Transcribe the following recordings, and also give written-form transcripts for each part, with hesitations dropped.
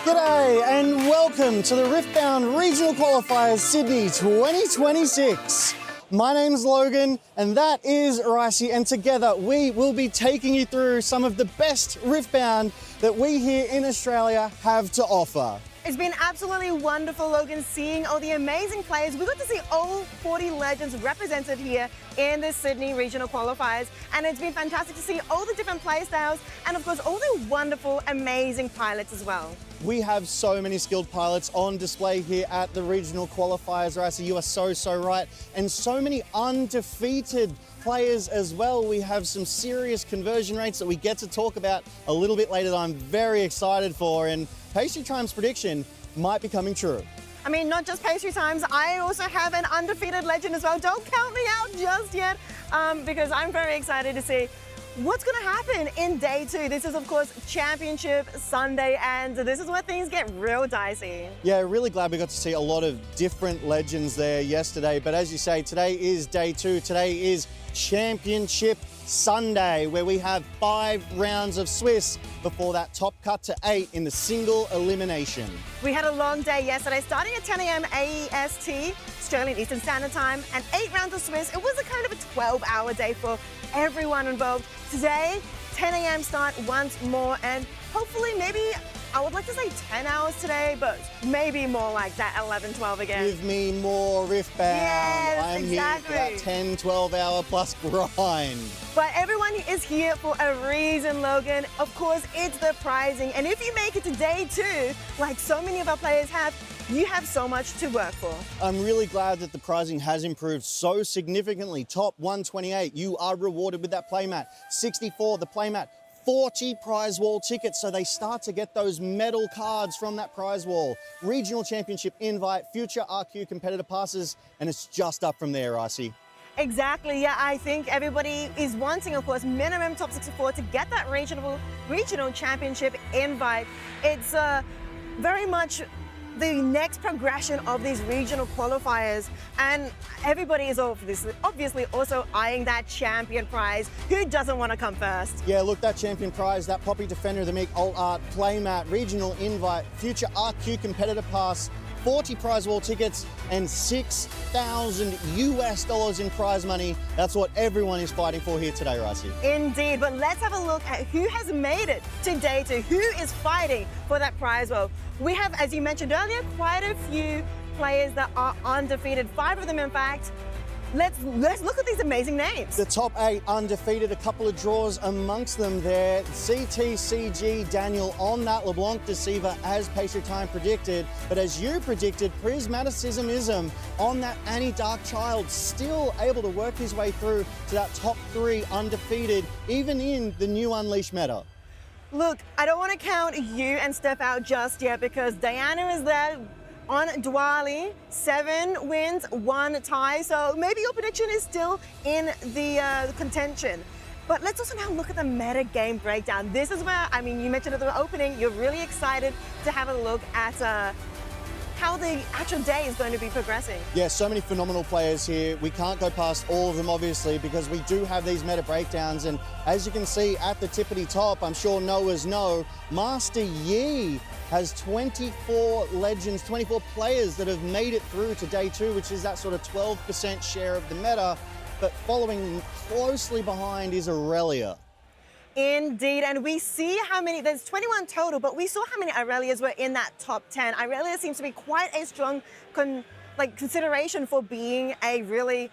G'day and welcome to the Riftbound Regional Qualifiers Sydney 2026. My name's Logan and that is Ricey, and together we will be taking you through some of the best Riftbound that we here in Australia have to offer. It's been absolutely wonderful, Logan, seeing all the amazing players. We got to see all 40 legends represented here in the Sydney Regional Qualifiers, and it's been fantastic to see all the different play styles and, of course, all the wonderful, amazing pilots as well. We have so many skilled pilots on display here at the Regional Qualifiers, Ricey. You are so right. And so many undefeated players as well. We have some serious conversion rates that we get to talk about a little bit later that I'm very excited for. And Pastry Time's prediction might be coming true. I mean, not just Pastry Times, I also have an undefeated legend as well. Don't count me out just yet, because I'm very excited to see what's going to happen in day two. This is, of course, Championship Sunday, and this is where things get real dicey. Yeah, really glad we got to see a lot of different legends there yesterday. But as you say, today is day two. Today is Championship Sunday, where we have 5 rounds of Swiss before that top cut to 8 in the single elimination. We had a long day yesterday, starting at 10 a.m. AEST, Australian Eastern Standard Time, and 8 rounds of Swiss. It was a kind of a 12-hour day for everyone involved. Today, 10 a.m. start once more, and hopefully maybe, I would like to say 10 hours today, but maybe more like that 11, 12 again. Give me more Riftbound. Yes, I'm exactly. here for that 10, 12 hour plus grind. But everyone is here for a reason, Logan. Of course, it's the prizing. And if you make it to day 2, like so many of our players have, you have so much to work for. I'm really glad that the prizing has improved so significantly. Top 128, you are rewarded with that playmat. 64, the playmat. 40 prize wall tickets, so they start to get those medal cards from that prize wall. Regional Championship invite, future RQ competitor passes, and it's just up from there, Ricey. Exactly, yeah, I think everybody is wanting, of course, minimum top 64 to get that regional championship invite. It's very much the next progression of these regional qualifiers, and everybody is obviously also eyeing that champion prize. Who doesn't want to come first? Yeah, look, that champion prize, that Poppy Defender of the Meek Alt Art playmat, regional invite, future RQ competitor pass, 40 prize wall tickets, and $6,000 in prize money. That's what everyone is fighting for here today, Ricey. Indeed, but let's have a look at who has made it to day 2, who is fighting for that prize wall. We have, as you mentioned earlier, quite a few players that are undefeated, 5 of them in fact. Let's look at these amazing names. The top 8 undefeated, a couple of draws amongst them there. CTCG Daniel on that LeBlanc Deceiver as Pastry Time predicted, but as you predicted, Prismaticismism on that Annie Darkchild, still able to work his way through to that top 3 undefeated, even in the new Unleashed meta. Look, I don't want to count you and Steph out just yet, because Diana is there on Dwali, 7 wins, 1 tie, so maybe your prediction is still in the contention. But let's also now look at the meta game breakdown. This is where, I mean, you mentioned at the opening, you're really excited to have a look at how the actual day is going to be progressing. Yeah, so many phenomenal players here. We can't go past all of them, obviously, because we do have these meta breakdowns. And as you can see at the tippity top, I'm sure knowers know, Master Yi has 24 legends, 24 players that have made it through to day 2, which is that sort of 12% share of the meta. But following closely behind is Aurelia. Indeed, and we see how many, there's 21 total, but we saw how many Aurelias were in that top 10. Aurelia seems to be quite a strong consideration for being a really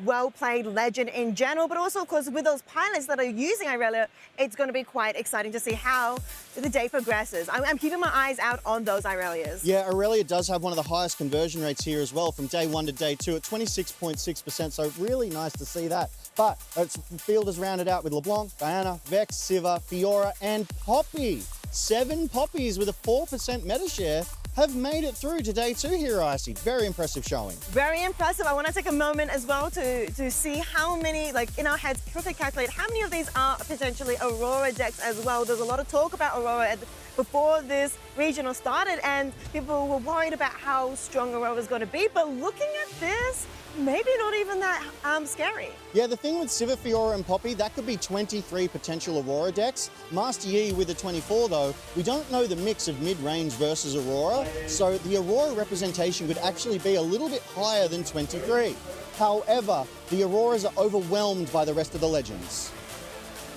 well-played legend in general, but also, of course, with those pilots that are using Aurelia, it's going to be quite exciting to see how the day progresses. I'm keeping my eyes out on those Aurelias. Yeah, Aurelia does have one of the highest conversion rates here as well, from day 1 to day 2 at 26.6%, so really nice to see that. But its field is rounded out with LeBlanc, Diana, Vex, Siva, Fiora, and Poppy. 7 Poppies with a 4% meta share have made it through to day 2 here, Ricey. Very impressive showing. Very impressive. I want to take a moment as well to see how many, like in our heads, quickly calculate how many of these are potentially Aurora decks as well. There's a lot of talk about Aurora before this regional started, and people were worried about how strong Aurora was going to be. But looking at this, maybe not even that scary. Yeah, the thing with Civet, Fiora and Poppy, that could be 23 potential Aurora decks. Master Yi with the 24 though, we don't know the mix of mid-range versus Aurora, so the Aurora representation could actually be a little bit higher than 23. However, the Auroras are overwhelmed by the rest of the legends.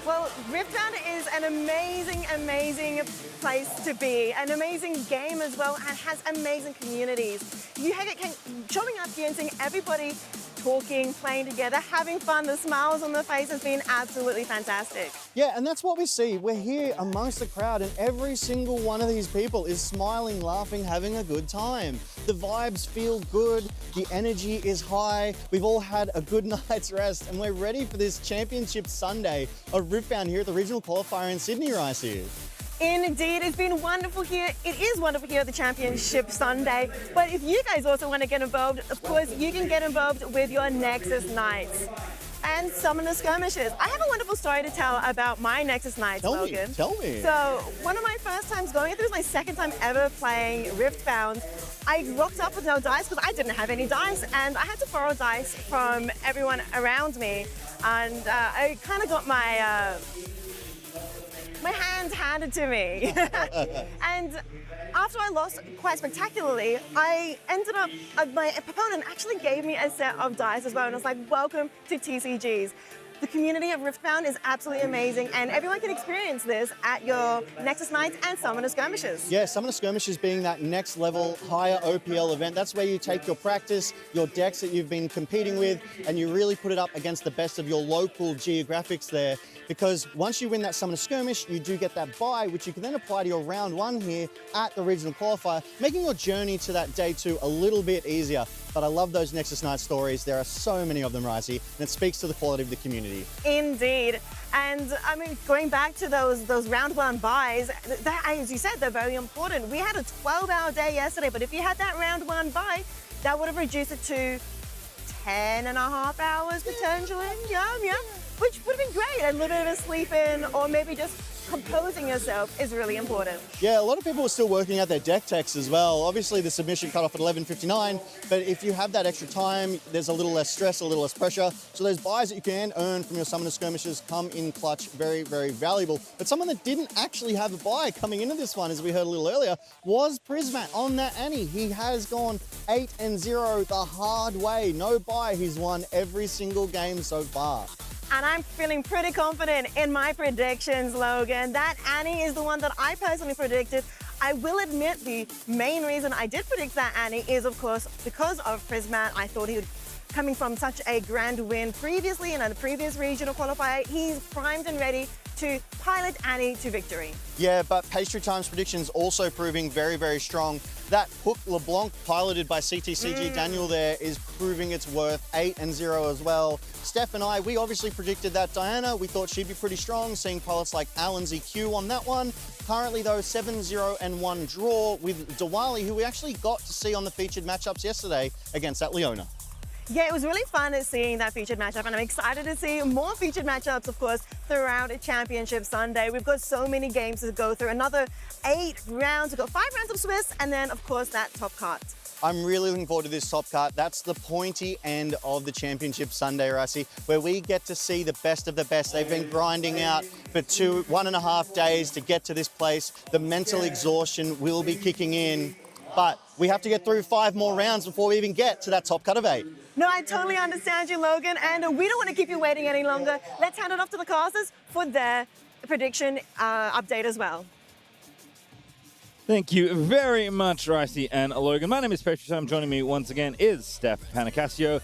Well, Riftbound is an amazing, amazing place to be, an amazing game as well, and has amazing communities. You have it showing up here and seeing everybody talking, playing together, having fun. The smiles on their face has been absolutely fantastic. Yeah, and that's what we see. We're here amongst the crowd and every single one of these people is smiling, laughing, having a good time. The vibes feel good, the energy is high, we've all had a good night's rest and we're ready for this Championship Sunday of Riftbound here at the Regional Qualifier in Sydney, Rice here. Indeed, it's been wonderful here. It is wonderful here at the Championship Sunday. But if you guys also want to get involved, of course, you can get involved with your Nexus Nights and Summoner Skirmishes. I have a wonderful story to tell about my Nexus Nights, Logan. Tell me. So, one of my first times going, I think it was my second time ever playing Riftbound. I rocked up with no dice because I didn't have any dice, and I had to borrow dice from everyone around me. And I kind of got my hand handed to me. And after I lost quite spectacularly, I ended up, my opponent actually gave me a set of dice as well, and I was like, welcome to TCGs. The community of Riftbound is absolutely amazing, and everyone can experience this at your Nexus Nights and Summoner Skirmishes. Yeah, Summoner Skirmishes being that next level, higher OPL event. That's where you take your practice, your decks that you've been competing with, and you really put it up against the best of your local geographics there. Because once you win that Summoner Skirmish, you do get that bye, which you can then apply to your round one here at the Regional Qualifier, making your journey to that day two a little bit easier. But I love those Nexus Night stories. There are so many of them, Ricey, and it speaks to the quality of the community. Indeed. And I mean, going back to those round one buys, as you said, they're very important. We had a 12-hour day yesterday, but if you had that round one buy, that would have reduced it to 10.5 hours potentially. Yeah. Which would have been great. A little bit of a sleep in, or maybe just composing yourself is really important. Yeah, a lot of people are still working out their deck techs as well. Obviously the submission cut off at 11:59, but if you have that extra time, there's a little less stress, a little less pressure. So those buys that you can earn from your Summoner Skirmishes come in clutch, very, very valuable. But someone that didn't actually have a buy coming into this one, as we heard a little earlier, was Prismat on that Annie. He has gone 8-0 the hard way. No buy, he's won every single game so far. And I'm feeling pretty confident in my predictions, Logan. That Annie is the one that I personally predicted. I will admit the main reason I did predict that Annie is, of course, because of Prismat. I thought he would, coming from such a grand win previously in a previous regional qualifier, he's primed and ready to pilot Annie to victory. Yeah, but Pastry Time's predictions also proving very, very strong. That Hook LeBlanc piloted by CTCG Daniel there is proving its worth, 8-0 as well. Steph and I, we obviously predicted that Diana. We thought she'd be pretty strong, seeing pilots like Alan ZQ on that one. Currently though, 7-0-1 draw with Diwali, who we actually got to see on the featured matchups yesterday against that Leona. Yeah, it was really fun seeing that featured matchup, and I'm excited to see more featured matchups, of course, throughout a Championship Sunday. We've got so many games to go through. Another 8 rounds. We've got 5 rounds of Swiss, and then, of course, that top cut. I'm really looking forward to this top cut. That's the pointy end of the Championship Sunday, Ricey, where we get to see the best of the best. They've been grinding out for 1.5 days to get to this place. The mental exhaustion will be kicking in, but we have to get through 5 more rounds before we even get to that top cut of 8. No, I totally understand you, Logan, and we don't want to keep you waiting any longer. Let's hand it off to the casters for their prediction update as well. Thank you very much, Ricey and Logan. My name is Petri. Joining me once again is Steph Panicasio.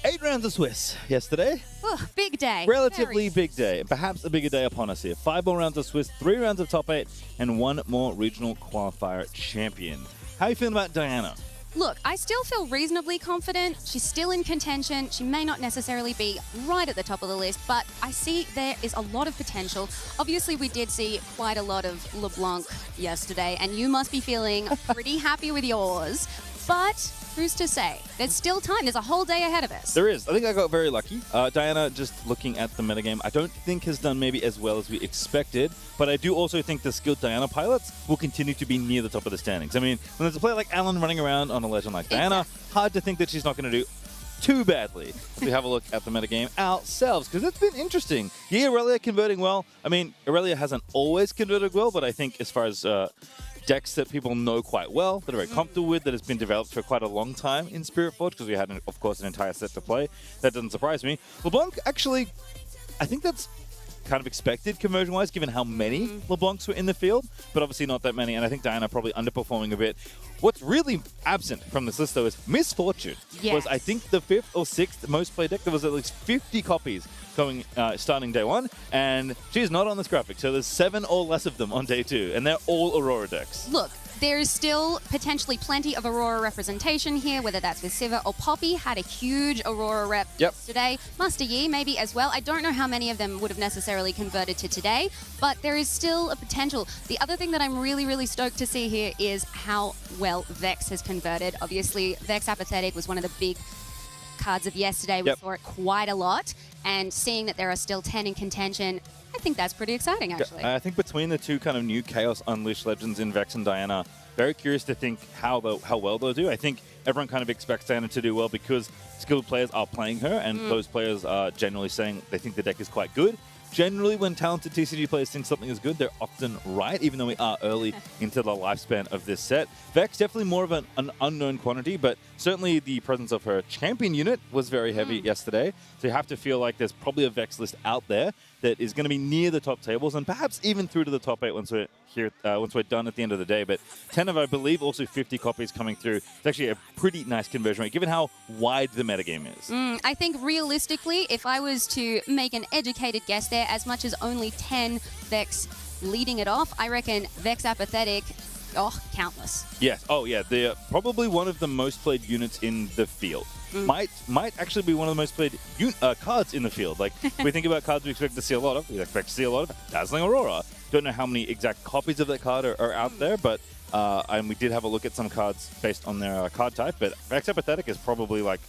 8 rounds of Swiss yesterday. Oh, big day. Relatively big day. Perhaps a bigger day upon us here. 5 more rounds of Swiss, 3 rounds of top 8, and 1 more regional qualifier champion. How are you feeling about Diana? Look, I still feel reasonably confident. She's still in contention. She may not necessarily be right at the top of the list, but I see there is a lot of potential. Obviously, we did see quite a lot of LeBlanc yesterday, and you must be feeling pretty happy with yours. But who's to say? There's still time. There's a whole day ahead of us. There is. I think I got very lucky. Diana, just looking at the metagame, I don't think has done maybe as well as we expected, but I do also think the skilled Diana pilots will continue to be near the top of the standings. I mean, when there's a player like Alan running around on a legend like Diana, hard to think that she's not going to do too badly. We have a look at the metagame ourselves, because it's been interesting. Yeah, Aurelia converting well. I mean, Aurelia hasn't always converted well, but I think as far as decks that people know quite well, that are very comfortable with, that has been developed for quite a long time in Spirit Forge, because we had, of course, an entire set to play. That doesn't surprise me. LeBlanc, actually, I think that's kind of expected conversion-wise, given how many LeBlancs were in the field, but obviously not that many, and I think Diana probably underperforming a bit. What's really absent from this list, though, is Misfortune. Yes. Was, I think, the 5th or 6th most played deck. There was at least 50 copies going starting day 1, and she's not on this graphic, so there's 7 or less of them on day 2, and they're all Aurora decks. Look, there's still potentially plenty of Aurora representation here, whether that's with Siva or Poppy. Had a huge Aurora rep today. Master Yi maybe as well. I don't know how many of them would have necessarily converted to today, but there is still a potential. The other thing that I'm really, really stoked to see here is how well Vex has converted. Obviously, Vex Apathetic was one of the big cards of yesterday. We saw it quite a lot, and seeing that there are still 10 in contention, I think that's pretty exciting, actually. I think between the two kind of new Chaos Unleashed legends in Vex and Diana, very curious to think how well they'll do. I think everyone kind of expects Diana to do well because skilled players are playing her, and those players are generally saying they think the deck is quite good. Generally, when talented TCG players think something is good, they're often right, even though we are early into the lifespan of this set. Vex, definitely more of an unknown quantity, but certainly the presence of her champion unit was very heavy yesterday. So you have to feel like there's probably a Vex list out there that is going to be near the top tables, and perhaps even through to the top 8 once we're here, once we're done at the end of the day. But 10 of, I believe, also 50 copies coming through. It's actually a pretty nice conversion rate, given how wide the metagame is. I think realistically, if I was to make an educated guess there, as much as only 10 Vex leading it off, I reckon Vex Apathetic, countless. Yes. Oh, yeah. They're probably one of the most played units in the field. Might actually be one of the most played cards in the field. Like, if we think about cards we expect to see a lot of, we expect to see a lot of Dazzling Aurora. Don't know how many exact copies of that card are out there, but and we did have a look at some cards based on their card type, but Vex Apathetic is probably like,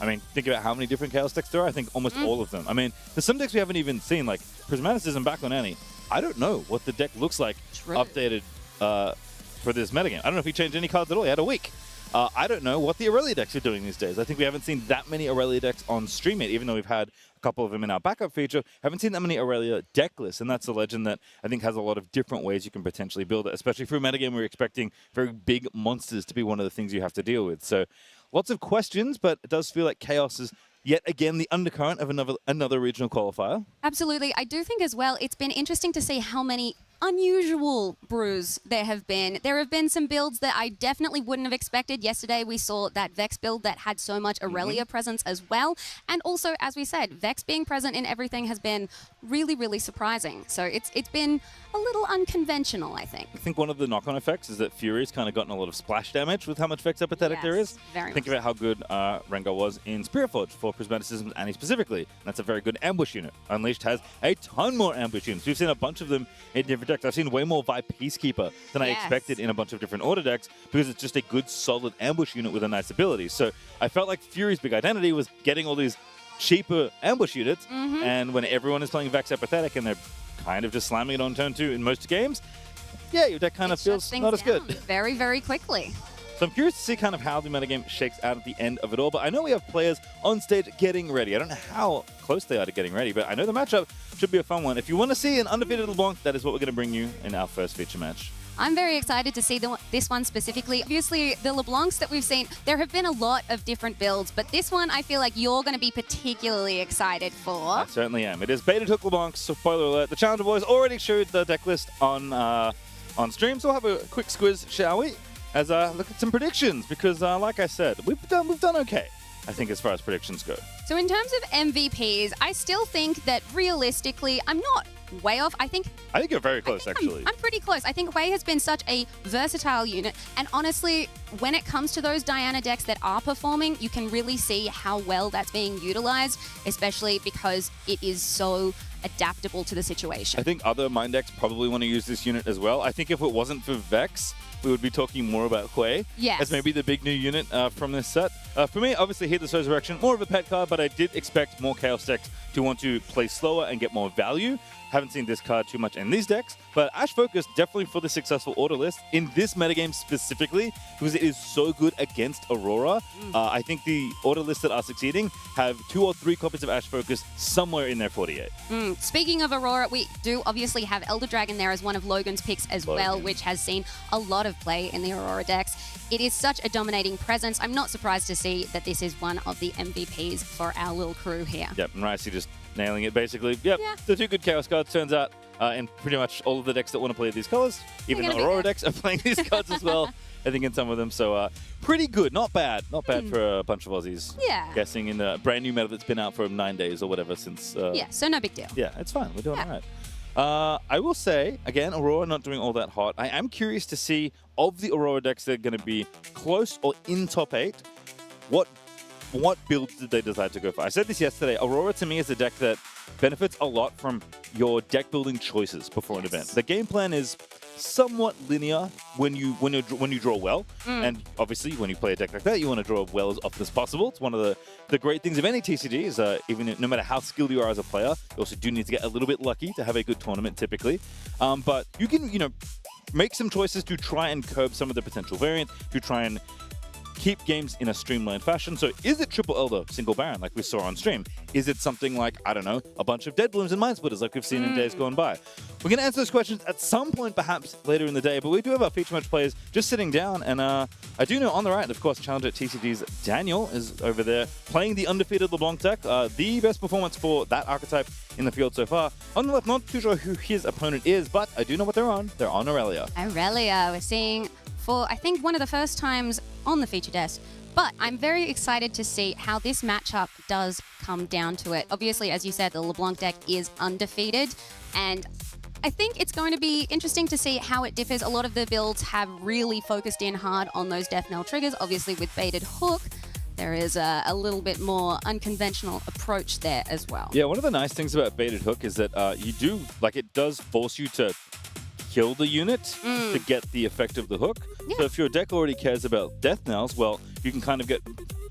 I mean, think about how many different Chaos decks there are. I think almost all of them. I mean, there's some decks we haven't even seen, like Prismatis isn't back on Annie. I don't know what the deck looks like updated for this metagame. I don't know if he changed any cards at all. He had a week. I don't know what the Aurelia decks are doing these days. I think we haven't seen that many Aurelia decks on stream yet, even though we've had a couple of them in our backup feature. Haven't seen that many Aurelia deck lists, and that's a legend that I think has a lot of different ways you can potentially build it, especially for a metagame we're expecting very big monsters to be one of the things you have to deal with. So lots of questions, but it does feel like Chaos is yet again the undercurrent of another regional qualifier. Absolutely. I do think as well, it's been interesting to see how many unusual brews there have been. There have been some builds that I definitely wouldn't have expected. Yesterday we saw that Vex build that had so much Aurelia presence as well. And also, as we said, Vex being present in everything has been really, really surprising. So it's been a little unconventional, I think. I think one of the knock-on effects is that Fury's kind of gotten a lot of splash damage with how much Vex Apathetic there is. Think about how good Rengar was in Spirit Forge for Prismaticism and Annie specifically. And that's a very good ambush unit. Unleashed has a ton more ambush units. We've seen a bunch of them in different decks. I've seen way more Vibe Peacekeeper than I expected in a bunch of different order decks because it's just a good, solid ambush unit with a nice ability. So I felt like Fury's big identity was getting all these cheaper ambush units, and when everyone is playing Vex Apathetic and they're kind of just slamming it on turn 2 in most games, yeah, your deck kind of feels not as good. Very, very quickly. So I'm curious to see kind of how the metagame shakes out at the end of it all, but I know we have players on stage getting ready. I don't know how close they are to getting ready, but I know the matchup should be a fun one. If you want to see an undefeated LeBlanc, that is what we're going to bring you in our first feature match. I'm very excited to see this one specifically. Obviously, the LeBlancs that we've seen, there have been a lot of different builds, but this one I feel like you're going to be particularly excited for. I certainly am. It is Beta Took LeBlanc, so spoiler alert, the Challenger Boys already showed the deck list on stream, so we'll have a quick squiz, shall we? As I look at some predictions, because like I said, we've done okay, I think, as far as predictions go. So in terms of MVPs, I still think that realistically, I'm not way off. I think you're very close, actually. I'm pretty close. I think Wei has been such a versatile unit, and honestly, when it comes to those Diana decks that are performing, you can really see how well that's being utilized, especially because it is so adaptable to the situation. I think other Mind decks probably want to use this unit as well. I think if it wasn't for Vex, we would be talking more about Hui Yes. as maybe the big new unit from this set. For me, obviously, Heedless Resurrection, more of a pet card, but I did expect more Chaos decks to want to play slower and get more value. Haven't seen this card too much in these decks, but Ash Focus definitely for the successful order list in this metagame specifically because it is so good against Aurora. I think the order lists that are succeeding have 2 or 3 copies of Ash Focus somewhere in their 48. Speaking of Aurora, we do obviously have Elder Dragon there as one of Logan's picks as well, which has seen a lot of play in the Aurora decks. It is such a dominating presence. I'm not surprised to see that this is one of the MVPs for our little crew here. Yep, and Ricey just nailing it basically. Yep, Yeah. the 2 good Chaos cards turns out in pretty much all of the decks that want to play these colors. Even the gonna be Aurora good. decks are playing these cards as well, I think in some of them. So pretty good, not bad. Not bad for a bunch of Aussies. Yeah. Guessing in the brand new meta that's been out for 9 days or whatever since... Yeah, so no big deal. Yeah, it's fine. We're doing all right. I will say, again, Aurora not doing all that hot. I am curious to see, of the Aurora decks that are going to be close or in top 8, what builds did they decide to go for? I said this yesterday. Aurora, to me, is a deck that benefits a lot from your deck building choices before an event. The game plan is somewhat linear when you draw well, and obviously when you play a deck like that, you want to draw well as often as possible. It's one of the great things of any TCG is even no matter how skilled you are as a player, you also do need to get a little bit lucky to have a good tournament typically. But you can make some choices to try and curb some of the potential variant, to try and keep games in a streamlined fashion. So is it Triple Elder, Single Baron, like we saw on stream? Is it something like, I don't know, a bunch of Dead Blooms and Mind Splitters like we've seen in days gone by? We're going to answer those questions at some point, perhaps later in the day, but we do have our feature match players just sitting down, and I do know on the right, of course, challenger at TCG's Daniel is over there playing the undefeated LeBlanc deck, the best performance for that archetype in the field so far. On the left, not too sure who his opponent is, but I do know what they're on. They're on Aurelia. Aurelia, we're seeing for, I think, one of the first times on the feature desk. But I'm very excited to see how this matchup does come down to it. Obviously, as you said, the LeBlanc deck is undefeated, and I think it's going to be interesting to see how it differs. A lot of the builds have really focused in hard on those Death Knell triggers. Obviously, with Baited Hook, there is a little bit more unconventional approach there as well. Yeah, one of the nice things about Baited Hook is that it does force you to kill the unit to get the effect of the hook. Yeah. So if your deck already cares about Death Knells, well, you can kind of get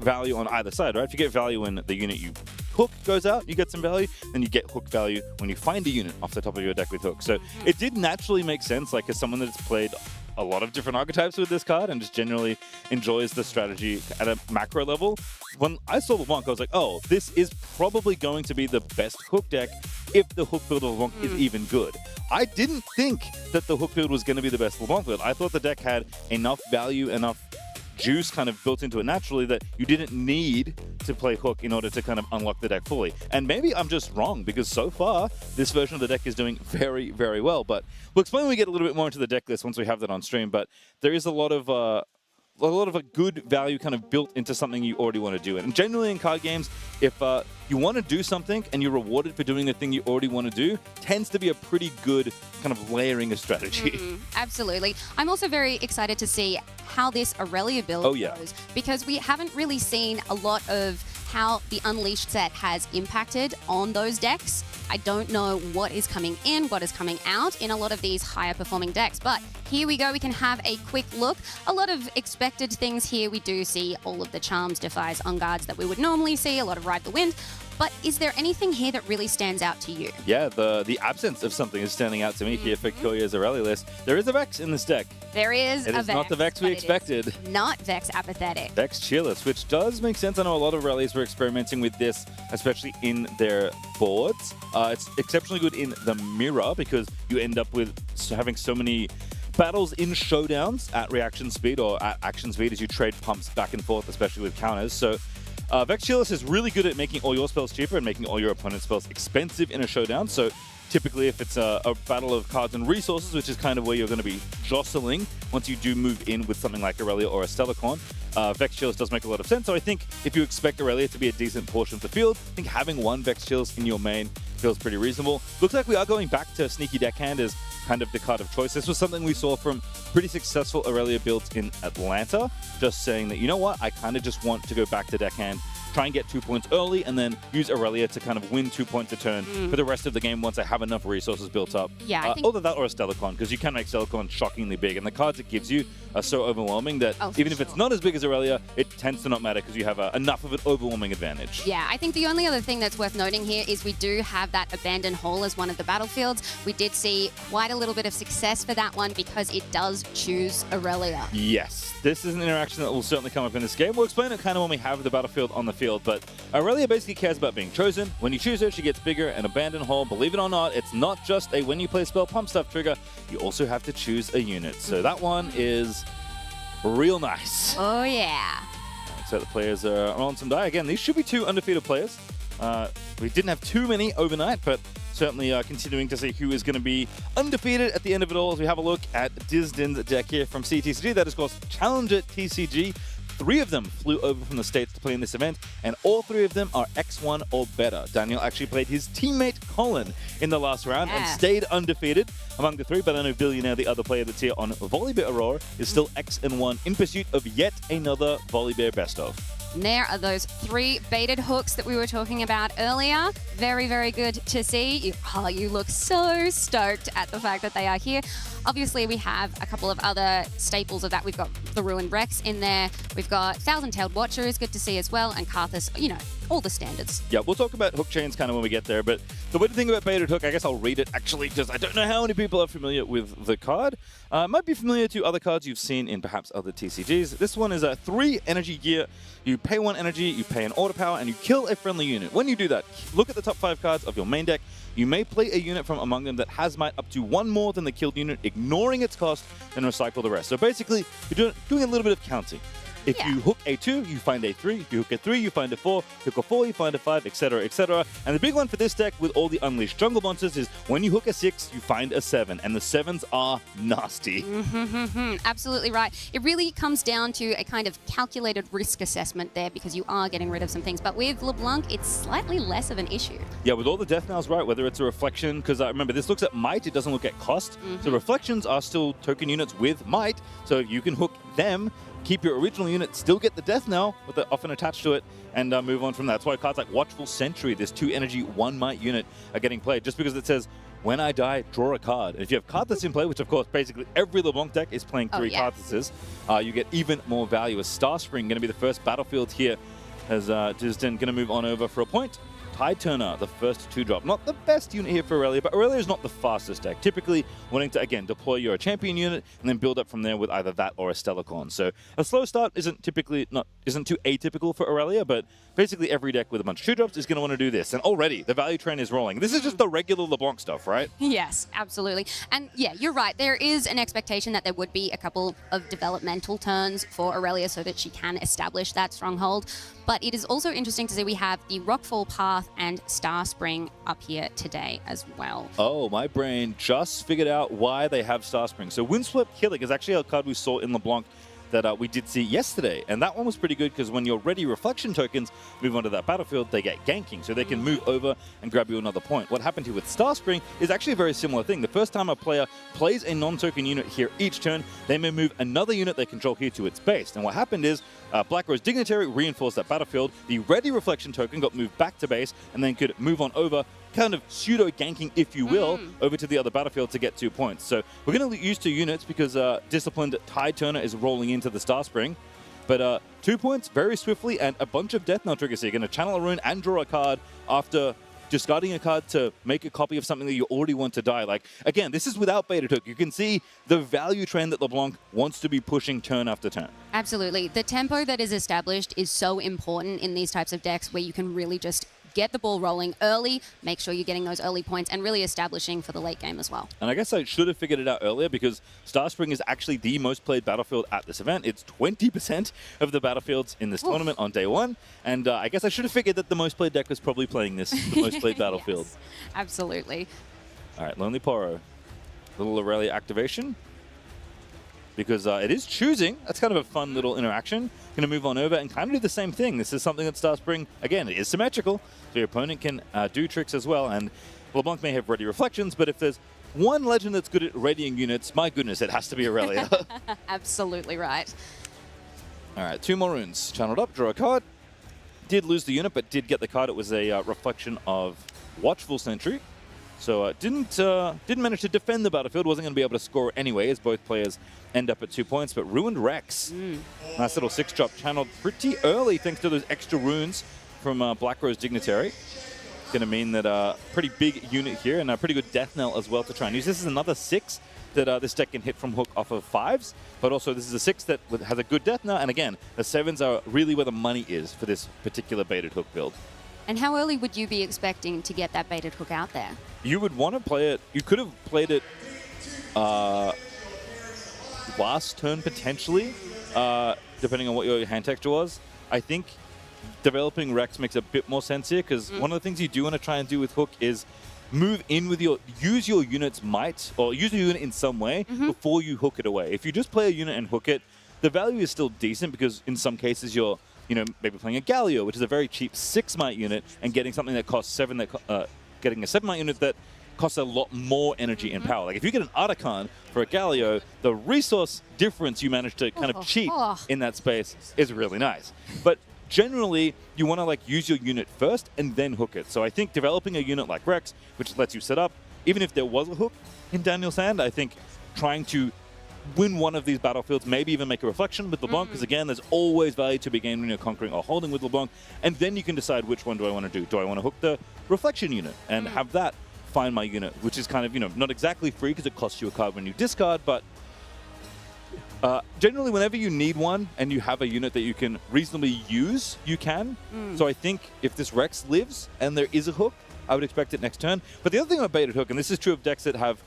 value on either side, right? If you get value when the unit you hook goes out, you get some value, then you get hook value when you find a unit off the top of your deck with hook. So it did naturally make sense, like as someone that's played a lot of different archetypes with this card and just generally enjoys the strategy at a macro level. When I saw LeBlanc, I was like, oh, this is probably going to be the best hook deck if the hook build of LeBlanc is even good. I didn't think that the hook build was going to be the best LeBlanc build. I thought the deck had enough value, enough juice kind of built into it naturally that you didn't need to play hook in order to kind of unlock the deck fully. And maybe I'm just wrong because so far this version of the deck is doing very, very well. But we'll explain when we get a little bit more into the deck list once we have that on stream. But there is a lot of a good value kind of built into something you already want to do. And generally in card games, if you want to do something and you're rewarded for doing the thing you already want to do, tends to be a pretty good kind of layering of strategy. Absolutely. I'm also very excited to see how this Aurelia build goes, because we haven't really seen a lot of how the Unleashed set has impacted on those decks. I don't know what is coming in, what is coming out in a lot of these higher performing decks, but here we go. We can have a quick look. A lot of expected things here. We do see all of the Charms, Defies, On Guards that we would normally see, a lot of Ride the Wind. But is there anything here that really stands out to you? Yeah, the absence of something is standing out to me here for Killia's Aurelia list. There is a Vex in this deck. There is It a is Vex, not the Vex we but it is expected. Not Vex Apathetic. Vex Cheerless, which does make sense. I know a lot of Aurelias were experimenting with this, especially in their boards. It's exceptionally good in the mirror because you end up with having so many battles in showdowns at reaction speed or at action speed as you trade pumps back and forth, especially with counters. So Vex Cheerless is really good at making all your spells cheaper and making all your opponent's spells expensive in a showdown. So typically if it's a battle of cards and resources, which is kind of where you're going to be jostling once you do move in with something like Aurelia or a Stellarcorn, Vex Cheerless does make a lot of sense. So I think if you expect Aurelia to be a decent portion of the field, I think having one Vex Cheerless in your main feels pretty reasonable. Looks like we are going back to Sneaky Deckhand as kind of the card of choice. This was something we saw from pretty successful Aurelia builds in Atlanta, just saying that, you know what, I kind of just want to go back to Deckhand try and get 2 points early, and then use Aurelia to kind of win 2 points a turn for the rest of the game once I have enough resources built up. Yeah, I think... Either that or a Stellarcon, because you can make Stellarcon shockingly big, and the cards it gives you are so overwhelming that even if it's not as big as Aurelia, it tends to not matter because you have enough of an overwhelming advantage. Yeah, I think the only other thing that's worth noting here is we do have that Abandoned Hall as one of the battlefields. We did see quite a little bit of success for that one because it does choose Aurelia. Yes, this is an interaction that will certainly come up in this game. We'll explain it kind of when we have the battlefield on the field, but Aurelia basically cares about being chosen. When you choose her, she gets bigger, and Abandoned Hall, believe it or not, it's not just a when you play spell pump stuff trigger, you also have to choose a unit. So that one is real nice. Oh, yeah. So the players are on some die. Again, these should be 2 undefeated players. We didn't have too many overnight, but certainly continuing to see who is going to be undefeated at the end of it all as we have a look at Disdin's deck here from CTCG. That is, of course, Challenger TCG. 3 of them flew over from the States to play in this event, and all 3 of them are X1 or better. Daniel actually played his teammate Colin in the last round and stayed undefeated among the 3, but I know Billionaire, the other player that's here on Volibear Aurora, is still X and 1 in pursuit of yet another Volibear best of. And there are those 3 baited hooks that we were talking about earlier. Very, very good to see. You look so stoked at the fact that they are here. Obviously, we have a couple of other staples of that. We've got the Ruined Rex in there. We've got Thousand-Tailed Watcher is good to see as well, and Karthus, you know, all the standards. Yeah, we'll talk about hook chains kind of when we get there, but the weird thing about baited hook, I guess I'll read it actually, because I don't know how many people are familiar with the card. Might be familiar to other cards you've seen in perhaps other TCGs. This one is a 3 energy gear. You pay 1 energy, you pay an order power, and you kill a friendly unit. When you do that, look at the top 5 cards of your main deck. You may play a unit from among them that has might up to 1 more than the killed unit, ignoring its cost, and recycle the rest. So basically, you're doing a little bit of counting. If you hook a 2, you find a 3. If you hook a 3, you find a 4. Hook a 4, you find a 5, etc., etc. And the big one for this deck with all the Unleashed Jungle Monsters is when you hook a 6, you find a 7. And the 7s are nasty. Absolutely right. It really comes down to a kind of calculated risk assessment there because you are getting rid of some things. But with LeBlanc, it's slightly less of an issue. Yeah, with all the death knells, right, whether it's a reflection, because remember, this looks at might, it doesn't look at cost. So reflections are still token units with might, so you can hook them, keep your original unit, still get the death knell with it often attached to it, and move on from that. That's why cards like Watchful Sentry, this 2 energy, 1 might unit, are getting played, just because it says, when I die, draw a card. And if you have Karthus in play, which of course basically every LeBlanc deck is playing 3 Karthuses, you get even more value. As Starspring going to be the first battlefield here, as Disdin going to move on over for a point. Tide Turner, the first 2-drop. Not the best unit here for Aurelia, but Aurelia is not the fastest deck. Typically wanting to, again, deploy your champion unit and then build up from there with either that or a Stellarcon. So a slow start isn't too atypical for Aurelia, but basically every deck with a bunch of 2-drops is going to want to do this. And already, the value train is rolling. This is just the regular LeBlanc stuff, right? Yes, absolutely. And yeah, you're right. There is an expectation that there would be a couple of developmental turns for Aurelia so that she can establish that stronghold. But it is also interesting to see we have the Rockfall Path and Starspring up here today as well. Oh, my brain just figured out why they have Starspring. So Windswept Killing is actually a card we saw in LeBlanc that we did see yesterday. And that one was pretty good because when your ready reflection tokens move onto that battlefield, they get ganking. So they can move over and grab you another point. What happened here with Starspring is actually a very similar thing. The first time a player plays a non-token unit here each turn, they may move another unit they control here to its base. And what happened is Black Rose Dignitary reinforced that battlefield. The ready reflection token got moved back to base and then could move on over, kind of pseudo-ganking, if you will, over to the other battlefield to get 2 points. So we're going to use 2 units because Disciplined Tide Turner is rolling into the Starspring. But 2 points very swiftly and a bunch of Death Knell triggers. So you're going to channel a rune and draw a card after discarding a card to make a copy of something that you already want to die. Like, again, this is without baited hook. You can see the value trend that LeBlanc wants to be pushing turn after turn. Absolutely. The tempo that is established is so important in these types of decks where you can really just get the ball rolling early, make sure you're getting those early points, and really establishing for the late game as well. And I guess I should have figured it out earlier because Starspring is actually the most played battlefield at this event. It's 20% of the battlefields in this tournament on day 1. And I guess I should have figured that the most played deck was probably playing this, the most played battlefield. Yes, absolutely. All right, Lonely Poro. Little Aurelia activation. Because it is choosing. That's kind of a fun little interaction. Going to move on over and kind of do the same thing. This is something that Starspring, again, it is symmetrical. So your opponent can do tricks as well. And LeBlanc may have ready reflections, but if there's one legend that's good at readying units, my goodness, it has to be Aurelia. Absolutely right. All right, 2 more runes. Channeled up, draw a card. did lose the unit, but did get the card. It was a reflection of Watchful Sentry. So didn't manage to defend the battlefield. Wasn't going to be able to score anyway, as both players end up at 2 points. But Ruined Rex, nice little 6-drop channeled pretty early thanks to those extra runes from Black Rose Dignitary. Going to mean that pretty big unit here and a pretty good death knell as well to try and use. This is another 6 that this deck can hit from hook off of 5s, but also this is a 6 that has a good death knell. And again, the 7s are really where the money is for this particular baited hook build. And how early would you be expecting to get that baited hook out there? You would want to play it. You could have played it last turn potentially, depending on what your hand texture was. I think developing Rex makes a bit more sense here because one of the things you do want to try and do with hook is move in with use your unit's might, or use your unit in some way before you hook it away. If you just play a unit and hook it, the value is still decent because in some cases you're, maybe playing a Galio, which is a very cheap 6 might unit, and getting something that costs 7, getting a 7 might unit that costs a lot more energy and power. Like if you get an Artican for a Galio, the resource difference you manage to kind of cheat in that space is really nice. But generally, you want to use your unit first and then hook it. So I think developing a unit like Rex, which lets you set up, even if there was a hook in Daniel's hand, I think trying to win one of these battlefields, maybe even make a reflection with LeBlanc, because again, there's always value to be gained when you're conquering or holding with LeBlanc, and then you can decide which one do I want to do. Do I want to hook the reflection unit and have that find my unit, which is kind of, not exactly free because it costs you a card when you discard, but generally, whenever you need one and you have a unit that you can reasonably use, you can. So I think if this Rex lives and there is a hook, I would expect it next turn. But the other thing about baited hook, and this is true of decks that have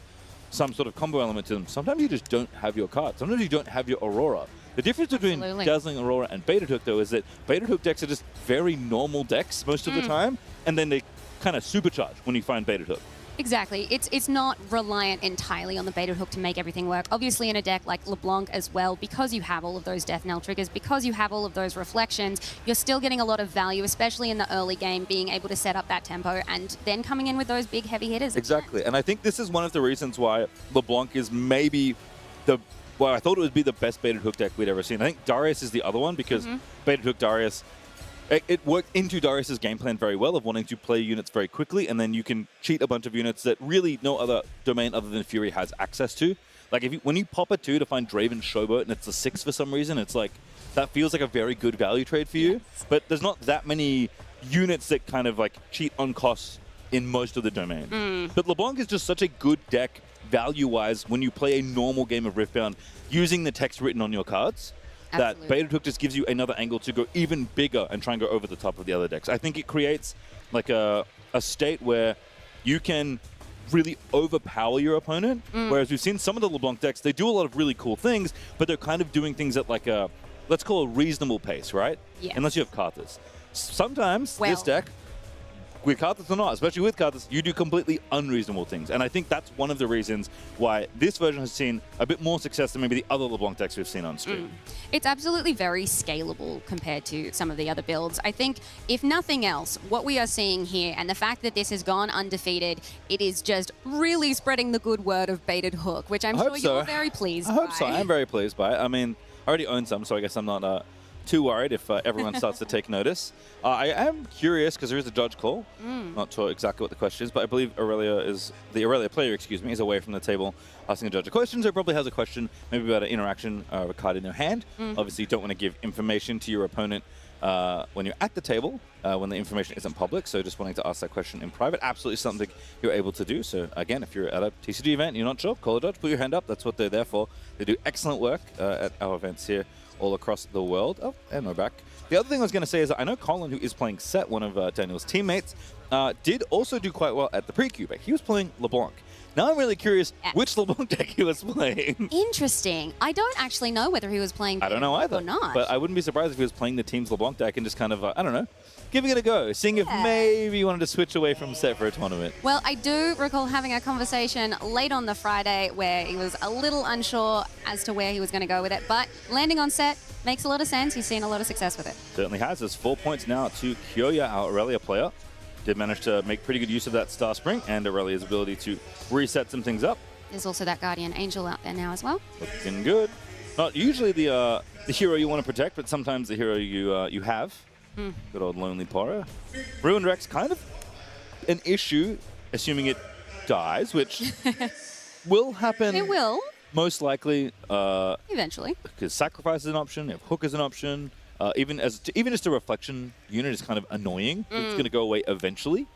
some sort of combo element to them, sometimes you just don't have your card. Sometimes you don't have your Aurora. The difference between Dazzling Aurora and baited hook, though, is that baited hook decks are just very normal decks most of the time, and then they kind of supercharge when you find baited hook. Exactly. It's not reliant entirely on the baited hook to make everything work. Obviously, in a deck like LeBlanc as well, because you have all of those death knell triggers, because you have all of those reflections, you're still getting a lot of value, especially in the early game, being able to set up that tempo and then coming in with those big heavy hitters. Exactly. And I think this is one of the reasons why LeBlanc is maybe I thought it would be the best baited hook deck we'd ever seen. I think Darius is the other one because baited hook Darius, it worked into Darius's game plan very well of wanting to play units very quickly, and then you can cheat a bunch of units that really no other domain other than Fury has access to. Like when you pop a 2 to find Draven Showboat and it's a 6 for some reason, it's like that feels like a very good value trade for you. But there's not that many units that kind of cheat on costs in most of the domains. But LeBlanc is just such a good deck value-wise when you play a normal game of Riftbound using the text written on your cards. That baited hook just gives you another angle to go even bigger and try and go over the top of the other decks. I think it creates a state where you can really overpower your opponent, whereas we've seen some of the LeBlanc decks, they do a lot of really cool things, but they're kind of doing things at let's call a reasonable pace, right? Yeah. Unless you have Karthus. Sometimes this deck, with Karthus or not, especially with Karthus, you do completely unreasonable things. And I think that's one of the reasons why this version has seen a bit more success than maybe the other LeBlanc decks we've seen on stream. It's absolutely very scalable compared to some of the other builds. I think, if nothing else, what we are seeing here, and the fact that this has gone undefeated, it is just really spreading the good word of baited hook, which I'm sure you're very pleased by. I hope so. I'm very pleased by it. I mean, I already own some, so I guess I'm not too worried if everyone starts to take notice. I am curious because there is a judge call. Not sure exactly what the question is, but I believe the Aurelia player, is away from the table asking a judge a question. So probably has a question maybe about an interaction or a card in their hand. Obviously, you don't want to give information to your opponent when you're at the table, when the information isn't public. So just wanting to ask that question in private, absolutely something you're able to do. So again, if you're at a TCG event and you're not sure, call a judge, put your hand up. That's what they're there for. They do excellent work at our events here all across the world. Oh, and we're back. The other thing I was going to say is that I know Colin, who is playing Set, one of Daniel's teammates, did also do quite well at the pre-Q, but he was playing LeBlanc. Now I'm really curious which LeBlanc deck he was playing. Interesting. I don't actually know whether he was playing I don't know either, or not. But I wouldn't be surprised if he was playing the team's LeBlanc deck and just kind of, I don't know, giving it a go, seeing if maybe he wanted to switch away from Set for a tournament. Well, I do recall having a conversation late on the Friday where he was a little unsure as to where he was going to go with it, but landing on Set makes a lot of sense. He's seen a lot of success with it. Certainly has. There's 4 points now to Kyoya, our Aurelia player. Did manage to make pretty good use of that Star Spring and Aurelia's ability to reset some things up. There's also that Guardian Angel out there now as well. Looking good. Not usually the hero you want to protect, but sometimes the hero you have. Good old Lonely Porra. Ruined Rex, kind of an issue, assuming it dies, which will happen. It will. Most likely. Eventually. Because Sacrifice is an option, if Hook is an option. Even just a Reflection unit is kind of annoying. It's going to go away eventually.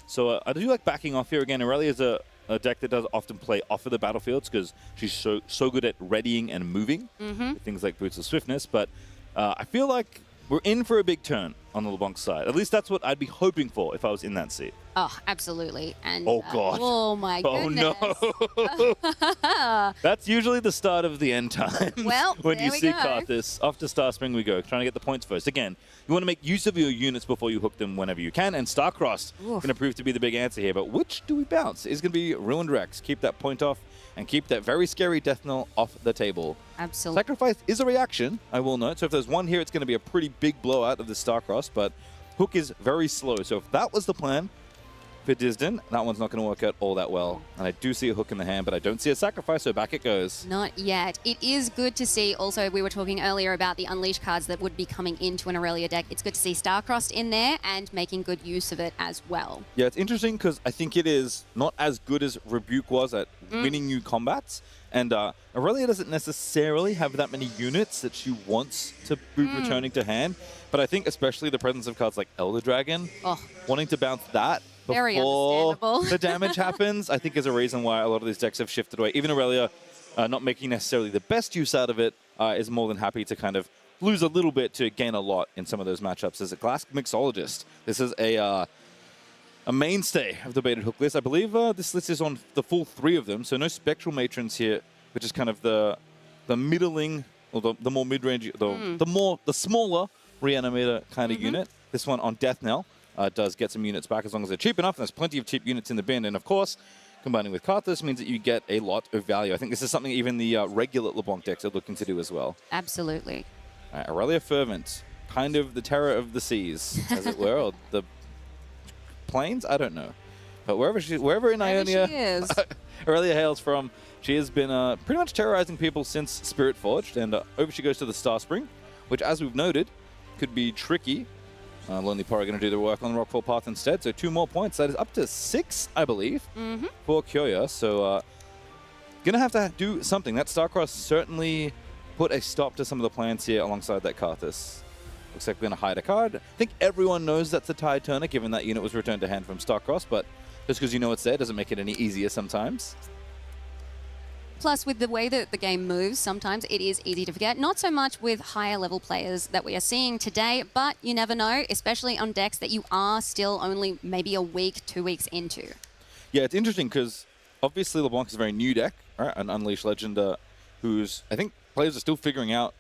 So I do like backing off here. Again, Aurelia is a deck that does often play off of the battlefields because she's so good at readying and moving. With things like Boots of Swiftness. But I feel like we're in for a big turn on the LeBlanc side. At least that's what I'd be hoping for if I was in that seat. Oh, absolutely. And oh, God. Oh, my goodness. Oh, no. That's usually the start of the end time. Well, when there you we see go. Karthus. Off to Star Spring we go, trying to get the points first. Again, you want to make use of your units before you hook them whenever you can, and Starcrossed going to prove to be the big answer here. But which do we bounce? Is going to be Ruined Rex. Keep that point off and keep that very scary Death Knell off the table. Absolutely. Sacrifice is a reaction, I will note. So if there's one here, it's going to be a pretty big blowout of the Starcross, but Hook is very slow. So if that was the plan for Disden, that one's not going to work out all that well. And I do see a Hook in the hand, but I don't see a Sacrifice, so back it goes. Not yet. It is good to see. Also, we were talking earlier about the Unleash cards that would be coming into an Aurelia deck. It's good to see Starcrossed in there and making good use of it as well. Yeah, it's interesting because I think it is not as good as Rebuke was at winning new combats. And Aurelia doesn't necessarily have that many units that she wants to be returning to hand. But I think especially the presence of cards like Elder Dragon, wanting to bounce that Very before understandable. the damage happens, I think is a reason why a lot of these decks have shifted away. Even Aurelia, not making necessarily the best use out of it, is more than happy to kind of lose a little bit to gain a lot in some of those matchups. As a Glass Mixologist, this is a mainstay of the baited hook list. I believe this list is on the full 3 of them, so no Spectral Matrons here, which is kind of the middling, or the more mid-range, the smaller Reanimator kind of unit. This one on Death Knell does get some units back as long as they're cheap enough, and there's plenty of cheap units in the bin, and of course, combining with Karthus means that you get a lot of value. I think this is something even the regular LeBlanc decks are looking to do as well. Absolutely. All right, Aurelia Fervent, kind of the terror of the seas, as it were, or the plains? I don't know. But wherever in Ionia she is. Aurelia hails from, she has been pretty much terrorizing people since Spirit Forged, and over she goes to the Star Spring, which, as we've noted, could be tricky. Lonely Porra going to do the work on the Rockfall Path instead, so 2 more points. That is up to 6, I believe, for Kyoya. So going to have to do something. That Starcross certainly put a stop to some of the plans here alongside that Karthus. Looks like we're going to hide a card. I think everyone knows that's a Tide Turner, given that unit was returned to hand from Starcross, but just because you know it's there doesn't make it any easier sometimes. Plus, with the way that the game moves, sometimes it is easy to forget. Not so much with higher level players that we are seeing today, but you never know, especially on decks that you are still only maybe a week, 2 weeks into. Yeah, it's interesting because obviously LeBlanc is a very new deck, right? An Unleashed Legend who's, I think players are still figuring out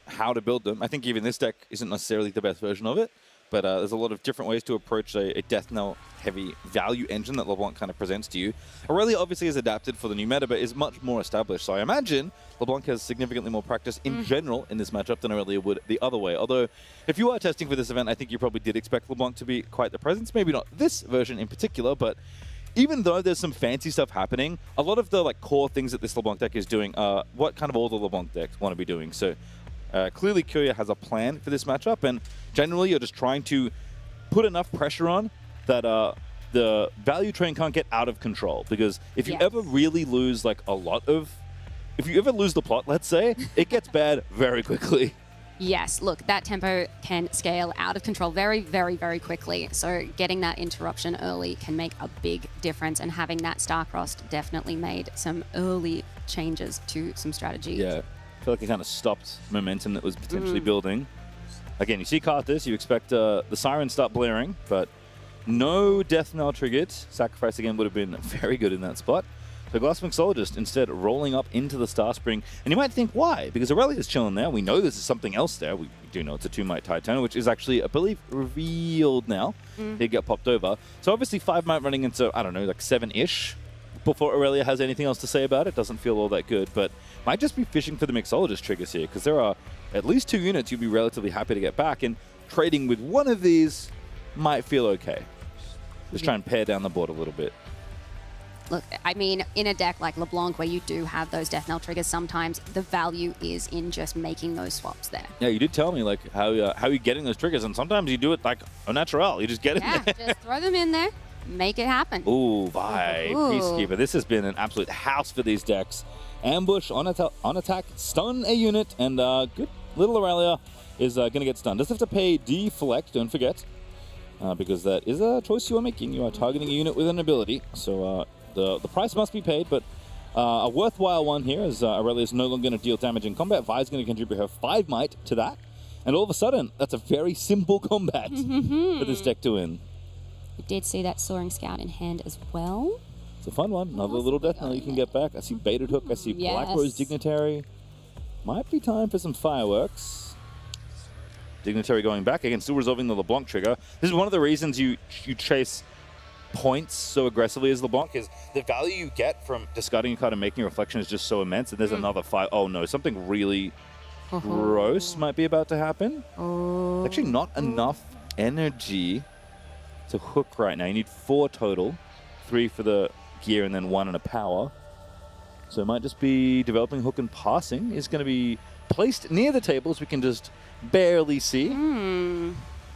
how to build them. I think even this deck isn't necessarily the best version of it, but there's a lot of different ways to approach a Death Knell heavy value engine that LeBlanc kind of presents to you. Aurelia obviously is adapted for the new meta, but is much more established. So I imagine LeBlanc has significantly more practice in general in this matchup than Aurelia would the other way. Although, if you are testing for this event, I think you probably did expect LeBlanc to be quite the presence. Maybe not this version in particular, but even though there's some fancy stuff happening, a lot of the core things that this LeBlanc deck is doing are what kind of all the LeBlanc decks want to be doing. So clearly Kyoya has a plan for this matchup, and generally you're just trying to put enough pressure on that the value train can't get out of control. Because if you ever really lose if you ever lose the plot, let's say, it gets bad very quickly. Yes, look, that tempo can scale out of control very, very, very quickly. So getting that interruption early can make a big difference, and having that Starcrossed definitely made some early changes to some strategy. Yeah, I feel like it kind of stopped momentum that was potentially building. Again, you see Karthus, you expect the sirens start blaring, but no Death Knell triggered. Sacrifice again would have been very good in that spot. So Glass Mixologist instead rolling up into the Star Spring. And you might think, why? Because Aurelia's chilling there. We know there's something else there. We do know it's a 2-Might Tide Turner, which is actually, I believe, revealed now. Did get popped over. So obviously 5-Might running into, I don't know, 7-ish before Aurelia has anything else to say about it. Doesn't feel all that good, but might just be fishing for the Mixologist triggers here, because there are at least 2 units you'd be relatively happy to get back, and trading with one of these might feel okay. Just try and pare down the board a little bit. Look, I mean, in a deck like LeBlanc where you do have those Death Knell triggers, sometimes the value is in just making those swaps there. Yeah, you did tell me like how you're getting those triggers, and sometimes you do it like au naturel. You just get it. Yeah, just throw them in there, make it happen. Ooh, Vi, Peacekeeper. This has been an absolute house for these decks. Ambush on attack, stun a unit, and good little Aurelia is going to get stunned. Does have to pay deflect, don't forget, because that is a choice you are making. You are targeting a unit with an ability, so the price must be paid, but a worthwhile one here as Aurelia is no longer going to deal damage in combat. Vi is going to contribute her 5 might to that, and all of a sudden, that's a very simple combat for this deck to win. We did see that Soaring Scout in hand as well. It's a fun one. Another little death knell you can get back. I see Baited Hook. I see Black Rose Dignitary. Might be time for some fireworks. Dignitary going back again, still resolving the LeBlanc trigger. This is one of the reasons you chase points so aggressively as LeBlanc, is the value you get from discarding a card and making a reflection is just so immense. And there's another fight. Oh no, something really gross might be about to happen. There's actually not enough energy to hook right now. You need 4 total, 3 for the gear and then 1 in a power. So it might just be developing hook and passing is going to be placed near the table so we can just barely see.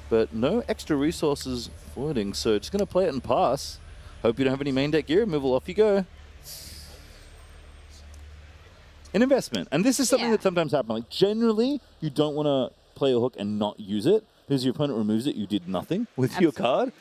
But no extra resources forwarding, so just going to play it and pass. Hope you don't have any main deck gear removal. Off you go. An investment. And this is something that sometimes happens. Like generally, you don't want to play a hook and not use it. Because your opponent removes it, you did nothing with your card.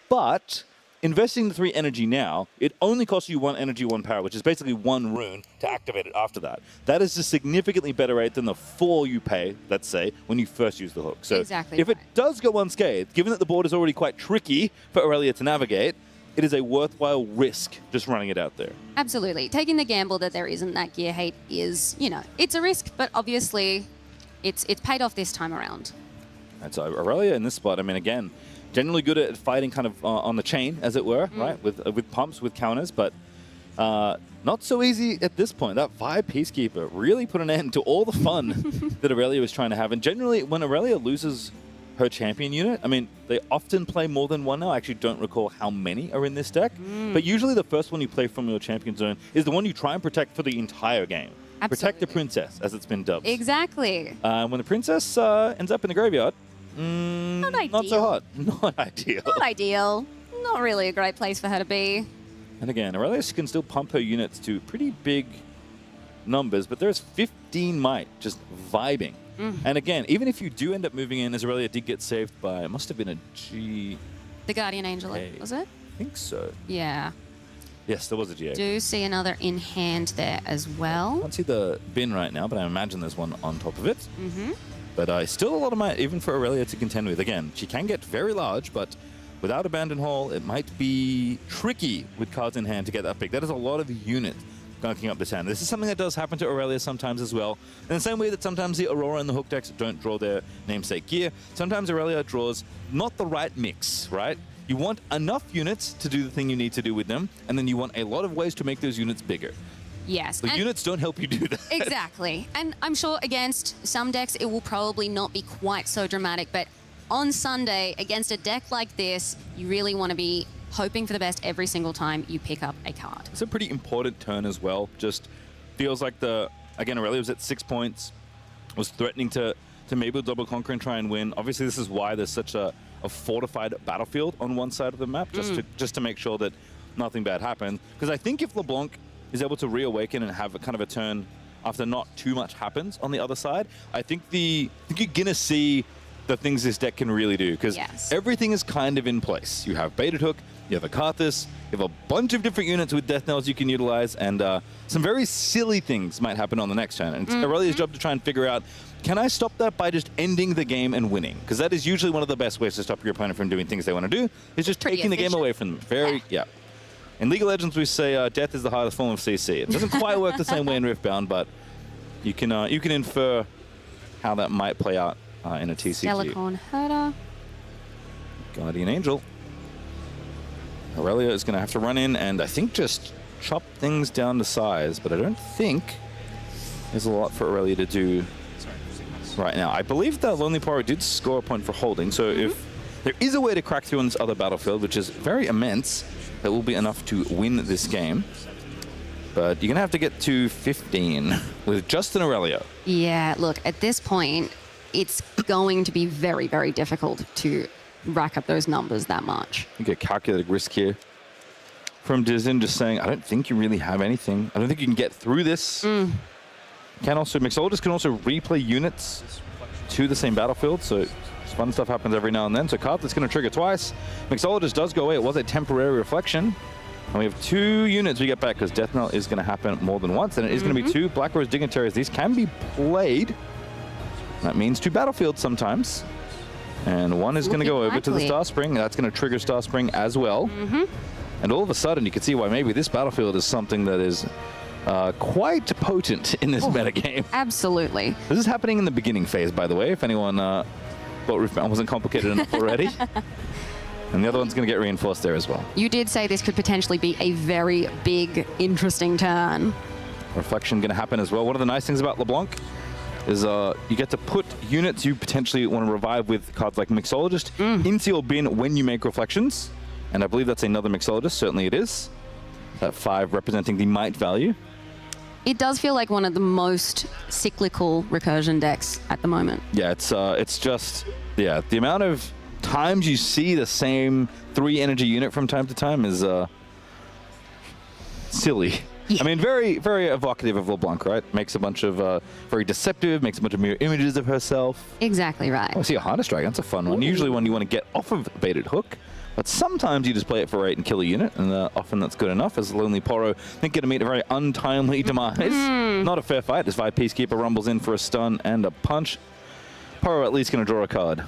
But investing the 3 energy now, it only costs you 1 energy, 1 power, which is basically 1 rune to activate it after that. That is a significantly better rate than the 4 you pay, let's say, when you first use the hook. So if it does go unscathed, given that the board is already quite tricky for Aurelia to navigate, it is a worthwhile risk just running it out there. Absolutely. Taking the gamble that there isn't that gear hate is, you know, it's a risk, but obviously it's paid off this time around. And so Aurelia in this spot, I mean, again, generally good at fighting kind of on the chain, as it were, right? With pumps, with counters, but not so easy at this point. That Vi Peacekeeper really put an end to all the fun that Aurelia was trying to have. And generally, when Aurelia loses her champion unit, I mean, they often play more than one now. I actually don't recall how many are in this deck. But usually the first one you play from your champion zone is the one you try and protect for the entire game. Absolutely. Protect the princess, as it's been dubbed. Exactly. When the princess ends up in the graveyard, not ideal. Not so hot. Not ideal. Not ideal. Not really a great place for her to be. And again, Aurelia can still pump her units to pretty big numbers, but there's 15 might just vibing. And again, even if you do end up moving in, as Aurelia did get saved by, it must have been a G. The Guardian Angel, was it? I think so. Yeah. Yes, there was a GA. Do see another in hand there as well. I can't see the bin right now, but I imagine there's one on top of it. But still a lot of might, even for Aurelia to contend with. Again, she can get very large, but without Abandoned Hall, it might be tricky with cards in hand to get that big. That is a lot of units gunking up this hand. This is something that does happen to Aurelia sometimes as well. In the same way that sometimes the Aurora and the Hook decks don't draw their namesake gear, sometimes Aurelia draws not the right mix, right? You want enough units to do the thing you need to do with them, and then you want a lot of ways to make those units bigger. Yes. The units don't help you do that. Exactly. And I'm sure against some decks, it will probably not be quite so dramatic, but on Sunday, against a deck like this, you really want to be hoping for the best every single time you pick up a card. It's a pretty important turn as well. Just feels like again, Aurelia was at 6 points, was threatening to maybe double conquer and try and win. Obviously, this is why there's such a fortified battlefield on one side of the map, just to make sure that nothing bad happens. Because I think if LeBlanc is able to reawaken and have a kind of a turn after not too much happens on the other side, I think you're gonna see the things this deck can really do, because everything is kind of in place. You have Baited Hook, you have a Karthus, you have a bunch of different units with Death Knells you can utilize, and some very silly things might happen on the next turn. And it's Aurelia's job to try and figure out, can I stop that by just ending the game and winning? Because that is usually one of the best ways to stop your opponent from doing things they want to do, is just taking the game away from them. In League of Legends, we say death is the hardest form of CC. It doesn't quite work the same way in Riftbound, but you can infer how that might play out in a TCG. Selicorn Herder. Guardian Angel. Aurelia is going to have to run in and I think just chop things down to size, but I don't think there's a lot for Aurelia to do right now. I believe that Lonely Poirot did score a point for holding, so if there is a way to crack through on this other battlefield, which is very immense, that will be enough to win this game. But you're going to have to get to 15 with just an Aurelia. Yeah, look, at this point, it's going to be very, very difficult to rack up those numbers that much. You get calculated risk here from Dizin, just saying, I don't think you really have anything. I don't think you can get through this. Mixologist can also replay units to the same battlefield, so fun stuff happens every now and then. So Cartlet's going to trigger twice. Mixologist does go away. It was a temporary reflection. And we have 2 units we get back because Death Knell is going to happen more than once. And it is going to be 2 Black Rose Dignitaries. These can be played. That means 2 battlefields sometimes. And one is going to go over to the Star Spring. That's going to trigger Star Spring as well. And all of a sudden, you can see why maybe this battlefield is something that is quite potent in this metagame. Absolutely. This is happening in the beginning phase, by the way, if anyone thought Riftbound wasn't complicated enough already. And the other one's going to get reinforced there as well. You did say this could potentially be a very big, interesting turn. Reflection going to happen as well. One of the nice things about LeBlanc is you get to put units you potentially want to revive with cards like Mixologist into your bin when you make reflections. And I believe that's another Mixologist. Certainly it is. That 5 representing the might value. It does feel like one of the most cyclical recursion decks at the moment. Yeah, it's just, yeah, the amount of times you see the same 3 energy unit from time to time is silly. Yeah. I mean, very, very evocative of LeBlanc, right? Makes a bunch of very deceptive, makes a bunch of mirror images of herself. Exactly right. Oh, I see a Harness Dragon. That's a fun one. Usually one you want to get off of Baited Hook. But sometimes you just play it for 8 and kill a unit, and often that's good enough, as Lonely Poro think going to meet a very untimely demise. Not a fair fight, as Vi Peacekeeper rumbles in for a stun and a punch. Poro at least going to draw a card.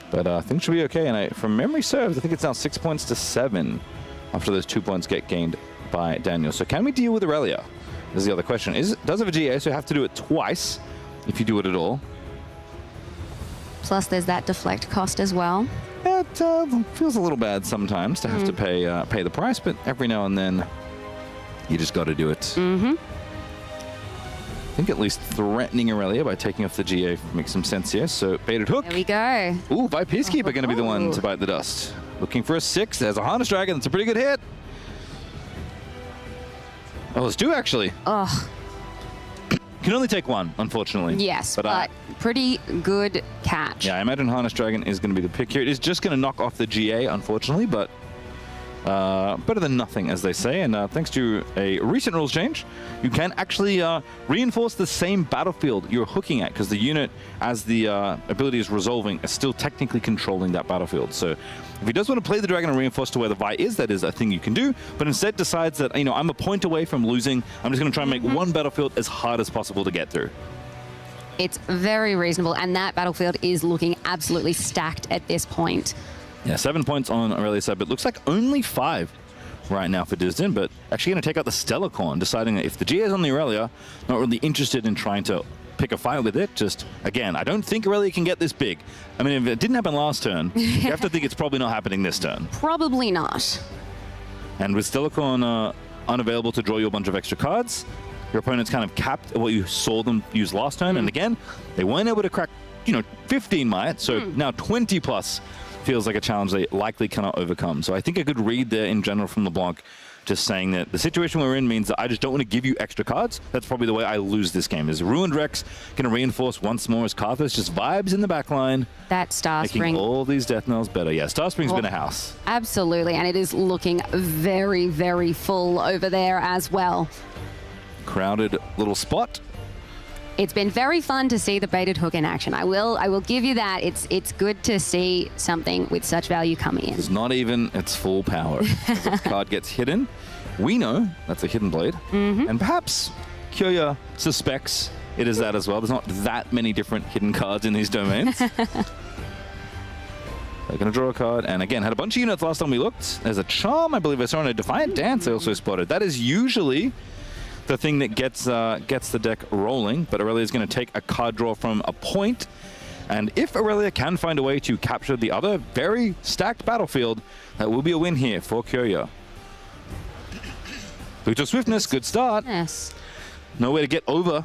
But things should be okay, and from memory serves, I think it's now 6 points to 7 after those 2 points get gained by Daniel. So can we deal with Aurelia? Is the other question. Does have a GA, so you have to do it twice, if you do it at all. Plus there's that deflect cost as well. It feels a little bad sometimes to have to pay the price, but every now and then you just got to do it. I think at least threatening Aurelia by taking off the GA makes some sense here. So Baited Hook. There we go. Ooh, Vi Peacekeeper going to be the one to bite the dust. Looking for a 6. There's a Harness Dragon. That's a pretty good hit. Oh, there's 2 actually. Ugh. Can only take 1, unfortunately. Yes, but pretty good catch. Yeah, I imagine Harness Dragon is going to be the pick here. It is just going to knock off the GA, unfortunately, but better than nothing, as they say. And thanks to a recent rules change, you can actually reinforce the same battlefield you're hooking at, because the unit, as the ability is resolving, is still technically controlling that battlefield. So if he does want to play the Dragon and reinforce to where the Vi is, that is a thing you can do, but instead decides that, you know, I'm a point away from losing. I'm just going to try and make one battlefield as hard as possible to get through. It's very reasonable, and that battlefield is looking absolutely stacked at this point. Yeah, 7 points on Aurelia's side, but it looks like only 5 right now for Disden, but actually going to take out the Stellarcorn, deciding that if the GA is on the Aurelia, not really interested in trying to pick a fight with it. Just, again, I don't think Aurelia can get this big. I mean, if it didn't happen last turn, you have to think it's probably not happening this turn. Probably not. And with Stellarcorn unavailable to draw you a bunch of extra cards, your opponent's kind of capped at what you saw them use last turn. And again, they weren't able to crack, 15 might, so now 20 plus feels like a challenge they likely cannot overcome. So I think a good read there in general from LeBlanc, just saying that the situation we're in means that I just don't want to give you extra cards. That's probably the way I lose this game. Is Ruined Rex going to reinforce once more as Karthus just vibes in the back line. That Star Spring. Making all these Death Knells better. Yeah, Star Spring's been a house. Absolutely, and it is looking very, very full over there as well. Crowded little spot. It's been very fun to see the Baited Hook in action. I will give you that. It's good to see something with such value coming in. It's not even its full power. As the card gets hidden, we know that's a Hidden Blade. And perhaps Kyoya suspects it is that as well. There's not that many different hidden cards in these domains. They're going to draw a card. And again, had a bunch of units last time we looked. There's a Charm, I believe I saw, and a Defiant Dance I also spotted. That is usually the thing that gets the deck rolling, but Aurelia is going to take a card draw from a point, and if Aurelia can find a way to capture the other very stacked battlefield, that will be a win here for Kyoya. Pluto Swiftness, good start. Yes. No way to get over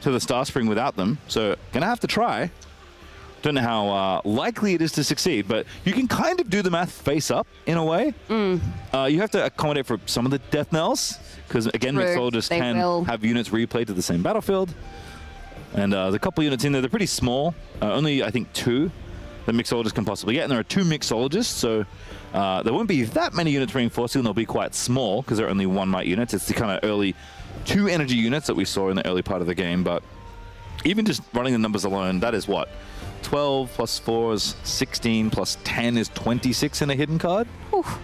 to the Star Spring without them, so gonna have to try Don't know how likely it is to succeed, but you can kind of do the math face up in a way. You have to accommodate for some of the death knells, because again, mixologists can have units replayed to the same battlefield. And there's a couple units in there. They're pretty small. Only, I think, 2 that mixologists can possibly get. And there are 2 mixologists, so there won't be that many units reinforcing. They'll be quite small, because they're only 1 might units. It's the kind of early 2 energy units that we saw in the early part of the game. But even just running the numbers alone, that is what? 12 plus 4 is 16 plus 10 is 26 in a hidden card? Oof.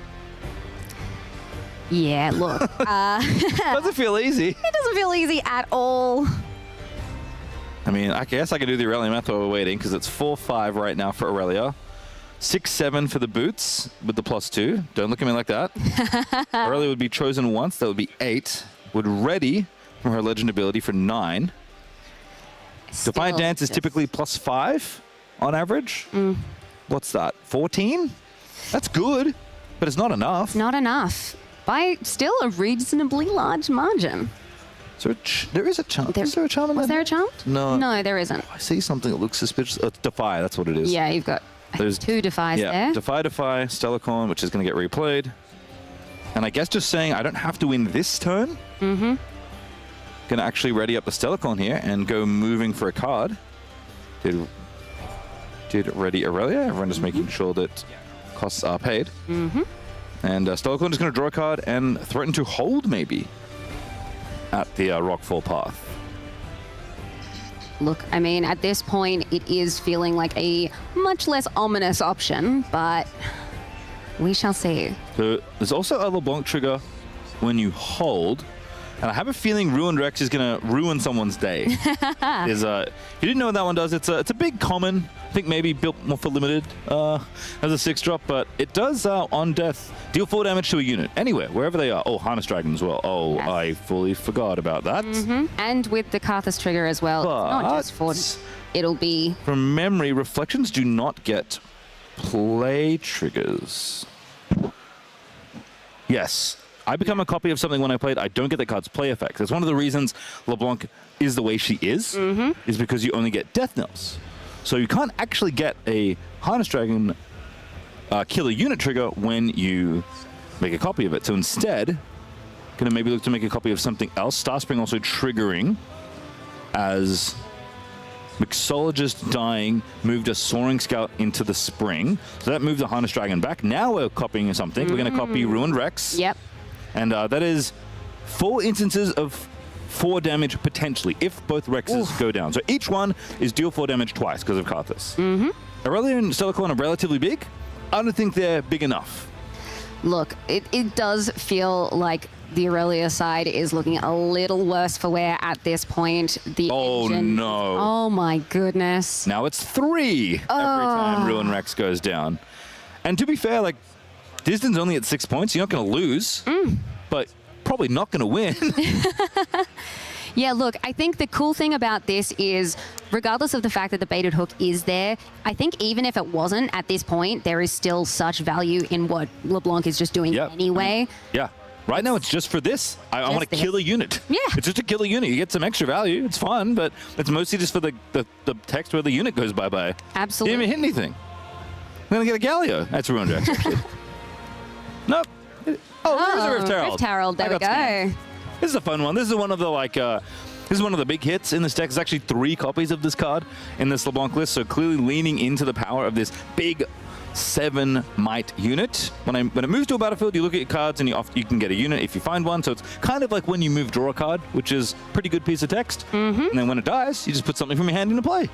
Yeah, look. Doesn't feel easy. It doesn't feel easy at all. I mean, I guess I can do the Aurelia math while we're waiting, because it's 4-5 right now for Aurelia. 6-7 for the boots with the +2. Don't look at me like that. Aurelia would be chosen once. That would be 8. Would ready from her legend ability for 9. Defiant Dance is typically +5 on average. What's that? 14? That's good, but it's not enough. Not enough. By still a reasonably large margin. So there is a charm. Is there a charm in that? Was there a charm? No. No, there isn't. I see something that looks suspicious. It's Defy, that's what it is. Yeah, you've got There's 2 Defies there. Defy, Stellacorn, which is going to get replayed. And I guess just saying I don't have to win this turn. Going to actually ready up the Stellacorn here and go moving for a card. Did ready Aurelia. Everyone just making sure that costs are paid. And Stellacorn is going to draw a card and threaten to hold maybe at the Rockfall path. Look, I mean, at this point, it is feeling like a much less ominous option, but we shall see. So there's also a LeBlanc trigger when you hold. And I have a feeling Ruined Rex is going to ruin someone's day. If you didn't know what that one does, it's a big common. I think maybe built more for limited as a 6-drop, but it does, on death, deal 4 damage to a unit. Anywhere, wherever they are. Oh, Harness Dragon as well. Oh, yes. I fully forgot about that. And with the Karthus trigger as well, but it's not just for... It'll be... From memory, Reflections do not get play triggers. Yes. I become a copy of something when I play it. I don't get the card's play effect. That's one of the reasons LeBlanc is the way she is because you only get death knells. So you can't actually get a Harness Dragon killer unit trigger when you make a copy of it. So instead, gonna maybe look to make a copy of something else. Starspring also triggering as Mixologist dying moved a Soaring Scout into the spring. So that moved the Harness Dragon back. Now we're copying something. We're gonna copy Ruined Rex. Yep. And that is 4 instances of 4 damage potentially, if both Rexes go down. So each one is deal 4 damage twice because of Karthus. Aurelia and Stellacorn are relatively big. I don't think they're big enough. Look, it does feel like the Aurelia side is looking a little worse for wear at this point. The engine, no. Oh my goodness. Now it's 3 every time Ruined Rex goes down. And to be fair, like, Disden's only at 6 points. You're not going to lose, but probably not going to win. Yeah, look, I think the cool thing about this is, regardless of the fact that the baited hook is there, I think even if it wasn't at this point, there is still such value in what LeBlanc is just doing anyway. Yeah. Right now, it's just for this. I want to kill a unit. Yeah. It's just to kill a unit. You get some extra value. It's fun, but it's mostly just for the text where the unit goes bye-bye. Absolutely. You didn't even hit anything. I'm going to get a Galio. That's Ruined Rex, actually. Nope. Oh, there's a Rift Herald. Rift Herald, there we go. Scanned. This is a fun one. This is one of the, this is one of the big hits in this deck. There's actually 3 copies of this card in this LeBlanc list, so clearly leaning into the power of this big 7 might unit. When it moves to a battlefield, you look at your cards and you can get a unit if you find one. So it's kind of like when you move draw a card, which is a pretty good piece of text. And then when it dies, you just put something from your hand into play.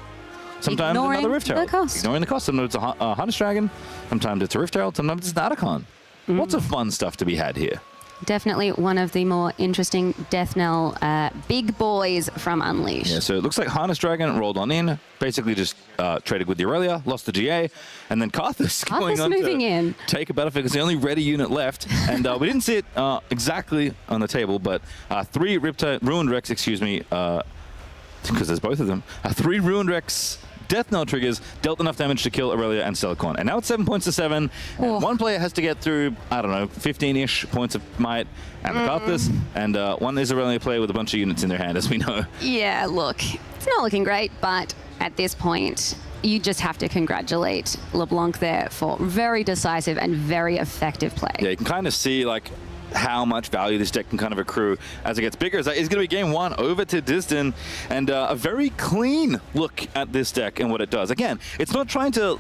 Sometimes Ignoring another Rift Herald. the cost. Ignoring the cost. Sometimes it's a Harness Dragon. Sometimes it's a Rift Herald. Sometimes it's an Atacon. Lots of fun stuff to be had here. Definitely one of the more interesting Death Knell big boys from Unleashed. Yeah, so it looks like Harness Dragon rolled on in, basically just traded with the Aurelia, lost the GA, and then Karthus going on moving to in. take a battlefield. It's the only ready unit left, and we didn't see it exactly on the table, but 3 Ruined Rex, because there's both of them, 3 Ruined Rex Death Knell triggers dealt enough damage to kill Aurelia and Stellacorn. And now it's 7 points to 7. And one player has to get through, I don't know, 15-ish points of might and the Karthus. And one is Aurelia player with a bunch of units in their hand, as we know. Yeah, look, it's not looking great, but at this point, you just have to congratulate LeBlanc there for very decisive and very effective play. Yeah, you can kind of see like how much value this deck can kind of accrue as it gets bigger. It's going to be game one over to Distin, and a very clean look at this deck and what it does. Again, it's not trying to...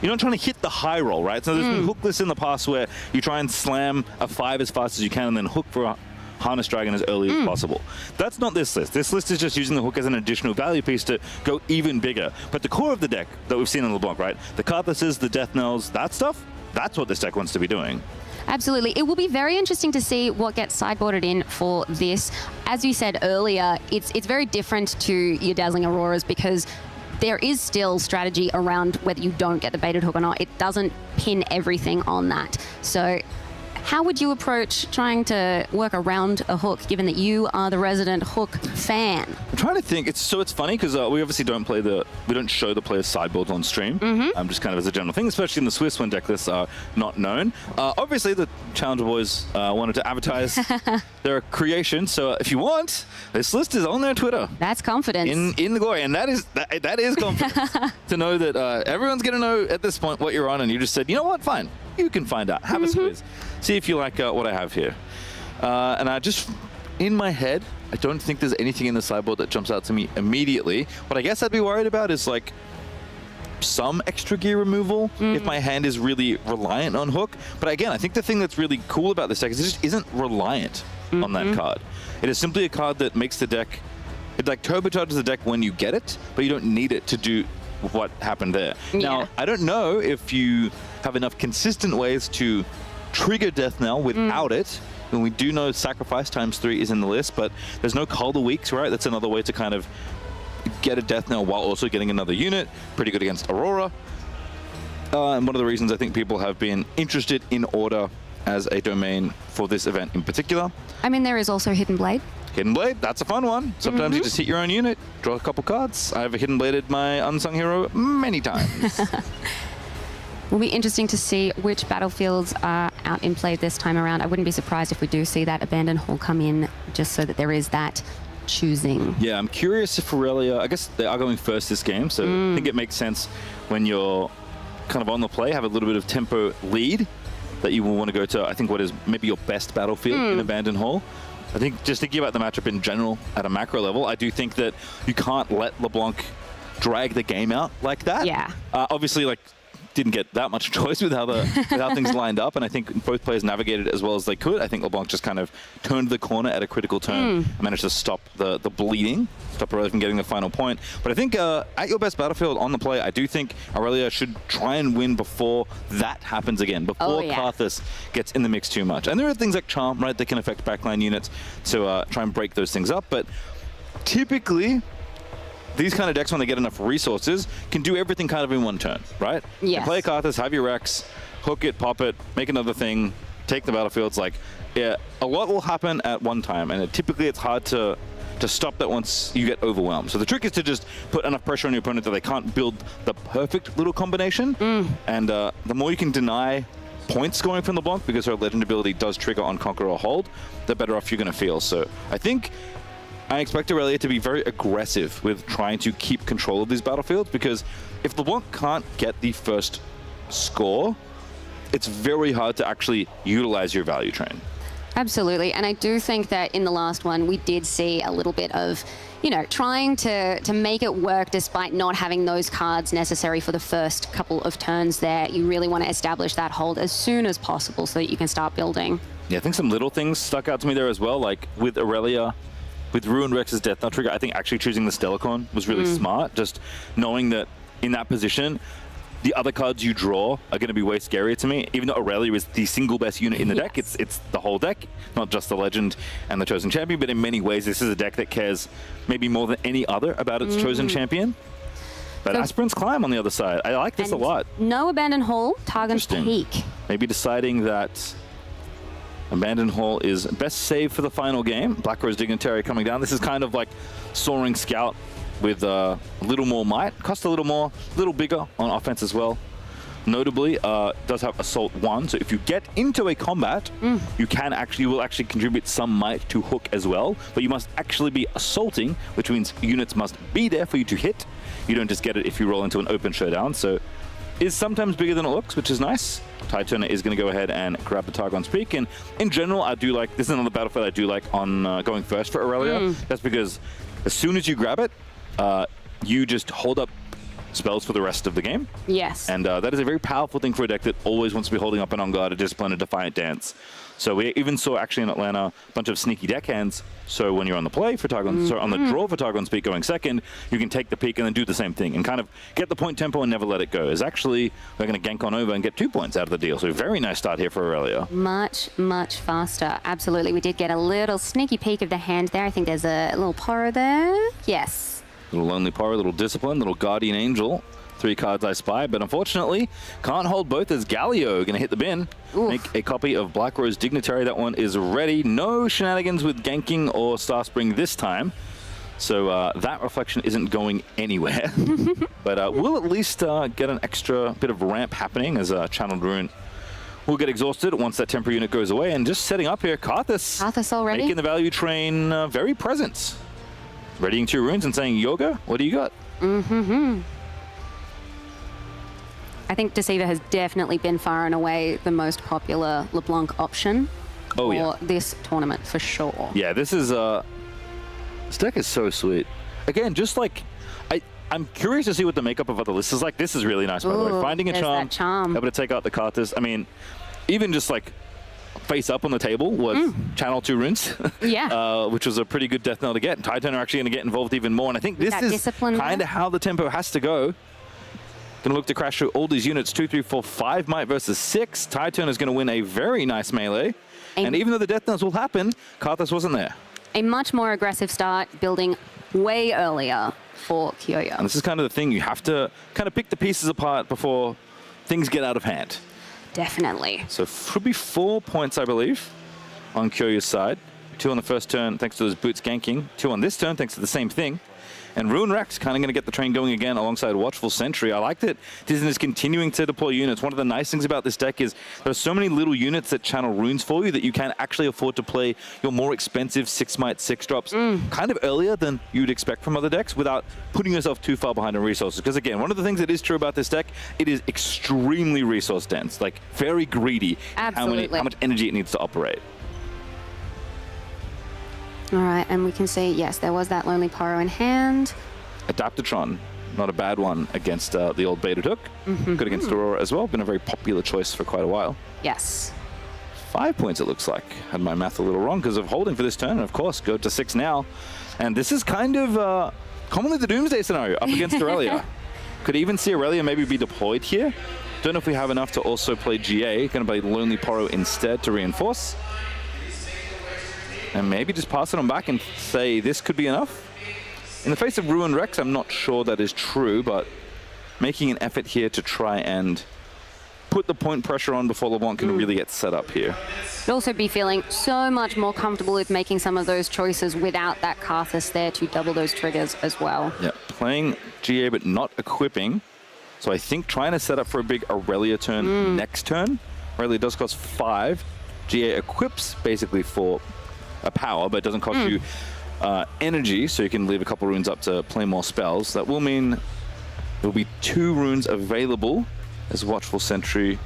You're not trying to hit the high roll, right? So there's been hook lists in the past where you try and slam a 5 as fast as you can and then hook for a Harness Dragon as early as possible. That's not this list. This list is just using the hook as an additional value piece to go even bigger. But the core of the deck that we've seen in LeBlanc, right? The Karthuses, the Death Knells, that stuff, that's what this deck wants to be doing. Absolutely. It will be very interesting to see what gets sideboarded in for this. As you said earlier, it's very different to your Dazzling Auroras because there is still strategy around whether you don't get the baited hook or not. It doesn't pin everything on that. So how would you approach trying to work around a hook, given that you are the resident hook fan? I'm trying to think. It's funny because we obviously don't show the players' sideboards on stream. Just kind of as a general thing, especially in the Swiss when deck lists are not known. Obviously, the Challenger boys wanted to advertise their creation. So if you want, this list is on their Twitter. That's confidence. In the glory, and that is confidence to know that everyone's going to know at this point what you're on, and you just said, you know what, fine. You can find out. Have a squeeze. See if you like what I have here. And I just, in my head, I don't think there's anything in the sideboard that jumps out to me immediately. What I guess I'd be worried about is like some extra gear removal if my hand is really reliant on hook. But again, I think the thing that's really cool about this deck is it just isn't reliant on that card. It is simply a card that makes the deck, it like turbocharges the deck when you get it, but you don't need it to do what happened there. Yeah. Now, I don't know if you have enough consistent ways to trigger Death Knell without it. And we do know Sacrifice ×3 is in the list, but there's no Calder Weeks, right? That's another way to kind of get a Death Knell while also getting another unit. Pretty good against Aurora. And one of the reasons I think people have been interested in Order as a domain for this event in particular. I mean, there is also Hidden Blade. Hidden Blade, that's a fun one. Sometimes you just hit your own unit, draw a couple cards. I've Hidden Bladed my Unsung Hero many times. Will be interesting to see which battlefields are out in play this time around. I wouldn't be surprised if we do see that Abandoned Hall come in, just so that there is that choosing. Yeah, I'm curious if Aurelia, I guess they are going first this game, so I think it makes sense when you're kind of on the play, have a little bit of tempo lead that you will want to go to, I think, what is maybe your best battlefield in Abandoned Hall. I think just thinking about the matchup in general at a macro level, I do think that you can't let LeBlanc drag the game out like that. Yeah. Obviously, like, didn't get that much choice with how things lined up, and I think both players navigated it as well as they could. I think LeBlanc just kind of turned the corner at a critical turn and managed to stop the bleeding, stop Aurelia from getting the final point. But I think at your best battlefield on the play, I do think Aurelia should try and win before that happens again, before Karthus gets in the mix too much. And there are things like Charm, right, that can affect backline units to try and break those things up, but typically these kind of decks, when they get enough resources, can do everything kind of in one turn, right? Yes. Play Karthus, have your Rex, hook it, pop it, make another thing, take the battlefields. Like, yeah, a lot will happen at one time, and typically it's hard to stop that once you get overwhelmed. So the trick is to just put enough pressure on your opponent that they can't build the perfect little combination. And the more you can deny point scoring from LeBlanc, because her legend ability does trigger on Conquer or Hold, the better off you're going to feel. So I think I expect Aurelia to be very aggressive with trying to keep control of these battlefields, because if LeBlanc can't get the first score, it's very hard to actually utilize your value train. Absolutely, and I do think that in the last one we did see a little bit of, you know, trying to make it work despite not having those cards necessary for the first couple of turns there. You really want to establish that hold as soon as possible so that you can start building. Yeah, I think some little things stuck out to me there as well, like with Aurelia, with Ruined Rex's Death Knell trigger, I think actually choosing the Stellarcorn was really smart. Just knowing that in that position, the other cards you draw are going to be way scarier to me. Even though Aurelia is the single best unit in the deck, it's the whole deck, not just the Legend and the Chosen Champion, but in many ways this is a deck that cares maybe more than any other about its Chosen Champion. But so, Aspirant's Climb on the other side, I like this a lot. No Abandoned Hall, Targon's Peak. Maybe deciding that Abandoned Hall is best save for the final game. Black Rose Dignitary coming down. This is kind of like Soaring Scout with a little more might. Cost a little more, a little bigger on offense as well. notably, does have Assault 1. So if you get into a combat, you will actually contribute some might to Hook as well. But you must actually be assaulting, which means units must be there for you to hit. You don't just get it if you roll into an open showdown. So is sometimes bigger than it looks, which is nice. Tide Turner is going to go ahead and grab the target on Speak. And in general, I do like, this is another battlefield I do like on going first for Aurelia. That's because as soon as you grab it, you just hold up spells for the rest of the game. Yes. And that is a very powerful thing for a deck that always wants to be holding up an On Guard, a Discipline, a Defiant Dance. So we even saw actually in Atlanta a bunch of sneaky deckhands. So when you're on the play for Targon, so on the draw for Targon Speak going second, you can take the peek and then do the same thing and kind of get the point tempo and never let it go. Is actually, we're going to gank on over and get 2 points out of the deal. So very nice start here for Aurelia. Much, much faster. Absolutely. We did get a little sneaky peek of the hand there. I think there's a little Poro there. Yes. Little Lonely Poro, little Discipline, little Guardian Angel. 3 cards I spy, but unfortunately can't hold both as Galio going to hit the bin. Make a copy of Black Rose Dignitary. That one is ready. No shenanigans with ganking or Star Spring this time. So that reflection isn't going anywhere. But we'll at least get an extra bit of ramp happening as Channeled Rune will get exhausted once that temporary unit goes away. And just setting up here, Karthus. Karthus already? Making the value train very present. Readying 2 runes and saying, Yoga, what do you got? I think Deceiver has definitely been far and away the most popular LeBlanc option for this tournament, for sure. Yeah, this is this deck is so sweet. Again, just like I'm curious to see what the makeup of other lists is like. This is really nice, by the way. Finding a charm, able to take out the Karthus. I mean, even just like face up on the table was channel 2 runes. Yeah. Which was a pretty good death knell to get. And Tide Turner are actually going to get involved even more. And I think this is kind of how the tempo has to go. Going to look to crash through all these units. 2, 3, 4, 5 might versus 6. Tide Turner is going to win a very nice melee. And even though the death knells will happen, Karthus wasn't there. A much more aggressive start, building way earlier for Kyoyo. And this is kind of the thing. You have to kind of pick the pieces apart before things get out of hand. Definitely. So should be 4 points, I believe, on Kyoyo's side. 2 on the first turn, thanks to those boots ganking. 2 on this turn, thanks to the same thing. And Ruin Rex kind of going to get the train going again alongside Watchful Sentry. I like that Tizen is continuing to deploy units. One of the nice things about this deck is there are so many little units that channel runes for you that you can actually afford to play your more expensive 6 might 6 drops kind of earlier than you'd expect from other decks without putting yourself too far behind in resources. Because again, one of the things that is true about this deck, it is extremely resource dense, like very greedy. Absolutely. How much energy it needs to operate. All right, and we can see, yes, there was that Lonely Poro in hand. Adaptatron, not a bad one against the old Beta Took. Good against Aurora as well. Been a very popular choice for quite a while. Yes. 5 points, it looks like. Had my math a little wrong because of holding for this turn. And of course, go to 6 now. And this is kind of commonly the Doomsday scenario up against Aurelia. Could even see Aurelia maybe be deployed here. Don't know if we have enough to also play GA. Going to play Lonely Poro instead to reinforce. And maybe just pass it on back and say this could be enough. In the face of Ruined Rex, I'm not sure that is true, but making an effort here to try and put the point pressure on before LeBlanc can really get set up here. You'd also be feeling so much more comfortable with making some of those choices without that Karthus there to double those triggers as well. Yeah, playing GA but not equipping. So I think trying to set up for a big Aurelia turn next turn. Aurelia does cost 5. GA equips basically for a power, but it doesn't cost you energy, so you can leave a couple runes up to play more spells. That will mean there will be 2 runes available as Watchful Sentry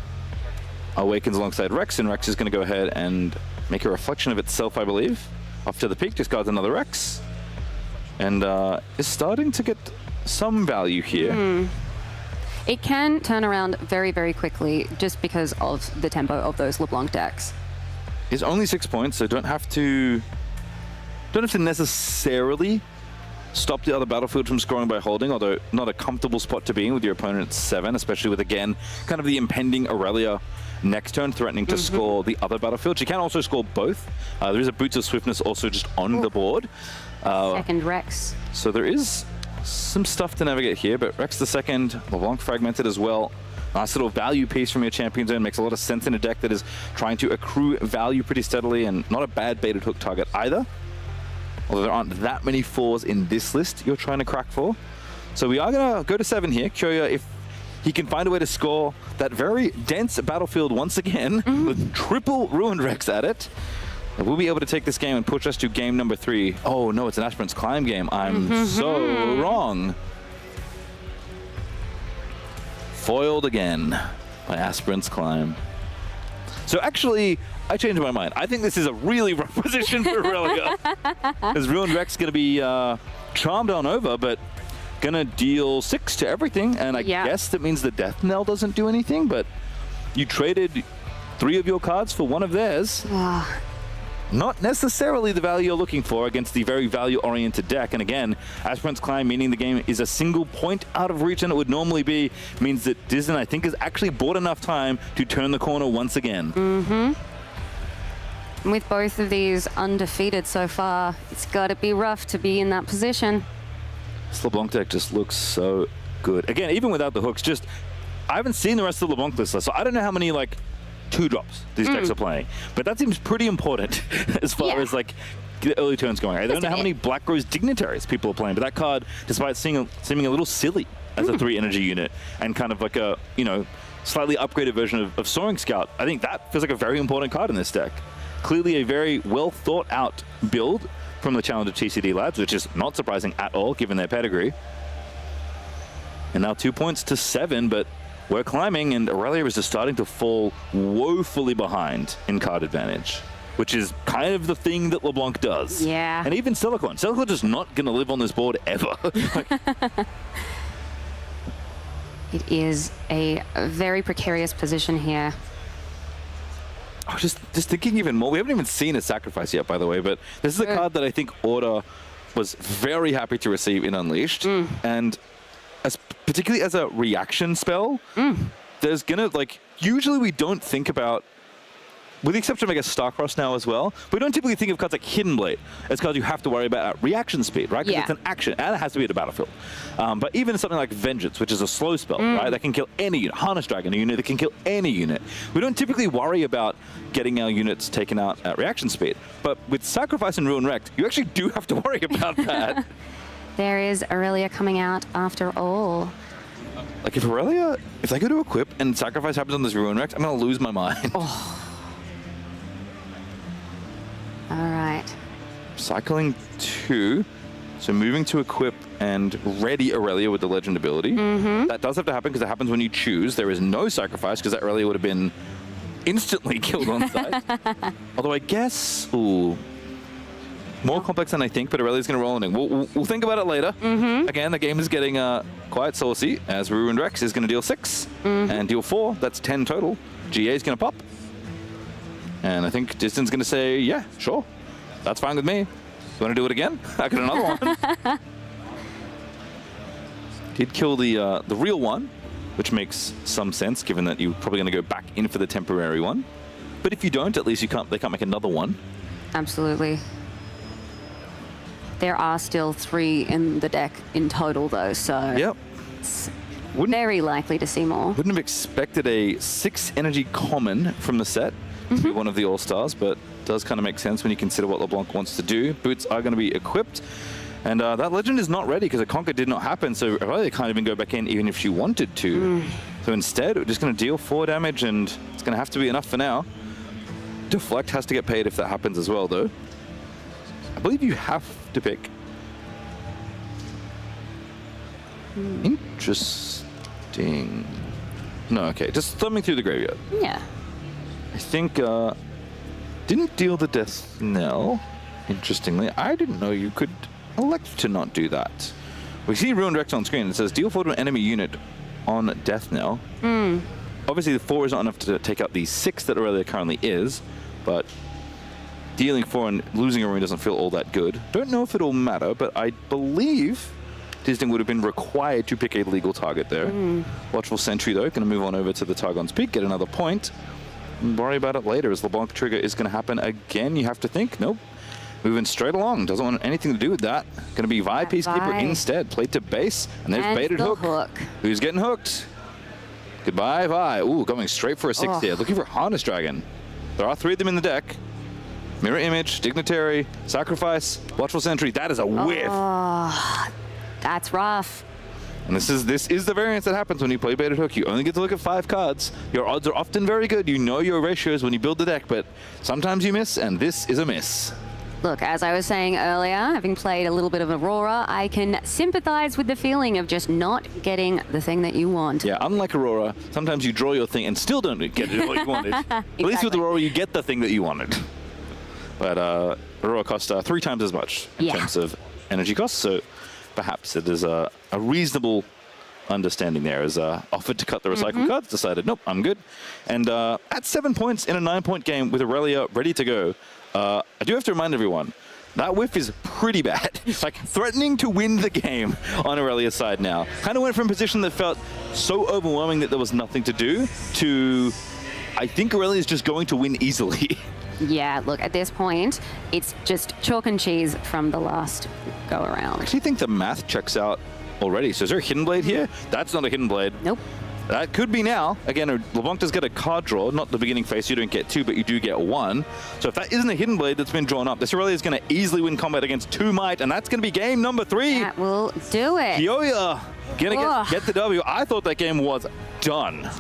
awakens alongside Rex, and Rex is going to go ahead and make a reflection of itself, I believe. Off to the peak, just guards another Rex, and is starting to get some value here. It can turn around very, very quickly just because of the tempo of those LeBlanc decks. It's only 6 points, so don't have to necessarily stop the other battlefield from scoring by holding, although not a comfortable spot to be in with your opponent at 7, especially with, again, kind of the impending Aurelia next turn threatening to score the other battlefield. She can also score both. There is a Boots of Swiftness also just on the board. Second Rex. So there is some stuff to navigate here, but Rex the second, LeBlanc fragmented as well. Nice little value piece from your champion zone. Makes a lot of sense in a deck that is trying to accrue value pretty steadily, and not a bad baited hook target either. Although there aren't that many 4s in this list you're trying to crack for. So we are going to go to 7 here. Kyoyo, if he can find a way to score that very dense battlefield once again with triple Ruined Rex at it. We'll be able to take this game and push us to game number 3. Oh no, it's an Aspirant's Climb game. I'm so wrong. Foiled again by Aspirant's Climb. So actually, I changed my mind. I think this is a really rough position for Aurelia. Because Ruined Rex is going to be charmed on over, but going to deal 6 to everything. And I guess that means the Death Knell doesn't do anything, but you traded 3 of your cards for 1 of theirs. Not necessarily the value you're looking for against the very value-oriented deck. And again, Aspirant's Climb, meaning the game is a single point out of reach than it would normally be, means that Disney, I think, has actually bought enough time to turn the corner once again. With both of these undefeated so far, it's got to be rough to be in that position. This LeBlanc deck just looks so good. Again, even without the hooks, just I haven't seen the rest of the LeBlanc list, so I don't know how many, like, 2-drops these decks are playing. But that seems pretty important as far as, like, the early turns going. I don't know how many Black Rose Dignitaries people are playing, but that card, despite seeming a little silly as a 3 energy unit and kind of like a, you know, slightly upgraded version of Soaring Scout, I think that feels like a very important card in this deck. Clearly a very well thought out build from the Challenger TCD Labs, which is not surprising at all given their pedigree. And now 2 points to 7, but we're climbing, and Aurelia is just starting to fall woefully behind in card advantage, which is kind of the thing that LeBlanc does. Yeah. And even Silicon. Silicon is not going to live on this board ever. It is a very precarious position here. I was just thinking even more. We haven't even seen a sacrifice yet, by the way, but this is a card that I think Order was very happy to receive in Unleashed. And particularly as a reaction spell, there's gonna, like, usually we don't think about, with the exception of, I guess, Starcross now as well, we don't typically think of cards like Hidden Blade as cards you have to worry about at reaction speed, right? Because it's an action, and it has to be at the battlefield. But even something like Vengeance, which is a slow spell, right? That can kill any unit. Harness Dragon, a unit that can kill any unit. We don't typically worry about getting our units taken out at reaction speed. But with Sacrifice and Ruin Wrecked, you actually do have to worry about that. There is Aurelia coming out after all. Like, if Aurelia, if they go to equip and Sacrifice happens on this Ruin Wrecked, I'm going to lose my mind. All right. Cycling 2, so moving to equip and ready Aurelia with the Legend ability. That does have to happen because it happens when you choose. There is no Sacrifice because that Aurelia would have been instantly killed on site. Although I guess, more complex than I think, but Aurelia's going to roll in. We'll think about it later. Again, the game is getting quite saucy as Ruined Rex is going to deal 6 and deal 4. That's 10 total. GA is going to pop. And I think Diston's going to say, yeah, sure. That's fine with me. You want to do it again? I got another one. Did kill the real one, which makes some sense given that you're probably going to go back in for the temporary one. But if you don't, at least they can't make another one. Absolutely. There are still 3 in the deck in total, though, so it's very likely to see more. Wouldn't have expected a 6 energy common from the set to be one of the All-Stars, but does kind of make sense when you consider what LeBlanc wants to do. Boots are going to be equipped, and that Legend is not ready because a Conquer did not happen, so Aurelia can't even go back in even if she wanted to. So instead, we're just going to deal 4 damage, and it's going to have to be enough for now. Deflect has to get paid if that happens as well, though. I believe you have to pick. Interesting. No, okay, just thumbing through the graveyard. Yeah. I think, didn't deal the Death Knell, interestingly. I didn't know you could elect to not do that. We see Ruined Rex on screen. It says, deal 4 to an enemy unit on Death Knell. Obviously, the 4 is not enough to take out the 6 that Aurelia currently is, but dealing 4 and losing a rune doesn't feel all that good. Don't know if it'll matter, but I believe Disney would have been required to pick a legal target there. Watchful Sentry, though, going to move on over to the Targon's Peak, get another point. And worry about it later, as LeBlanc trigger is going to happen again. You have to think, nope. Moving straight along, doesn't want anything to do with that. Going to be Vi Peacekeeper instead. Played to base, and there's baited hook. Who's getting hooked? Goodbye, Vi. Ooh, going straight for a 6 here. Looking for Harness Dragon. There are 3 of them in the deck. Mirror Image, Dignitary, Sacrifice, Watchful Sentry. That is a whiff. That's rough. And this is the variance that happens when you play Beta Hook. You only get to look at 5 cards. Your odds are often very good. You know your ratios when you build the deck, but sometimes you miss, and this is a miss. Look, as I was saying earlier, having played a little bit of Aurora, I can sympathize with the feeling of just not getting the thing that you want. Yeah, unlike Aurora, sometimes you draw your thing and still don't get it what you wanted. Exactly. At least with Aurora, you get the thing that you wanted. But Aurora cost 3 times as much in terms of energy costs, so perhaps it is a reasonable understanding there. As offered to cut the recycle cards, decided, nope, I'm good. And at 7 points in a 9-point game with Aurelia ready to go, I do have to remind everyone, that whiff is pretty bad. Like, threatening to win the game on Aurelia's side now. Kind of went from a position that felt so overwhelming that there was nothing to do to, I think Aurelia's just going to win easily. Yeah, look, at this point, it's just chalk and cheese from the last go-around. I actually think the math checks out already. So is there a Hidden Blade here? That's not a Hidden Blade. Nope. That could be now. Again, LeBlanc does get a card draw, not the beginning phase, you don't get 2, but you do get 1. So if that isn't a Hidden Blade that's been drawn up, this Aurelia is going to easily win combat against 2 Might, and that's going to be game number 3. That will do it. Kyoya gonna get the W. I thought that game was done.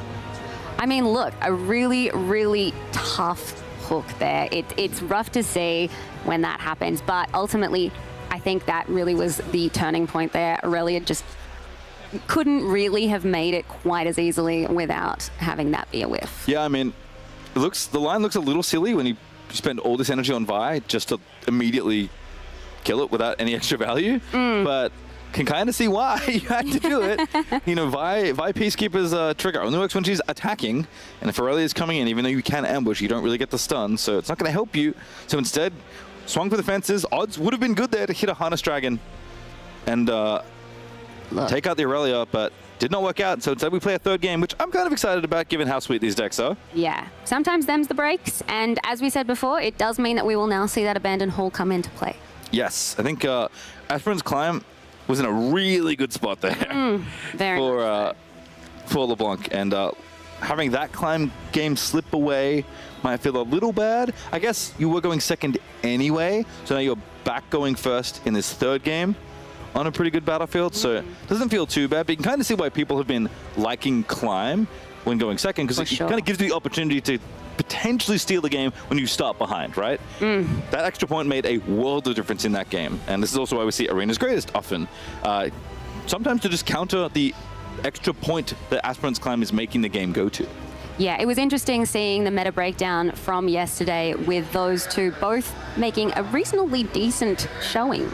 I mean, look, a really, really tough hook there. It's rough to see when that happens, but ultimately, I think that really was the turning point there. Aurelia just couldn't really have made it quite as easily without having that be a whiff. Yeah, I mean, the line looks a little silly when you spend all this energy on Vi just to immediately kill it without any extra value, but can kind of see why you had to do it. You know, Vi Peacekeeper's trigger only works when she's attacking, and if Aurelia is coming in, even though you can ambush, you don't really get the stun, so it's not going to help you. So instead, swung for the fences. Odds would have been good there to hit a Harness Dragon and take out the Aurelia, but did not work out. So instead we play a 3rd game, which I'm kind of excited about given how sweet these decks are. Yeah, sometimes them's the breaks, and as we said before, it does mean that we will now see that Abandoned Hall come into play. Yes, I think Aspirant's Climb was in a really good spot there for LeBlanc, and having that Climb game slip away might feel a little bad. I guess you were going second anyway, so now you're back going first in this 3rd game on a pretty good battlefield, so it doesn't feel too bad, but you can kind of see why people have been liking Climb when going second, because it kind of gives you the opportunity to potentially steal the game when you start behind, right? That extra point made a world of difference in that game, and this is also why we see Arena's Greatest often. Sometimes to just counter the extra point that Aspirant's Climb is making the game go to. Yeah, it was interesting seeing the meta breakdown from yesterday with those two both making a reasonably decent showing.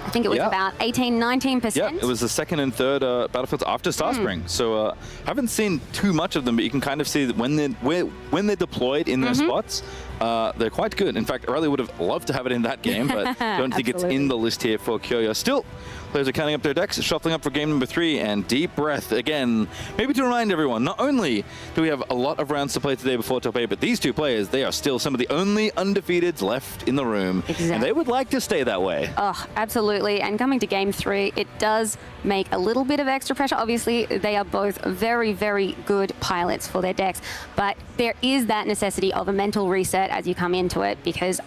I think it was about 18-19%. Yeah, it was the 2nd and 3rd battlefields after Starspring. So haven't seen too much of them, but you can kind of see that when they're deployed in their spots, they're quite good. In fact, Aurelia would have loved to have it in that game, but don't think it's in the list here for Kyoya. Still, players are counting up their decks, shuffling up for game number 3, and deep breath again. Maybe to remind everyone, not only do we have a lot of rounds to play today before top 8, but these 2 players, they are still some of the only undefeateds left in the room, and they would like to stay that way. Oh, absolutely. And coming to game 3, it does make a little bit of extra pressure. Obviously, they are both very, very good pilots for their decks, but there is that necessity of a mental reset as you come into it, because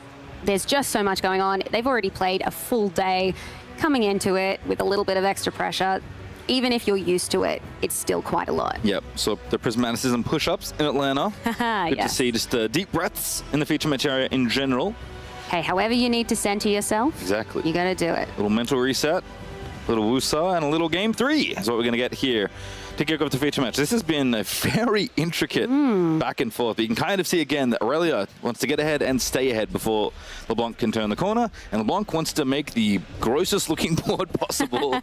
there's just so much going on. They've already played a full day. Coming into it with a little bit of extra pressure, even if you're used to it, it's still quite a lot. Yep, so the Prismaticism push-ups in Atlanta. Good to see just deep breaths in the feature match area in general. Hey, however you need to center yourself, exactly, you gotta do it. A little mental reset, a little woosah, and a little game 3 is what we're gonna get here to kick off the feature match. This has been a very intricate back and forth. But you can kind of see again that Aurelia wants to get ahead and stay ahead before LeBlanc can turn the corner, and LeBlanc wants to make the grossest looking board possible.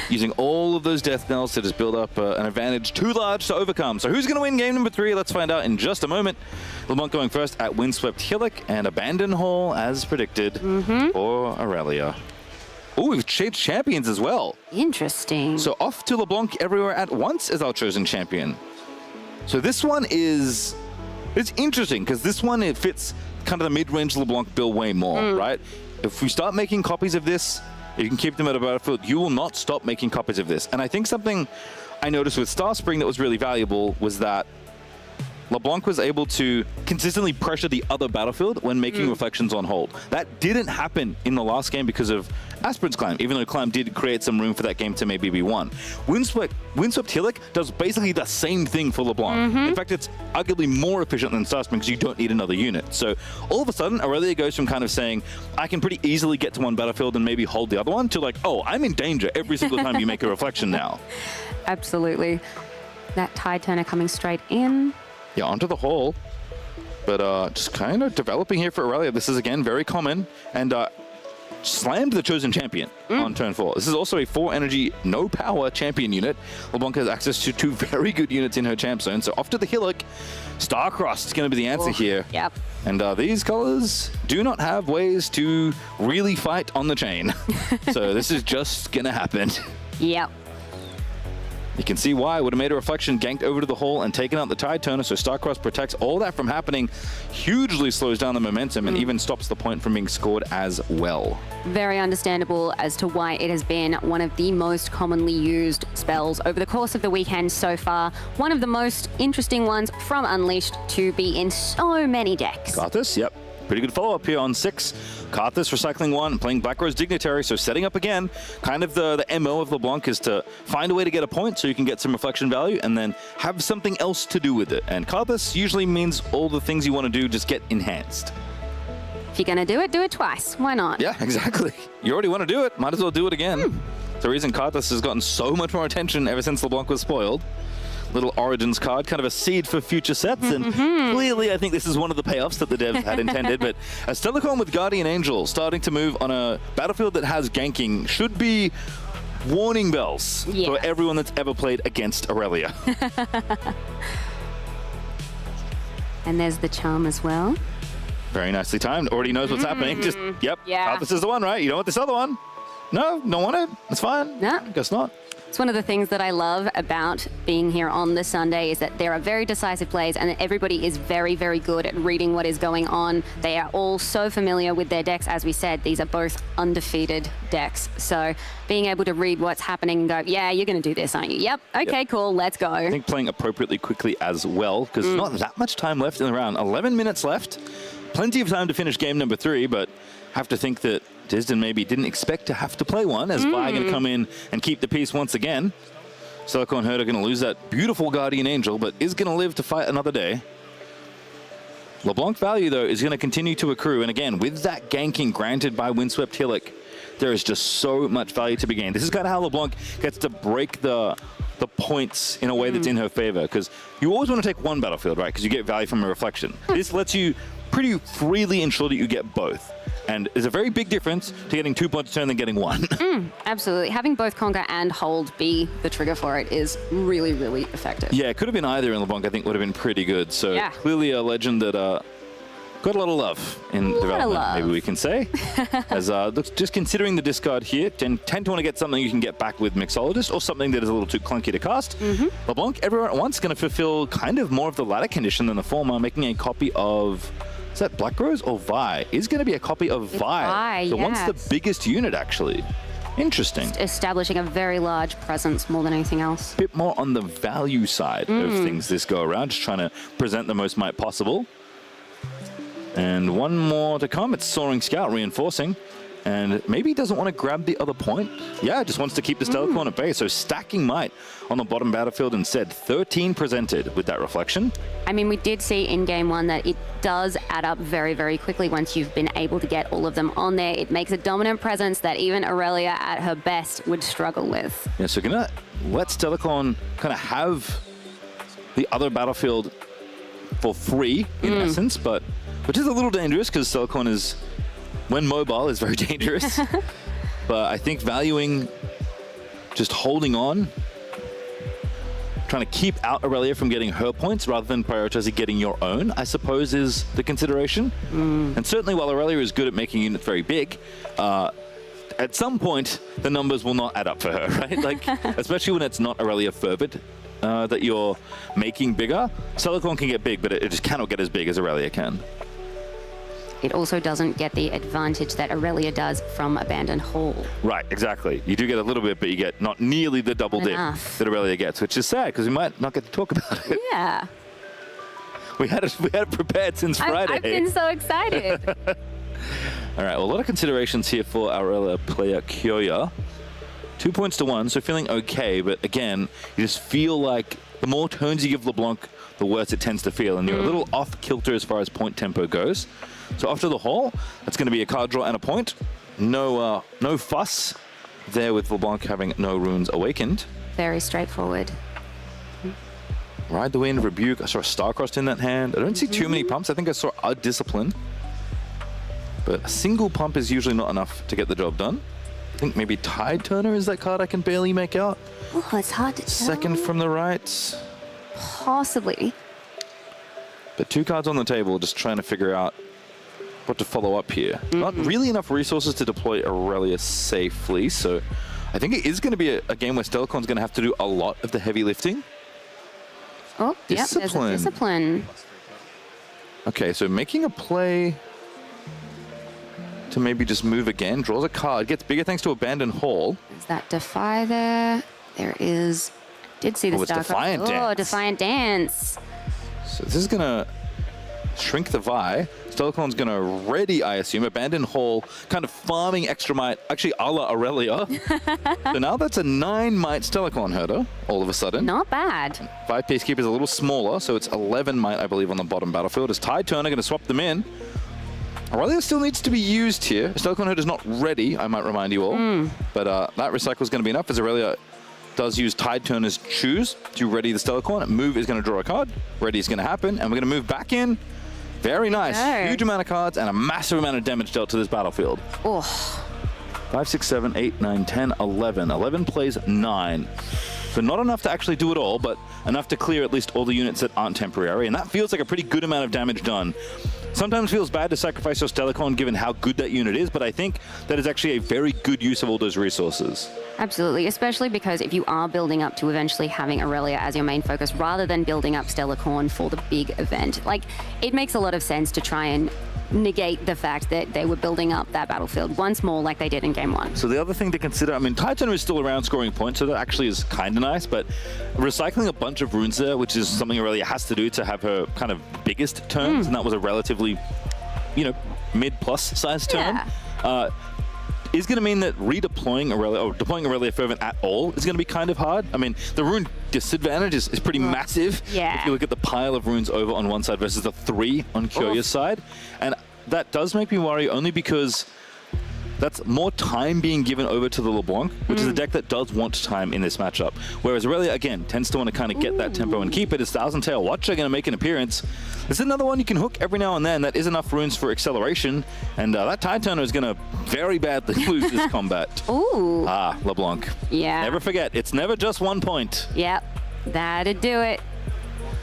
Using all of those death knells to just build up an advantage too large to overcome. So who's going to win game number 3? Let's find out in just a moment. LeBlanc going first at Windswept Hillock and Abandoned Hall as predicted for Aurelia. Oh, we've changed champions as well. Interesting. So off to LeBlanc everywhere at once as our chosen champion. So this one it's interesting because this one, it fits kind of the mid-range LeBlanc build way more, right? If we start making copies of this, you can keep them at a battlefield, you will not stop making copies of this. And I think something I noticed with Starspring that was really valuable was that LeBlanc was able to consistently pressure the other battlefield when making reflections on hold. That didn't happen in the last game because of Aspirant's Climb, even though Climb did create some room for that game to maybe be won. Windswept Hillock does basically the same thing for LeBlanc. In fact, it's arguably more efficient than Starsman because you don't need another unit. So all of a sudden, Aurelia goes from kind of saying, I can pretty easily get to one battlefield and maybe hold the other one, to like, oh, I'm in danger every single time you make a reflection now. Absolutely. That Tide Turner coming straight in. Yeah, onto the hall. But just kind of developing here for Aurelia. This is, again, very common. And slammed the Chosen Champion on turn 4. This is also a 4 energy, no power champion unit. LeBlanc has access to 2 very good units in her champ zone. So off to the Hillock. Starcross is going to be the answer here. Yep. And these colors do not have ways to really fight on the chain. So this is just going to happen. Yep. You can see why. Would have made a reflection, ganked over to the hole, and taken out the Tide Turner, so Starcross protects all that from happening, hugely slows down the momentum, and even stops the point from being scored as well. Very understandable as to why it has been one of the most commonly used spells over the course of the weekend so far. One of the most interesting ones from Unleashed to be in so many decks. Karthus, yep. Pretty good follow-up here on 6. Karthus recycling 1, playing Black Rose Dignitary, so setting up again. Kind of the MO of LeBlanc is to find a way to get a point so you can get some reflection value and then have something else to do with it. And Karthus usually means all the things you want to do just get enhanced. If you're going to do it twice. Why not? Yeah, exactly. You already want to do it, might as well do it again. The reason Karthus has gotten so much more attention ever since LeBlanc was spoiled. Little Origins card, kind of a seed for future sets, and clearly I think this is one of the payoffs that the devs had intended, but a Stellarchon with Guardian Angel starting to move on a battlefield that has ganking should be warning bells for everyone that's ever played against Aurelia. And there's the charm as well. Very nicely timed, already knows what's happening, just, yep, this is the one, right? You don't want this other one? No, don't want it? It's fine. No. Guess not. It's one of the things that I love about being here on the Sunday is that there are very decisive plays and everybody is very, very good at reading what is going on. They are all so familiar with their decks. As we said, these are both undefeated decks. So being able to read what's happening and go, yeah, you're going to do this, aren't you? Yep. Okay, cool. Let's go. I think playing appropriately quickly as well, because not that much time left in the round. 11 minutes left. Plenty of time to finish game number 3, but have to think that Disden maybe didn't expect to have to play one, as Vi going to come in and keep the peace once again. Stellarchon Herd are going to lose that beautiful Guardian Angel, but is going to live to fight another day. LeBlanc value, though, is going to continue to accrue, and again, with that ganking granted by Windswept Hillock, there is just so much value to be gained. This is kind of how LeBlanc gets to break the points in a way that's in her favor, because you always want to take one battlefield, right, because you get value from a reflection. This lets you pretty freely ensure that you get both. And there's a very big difference to getting 2 points a turn than getting 1. Absolutely. Having both Conquer and Hold be the trigger for it is really, really effective. Yeah, it could have been either, and LeBlanc, I think, would have been pretty good. So clearly a legend that got a lot of love in development, maybe we can say. As just considering the discard here, tend to want to get something you can get back with Mixologist or something that is a little too clunky to cast. LeBlanc, everywhere at once, going to fulfill kind of more of the latter condition than the former, making a copy of... Is that Black Rose or Vi? Is going to be a copy of Vi. So one's the biggest unit, actually. Interesting. Just establishing a very large presence more than anything else. Bit more on the value side of things this go around, just trying to present the most might possible. And one more to come. It's Soaring Scout reinforcing. And maybe he doesn't want to grab the other point. Yeah, just wants to keep the Stellarchon at bay. So stacking might on the bottom battlefield instead. 13 presented with that reflection. I mean, we did see in game 1 that it does add up very, very quickly once you've been able to get all of them on there. It makes a dominant presence that even Aurelia at her best would struggle with. Yeah, so gonna let Stellarchon kind of have the other battlefield for free in essence, but which is a little dangerous because Stellarchon is... when mobile is very dangerous. But I think valuing just holding on, trying to keep out Aurelia from getting her points rather than prioritizing getting your own, I suppose is the consideration. And certainly while Aurelia is good at making units very big, at some point the numbers will not add up for her, right? Like, especially when it's not Aurelia fervid that you're making bigger. Stellarchon can get big, but it just cannot get as big as Aurelia can. It also doesn't get the advantage that Aurelia does from Abandoned Hall. Right, exactly. You do get a little bit, but you get not nearly the double dip that Aurelia gets, which is sad because we might not get to talk about it. Yeah. We had it prepared since Friday. I've been so excited. All right, well, a lot of considerations here for our earlier player, Kyoya. 2 points to 1, so feeling okay, but again, you just feel like the more turns you give LeBlanc, the worse it tends to feel, and you're a little off kilter as far as point tempo goes. So after the haul, that's going to be a card draw and a point. No fuss there with LeBlanc having no runes awakened. Very straightforward. Ride the Wind, Rebuke. I saw a Starcrossed in that hand. I don't see too many pumps. I think I saw a Discipline. But a single pump is usually not enough to get the job done. I think maybe Tide Turner is that card I can barely make out. Oh, it's hard to tell. Second from the right. Possibly. But 2 cards on the table, just trying to figure out what to follow up here. Not really enough resources to deploy Aurelia safely, so I think it is going to be a game where Stellacon's going to have to do a lot of the heavy lifting. Oh, yeah, there's a Discipline. Okay, so making a play to maybe just move again, draws a card, gets bigger thanks to Abandoned Hall. Is that Defy there? There is. Did see the it's Star Defiant Dance. Oh, Defiant Dance. So this is going to shrink the Vi. Stellacon's going to ready, I assume, Abandoned Hall, kind of farming extra might, actually a la Aurelia. So now that's a 9 might Stellacon herder, all of a sudden. Not bad. 5 Peacekeepers a little smaller, so it's 11 might, I believe, on the bottom battlefield. Is Tide Turner going to swap them in? Aurelia still needs to be used here. Stellacon herder is not ready, I might remind you all. But that recycle is going to be enough as Aurelia does use Tide Turner's Choose to ready the Stellacon. Move is going to draw a card. Ready is going to happen, and we're going to move back in. Very nice. No. Huge amount of cards and a massive amount of damage dealt to this battlefield. Oh. 5, 6, 7, 8, 9, 10, 11. 11 plays 9. So not enough to actually do it all, but enough to clear at least all the units that aren't temporary. And that feels like a pretty good amount of damage done. Sometimes feels bad to sacrifice your Stellacon given how good that unit is, but I think that is actually a very good use of all those resources. Absolutely, especially because if you are building up to eventually having Aurelia as your main focus rather than building up Stellacon for the big event, like, it makes a lot of sense to try and negate the fact that they were building up that battlefield once more like they did in Game 1. So the other thing to consider, I mean, Tide Turner is still around scoring points, so that actually is kind of nice, but recycling a bunch of runes there, which is something Aurelia has to do to have her kind of biggest turns, and that was a relatively, you know, mid-plus size turn, is going to mean that redeploying Aurelia, or deploying Aurelia Fervent at all, is going to be kind of hard. I mean, the rune disadvantage is pretty massive. Yeah. If you look at the pile of runes over on one side versus the 3 on Kyoya's side. And that does make me worry only because that's more time being given over to the LeBlanc, which is a deck that does want time in this matchup. Whereas Aurelia, again, tends to want to kind of get that tempo and keep it. Is Thousand Tail Watcher going to make an appearance? This is another one you can hook every now and then. That is enough runes for acceleration. And that Tide Turner is going to very badly lose this combat. Ooh. Ah, LeBlanc. Yeah. Never forget, it's never just 1 point. Yep. That'd do it.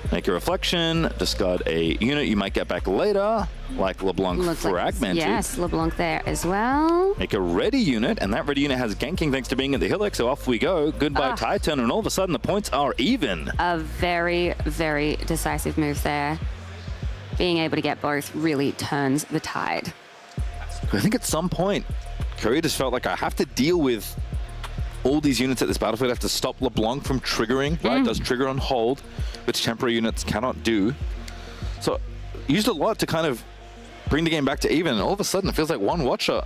Make a reflection, discard a unit you might get back later, like LeBlanc Looks like Fragmented. yes, LeBlanc there as well. Make a ready unit, and that ready unit has ganking thanks to being at the Hillock, so off we go. Goodbye, Tide Turner, and all of a sudden the points are even. A very, very decisive move there. Being able to get both really turns the tide. I think at some point, Curry just felt like I have to deal with all these units at this battlefield. I have to stop LeBlanc from triggering, right? It does trigger on hold, which temporary units cannot do. So used a lot to kind of bring the game back to even, and all of a sudden it feels like one Watcher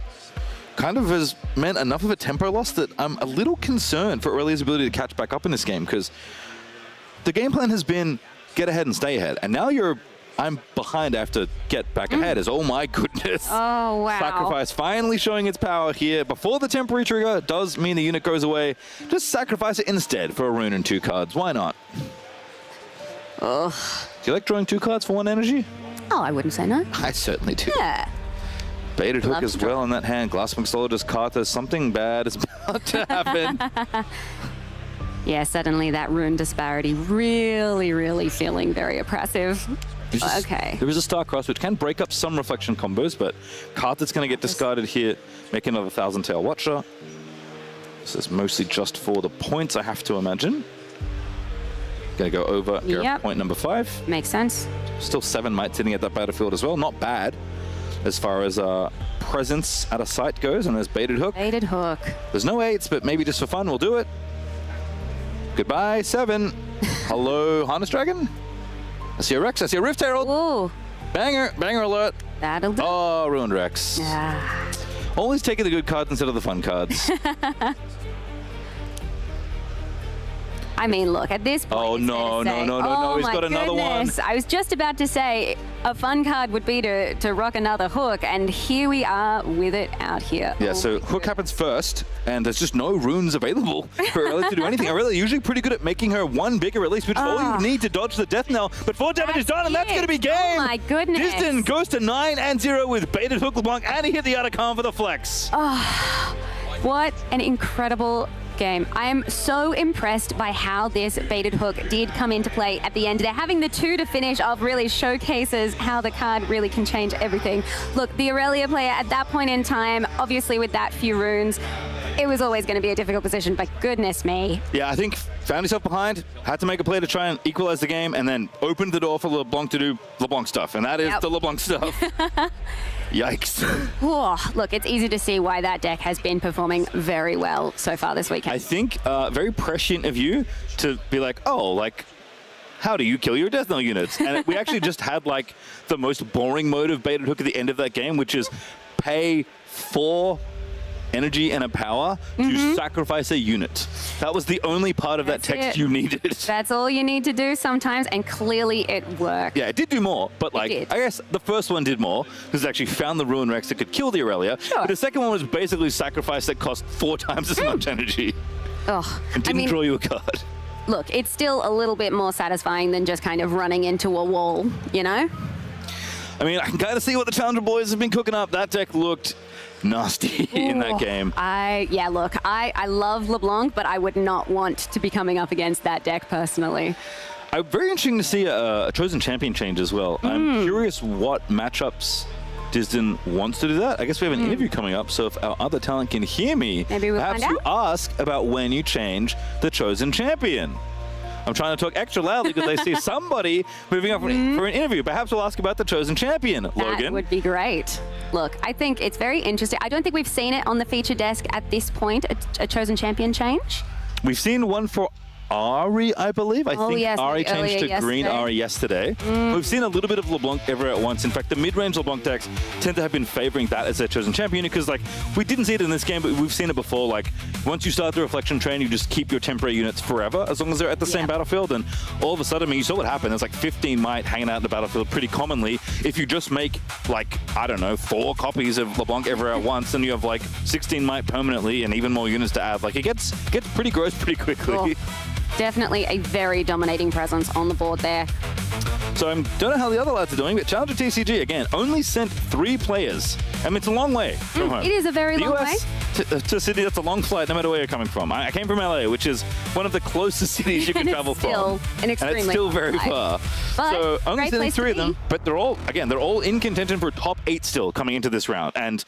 kind of has meant enough of a tempo loss that I'm a little concerned for Aurelia's ability to catch back up in this game, because the game plan has been get ahead and stay ahead, and now I'm behind, I have to get back ahead. As oh my goodness. Oh, wow. Sacrifice finally showing its power here. Before the temporary trigger does mean the unit goes away. Just sacrifice it instead for a rune and 2 cards. Why not? Ugh. Do you like drawing 2 cards for 1 energy? Oh, I wouldn't say no. I certainly do. Yeah. Baited Hook Love as to well in that hand. Glass Mixologist Carter. Something bad is about to happen. Yeah, suddenly that rune disparity really, really feeling very oppressive. Okay. There is a Star Cross, which can break up some reflection combos, but Carter's going to get discarded here, make another Thousand Tail Watcher. This is mostly just for the points, I have to imagine. Going to go over point number 5. Makes sense. Still 7 might sitting at that battlefield as well. Not bad as far as presence at a site goes. And there's Baited Hook. Baited Hook. There's no 8s, but maybe just for fun, we'll do it. Goodbye, 7. Hello, Harness Dragon? I see a Rex. I see a Rift Herald. Ooh, Banger. Banger alert. that'll do. Oh, ruined Rex. Ah. Always taking the good cards instead of the fun cards. I mean, look, at this point, Oh, it's no, fair to no, say, no, no, no, oh he's my got another one. goodness. I was just about to say a fun card would be to rock another hook, and here we are with it out here. Yeah, Oh so my hook happens first, and there's just no runes available for Aurelia to do anything. Aurelia usually pretty good at making her one bigger release, which is all you need to dodge the death knell. But 4 damage is done, and that's going to be game. Oh my goodness. Distin goes to 9-0 with baited hook LeBlanc, and he hit the Atacama for the flex. What an incredible game. I am so impressed by how this baited hook did come into play at the end there. Having the 2 to finish off really showcases how the card really can change everything. Look, the Aurelia player at that point in time, obviously with that few runes, it was always going to be a difficult position, but goodness me. Yeah, I think found himself behind, had to make a play to try and equalize the game, and then opened the door for LeBlanc to do LeBlanc stuff, and that is the LeBlanc stuff. Yikes. Oh, look, it's easy to see why that deck has been performing very well so far this weekend. I think very prescient of you to be like, oh, like, how do you kill your Death Knell units? And we actually just had like the most boring mode of baited hook at the end of that game, which is pay 4 energy and a power to sacrifice a unit. That was the only part of that text you needed. That's all you need to do sometimes, and clearly it worked. Yeah, it did do more, but like, I guess the first one did more, because it actually found the Ruin Rex that could kill the Aurelia. Sure. But the second one was basically sacrifice that cost 4 times as much energy. Oh, And didn't draw you a card. Look, it's still a little bit more satisfying than just kind of running into a wall, you know? I mean, I can kind of see what the Challenger boys have been cooking up. That deck looked nasty in that game. Yeah, look, I love LeBlanc, but I would not want to be coming up against that deck personally. Very interesting to see a Chosen Champion change as well. I'm curious what matchups Distin wants to do that. I guess we have an interview coming up, so if our other talent can hear me, maybe we'll perhaps find you ask about when you change the Chosen Champion. I'm trying to talk extra loudly because I see somebody moving up for an interview. Perhaps we'll ask about the Chosen Champion, Logan. That would be great. Look, I think it's very interesting. I don't think we've seen it on the feature desk at this point, a Chosen Champion change. We've seen one for Ari, I believe. I think yes, Ari changed to green yesterday. Ari yesterday. We've seen a little bit of LeBlanc ever at once. In fact, the mid-range LeBlanc decks tend to have been favoring that as their Chosen Champion because, like, we didn't see it in this game, but we've seen it before. Like, once you start the Reflection Train, you just keep your temporary units forever as long as they're at the same battlefield. And all of a sudden, I mean, you saw what happened. There's like 15 might hanging out in the battlefield pretty commonly. If you just make, like, I don't know, 4 copies of LeBlanc ever at once, then you have like 16 might permanently and even more units to add. Like, it gets pretty gross pretty quickly. Definitely a very dominating presence on the board there. So I don't know how the other lads are doing, but Challenger TCG, again, only sent 3 players. I mean, it's a long way from home. It is a very long way. To Sydney, that's a long flight, no matter where you're coming from. I came from LA, which is one of the closest cities you can travel from. And it's still very far. But so only great sending place to 3 of be. them, but they're all in contention for top 8 still coming into this round. And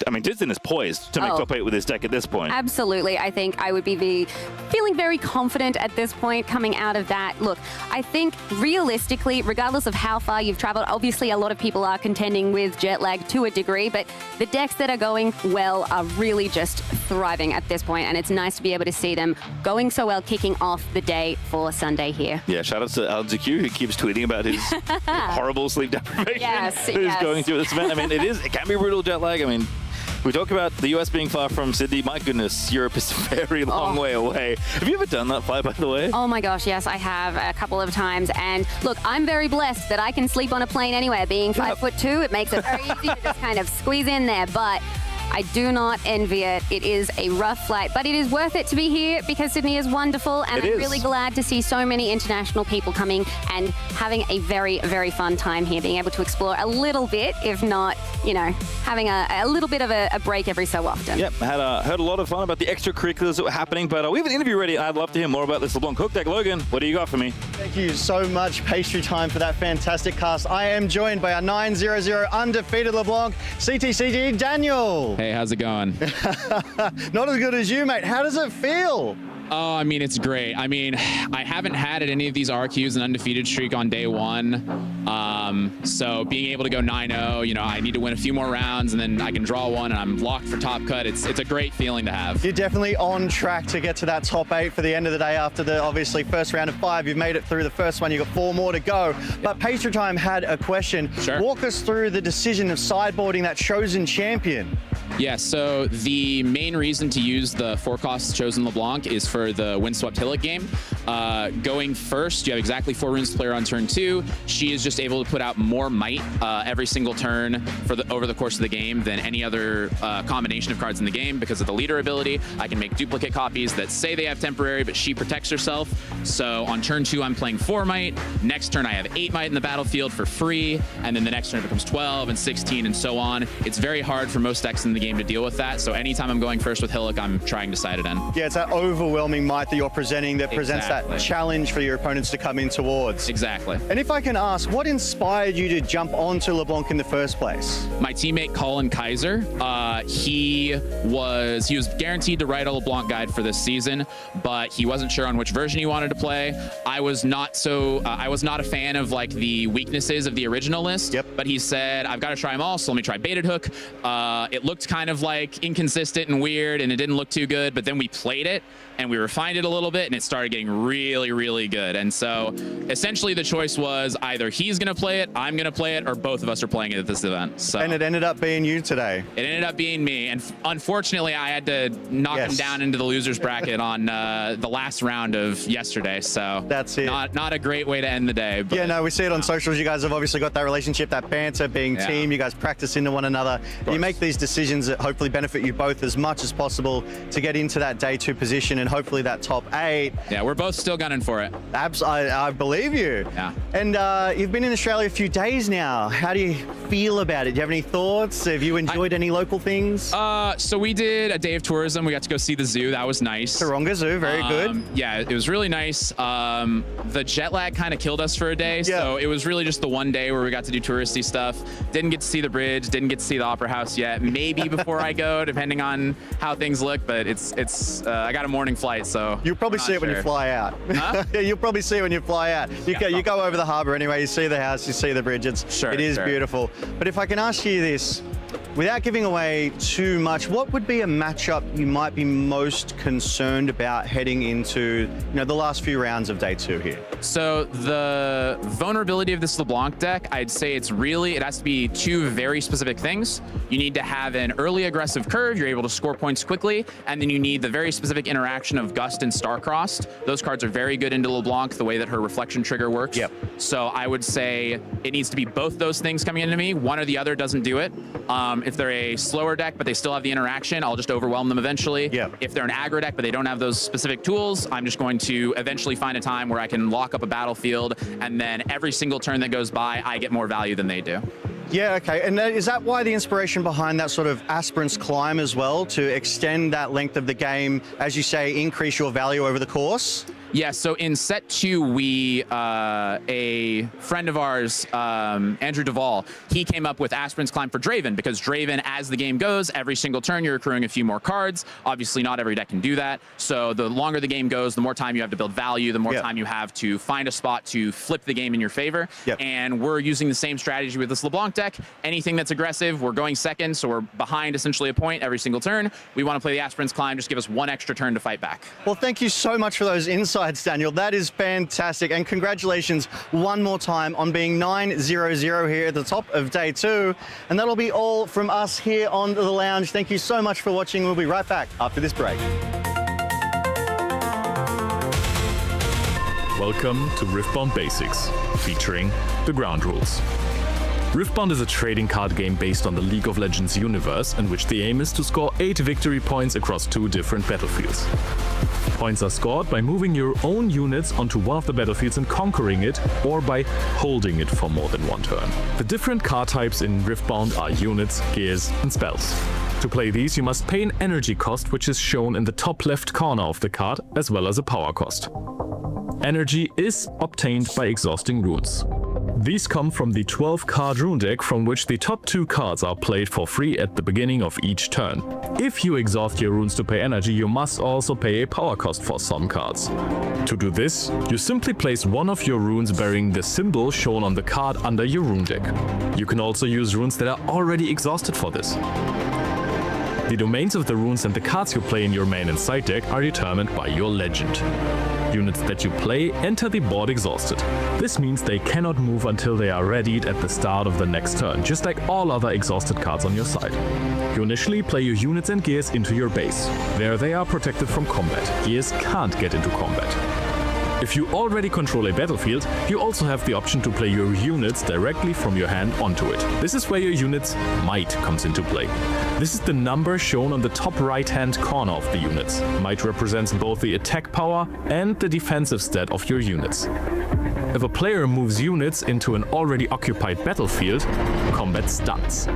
I mean, Distin is poised to make top 8 with this deck at this point. Absolutely. I think I would be feeling very confident at this point coming out of that. Look, I think realistically, regardless of how far you've traveled, obviously a lot of people are contending with jet lag to a degree, but the decks that are going well are really just thriving at this point, and it's nice to be able to see them going so well, kicking off the day for Sunday here. Yeah, shout out to LGQ who keeps tweeting about his horrible sleep deprivation who's going through this event. I mean, it can be brutal jet lag. I mean, we talk about the US being far from Sydney. My goodness, Europe is a very long way away. Have you ever done that flight, by the way? Oh my gosh, yes, I have a couple of times. And look, I'm very blessed that I can sleep on a plane anywhere. Being 5'2", it makes it very easy to just kind of squeeze in there. But I do not envy it. It is a rough flight, but it is worth it to be here because Sydney is wonderful, and I'm really glad to see so many international people coming and having a very, very fun time here, being able to explore a little bit, if not, you know, having a little bit of a break every so often. Yep, heard a lot of fun about the extracurriculars that were happening, but we have an interview ready, and I'd love to hear more about this LeBlanc Hook deck. Logan, what do you got for me? Thank you so much, Pastry Time, for that fantastic cast. I am joined by our 9-0-0 undefeated LeBlanc, CTCG Daniel. Hey, how's it going? Not as good as you, mate. How does it feel? Oh, I mean, it's great. I mean, I haven't had at any of these RQs an undefeated streak on day one. So being able to go 9-0, you know, I need to win a few more rounds and then I can draw one and I'm locked for top cut. It's a great feeling to have. You're definitely on track to get to that top 8 for the end of the day after the obviously first round of 5. You've made it through the first one. You've got 4 more to go. But Pastry Time had a question. Sure. Walk us through the decision of sideboarding that chosen champion. Yeah, so the main reason to use the 4-cost Chosen LeBlanc is for the Windswept Hillock game. Going first, you have exactly 4 runes to play on turn 2. She is just able to put out more might every single turn over the course of the game than any other combination of cards in the game because of the leader ability. I can make duplicate copies that say they have temporary, but she protects herself. So on turn 2, I'm playing 4 might. Next turn, I have 8 might in the battlefield for free, and then the next turn it becomes 12 and 16 and so on. It's very hard for most decks in the game to deal with that. So anytime I'm going first with Hillock, I'm trying to side it in. Yeah, it's that overwhelming might that you're presenting that presents that challenge for your opponents to come in towards. Exactly. And if I can ask, what inspired you to jump onto LeBlanc in the first place? My teammate Colin Kaiser, he was guaranteed to write a LeBlanc guide for this season, but he wasn't sure on which version he wanted to play. I was not a fan of like the weaknesses of the original list. Yep. But he said, I've got to try them all, so let me try Baited Hook. It looked kind of like inconsistent and weird, and it didn't look too good, but then we played it and we refined it a little bit and it started getting really, really good. And so essentially the choice was either he's going to play it, I'm going to play it, or both of us are playing it at this event. So And it ended up being you today. it ended up being me. And unfortunately, I had to knock him down into the loser's bracket on the last round of yesterday. So that's it. Not a great way to end the day. But, yeah, no, we see it on socials. You guys have obviously got that relationship, that banter, being team. You guys practice into one another. You make these decisions that hopefully benefit you both as much as possible to get into that day 2 position and hopefully that top 8. Yeah, we're both still gunning for it. I believe you. Yeah. And you've been in Australia a few days now. How do you feel about it? Do you have any thoughts? Have you enjoyed any local things? So we did a day of tourism. We got to go see the zoo. That was nice. Taronga Zoo, very good. Yeah, it was really nice. The jet lag kind of killed us for a day. So it was really just the one day where we got to do touristy stuff. Didn't get to see the bridge, didn't get to see the Opera House yet. Maybe before I go, depending on how things look, but I got a morning flight, so you'll probably see it when you fly out. Huh? Yeah, you'll probably see it when you fly out. You go over the harbour anyway, you see the house, you see the bridge. It is beautiful. But if I can ask you this, without giving away too much, what would be a matchup you might be most concerned about heading into the last few rounds of day 2 here? So the vulnerability of this LeBlanc deck, I'd say it has to be 2 very specific things. You need to have an early aggressive curve, you're able to score points quickly, and then you need the very specific interaction of Gust and Starcrossed. Those cards are very good into LeBlanc, the way that her reflection trigger works. Yep. So I would say it needs to be both those things coming into me. One or the other doesn't do it. If they're a slower deck, but they still have the interaction, I'll just overwhelm them eventually. Yep. If they're an aggro deck, but they don't have those specific tools, I'm just going to eventually find a time where I can lock up a battlefield, and then every single turn that goes by, I get more value than they do. Yeah, okay. And is that why the inspiration behind that sort of Aspirant's Climb as well, to extend that length of the game, as you say, increase your value over the course? Yeah, so in set 2, a friend of ours, Andrew Duvall, he came up with Aspirant's Climb for Draven, because Draven, as the game goes, every single turn you're accruing a few more cards. Obviously, not every deck can do that. So the longer the game goes, the more time you have to build value, the more time you have to find a spot to flip the game in your favor. And we're using the same strategy with this LeBlanc deck. Anything that's aggressive, we're going second, so we're behind essentially a point every single turn. We want to play the Aspirant's Climb, just give us 1 extra turn to fight back. Well, thank you so much for those insights, Daniel. That is fantastic. And congratulations one more time on being 9-0-0 here at the top of day 2. And that'll be all from us here on the lounge. Thank you so much for watching. We'll be right back after this break. Welcome to Riftbound Basics, featuring the ground rules. Riftbound is a trading card game based on the League of Legends universe, in which the aim is to score 8 victory points across 2 different battlefields. Points are scored by moving your own units onto one of the battlefields and conquering it, or by holding it for more than 1 turn. The different card types in Riftbound are units, gears, and spells. To play these, you must pay an energy cost, which is shown in the top left corner of the card, as well as a power cost. Energy is obtained by exhausting runes. These come from the 12-card rune deck, from which the top 2 cards are played for free at the beginning of each turn. If you exhaust your runes to pay energy, you must also pay a power cost for some cards. To do this, you simply place one of your runes bearing the symbol shown on the card under your rune deck. You can also use runes that are already exhausted for this. The domains of the runes and the cards you play in your main and side deck are determined by your legend. Units that you play enter the board exhausted. This means they cannot move until they are readied at the start of the next turn, just like all other exhausted cards on your side. You initially play your units and gears into your base. There they are protected from combat. Gears can't get into combat. If you already control a battlefield, you also have the option to play your units directly from your hand onto it. This is where your units' might comes into play. This is the number shown on the top right-hand corner of the units. Might represents both the attack power and the defensive stat of your units. If a player moves units into an already occupied battlefield, combat starts.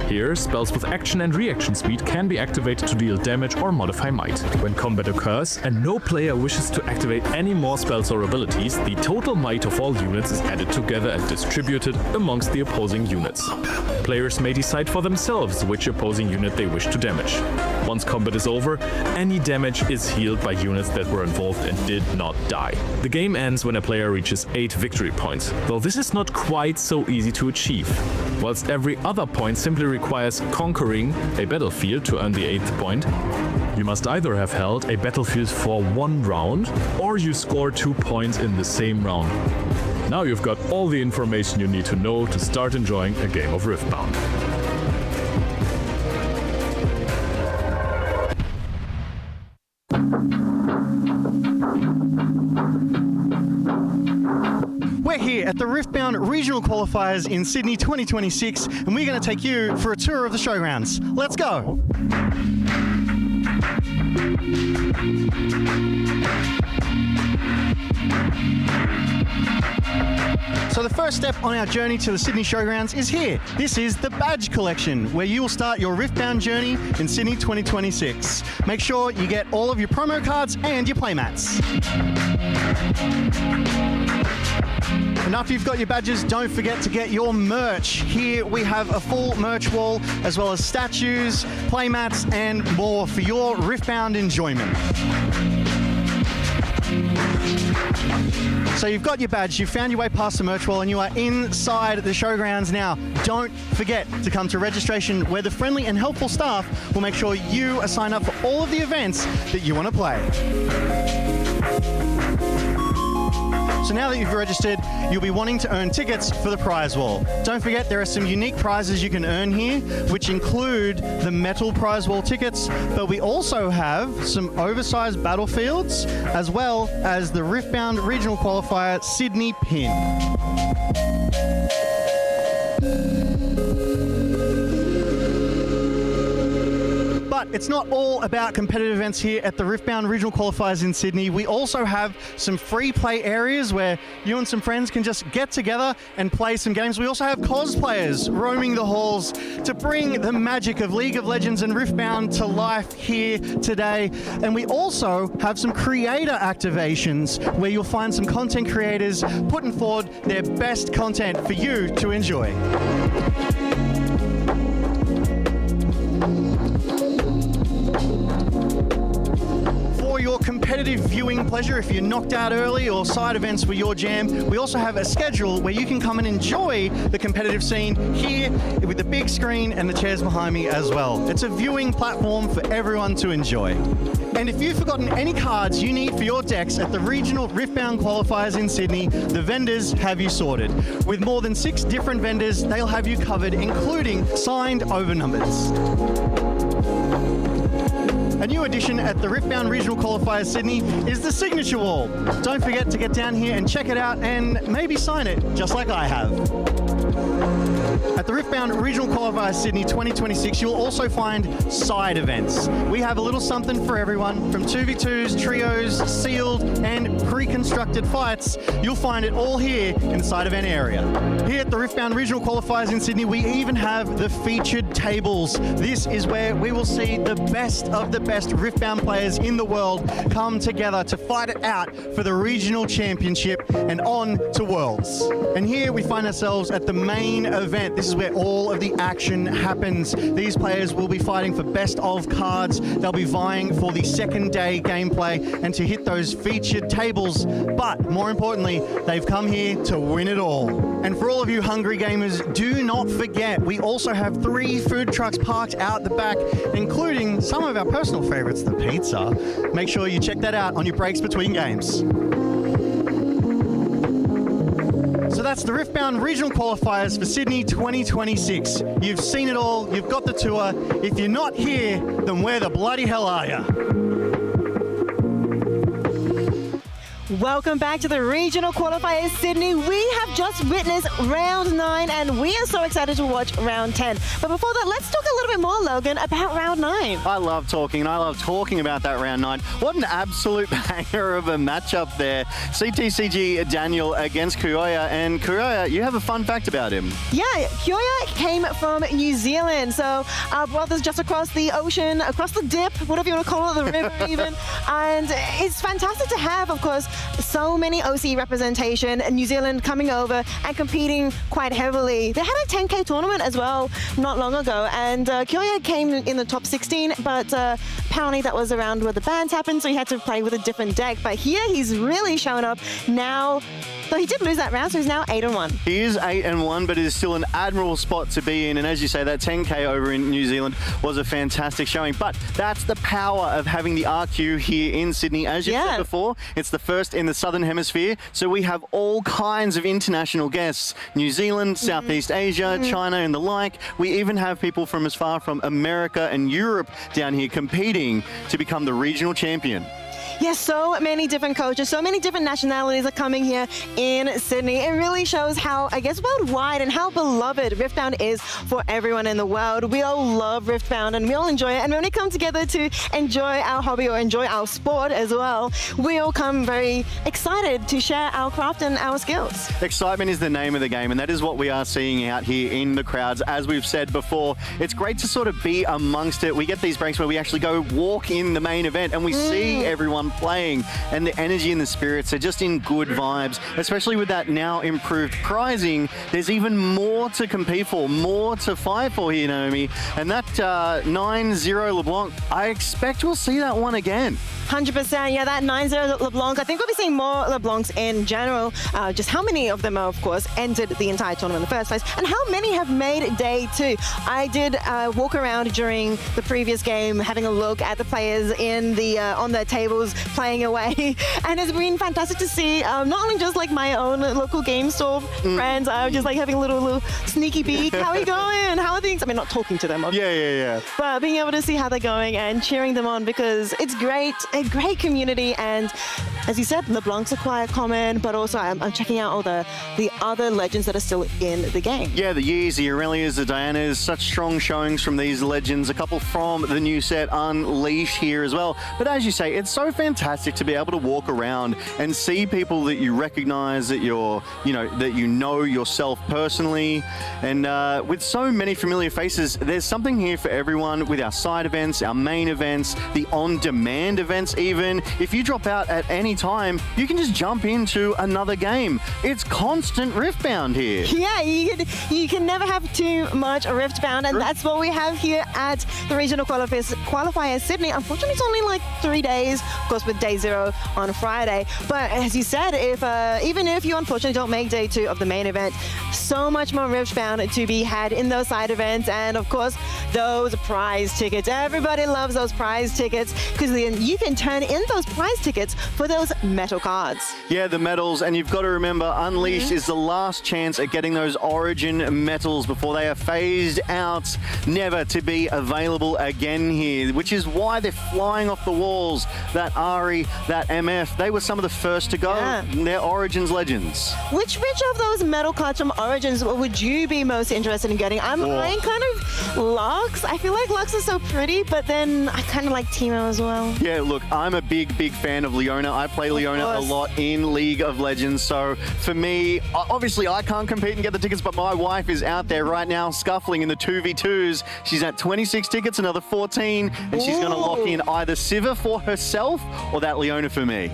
Here, spells with action and reaction speed can be activated to deal damage or modify might. When combat occurs and no player wishes to activate any more spells or abilities, the total might of all units is added together and distributed amongst the opposing units. Players may decide for themselves which opposing unit they wish to damage. Once combat is over, any damage is healed by units that were involved and did not die. The game ends when a player reaches 8 victory points, though this is not quite so easy to achieve. Whilst every other point simply requires conquering a battlefield to earn the 8th point, you must either have held a battlefield for 1 round, or you score 2 points in the same round. Now you've got all the information you need to know to start enjoying a game of Riftbound. We're here at the Riftbound Regional Qualifiers in Sydney 2026, and we're going to take you for a tour of the showgrounds. Let's go! So the first step on our journey to the Sydney Showgrounds is here. This is the Badge Collection, where you will start your Riftbound journey in Sydney 2026. Make sure you get all of your promo cards and your playmats. And after you've got your badges, don't forget to get your merch. Here we have a full merch wall, as well as statues, playmats, and more for your Riftbound enjoyment. So you've got your badge, you've found your way past the merch wall, and you are inside the showgrounds now. Don't forget to come to registration, where the friendly and helpful staff will make sure you are signed up for all of the events that you want to play. So now that you've registered, you'll be wanting to earn tickets for the prize wall. Don't forget, there are some unique prizes you can earn here, which include the metal prize wall tickets, but we also have some oversized battlefields, as well as the Riftbound Regional Qualifier Sydney pin. But it's not all about competitive events here at the Riftbound Regional Qualifiers in Sydney. We also have some free play areas where you and some friends can just get together and play some games. We also have cosplayers roaming the halls to bring the magic of League of Legends and Riftbound to life here today. And we also have some creator activations where you'll find some content creators putting forward their best content for you to enjoy. Your competitive viewing pleasure, if you're knocked out early or side events were your jam, we also have a schedule where you can come and enjoy the competitive scene here with the big screen and the chairs behind me as well. It's a viewing platform for everyone to enjoy. And if you've forgotten any cards you need for your decks at the regional Riftbound qualifiers in Sydney, the vendors have you sorted. With more than 6 different vendors, they'll have you covered, including signed over numbers. A new addition at the Riftbound Regional Qualifier Sydney is the Signature Wall. Don't forget to get down here and check it out and maybe sign it, just like I have. At the Riftbound Regional Qualifier Sydney 2026, you'll also find side events. We have a little something for everyone, from 2v2s, trios, sealed, and pre-constructed fights. You'll find it all here in the side event area. Here at the Riftbound Regional Qualifiers in Sydney, we even have the featured tables. This is where we will see the best of the best Riftbound players in the world come together to fight it out for the regional championship and on to Worlds. And here we find ourselves at the main event. This is where all of the action happens. These players will be fighting for best of cards. They'll be vying for the second day gameplay and to hit those featured tables. But more importantly, they've come here to win it all. And for all of you hungry gamers, do not forget, we also have 3 food trucks parked out the back, including some of our personal favorites, the pizza. Make sure you check that out on your breaks between games. So that's the Riftbound Regional Qualifiers for Sydney 2026. You've seen it all, you've got the tour. If you're not here, then where the bloody hell are you? Welcome back to the Regional Qualifiers Sydney. We have just witnessed round 9 and we are so excited to watch round 10. But before that, let's talk a little bit more, Logan, about round 9. I love talking, and I love talking about that round 9. What an absolute banger of a matchup there. CTCG Daniel against Kuyoya, and Kuyoya, you have a fun fact about him. Yeah, Kuyoya came from New Zealand, so our brothers just across the ocean, across the dip, whatever you want to call it, the river even. And it's fantastic to have, of course, so many OC representation, New Zealand coming over and competing quite heavily. They had a 10K tournament as well not long ago, and Kuyoya came in the top 16, but apparently that was around where the bans happened, so he had to play with a different deck. But here he's really shown up now. So he did lose that round, so he's now 8-1. He is 8-1, but it is still an admirable spot to be in. And as you say, that 10K over in New Zealand was a fantastic showing. But that's the power of having the RQ here in Sydney. As you said before, it's the first in the Southern Hemisphere. So we have all kinds of international guests. New Zealand, Southeast Asia, China and the like. We even have people from as far from America and Europe down here competing to become the regional champion. Yes, so many different coaches, so many different nationalities are coming here in Sydney. It really shows how, I guess, worldwide and how beloved Riftbound is for everyone in the world. We all love Riftbound and we all enjoy it. And when we come together to enjoy our hobby or enjoy our sport as well, we all come very excited to share our craft and our skills. Excitement is the name of the game, and that is what we are seeing out here in the crowds. As we've said before, it's great to sort of be amongst it. We get these breaks where we actually go walk in the main event and we see everyone playing, and the energy and the spirits are just in good vibes, especially with that now improved prizing. There's even more to compete for, more to fight for here, Naomi. And that 9-0 LeBlanc, I expect we'll see that one again. 100%, yeah, that 9-0 LeBlanc. I think we'll be seeing more LeBlancs in general. Just how many of them, of course, entered the entire tournament in the first place, and how many have made day 2. I did walk around during the previous game, having a look at the players in the on their tables playing away, and it's been fantastic to see. Not only just like my own local game store friends, just like having a little sneaky peek. How are you going? How are things? I mean, not talking to them, obviously. Yeah. But being able to see how they're going and cheering them on, because it's great. A great community, and as you said, LeBlanc's are quite common, but also I'm checking out all the other legends that are still in the game. Yeah, the Yees, the Aurelias, the Dianas, such strong showings from these legends. A couple from the new set, Unleash here as well. But as you say, it's so fantastic to be able to walk around and see people that you recognize, that that you know yourself personally, and with so many familiar faces, there's something here for everyone with our side events, our main events, the on-demand events even. If you drop out at any time, you can just jump into another game. It's constant Riftbound here. Yeah, you can never have too much Riftbound, and that's what we have here at the Regional Qualifier Sydney. Unfortunately, it's only like 3 days, of course, with day 0 on Friday. But as you said, even if you unfortunately don't make day 2 of the main event, so much more Riftbound to be had in those side events, and of course, those prize tickets. Everybody loves those prize tickets, because you can turn in those prize tickets for those metal cards. Yeah, the medals, and you've got to remember, Unleashed is the last chance at getting those Origin medals before they are phased out, never to be available again here, which is why they're flying off the walls. That Ari, that MF, they were some of the first to go. Yeah. They're Origins legends. Which of those metal cards from Origins would you be most interested in getting? I'm eyeing kind of Lux. I feel like Lux is so pretty, but then I kind of like Teemo as well. Yeah, look, I'm a big fan of Leona. I play Leona a lot in League of Legends, so for me, obviously I can't compete and get the tickets, but my wife is out there right now scuffling in the 2v2s. She's at 26 tickets, another 14, and she's going to lock in either Sivir for herself or that Leona for me.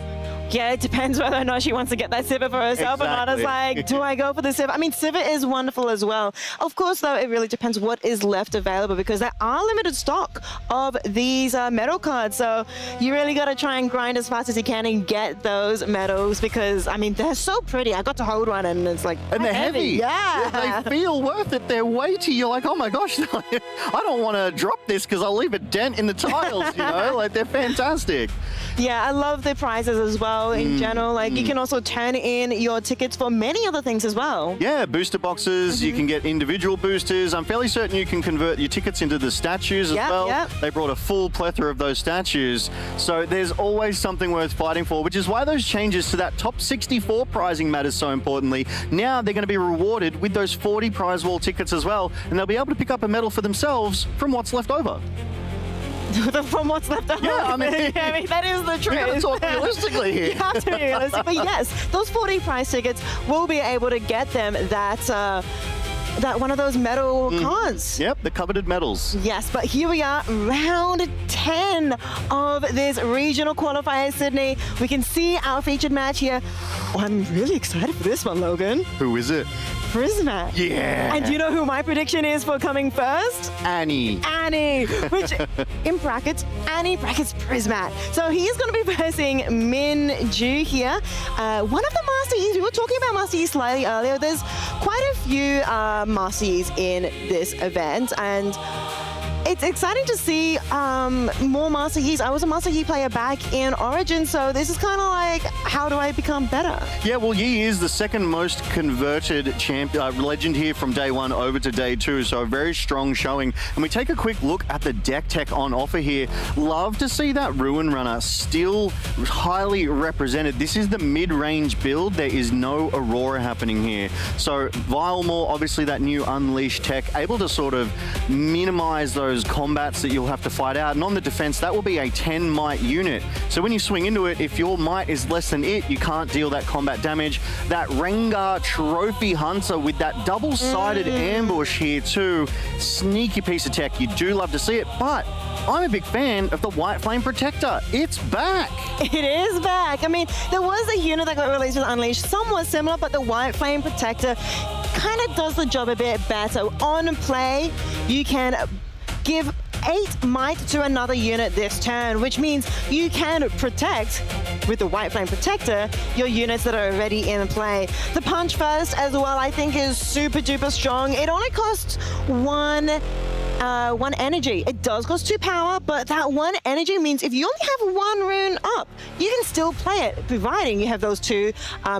Yeah, it depends whether or not she wants to get that Sivir for herself or not. It's like, do I go for the Sivir? I mean, Sivir is wonderful as well. Of course, though, it really depends what is left available because there are limited stock of these metal cards. So you really got to try and grind as fast as you can and get those medals because, I mean, they're so pretty. I got to hold one and it's like, and they're heavy. Yeah. They feel worth it. They're weighty. You're like, oh my gosh, I don't want to drop this because I'll leave a dent in the tiles, you know? Like, they're fantastic. Yeah, I love the prizes as well in general. Like, you can also turn in your tickets for many other things as well. Yeah, booster boxes. You can get individual boosters. I'm fairly certain you can convert your tickets into the statues as well. Yep. They brought a full plethora of those statues. So there's always something worth fighting for, which is why those changes to that top 64 prizing matters so importantly. Now they're going to be rewarded with those 40 prize wall tickets as well, and they'll be able to pick up a medal for themselves from what's left over. From what's left over. Yeah, I mean, that is the truth. We got to talk realistically here. You have to be realistic. But yes, those 40 prize tickets will be able to get them that one of those medal cards. Yep, the coveted medals. Yes, but here we are, round 10 of this regional qualifier, Sydney. We can see our featured match here. Oh, I'm really excited for this one, Logan. Who is it? Prismat. Yeah. And do you know who my prediction is for coming first? Annie. Annie, which in brackets, Annie brackets Prismat. So he's going to be versing Min Ju here. One of the Master Yis, we were talking about Master Yi slightly earlier. There's quite a few Master Yis in this event, and it's exciting to see more Master Yis. I was a Master Yi player back in Origin, so this is kind of like, how do I become better? Yeah, well, Yi is the second most converted legend here from day one over to day two, so a very strong showing. And we take a quick look at the deck tech on offer here. Love to see that Ruin Runner still highly represented. This is the mid-range build. There is no Aurora happening here. So Vilemore, obviously that new Unleashed tech, able to sort of minimize those combats that you'll have to fight out. And on the defense, that will be a 10 might unit. So when you swing into it, if your might is less than it, you can't deal that combat damage. That Rengar Trophy Hunter with that double-sided ambush here too. Sneaky piece of tech. You do love to see it, but I'm a big fan of the White Flame Protector. It's back. It is back. I mean, there was a unit that got released with Unleashed, somewhat similar, but the White Flame Protector kind of does the job a bit better. On play, you can give 8 might to another unit this turn, which means you can protect, with the White Flame Protector, your units that are already in play. The Punch First as well, I think, is super duper strong. It only costs one energy. It does cost 2 power, but that 1 energy means if you only have 1 rune up, you can still play it, providing you have those 2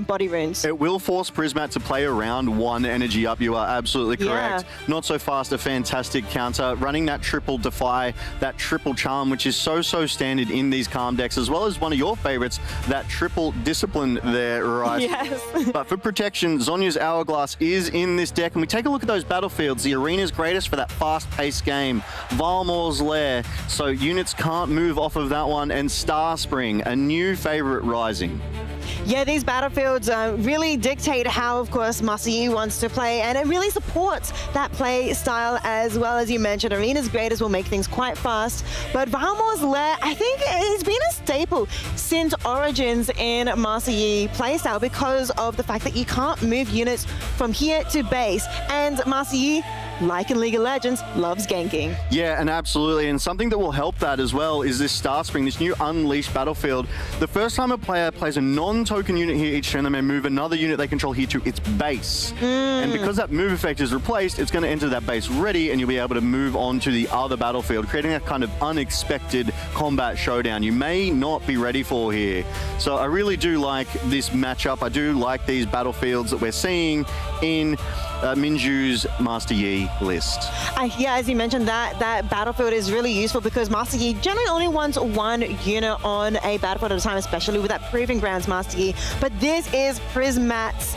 body runes. It will force Prismat to play around 1 energy up. You are absolutely correct. Yeah. Not so fast, a fantastic counter. Running that triple Defy, that triple Charm, which is so standard in these Calm decks, as well as one of your favorites, that triple Discipline there, right? Yes. But for protection, Zhonya's Hourglass is in this deck, and we take a look at those battlefields. The arena's greatest for that fast-paced game. Valmore's Lair, so units can't move off of that one, and Star Spring, a new favorite rising. Yeah, these battlefields really dictate how, of course, Master Yi wants to play, and it really supports that play style as well. As you mentioned, Arena's Greatest will make things quite fast, but Valmore's Lair, I think it's been a staple since Origins in Master Yi playstyle because of the fact that you can't move units from here to base, and Master Yi, like in League of Legends, loves ganking. Yeah, and absolutely. And something that will help that as well is this Star Spring, this new Unleashed battlefield. The first time a player plays a non-token unit here each turn, they may move another unit they control here to its base. And because that move effect is replaced, it's going to enter that base ready, and you'll be able to move on to the other battlefield, creating a kind of unexpected combat showdown you may not be ready for here. So I really do like this matchup. I do like these battlefields that we're seeing in Minju's Master Yi list. Yeah, as you mentioned, that battlefield is really useful because Master Yi generally only wants one unit on a battlefield at a time, especially with that Proving Grounds Master Yi. But this is Prismat's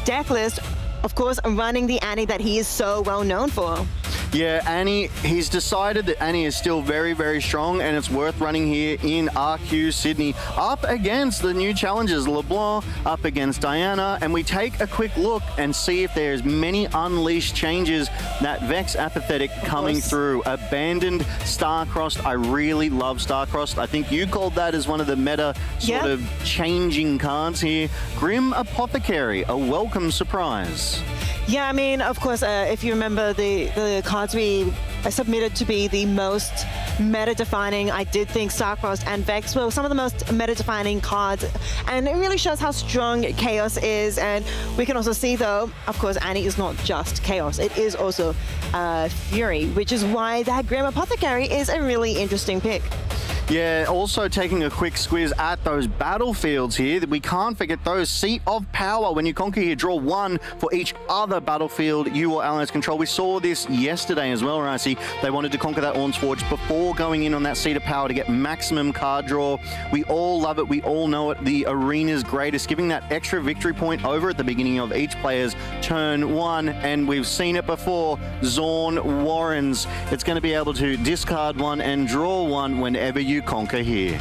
deck list, of course, running the Annie that he is so well known for. Yeah, Annie, he's decided that Annie is still very, very strong and it's worth running here in RQ Sydney up against the new challengers, LeBlanc, up against Diana, and we take a quick look and see if there's many unleashed changes. That Vex Apathetic coming through. Abandoned Starcrossed. I really love Starcrossed. I think you called that as one of the meta sort of changing cards here. Grim Apothecary, a welcome surprise. Yeah, I mean, of course, if you remember the cards we submitted to be the most meta-defining, I did think Starcrossed and Vex were some of the most meta-defining cards, and it really shows how strong Chaos is. And we can also see, though, of course, Annie is not just Chaos. It is also Fury, which is why that Grim Apothecary is a really interesting pick. Yeah, also taking a quick squiz at those battlefields here. We can't forget those. Seat of Power. When you conquer here, draw one for each other battlefield you or allies control. We saw this yesterday as well, Ricey. They wanted to conquer that Ornsforge before going in on that Seat of Power to get maximum card draw. We all love it. We all know it. The arena's greatest, giving that extra victory point over at the beginning of each player's turn one. And we've seen it before. Zorn Warrens. It's going to be able to discard one and draw one whenever you conquer here.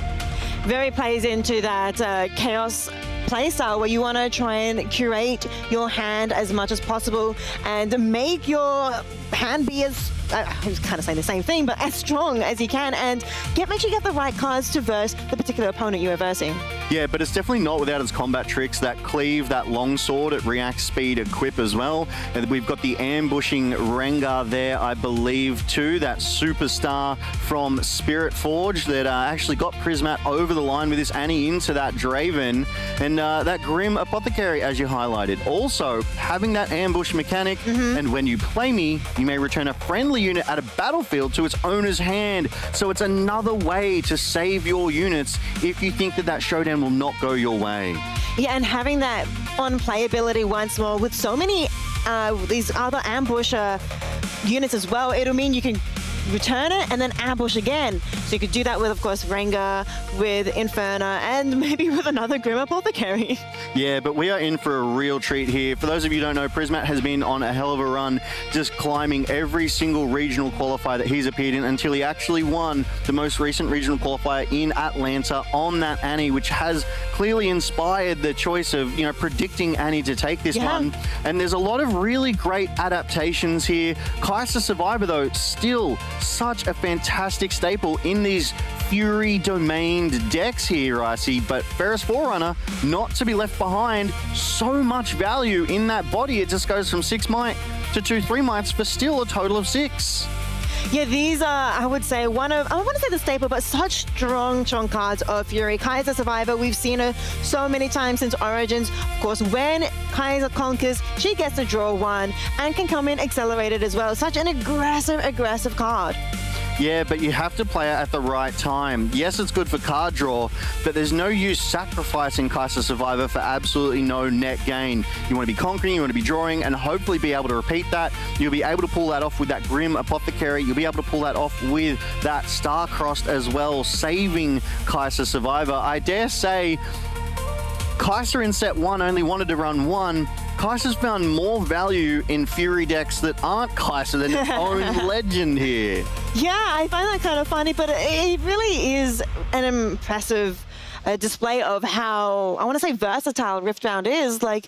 Very plays into that Chaos playstyle where you want to try and curate your hand as much as possible and make your hand be as I was kind of saying the same thing, but as strong as you can, and make sure you get the right cards to verse the particular opponent you are versing. Yeah, but it's definitely not without its combat tricks. That cleave, that longsword, it reacts speed, equip as well. And we've got the ambushing Rengar there, I believe, too. That superstar from Spirit Forge that actually got Prismat over the line with this Annie into that Draven. And that Grim Apothecary, as you highlighted. Also, having that ambush mechanic, and when you play me, you may return a friendly unit at a battlefield to its owner's hand. So it's another way to save your units if you think that that showdown will not go your way. Yeah, and having that on playability once more with so many these other ambush units as well, it'll mean you can return it and then ambush again. So you could do that with, of course, Rengar, with Inferna, and maybe with another Grim Apothecary. Yeah, but we are in for a real treat here. For those of you who don't know, Prismat has been on a hell of a run, just climbing every single regional qualifier that he's appeared in until he actually won the most recent regional qualifier in Atlanta on that Annie, which has clearly inspired the choice of, you know, predicting Annie to take this one. And there's a lot of really great adaptations here. Kai'Sa Survivor, though, still such a fantastic staple in these Fury domained decks here, Ricey, but Ferris Forerunner not to be left behind. So much value in that body. It just goes from 6 might to 2/3 mights for still a total of 6. Yeah, these are, I would say, I want to say the staple, but such strong cards of Fury. Kai'Sa Survivor, we've seen her so many times since Origins. Of course, when Kai'Sa conquers, she gets to draw one and can come in accelerated as well. Such an aggressive card. Yeah, but you have to play it at the right time. Yes, it's good for card draw, but there's no use sacrificing Kai'Sa Survivor for absolutely no net gain. You want to be conquering, you want to be drawing, and hopefully be able to repeat that. You'll be able to pull that off with that Grim Apothecary. You'll be able to pull that off with that Starcrossed as well, saving Kai'Sa Survivor. I dare say Kai'Sa in set 1 only wanted to run 1. Kai'Sa's found more value in Fury decks that aren't Kai'Sa than its own legend here. Yeah, I find that kind of funny, but it really is an impressive display of how, I want to say, versatile Riftbound is. Like,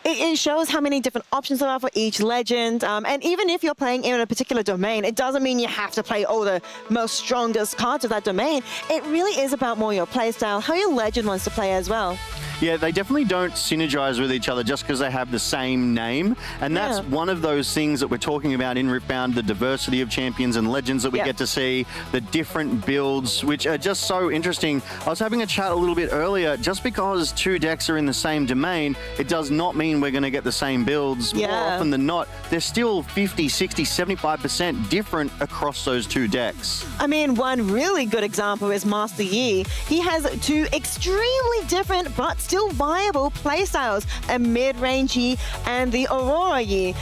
it shows how many different options there are for each legend. And even if you're playing in a particular domain, it doesn't mean you have to play all the most strongest cards of that domain. It really is about more your playstyle, how your legend wants to play as well. Yeah, they definitely don't synergize with each other just because they have the same name. And that's one of those things that we're talking about in Riftbound, the diversity of champions and legends that we get to see, the different builds, which are just so interesting. I was having a chat a little bit earlier. Just because 2 decks are in the same domain, it does not mean we're going to get the same builds. More often than not, they're still 50, 60, 75% different across those 2 decks. I mean, one really good example is Master Yi. He has 2 extremely different but still viable playstyles, a mid-range Yi and the Aurora Yi.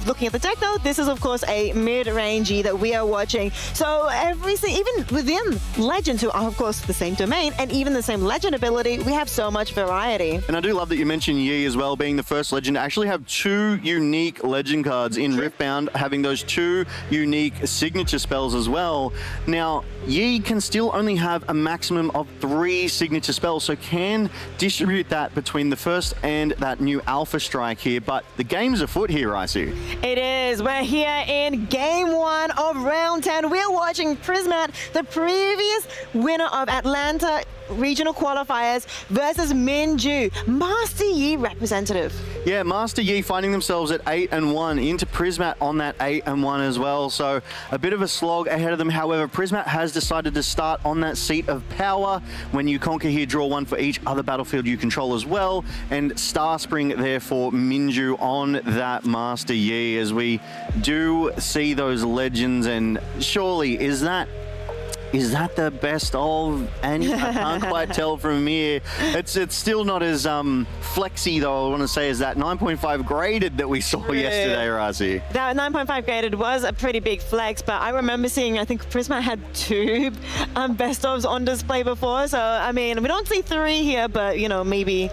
Looking at the deck though, this is of course a mid-range Yi that we are watching. So even within Legends, who are of course the same domain and even the same Legend ability, we have so much variety. And I do love that you mentioned Yi as well, being the first Legend to actually have 2 unique Legend cards in Riftbound, having those 2 unique signature spells as well. Now, Yi can still only have a maximum of 3 signature spells, so can distribute that between the first and that new Alpha Strike here, but the game's afoot here, Icy. It is. We're here in Game 1 of Round 10. We're watching Prismat, the previous winner of Atlanta Regional Qualifiers, versus Minju, Master Yi representative. Yeah, Master Yi finding themselves at 8-1 into Prismat on that 8-1 as well. So a bit of a slog ahead of them. However, Prismat has decided to start on that seat of power. When you conquer here, draw 1 for each other battlefield you control as well. And Star Spring there for Minju on that Master Yi, as we do see those legends. And surely, is that the best of? And I can't quite tell from here. It's still not as flexy, though, I want to say, as that 9.5 graded that we saw yesterday, Razi. That 9.5 graded was a pretty big flex, but I remember seeing, I think Prismat had 2 best ofs on display before. So, I mean, we don't see 3 here, but, you know, maybe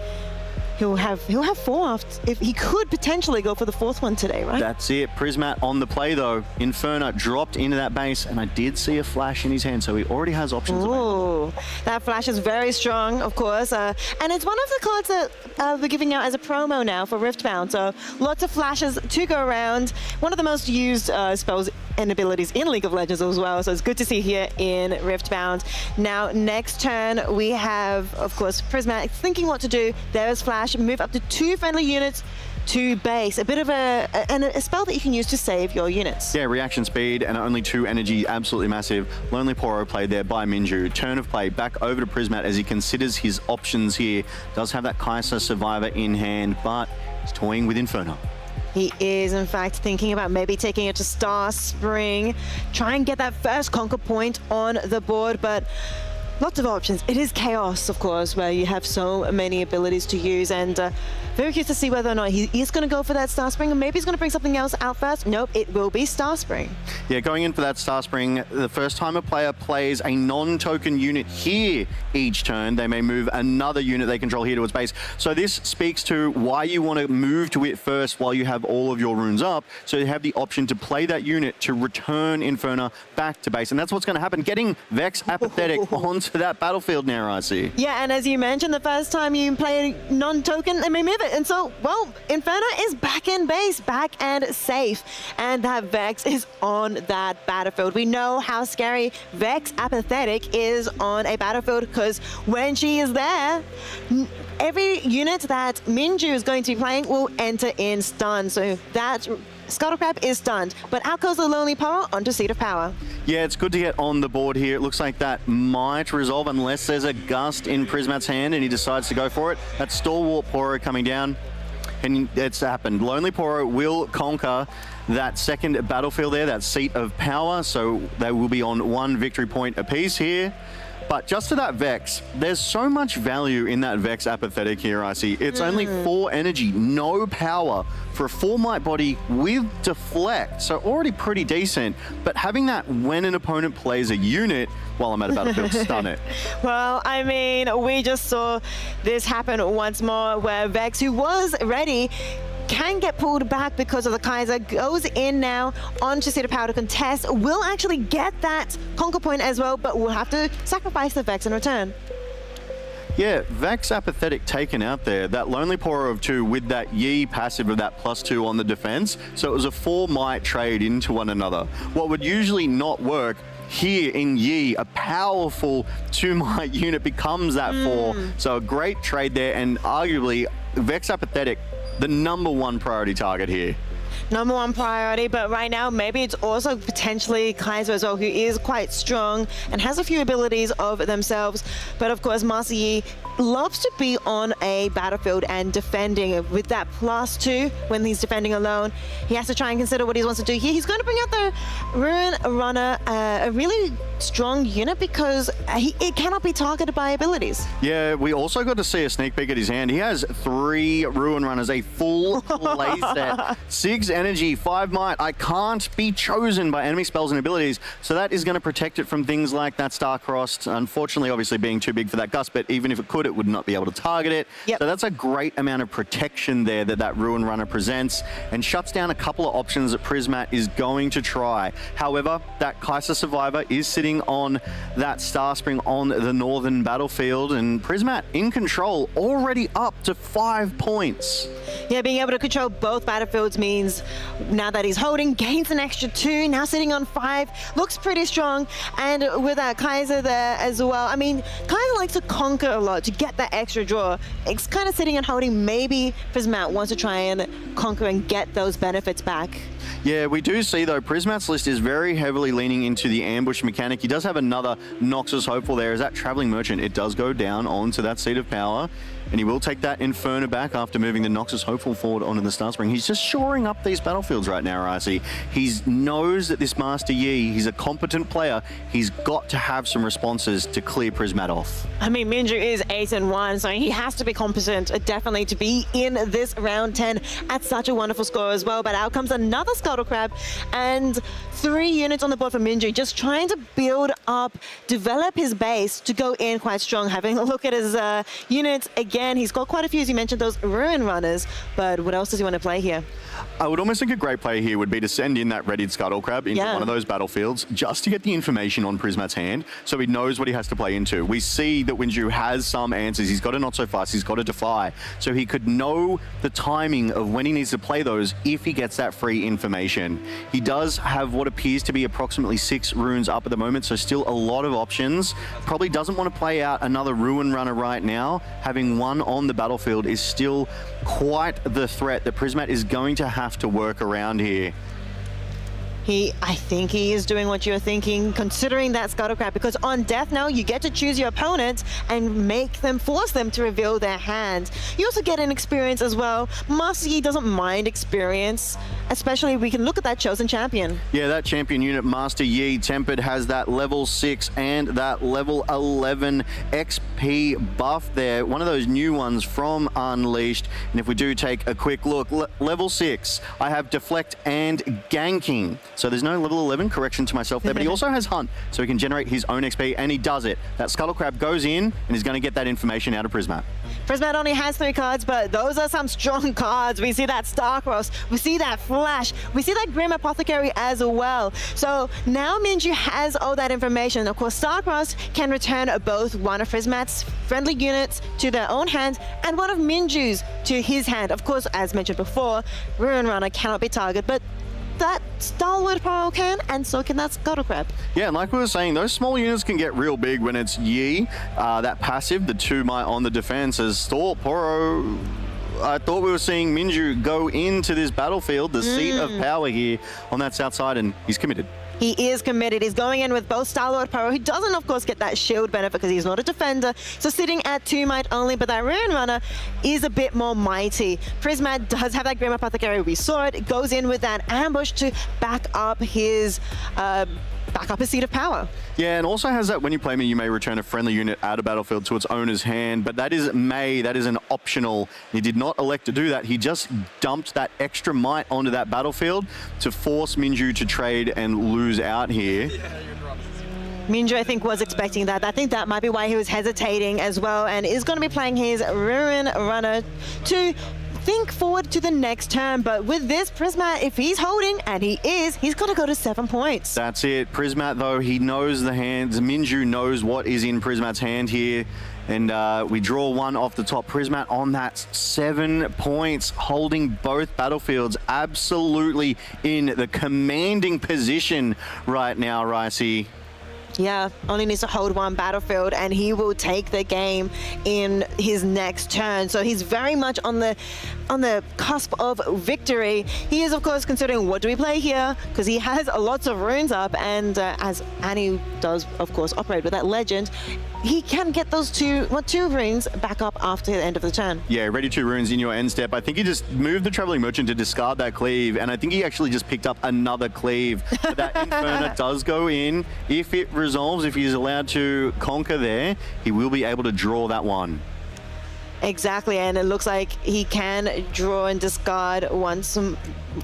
he'll have 4 after, if he could potentially go for the 4th one today, right? That's it. Prismat on the play, though. Inferno dropped into that base, and I did see a flash in his hand, so he already has options available. Ooh, that flash is very strong, of course. And it's one of the cards that we're giving out as a promo now for Riftbound. So lots of flashes to go around. One of the most used spells and abilities in League of Legends as well. So it's good to see here in Riftbound. Now, next turn, we have, of course, Prismat thinking what to do. There is flash. Move up to 2 friendly units to base. A bit of a spell that you can use to save your units. Yeah, reaction speed and only 2 energy, absolutely massive. Lonely Poro played there by Minju. Turn of play back over to Prismat as he considers his options here. Does have that Kai'Sa Survivor in hand, but he's toying with Inferno. He is, in fact, thinking about maybe taking it to Star Spring, try and get that first conquer point on the board, but lots of options. It is Chaos, of course, where you have so many abilities to use, and very curious to see whether or not he is going to go for that Star Spring, and maybe he's going to bring something else out first. Nope, it will be Star Spring. Yeah, going in for that Star Spring, the first time a player plays a non-token unit here each turn, they may move another unit they control here towards base. So this speaks to why you want to move to it first while you have all of your runes up, so you have the option to play that unit to return Inferno back to base. And that's what's going to happen, getting Vex Apathetic onto that battlefield now, I see. Yeah, and as you mentioned, the first time you play a non-token, they may move it. And so, well, Inferno is back in base, back and safe. And that Vex is on that battlefield. We know how scary Vex Apathetic is on a battlefield, because when she is there, every unit that Minju is going to be playing will enter in stun. So that Scuttlecrab is stunned, but out goes the Lonely Poro onto Seat of Power. Yeah, it's good to get on the board here. It looks like that might resolve unless there's a gust in Prismat's hand and he decides to go for it. That Stalwart Poro coming down, and it's happened. Lonely Poro will conquer that second battlefield there, that Seat of Power, so they will be on 1 victory point apiece here. But just to that Vex, there's so much value in that Vex Apathetic here, I see. It's only 4 energy, no power for a 4 might body with deflect, so already pretty decent. But having that when an opponent plays a unit while I'm at a battlefield, stun it. Well, I mean, we just saw this happen once more, where Vex, who was ready, can get pulled back because of the Kai'Sa, goes in now onto Seat of Power to contest, will actually get that conquer point as well, but will have to sacrifice the Vex in return. Yeah, Vex Apathetic taken out there. That Lonely Poro of 2 with that Yi passive of that +2 on the defense. So it was a 4 might trade into one another. What would usually not work here in Yi, a powerful 2 might unit becomes that 4. So a great trade there, and arguably Vex Apathetic, the #1 priority target here. #1 priority, but right now maybe it's also potentially Kai'Sa as well, who is quite strong and has a few abilities of themselves. But of course, Master Yi loves to be on a battlefield and defending with that +2 when he's defending alone. He has to try and consider what he wants to do here. He's going to bring out the Ruin Runner, a really strong unit because it cannot be targeted by abilities. Yeah, we also got to see a sneak peek at his hand. He has 3 Ruin Runners, a full play set, 6 energy, 5 might. I can't be chosen by enemy spells and abilities, so that is going to protect it from things like that Star-Crossed, unfortunately, obviously being too big for that gust, but even if it could, it would not be able to target it. Yep. So that's a great amount of protection there that Ruin Runner presents and shuts down a couple of options that Prismat is going to try. However, that Kaiser Survivor is sitting on that Star Spring on the northern battlefield, and Prismat in control, already up to 5 points. Yeah, being able to control both battlefields means now that he's holding, gains an extra 2, now sitting on 5, looks pretty strong. And with that Kaiser there as well, I mean, Kaiser likes to conquer a lot to get that extra draw. It's kind of sitting and holding. Maybe Prismat wants to try and conquer and get those benefits back. Yeah, we do see, though, Prismat's list is very heavily leaning into the ambush mechanic. He does have another Noxus Hopeful there. As that Traveling Merchant, it does go down onto that Seat of Power, and he will take that Inferno back after moving the Noxus Hopeful forward onto the Star Spring. He's just shoring up these battlefields right now, Ricey. He knows that this Master Yi, he's a competent player. He's got to have some responses to clear Prismat off. I mean, Minju is 8-1, so he has to be competent, definitely, to be in this round 10 at such a wonderful score as well. But out comes another Scuttle Crab, and 3 units on the board for Minju, just trying to build up, develop his base to go in quite strong. Having a look at his units again, he's got quite a few, as you mentioned, those Ruin Runners, but what else does he want to play here? I would almost think a great play here would be to send in that readied Scuttle Crab into one of those battlefields just to get the information on Prismat's hand so he knows what he has to play into. We see that Winju has some answers. He's got a Not So Fast, he's got a Defy, so he could know the timing of when he needs to play those if he gets that free information. He does have what appears to be approximately 6 runes up at the moment, so still a lot of options. Probably doesn't want to play out another Ruin Runner right now. Having one on the battlefield is still quite the threat that Prismat is going to have to work around here. I think he is doing what you're thinking, considering that Scuttle Crab, because on Death Knell, you get to choose your opponent and force them to reveal their hand. You also get an experience as well. Master Yi doesn't mind experience, especially we can look at that Chosen Champion. Yeah, that champion unit, Master Yi, Tempered, has that level 6 and that level 11 XP buff there. One of those new ones from Unleashed. And if we do take a quick look, level 6, I have Deflect and Ganking. So there's no level 11, correction to myself there, but he also has Hunt, so he can generate his own XP, and he does it. That Scuttle Crab goes in and is going to get that information out of Prismat. Prismat only has 3 cards, but those are some strong cards. We see that Star-Crossed, we see that Flash, we see that Grim Apothecary as well. So now Minju has all that information. Of course, Star-Crossed can return both one of Prismat's friendly units to their own hand and one of Minju's to his hand. Of course, as mentioned before, Ruin Runner cannot be targeted, but that Stalwart Poro can, and so can that Scuttle Crab. Yeah, and like we were saying, those small units can get real big when it's Yi, that passive, the 2 might on the defense, as Stalwart Poro. I thought we were seeing Minju go into this battlefield, the Seat of Power here on that south side, and he's committed. He is committed. He's going in with both Star-Lord Poro, who doesn't, of course, get that shield benefit because he's not a defender. So sitting at 2 might only, but that Ruin Runner is a bit more mighty. Prismat does have that Grim Apothecary. We saw it. It goes in with that ambush to back up his Seat of Power. Yeah, and also has that when you play me, you may return a friendly unit out of battlefield to its owner's hand, but that is that is an optional. He did not elect to do that. He just dumped that extra might onto that battlefield to force Minju to trade and lose out here. Minju, I think, was expecting that. I think that might be why he was hesitating as well, and is going to be playing his Ruin Runner to think forward to the next turn. But with this, Prismat, if he's holding, and he is, he's got to go to 7 points. That's it. Prismat, though, he knows the hands. Minju knows what is in Prismat's hand here. And we draw one off the top. Prismat on that 7 points, holding both battlefields absolutely in the commanding position right now, Ricey. Yeah, only needs to hold one battlefield and he will take the game in his next turn. So he's very much on the cusp of victory. He is, of course, considering what do we play here, because he has lots of runes up, and as Annie does, of course, operate with that legend, he can get those two runes back up after the end of the turn. Yeah, ready 2 runes in your end step. I think he just moved the Traveling Merchant to discard that cleave, and I think he actually just picked up another cleave. But that Inferno does go in. If it resolves, if he's allowed to conquer there, he will be able to draw that one. Exactly, and it looks like he can draw and discard once,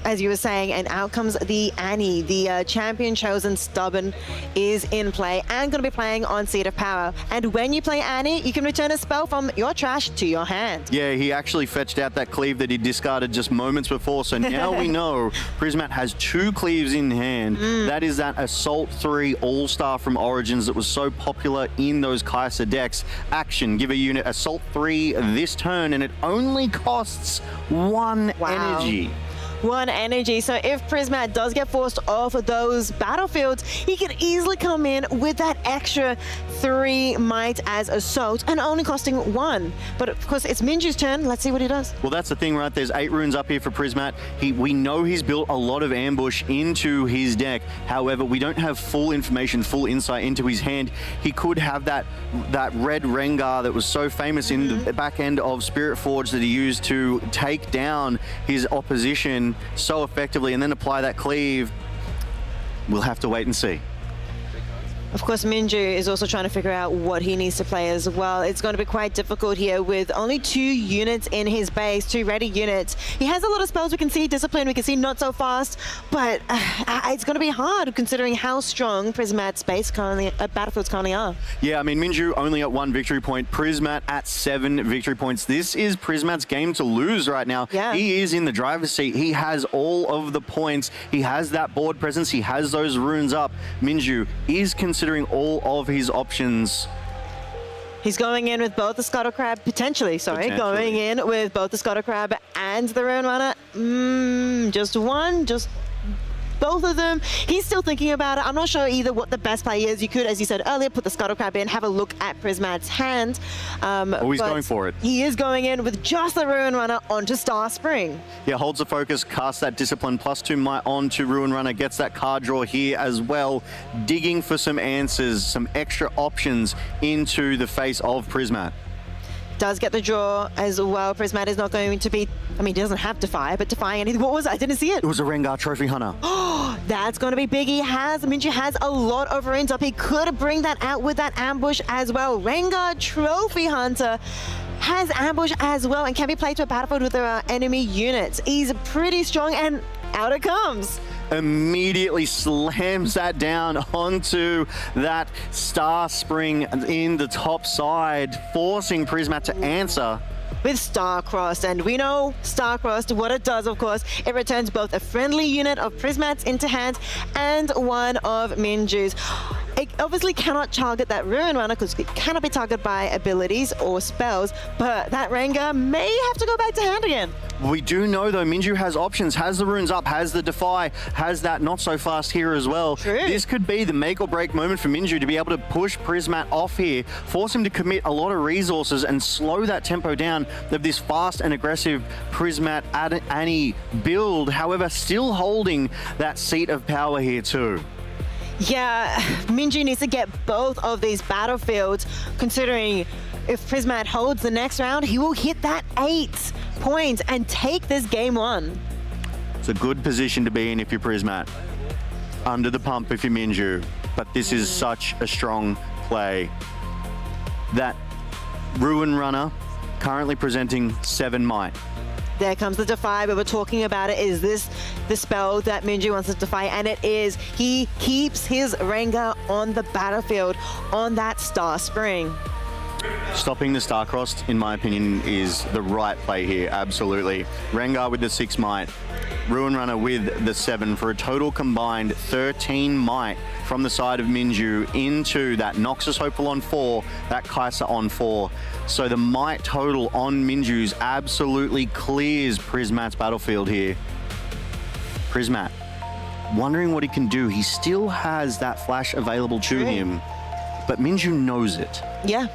as you were saying, and out comes the Annie. The champion chosen Stubborn is in play and going to be playing on Seat of Power. And when you play Annie, you can return a spell from your trash to your hand. Yeah, he actually fetched out that cleave that he discarded just moments before, so now we know Prismat has 2 cleaves in hand. That is that Assault 3 All-Star from Origins that was so popular in those Kai'Sa decks. Action, give a unit Assault 3 this turn, and it only costs 1 energy. 1 energy. So if Prismat does get forced off of those battlefields, he can easily come in with that extra 3 might as assault and only costing 1. But of course, it's Minju's turn. Let's see what he does. Well, that's the thing, right? There's 8 runes up here for Prismat. We know he's built a lot of ambush into his deck. However, we don't have full information, full insight into his hand. He could have that red Rengar that was so famous in the back end of Spirit Forge that he used to take down his opposition so effectively and then apply that cleave. We'll have to wait and see. Of course, Minju is also trying to figure out what he needs to play as well. It's going to be quite difficult here with only 2 units in his base, 2 ready units. He has a lot of spells. We can see Discipline, we can see Not So Fast, but it's going to be hard considering how strong Prismat's base battlefields currently are. Yeah, I mean, Minju only at 1 victory point, Prismat at 7 victory points. This is Prismat's game to lose right now. Yeah. He is in the driver's seat. He has all of the points. He has that board presence. He has those runes up. Minju is considering all of his options. He's going in with both the Scuttle Crab, going in with both the Scuttle Crab and the Rune Runner. Just one, just both of them. He's still thinking about it. I'm not sure either what the best play is. You could, as you said earlier, put the Scuttle Crab in, have a look at Prismat's hand. He's going for it. He is going in with just the Ruin Runner onto Star Spring. Yeah, holds the focus, casts that Discipline, +2 might on to Ruin Runner, gets that card draw here as well, digging for some answers, some extra options into the face of Prismat. Does get the draw as well. Prismat is not going to be, I mean, he doesn't have Defy, but defying anything. What was it? I didn't see it. It was a Rengar Trophy Hunter. That's going to be big. Minju has a lot of runes up. He could bring that out with that ambush as well. Rengar Trophy Hunter has ambush as well and can be played to a battlefield with their enemy units. He's pretty strong, and out it comes. Immediately slams that down onto that Star Spring in the top side, forcing Prismat to answer. With Starcrossed, and we know Starcrossed, what it does, of course, it returns both a friendly unit of Prismat's into hand and one of Minju's. It obviously cannot target that Ruin Runner because it cannot be targeted by abilities or spells, but that Rengar may have to go back to hand again. We do know, though, Minju has options, has the runes up, has the Defy, has that Not So Fast here as well. True. This could be the make or break moment for Minju to be able to push Prismat off here, force him to commit a lot of resources and slow that tempo down of this fast and aggressive Prismat Annie build, however, still holding that Seat of Power here too. Yeah, Minju needs to get both of these battlefields, considering if Prismat holds the next round, he will hit that 8 points and take this game 1. It's a good position to be in if you're Prismat. Under the pump if you're Minju, but this is such a strong play. That Ruin Runner currently presenting 7 might. There comes the Defy, but we're talking about it. Is this the spell that Minju wants to defy? And it is. He keeps his Rengar on the battlefield on that Star Spring. Stopping the Starcrossed, in my opinion, is the right play here, absolutely. Rengar with the 6 might, Ruin Runner with the 7 for a total combined 13 might from the side of Minju into that Noxus Hopeful on 4, that Kai'Sa on 4. So the might total on Minju's absolutely clears Prismat's battlefield here. Prismat wondering what he can do. He still has that flash available to him, but Minju knows it. Yeah.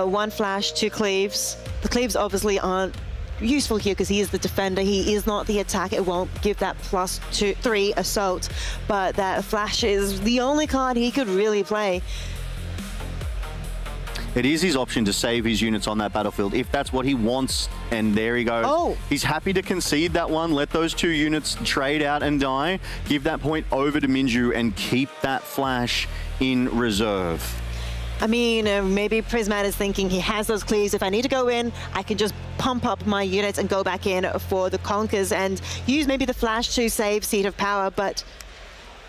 One flash, two cleaves. The cleaves obviously aren't useful here because he is the defender. He is not the attack. It won't give that +3 assault, but that flash is the only card he could really play. It is his option to save his units on that battlefield if that's what he wants, and there he goes. Oh. He's happy to concede that one, let those 2 units trade out and die, give that point over to Minju and keep that flash in reserve. I mean, maybe Prismat is thinking he has those cleaves. If I need to go in, I can just pump up my units and go back in for the Conkers and use maybe the flash to save Seat of Power, but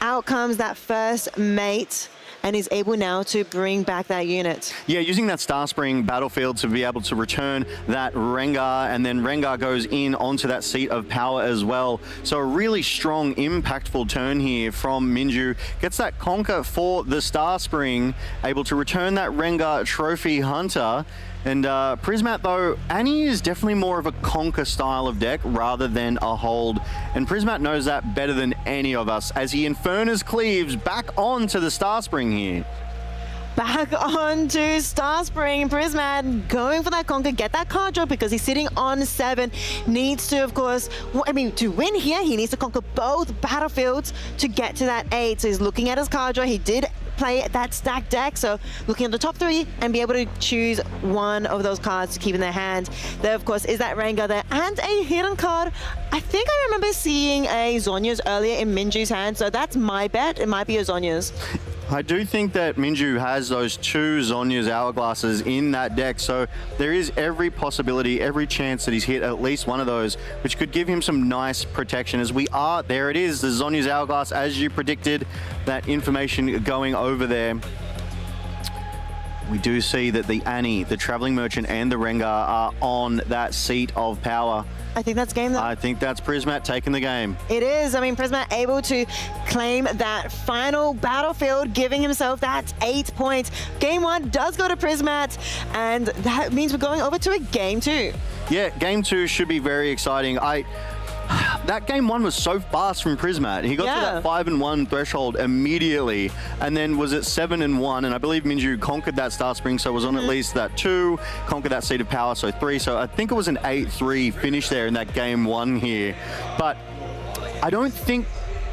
out comes that first mate, and is able now to bring back that unit. Yeah, using that Star Spring battlefield to be able to return that Rengar, and then Rengar goes in onto that Seat of Power as well. So a really strong, impactful turn here from Minju. Gets that Conquer for the Star Spring, able to return that Rengar Trophy Hunter. And Prismat, though, Annie is definitely more of a Conquer style of deck rather than a hold. And Prismat knows that better than any of us as he Infernus Cleaves back onto the Star Spring here. Back on to Star Spring. Prismat going for that Conquer, get that card draw because he's sitting on 7. Needs to, of course, to win here, he needs to conquer both battlefields to get to that 8. So he's looking at his card draw. He did play that stacked deck, so looking at the top 3 and be able to choose one of those cards to keep in their hand. There, of course, is that Rengar there and a hidden card. I think I remember seeing a Zhonya's earlier in Minju's hand, so that's my bet. It might be a Zhonya's. I do think that Minju has those 2 Zhonya's Hourglasses in that deck, so there is every possibility, every chance that he's hit at least one of those, which could give him some nice protection as we are, there it is, the Zhonya's Hourglass, as you predicted, that information going over there. We do see that the Annie, the Traveling Merchant, and the Rengar are on that Seat of Power. I think that's game though. I think that's Prismat taking the game. It is. I mean, Prismat able to claim that final battlefield, giving himself that 8 points. Game 1 does go to Prismat, and that means we're going over to a game 2. Yeah, game 2 should be very exciting. That game 1 was so fast from Prismat. He got to that 5-1 threshold immediately, and then was at 7-1, and I believe Minju conquered that Star Spring, so was on at least that 2, conquered that Seat of Power, so 3, so I think it was an 8-3 finish there in that game 1 here. But I don't think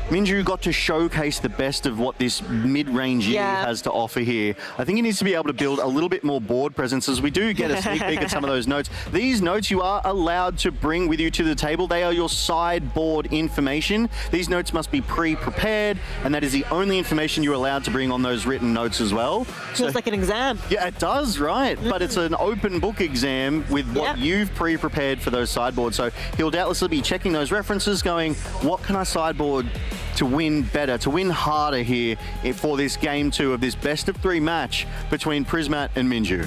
Minju got to showcase the best of what this mid-range year has to offer here. I think he needs to be able to build a little bit more board presence as we do get a sneak peek at some of those notes. These notes you are allowed to bring with you to the table. They are your sideboard information. These notes must be pre-prepared, and that is the only information you're allowed to bring on those written notes as well. Feels like an exam. Yeah, it does, right? But it's an open book exam with what you've pre-prepared for those sideboards. So he'll doubtlessly be checking those references, going, what can I sideboard to win better, to win harder here for this game 2 of this best of 3 match between Prismat and Minju.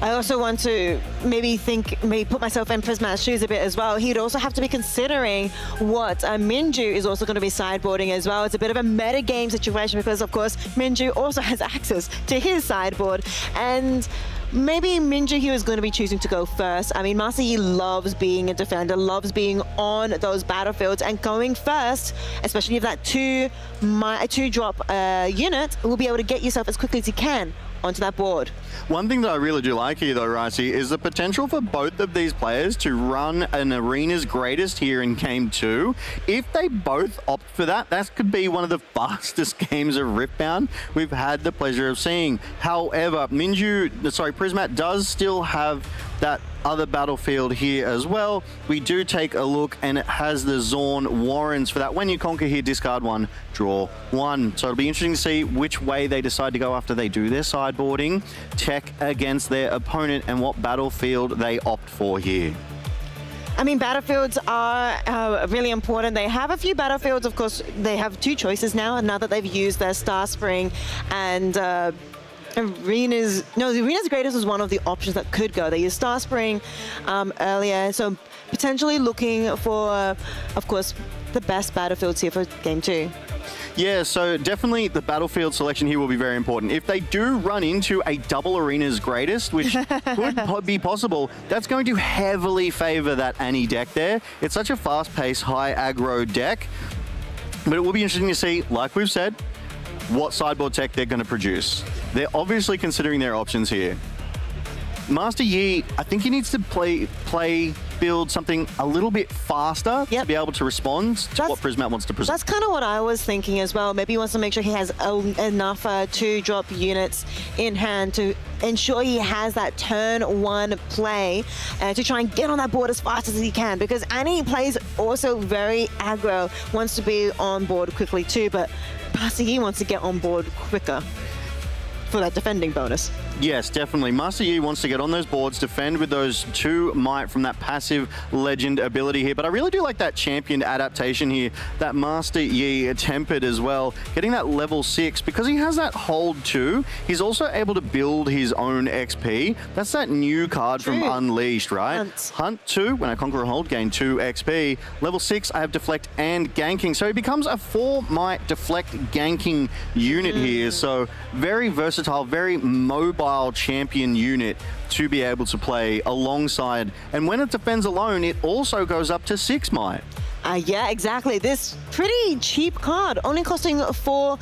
I also want to maybe put myself in Prismat's shoes a bit as well. He'd also have to be considering what Minju is also going to be sideboarding as well. It's a bit of a meta game situation because, of course, Minju also has access to his sideboard. And maybe Minju here is going to be choosing to go first. I mean, Master Yi loves being a defender, loves being on those battlefields, and going first, especially if that 2-drop unit, will be able to get yourself as quickly as you can onto that board. One thing that I really do like here, though, Ricey, is the potential for both of these players to run an Arena's Greatest here in Game 2. If they both opt for that, that could be one of the fastest games of Riftbound we've had the pleasure of seeing. However, Prismat does still have that other battlefield here as well. We do take a look, and it has the Zorn Warrens for that. When you conquer here, discard 1, draw 1. So it'll be interesting to see which way they decide to go after they do their sideboarding, tech against their opponent, and what battlefield they opt for here. I mean, battlefields are really important. They have a few battlefields. Of course, they have 2 choices now that they've used their Star Spring, and Arena's Greatest was one of the options that could go. They used Star Spring earlier, so potentially looking for, of course, the best battlefields here for Game 2. Yeah, so definitely the battlefield selection here will be very important. If they do run into a double Arena's Greatest, which could be possible, that's going to heavily favor that Annie deck there. It's such a fast-paced, high aggro deck. But it will be interesting to see, like we've said, what sideboard tech they're going to produce. They're obviously considering their options here. Master Yi, I think he needs to build something a little bit faster to be able to respond to what Prismat wants to present. That's kind of what I was thinking as well. Maybe he wants to make sure he has enough 2-drop units in hand to ensure he has that turn 1 play to try and get on that board as fast as he can, because Annie plays also very aggro, wants to be on board quickly too, but Master Yi wants to get on board quicker for that defending bonus. Yes, definitely. Master Yi wants to get on those boards, defend with those 2 might from that passive legend ability here. But I really do like that championed adaptation here, that Master Yi tempered as well. Getting that level 6, because he has that hold 2, he's also able to build his own XP. That's that new card from Unleashed, right? Hunt 2, when I conquer a hold, gain 2 XP. Level 6, I have deflect and ganking. So he becomes a 4 might deflect ganking unit here. So very versatile, very mobile champion unit to be able to play alongside. And when it defends alone, it also goes up to 6 might. Yeah, exactly. This pretty cheap card, only costing 4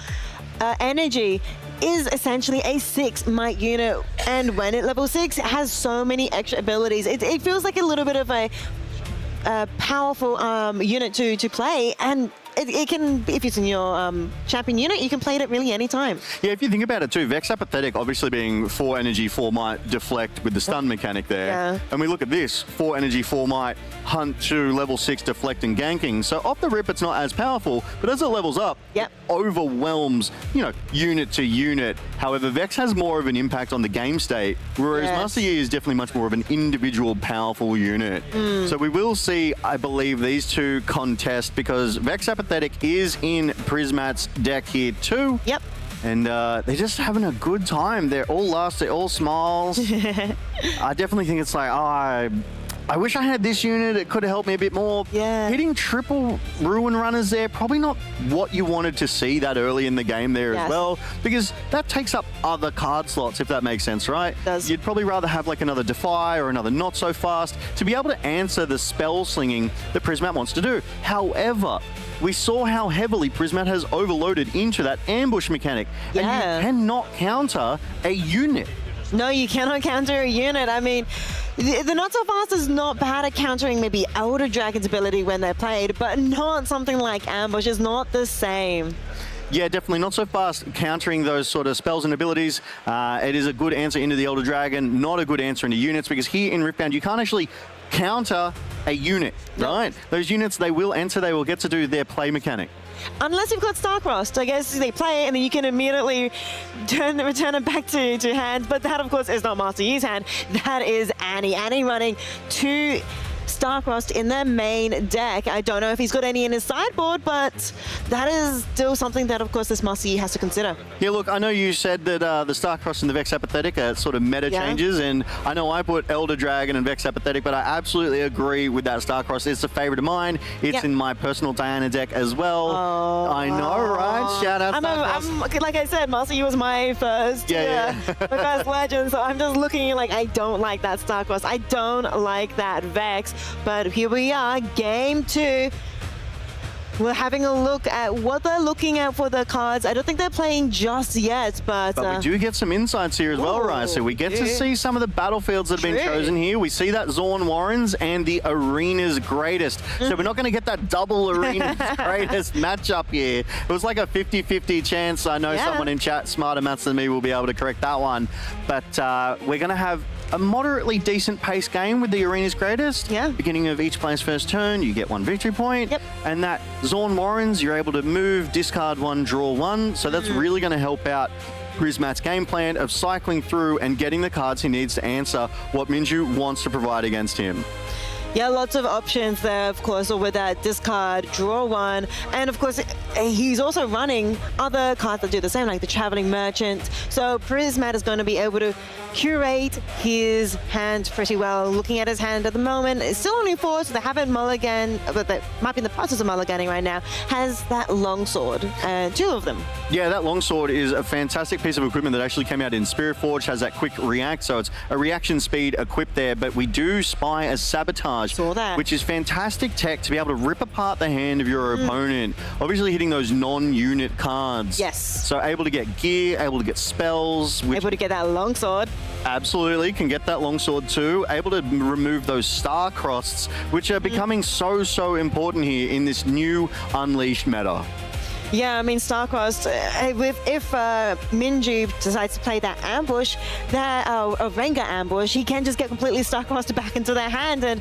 energy, is essentially a 6 might unit. And when it level 6, it has so many extra abilities. It feels like a little bit of a powerful unit to play, and it can, if it's in your champion unit, you can play it really anytime. Yeah, if you think about it too, Vex Apathetic obviously being 4 energy, 4 might, deflect with the stun mechanic there. Yeah. And we look at this, 4 energy, 4 might, hunt 2, level 6, deflect and ganking. So off the rip, it's not as powerful, but as it levels up, it overwhelms, you know, unit to unit. However, Vex has more of an impact on the game state, whereas Master Yi is definitely much more of an individual powerful unit. So we will see, I believe, these 2 contest, because Vex Apathetic is in Prismat's deck here too. Yep. And they're just having a good time. They're all laughs, they're all smiles. I definitely think it's like, oh, I wish I had this unit. It could have helped me a bit more. Yeah. Hitting triple Ruin Runners there, probably not what you wanted to see that early in the game there as well, because that takes up other card slots, if that makes sense, right? It does. You'd probably rather have like another Defy or another Not So Fast to be able to answer the spell slinging that Prismat wants to do. However, we saw how heavily Prismat has overloaded into that ambush mechanic, and you cannot counter a unit. No, you cannot counter a unit. I mean, the Not So Fast is not bad at countering maybe Elder Dragon's ability when they're played, but not something like Ambush. Is not the same. Yeah, definitely not so fast countering those sort of spells and abilities. It is a good answer into the Elder Dragon, not a good answer into units, because here in Riftbound, you can't actually counter a unit, right? Those units, they will enter, they will get to do their play mechanic. Unless you've got Starcrossed, I guess they play it and then you can immediately return it back to hand. But that, of course, is not Master Yi's hand. That is Annie. Annie running 2 Starcrossed in their main deck. I don't know if he's got any in his sideboard, but that is still something that, of course, this Master Yi has to consider. Yeah, look, I know you said that the Starcrossed and the Vex Apathetic are sort of meta changes, and I know I put Elder Dragon and Vex Apathetic, but I absolutely agree with that Starcrossed. It's a favorite of mine. It's in my personal Diana deck as well. I know, right? Shout out Starcrossed. Like I said, Master Yi was my first, my first legend, so I'm just looking like, I don't like that Starcrossed. I don't like that Vex. But here we are, game 2. We're having a look at what they're looking at for the cards. I don't think they're playing just yet, but we do get some insights here as well, right? So we get to see some of the battlefields that have been chosen here. We see that Zorn Warrens and the Arena's Greatest. So we're not going to get that double Arena's Greatest matchup here. It was like a 50-50 chance. I know someone in chat smarter maths than me will be able to correct that one. But we're going to have a moderately decent pace game with the Arena's Greatest. Beginning of each player's first turn, you get 1 victory point. And that Zorn Warrens, you're able to move, discard 1, draw 1. So that's really going to help out Prismat's game plan of cycling through and getting the cards he needs to answer what Minju wants to provide against him. Yeah, lots of options there, of course, with that discard, draw 1. And of course, he's also running other cards that do the same, like the Traveling Merchant. So Prismat is going to be able to curate his hand pretty well. Looking at his hand at the moment, it's still only 4, so they haven't mulligan, but they might be in the process of mulliganing right now, has that longsword, 2 of them. Yeah, that longsword is a fantastic piece of equipment that actually came out in Spirit Forge, has that quick react, so it's a reaction speed equipped there, but we do spy a sabotage, Saw that. which is fantastic tech to be able to rip apart the hand of your opponent, obviously hitting those non-unit cards. Yes. So able to get gear, able to get spells, which Able to get that longsword. absolutely can get that longsword too, able to remove those star-crosses, which are becoming so important here in this new Unleashed meta. Yeah, I mean, Starcrossed, if Minju decides to play that ambush, that a Rengar ambush, he can just get completely Starcrossed back into their hand. And,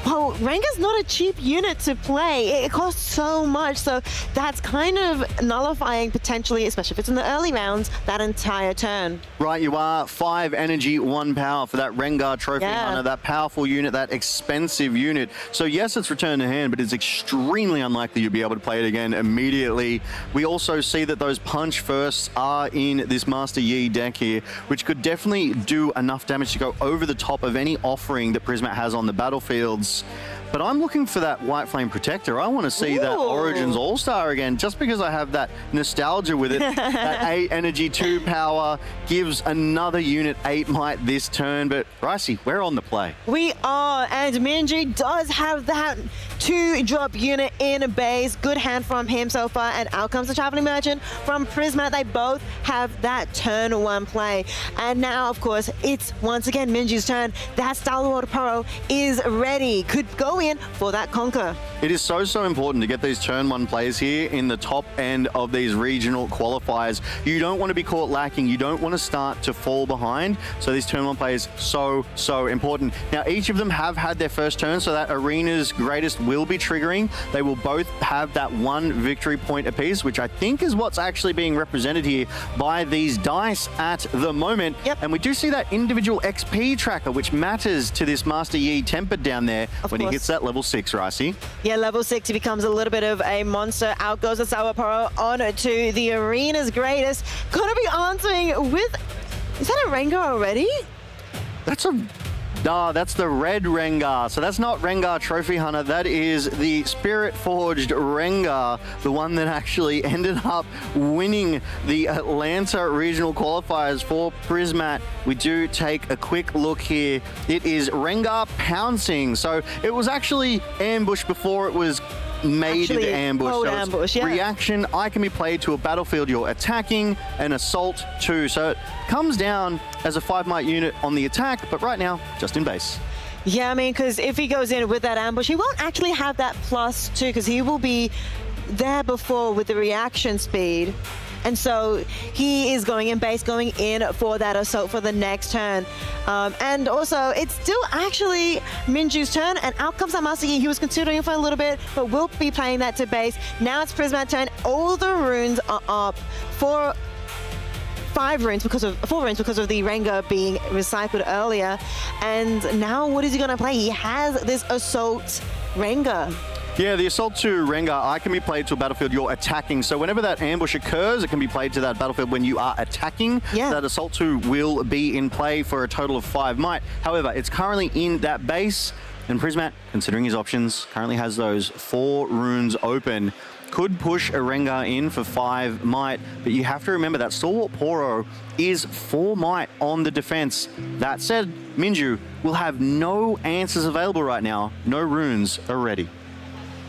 well, Rengar's not a cheap unit to play. It costs so much, so that's kind of nullifying potentially, especially if it's in the early rounds, that entire turn. Right, you are 5 energy, 1 power for that Rengar Trophy Yeah. Hunter, that powerful unit, that expensive unit. So yes, it's return to hand, but it's extremely unlikely you'll be able to play it again immediately. We also see that those punch firsts are in this Master Yi deck here, which could definitely do enough damage to go over the top of any offering that Prismat has on the battlefields. But I'm looking for that White Flame Protector. I want to see that Ooh. Origins All-Star again, just because I have that nostalgia with it. That 8 energy, 2 power gives another unit 8 might this turn. But Ricey, we're on the play. We are, and Minji does have that 2-drop unit in a base. Good hand from him so far, and out comes the Traveling Merchant from Prisma. They both have that turn 1 play. And now, of course, it's once again Minji's turn. That Stalwart Pro is ready. Could go in for that conquer. It is so important to get these turn 1 plays here in the top end of these regional qualifiers. You don't want to be caught lacking. You don't want to start to fall behind. So these turn 1 plays so important. Now, each of them have had their first turn, so that Arena's Greatest will be triggering. They will both have that 1 victory point apiece, which I think is what's actually being represented here by these dice at the moment. Yep. And we do see that individual XP tracker, which matters to this Master Yi tempered down there when he hits that level 6, Ricey. Yeah, level 6, he becomes a little bit of a monster. Out goes the Sour Pro on to the Arena's Greatest. Gonna be answering with... Is that a Rengar already? That's the red Rengar. So that's not Rengar Trophy Hunter. That is the Spirit Forged Rengar, the one that actually ended up winning the Atlanta Regional Qualifiers for Prismat. We do take a quick look here. It is Rengar Pouncing. So it was actually ambushed before it was made Actually, into ambush. cold So it's ambush, yeah. reaction, I can be played to a battlefield you're attacking, and assault too. So it comes down as a 5 might unit on the attack, but right now, just in base. Yeah, I mean, because if he goes in with that ambush, he won't actually have that +2 because he will be there before with the reaction speed. And so he is going in base, going in for that assault for the next turn. And also, it's still actually Minju's turn, and out comes that Master Yi. He was considering for a little bit, but will be playing that to base. Now it's Prismat's turn. All the runes are up for 4 runes because of the Rengar being recycled earlier. And now what is he going to play? He has this assault Rengar. Yeah, the Assault 2 Rengar, I can be played to a battlefield you're attacking. So whenever that ambush occurs, it can be played to that battlefield when you are attacking. Yeah. That Assault 2 will be in play for a total of 5 might. However, it's currently in that base, and Prismat, considering his options, currently has those 4 runes open. Could push a Rengar in for 5 might, but you have to remember that Stalwart Poro is 4 might on the defense. That said, Minju will have no answers available right now. No runes are ready.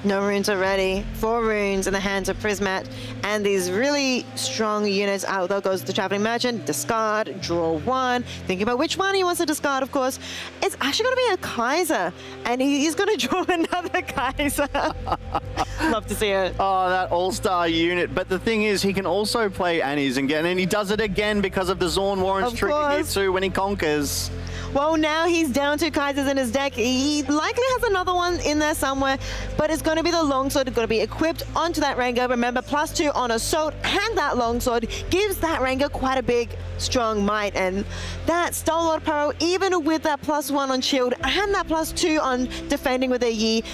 No runes are ready. 4 runes in the hands of Prismat. And these really strong units out. There goes the Traveling Merchant. Discard, draw 1. Thinking about which one he wants to discard, of course. It's actually going to be a Kaiser. And he's going to draw another Kaiser. Love to see it. Oh, that all-star unit. But the thing is, he can also play Annie's again, and he does it again because of the Zorn Warren's Of trigger here course. too when he conquers. Well, now he's down to Kaisers in his deck. He likely has another one in there somewhere, but it's going to be the longsword. It's going to be equipped onto that Rengar. Remember, +2 on assault, and that longsword gives that Rengar quite a big, strong might. And that Stalwart Paro, even with that +1 on shield and that +2 on defending with a Yi,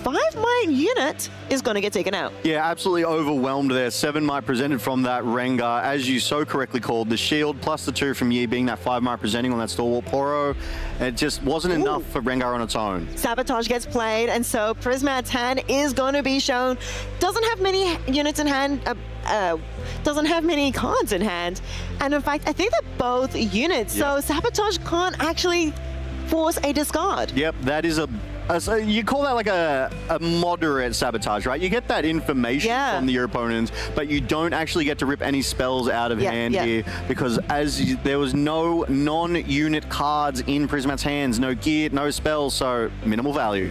5-might unit is going to get taken out. Yeah, absolutely overwhelmed there. 7 might presented from that Rengar, as you so correctly called. The shield plus the 2 from Yi being that 5 might presenting on that Stalwart Poro. It just wasn't enough for Rengar on its own. Sabotage gets played, and so Prismat's hand is going to be shown. Doesn't have many units in hand, doesn't have many cards in hand. And in fact, I think that both units, so Sabotage can't actually force a discard. Yep, that is so you call that like a moderate sabotage, right? You get that information from your opponents, but you don't actually get to rip any spells out of hand here because there was no non-unit cards in Prismat's hands, no gear, no spells, so minimal value.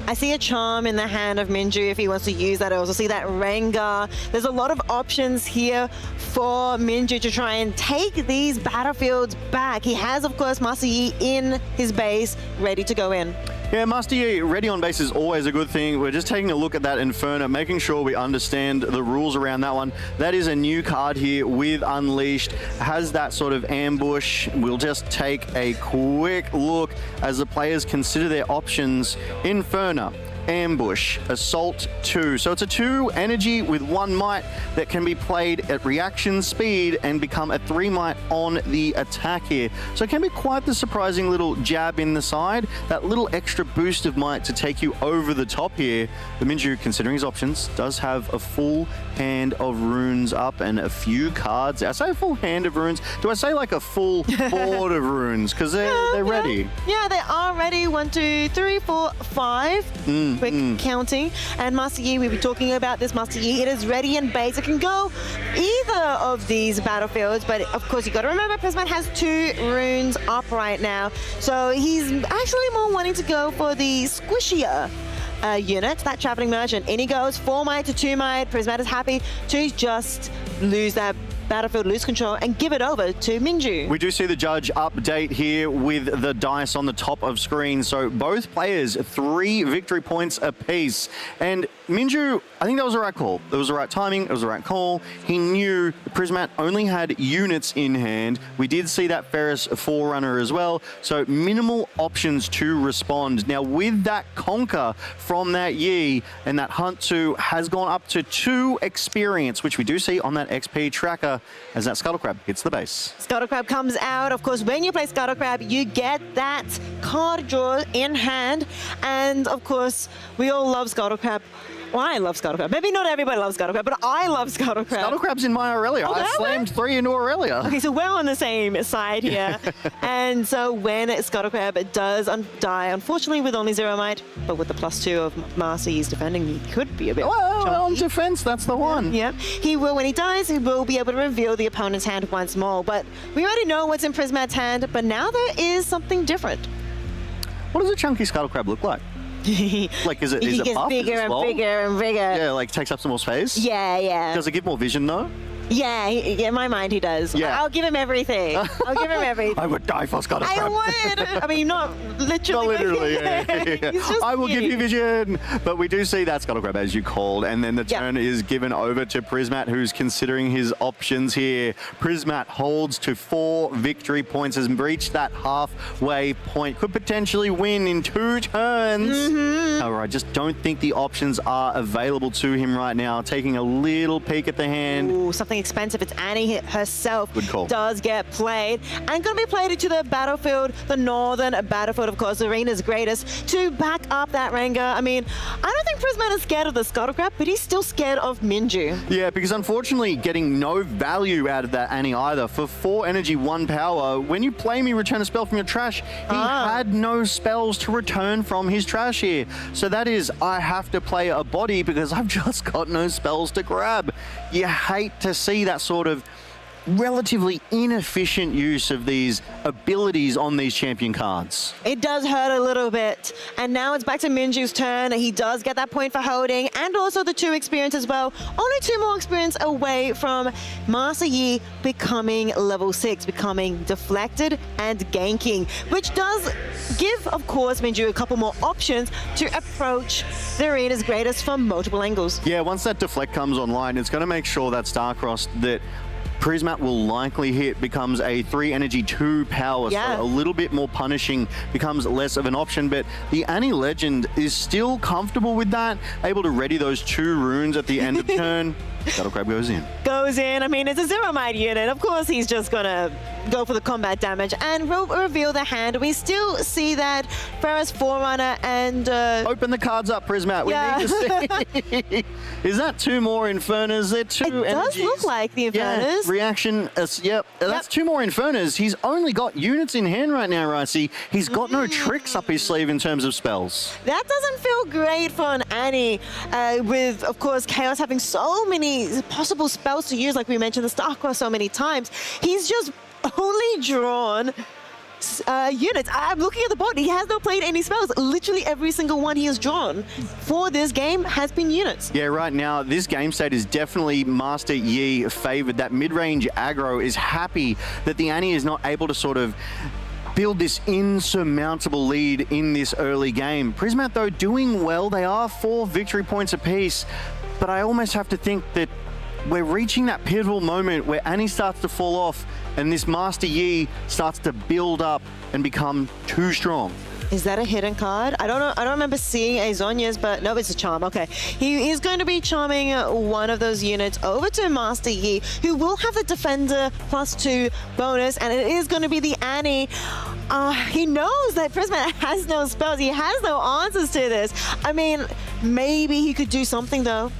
I see a charm in the hand of Minju if he wants to use that. I also see that Rengar. There's a lot of options here for Minju to try and take these battlefields back. He has, of course, Master Yi in his base, ready to go in. Yeah, Master Yi ready on base is always a good thing. We're just taking a look at that Inferno, making sure we understand the rules around that one. That is a new card here with Unleashed. Has that sort of ambush. We'll just take a quick look as the players consider their options. Inferno, Ambush, Assault 2. So it's a 2 energy with 1 might that can be played at reaction speed and become a 3 might on the attack here. So it can be quite the surprising little jab in the side. That little extra boost of might to take you over the top here. The Minju, considering his options, does have a full hand of runes up and a few cards. I say a full hand of runes. Do I say like a full board of runes? Because they're ready. Yeah, they are ready. 1, 2, 3, 4, 5. Quick counting. And Master Yi, we'll be talking about this Master Yi. It is ready in base. It can go either of these battlefields, but of course you got to remember Prismat has 2 runes up right now. So he's actually more wanting to go for the squishier unit, that Traveling Merchant. In he goes, 4 might to 2 might. Prismat is happy to just lose that battlefield, lose control, and give it over to Minju. We do see the judge update here with the dice on the top of screen. So both players, 3 victory points apiece. And Minju, I think that was the right call. It was the right timing. It was the right call. He knew Prismat only had units in hand. We did see that Ferris Forerunner as well. So minimal options to respond. Now with that Conquer from that Yi, and that Hunt 2 has gone up to 2 experience, which we do see on that XP tracker as that Scuttlecrab hits the base. Scuttlecrab comes out. Of course, when you play Scuttlecrab, you get that card draw in hand. And of course, we all love Scuttlecrab. Well, I love Scuttlecrab. Maybe not everybody loves Scuttlecrab, but I love Scuttlecrab. Scuttlecrab's in my Aurelia. I slammed 3 into Aurelia. Okay, so we're on the same side here. And so when Scuttlecrab does die, unfortunately with only 0 might, but with the +2 of Master Yi's defending, he could be a bit well, on defense, that's the one. Yeah, he will, when he dies, he will be able to reveal the opponent's hand once more. But we already know what's in Prismat's hand, but now there is something different. What does a chunky Scuttlecrab look like? Like, is it He gets buff bigger as well? and bigger and bigger. Yeah, like takes up some more space? Yeah. Does it give more vision though? Yeah, in my mind he does. Yeah. I'll give him everything. I'll give him everything. I would die for Scuttlecrab. I would. I mean, not literally. Not literally, yeah. He's just I will give cute. you vision. But we do see that Scuttlecrab as you called, and then the turn is given over to Prismat, who's considering his options here. Prismat holds to 4 victory points, has reached that halfway point, could potentially win in 2 turns. However, I just don't think the options are available to him right now. Taking a little peek at the hand. Ooh, something expensive. It's Annie herself. Good call. Does get played and going to be played into the battlefield, the northern battlefield, of course, Arena's greatest, to back up that Rengar. I mean, I don't think Prismat is scared of the Scuttlecrab, but he's still scared of Minju. Yeah, because unfortunately getting no value out of that Annie either. For 4 energy, 1 power, when you play me return a spell from your trash, he had no spells to return from his trash here. So that is, I have to play a body because I've just got no spells to grab. You hate to see that sort of relatively inefficient use of these abilities on these champion cards. It does hurt a little bit. And now it's back to Minju's turn. He does get that point for holding and also the 2 experience as well. Only 2 more experience away from Master Yi becoming level 6, becoming deflected and ganking, which does give, of course, Minju a couple more options to approach the Arena's greatest from multiple angles. Yeah, once that deflect comes online, it's going to make sure that Starcross that Prismat will likely hit, becomes a 3 energy 2 power, Yeah. so a little bit more punishing, becomes less of an option, but the Annie Legend is still comfortable with that, able to ready those 2 runes at the end of turn. Battle Crab goes in. Goes in. I mean, it's a 0 might unit. Of course, he's just going to go for the combat damage and reveal the hand. We still see that Ferris Forerunner and... Open the cards up, Prismat. We Yeah. need to see. Is that 2 more Infernos? They're 2 It energies. does look like the Infernos. Yeah, reaction. Yep. That's 2 more Infernos. He's only got units in hand right now, Ricey. He's got no tricks up his sleeve in terms of spells. That doesn't feel great for an Annie, with, of course, Chaos having so many possible spells to use, like we mentioned the Starcross so many times. He's just only drawn units. I'm looking at the board. He has not played any spells. Literally every single one he has drawn for this game has been units. Yeah, right now, this game state is definitely Master Yi favored. That mid-range aggro is happy that the Annie is not able to sort of build this insurmountable lead in this early game. Prismat, though, doing well. They are 4 victory points apiece, but I almost have to think that we're reaching that pivotal moment where Annie starts to fall off and this Master Yi starts to build up and become too strong. Is that a hidden card? I don't know. I don't remember seeing a Zonya's, but no, it's a charm. Okay. He is going to be charming one of those units over to Master Yi, who will have the Defender +2 bonus, and it is going to be the Annie. He knows that Prismat has no spells. He has no answers to this. I mean, maybe he could do something, though.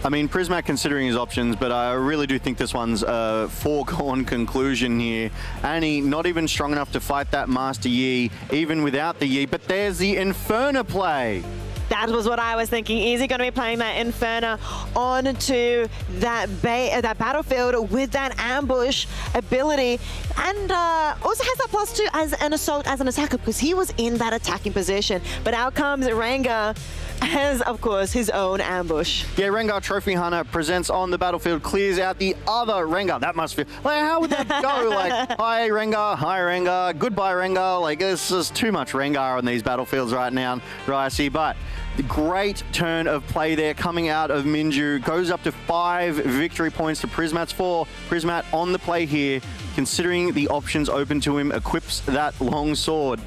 I mean, Prismat considering his options, but I really do think this one's a foregone conclusion here. Annie not even strong enough to fight that Master Yi, even without the Yi, but there's the Inferno play. That was what I was thinking. Is he going to be playing that Inferno onto that battlefield with that ambush ability, and also has that +2 as an assault, as an attacker, because he was in that attacking position. But out comes Rengar as, of course, his own ambush. Yeah, Rengar Trophy Hunter presents on the battlefield, clears out the other Rengar. That must feel like, how would that go? Like, hi Rengar, goodbye Rengar. Like, this is too much Rengar on these battlefields right now, Ricey. But the great turn of play there coming out of Minju, goes up to 5 victory points to Prismat's 4. Prismat on the play here, considering the options open to him, equips that long sword.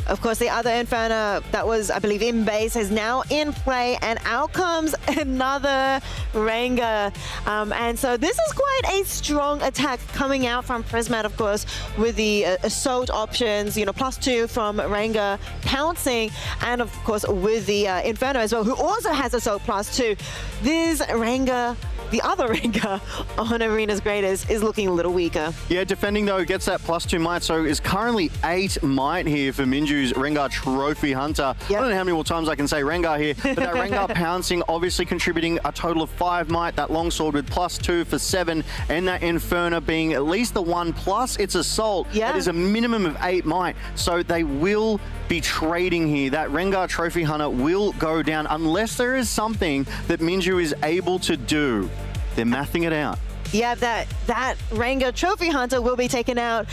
Of course, the other Inferno that was, I believe, in base is now in play, and out comes another Rengar. And so this is quite a strong attack coming out from Prismat, of course, with the assault options, you know, +2 from Rengar pouncing, and of course with the Inferno as well, who also has assault +2. This Rengar, the other Rengar on Arena's Greatest, is looking a little weaker. Yeah, defending though, gets that +2 might, so is currently 8 might here for Minju's Rengar Trophy Hunter. Yep. I don't know how many more times I can say Rengar here, but that Rengar pouncing obviously contributing a total of 5 might, that longsword with +2 for 7, and that Inferno being at least the 1 plus its assault. Yeah. That is a minimum of 8 might, so they will be trading here. That Rengar Trophy Hunter will go down unless there is something that Minju is able to do. They're mathing it out. Yeah, that Rengar Trophy Hunter will be taken out.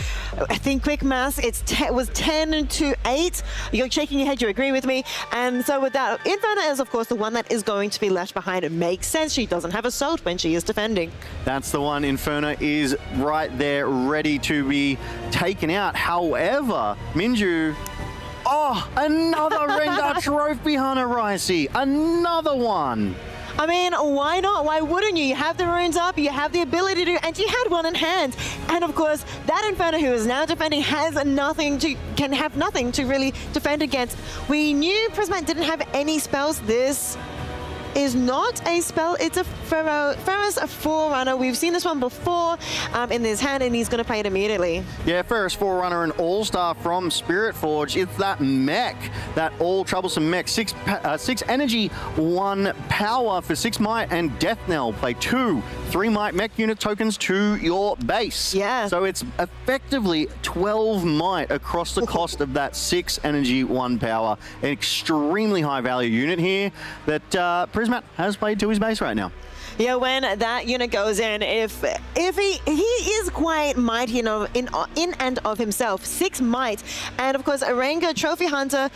I think quick maths, it was 10-8. You're shaking your head, you agree with me. And so with that, Inferno is, of course, the one that is going to be left behind. It makes sense. She doesn't have assault when she is defending. That's the one. Inferno is right there, ready to be taken out. However, Minju... Oh, another Rengar Trophy Hunter, Ricey. Another one. I mean, why not? Why wouldn't you? You have the runes up, you have the ability to, and you had one in hand. And of course, that Inferno who is now defending has can have nothing to really defend against. We knew Prismat didn't have any spells. This is not a spell, it's a Ferris Forerunner. We've seen this one before in his hand, and he's going to play it immediately. Yeah, Ferris Forerunner, an all-star from Spirit Forge. It's that mech, that all-troublesome mech. 6 energy, 1 power for 6 might, and Death Knell. Play 2 3 might mech unit tokens to your base. Yeah. So it's effectively 12 might across the cost of that 6 energy, 1 power. An extremely high value unit here that Prismat has played to his base right now. Yeah, when that unit goes in, if he is quite mighty, you know, in and of himself, 6 might, and of course a Rengar Trophy Hunter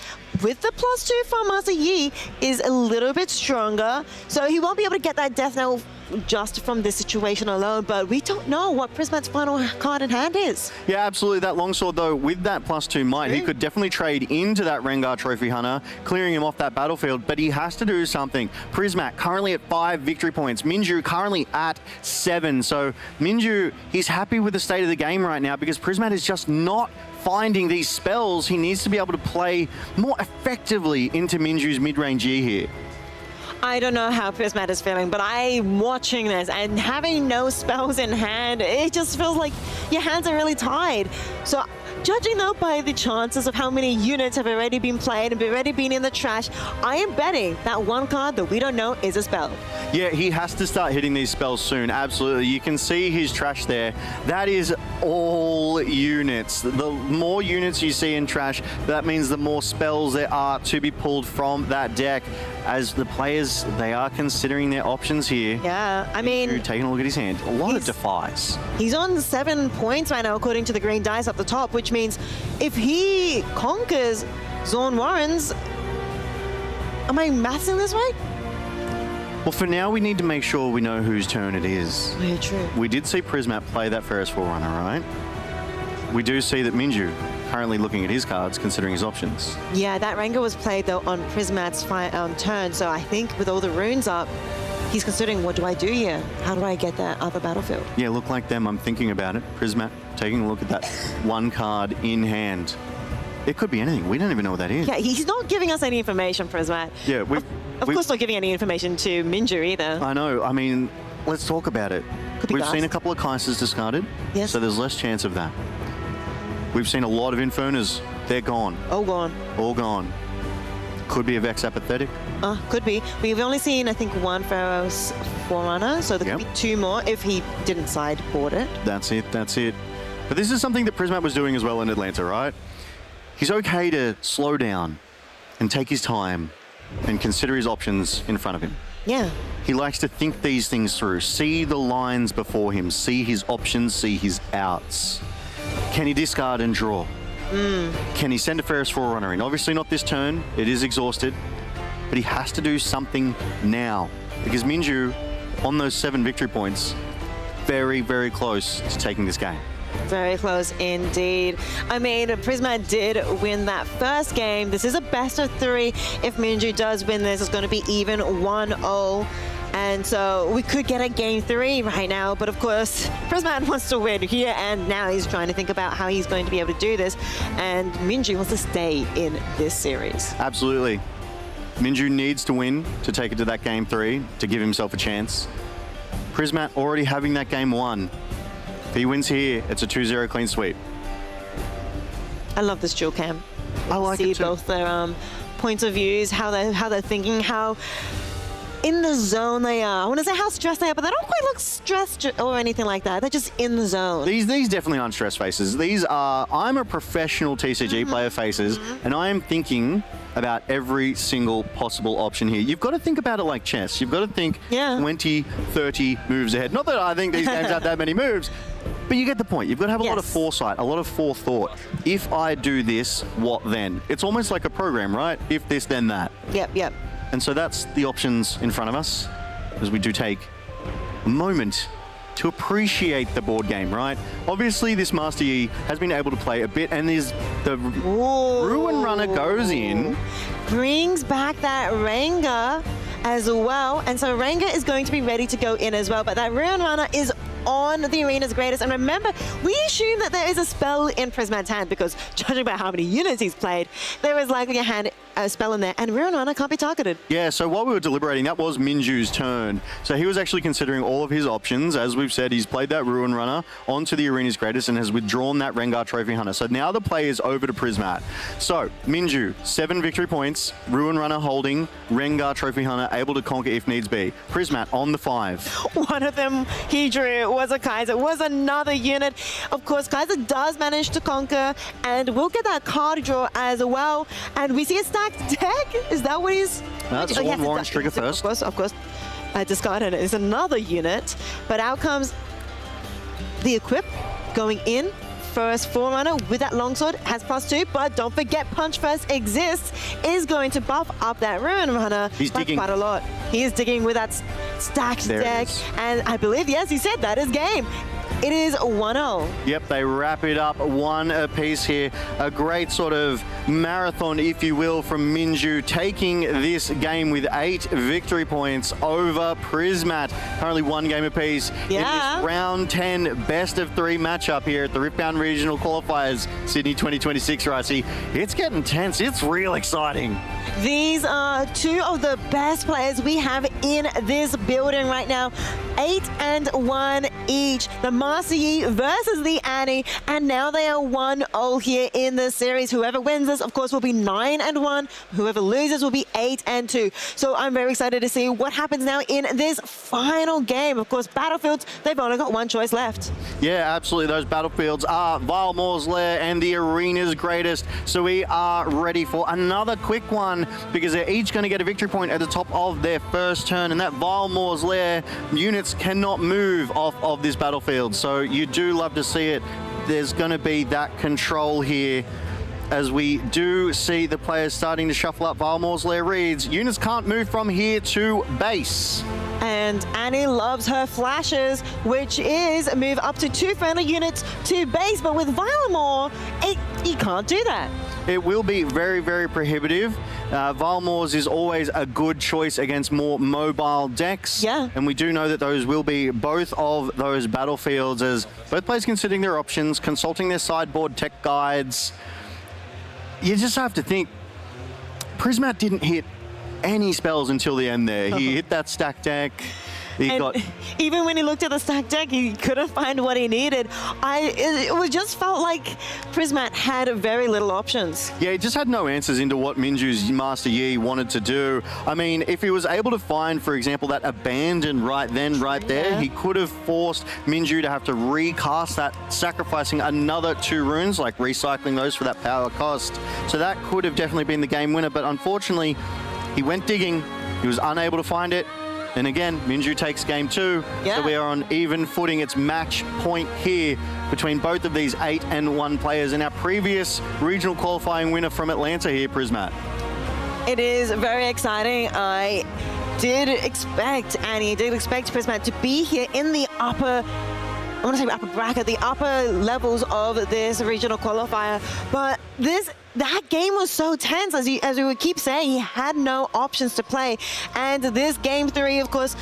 with the +2 from Master Yi is a little bit stronger, so he won't be able to get that Death Knell just from this situation alone, but we don't know what Prismat's final card in hand is. Yeah, absolutely. That longsword, though, with that +2 might, he could definitely trade into that Rengar Trophy Hunter, clearing him off that battlefield, but he has to do something. Prismat currently at 5 victory points. Minju currently at 7. So Minju, he's happy with the state of the game right now because Prismat is just not finding these spells. He needs to be able to play more effectively into Minju's mid-range Yi here. I don't know how Prismat is feeling, but I'm watching this and having no spells in hand, it just feels like your hands are really tied. So judging though by the chances of how many units have already been played and already been in the trash, I am betting that one card that we don't know is a spell. Yeah, he has to start hitting these spells soon, absolutely. You can see his trash there. That is all units. The more units you see in trash, that means the more spells there are to be pulled from that deck. As the players, they are considering their options here. Yeah, I mean, taking a look at his hand, a lot of defies. He's on 7 points right now, according to the green dice up the top, which means if he conquers Zorn Warrens, am I mathing this right? Well, for now, we need to make sure we know whose turn it is. Very true. We did see Prismat play that Ferris Forerunner, right? We do see that Minju currently looking at his cards, considering his options. Yeah, that Rengar was played though on Prismat's turn, so I think with all the runes up, he's considering, what do I do here? How do I get that other battlefield? Yeah, look like them. I'm thinking about it. Prismat taking a look at that one card in hand. It could be anything. We don't even know what that is. Yeah, he's not giving us any information, Prismat. Yeah, Of course not giving any information to Minju either. I know. I mean, let's talk about it. We've seen a couple of Kaisers discarded, yes. So there's less chance of that. We've seen a lot of Infernas. They're gone. All gone. All gone. Could be a Vex Apathetic. Could be. We've only seen, I think, one Pharaoh's Forerunner, so there could be 2 more if he didn't sideboard it. That's it. That's it. But this is something that Prismat was doing as well in Atlanta, right? He's okay to slow down and take his time and consider his options in front of him. Yeah. He likes to think these things through, see the lines before him, see his options, see his outs. Can he discard and draw? Can he send a Ferris Forerunner in? Obviously not this turn, it is exhausted, but he has to do something now because Minju, on those 7 victory points, very, very close to taking this game. Very close indeed. I mean, Prismat did win that first game. This is a best of 3. If Minju does win this, it's going to be even 1-0. And so we could get a game 3 right now, but of course, Prismat wants to win here, and now he's trying to think about how he's going to be able to do this, and Minju wants to stay in this series. Absolutely. Minju needs to win to take it to that game 3 to give himself a chance. Prismat already having that game 1. If he wins here, it's a 2-0 clean sweep. I love this dual cam. I like see it too. both their points of views, how they're thinking, how in the zone they are. I want to say how stressed they are, but they don't quite look stressed or anything like that. They're just in the zone. These definitely aren't stress faces. These are, I'm a professional TCG player faces, and I am thinking about every single possible option here. You've got to think about it like chess. You've got to think 20, 30 moves ahead. Not that I think these games have that many moves, but you get the point. You've got to have a lot of foresight, a lot of forethought. If I do this, what then? It's almost like a program, right? If this, then that. Yep. And so that's the options in front of us as we do take a moment to appreciate the board game, right? Obviously, this Master Yi has been able to play a bit, and the Ruin Runner goes in. Brings back that Rengar as well, and so Rengar is going to be ready to go in as well, but that Ruin Runner is on the arena's greatest. And remember, we assume that there is a spell in Prismat's hand because judging by how many units he's played, there is likely a spell in there, and Ruin Runner can't be targeted. Yeah, so while we were deliberating, that was Minju's turn. So he was actually considering all of his options. As we've said, he's played that Ruin Runner onto the arena's greatest and has withdrawn that Rengar Trophy Hunter. So now the play is over to Prismat. So Minju, 7 victory points, Ruin Runner holding, Rengar Trophy Hunter able to conquer if needs be. Prismat on the 5. One of them he drew was a Kaiser, was another unit. Of course, Kaiser does manage to conquer, and we'll get that card draw as well. And we see a stacked deck. Is that what he's... That's Zorn Warren's trigger first. Of course. Discarded is another unit. But out comes the equip going in. First Forerunner with that longsword has +2, but don't forget Punch First exists, is going to buff up that Ruin Runner. He's digging quite a lot. He is digging with that stacked There it deck. is. And I believe, yes, you said that is game. It is 1-0. Yep, they wrap it up one apiece here. A great sort of marathon, if you will, from Minju, taking this game with 8 victory points over Prismat. Currently 1 game apiece in Yeah. this round 10 best of 3 matchup here at the Riftbound Regional Qualifiers, Sydney 2026, Ricey. It's getting tense. It's real exciting. These are 2 of the best players we have in this building right now. 8-1 each. The Master Yi versus the Annie, and now they are 1-0 here in the series. Whoever wins this, of course, will be 9-1. Whoever loses will be 8-2. So I'm very excited to see what happens now in this final game. Of course, Battlefields, they've only got one choice left. Yeah, absolutely. Those battlefields are Valmore's Lair and the Arena's Greatest. So we are ready for another quick one because they're each going to get a victory point at the top of their first turn. And that Valmore's Lair units cannot move off of this battlefield. So you do love to see it. There's going to be that control here as we do see the players starting to shuffle up. Valmore's Lair reads, units can't move from here to base. And Annie loves her flashes, which is move up to 2 friendly units to base. But with Valmore, you can't do that. It will be very, very prohibitive. Valmore's is always a good choice against more mobile decks. Yeah. And we do know that those will be both of those battlefields as both players considering their options, consulting their sideboard tech guides. You just have to think, Prismat didn't hit any spells until the end there. He hit that stack deck. He And got... even when he looked at the stack deck, he couldn't find what he needed. It just felt like Prismat had very little options. Yeah, he just had no answers into what Minju's Master Yi wanted to do. I mean, if he was able to find, for example, that abandon right then, right there, Yeah. he could have forced Minju to have to recast that, sacrificing another 2 runes, like recycling those for that power cost. So that could have definitely been the game winner, but unfortunately, he went digging. He was unable to find it. And again, Minju takes game 2. Yeah. So we are on even footing. It's match point here between both of these 8-1 players. And our previous regional qualifying winner from Atlanta here, Prismat. It is very exciting. I did expect Prismat to be here in the upper, I want to say upper bracket, the upper levels of this regional qualifier. But that game was so tense, as we would keep saying, he had no options to play. And this game 3, of course,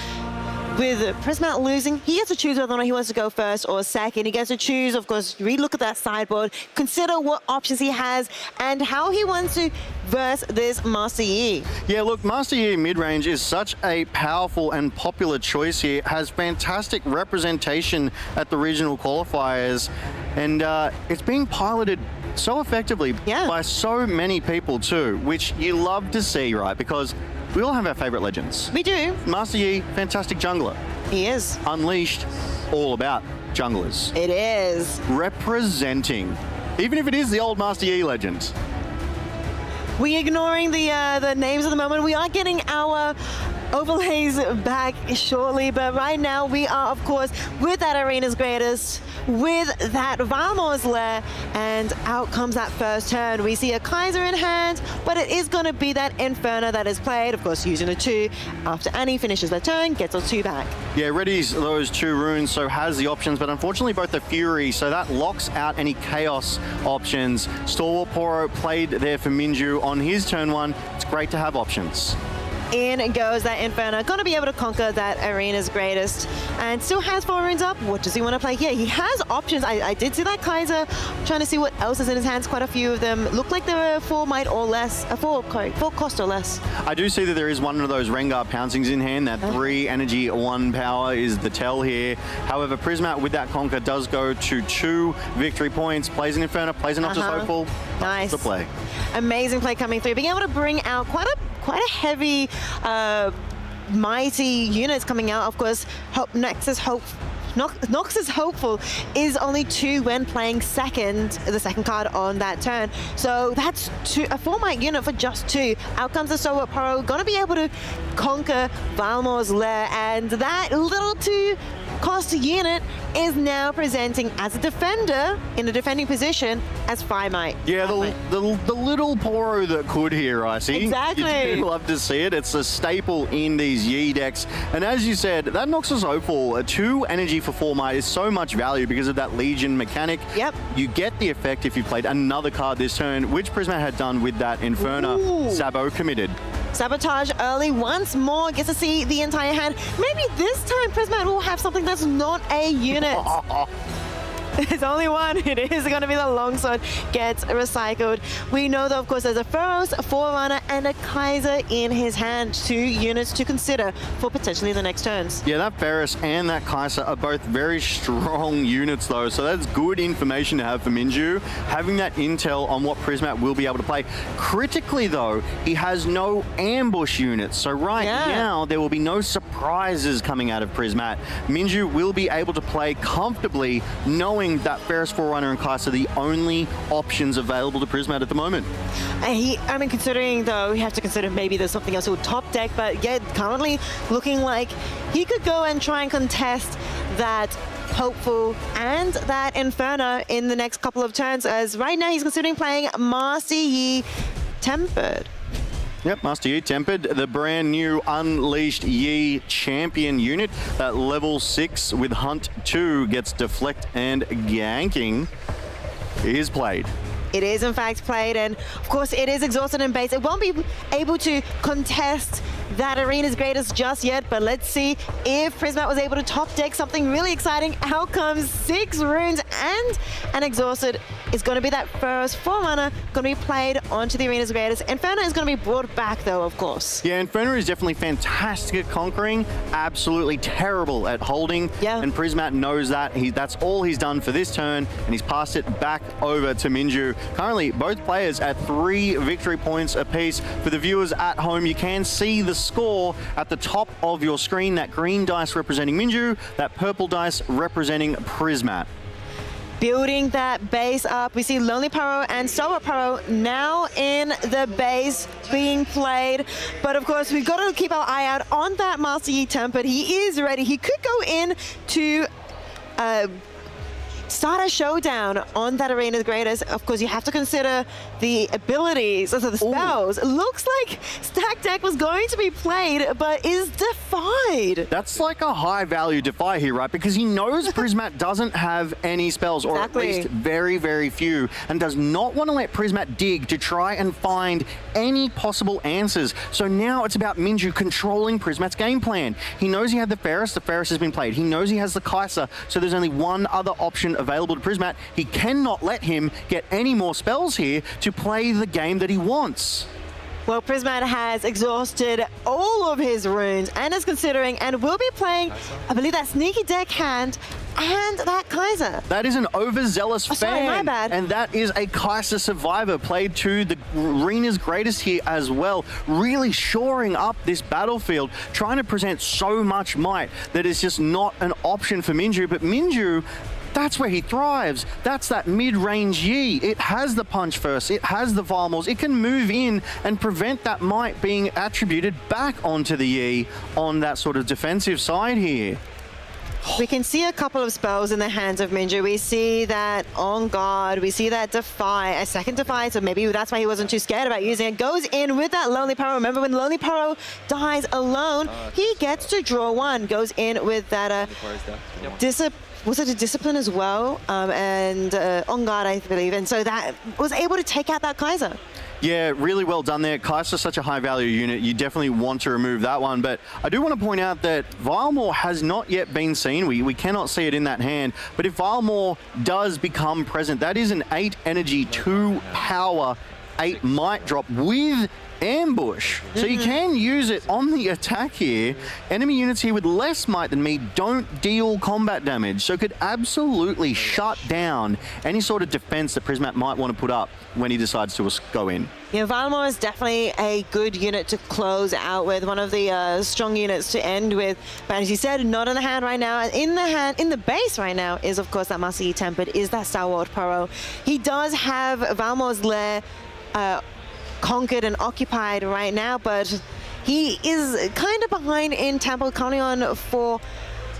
with Prismat losing, he gets to choose whether or not he wants to go first or second. He gets to choose, of course, relook at that sideboard, consider what options he has and how he wants to verse this Master Yi. Yeah, look, Master Yi mid-range is such a powerful and popular choice here. Has fantastic representation at the regional qualifiers. And it's being piloted so effectively by so many people too, which you love to see, right? Because we all have our favorite legends. We do. Master Yi, fantastic jungler. He is. Unleashed, all about junglers. It is. Representing, even if it is the old Master Yi legend. We ignoring the names at the moment. We are getting our overlays back shortly, but right now we are, of course, with that Arena's Greatest, with that Valmore's Lair, and out comes that first turn. We see a Kaiser in hand, but it is going to be that Inferno that is played, of course, using a 2. After Annie finishes the turn, gets a 2 back. Yeah, readies those 2 runes, so has the options, but unfortunately both the Fury, so that locks out any Chaos options. Stalwart Poro played there for Minju on his turn 1. It's great to have options. In goes that Inferno, going to be able to conquer that Arena's Greatest, and still has 4 runes up. What does he want to play here? He has options. I did see that Kaiser, trying to see what else is in his hands. Quite a few of them look like they're 4 might or less, 4 cost or less. I do see that there is one of those Rengar pouncings in hand. That 3 energy, 1 power is the tell here. However, Prismat with that conquer does go to 2 victory points. Plays an Inferno, plays an Not Just Hopeful. Nice. The play. Amazing play coming through. Being able to bring out quite a heavy, mighty units coming out. Of course, Noxus Hopeful is only 2 when playing the second card on that turn. So that's a 4-might unit for just 2. Out comes the Stalwart Poro, gonna be able to conquer Valmore's Lair, and that little 2 cost unit is now presenting as a defender in a defending position as Firemite. Yeah, the little Poro that could here, I see. Exactly. You do love to see it. It's a staple in these Yi decks. And as you said, that Noxus Opal, a 2 energy for 4 might is so much value because of that Legion mechanic. Yep. You get the effect if you played another card this turn, which Prismat had done with that Inferno. Ooh. Sabo committed. Sabotage early once more, gets to see the entire hand. Maybe this time Prismat will have something that's not a unit. There's only one. It is going to be the longsword gets recycled. We know, though, of course, there's a Pharaoh's, a Forerunner, and a Kaiser in his hand. 2 units to consider for potentially the next turns. Yeah, that Ferris and that Kaiser are both very strong units, though, so that's good information to have for Minju. Having that intel on what Prismat will be able to play. Critically, though, he has no ambush units, so now there will be no surprises coming out of Prismat. Minju will be able to play comfortably, knowing that Ferris, Forerunner, and Kaiser are the only options available to Prismat at the moment. I mean, considering, though, we have to consider maybe there's something else with top deck, but yeah, currently looking like he could go and try and contest that Hopeful and that Inferno in the next couple of turns, as right now he's considering playing Master Yi Tempered. Yep, Master Yi Tempered, the brand new Unleashed Yi champion unit. That level 6 with Hunt 2 gets Deflect and Ganking is played. It is in fact played, and of course it is exhausted in base. It won't be able to contest that Arena's Greatest just yet, but let's see if Prismat was able to top deck something really exciting. Out comes 6 runes and an exhausted. It's going to be that first Forerunner going to be played onto the Arena's Greatest. Inferno is going to be brought back, though, of course. Yeah, Inferno is definitely fantastic at conquering, absolutely terrible at holding. Yeah. And Prismat knows that. That's all he's done for this turn, and he's passed it back over to Minju. Currently, both players at 3 victory points apiece. For the viewers at home, you can see the score at the top of your screen. That green dice representing Minju, that purple dice representing Prismat. Building that base up, we see Lonely Paro and Solar Paro now in the base being played. But of course, we've got to keep our eye out on that Master Yi Tempered. He is ready. He could go in to start a showdown on that Arena's Greatest. Of course, you have to consider the abilities, also the spells. It looks like Stack Deck was going to be played, but is defied. That's like a high value defy here, right? Because he knows Prismat doesn't have any spells, or at least very, very few, and does not want to let Prismat dig to try and find any possible answers. So now it's about Minju controlling Prismat's game plan. He knows he had the Ferris has been played. He knows he has the Kaiser, so there's only one other option available to Prismat. He cannot let him get any more spells here to play the game that he wants. Well, Prismat has exhausted all of his runes and is considering and will be playing, I believe, that Sneaky Deck hand and that Kaiser. That is an overzealous fan. Sorry, my bad. And that is a Kaiser Survivor played to the Arena's Greatest here as well. Really shoring up this battlefield, trying to present so much might that is just not an option for Minju. But Minju, that's where he thrives. That's that mid-range Yi. It has the punch first. It has the Varmals. It can move in and prevent that might being attributed back onto the Yi on that sort of defensive side here. We can see a couple of spells in the hands of Minju. We see that On Guard. We see that Defy, a second Defy, so maybe that's why he wasn't too scared about using it. Goes in with that Lonely Paro. Remember, when Lonely Paro dies alone, he gets to draw 1. Goes in with that was it a Discipline as well? And On Guard, I believe. And so that was able to take out that Kaiser. Yeah, really well done there. Kaiser's such a high value unit. You definitely want to remove that one. But I do want to point out that Vilemore has not yet been seen. We cannot see it in that hand. But if Vilemore does become present, that is an 8 energy, 2 power, 8 might drop with ambush. So you can use it on the attack here. Enemy units here with less might than me don't deal combat damage, so could absolutely shut down any sort of defense that Prismat might want to put up when he decides to go in. Yeah, Vilemore is definitely a good unit to close out with, one of the strong units to end with. But as you said, not in the hand right now. In the base right now is, of course, that Master Yi Tempered, is that Star Wars Paro. He does have Vilemore's lair conquered and occupied right now, but he is kind of behind in Temple, counting on for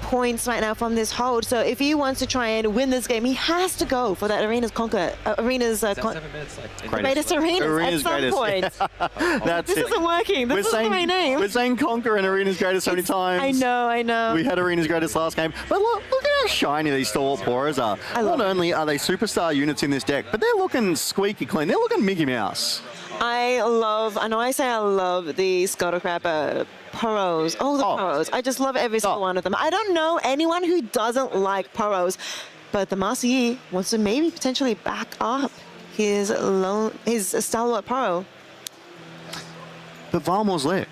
points right now from this hold. So if he wants to try and win this game, he has to go for that Arena's greatest arenas at some point. That's this isn't working. This isn't the right name. We're saying Conquer and Arena's greatest so many times. I know. We had Arena's greatest last game. But look at how shiny these stalwart Poros are. Not only are they superstar units in this deck, but they're looking squeaky clean. They're looking Mickey Mouse. I love the Scuttlecrab Poros. Oh, the Poros. I just love every single one of them. I don't know anyone who doesn't like Poros, but the Master Yi wants to maybe potentially back up his Stalwart Poro. But Valmor's Lair.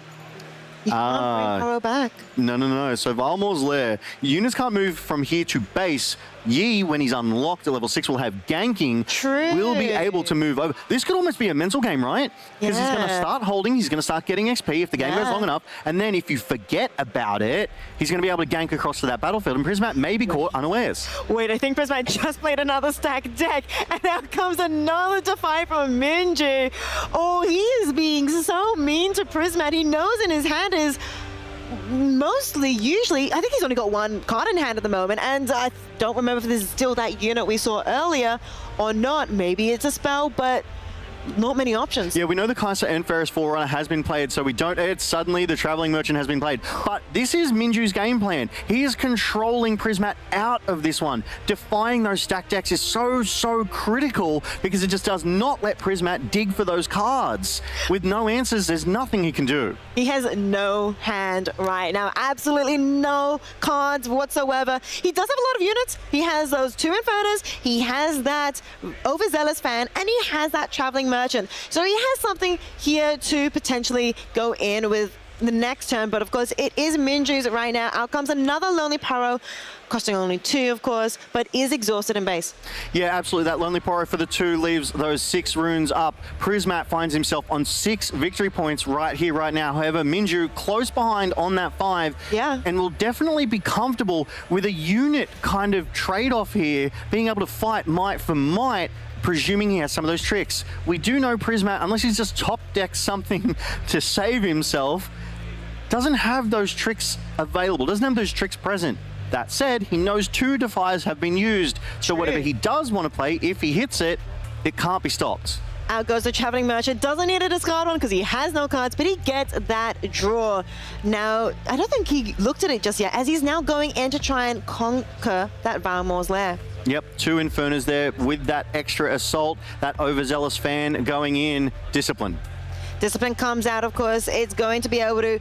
You can't bring Poro back. No. So Valmor's Lair, units can't move from here to base. Yi, when he's unlocked at level 6, will have ganking. True. Will be able to move over. This could almost be a mental game, right? Because he's going to start holding, he's going to start getting XP if the game goes long enough. And then if you forget about it, he's going to be able to gank across to that battlefield. And Prismat may be caught unawares. Wait, I think Prismat just played another stack deck. And out comes another Defy from Minju. Oh, he is being so mean to Prismat. He knows in his hand is usually, I think he's only got one card in hand at the moment, and I don't remember if this is still that unit we saw earlier or not. Maybe it's a spell, but not many options. Yeah, we know the Kaiser and Ferris Forerunner has been played, so we don't add suddenly the Traveling Merchant has been played. But this is Minju's game plan. He is controlling Prismat out of this one. Defying those stack decks is so critical because it just does not let Prismat dig for those cards. With no answers, there's nothing he can do. He has no hand right now. Absolutely no cards whatsoever. He does have a lot of units. He has those 2 Infernos. He has that Overzealous Fan, and he has that Traveling Merchant. So he has something here to potentially go in with the next turn, but of course it is Minju's right now. Out comes another Lonely Poro, costing only 2 of course, but is exhausted in base. Yeah, absolutely. That Lonely Poro for the 2 leaves those 6 runes up. Prismat finds himself on 6 victory points right here, right now. However, Minju close behind on that 5. Yeah. And will definitely be comfortable with a unit kind of trade-off here, being able to fight might for might, presuming he has some of those tricks. We do know Prismat, unless he's just top decked something to save himself, doesn't have those tricks available, doesn't have those tricks present. That said, he knows 2 Defiers have been used, so whatever he does want to play, if he hits it, it can't be stopped. Out goes the Traveling Merchant. Doesn't need to discard one because he has no cards, but he gets that draw. Now, I don't think he looked at it just yet, as he's now going in to try and conquer that Valmor's Lair. Yep, 2 Infernos there with that extra assault, that Overzealous Fan going in. Discipline. Discipline comes out, of course. It's going to be able to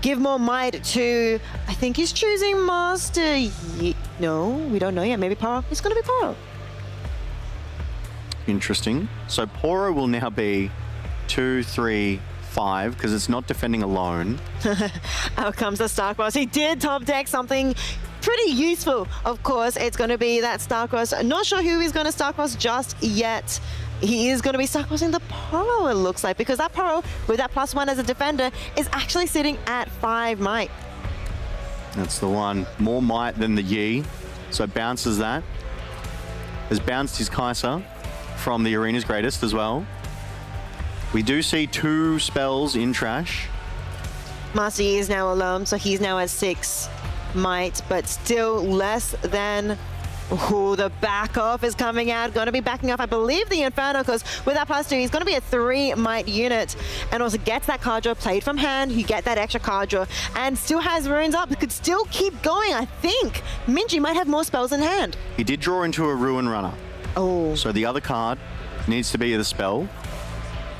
give more might to, I think he's choosing Master Yi. No, we don't know yet. Maybe Poro. It's going to be Poro. Interesting. So Poro will now be 2, 3, 5 because it's not defending alone. Out comes the Starcross. He did top deck something pretty useful. Of course, it's going to be that Starcross. Not sure who he's going to Starcross just yet. He is going to be Starcrossing the Poro, it looks like, because that Poro, with that +1 as a defender, is actually sitting at 5 might. That's the one. More might than the Yi. So bounces that. Has bounced his Kaiser from the Arena's Greatest as well. We do see 2 spells in trash. Master Yi is now alone, so he's now at 6 might, but still less than... Ooh, the back off is coming out. Going to be backing off, I believe, the Inferno, because with that +2, he's going to be a 3 might unit. And also gets that card draw played from hand. You get that extra card draw and still has runes up. He could still keep going, I think. Minju might have more spells in hand. He did draw into a Ruin Runner. Oh. So the other card needs to be the spell.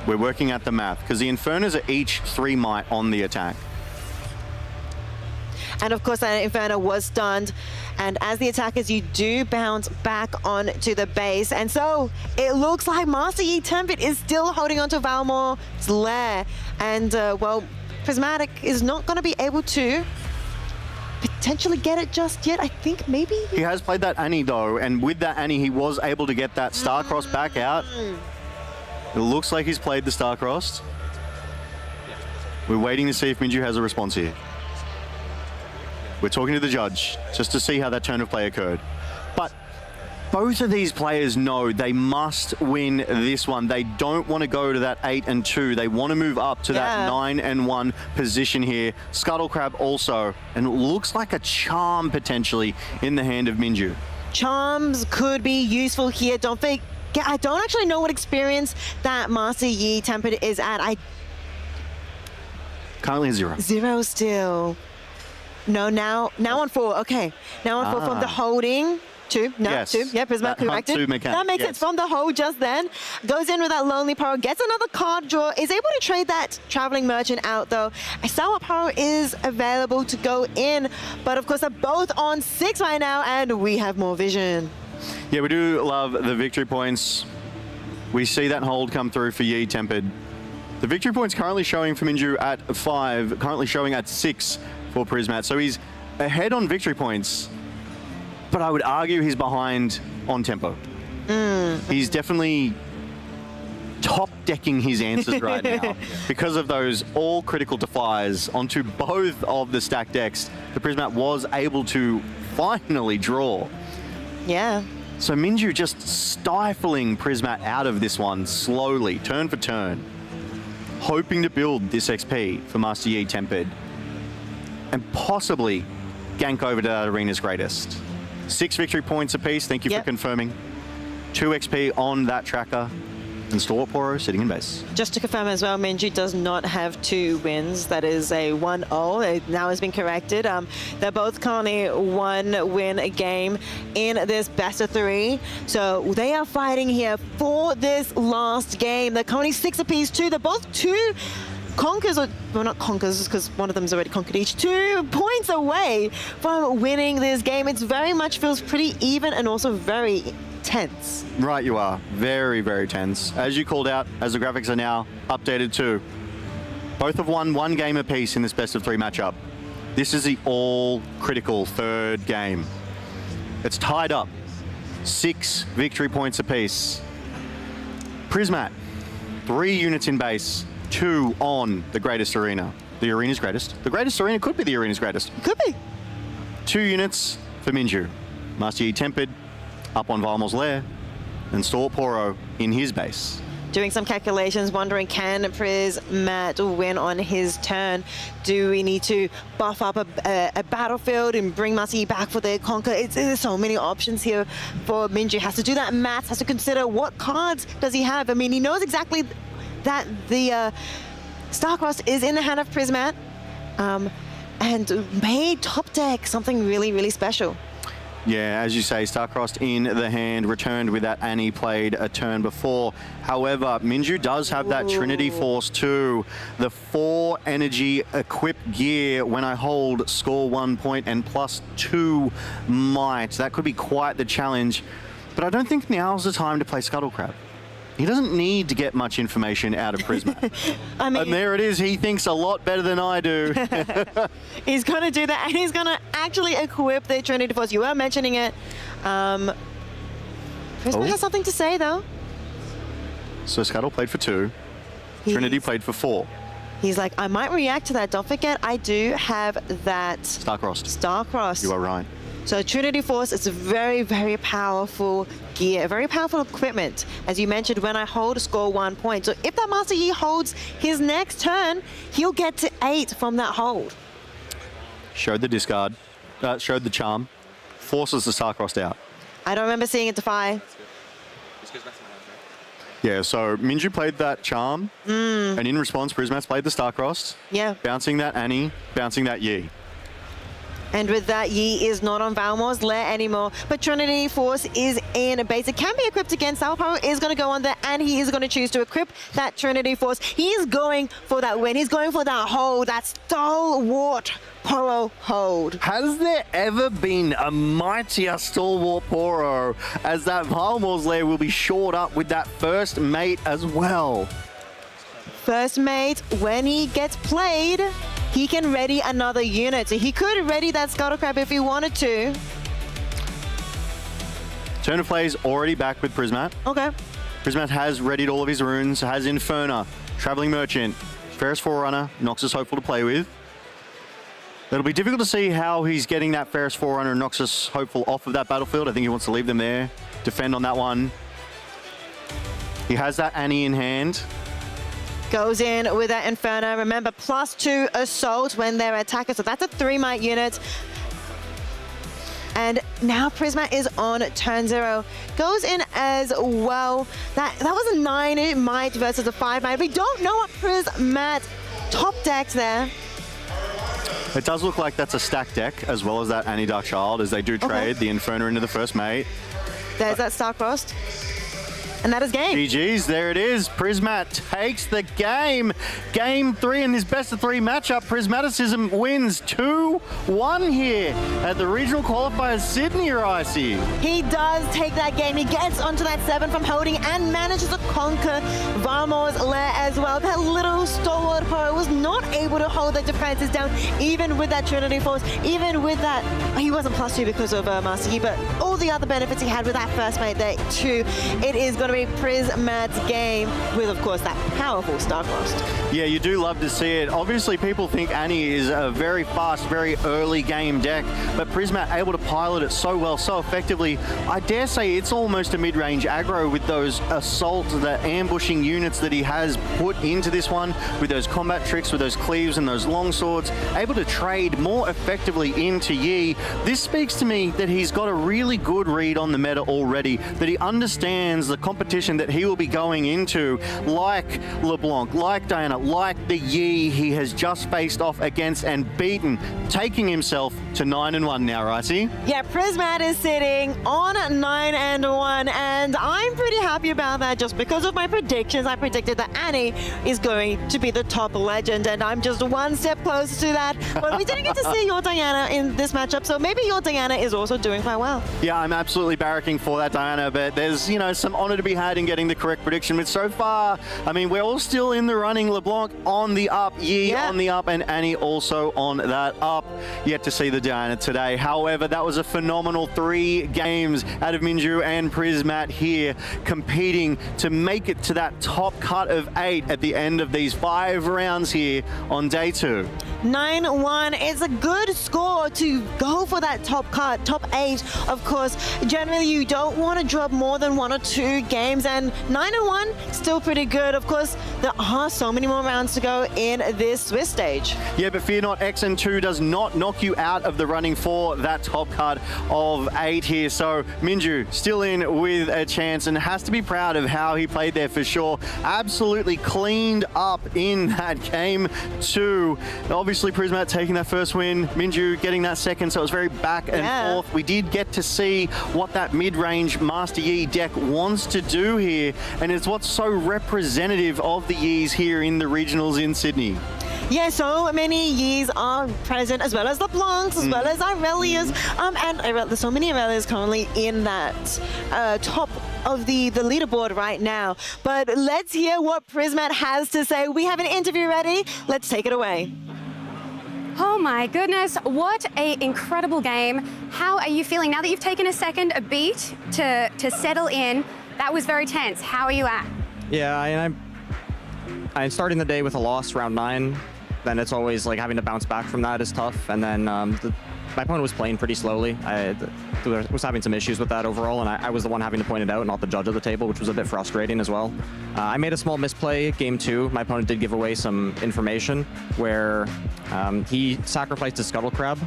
We're working at the math, because the Infernos are each 3 might on the attack. And of course, that Inferno was stunned. And as the attackers, you do bounce back onto the base. And so it looks like Master Yi Turnbit is still holding on to Valmor's Lair. And, well, Prismatic is not going to be able to potentially get it just yet. I think maybe... He has played that Annie, though. And with that Annie, he was able to get that Starcross back out. It looks like he's played the Starcross. We're waiting to see if Minju has a response here. We're talking to the judge just to see how that turn of play occurred. But Both of these players know they must win this one. They don't want to go to that 8-2. They want to move up to that 9-1 position here. Scuttlecrab also, and it looks like a charm potentially in the hand of Minju. Charms could be useful here. Don't think. I don't actually know what experience that Master Yi Tempered is at. Currently a 0. 0 still. No, now on 4. Okay, now on 4 from the holding. 2, no, Yes. 2. Yeah, Prisma corrected. That makes sense from the hold just then. Goes in with that Lonely Power, gets another card draw, is able to trade that Traveling Merchant out though. Stalwart Power is available to go in, but of course they're both on 6 right now, and we have more vision. Yeah, we do love the victory points. We see that hold come through for Yi Tempered. The victory points currently showing for Minju at 5, currently showing at 6 for Prismat. So he's ahead on victory points, but I would argue he's behind on tempo. He's definitely top decking his answers right now because of those all critical defies onto both of the stacked decks. The Prismat was able to finally draw. Yeah. So Minju just stifling Prismat out of this one slowly, turn for turn, hoping to build this XP for Master Yi Tempered and possibly gank over to that arena's greatest. 6 victory points apiece, thank you for confirming. 2 XP on that tracker. And Stalwart Poro sitting in base. Just to confirm as well, Minju does not have 2 wins. That is a 1-0. It now has been corrected. They're both currently 1 win a game in this best of 3. So they are fighting here for this last game. They're currently 6 apiece too. They're both 2 conquers, or well, not conquers because one of them's already conquered each, 2 points away from winning this game. It very much feels pretty even and also very tense. Right, you are. Very, very tense. As you called out, as the graphics are now updated too. Both have won 1 game apiece in this best of 3 matchup. This is the all critical 3rd game. It's tied up. 6 victory points apiece. Prismat, 3 units in base, 2 on the greatest arena. The arena's greatest. The greatest arena could be the arena's greatest. Could be. 2 units for Minju. Master Yi Tempered up on Valmor's Lair, and Stalwart Poro in his base. Doing some calculations, wondering can Prismat win on his turn? Do we need to buff up a battlefield and bring Master Yi back for the conquer? There's so many options here for Minju. Has to do that maths, has to consider what cards does he have. I mean, he knows exactly that the Starcrossed is in the hand of Prismat, and made top deck something really, really special. Yeah, as you say, Starcrossed in the hand, returned with that Annie played a turn before. However, Minju does have that Trinity Force too. The 4 energy equipped gear when I hold score 1 point and +2 might. That could be quite the challenge, but I don't think now's the time to play Scuttlecrab. He doesn't need to get much information out of Prismat. I mean, and there it is, he thinks a lot better than I do. He's going to do that, and he's going to actually equip the Trinity Force. You were mentioning it. Prismat has something to say, though. So Scuttle played for 2. Trinity played for 4. He's like, I might react to that. Don't forget, I do have that Starcrossed. You are right. So Trinity Force is a very, very powerful gear, very powerful equipment. As you mentioned, when I hold, score 1 point. So if that Master Yi holds his next turn, he'll get to 8 from that hold. Showed the discard, showed the charm, forces the Starcrossed out. I don't remember seeing it defy. Yeah, so Minju played that charm, and in response, Prismat's played the Starcrossed. Yeah. Bouncing that Annie, bouncing that Yi. And with that, Yi is not on Valmor's Lair anymore, but Trinity Force is in a base. It can be equipped again. Stalwart Power is going to go on there, and he is going to choose to equip that Trinity Force. He is going for that win. He's going for that hold, that Stalwart Poro hold. Has there ever been a mightier Stalwart Poro, as that Valmor's Lair will be shored up with that first mate as well? First mate, when he gets played, he can ready another unit. So he could ready that Scuttlecrab if he wanted to. Turn of play is already back with Prismat. Okay. Prismat has readied all of his runes, has Inferna, Traveling Merchant, Ferris Forerunner, Noxus Hopeful to play with. It'll be difficult to see how he's getting that Ferris Forerunner and Noxus Hopeful off of that battlefield. I think he wants to leave them there, defend on that one. He has that Annie in hand. Goes in with that Inferno. Remember, +2 assault when they're attackers, so that's a 3-mite unit. And now Prismat is on turn 0. Goes in as well. That was a 9-mite versus a 5-mite. We don't know what Prismat top decked there. It does look like that's a stack deck, as well as that Annie Dark Child, as they do trade the Inferno into the first mate. There's that Starcrossed. And that is game. GG's, there it is. Prismat takes the game. Game 3 in this best of 3 matchup. Prismaticism wins 2-1 here at the regional qualifiers Sydney, Ricey. He does take that game. He gets onto that 7 from holding and manages to conquer Varmor's lair as well. That little stalwart horror was not able to hold the defenses down, even with that Trinity Force, even with that. He wasn't +2 because of Master Yi, but all the other benefits he had with that first mate there too. It is going to be Prismat's game with, of course, that powerful Starcrossed. Yeah, you do love to see it. Obviously, people think Annie is a very fast, very early game deck, but Prismat able to pilot it so well, so effectively. I dare say it's almost a mid-range aggro with those assault, the ambushing units that he has put into this one, with those combat tricks, with those cleaves and those long swords, able to trade more effectively into Yi. This speaks to me that he's got a really good read on the meta already, that he understands the competition that he will be going into, like LeBlanc, like Diana, like the Yi he has just faced off against and beaten, taking himself to 9-1 now, Ricey. Yeah, Prismat is sitting on 9-1, and I'm pretty happy about that just because of my predictions. I predicted that Annie is going to be the top legend, and I'm just one step closer to that. But we didn't get to see your Diana in this matchup, so maybe your Diana is also doing quite well. Yeah, I'm absolutely barracking for that Diana, but there's, you know, some honor to be had in getting the correct prediction. But so far, I mean, we're all still in the running. LeBlanc on the up, Yi on the up, and Annie also on that up. Yet to see the Diana today. However, that was a phenomenal 3 games out of Minju and Prismat here, competing to make it to that top cut of 8 at the end of these 5 rounds here on day 2. 9-1 is a good score to go for that top cut, top 8. Of course, generally you don't want to drop more than 1 or 2 games, and 9-1 still pretty good. Of course, there are so many more rounds to go in this Swiss stage. Yeah, but fear not, XN2 does not knock you out of the running for that top cut of 8 here. So Minju still in with a chance and has to be proud of how he played there for sure. Absolutely cleaned up in that game 2. Obviously, Prismat taking that first win, Minju getting that second, so it was very back and forth. We did get to see what that mid-range Master Yi deck wants to do here, and it's what's so representative of the Yis here in the regionals in Sydney. Yeah, so many Yis are present, as well as the Blancs, as well as Irelias, and there's so many Irelias currently in that top of the leaderboard right now. But let's hear what Prismat has to say. We have an interview ready. Let's take it away. Oh my goodness, what an incredible game. How are you feeling now that you've taken a beat to settle in? That was very tense. How are you at? Yeah, I'm starting the day with a loss, round 9. Then it's always like having to bounce back from that is tough. And then my opponent was playing pretty slowly. I was having some issues with that overall, and I was the one having to point it out, not the judge of the table, which was a bit frustrating as well. I made a small misplay game 2. My opponent did give away some information where he sacrificed his Scuttle Crab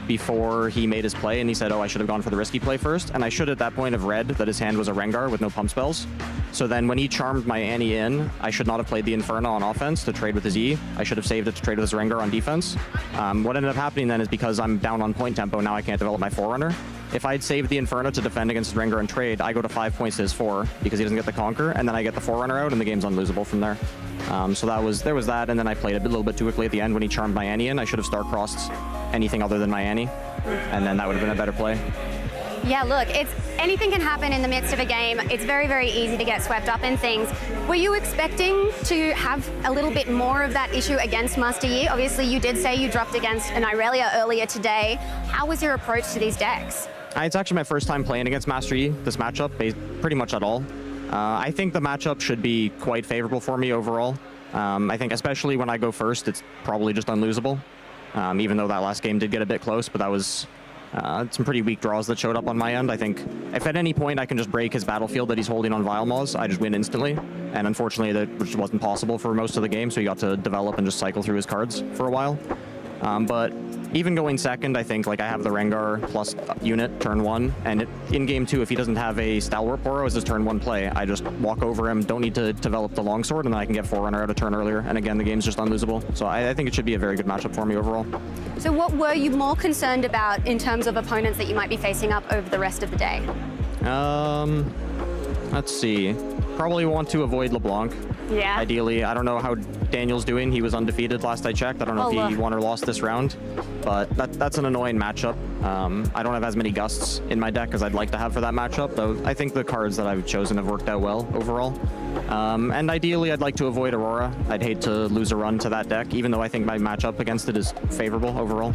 before he made his play, and he said, oh, I should have gone for the risky play first. And I should at that point have read that his hand was a Rengar with no pump spells. So then when he charmed my Annie in, I should not have played the Inferno on offense to trade with his E. I should have saved it to trade with his Rengar on defense. What ended up happening then is because I'm down on point tempo, now I can't develop my Forerunner. If I'd saved the Inferno to defend against his Rengar and trade, I go to 5 points to his 4 because he doesn't get the Conquer, and then I get the Forerunner out and the game's unlosable from there. So there was that, and then I played a little bit too quickly at the end when he charmed my Annie in. I should have star-crossed anything other than my Annie, and then that would have been a better play. Yeah, look, anything can happen in the midst of a game. It's very, very easy to get swept up in things. Were you expecting to have a little bit more of that issue against Master Yi? Obviously, you did say you dropped against an Irelia earlier today. How was your approach to these decks? It's actually my first time playing against Master Yi, this matchup, pretty much at all. I think the matchup should be quite favorable for me overall. I think especially when I go first, it's probably just unlosable. even though that last game did get a bit close, but that was some pretty weak draws that showed up on my end. I think if at any point I can just break his battlefield that he's holding on Vile Maws, I just win instantly. And unfortunately, that just wasn't possible for most of the game, so he got to develop and just cycle through his cards for a while. But even going second, I think like I have the Rengar plus unit turn 1, and in game 2, if he doesn't have a Stalwart Poro as his turn 1 play, I just walk over him, don't need to develop the longsword, and then I can get Forerunner out a turn earlier. And again, the game's just unlosable. So I think it should be a very good matchup for me overall. So what were you more concerned about in terms of opponents that you might be facing up over the rest of the day? Let's see. Probably want to avoid LeBlanc. Yeah. Ideally, I don't know how Daniel's doing. He was undefeated last I checked. I don't know if he won or lost this round, but that's an annoying matchup. I don't have as many gusts in my deck as I'd like to have for that matchup, though I think the cards that I've chosen have worked out well overall. And ideally, I'd like to avoid Aurora. I'd hate to lose a run to that deck, even though I think my matchup against it is favorable overall.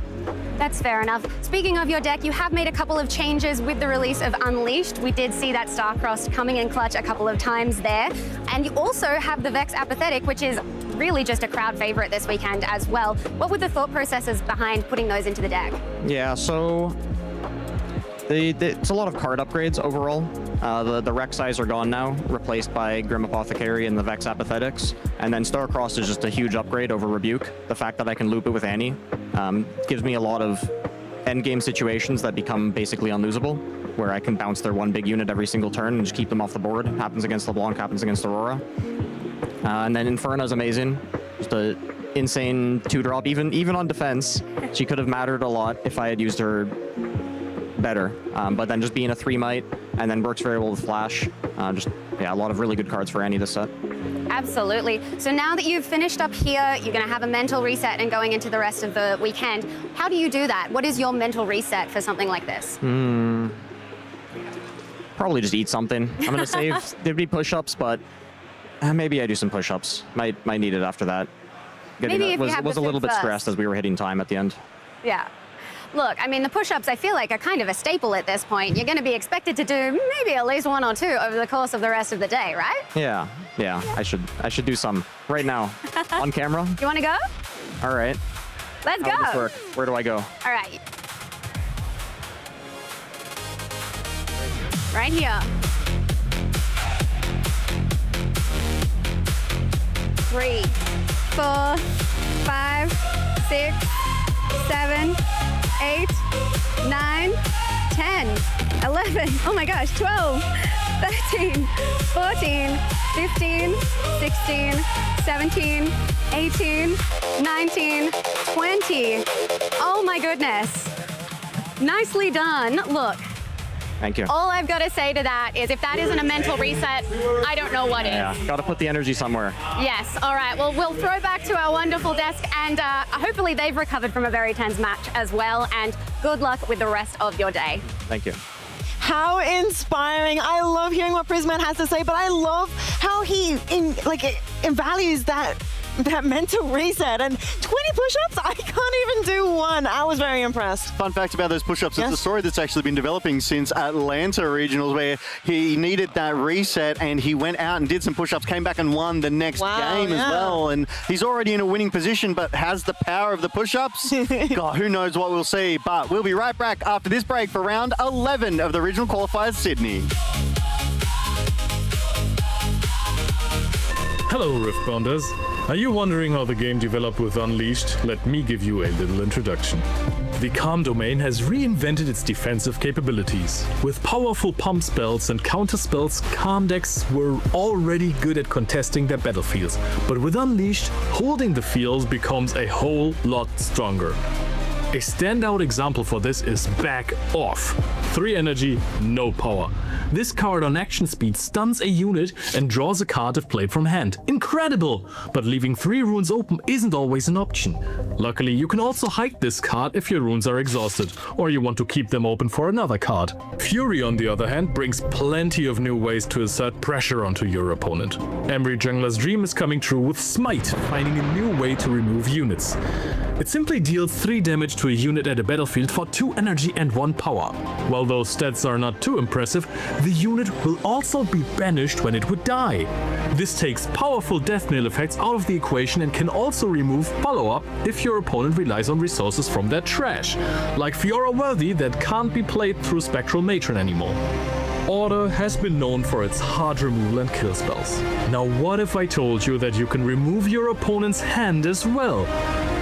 That's fair enough. Speaking of your deck, you have made a couple of changes with the release of Unleashed. We did see that Starcrossed coming in clutch a couple of times there. And you also have the Vex Apathetic, which is really just a crowd favorite this weekend as well. What were the thought processes behind putting those into the deck? Yeah, so it's a lot of card upgrades overall. The Rek'Sais are gone now, replaced by Grim Apothecary and the Vex Apathetics. And then Starcrossed is just a huge upgrade over Rebuke. The fact that I can loop it with Annie gives me a lot of endgame situations that become basically unlosable, where I can bounce their one big unit every single turn and just keep them off the board. Happens against LeBlanc, happens against Aurora. And then Inferna's amazing. Just a insane 2-drop, even on defense. She could have mattered a lot if I had used her better. But then just being a 3-might and then works very well with Flash. A lot of really good cards for Annie this set. Absolutely. So now that you've finished up here, you're going to have a mental reset and going into the rest of the weekend. How do you do that? What is your mental reset for something like this? Probably just eat something. I'm going to save. There'd be push-ups, but maybe I do some push-ups. Might need it after that. Was a little bit stressed as we were hitting time at the end. Yeah. Look, I mean, the push-ups, I feel like, are kind of a staple at this point. You're going to be expected to do maybe at least 1 or 2 over the course of the rest of the day, right? Yeah. I should do some right now on camera. You want to go? All right. Let's go. How does this work? Where do I go? All right. Right here. 3, 4, 5, 6, 7, 8, 9, 10, 11, oh my gosh, 12, 13, 14, 15, 16, 17, 18, 19, 20. Oh my goodness. Nicely done. Look. Thank you. All I've got to say to that is if that isn't a mental reset, I don't know what is. Yeah, got to put the energy somewhere. Yes, all right. Well, we'll throw back to our wonderful desk, and hopefully they've recovered from a very tense match as well, and good luck with the rest of your day. Thank you. How inspiring. I love hearing what Prisman has to say, but I love how he values that mental reset. And 20 push-ups? I can't even do 1. I was very impressed. Fun fact about those push-ups, it's a story that's actually been developing since Atlanta Regionals, where he needed that reset and he went out and did some push-ups, came back and won the next game as well. And he's already in a winning position, but has the power of the push-ups? God, who knows what we'll see. But we'll be right back after this break for round 11 of the Regional Qualifiers Sydney. Hello, Riftbounders. Are you wondering how the game developed with Unleashed? Let me give you a little introduction. The Calm domain has reinvented its defensive capabilities. With powerful pump spells and counter spells, Calm decks were already good at contesting their battlefields. But with Unleashed, holding the field becomes a whole lot stronger. A standout example for this is Back Off. 3 energy, no power. This card on action speed stuns a unit and draws a card if played from hand. Incredible! But leaving 3 runes open isn't always an option. Luckily, you can also hide this card if your runes are exhausted, or you want to keep them open for another card. Fury, on the other hand, brings plenty of new ways to assert pressure onto your opponent. Every jungler's dream is coming true with Smite, finding a new way to remove units. It simply deals 3 damage to a unit at a battlefield for 2 energy and 1 power. While those stats are not too impressive, the unit will also be banished when it would die. This takes powerful death knell effects out of the equation and can also remove follow-up if your opponent relies on resources from their trash, like Fiora Worthy that can't be played through Spectral Matron anymore. Order has been known for its hard removal and kill spells. Now what if I told you that you can remove your opponent's hand as well?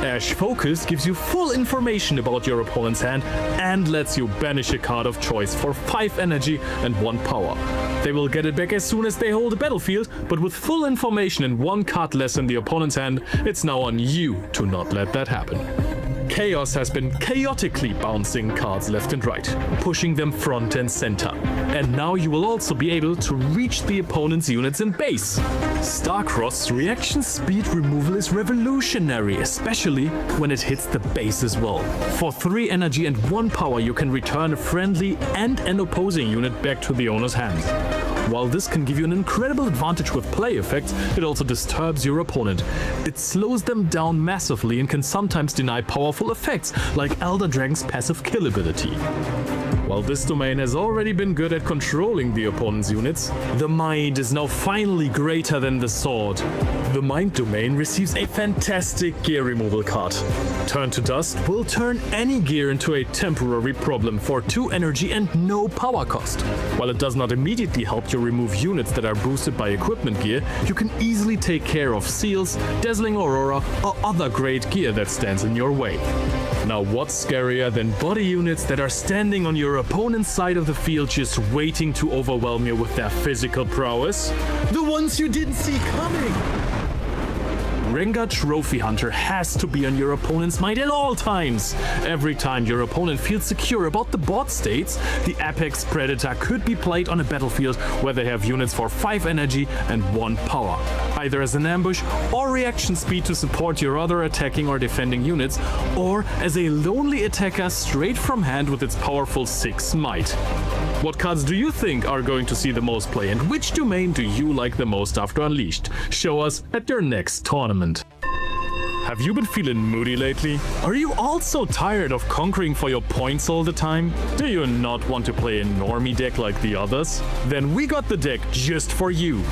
Ash Focus gives you full information about your opponent's hand and lets you banish a card of choice for 5 energy and 1 power. They will get it back as soon as they hold a battlefield, but with full information and 1 card less in the opponent's hand, it's now on you to not let that happen. Chaos has been chaotically bouncing cards left and right, pushing them front and center. And now you will also be able to reach the opponent's units in base. Starcross's reaction speed removal is revolutionary, especially when it hits the base as well. For 3 energy and 1 power, you can return a friendly and an opposing unit back to the owner's hand. While this can give you an incredible advantage with play effects, it also disturbs your opponent. It slows them down massively and can sometimes deny powerful effects, like Elder Dragon's passive kill ability. While this domain has already been good at controlling the opponent's units, the mind is now finally greater than the sword. The mind domain receives a fantastic gear removal card. Turn to Dust will turn any gear into a temporary problem for 2 energy and no power cost. While it does not immediately help you remove units that are boosted by equipment gear, you can easily take care of Seals, Dazzling Aurora, or other great gear that stands in your way. Now what's scarier than body units that are standing on your opponent's side of the field just waiting to overwhelm you with their physical prowess? The ones you didn't see coming! Rengar Trophy Hunter has to be on your opponent's mind at all times. Every time your opponent feels secure about the board states, the Apex Predator could be played on a battlefield where they have units for 5 energy and 1 power, either as an ambush or reaction speed to support your other attacking or defending units, or as a lonely attacker straight from hand with its powerful 6 might. What cards do you think are going to see the most play, and which domain do you like the most after Unleashed? Show us at your next tournament. Have you been feeling moody lately? Are you also tired of conquering for your points all the time? Do you not want to play a normie deck like the others? Then we got the deck just for you.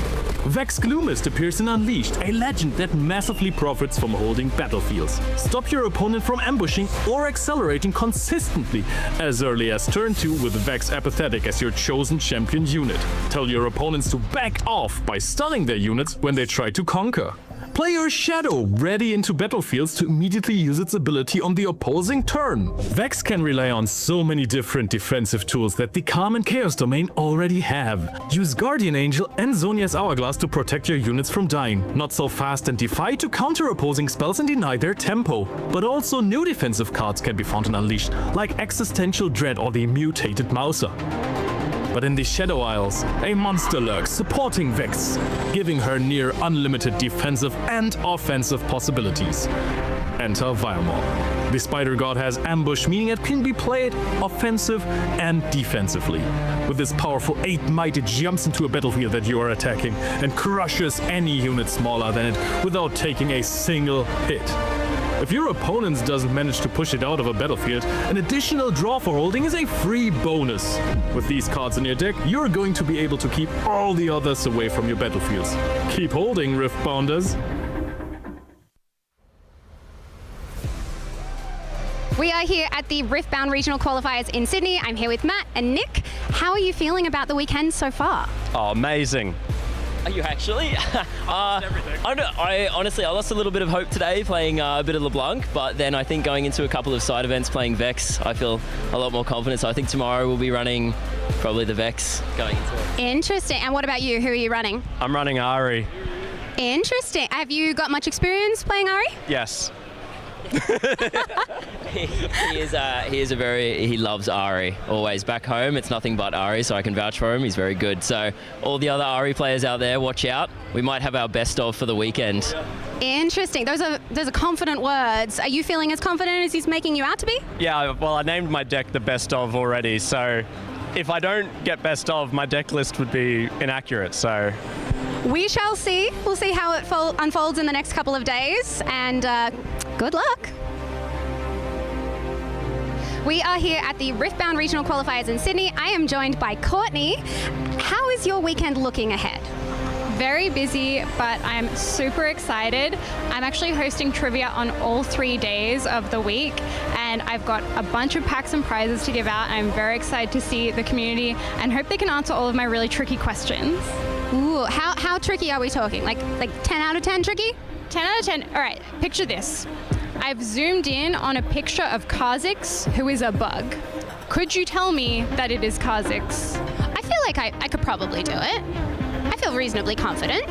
Vex Gloomist appears in Unleashed, a legend that massively profits from holding battlefields. Stop your opponent from ambushing or accelerating consistently as early as turn 2 with Vex Apathetic as your chosen champion unit. Tell your opponents to back off by stunning their units when they try to conquer. Play your Shadow ready into battlefields to immediately use its ability on the opposing turn. Vex can rely on so many different defensive tools that the Calm and Chaos domain already have. Use Guardian Angel and Zonia's Hourglass to protect your units from dying. Not So Fast and Defy to counter opposing spells and deny their tempo. But also new defensive cards can be found in Unleashed, like Existential Dread or the Mutated Mouser. But in the Shadow Isles, a monster lurks supporting Vex, giving her near unlimited defensive and offensive possibilities. Enter Viamore. The Spider God has ambush, meaning it can be played offensive and defensively. With this powerful 8 might, it jumps into a battlefield that you are attacking and crushes any unit smaller than it without taking a single hit. If your opponent doesn't manage to push it out of a battlefield, an additional draw for holding is a free bonus. With these cards in your deck, you're going to be able to keep all the others away from your battlefields. Keep holding, Riftbounders. We are here at the Riftbound Regional Qualifiers in Sydney. I'm here with Matt and Nick. How are you feeling about the weekend so far? Oh, amazing. Are you actually? I honestly lost a little bit of hope today playing a bit of LeBlanc, but then I think going into a couple of side events playing Vex, I feel a lot more confident. So I think tomorrow we'll be running probably the Vex going into it. Interesting. And what about you? Who are you running? I'm running Ari. Interesting. Have you got much experience playing Ari? Yes. He loves Ari. Always back home, it's nothing but Ari, so I can vouch for him. He's very good. So all the other Ari players out there, watch out. We might have our best of for the weekend. Interesting. Those are confident words. Are you feeling as confident as he's making you out to be? Yeah, well, I named my deck the best of already, so if I don't get best of, my deck list would be inaccurate, so... We shall see. We'll see how it unfolds in the next couple of days, and good luck. We are here at the Riftbound Regional Qualifiers in Sydney. I am joined by Courtney. How is your weekend looking ahead? Very busy, but I'm super excited. I'm actually hosting trivia on all 3 days of the week, and I've got a bunch of packs and prizes to give out. I'm very excited to see the community and hope they can answer all of my really tricky questions. Ooh, how tricky are we talking? Like 10 out of 10 tricky? 10 out of 10. All right, picture this. I've zoomed in on a picture of Kha'Zix, who is a bug. Could you tell me that it is Kha'Zix? I feel like I could probably do it. I feel reasonably confident.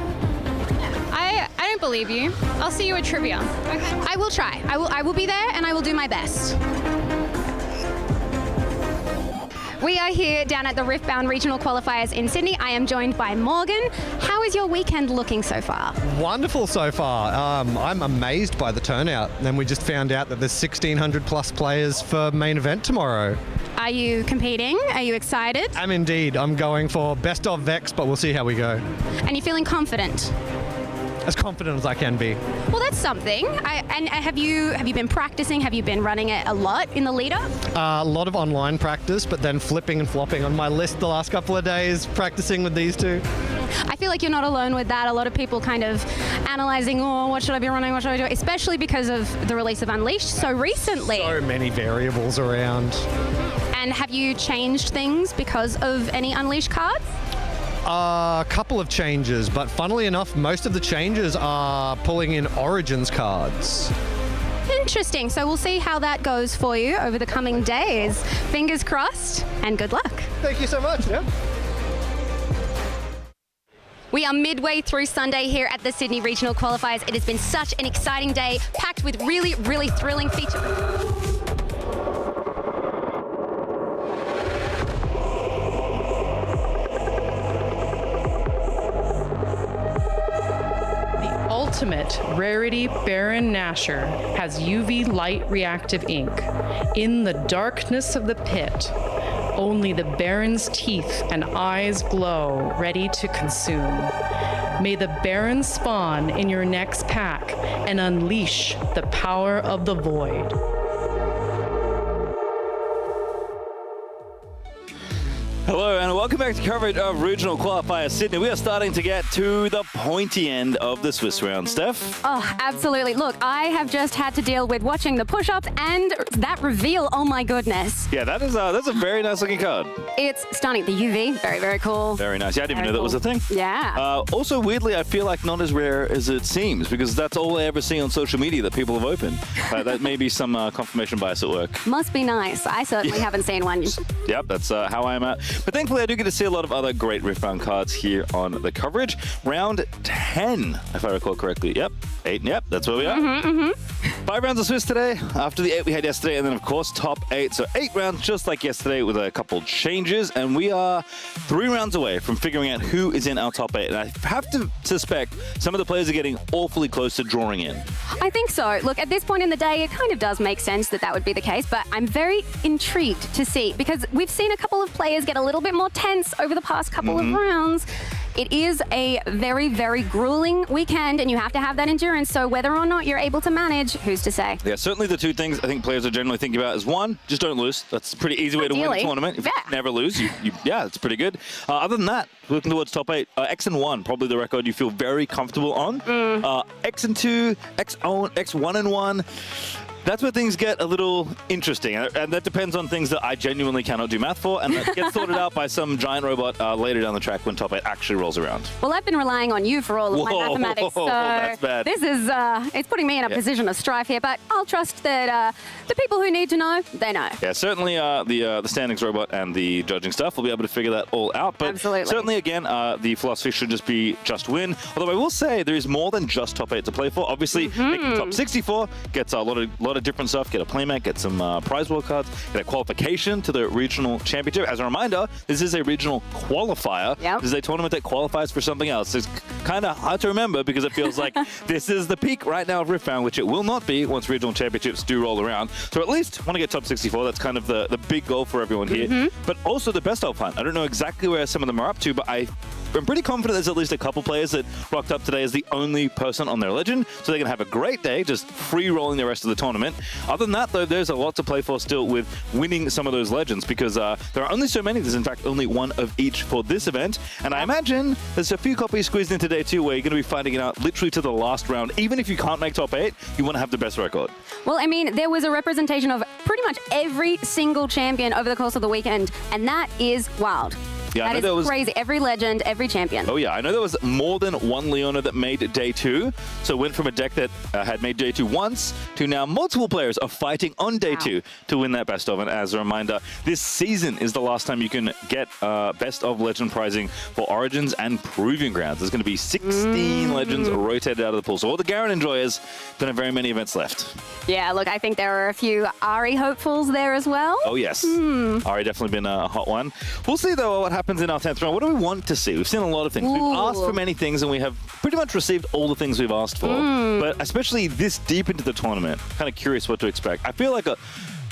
I don't believe you. I'll see you at trivia. Okay. I will try. I will be there and I will do my best. We are here down at the Riftbound Regional Qualifiers in Sydney. I am joined by Morgan. How is your weekend looking so far? Wonderful so far. I'm amazed by the turnout. And we just found out that there's 1,600 plus players for main event tomorrow. Are you competing? Are you excited? I'm indeed. I'm going for best of Vex, but we'll see how we go. And you're feeling confident? As confident as I can be. Well, that's something. And have you been practicing? Have you been running it a lot in the lead up? A lot of online practice, but then flipping and flopping on my list the last couple of days, practicing with these two. I feel like you're not alone with that. A lot of people kind of analyzing, oh, what should I be running? What should I do? Especially because of the release of Unleashed so recently. So many variables around. And have you changed things because of any Unleashed cards? A couple of changes, but funnily enough, most of the changes are pulling in Origins cards. Interesting. So we'll see how that goes for you over the coming days. Fingers crossed and good luck. Thank you so much. Yeah. We are midway through Sunday here at the Sydney Regional Qualifiers. It has been such an exciting day, packed with really, really thrilling features. Ultimate Rarity Baron Nashor has UV light reactive ink. In the darkness of the pit, only the Baron's teeth and eyes glow, ready to consume. May the Baron spawn in your next pack and unleash the power of the void. Hello and welcome back to coverage of Regional Qualifier Sydney. We are starting to get to the pointy end of the Swiss round, Steph. Oh, absolutely. Look, I have just had to deal with watching the push-ups and that reveal. Oh my goodness. Yeah, that's a very nice looking card. It's stunning. The UV, very, very cool. Very nice. Yeah, I didn't even know that was a thing. Yeah. Also, weirdly, I feel like not as rare as it seems because that's all I ever see on social media that people have opened. That may be some confirmation bias at work. Must be nice. I certainly haven't seen one. Yep, that's how I'm at. But thankfully, I do get to see a lot of other great Riftbound cards here on the coverage. Round 10, if I recall correctly. Yep, 8, yep, that's where we are. 5 rounds of Swiss today, after the 8 we had yesterday, and then, of course, top 8. So 8 rounds just like yesterday with a couple changes, and we are 3 rounds away from figuring out who is in our top 8. And I have to suspect some of the players are getting awfully close to drawing in. I think so. Look, at this point in the day, it kind of does make sense that that would be the case, but I'm very intrigued to see, because we've seen a couple of players get a little bit more tense over the past couple of rounds. It is a very, very grueling weekend, and you have to have that endurance. So whether or not you're able to manage, who's to say? Yeah, certainly the two things I think players are generally thinking about is one, just don't lose. That's a pretty easy way to win a tournament. If you never lose, yeah, it's pretty good. Other than that, looking towards top 8, X and 1, probably the record you feel very comfortable on. X and 2, X1 and 1. That's where things get a little interesting, and that depends on things that I genuinely cannot do math for, and that gets sorted out by some giant robot later down the track when top 8 actually rolls around. Well, I've been relying on you for all of my mathematics, so that's bad. This is it's putting me in a position of strife here, but I'll trust that the people who need to know, they know. Yeah, certainly the standings robot and the judging stuff will be able to figure that all out, but certainly, again, the philosophy should just be just win, although I will say there is more than just top 8 to play for. Obviously, making top 64 gets a lot of different stuff. Get a playmat, get some prize world cards, get a qualification to the regional championship. As a reminder, this is a regional qualifier. This is a tournament that qualifies for something else. It's kind of hard to remember because it feels like this is the peak right now of Riftbound, which it will not be once regional championships do roll around. So at least want to get top 64. That's kind of the big goal for everyone here. But also the best of plan. I don't know exactly where some of them are up to, but I I'm pretty confident there's at least a couple players that rocked up today as the only person on their legend, so they can have a great day just free rolling the rest of the tournament. Other than that, though, there's a lot to play for still with winning some of those legends, because there are only so many. There's in fact only one of each for this event, and I imagine there's a few copies squeezed in today too, where you're going to be fighting it out literally to the last round. Even if you can't make top 8, you want to have the best record. Well, I mean, there was a representation of pretty much every single champion over the course of the weekend, and that is wild. Yeah, that is crazy. Every legend, every champion. Oh, yeah. I know there was more than one Leona that made day 2. So went from a deck that had made day 2 once to now multiple players are fighting on day 2 to win that best of. And as a reminder, this season is the last time you can get best of legend prizing for Origins and Proving Grounds. There's going to be 16 legends rotated out of the pool. So all the Garen enjoyers don't have very many events left. Yeah, look, I think there are a few Ari hopefuls there as well. Oh, yes. Ari definitely been a hot one. We'll see, though, what happens in our 10th round. What do we want to see? We've seen a lot of things. We've asked for many things, and we have pretty much received all the things we've asked for. But especially this deep into the tournament, kind of curious what to expect. I feel like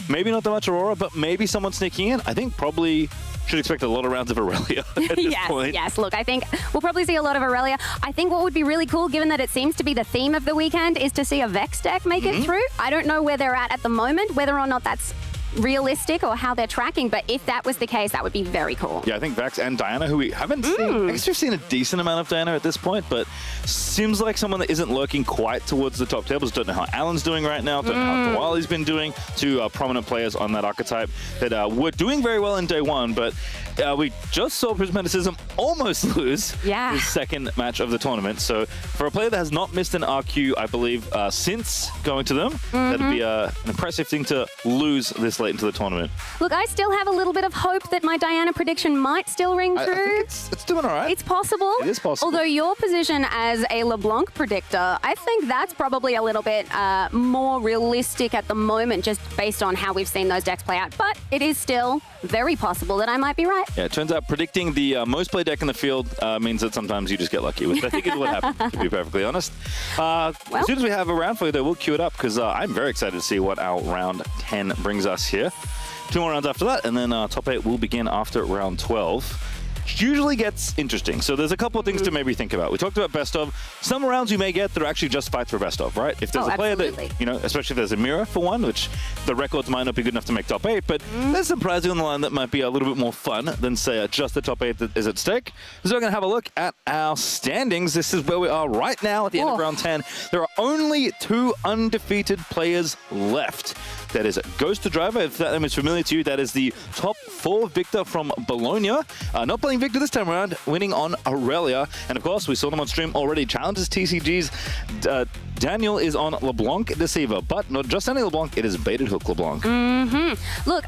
maybe not that much Aurora, but maybe someone sneaking in. I think probably should expect a lot of rounds of Aurelia at this point. Yes. Look, I think we'll probably see a lot of Aurelia. I think what would be really cool, given that it seems to be the theme of the weekend, is to see a Vex deck make it through. I don't know where they're at the moment, whether or not that's realistic or how they're tracking, but if that was the case, that would be very cool. Yeah, I think Vex and Diana, who we haven't seen, I guess we've seen a decent amount of Diana at this point, but seems like someone that isn't lurking quite towards the top tables. Don't know how Alan's doing right now, don't know how Dwali's been doing. Two prominent players on that archetype that were doing very well in day 1, but we just saw Prismaticism almost lose his second match of the tournament. So for a player that has not missed an RQ, I believe, since going to them, that'd be an impressive thing to lose this late into the tournament. Look, I still have a little bit of hope that my Diana prediction might still ring true. I think it's doing all right. It's possible. It is possible. Although your position as a LeBlanc predictor, I think that's probably a little bit more realistic at the moment, just based on how we've seen those decks play out. But it is still very possible that I might be right. Yeah, it turns out predicting the most played deck in the field means that sometimes you just get lucky, which I think is what happened, to be perfectly honest. As soon as we have a round for you, though, we'll queue it up, because I'm very excited to see what our round 10 brings us here. 2 more rounds after that, and then top 8 will begin after round 12. Usually gets interesting. So there's a couple of things to maybe think about. We talked about best of. Some rounds you may get that are actually just fights for best of, right? If there's a player that, you know, especially if there's a mirror for one, which the records might not be good enough to make top 8, but there's some prizing on the line that might be a little bit more fun than, say, just the top 8 that is at stake. So we're going to have a look at our standings. This is where we are right now at the end of round 10. There are only 2 undefeated players left. That is Ghost to Driver. If that name is familiar to you, that is the top 4 Victor from Bologna. Not playing Victor this time around, winning on Aurelia. And of course, we saw them on stream already. Challenges TCG's Daniel is on LeBlanc Deceiver, but not just any LeBlanc, it is Baited Hook LeBlanc. Look,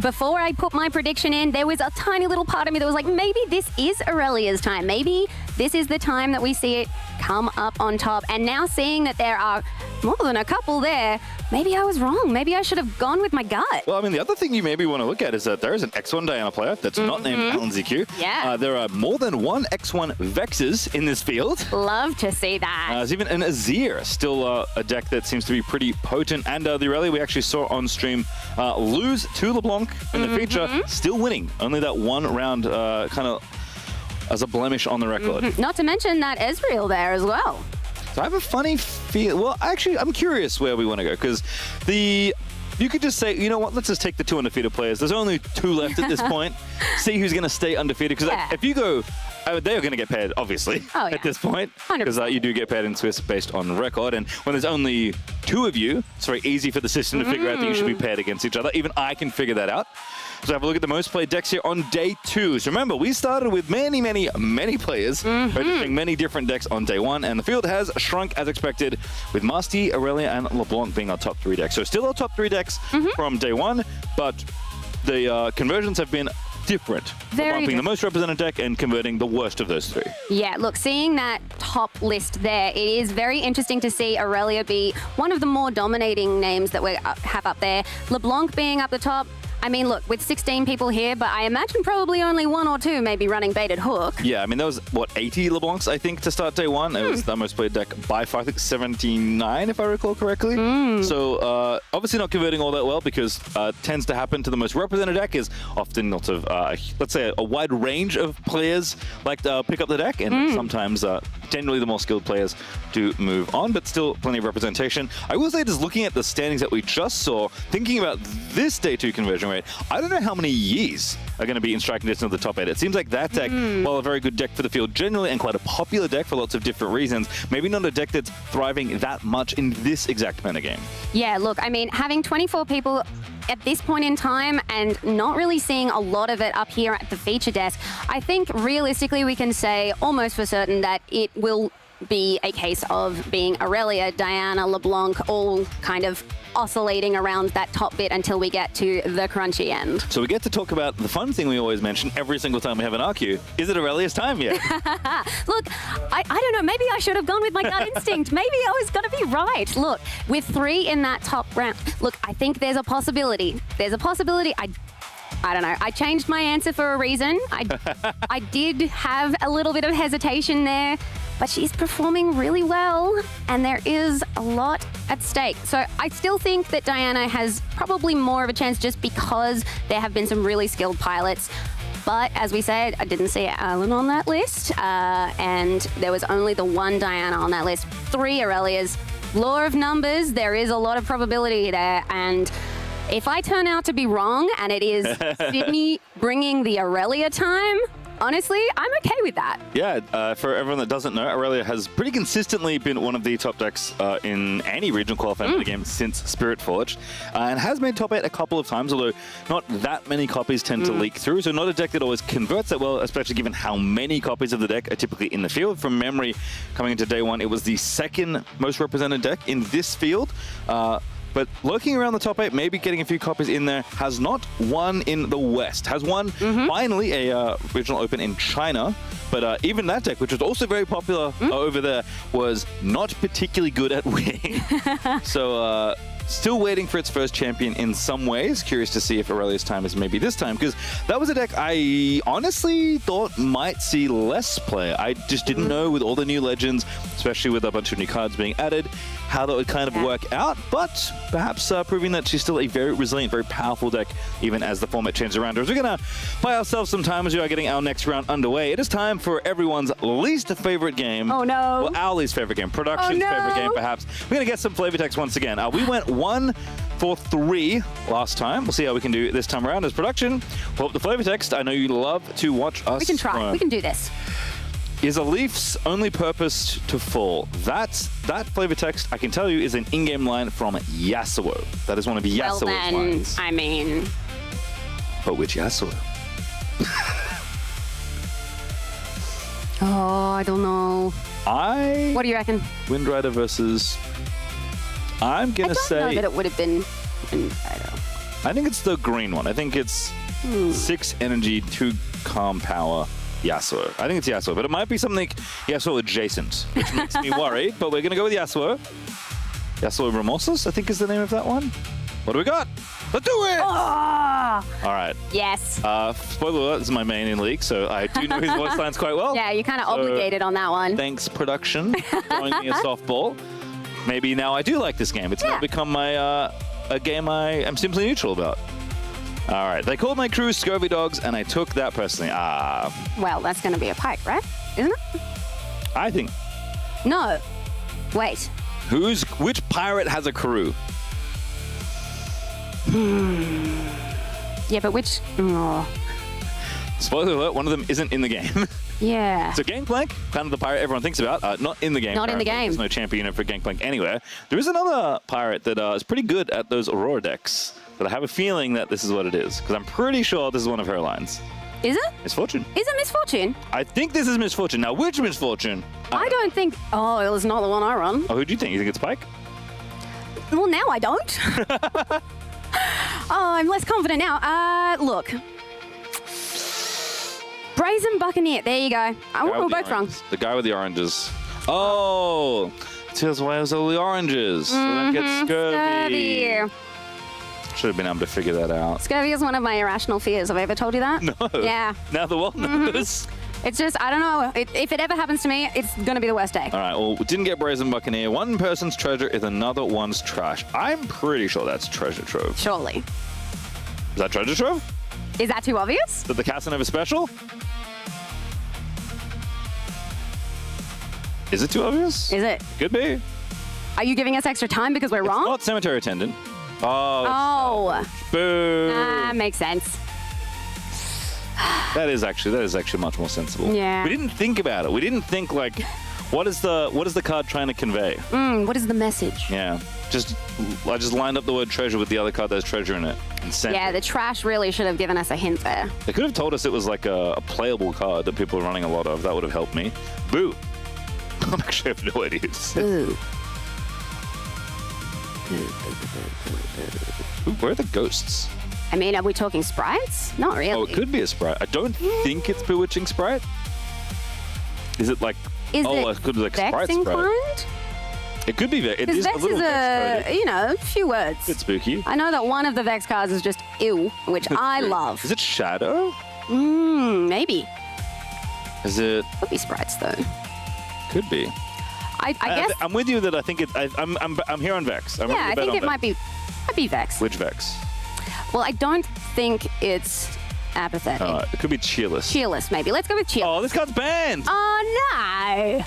before I put my prediction in, there was a tiny little part of me that was like, maybe this is Aurelia's time. Maybe this is the time that we see it come up on top. And now seeing that there are more than a couple there, maybe I was wrong. Maybe I should have gone with my gut. Well, I mean, the other thing you maybe want to look at is that there is an X1 Diana player that's not named Alan ZQ. Yeah. There are more than 1 X1 Vexes in this field. Love to see that. There's even an Azir, still a deck that seems to be pretty potent. And the Aurelia we actually saw on stream lose to LeBlanc in the feature, still winning. Only that 1 round kind of as a blemish on the record. Not to mention that Ezreal there as well. So I have a funny feel. Well, actually, I'm curious where we want to go, because you could just say, you know what, let's just take the 2 undefeated players. There's only 2 left at this point. See who's going to stay undefeated. Because if you go, they are going to get paired, obviously, at this point. Because you do get paired in Swiss based on record. And when there's only 2 of you, it's very easy for the system to figure out that you should be paired against each other. Even I can figure that out. So have a look at the most played decks here on day 2. So remember, we started with many players, registering many different decks on day 1, and the field has shrunk as expected, with Master Yi, Aurelia, and LeBlanc being our top 3 decks. So still our top 3 decks from day 1, but the conversions have been different. LeBlanc being the most represented deck and converting the worst of those 3. Yeah, look, seeing that top list there, it is very interesting to see Aurelia be one of the more dominating names that we have up there. LeBlanc being up the top, I mean, look, with 16 people here, but I imagine probably only 1 or 2 maybe running Baited Hook. Yeah, I mean, there was, what, 80 LeBlancs, I think, to start day one. It was the most played deck by far, I think 79, if I recall correctly. So, obviously not converting all that well because tends to happen to the most represented deck is often lots of, let's say, a wide range of players like to pick up the deck, and sometimes generally the more skilled players do move on, but still plenty of representation. I will say, just looking at the standings that we just saw, thinking about this day 2 conversion rate, I don't know how many Yees are going to be in striking distance of the top 8. It seems like that deck, while a very good deck for the field generally and quite a popular deck for lots of different reasons, maybe not a deck that's thriving that much in this exact metagame. Yeah, look, I mean, having 24 people at this point in time and not really seeing a lot of it up here at the feature desk, I think realistically we can say almost for certain that it will be a case of being Aurelia, Diana, LeBlanc, all kind of oscillating around that top bit until we get to the crunchy end. So we get to talk about the fun thing we always mention every single time we have an RQ. Is it Aurelia's time yet? Look, I don't know, maybe I should have gone with my gut instinct. Maybe I was going to be right. Look, with 3 in that top round, look, I think there's a possibility. There's a possibility. I don't know. I changed my answer for a reason. I did have a little bit of hesitation there, but she's performing really well, and there is a lot at stake. So I still think that Diana has probably more of a chance just because there have been some really skilled pilots. But as we said, I didn't see Alan on that list, and there was only the 1 Diana on that list. 3 Aurelias. Law of numbers, there is a lot of probability there, and if I turn out to be wrong and it is Sydney bringing the Aurelia time, honestly, I'm okay with that. Yeah, for everyone that doesn't know, Aurelia has pretty consistently been one of the top decks in any regional qualifier game since Spirit Forge, and has made top 8 a couple of times, although not that many copies tend to leak through, so not a deck that always converts that well, especially given how many copies of the deck are typically in the field. From memory, coming into day 1, it was the 2nd most represented deck in this field. But lurking around the top 8, maybe getting a few copies in there, has not won in the West. Has won, finally, a regional open in China. But even that deck, which was also very popular over there, was not particularly good at winning. So still waiting for its first champion in some ways. Curious to see if Aurelia's time is maybe this time, because that was a deck I honestly thought might see less play. I just didn't know, with all the new legends, especially with a bunch of new cards being added, how that would kind of work out, but perhaps proving that she's still a very resilient, very powerful deck, even as the format changes around her. As we're going to buy ourselves some time as we are getting our next round underway, it is time for everyone's least favorite game. Oh, no. Well, our least favorite game. Production's favorite game, perhaps. We're going to get some flavor text once again. We went 1 for 3 last time. We'll see how we can do this time around. As production, pull up the flavor text. I know you love to watch us. We can try. We can do this. Is a leaf's only purpose to fall? That flavor text, I can tell you, is an in-game line from Yasuo. That is one of Yasuo's lines. I mean... But which Yasuo? Oh, I don't know. What do you reckon? Windrider versus... I'm going to say... I don't know that it would have been Windrider. I think it's the green one. I think it's 6 energy, 2 calm power. Yasuo. I think it's Yasuo, but it might be something Yasuo adjacent, which makes me worried, but we're going to go with Yasuo. Yasuo Remorseless, I think is the name of that one. What do we got? Let's do it! Oh! All right. Yes. Spoiler alert, this is my main in League, so I do know his voice lines quite well. Yeah, you're kind of obligated on that one. Thanks, production, for throwing me a softball. Maybe now I do like this game. It's now become my a game I am simply neutral about. All right, they called my crew Scurvy Dogs, and I took that personally. Well, that's going to be a pike, right? Isn't it? I think. No. Wait. Which pirate has a crew? Yeah, but which... Oh. Spoiler alert, one of them isn't in the game. Yeah. So Gangplank, kind of the pirate everyone thinks about, not in the game. Not in the game. There's no champion for Gangplank anywhere. There is another pirate that is pretty good at those Aurora decks. But I have a feeling that this is what it is, because I'm pretty sure this is one of her lines. Is it? Misfortune. Is it Misfortune? I think this is Misfortune. Now, which Misfortune? I don't think... Oh, it was not the one I run. Oh, who do you think? You think it's Pike? Well, now I don't. Oh, I'm less confident now. Look. Brazen Buccaneer. There you go. We're both wrong. The guy with the oranges. Oh, tells why it was all the oranges. So that gets scurvy. Scurvy. Should should have been able to figure that out. Scurvy is one of my irrational fears. Have I ever told you that? No. Yeah. Now the world knows. It's just, I don't know. If it ever happens to me, it's going to be the worst day. All right, well, we didn't get Brazen Buccaneer. One person's treasure is another one's trash. I'm pretty sure that's treasure trove. Surely. Is that treasure trove? Is that too obvious? Is that the Casanova special? Is it too obvious? Is it? Could be. Are you giving us extra time because we're It's wrong? not cemetery attendant. Oh. Boo. Makes sense. That is actually much more sensible. Yeah. We didn't think about it. We didn't think like, what is the card trying to convey? What is the message? Yeah. I just lined up the word treasure with the other card that has treasure in it and sent Yeah, it. the trash really should have given us a hint there. They could have told us it was like a playable card that people are running a lot of. That would have helped me. Boo. I actually have no idea. Ooh. Ooh, where are the ghosts? I mean, are we talking sprites? Not really. Oh, it could be a sprite. I don't think it's Bewitching Sprite. Is it like... Is it could be like Vex Sprite inclined? Sprite. It could be Vex. It Because is a Vex little is Vex-coded. a few words. It's spooky. I know that one of the Vex cards is just ew, which I love. Is it Shadow? Maybe. Is it... Could be sprites, though. Could be. I guess... I'm with you that I think it... I'm here on Vex. I'm yeah, ready to I bet think on it might be Vex. Which Vex? Well, I don't think it's apathetic. It could be Cheerless. Cheerless, maybe. Let's go with cheerless. Oh, this card's banned. Oh, no.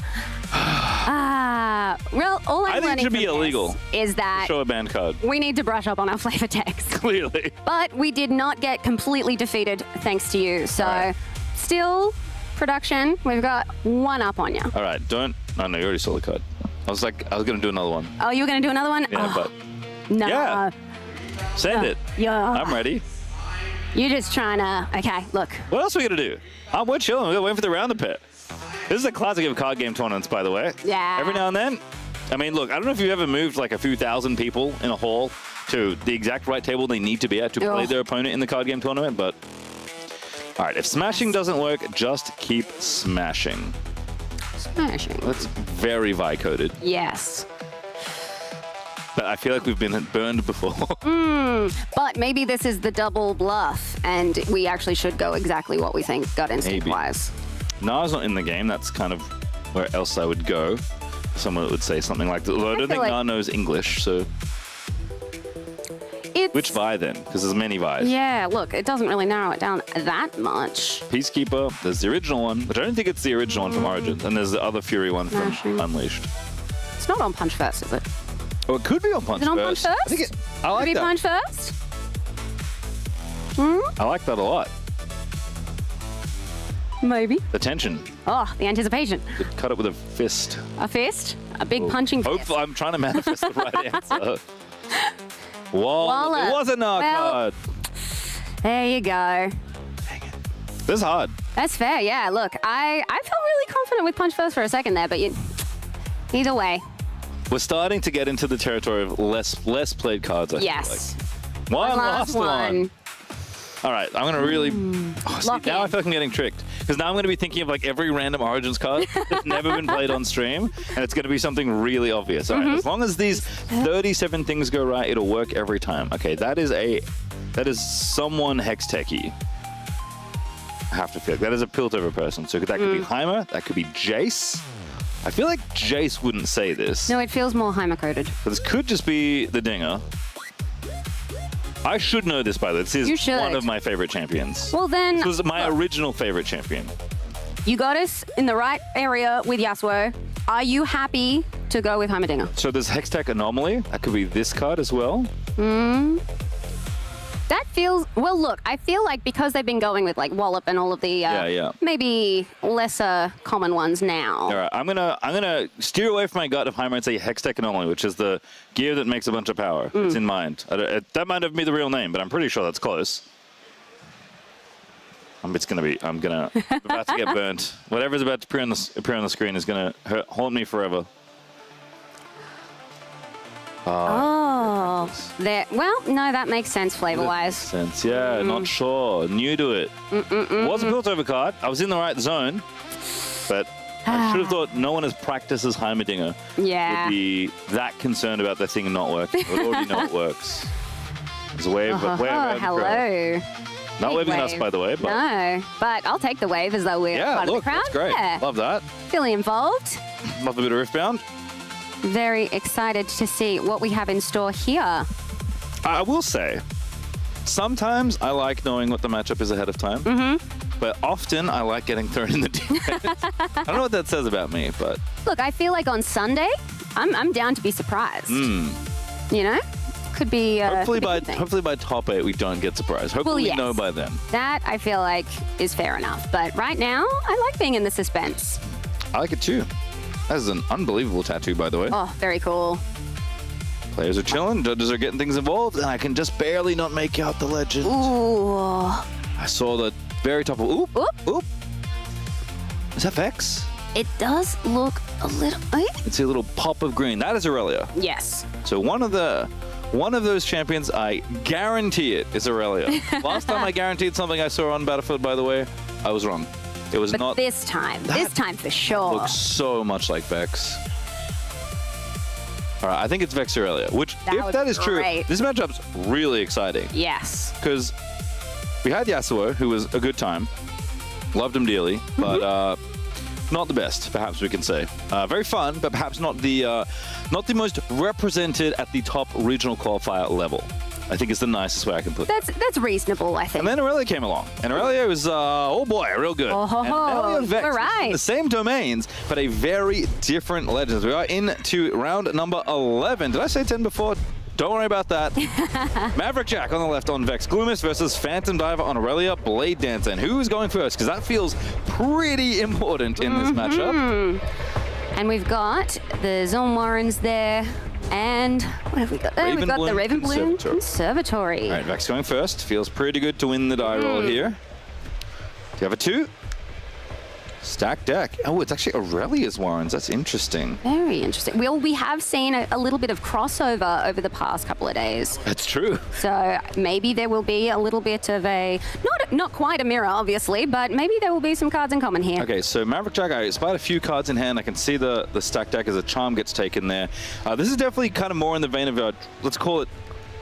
Well, all I'm I think it learning should be from this illegal. is that Show a banned card. we need to brush up on our flavor text. Clearly. But we did not get completely defeated thanks to you. So, still, production, we've got one up on you. All right, don't... Oh, no, you already saw the card. I was going to do another one. Oh, you were going to do another one? Yeah, Oh, but... no. Yeah. Send it. Yeah. I'm ready. You're just trying to... Okay, look. What else are we going to do? We're chilling. We're waiting for the round of pit. This is a classic of card game tournaments, by the way. Yeah. Every now and then. I mean, look, I don't know if you've ever moved like a few thousand people in a hall to the exact right table they need to be at to play their opponent in the card game tournament, but... All right, if smashing doesn't work, just keep smashing. Smashing. That's very Vi-coded. Yes. But I feel like we've been burned before. But maybe this is the double bluff, and we actually should go exactly what we think gut instinct-wise. Na's not in the game. That's kind of where else I would go. Someone that would say something like that. Although I don't think Na knows English, so... Which Vi then? Because there's manyVis. Yeah, look, it doesn't really narrow it down that much. Peacekeeper, there's the original one, which I don't think it's the original one from Origins, and there's the other Fury one from Unleashed. It's not on Punch First, is it? Oh, it could be on Punch Is it on First. Punch First? I think I like could it be that. Punch First? I like that a lot. Maybe. The tension. Oh, the anticipation. Could cut it with a fist. A fist? A big punching fist. Hopefully, I'm trying to manifest the right answer. Wallop. It was a knock card. There you go. This is hard. That's fair, yeah. Look, I felt really confident with Punch First for a second there, but either way. We're starting to get into the territory of less played cards, I Yes. feel like. One last one. one. All right, I'm going to really... see, Lock now in. I feel like I'm getting tricked. Because now I'm going to be thinking of like every random Origins card that's never been played on stream, and it's going to be something really obvious. All right, as long as these 37 things go right, it'll work every time. Okay, that is someone Hex-techy. I have to feel like that is a Piltover person. So that could be Heimer, that could be Jace. I feel like Jace wouldn't say this. No, it feels more Heimer-coded. But this could just be the Dinger. I should know this, by the way. This is one of my favorite champions. Well, then... This was my original favorite champion. You got us in the right area with Yasuo. Are you happy to go with Heimerdinger? So there's Hextech Anomaly. That could be this card as well. That feels... Well, look, I feel like because they've been going with like Wallop and all of the maybe lesser common ones now. All right, I'm gonna steer away from my gut of Heimer and say Hextech Anomaly, which is the gear that makes a bunch of power. It's in mind. That might have been the real name, but I'm pretty sure that's close. I'm about to get burnt. Whatever's about to appear on the screen is gonna haunt me forever. Oh, there. Well, no, that makes sense flavor-wise. Yeah, not sure. New to it. Was a Piltover card. I was in the right zone, but I should have thought no one as practiced as Heimerdinger would be that concerned about the thing not working. I would already know it works. There's a wave. Hello. Not Big waving at us, wave. by the way. But No, but I'll take the wave as though we're part of the crowd. that's great. Yeah. Love that. Feeling involved. Love a bit of Riftbound. Very excited to see what we have in store here. I will say, sometimes I like knowing what the matchup is ahead of time. But often I like getting thrown in the deep end. I don't know what that says about me, but... Look, I feel like on Sunday, I'm down to be surprised. You know? Could be hopefully could be hopefully by top 8 we don't get surprised. Hopefully yes. we know by then. That I feel like is fair enough. But right now, I like being in the suspense. I like it too. That is an unbelievable tattoo, by the way. Oh, very cool. Players are chilling, judges are getting things involved, and I can just barely not make out the legend. Ooh. I saw the very top of... Oop! Oop! Oop! Is that Vex? It does look a little... It's a little pop of green. That is Aurelia. Yes. So one of those champions, I guarantee it, is Aurelia. Last time I guaranteed something I saw on Battlefield, by the way, I was wrong. It was but not... this time for sure. Looks so much like Vex. All right, I think it's Vex Aurelia, which, if that is true, this matchup's really exciting. Yes. Because we had Yasuo, who was a good time. Loved him dearly, but not the best, perhaps we can say. Very fun, but perhaps not the most represented at the top regional qualifier level. I think it's the nicest way I can put it. That's reasonable, I think. And then Aurelia came along. And Aurelia was, oh boy, real good. Oh, ho, and now we have Vex, all right. the same domains, but a very different Legends. We are into round number 11. Did I say 10 before? Don't worry about that. Maverick Jack on the left on Vex Gloomis versus Phantom Diver on Aurelia Blade Dancer. And who's going first? Because that feels pretty important in this matchup. And we've got the Zone Warrens there. And what have we got there? We've got the Ravenbloom Conservatory. All right, Vex going first. Feels pretty good to win the die roll here. Do you have a 2? Stack deck. Oh, it's actually Aurelia's Warrens. That's interesting. Very interesting. Well, we have seen a little bit of crossover over the past couple of days. That's true. So maybe there will be a little bit of a, not quite a mirror, obviously, but maybe there will be some cards in common here. Okay, so Maverick Jack, I spied a few cards in hand. I can see the stack deck as a charm gets taken there. This is definitely kind of more in the vein of, let's call it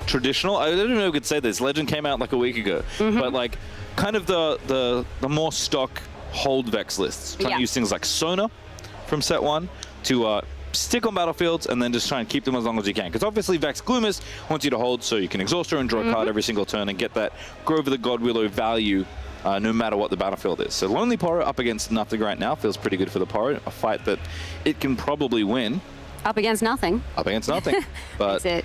traditional. I don't even know if we could say this. Legend came out like a week ago, but like kind of the more stock hold Vex lists. Trying to use things like Sona from set 1 to stick on battlefields and then just try and keep them as long as you can. Because obviously Vex Gloomis wants you to hold so you can exhaust her and draw a card every single turn and get that Grove of the God Willow value no matter what the battlefield is. So Lonely Porro up against nothing right now feels pretty good for the Porro. A fight that it can probably win. Up against nothing. Up against nothing. But is it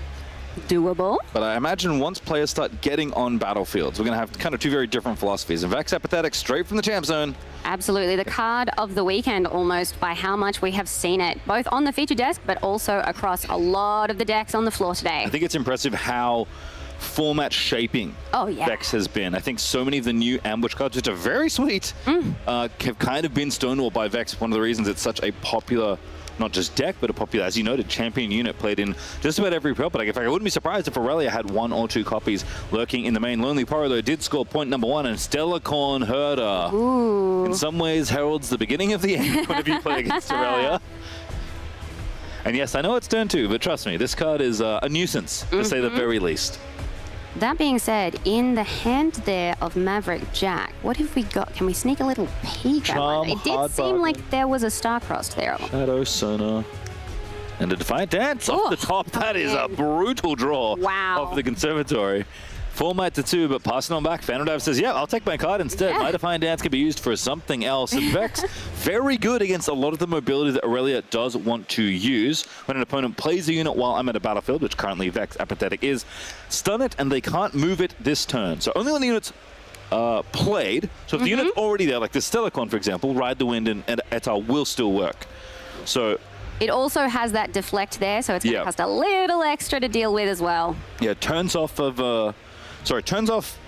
doable? But I imagine once players start getting on battlefields, we're going to have kind of two very different philosophies. And Vex Apathetic straight from the champ zone. Absolutely. The card of the weekend almost by how much we have seen it, both on the feature desk, but also across a lot of the decks on the floor today. I think it's impressive how format shaping Vex has been. I think so many of the new ambush cards, which are very sweet, have kind of been stonewalled by Vex. One of the reasons it's such a popular, not just deck, but a popular, as you noted, champion unit played in just about every prep. But in fact, I wouldn't be surprised if Aurelia had 1 or 2 copies lurking in the main. Lonely Porro, though, did score point number 1, and Stellar Corn Herder in some ways heralds the beginning of the end whenever you play against Aurelia. And yes, I know it's turn 2, but trust me, this card is a nuisance, to say the very least. That being said, in the hand there of Maverick Jack, what have we got? Can we sneak a little peek at one? It did seem like there was a star-crossed there. Shadow Sona. And a Defiant Dance off the top. That is a brutal draw of the Conservatory. Format to 2, but passing on back. Phantom Dive says, yeah, I'll take my card instead. My Defiant Dance can be used for something else. And Vex, very good against a lot of the mobility that Aurelia does want to use. When an opponent plays a unit while I'm at a battlefield, which currently Vex Apathetic is, stun it, and they can't move it this turn. So only when the unit's played. So if the unit's already there, like the Stellarcon, for example, Ride the Wind and Etar will still work. So it also has that deflect there, so it's going to cost a little extra to deal with as well. Yeah, turns off of... turns off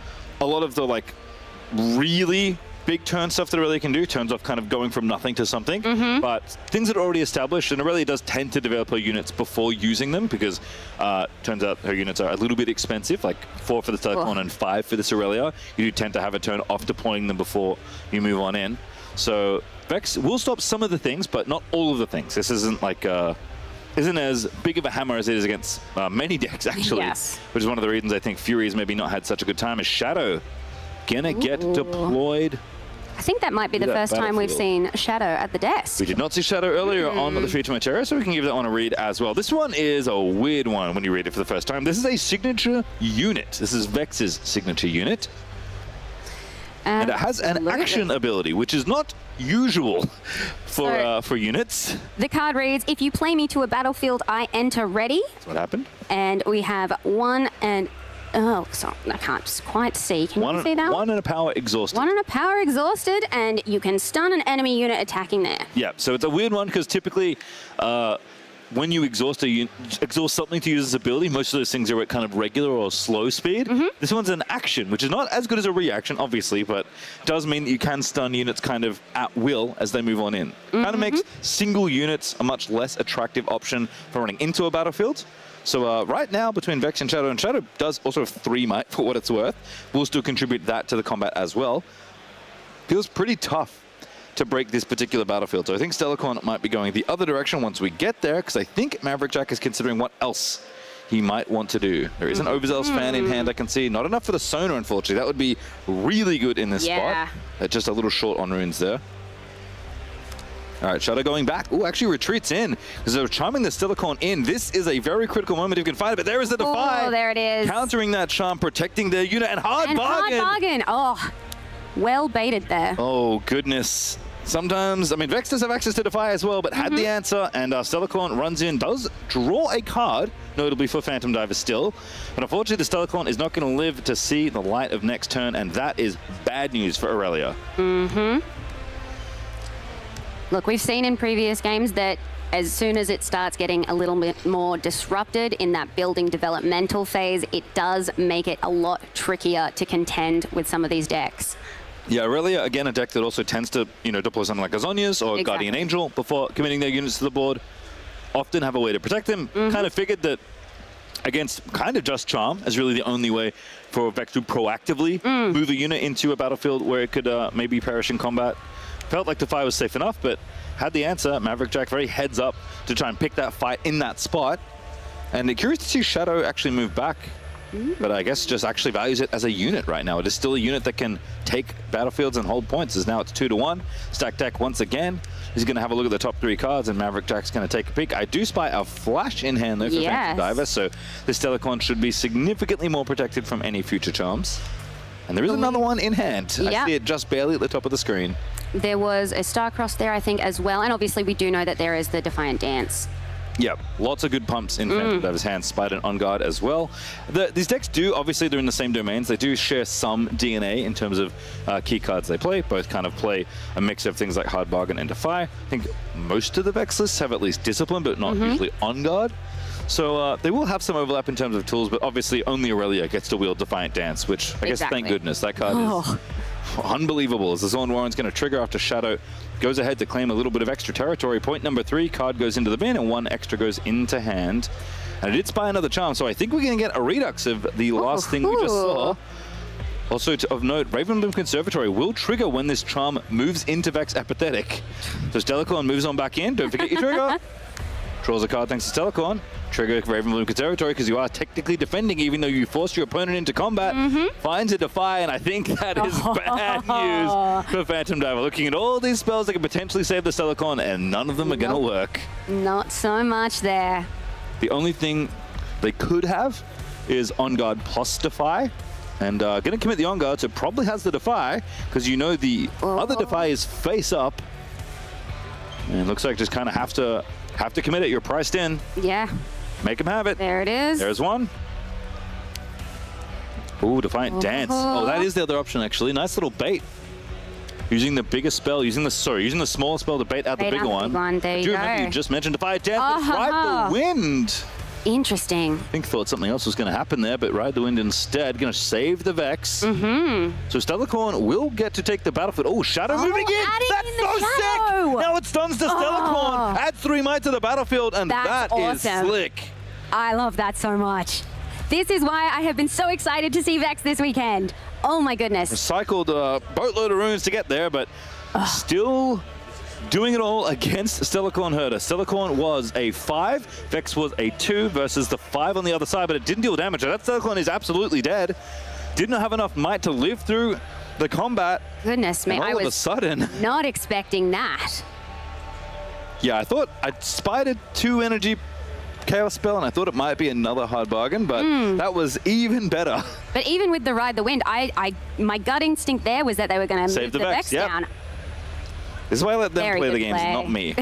a lot of the, like, really big turn stuff that Aurelia can do. Turns off kind of going from nothing to something. But things that are already established, and Aurelia does tend to develop her units before using them because turns out her units are a little bit expensive, like 4 for the Stellarcon and 5 for this Aurelia. You do tend to have a turn off deploying them before you move on in. So Vex will stop some of the things, but not all of the things. This isn't like isn't as big of a hammer as it is against many decks, actually. Yes. Which is one of the reasons I think Fury's maybe not had such a good time. Is Shadow gonna get deployed? I think that might be the first time we've seen Shadow at the desk. We did not see Shadow earlier on the Future Terra, so we can give that one a read as well. This one is a weird one when you read it for the first time. This is a signature unit. This is Vex's signature unit. And it has an action ability, which is not usual for units. The card reads, if you play me to a battlefield, I enter ready. That's what happened. And we have one and... Oh, sorry, I can't quite see. Can you see that? One and a power exhausted. One and a power exhausted, and you can stun an enemy unit attacking there. Yeah, so it's a weird one because typically when you exhaust something to use this ability, most of those things are at kind of regular or slow speed. This one's an action, which is not as good as a reaction, obviously, but does mean that you can stun units kind of at will as they move on in. Kind of makes single units a much less attractive option for running into a battlefield. So right now, between Vex and Shadow does also have 3 might for what it's worth. We'll still contribute that to the combat as well. Feels pretty tough to break this particular battlefield. So I think Stellacorn might be going the other direction once we get there, because I think Maverick Jack is considering what else he might want to do. There is an Overzealous fan in hand, I can see. Not enough for the Sonar, unfortunately. That would be really good in this spot. Just a little short on runes there. All right, Shadow going back. Oh, actually retreats in because they're charming the Stellacorn in. This is a very critical moment if you can find it, but there is the Defy. Oh, there it is. Countering that charm, protecting their unit, and hard bargain. Hard bargain. Oh, well baited there. Oh, goodness. Sometimes, I mean, Vex does have access to Defy as well, but had the answer, and Stellacorn runs in, does draw a card, notably for Phantom Diver still, but unfortunately the Stellacorn is not going to live to see the light of next turn, and that is bad news for Aurelia. Look, we've seen in previous games that as soon as it starts getting a little bit more disrupted in that building developmental phase, it does make it a lot trickier to contend with some of these decks. Yeah, Aurelia, again, a deck that also tends to, deploy something like Azonius or Guardian Angel before committing their units to the board. Often have a way to protect them. Kind of figured that against kind of just Charm is really the only way for Vex to proactively move a unit into a battlefield where it could maybe perish in combat. Felt like Defy was safe enough, but had the answer. Maverick Jack very heads up to try and pick that fight in that spot. And curious to see Shadow actually move back. But I guess just actually values it as a unit right now. It is still a unit that can take battlefields and hold points, as now it's 2-1. Stack deck once again. He's going to have a look at the top 3 cards, and Maverick Jack's going to take a peek. I do spy a flash in hand, though, for Phantom Diver, so the Stellacorn should be significantly more protected from any future charms. And there is another one in hand. I see it just barely at the top of the screen. There was a Starcross there, I think, as well. And obviously, we do know that there is the Defiant Dance. Yep, lots of good pumps in Phantom Diver's hands, Spider and On Guard as well. These decks do, obviously, they're in the same domains. They do share some DNA in terms of key cards they play. Both kind of play a mix of things like Hard Bargain and Defy. I think most of the Vex lists have at least Discipline, but not usually On Guard. So they will have some overlap in terms of tools, but obviously only Aurelia gets to wield Defiant Dance, which I guess, thank goodness, that card is unbelievable. As the Zorn Warren's going to trigger after Shadow goes ahead to claim a little bit of extra territory. Point number 3, card goes into the bin, and 1 extra goes into hand. And it did spy another charm, so I think we're going to get a redux of the last thing we just saw. Also, of note, Ravenbloom Conservatory will trigger when this charm moves into Vex Apathetic. So Stellacorn moves on back in. Don't forget your trigger. Draws a card thanks to Stellacorn. Trigger Ravenbloom Conservatory because you are technically defending even though you forced your opponent into combat. Finds a Defy, and I think that is bad news for Phantom Diver. Looking at all these spells that could potentially save the Stellacorn, and none of them are going to work. Not so much there. The only thing they could have is On Guard plus Defy. And going to commit the On Guard, so it probably has the Defy because you know the other Defy is face up. And it looks like just kind of have to commit it. You're priced in. Yeah. Make him have it. There it is. There's one. Ooh, Defiant Dance. Oh, that is the other option, actually. Nice little bait. Using the bigger spell, using the smaller spell to bait out the bigger one. There you go. Remember you just mentioned Defiant Dance, but Ride the Wind. Interesting. I think thought something else was going to happen there, but Ride the Wind instead. Going to save the Vex. So Stellacorn will get to take the battlefield. Oh, Shadow moving in! That's so sick! Now it stuns the Stellacorn. Add 3 might to the battlefield, and that is slick. I love that so much. This is why I have been so excited to see Vex this weekend. Oh my goodness. Cycled a boatload of runes to get there, but still doing it all against Stellacorn Herder. Stellacorn was a 5, Vex was a 2 versus the 5 on the other side, but it didn't deal damage. That Stellacorn is absolutely dead. Did not have enough might to live through the combat. Goodness me, and all of a sudden, not expecting that. yeah, I thought I spied a 2 energy Chaos Spell, and I thought it might be another hard bargain, but that was even better. But even with the Ride the Wind, my gut instinct there was that they were going to move the Vex down. This is why I let them Very play the good games, play. not me.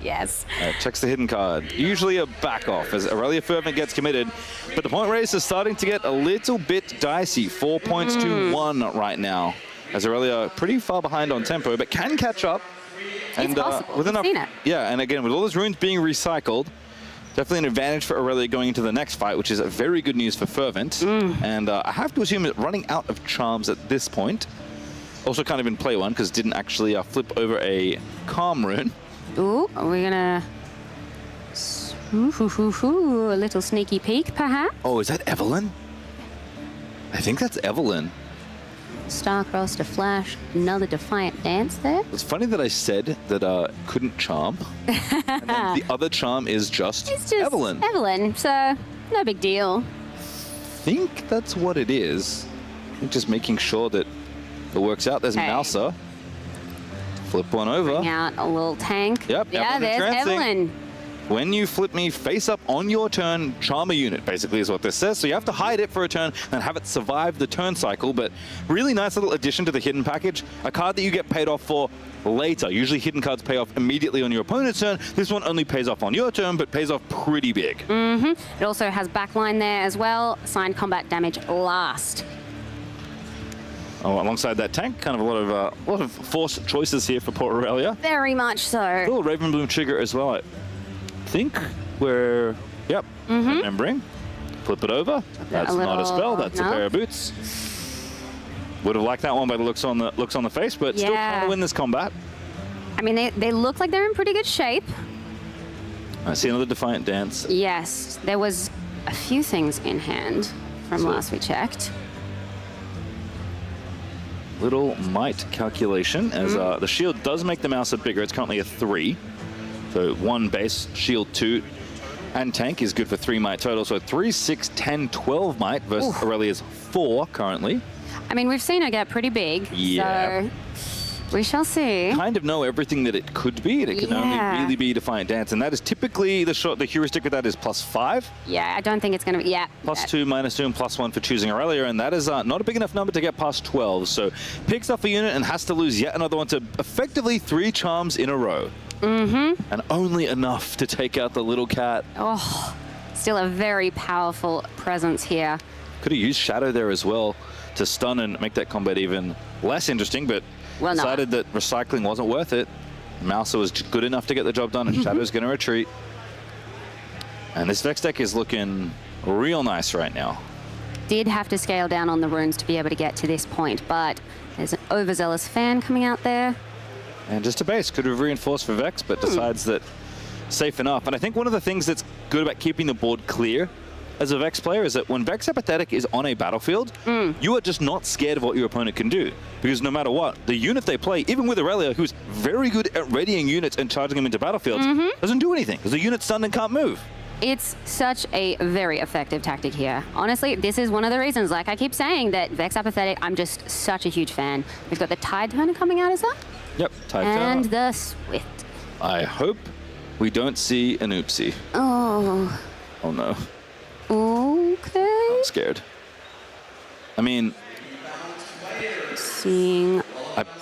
Yes. Checks the hidden card. Usually a back off as Aurelia Fervent gets committed, but the point race is starting to get a little bit dicey. 4 points to 1 right now, as Aurelia pretty far behind on tempo, but can catch up. It's possible. With enough, We've seen it. yeah, and again, with all those runes being recycled, definitely an advantage for Aurelia going into the next fight, which is very good news for Fervent. And I have to assume it's running out of charms at this point. Also kind of in play one, because didn't actually flip over a Calm rune. Ooh, are we gonna... a little sneaky peek, perhaps? Oh, is that Evelyn? I think that's Evelyn. Starcross to Flash, another Defiant Dance there. It's funny that I said that couldn't charm. And then the other charm is just, Evelyn. Evelyn, so no big deal. I think that's what it is. I think just making sure that it works out. There's Mouser. Flip one over. Bring out a little tank. Yep. Yeah, Evelyn there's entrancing. Evelyn. When you flip me face up on your turn, charm a unit, basically is what this says. So you have to hide it for a turn and have it survive the turn cycle. But really nice little addition to the hidden package. A card that you get paid off for later. Usually hidden cards pay off immediately on your opponent's turn. This one only pays off on your turn, but pays off pretty big. It also has backline there as well. Assigned combat damage last. Oh, alongside that tank, kind of a lot of forced choices here for Port Aurelia. Very much so. A little Ravenbloom trigger as well. I think we're, remembering. Flip it over. That's not a spell. That's a pair of boots. Would have liked that one by the looks on the face, but still trying to win this combat. I mean, they look like they're in pretty good shape. I see another Defiant Dance. Yes, there was a few things in hand from last we checked. Little might calculation, as the shield does make the Mouser bigger. It's currently a 3. So 1 base, shield 2, and tank is good for 3 might total. So 3, 6, 10, 12 might versus Aurelia's 4 currently. I mean, we've seen her get pretty big. Yeah. So we shall see. Kind of know everything that it could be. It can only really be Defiant Dance, and that is typically the heuristic of that is +5. Yeah, I don't think it's going to be. Yeah. +2, -2, and +1 for choosing Aurelia, and that is not a big enough number to get past 12. So picks up a unit and has to lose yet another one to effectively 3 charms in a row. And only enough to take out the little cat. Oh, still a very powerful presence here. Could have used Shadow there as well to stun and make that combat even less interesting, but decided that recycling wasn't worth it. Mouser was good enough to get the job done, and Shadow's going to retreat. And this Vex deck is looking real nice right now. Did have to scale down on the runes to be able to get to this point, but there's an overzealous fan coming out there. And just a base, could have reinforced for Vex, but decides that safe enough. And I think one of the things that's good about keeping the board clear as a Vex player is that when Vex Apathetic is on a battlefield, you are just not scared of what your opponent can do. Because no matter what, the unit they play, even with Aurelia, who's very good at readying units and charging them into battlefields, doesn't do anything, because the unit's stunned and can't move. It's such a very effective tactic here. Honestly, this is one of the reasons, like I keep saying, that Vex Apathetic, I'm just such a huge fan. We've got the Tide Turner coming out, is that? Yep, Tide Turner. And the Swift. I hope we don't see an oopsie. Oh. Oh no. Okay. I'm scared. I mean... Seeing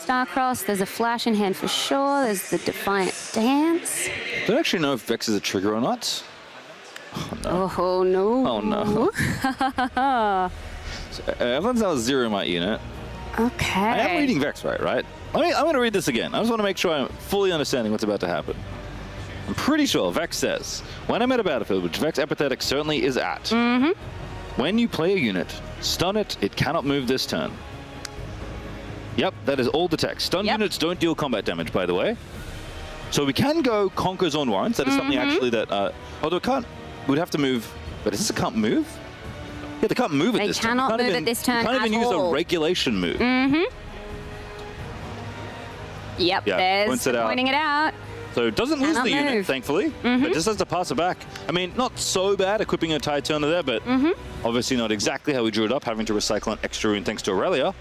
Starcross, there's a Flash in hand for sure. There's the Defiant Dance. I don't actually know if Vex is a trigger or not. Oh no. Oh no. Oh no. So, everyone's out 0 might unit. Okay. I am reading Vex right? I'm going to read this again. I just want to make sure I'm fully understanding what's about to happen. I'm pretty sure Vex says, when I'm at a battlefield, which Vex Apathetic certainly is at, when you play a unit, stun it, it cannot move this turn. Yep, that is all the text. Stun units don't deal combat damage, by the way. So we can go Conquerors on Warrants. That is something actually that, although it can't, we'd have to move, but is this a can't move? Yeah, they can't move at this turn. They cannot move at this turn You can't even use a regulation move. Yep, Yeah, there's points it out. pointing it out. So doesn't lose Cannot the unit, move. thankfully, but just has to pass it back. I mean, not so bad equipping a Tide Turner there, but obviously not exactly how we drew it up, having to recycle an extra rune thanks to Aurelia.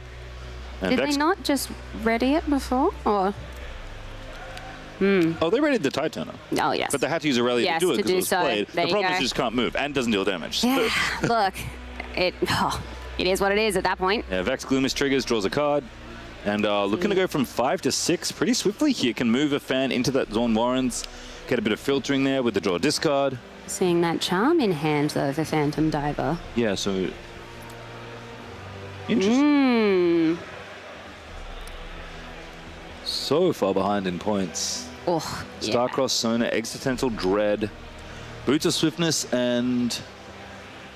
And Did Vex, they not just ready it before? Or? oh, they readied the Tide Turner. Oh, yes. But they had to use Aurelia Yes, to do it to because do it was so. played. There The you problem is go. you just can't move and doesn't deal damage. So, Yeah, look, it is what it is at that point. yeah, Vex Gloomis triggers, draws a card. And looking to go from 5 to 6 pretty swiftly here. Can move a fan into that Zorn Warrens. Get a bit of filtering there with the draw discard. Seeing that charm in hand, though, for Phantom Diver. Yeah, so... Interesting. So far behind in points. Oh, yeah. Starcross, Sona, Existential Dread, Boots of Swiftness, and...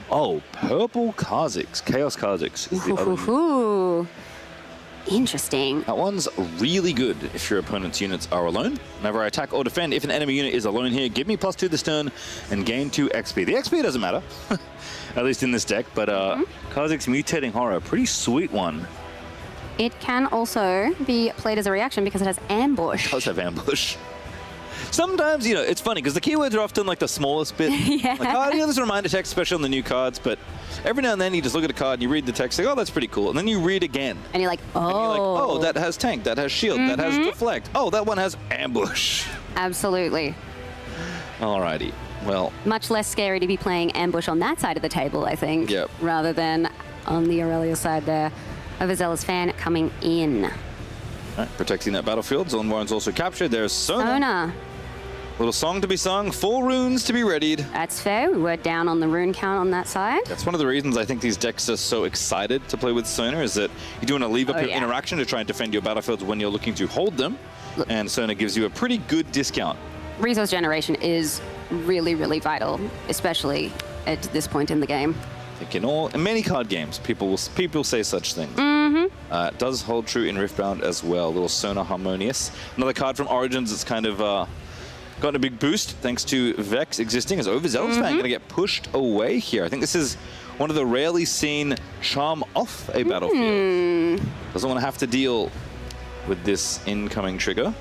Oh, Purple Kha'Zix. Chaos Kha'Zix is the other unit. Ooh. Interesting. That one's really good if your opponent's units are alone. Whenever I attack or defend, if an enemy unit is alone here, give me +2 this turn and gain 2 XP. The XP doesn't matter, at least in this deck, but Kha'Zix Mutating Horror, pretty sweet one. It can also be played as a reaction because it has ambush. It does have ambush. Sometimes, you know, it's funny because the keywords are often like the smallest bit. Yeah. Like, oh, you know, there's a reminder text, especially on the new cards, but every now and then you just look at a card and you read the text, like, oh, that's pretty cool. And then you read again. And you're like, oh. And you're like, oh, that has tank, that has shield, that has deflect. Oh, that one has ambush. Absolutely. Alrighty. Well, Much less scary to be playing ambush on that side of the table, I think. Yep. Rather than on the Aurelia side there. Overzealous fan coming in. right, protecting that battlefield. Zorn Warren's also captured. There's Sona. Little song to be sung, 4 runes to be readied. That's fair. We were down on the rune count on that side. That's one of the reasons I think these decks are so excited to play with Sona, is that you do want to leave up your interaction to try and defend your battlefields when you're looking to hold them. And Sona gives you a pretty good discount. Resource generation is really, really vital, especially at this point in the game. I think in many card games, people say such things. It does hold true in Riftbound as well. Little Sona Harmonious. Another card from Origins that's kind of gotten a big boost thanks to Vex existing as Overzealous Fan going to get pushed away here. I think this is one of the rarely seen charm off a battlefield. Doesn't want to have to deal with this incoming trigger.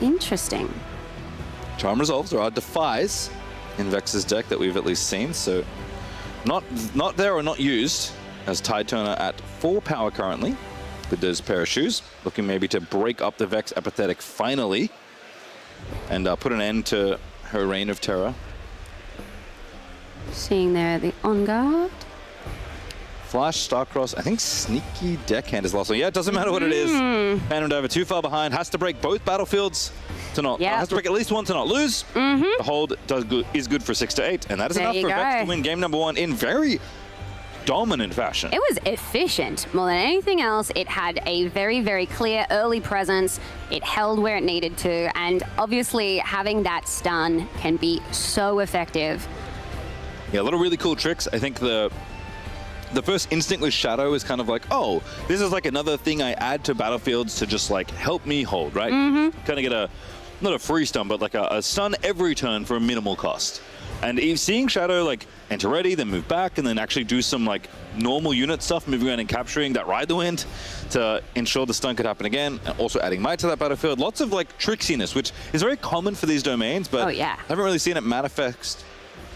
Interesting. Charm resolves, there are defies in Vex's deck that we've at least seen, so not there or not used as Tide Turner at 4 power currently with those pair of shoes, looking maybe to break up the Vex apathetic finally and put an end to her reign of terror. Seeing there the on guard. Flash, Starcross, I think Sneaky Deckhand is the last one. Yeah, it doesn't matter what it is. Phantom Diver too far behind, has to break both battlefields to not, has to break at least one to not lose. The hold is good for 6 to 8, and that is enough for Vex to win game number 1 in very dominant fashion. It was efficient more than anything else. It had a very, very clear early presence. It held where it needed to, and obviously having that stun can be so effective. Yeah, a lot of really cool tricks. I think the first instinct with Shadow is kind of like, oh, this is like another thing I add to battlefields to just like help me hold, right? Kind of get not a free stun, but like a stun every turn for a minimal cost. And seeing Shadow like enter ready, then move back, and then actually do some like normal unit stuff, moving around and capturing that Ride the Wind to ensure the stun could happen again, and also adding Might to that battlefield. Lots of like tricksiness, which is very common for these domains, but I haven't really seen it manifest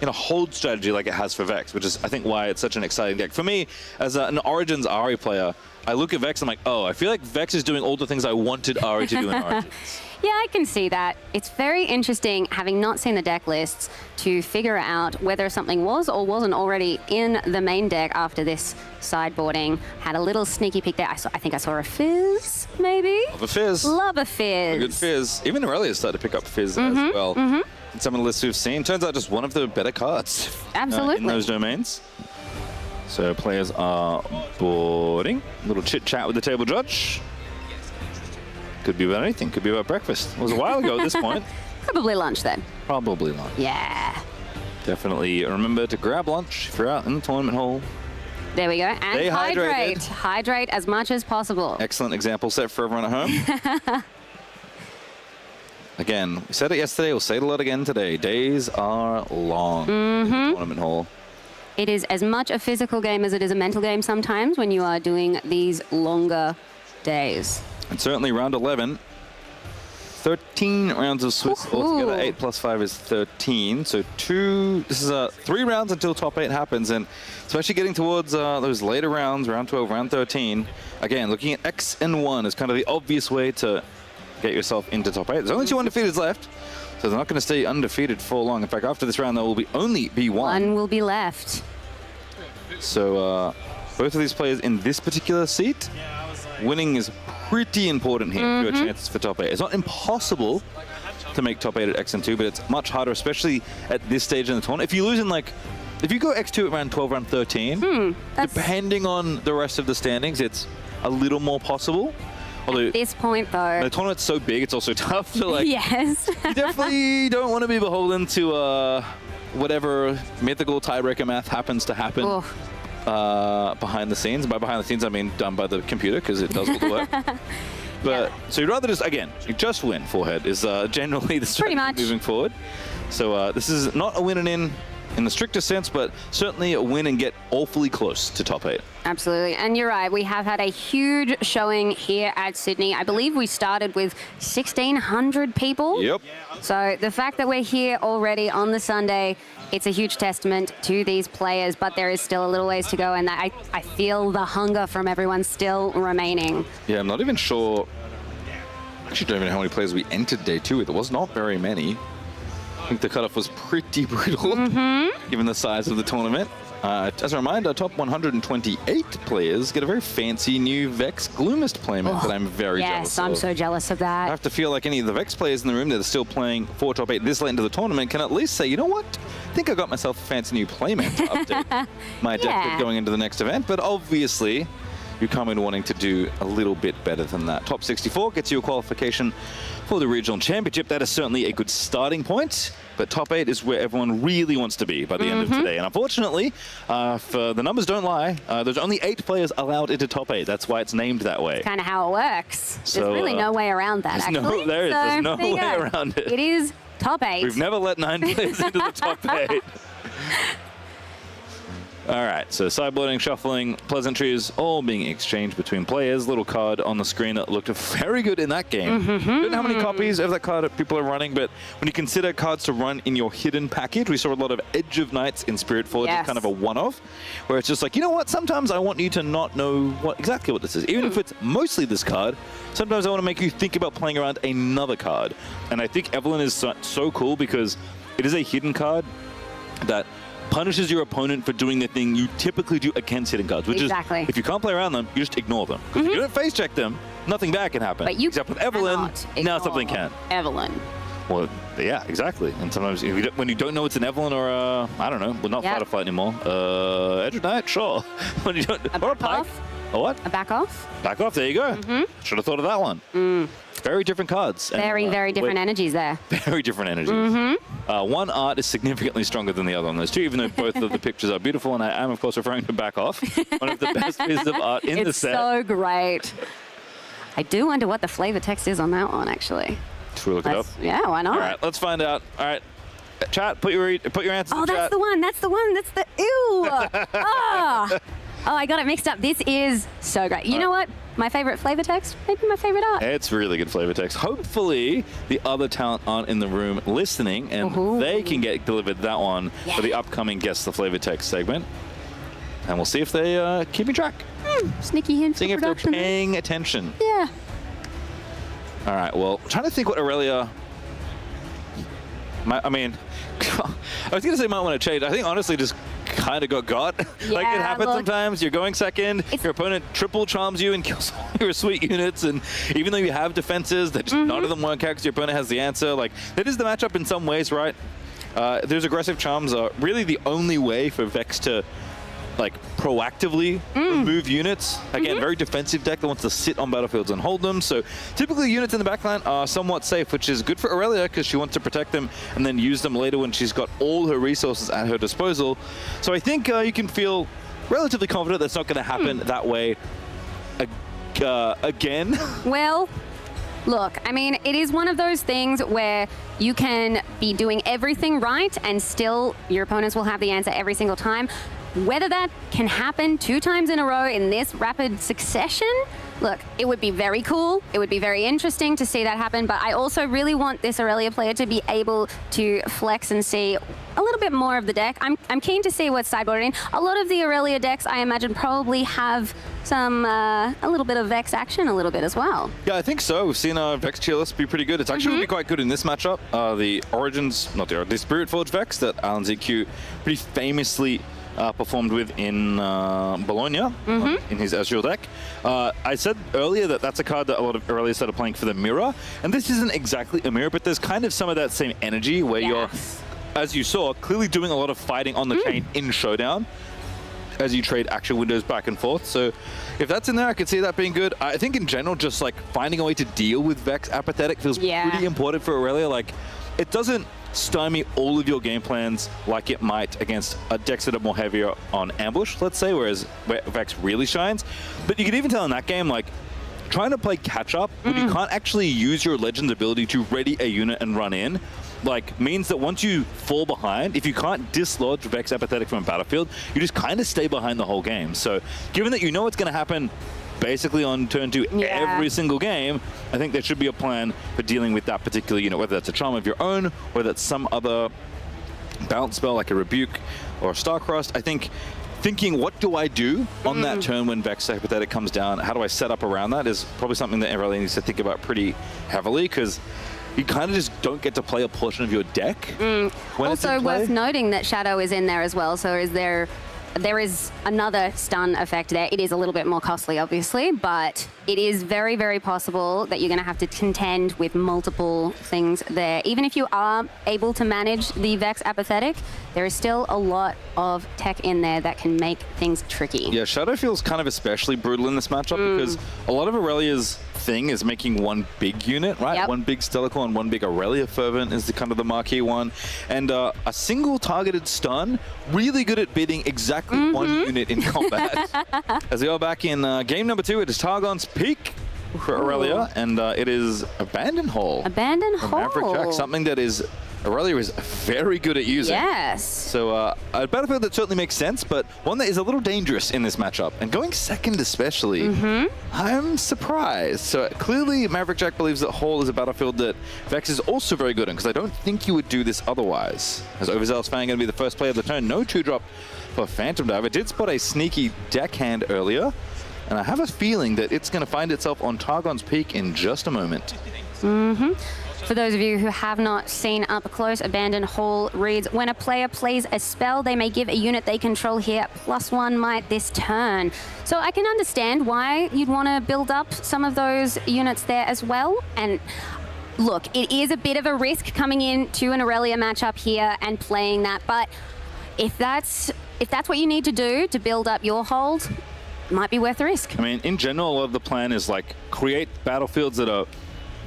in a hold strategy like it has for Vex, which is I think why it's such an exciting deck. For me, as an Origins Ahri player, I look at Vex and I'm like, oh, I feel like Vex is doing all the things I wanted Ahri to do in Origins. Yeah, I can see that. It's very interesting, having not seen the deck lists, to figure out whether something was or wasn't already in the main deck after this sideboarding. Had a little sneaky peek there. I think I saw a Fizz, maybe? Love a Fizz. Love a Fizz. A good Fizz. Even Aurelia started to pick up Fizz as well. In some of the lists we've seen, turns out just one of the better cards in those domains. So players are boarding. A little chit chat with the table judge. Could be about anything. Could be about breakfast. It was a while ago at this point. Probably lunch then. Probably lunch. Yeah. Definitely remember to grab lunch if you're out in the tournament hall. There we go. And Stay hydrated. Hydrate as much as possible. Excellent example set for everyone at home. Again, we said it yesterday, we'll say it a lot again today. Days are long in the tournament hall. It is as much a physical game as it is a mental game sometimes when you are doing these longer days. And certainly round 11, 13 rounds of Swiss altogether. 8 plus 5 is 13. So this is 3 rounds until top 8 happens. And especially getting towards those later rounds, round 12, round 13. Again, looking at X and 1 is kind of the obvious way to get yourself into top 8. There's only 2 undefeateds left. So they're not going to stay undefeated for long. In fact, after this round, there will only be 1. 1 will be left. So both of these players in this particular seat, winning is pretty important here for your chances for top 8. It's not impossible to make top 8 at X and 2, but it's much harder, especially at this stage in the tournament. If you lose in if you go X2 at round 12, round 13, depending on the rest of the standings, it's a little more possible. Although at this point, though, the tournament's so big, it's also tough to Yes. You definitely don't want to be beholden to whatever mythical tiebreaker math happens to happen. Behind the scenes. By behind the scenes, I mean done by the computer, because it does all the work. But so you'd rather just win. Forehead is generally the strategy moving forward. So this is not a win and in the strictest sense, but certainly a win and get awfully close to top 8. Absolutely. And you're right, we have had a huge showing here at Sydney. I believe we started with 1,600 people. Yep. So the fact that we're here already on the Sunday, it's a huge testament to these players, but there is still a little ways to go, and I feel the hunger from everyone still remaining. Yeah, I'm not even sure. Actually, don't even know how many players we entered day 2 with. It was not very many. I think the cutoff was pretty brutal, given the size of the tournament. As a reminder, top 128 players get a very fancy new Vex Gloomist playmat that I'm very jealous of. Yes, I'm so jealous of that. I have to feel like any of the Vex players in the room that are still playing for top 8 this late into the tournament can at least say, you know what? I think I got myself a fancy new playmat to update my deck going into the next event. But obviously, you come in wanting to do a little bit better than that. Top 64 gets you a qualification for the regional championship. That is certainly a good starting point, but top 8 is where everyone really wants to be by the end of today. And unfortunately, for the numbers don't lie, there's only 8 players allowed into top 8. That's why it's named that way. Kind of how it works. So, there's really no way around that, actually. There's no way around it. It is top 8. We've never let 9 players into the top 8. All right, so sideboarding, shuffling, pleasantries, all being exchanged between players. Little card on the screen that looked very good in that game. Don't know how many copies of that card people are running, but when you consider cards to run in your hidden package, we saw a lot of Edge of Knights in Spirit Forge, kind of a one-off, where it's just like, you know what, sometimes I want you to not know exactly what this is. Even if it's mostly this card, sometimes I want to make you think about playing around another card. And I think Evelyn is so cool because it is a hidden card that punishes your opponent for doing the thing you typically do against hidden cards, which is if you can't play around them, you just ignore them. Because if you don't face check them, nothing bad can happen. But you except with Evelyn, now something can. Evelyn. Well, yeah, exactly. And sometimes when you don't know it's an Evelyn or I don't know, well, not Fight or Flight anymore. Edge of Knight, sure. When you don't, or a Pike. A what? A back off. Back off, there you go. Should have thought of that one. Very different cards. Very, very different energies there. Very different energies. One art is significantly stronger than the other on those two, even though both of the pictures are beautiful, and I am, of course, referring to Back Off, one of the best pieces of art in the set. It's so great. I do wonder what the flavor text is on that one, actually. Should we look it up? Yeah, why not? All right, let's find out. All right, chat, put your answers in the chat. That's the one. That's the one. That's the... Ew! Oh, I got it mixed up. This is so great. You know what? My favorite flavor text, maybe my favorite art. It's really good flavor text. Hopefully, the other talent aren't in the room listening, and they can get delivered that one for the upcoming Guess the Flavor Text segment. And we'll see if they keep me track. Sneaky hints. Seeing if they're paying attention. Yeah. All right. Well, I'm trying to think what Aurelia. I mean, I was going to say might want to change. I think honestly, just kind of got. Like it happens sometimes. You're going second, your opponent triple charms you and kills all your sweet units, and even though you have defenses, that just none of them work out because your opponent has the answer. Like that is the matchup in some ways, right? Those aggressive charms are really the only way for Vex to like proactively remove units. Again, very defensive deck that wants to sit on battlefields and hold them. So typically units in the backline are somewhat safe, which is good for Aurelia because she wants to protect them and then use them later when she's got all her resources at her disposal. So I think you can feel relatively confident that's not going to happen that way again. Well, look, I mean, it is one of those things where you can be doing everything right and still your opponents will have the answer every single time. Whether that can happen 2 times in a row in this rapid succession, look, it would be very cool. It would be very interesting to see that happen, but I also really want this Aurelia player to be able to flex and see a little bit more of the deck. I'm keen to see what's sideboarded in. A lot of the Aurelia decks, I imagine, probably have some, a little bit of Vex action a little bit as well. Yeah, I think so. We've seen Vex tier list be pretty good. It's actually really quite good in this matchup. The Spirit Forge Vex that Alan ZQ pretty famously performed with in Bologna in his Ezreal deck. I said earlier that that's a card that a lot of Aurelia started playing for the mirror, and this isn't exactly a mirror, but there's kind of some of that same energy where you're, as you saw, clearly doing a lot of fighting on the chain in Showdown as you trade action windows back and forth. So if that's in there, I could see that being good. I think in general, just like finding a way to deal with Vex Apathetic feels pretty important for Aurelia. Like, it doesn't stymie all of your game plans like it might against decks that are more heavier on ambush, let's say, whereas Vex really shines. But you can even tell in that game, like, trying to play catch-up when you can't actually use your Legend's ability to ready a unit and run in, like, means that once you fall behind, if you can't dislodge Vex Apathetic from a battlefield, you just kind of stay behind the whole game. So given that you know what's going to happen basically on turn 2 every single game, I think there should be a plan for dealing with that particular unit, whether that's a charm of your own, whether that's some other bounce spell like a Rebuke or a Starcrossed. I think thinking, what do I do on that turn when Vex Apathetic comes down? How do I set up around that is probably something that everyone needs to think about pretty heavily, because you kind of just don't get to play a portion of your deck. Also worth noting that Shadow is in there as well, so there is another stun effect there. It is a little bit more costly, obviously, but it is very, very possible that you're going to have to contend with multiple things there. Even if you are able to manage the Vex Apathetic, there is still a lot of tech in there that can make things tricky. Yeah, Shadow feels kind of especially brutal in this matchup because a lot of Aurelia's thing is making one big unit, right? One big Stellacore and one big Aurelia Fervent is the kind of the marquee one. And a single targeted stun, really good at beating exactly one unit in combat. As we are back in game number 2, it is Targon's Peak for Aurelia, and it is Abandon Hole. Abandon Hole. Maverick Jack, something that is Aurelia is very good at using. Yes. So a battlefield that certainly makes sense, but one that is a little dangerous in this matchup. And going second especially, I'm surprised. So clearly Maverick Jack believes that Hole is a battlefield that Vex is also very good in, because I don't think you would do this otherwise. As Overzealous Fan going to be the first play of the turn. No 2-drop for Phantom Diver. Did spot a sneaky deckhand earlier, and I have a feeling that it's going to find itself on Targon's Peak in just a moment. For those of you who have not seen up close, Abandon Hole reads, when a player plays a spell, they may give a unit they control here +1 might this turn. So I can understand why you'd want to build up some of those units there as well. And look, it is a bit of a risk coming into an Aurelia matchup here and playing that, but if that's what you need to do to build up your hold, it might be worth the risk. I mean, in general, a lot of the plan is like create battlefields that are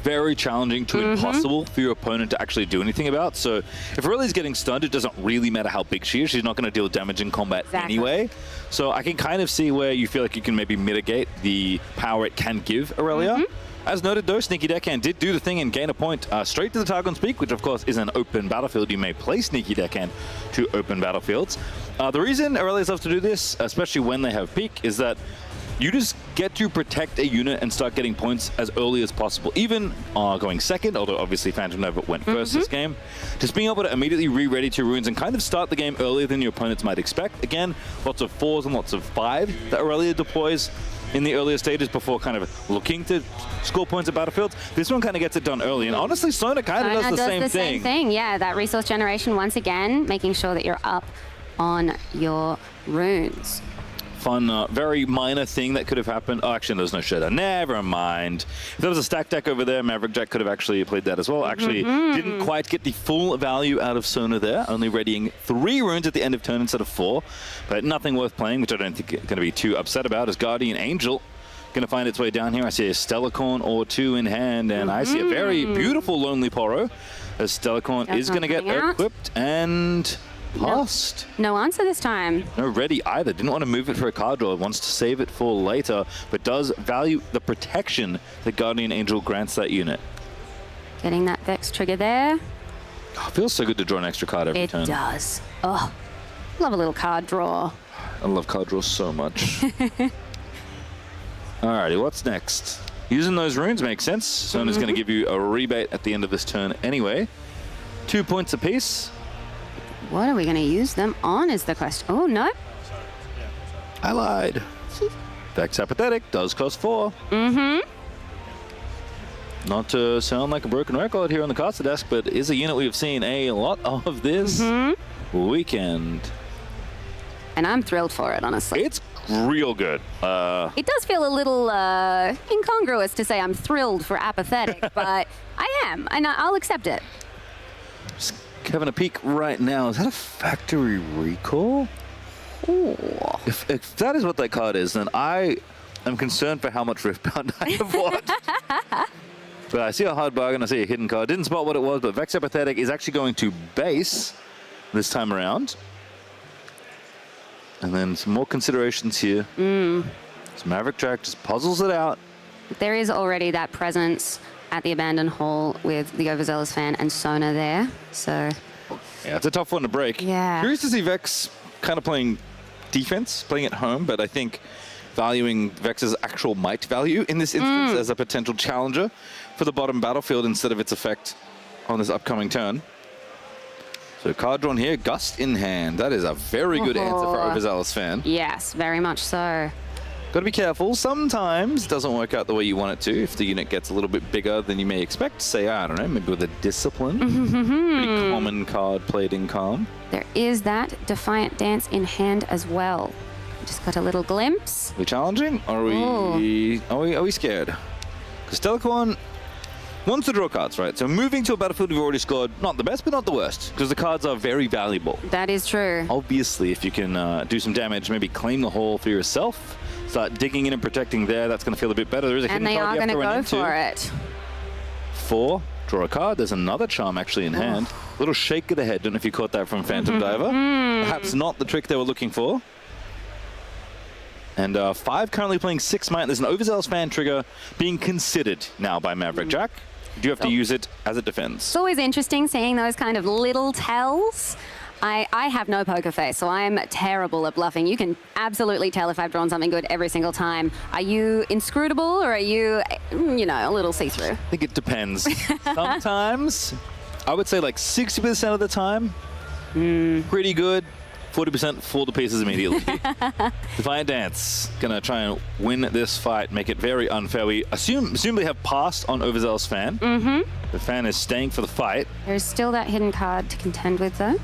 very challenging to impossible for your opponent to actually do anything about. So if Aurelia's getting stunned, it doesn't really matter how big she is. She's not going to deal damage in combat anyway. So I can kind of see where you feel like you can maybe mitigate the power it can give Aurelia. As noted though, Sneaky Deckhand did do the thing and gain a point straight to the Targon's Peak, which of course is an open battlefield. You may play Sneaky Deckhand to open battlefields. The reason Aurelia's love to do this, especially when they have Peak, is that you just get to protect a unit and start getting points as early as possible, even going second, although obviously Phantom Nova went first this game. Just being able to immediately re-ready 2 runes and kind of start the game earlier than your opponents might expect. Again, lots of 4s and lots of 5 that Aurelia deploys in the earlier stages before kind of looking to score points at battlefields. This one kind of gets it done early, and honestly, Sona kind of does the same thing. Yeah, that resource generation, once again, making sure that you're up on your runes. Fun, very minor thing that could have happened. Oh, actually, there's no Shadow. Never mind. If there was a stack deck over there, Maverick Jack could have actually played that as well. Actually, didn't quite get the full value out of Sona there, only readying 3 runes at the end of turn instead of 4. But nothing worth playing, which I don't think it's going to be too upset about, as Guardian Angel going to find its way down here. I see a Stellacorn or 2 in hand, and I see a very beautiful Lonely Poro, as Stellacorn is going to get equipped and passed. No answer this time. No ready either. Didn't want to move it for a card draw. Wants to save it for later, but does value the protection that Guardian Angel grants that unit. Getting that Vex trigger there. Oh, it feels so good to draw an extra card every turn. It does. Oh, love a little card draw. I love card draw so much. Alrighty, what's next? Using those runes makes sense. Sona's going to give you a rebate at the end of this turn anyway. 2 points apiece. What are we going to use them on is the question. Oh, no. I lied. Vex Apathetic does cost 4. Not to sound like a broken record here on the caster desk, but is a unit we've seen a lot of this weekend. And I'm thrilled for it, honestly. It's real good. It does feel a little incongruous to say I'm thrilled for Apathetic, but I am, and I'll accept it. Just having a peek right now. Is that a factory recall? Ooh. If that is what that card is, then I am concerned for how much Riftbound I have watched. But I see a hard bargain, I see a hidden card. Didn't spot what it was, but Vex Apathetic is actually going to base this time around. And then some more considerations here. So Maverick Jack just puzzles it out. There is already that presence at the Abandoned Hall with the Overzealous Fan and Sona there, so... Yeah, it's a tough one to break. Yeah. Curious to see Vex kind of playing defense, playing at home, but I think valuing Vex's actual might value in this instance as a potential challenger for the bottom battlefield instead of its effect on this upcoming turn. So card drawn here, Gust in hand. That is a very good answer for Overzealous Fan. Yes, very much so. Got to be careful. Sometimes it doesn't work out the way you want it to. If the unit gets a little bit bigger than you may expect, say, I don't know, maybe with a Discipline. Pretty common card played in Calm. There is that Defiant Dance in hand as well. Just got a little glimpse. Are we challenging? Or are we scared? Because Telecorn wants to draw cards, right? So moving to a battlefield we've already scored, not the best, but not the worst, because the cards are very valuable. That is true. Obviously, if you can do some damage, maybe claim the hole for yourself, start digging in and protecting there, that's going to feel a bit better. There is a hidden card you have to run into. And they are going to go for it. 4, draw a card. There's another charm actually in hand. Little shake of the head. Don't know if you caught that from Phantom Diver. Perhaps not the trick they were looking for. And 5 currently playing 6 might. There's an Overzealous Fan trigger being considered now by Maverick Jack. You do have to use it as it defends. It's always interesting seeing those kind of little tells. I have no poker face, so I'm terrible at bluffing. You can absolutely tell if I've drawn something good every single time. Are you inscrutable or are you, you know, a little see-through? I think it depends. Sometimes, I would say like 60% of the time, pretty good. 40% fall to pieces immediately. Defiant Dance gonna try and win this fight, make it very unfair. We assume they have passed on Overzealous Fan. The Fan is staying for the fight. There's still that hidden card to contend with, though.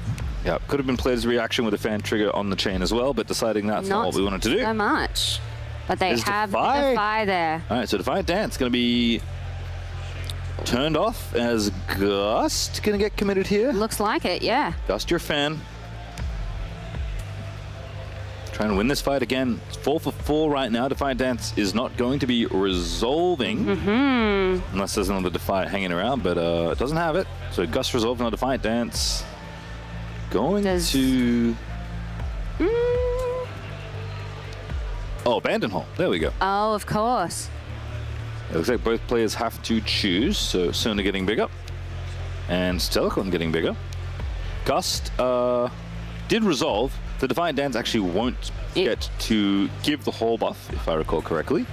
Yeah, could have been played as a reaction with a Fan trigger on the chain as well, but deciding that's not what we wanted to do. So much. But they There's have Defy. the Defy there. All right, so Defiant Dance gonna be turned off as Gust gonna get committed here. Looks like it, yeah. Gust your Fan. Trying to win this fight again. It's 4 for 4 right now. Defiant Dance is not going to be resolving unless there's another Defy hanging around, but it doesn't have it. So Gust resolving on Defiant Dance. Going to... Oh, Abandon Hole. There we go. Oh, of course. It looks like both players have to choose. So Sona getting bigger and Stelicon getting bigger. Gust did resolve. The Defiant Dance actually won't get to give the whole buff, if I recall correctly.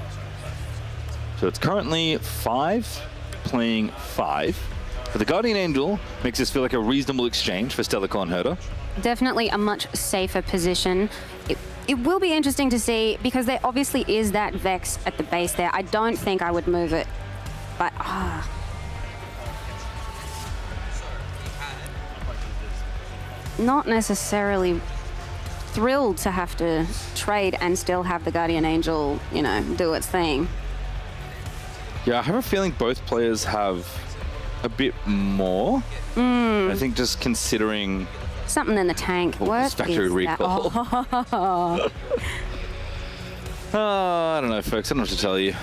So it's currently 5 playing 5. But the Guardian Angel makes this feel like a reasonable exchange for Stelicon Herder. Definitely a much safer position. It will be interesting to see, because there obviously is that Vex at the base there. I don't think I would move it, but not necessarily thrilled to have to trade and still have the Guardian Angel, you know, do its thing. Yeah, I have a feeling both players have a bit more. I think just considering... Something in the tank. What factory is recall. That? Oh. I don't know, folks. I don't know what to tell you.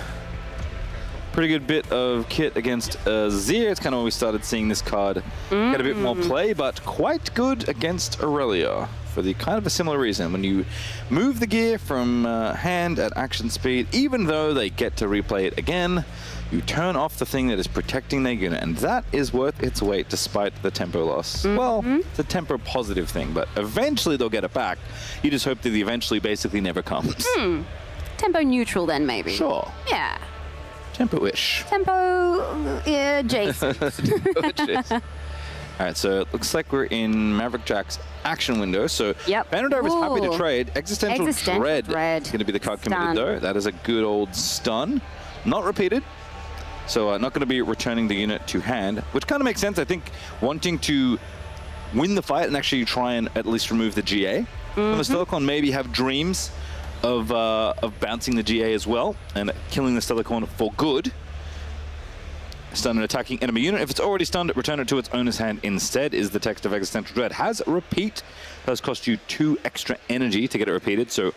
Pretty good bit of kit against Azir. It's kind of when we started seeing this card get a bit more play, but quite good against Aurelia for the kind of a similar reason. When you move the gear from hand at action speed, even though they get to replay it again, you turn off the thing that is protecting their unit, and that is worth its weight despite the tempo loss. Well, it's a tempo positive thing, but eventually they'll get it back. You just hope that the eventually basically never comes. Tempo neutral then, maybe. Sure. Yeah. Tempo-ish. Tempo, Jason. All right, so it looks like we're in Maverick Jack's action window. So Vanderdive is happy to trade. Existential Dread is going to be the card committed, though. That is a good old stun. Not repeated. So not going to be returning the unit to hand, which kind of makes sense. I think wanting to win the fight and actually try and at least remove the GA. From the Stellacorn, maybe have dreams of bouncing the GA as well and killing the Stellacorn for good. Stun an attacking enemy unit. If it's already stunned, return it to its owner's hand instead, is the text of Existential Dread. Has repeat. Does cost you 2 extra energy to get it repeated, so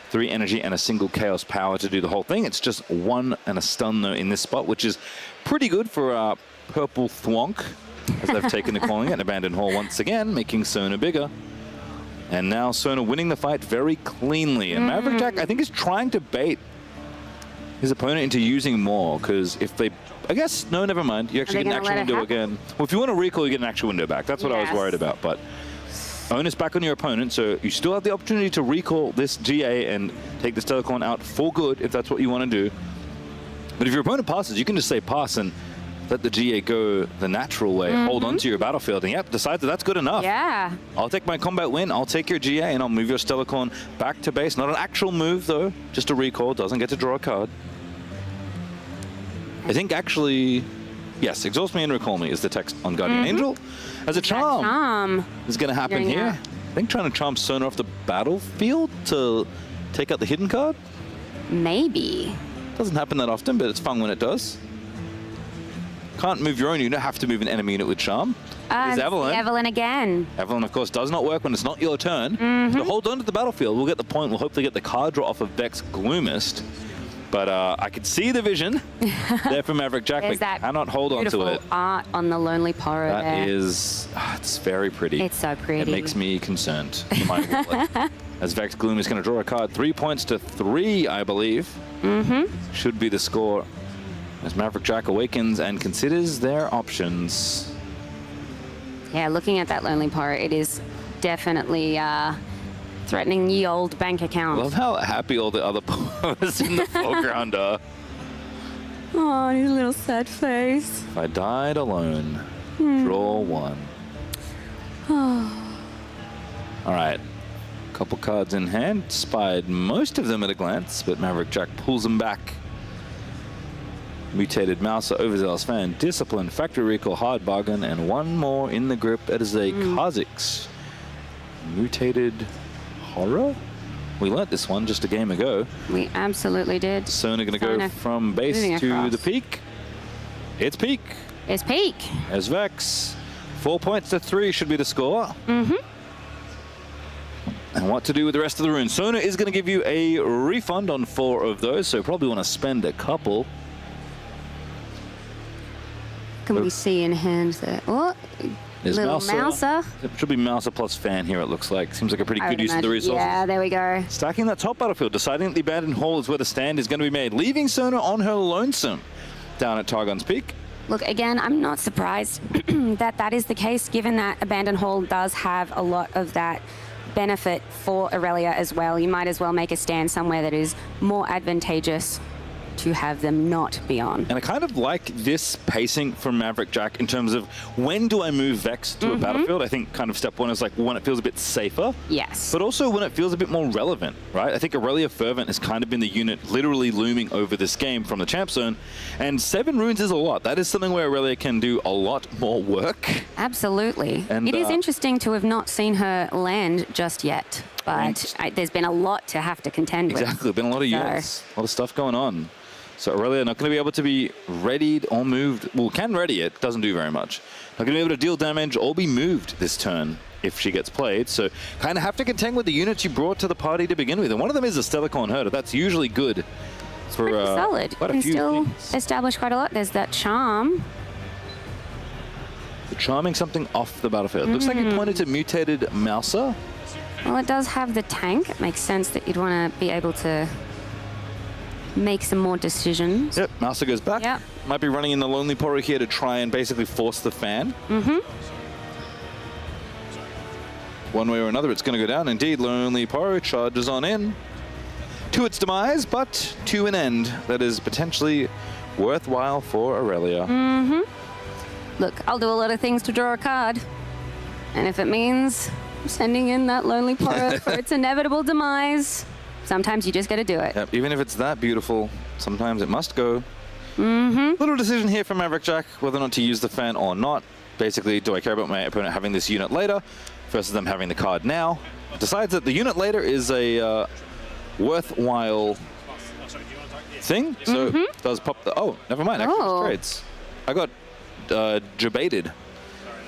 3 energy and a single chaos power to do the whole thing. It's just 1 and a stun, though, in this spot, which is pretty good for Purple Thwonk, as they've taken to calling it. Abandoned Hall once again, making Sona bigger. And now Sona winning the fight very cleanly. And Maverick Jack, I think, is trying to bait his opponent into using more, because if they... I guess, no, never mind. You actually get an actual window again. Well, if you want to recall, you get an actual window back. That's what I was worried about. But onus back on your opponent, so you still have the opportunity to recall this GA and take the Stellacorn out for good, if that's what you want to do. But if your opponent passes, you can just say pass and let the GA go the natural way. Hold on to your battlefield, and decide that that's good enough. Yeah. I'll take my combat win, I'll take your GA, and I'll move your Stellacorn back to base. Not an actual move, though. Just a recall. Doesn't get to draw a card. I think actually, yes, Exhaust Me and Recall Me is the text on Guardian Angel. As a charm is going to happen here. I think trying to charm Sona off the battlefield to take out the hidden card? Maybe. Doesn't happen that often, but it's fun when it does. Can't move your own unit, have to move an enemy unit with charm. Is Evelyn. Evelyn again. Evelyn, of course, does not work when it's not your turn. So hold on to the battlefield. We'll get the point. We'll hopefully get the card draw off of Vex Gloomist. But I could see the vision there from Maverick Jack, but cannot hold on to it. Art on the Lonely Porro there. That is, it's very pretty. It's so pretty. It makes me concerned for my wallet. As Vex Gloom is going to draw a card. 3 points to 3, I believe. Should be the score. As Maverick Jack awakens and considers their options. Yeah, looking at that Lonely Porro, it is definitely threatening ye old bank account. I love how happy all the other Poros in the foreground are. Oh, his little sad face. If I died alone, draw 1. All right. Couple cards in hand. Spied most of them at a glance, but Maverick Jack pulls them back. Mutated Mouser, Overzealous Fan, Discipline, Factory Recall, Hard Bargain, and one more in the grip. That is a Kha'Zix. Mutated Horror? We learnt this one just a game ago. We absolutely did. Sona going to go from base to the peak. It's peak. It's peak. As Vex. 4 points to 3 should be the score. And what to do with the rest of the runes. Sona is going to give you a refund on 4 of those, so probably want to spend a couple. Can we see in hand there? Oh, there's little Mouser. It should be Mouser plus Fan here, it looks like. Seems like a pretty good use of the resources. Yeah, there we go. Stacking that top battlefield, deciding that the Abandoned Hall is where the stand is going to be made, leaving Sona on her lonesome down at Targon's Peak. Look, again, I'm not surprised that that is the case, given that Abandoned Hall does have a lot of that benefit for Aurelia as well. You might as well make a stand somewhere that is more advantageous to have them not be on. And I kind of like this pacing from Maverick Jack in terms of when do I move Vex to a battlefield? I think kind of step 1 is like when it feels a bit safer. Yes. But also when it feels a bit more relevant, right? I think Aurelia Fervent has kind of been the unit literally looming over this game from the champ zone. And 7 runes is a lot. That is something where Aurelia can do a lot more work. Absolutely. And it is interesting to have not seen her land just yet. But there's been a lot to have to contend with. Exactly. Been a lot of units, a lot of stuff going on. So Aurelia not going to be able to be readied or moved. Well, can ready it, doesn't do very much. Not going to be able to deal damage or be moved this turn if she gets played. So kind of have to contend with the units you brought to the party to begin with. And one of them is a Stellacorn Herder. That's usually good for Pretty solid. quite a Can few still things. establish quite a lot. There's that charm. Charming something off the battlefield. Looks like he pointed to mutated Mouser. Well, it does have the tank. It makes sense that you'd want to be able to make some more decisions. Yep, Mouser goes back. Yep. Might be running in the Lonely Porro here to try and basically force the fan. One way or another, it's going to go down. Indeed, Lonely Porro charges on in to its demise, but to an end that is potentially worthwhile for Aurelia. Look, I'll do a lot of things to draw a card. And if it means sending in that Lonely Porro for its inevitable demise, sometimes you just got to do it. Yep, even if it's that beautiful, sometimes it must go. Little decision here from Maverick Jack, whether or not to use the fan or not. Basically, do I care about my opponent having this unit later versus them having the card now? Decides that the unit later is a worthwhile thing, so does pop the... Oh, never mind, actually trades. I got debated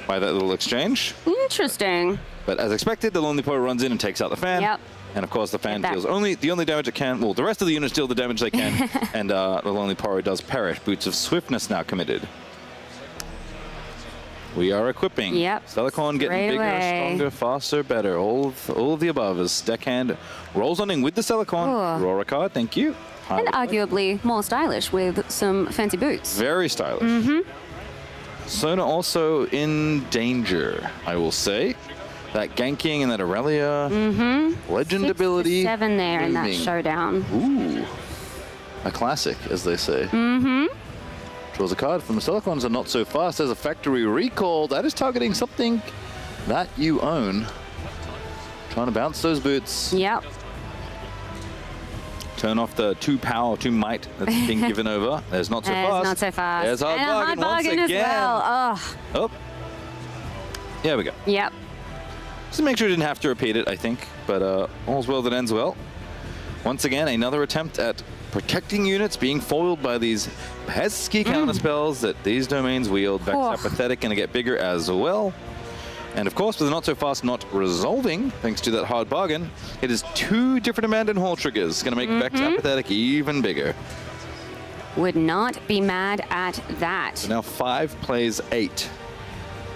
by that little exchange. Interesting. But as expected, the Lonely Porro runs in and takes out the fan. Yep. And of course, the fan deals the only damage it can. Well, the rest of the units deal the damage they can, and the Lonely Porro does perish. Boots of Swiftness now committed. We are equipping. Yep. Stellacorn getting bigger, stronger, faster, better. All of the above as Deckhand rolls on in with the Stellacorn. Aurora card, thank you. And arguably more stylish with some fancy boots. Very stylish. Sona also in danger, I will say. That ganking and that Aurelia legend 6 ability. to 7 there in that looming. showdown. Ooh, a classic, as they say. Draws a card from the Stellacorns are not so fast as a factory recall. That is targeting something that you own. Trying to bounce those boots. Yep. Turn off the 2 power, 2 might that's being given over. There's not so fast. Not so fast. There's hard and bargain, a hard bargain once as again. well. Oh. There we go. Yep. Just to make sure we didn't have to repeat it, I think. But all's well that ends well. Once again, another attempt at protecting units being foiled by these pesky counter spells that these domains wield. Vex Apathetic going to get bigger as well. And of course, with the not so fast not resolving, thanks to that hard bargain, it is 2 different Abandoned Hall triggers. Going to make Vex Apathetic even bigger. Would not be mad at that. So now 5 plays 8.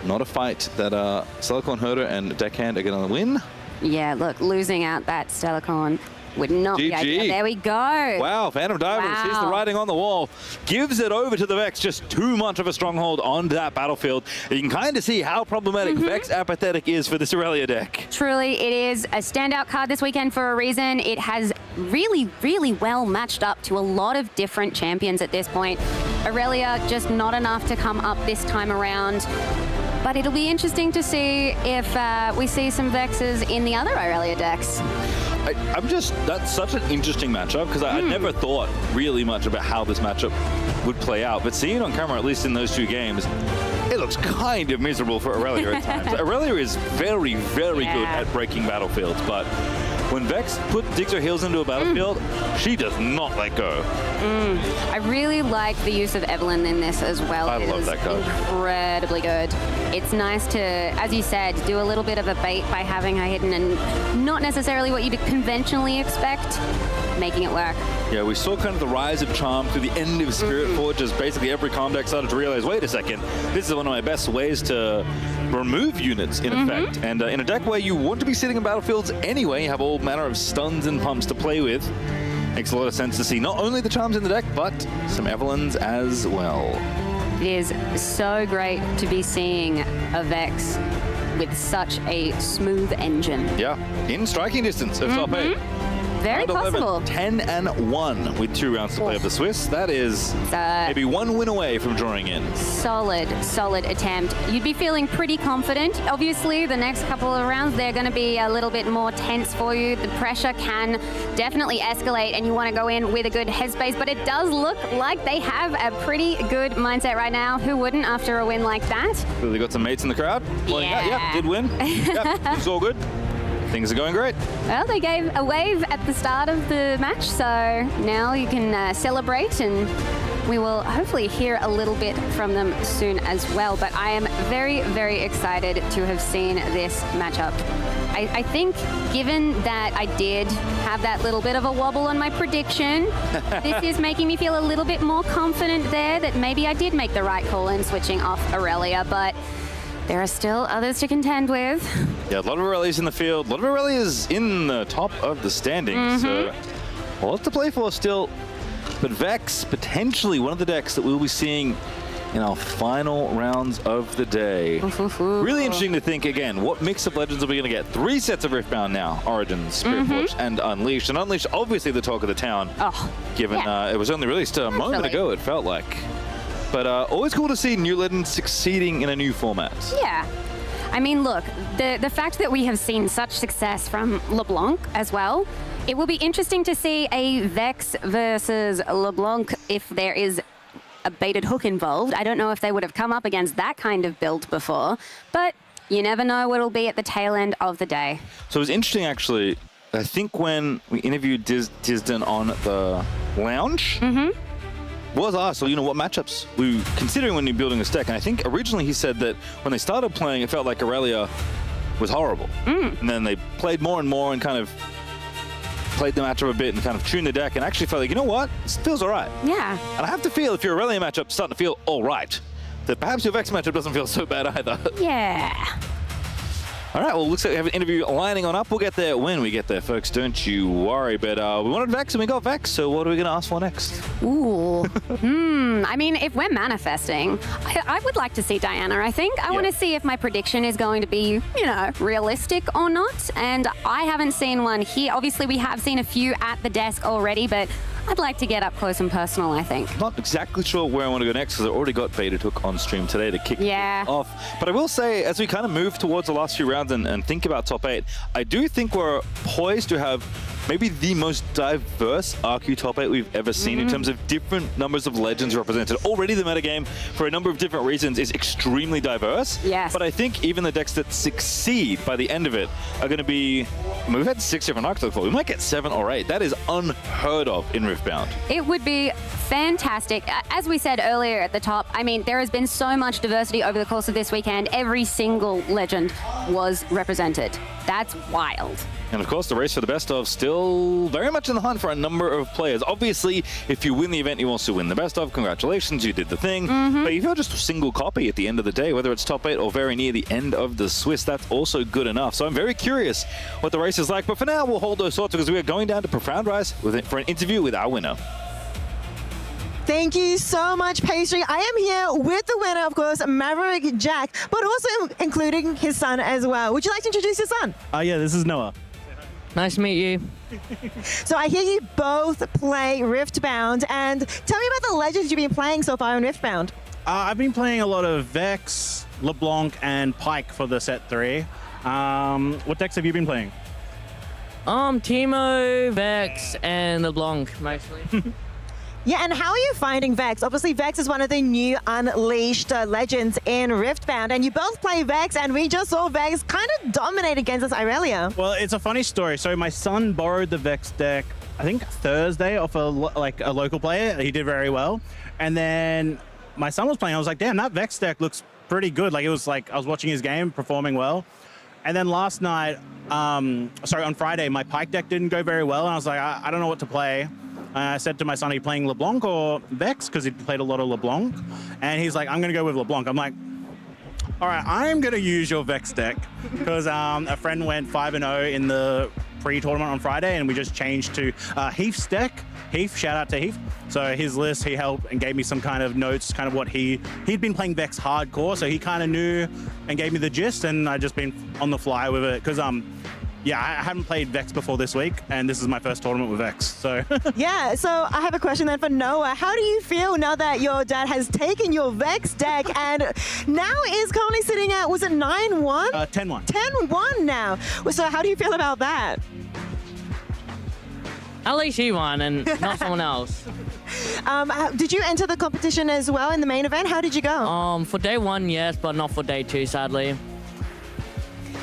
Not a fight that Stellacorn Herder and Deckhand are going to win. Yeah, look, losing out that Stellacorn would not be GG. ideal. There we go. Wow, Phantom Divers sees the writing on the wall, gives it over to the Vex, just too much of a stronghold on that battlefield. You can kind of see how problematic Vex Apathetic is for this Aurelia deck. Truly, it is a standout card this weekend for a reason. It has really, really well matched up to a lot of different champions at this point. Aurelia just not enough to come up this time around. But it'll be interesting to see if we see some Vexes in the other Aurelia decks. That's such an interesting matchup because I never thought really much about how this matchup would play out. But seeing it on camera, at least in those 2 games, it looks kind of miserable for Aurelia at times. Aurelia is very, very good at breaking battlefields, but when Vex digs her heels into a battlefield, she does not let go. I really like the use of Evelyn in this as well. I love that card. Incredibly good. It's nice to, as you said, do a little bit of a bait by having her hidden and not necessarily what you'd conventionally expect, making it work. Yeah, we saw kind of the rise of charm through the end of Spirit Forge as basically every comm deck started to realize, wait a second, this is one of my best ways to remove units in effect. And in a deck where you want to be sitting in battlefields anyway, you have all manner of stuns and pumps to play with. Makes a lot of sense to see not only the charms in the deck, but some Evelyns as well. It is so great to be seeing a Vex with such a smooth engine. Yeah, in striking distance of top 8. Very possible. 10-1 with 2 rounds to play of the Swiss. That is maybe 1 win away from drawing in. Solid attempt. You'd be feeling pretty confident. Obviously, the next couple of rounds, they're going to be a little bit more tense for you. The pressure can definitely escalate and you want to go in with a good headspace, but it does look like they have a pretty good mindset right now. Who wouldn't after a win like that? They got some mates in the crowd. Yeah, did win. Yeah, it's all good. Things are going great. Well, they gave a wave at the start of the match, so now you can celebrate and we will hopefully hear a little bit from them soon as well. But I am very, very excited to have seen this matchup. I think, given that I did have that little bit of a wobble on my prediction, this is making me feel a little bit more confident there that maybe I did make the right call in switching off Aurelia, but there are still others to contend with. Yeah, a lot of Aurelias in the field, a lot of Aurelias in the top of the standings. So a lot to play for still. But Vex, potentially one of the decks that we'll be seeing in our final rounds of the day. Really interesting to think, again, what mix of Legends are we going to get? 3 sets of Riftbound now. Origins, Spirit Forge, and Unleashed. And Unleashed, obviously the talk of the town, given it was only released a moment ago, it felt like. But always cool to see new Legends succeeding in a new format. Yeah. I mean, look, the fact that we have seen such success from LeBlanc as well, it will be interesting to see a Vex versus LeBlanc if there is a baited hook involved. I don't know if they would have come up against that kind of build before, but you never know what it'll be at the tail end of the day. So it was interesting, actually. I think when we interviewed Disden on the lounge, was asked, so, you know, what matchups we were considering when you're building this deck. And I think originally he said that when they started playing, it felt like Aurelia was horrible. And then they played more and more and kind of played the matchup a bit and kind of tuned the deck and actually felt like, you know what, this feels all right. Yeah. And I have to feel, if your Aurelia matchup starting to feel all right, that perhaps your Vex matchup doesn't feel so bad either. Yeah. All right, well, looks like we have an interview lining on up. We'll get there when we get there, folks. Don't you worry. But we wanted Vex and we got Vex, so what are we going to ask for next? Ooh. I mean, if we're manifesting, I would like to see Diana, I think. I want to see if my prediction is going to be, you know, realistic or not. And I haven't seen one here. Obviously, we have seen a few at the desk already, but I'd like to get up close and personal, I think. Not exactly sure where I want to go next because I already got Baited Hook on stream today to kick it off. But I will say, as we kind of move towards the last few rounds and think about top 8, I do think we're poised to have maybe the most diverse RQ top 8 we've ever seen in terms of different numbers of Legends represented. Already the metagame, for a number of different reasons, is extremely diverse. Yes. But I think even the decks that succeed by the end of it are going to be, I mean, we've had 6 different arcs before. We might get 7 or 8. That is unheard of in Riftbound. It would be fantastic. As we said earlier at the top, I mean, there has been so much diversity over the course of this weekend. Every single legend was represented. That's wild. And of course, the race for the best of still very much in the hunt for a number of players. Obviously, if you win the event, you also win the best of. Congratulations, you did the thing. But if you're just a single copy at the end of the day, whether it's top 8 or very near the end of the Swiss, that's also good enough. So I'm very curious what the race is like. But for now, we'll hold those thoughts because we are going down to Profound Rise for an interview with our winner. Thank you so much, Pastry. I am here with the winner, of course, Maverick Jack, but also including his son as well. Would you like to introduce your son? Yeah, this is Noah. Nice to meet you. So I hear you both play Riftbound, and tell me about the legends you've been playing so far in Riftbound. I've been playing a lot of Vex, LeBlanc, and Pike for the set 3. What decks have you been playing? Teemo, Vex, and LeBlanc, mostly. Yeah, and how are you finding Vex? Obviously, Vex is one of the new Unleashed legends in Riftbound, and you both play Vex, and we just saw Vex kind of dominate against us Aurelia. Well, it's a funny story. So my son borrowed the Vex deck, I think Thursday, off a local player. He did very well. And then my son was playing. I was like, damn, that Vex deck looks pretty good. Like, it was like, I was watching his game, performing well. And then last night, on Friday, my Pike deck didn't go very well, and I was like, I don't know what to play. I said to my son, are you playing LeBlanc or Vex? Because he played a lot of LeBlanc. And he's like, I'm going to go with LeBlanc. I'm like, all right, I'm going to use your Vex deck. Because a friend went 5-0 in the pre-tournament on Friday, and we just changed to Heath's deck. Heath, shout out to Heath. So his list, he helped and gave me some kind of notes, kind of what he'd been playing Vex hardcore. So he kind of knew and gave me the gist, and I just been on the fly with it. Because yeah, I haven't played Vex before this week, and this is my first tournament with Vex, so. Yeah, so I have a question then for Noah. How do you feel now that your dad has taken your Vex deck and now is currently sitting at, was it 9-1? 10-1. 10-1 now. So how do you feel about that? At least he won and not someone else. Did you enter the competition as well in the main event? How did you go? For day 1, yes, but not for day 2, sadly.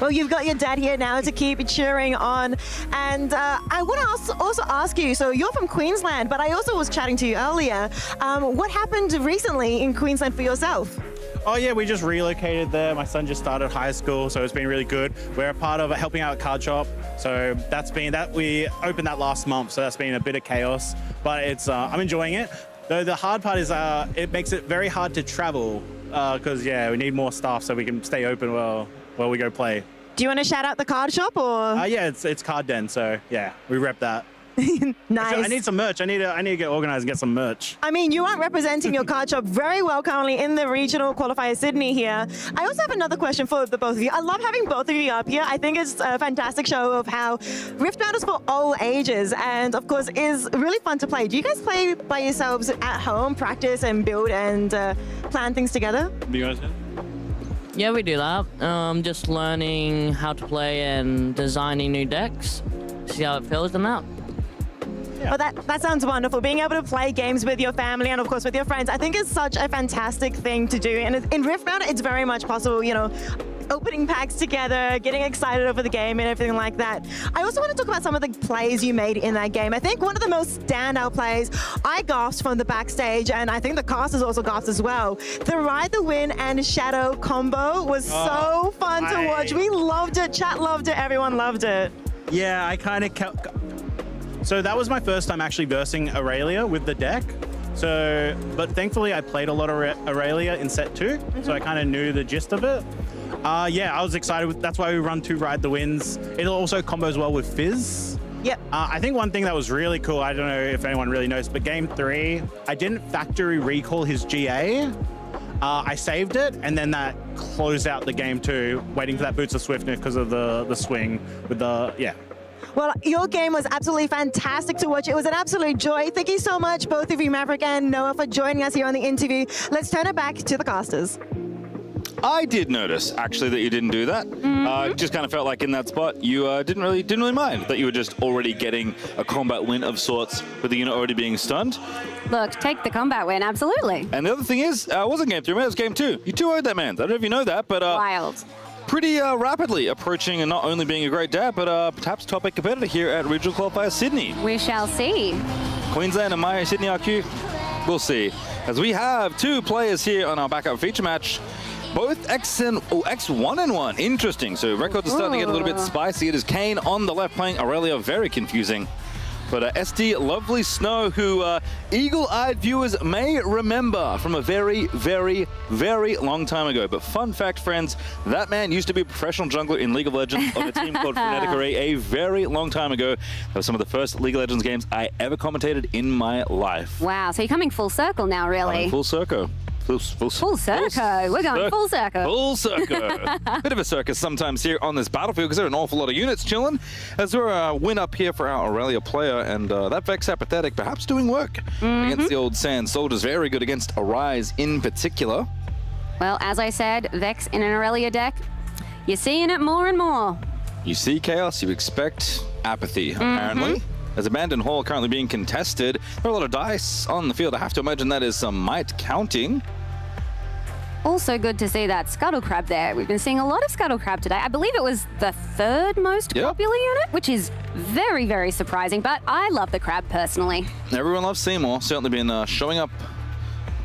Well, you've got your dad here now to keep cheering on. And I want to also ask you, so you're from Queensland, but I also was chatting to you earlier. What happened recently in Queensland for yourself? Oh yeah, we just relocated there. My son just started high school, so it's been really good. We're a part of helping out a card shop, so we opened that last month, so that's been a bit of chaos, but it's I'm enjoying it. Though the hard part is it makes it very hard to travel because we need more staff so we can stay open while we go play. Do you want to shout out the card shop or? Yeah, it's Card Den, so yeah, we rep that. Nice. I need some merch. I need to get organized and get some merch. I mean, you are representing your card shop very well currently in the regional qualifier Sydney here. I also have another question for the both of you. I love having both of you up here. I think it's a fantastic show of how Riftbound is for all ages and, of course, is really fun to play. Do you guys play by yourselves at home, practice and build and plan things together? Do you guys do? Yeah, we do that. Just learning how to play and designing new decks. See how it feels and that. Well, that sounds wonderful. Being able to play games with your family and, of course, with your friends, I think is such a fantastic thing to do. And in Riftbound, it's very much possible, you know, opening packs together, getting excited over the game and everything like that. I also want to talk about some of the plays you made in that game. I think one of the most standout plays, I gasped from the backstage, and I think the casters also gasped as well. The Ride the Wind and Shadow combo was so fun to watch. We loved it. Chat loved it. Everyone loved it. Yeah, I kind of... So that was my first time actually versing Aurelia with the deck. So, but thankfully I played a lot of Aurelia in set 2, so I kind of knew the gist of it. Yeah, I was excited. That's why we run 2 Ride the Winds. It also combos well with Fizz. Yep. I think one thing that was really cool, I don't know if anyone really knows, but game 3, I didn't factory recall his GA. I saved it, and then that closed out the game 2, waiting for that Boots of Swiftness because of the swing with the, yeah. Well, your game was absolutely fantastic to watch. It was an absolute joy. Thank you so much, both of you, Maverick and Noah, for joining us here on the interview. Let's turn it back to the casters. I did notice, actually, that you didn't do that. Just kind of felt like in that spot, you didn't really mind that you were just already getting a combat win of sorts with the unit already being stunned. Look, take the combat win, absolutely. And the other thing is, it wasn't game 3, man, it was game 2. You 2-0'd that man. I don't know if you know that, but... Wild. Pretty rapidly approaching and not only being a great dad, but perhaps top 8 competitor here at Regional Qualifier Sydney. We shall see. Queensland and my Sydney RQ, we'll see. As we have 2 players here on our backup feature match, both X1 and 1. Interesting. So records are starting to get a little bit spicy. It is Kane on the left playing Aurelia, very confusing. But SD Lovely Snow, who eagle-eyed viewers may remember from a very, very, very long time ago. But fun fact, friends, that man used to be a professional jungler in League of Legends on a team called Frenetic Array a very long time ago. That was some of the first League of Legends games I ever commentated in my life. Wow, so you're coming full circle now, really. Coming full circle. Full circle. We're going full circle. Full circle. Bit of a circus sometimes here on this battlefield because there are an awful lot of units chilling. As we're a win up here for our Aurelia player, and that Vex Apathetic perhaps doing work against the old Sand Soldiers. Very good against Arise in particular. Well, as I said, Vex in an Aurelia deck, you're seeing it more and more. You see chaos, you expect apathy, apparently. As Abandoned Hall currently being contested, there are a lot of dice on the field. I have to imagine that is some might counting. Also good to see that Scuttle Crab there. We've been seeing a lot of Scuttle Crab today. I believe it was the 3rd most popular unit, which is very, very surprising, but I love the Crab personally. Everyone loves Seymour. Certainly been showing up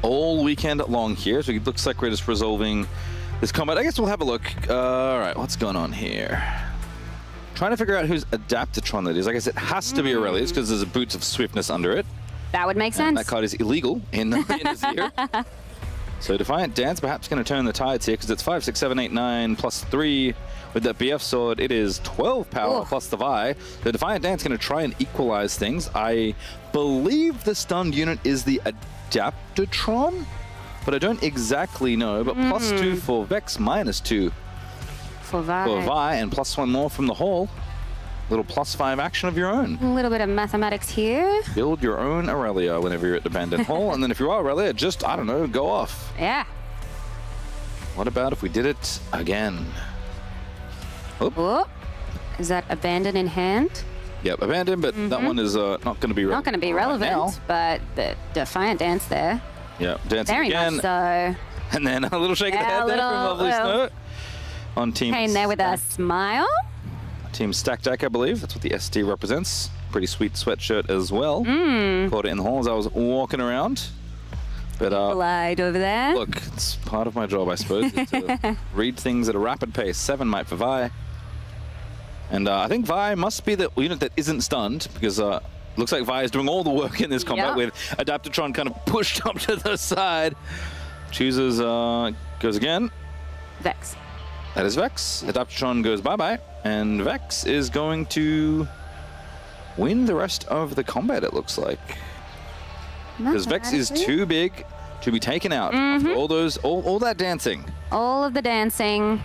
all weekend long here, so it looks like we're just resolving this combat. I guess we'll have a look. All right, what's going on here? Trying to figure out whose Adaptatron that is. I guess it has to be Aurelia's because there's a Boots of Swiftness under it. That would make sense. That card is illegal in Azir. So Defiant Dance perhaps going to turn the tides here because it's 5, 6, 7, 8, 9 plus 3. With that BF sword, it is 12 power plus the Vi. The Defiant Dance going to try and equalize things. I believe the stunned unit is the Adaptatron, but I don't exactly know. But plus 2 for Vex, minus 2 for Vi. And plus 1 more from the Hall. Little +5 action of your own. A little bit of mathematics here. Build your own Aurelia whenever you're at the Abandoned Hall, and then if you are Aurelia, just, I don't know, go off. Yeah. What about if we did it again? Oh. Is that Abandoned in hand? Yep, Abandoned, but that one is not going to be relevant. Not going to be relevant, but the Defiant Dance there. Yep, dancing very again. Very much so. And then a little shake of the head there from Lovely Snow. on Team Kane there with a smile. Team Stack Deck, I believe. That's what the SD represents. Pretty sweet sweatshirt as well. Caught it in the hall as I was walking around. But Glide over there. look, it's part of my job, I suppose, is to read things at a rapid pace. 7 might for Vi. And I think Vi must be the unit that isn't stunned, because looks like Vi is doing all the work in this combat with Adaptatron kind of pushed up to the side. Chooses, goes again. Vex. That is Vex. Adaptatron goes bye-bye. And Vex is going to win the rest of the combat, it looks like. Because Vex is too big to be taken out after all that dancing. All of the dancing.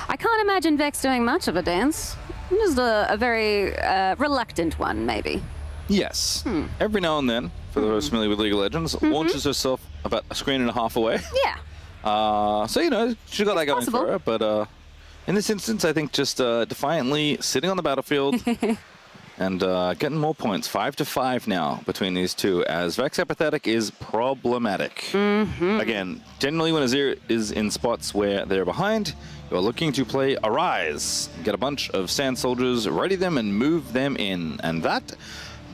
I can't imagine Vex doing much of a dance. Just a very reluctant one, maybe. Yes. Every now and then, for those familiar with League of Legends, launches herself about a screen and a half away. Yeah. So, you know, she got that going for her. But in this instance, I think just defiantly sitting on the battlefield and getting more points. 5-5 now between these two, as Vex Apathetic is problematic. Again, generally when Azir is in spots where they're behind, you're looking to play Arise, get a bunch of Sand Soldiers, ready them, and move them in. And that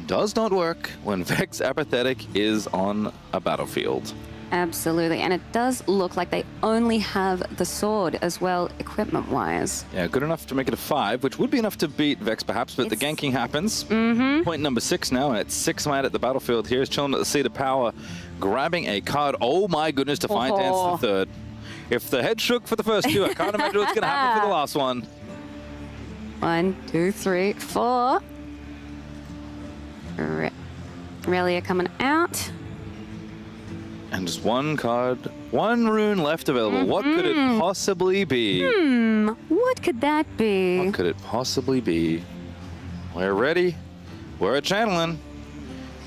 does not work when Vex Apathetic is on a battlefield. Absolutely, and it does look like they only have the sword as well, equipment-wise. Yeah, good enough to make it a 5, which would be enough to beat Vex perhaps, but the ganking happens. Point number 6 now, and it's 6 might at the battlefield. Here's chilling at the seat of power, grabbing a card. Oh my goodness, Defiant Dance the third. If the head shook for the first two, I can't imagine what's going to happen for the last one. 1, 2, 3, 4. Aurelia coming out. And just one card, one rune left available. What could it possibly be? What could that be? What could it possibly be? We're ready. We're channeling.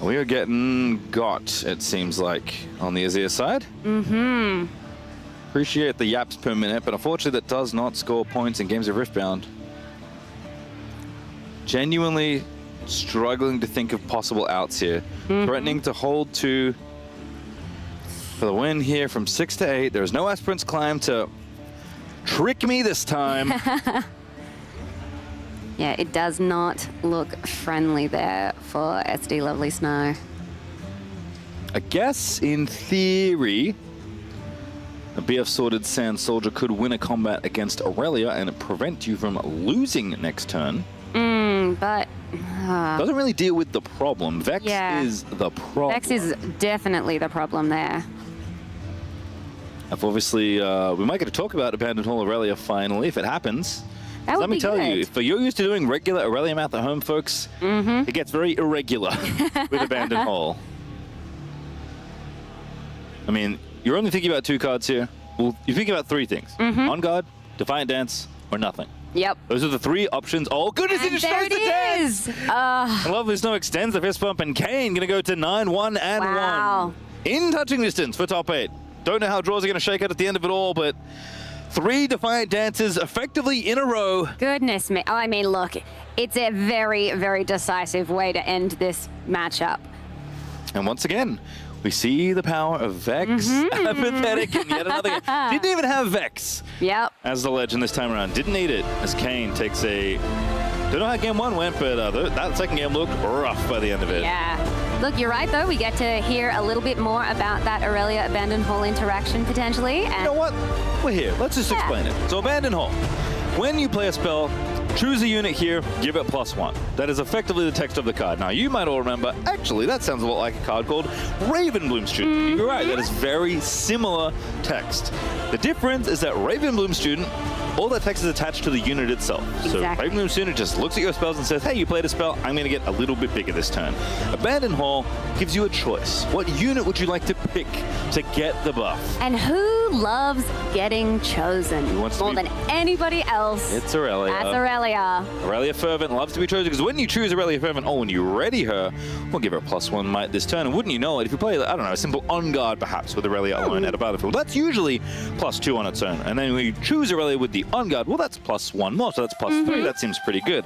We are getting got, it seems like, on the Azir side. Appreciate the yaps per minute, but unfortunately that does not score points in games of Riftbound. Genuinely struggling to think of possible outs here. Threatening to hold 2 for the win here from 6 to 8. There's no Aspirant's Climb to trick me this time. Yeah, it does not look friendly there for SD Lovely Snow. I guess, in theory, a BF Sorted Sand Soldier could win a combat against Aurelia and prevent you from losing next turn. But... doesn't really deal with the problem. Vex is the problem. Vex is definitely the problem there. If obviously, we might get to talk about Abandoned Hall Aurelia finally, if it happens. That would Let me be tell good. you, if you're used to doing regular Aurelia math at home, folks, it gets very irregular with Abandoned Hall. I mean, you're only thinking about 2 cards here. Well, you're thinking about 3 things. On Guard, Defiant Dance, or nothing. Yep. Those are the 3 options. Oh, goodness, it just there shows it the dance! is! And Lovely Snow extends the fist bump, and Kane going to go to 9-1 and 1. In touching distance for top 8. Don't know how draws are going to shake out at the end of it all, but 3 Defiant Dances effectively in a row. Goodness me. Oh, I mean, look, it's a very, very decisive way to end this matchup. And once again, we see the power of Vex, Apathetic, and yet another game. Didn't even have Vex as the legend this time around. Didn't need it, as Kane takes a... Don't know how game 1 went, but that second game looked rough by the end of it. Yeah. Look, you're right, though. We get to hear a little bit more about that Aurelia Abandoned Hall interaction, potentially. And you know what? We're here. Let's just explain it. So Abandoned Hall. When you play a spell, choose a unit here, give it +1. That is effectively the text of the card. Now, you might all remember, actually, that sounds a lot like a card called Ravenbloom Student. You're right, that is very similar text. The difference is that Ravenbloom Student, all that text is attached to the unit itself. So Ravenbloom Student just looks at your spells and says, hey, you played a spell, I'm going to get a little bit bigger this turn. Abandoned Hall gives you a choice. What unit would you like to pick to get the buff? And who loves getting chosen more than anybody else? It's Aurelia. That's Aurelia. Aurelia Fervent loves to be chosen, because when you choose Aurelia Fervent, when you ready her, we'll give her a +1 might this turn. And wouldn't you know it, if you play, I don't know, a simple On Guard perhaps with Aurelia alone at a battlefield, that's usually +2 on its own. And then when you choose Aurelia with the On Guard, well, that's +1 more, so that's +3. That seems pretty good.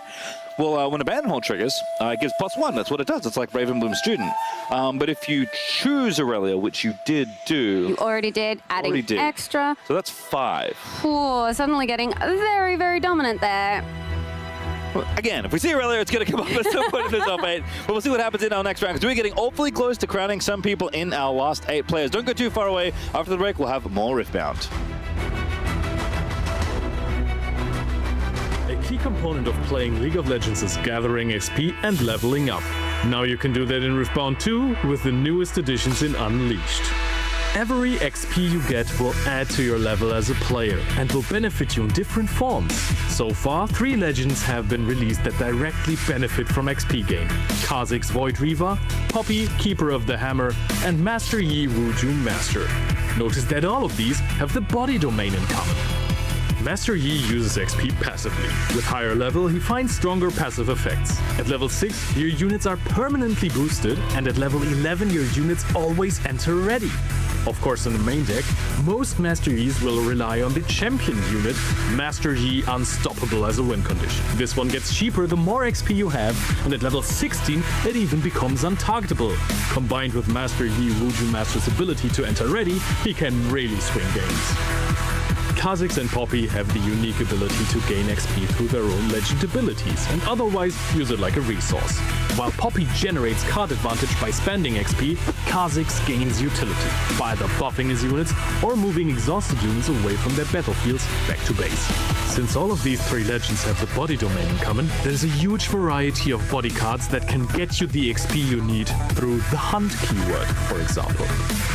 Well, when a Abandon Hold triggers, it gives +1. That's what it does. It's like Ravenbloom Student. But if you choose Aurelia, which you did do... You already did, adding extra. So that's 5. Oh, suddenly getting very, very dominant there. Well, again, if we see Aurelia, it's going to come up at some point in this top 8. But we'll see what happens in our next round, because we're getting awfully close to crowning some people in our last 8 players. Don't go too far away. After the break, we'll have more Riftbound. A key component of playing League of Legends is gathering XP and leveling up. Now you can do that in Riftbound 2 with the newest additions in Unleashed. Every XP you get will add to your level as a player and will benefit you in different forms. So far, 3 legends have been released that directly benefit from XP gain. Kha'Zix's Void Reaver, Poppy, Keeper of the Hammer, and Master Yi Wujum Master. Notice that all of these have the body domain in common. Master Yi uses XP passively. With higher level, he finds stronger passive effects. At level 6, your units are permanently boosted, and at level 11, your units always enter ready. Of course, in the main deck, most Master Yis will rely on the champion unit, Master Yi Unstoppable, as a win condition. This one gets cheaper the more XP you have, and at level 16, it even becomes untargetable. Combined with Master Yi Wujum Master's ability to enter ready, he can really swing games. Kha'Zix and Poppy have the unique ability to gain XP through their own legend abilities and otherwise use it like a resource. While Poppy generates card advantage by spending XP, Kha'Zix gains utility by either buffing his units or moving exhausted units away from their battlefields back to base. Since all of these 3 legends have the body domain in common, there's a huge variety of body cards that can get you the XP you need through the Hunt keyword, for example.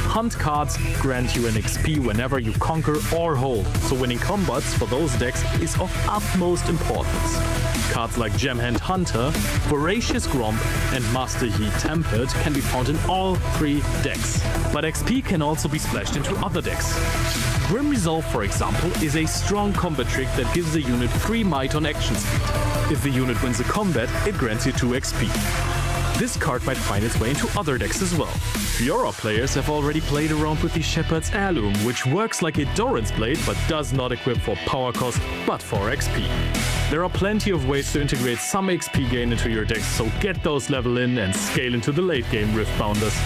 Hunt cards grant you an XP whenever you conquer or hold, so winning combats for those decks is of utmost importance. Cards like Gemhand Hunter, Voracious Gromp, and Master Yi Tempered can be found in all 3 decks. But XP can also be splashed into other decks. Grim Resolve, for example, is a strong combat trick that gives the unit 3 might on action speed. If the unit wins a combat, it grants you 2 XP. This card might find its way into other decks as well. Fiora players have already played around with the Shepherd's Heirloom, which works like a Doran's Blade but does not equip for power cost but for XP. There are plenty of ways to integrate some XP gain into your decks, so get those level in and scale into the late game Riftbounders.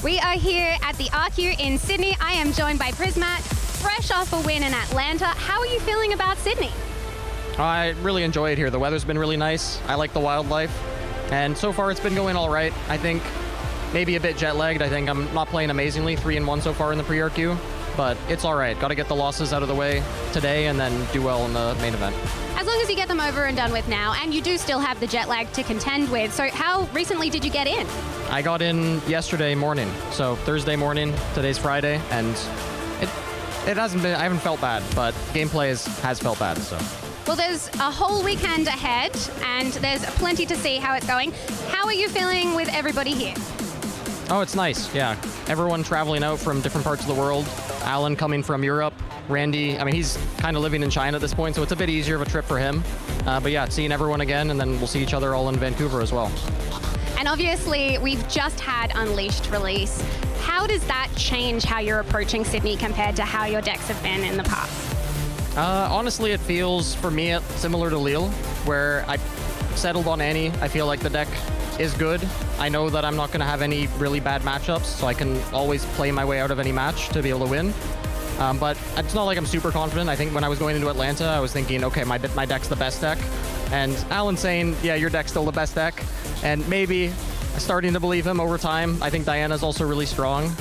We are here at the RQ in Sydney. I am joined by Prismat, fresh off a win in Atlanta. How are you feeling about Sydney? I really enjoy it here. The weather's been really nice. I like the wildlife. And so far it's been going all right. I think maybe a bit jet lagged. I think I'm not playing amazingly, 3-1 so far in the pre-RQ, but it's all right. Got to get the losses out of the way today and then do well in the main event. As long as you get them over and done with now, and you do still have the jet lag to contend with. So how recently did you get in? I got in yesterday morning. So Thursday morning, today's Friday, and it hasn't been, I haven't felt bad, but gameplay has felt bad, so. Well, there's a whole weekend ahead, and there's plenty to see how it's going. How are you feeling with everybody here? Oh, it's nice, yeah. Everyone traveling out from different parts of the world. Alan coming from Europe. Randy, I mean, he's kind of living in China at this point, so it's a bit easier of a trip for him. But yeah, seeing everyone again, and then we'll see each other all in Vancouver as well. And obviously, we've just had Unleashed release. How does that change how you're approaching Sydney compared to how your decks have been in the past? Honestly, it feels, for me, similar to Lille, where I settled on Annie. I feel like the deck is good. I know that I'm not going to have any really bad matchups, so I can always play my way out of any match to be able to win. But it's not like I'm super confident. I think when I was going into Atlanta, I was thinking, okay, my deck's the best deck. And Alan's saying, yeah, your deck's still the best deck. And maybe starting to believe him over time. I think Diana's also really strong.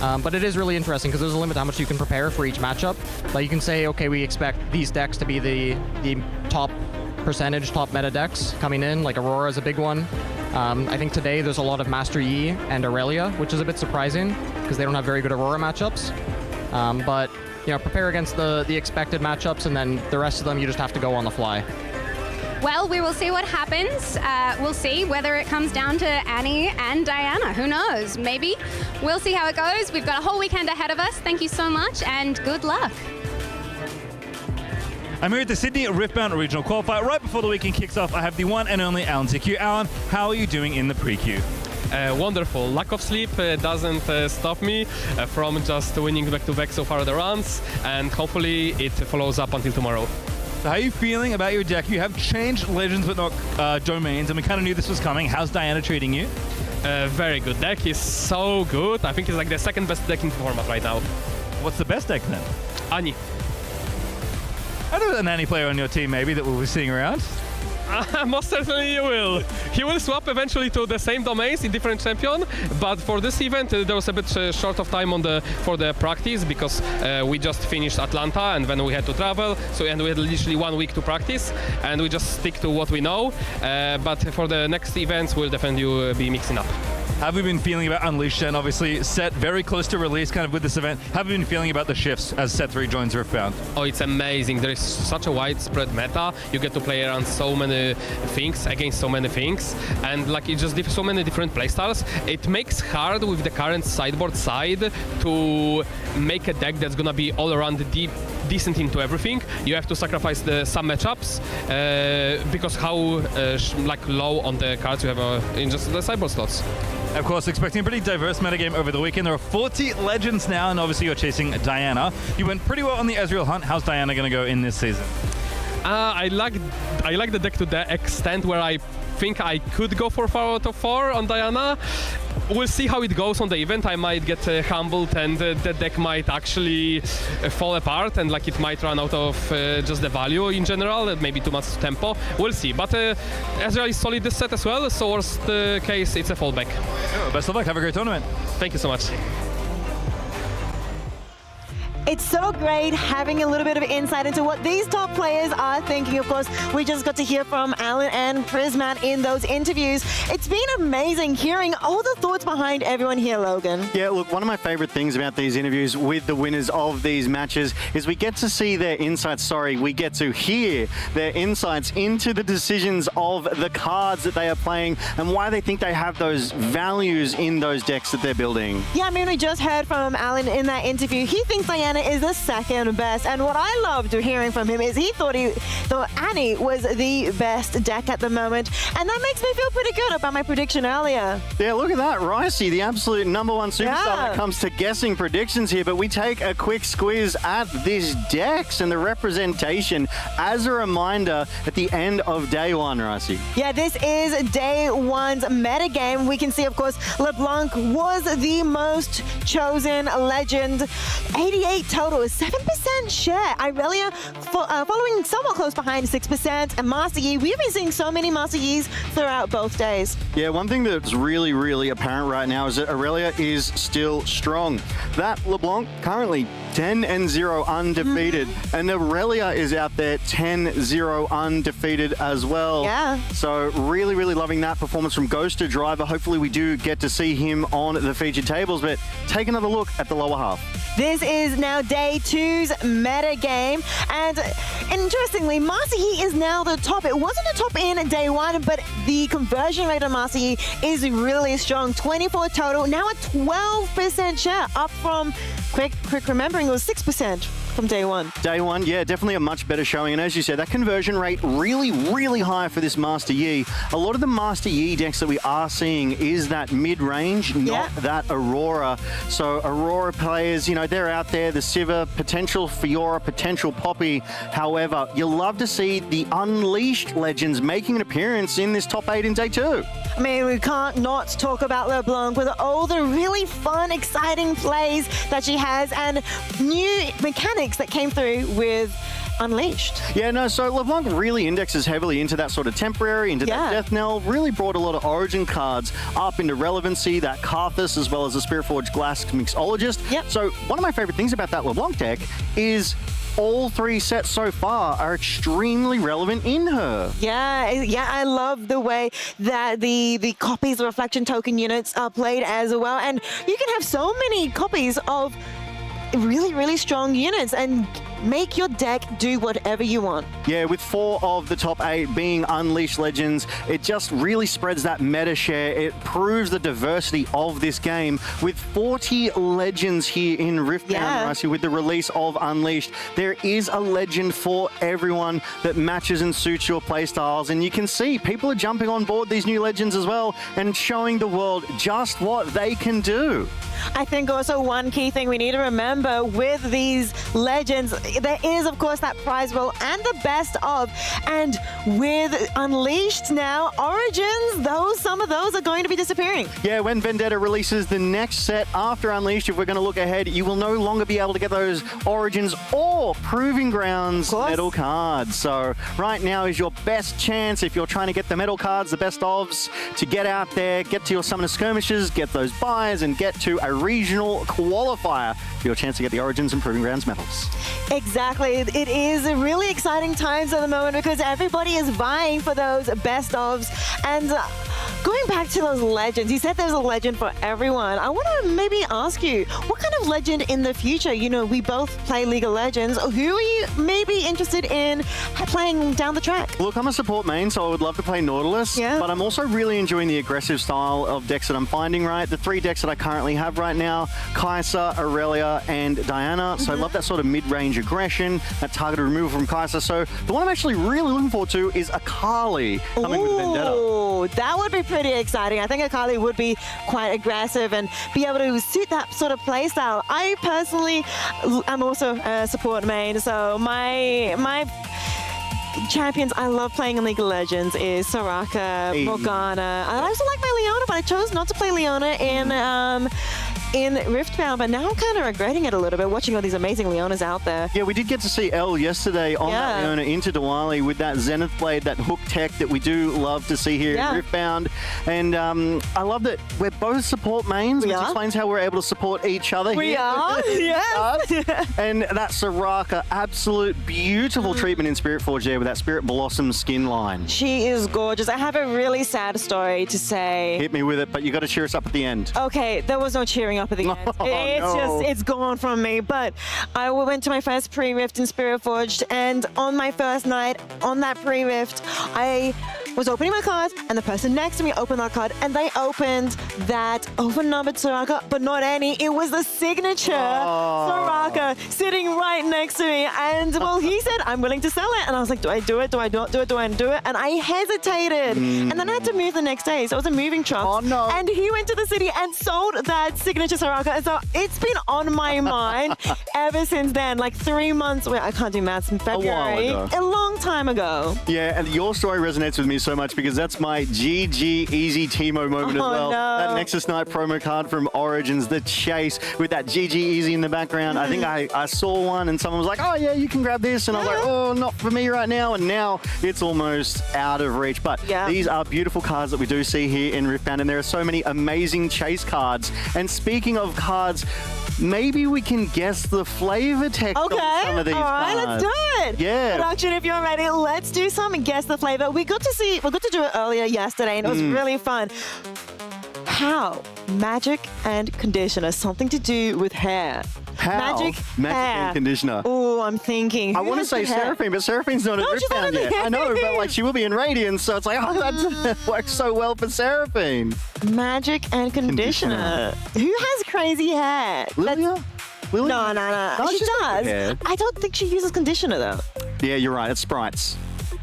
But it is really interesting because there's a limit to how much you can prepare for each matchup. Like you can say, okay, we expect these decks to be the top percentage, top meta decks coming in, like Aurora's a big one. I think today there's a lot of Master Yi and Aurelia, which is a bit surprising because they don't have very good Aurora matchups. But you know, prepare against the expected matchups, and then the rest of them you just have to go on the fly. Well, we will see what happens. We'll see whether it comes down to Annie and Diana. Who knows? Maybe. We'll see how it goes. We've got a whole weekend ahead of us. Thank you so much, and good luck. I'm here at the Sydney Riftbound Regional Qualifier. Right before the weekend kicks off, I have the one and only Alan TQ. Alan, how are you doing in the pre-queue? wonderful. Lack of sleep doesn't stop me from just winning back-to-back so far the runs, and hopefully it follows up until tomorrow. So how are you feeling about your deck? You have changed Legends but not Domains, and we kind of knew this was coming. How's Diana treating you? Very good. Deck is so good. I think it's like the second best deck in the format right now. What's the best deck then? Ani. I know an Annie player on your team maybe that we'll be seeing around. Most certainly you will. He will swap eventually to the same domains in different champion, but for this event there was a bit short of time for the practice because we just finished Atlanta and then we had to travel, and we had literally 1 week to practice, and we just stick to what we know. But for the next events we'll definitely be mixing up. How have you been feeling about Unleashed then? Obviously set very close to release kind of with this event. How have you been feeling about the shifts as Set 3 joins Riftbound? Oh, it's amazing. There is such a widespread meta. You get to play around so many things, against so many things, and like it's just so many different playstyles. It makes hard with the current sideboard side to make a deck that's gonna be all around decent into everything. You have to sacrifice some matchups because how like low on the cards you have in just the sideboard slots. Of course, expecting a pretty diverse metagame over the weekend. There are 40 Legends now, and obviously you're chasing Diana. You went pretty well on the Ezreal hunt. How's Diana going to go in this season? I like the deck to the extent where I think I could go for 4 out of 4 on Diana. We'll see how it goes on the event. I might get humbled and the deck might actually fall apart and like it might run out of just the value in general, maybe too much tempo. We'll see. But Ezreal is solid this set as well, so worst case, it's a fallback. Best of luck. Have a great tournament. Thank you so much. It's so great having a little bit of insight into what these top players are thinking. Of course, we just got to hear from Alan and Prismat in those interviews. It's been amazing hearing all the thoughts behind everyone here, Logan. Yeah, look, one of my favorite things about these interviews with the winners of these matches is we get to see their insights, we get to hear their insights into the decisions of the cards that they are playing and why they think they have those values in those decks that they're building. Yeah, I mean, we just heard from Alan in that interview. He thinks Diana is the second best, and what I loved hearing from him is he thought Annie was the best deck at the moment, and that makes me feel pretty good about my prediction earlier. Yeah, look at that, Ricey, the absolute #1 superstar when it comes to guessing predictions here, but we take a quick squiz at these decks and the representation as a reminder at the end of day 1, Ricey. Yeah, this is day 1's metagame. We can see, of course, LeBlanc was the most chosen legend, 88 total, 7% share. Irelia following somewhat close behind, 6%. And Master Yi, we've been seeing so many Master Yis throughout both days. Yeah, one thing that's really, really apparent right now is that Irelia is still strong. That LeBlanc currently 10-0 undefeated, and Irelia is out there 10-0 undefeated as well. Yeah. So really, really loving that performance from Ghost to Driver. Hopefully we do get to see him on the featured tables, but take another look at the lower half. This is now day 2's meta game, and interestingly, Master Yi is now the top. It wasn't a top in day 1, but the conversion rate on Master Yi is really strong. 24 total, now a 12% share, up from, quick remembering, it was 6% from day 1. Day 1, yeah, definitely a much better showing. And as you said, that conversion rate really, really high for this Master Yi. A lot of the Master Yi decks that we are seeing is that mid-range, not that Aurora. So Aurora players, you know, they're out there, the Sivir, potential Fiora, potential Poppy. However, you'll love to see the Unleashed legends making an appearance in this top 8 in day 2. I mean, we can't not talk about LeBlanc with all the really fun, exciting plays that she has and new mechanics that came through with Unleashed. Yeah, no, so LeBlanc really indexes heavily into that sort of temporary, into that Death Knell, really brought a lot of Origin cards up into relevancy, that Karthus as well as the Spiritforged Glass Mixologist. So one of my favorite things about that LeBlanc deck is all 3 sets so far are extremely relevant in her. Yeah, I love the way that the copies, the reflection token units are played as well. And you can have so many copies of really, really strong units and make your deck do whatever you want. Yeah, with 4 of the top 8 being Unleashed Legends, it just really spreads that meta share. It proves the diversity of this game. With 40 legends here in Riftbound, Ricey, with the release of Unleashed, there is a legend for everyone that matches and suits your playstyles. And you can see people are jumping on board these new legends as well and showing the world just what they can do. I think also one key thing we need to remember with these legends, there is of course that prize roll and the best of, and with Unleashed now, Origins, some of those are going to be disappearing. Yeah, when Vendetta releases the next set after Unleashed, if we're going to look ahead, you will no longer be able to get those Origins or Proving Grounds medal cards. So right now is your best chance if you're trying to get the medal cards, the best ofs, to get out there, get to your Summoner Skirmishes, get those buys, and get to a regional qualifier for your chance to get the Origins and Proving Grounds medals. Exactly. It is really exciting times at the moment because everybody is vying for those best ofs. And going back to those legends, you said there's a legend for everyone. I want to maybe ask you, what kind of legend in the future? You know, we both play League of Legends. Who are you maybe interested in playing down the track? Look, I'm a support main, so I would love to play Nautilus, but I'm also really enjoying the aggressive style of decks that I'm finding, right? The 3 decks that I currently have right now, Kai'Sa, Aurelia, and Diana. So I love that sort of mid-range aggression, that targeted removal from Kai'Sa. So the one I'm actually really looking forward to is Akali coming with Vendetta. Oh, that would be pretty exciting. I think Akali would be quite aggressive and be able to suit that sort of playstyle. I personally am also a support main, so my champions I love playing in League of Legends is Soraka, Morgana. I also like my Leona, but I chose not to play Leona in Riftbound, but now I'm kind of regretting it a little bit, watching all these amazing Leonas out there. Yeah, we did get to see Elle yesterday on that Leona into Diwali with that Zenith Blade, that hook tech that we do love to see here in Riftbound. And I love that we're both support mains, which explains how we're able to support each other here. We are, yes. And that Soraka, absolute beautiful treatment in Spirit Forge there with that Spirit Blossom skin line. She is gorgeous. I have a really sad story to say. Hit me with it, but you got to cheer us up at the end. Okay, there was no cheering up at the end. It's gone from me. But I went to my first pre-rift in Spirit Forged, and on my first night on that pre-rift, I was opening my cards, and the person next to me opened that card, and they opened that over-numbered Soraka, but not any. It was the signature Soraka sitting right next to me. And, well, he said, I'm willing to sell it. And I was like, do I do it? Do I not do it? Do I do it? And I hesitated. And then I had to move the next day. So it was a moving truck. Oh, no. And he went to the city and sold that signature Soraka. And so it's been on my mind ever since then. Like 3 months, wait, I can't do maths, in February. A long time ago. Yeah, and your story resonates with me so much because that's my GG Easy Teemo moment as well. No. That Nexus Knight promo card from Origins, the chase with that GG Easy in the background. I think I saw one and someone was like, oh yeah, you can grab this. And I was like, oh, not for me right now. And now it's almost out of reach. But these are beautiful cards that we do see here in Riftbound. And there are so many amazing chase cards. And speaking of cards, maybe we can guess the flavor text on some of these cards. Let's do it. Yeah. Production, if you're ready, let's do some and guess the flavor. We got to do it earlier yesterday, and it was really fun. How magic and conditioner, something to do with hair. How? Magic hair. and conditioner. Oh, I'm thinking. I want to say Seraphine, but Seraphine's not in Riftbound yet. I know, but like she will be in Radiance, so it's like, oh, that works so well for Seraphine. Magic and conditioner. Who has crazy hair? Lilia? No. She does. Hair. I don't think she uses conditioner though. Yeah, you're right. It's sprites.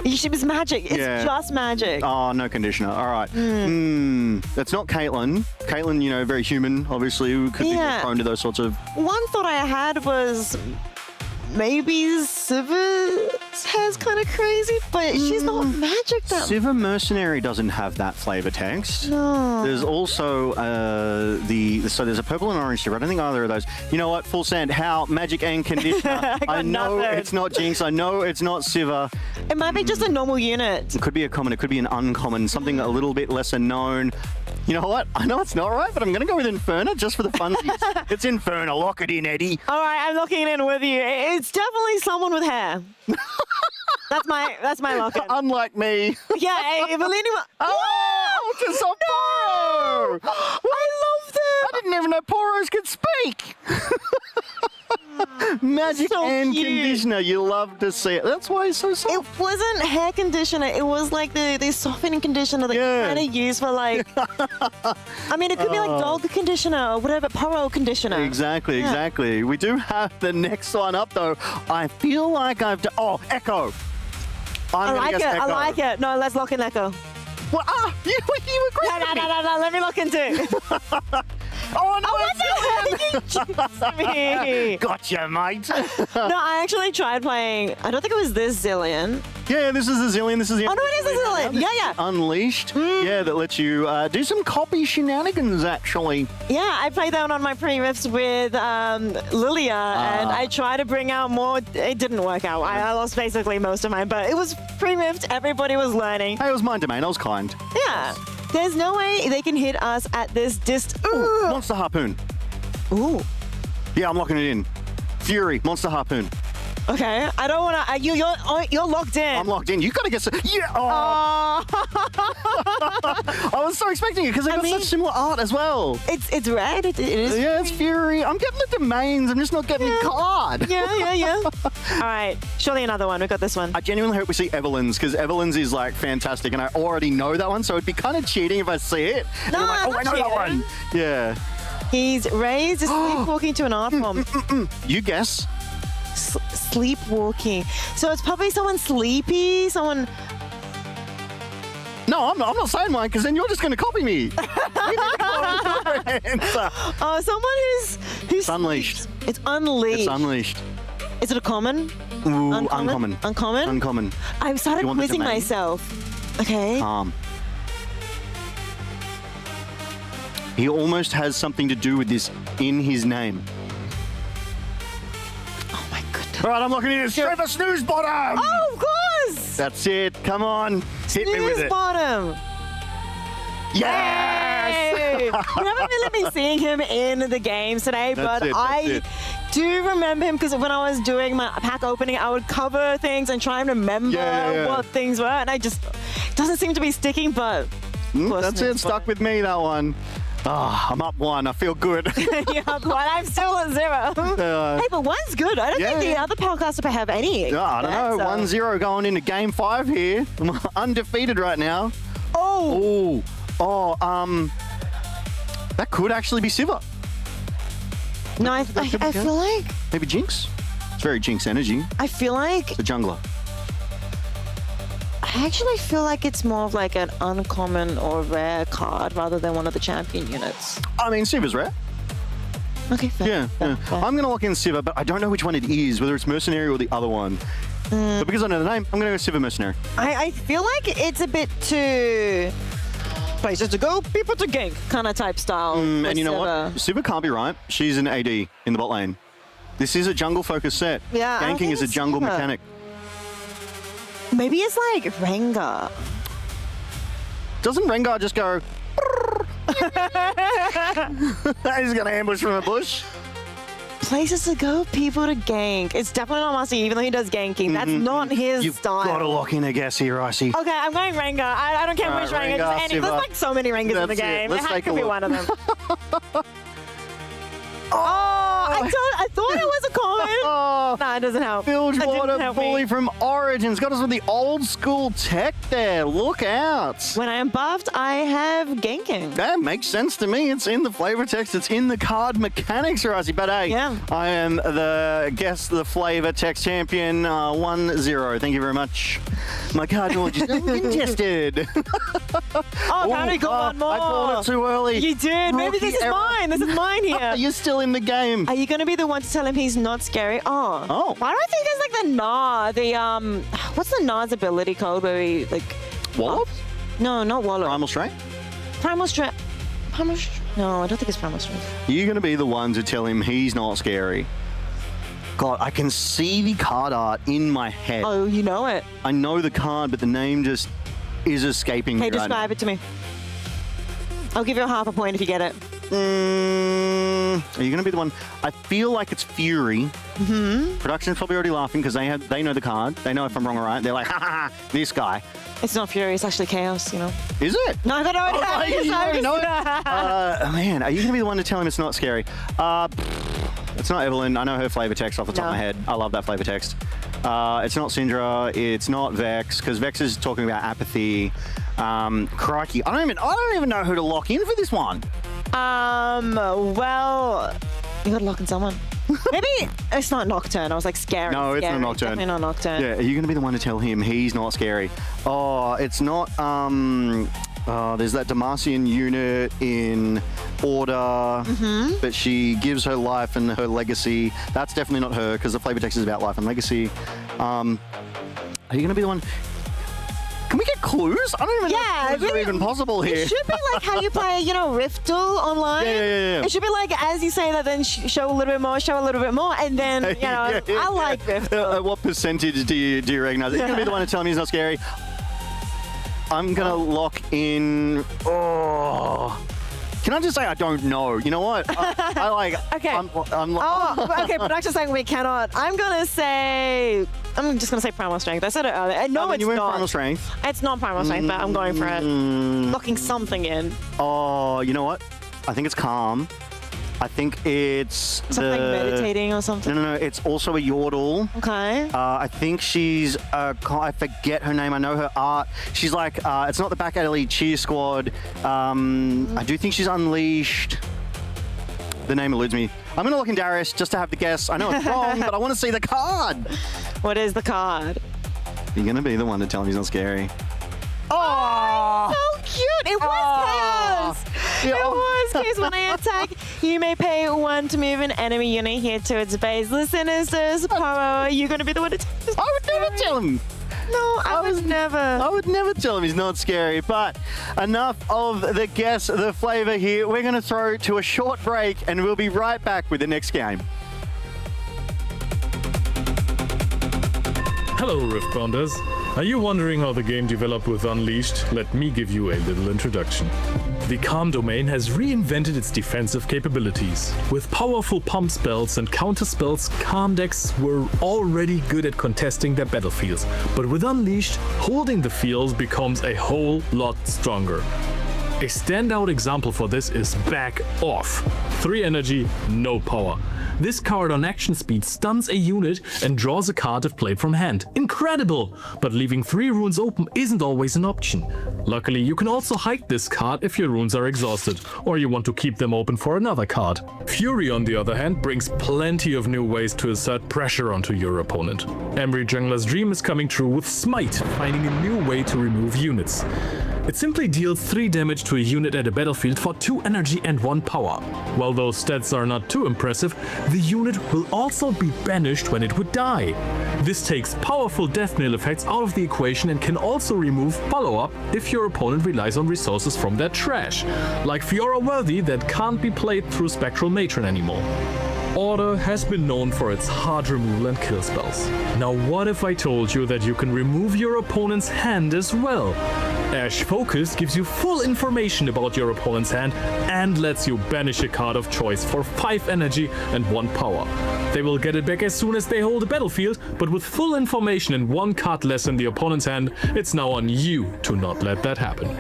She was magic. It's just magic. Oh, no conditioner. All right. That's not Caitlyn. Caitlyn, you know, very human, obviously, who could be more prone to those sorts of... One thought I had was maybe Siva's hair's kind of crazy, but she's not magic that Siva Mercenary doesn't have that flavor text. No. There's also so there's a purple and orange here. I don't think either of those. You know what? Full send. How? Magic and conditioner. I know it's not Jinx. I know it's not Siva. It might be just a normal unit. It could be a common. It could be an uncommon. Something a little bit lesser known. You know what? I know it's not right, but I'm going to go with Inferno just for the funsies. It's Inferno. Lock it in, Eddie. All right, I'm locking it in with you. It's definitely someone with hair. That's my lock-in. Unlike me. Yeah, Evelina. Oh, it's a soft Poro! I love them. I didn't even know Poros could speak. Magic So and cute. conditioner. You love to see it. That's why it's so soft. It wasn't hair conditioner. It was like the softening conditioner that you kind of use for like. I mean, it could be like dog conditioner or whatever, Poro conditioner. Exactly, exactly. We do have the next one up though. I feel like I've done. Oh, Echo. I gonna like guess it. Echo. I like it. No, let's lock in Echo. Well, you agree with me. No. Let me lock in too. Oh no! Me. Gotcha, mate. No, I actually tried playing. I don't think it was this Zillion. Yeah, this is a Zillion. This is the. Oh no, it is a Zillion. Yeah. Unleashed. Yeah, that lets you do some copy shenanigans. Actually. Yeah, I played that one on my pre-riffs with Lilia, and I tried to bring out more. It didn't work out. I lost basically most of mine, but it was pre-riffed. Everybody was learning. Hey, it was my domain. I was kind. Yeah. There's no way they can hit us at this distance. Ooh, Monster Harpoon. Ooh. Yeah, I'm locking it in. Fury, Monster Harpoon. Okay, I don't want to. You're locked in. I'm locked in. You gotta get some. Yeah. Oh. I was so expecting it because they've got such similar art as well. It's red. It is. Yeah, it's Fury. I'm getting the domains. I'm just not getting the card. Yeah. All right, surely another one. We got this one. I genuinely hope we see Evelyn's because Evelyn's is like fantastic, and I already know that one, so it'd be kind of cheating if I see it. And I'm like, oh, I know that one. Yeah. He's raised a sleepwalking to an art form. You guess. Sleepwalking. So it's probably someone sleepy, someone. No, I'm not saying mine because then you're just going to copy me. Oh, someone who's Unleashed. It's unleashed. It's unleashed. Is it a common? Ooh, Uncommon. Uncommon. I started You want the quizzing domain? myself. Okay. He almost has something to do with this in his name. Oh my goodness. All right, I'm looking at it. Trevor Snooze Bottom. Oh, of course. That's it. Come on. Hit me with Snooze it. bottom. Yes! Yay! You haven't really been seeing him in the games today, but I do remember him because when I was doing my pack opening, I would cover things and try and remember what things were, and it doesn't seem to be sticking, but... That's it. Stuck with me, that one. Oh, I'm up one. I feel good. You're up one. I'm still at 0. Hey, but one's good. I don't think the other Powercaster have any. I don't know. 1-0 going into game 5 here. I'm undefeated right now. Oh. That could actually be Siva. No, I feel like... Maybe Jinx? It's very Jinx energy. I feel like... The jungler. I actually feel like it's more of like an uncommon or rare card rather than one of the champion units. I mean, Siva's rare. Okay, fair. Yeah. I'm going to lock in Siva, but I don't know which one it is, whether it's Mercenary or the other one. But because I know the name, I'm going to go Siva Mercenary. I feel like it's a bit too... places to go, people to gank kind of type style. And you know what? Siva can't be right. She's an AD in the bot lane. This is a jungle-focused set. Yeah, I Ganking think is a it's jungle Siva. mechanic. Maybe it's like Rengar. Doesn't Rengar just go... He's going to ambush from a bush. Places to go, people to gank. It's definitely not Master Yi, even though he does ganking. That's not his style. You've got to lock in a guess here, Icy. Okay, I'm going Rengar. I don't care which Rengar. Just any. There's like so many Rengars in the game. Let's It take a could be look. one of them. I thought it was a common. Nah, it doesn't help. Bilgewater Bully from Origins got us with the old school tech there. Look out. When I am buffed, I have ganking. That makes sense to me. It's in the flavor text. It's in the card mechanics, Rossi. But hey, I am the flavor text champion 1-0. Thank you very much. My card knowledge is ingested. Apparently got one more. I called it too early. You did. Maybe this is mine. This is mine here. You're still in the game. Are you going to be the one to tell him he's not scary? Oh. Why do I think it's like the Gnar? What's the Gnar's ability code where we like... Wallop? No, not Wallop. Primal Strength? Primal Strength. No, I don't think it's Primal Strength. You're going to be the one to tell him he's not scary. God, I can see the card art in my head. Oh, you know it. I know the card, but the name just is escaping me Hey, right now. describe it to me. I'll give you half a point if you get it. Are you going to be the one? I feel like it's Fury. Production's probably already laughing because they know the card. They know if I'm wrong or right. They're like, ha ha ha, this guy. It's not Fury, it's actually Chaos, you know. Is it? No, I don't know it. You already know it? Man, are you going to be the one to tell him it's not scary? It's not Evelyn. I know her flavor text off the top of my head. I love that flavor text. It's not Syndra. It's not Vex, because Vex is talking about apathy. Crikey, I don't even know who to lock in for this one. Well, you gotta lock in someone. Maybe it's not Nocturne. I was like scary. No, it's scary. not Nocturne. Definitely not Nocturne. Yeah, are you going to be the one to tell him he's not scary? Oh, it's not. There's that Demacian unit in Order, but she gives her life and her legacy. That's definitely not her, because the flavor text is about life and legacy. Are you going to be the one? Can we get clues? I don't even know if clues are even possible here. It should be like how you play, Riftle online. Yeah. It should be like, as you say that, then show a little bit more, and then, I like Riftle. What percentage do you recognize? Are you going to be the one to tell me he's not scary? I'm going to lock in... Oh... Can I just say I don't know? You know what? I like... Okay. Okay, production's saying we cannot. I'm just going to say Primal Strength. I said it earlier. No, it's you went not. Primal Strength. It's not Primal Strength, but I'm going for it. Locking something in. Oh, you know what? I think it's Calm. I think it's something like meditating or something. No. It's also a Yordle. Okay. I think she's. I forget her name. I know her art. She's like. It's not the Back Alley Cheer Squad. I do think she's Unleashed. The name eludes me. I'm gonna look in Darius just to have the guess. I know it's wrong, but I want to see the card. What is the card? You're gonna be the one to tell me he's not scary. Oh, so cute! It was chaos. It was chaos. When I attack, you may pay 1 to move an enemy unit here to its base. Listen, Sisters, Paro, you're gonna be the one to tell him. I would never tell him. No, I would never. I would never tell him he's not scary. But enough of the guess, the flavor here. We're going to throw to a short break, and we'll be right back with the next game. Hello, Riftbounders. Are you wondering how the game developed with Unleashed? Let me give you a little introduction. The Calm domain has reinvented its defensive capabilities. With powerful pump spells and counter spells, Calm decks were already good at contesting their battlefields, but with Unleashed, holding the field becomes a whole lot stronger. A standout example for this is Back Off. 3 energy, no power. This card on action speed stuns a unit and draws a card if played from hand. Incredible! But leaving 3 runes open isn't always an option. Luckily, you can also hide this card if your runes are exhausted, or you want to keep them open for another card. Fury, on the other hand, brings plenty of new ways to assert pressure onto your opponent. Emry Jungler's dream is coming true with Smite, finding a new way to remove units. It simply deals 3 damage to a unit at a battlefield for 2 energy and 1 power. While those stats are not too impressive, the unit will also be banished when it would die. This takes powerful death knell effects out of the equation and can also remove follow-up if your opponent relies on resources from their trash, like Fiora Worthy that can't be played through Spectral Matron anymore. Order has been known for its hard removal and kill spells. Now what if I told you that you can remove your opponent's hand as well? Ash Focus gives you full information about your opponent's hand and lets you banish a card of choice for 5 energy and 1 power. They will get it back as soon as they hold a battlefield, but with full information and 1 card less in the opponent's hand, it's now on you to not let that happen.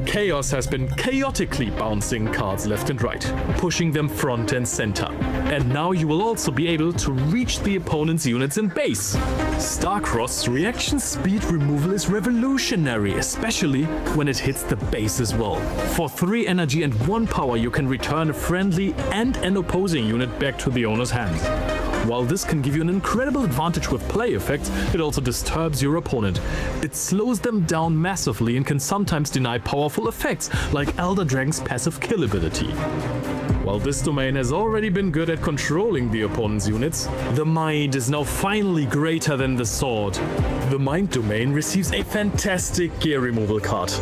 Chaos has been chaotically bouncing cards left and right, pushing them front and center. And now you will also be able to reach the opponent's units in base. Starcross's reaction speed removal is revolutionary, especially when it hits the base as well. For 3 energy and 1 power, you can return a friendly and an opposing unit back to the owner's hand. While this can give you an incredible advantage with play effects, it also disturbs your opponent. It slows them down massively and can sometimes deny powerful effects, like Elder Dragon's passive kill ability. While this domain has already been good at controlling the opponent's units, the mind is now finally greater than the sword. The mind domain receives a fantastic gear removal card.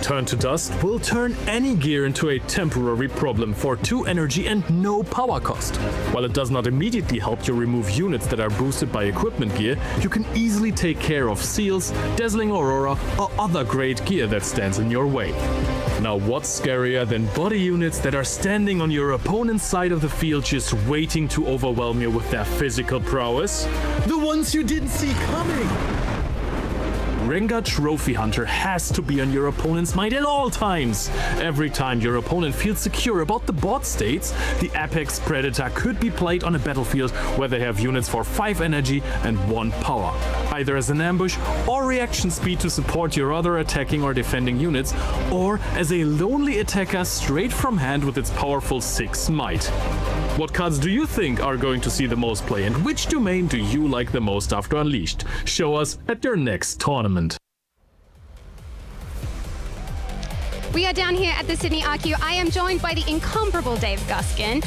Turn to Dust will turn any gear into a temporary problem for 2 energy and no power cost. While it does not immediately help you remove units that are boosted by equipment gear, you can easily take care of Seals, Dazzling Aurora, or other great gear that stands in your way. Now what's scarier than body units that are standing on your opponent's side of the field just waiting to overwhelm you with their physical prowess? The ones you didn't see coming! Rengar Trophy Hunter has to be on your opponent's mind at all times. Every time your opponent feels secure about the board states, the Apex Predator could be played on a battlefield where they have units for 5 energy and 1 power, either as an ambush or reaction speed to support your other attacking or defending units, or as a lonely attacker straight from hand with its powerful 6 might. What cards do you think are going to see the most play, and which domain do you like the most after Unleashed? Show us at your next tournament. We are down here at the Sydney RQ. I am joined by the incomparable Dave Guskin.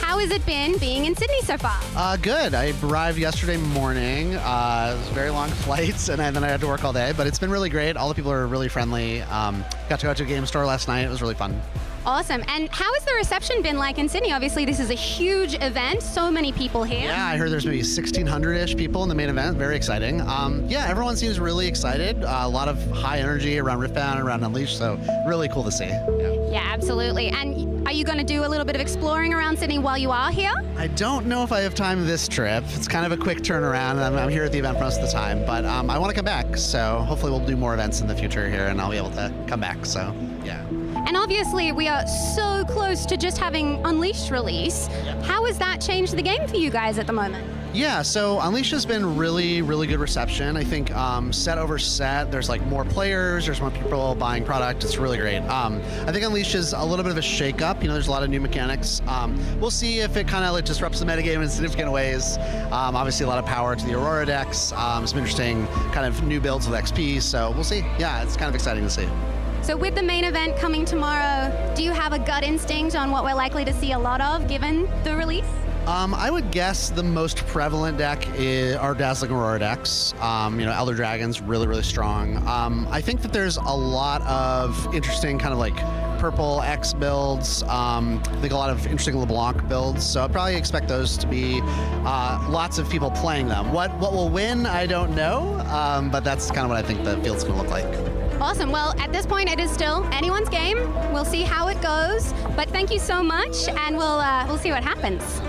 How has it been being in Sydney so far? Good. I arrived yesterday morning. It was very long flights, and then I had to work all day, but it's been really great. All the people are really friendly. Got to go to a game store last night. It was really fun. Awesome. And how has the reception been like in Sydney? Obviously, this is a huge event. So many people here. Yeah, I heard there's maybe 1,600-ish people in the main event. Very exciting. Yeah, everyone seems really excited. A lot of high energy around Riftbound and around Unleashed, so really cool to see. Yeah, absolutely. And are you going to do a little bit of exploring around Sydney while you are here? I don't know if I have time this trip. It's kind of a quick turnaround, and I'm here at the event most of the time, but I want to come back, so hopefully we'll do more events in the future here, and I'll be able to come back, so yeah. And obviously, we are so close to just having Unleashed release. How has that changed the game for you guys at the moment? Yeah, so Unleashed has been really, really good reception. I think set over set, there's like more players, there's more people buying product. It's really great. I think Unleashed is a little bit of a shake-up. You know, there's a lot of new mechanics. We'll see if it kind of like disrupts the metagame in significant ways. Obviously, a lot of power to the Aurora decks. Some interesting kind of new builds with XP. So we'll see. Yeah, it's kind of exciting to see. So with the main event coming tomorrow, do you have a gut instinct on what we're likely to see a lot of given the release? I would guess the most prevalent deck are Dazzling Aurora decks. You know, Elder Dragon's really, really strong. I think that there's a lot of interesting kind of like purple X builds. I think a lot of interesting LeBlanc builds. So I'd probably expect those to be lots of people playing them. What will win, I don't know, but that's kind of what I think the field's going to look like. Awesome. Well, at this point, it is still anyone's game. We'll see how it goes. But thank you so much, and we'll see what happens.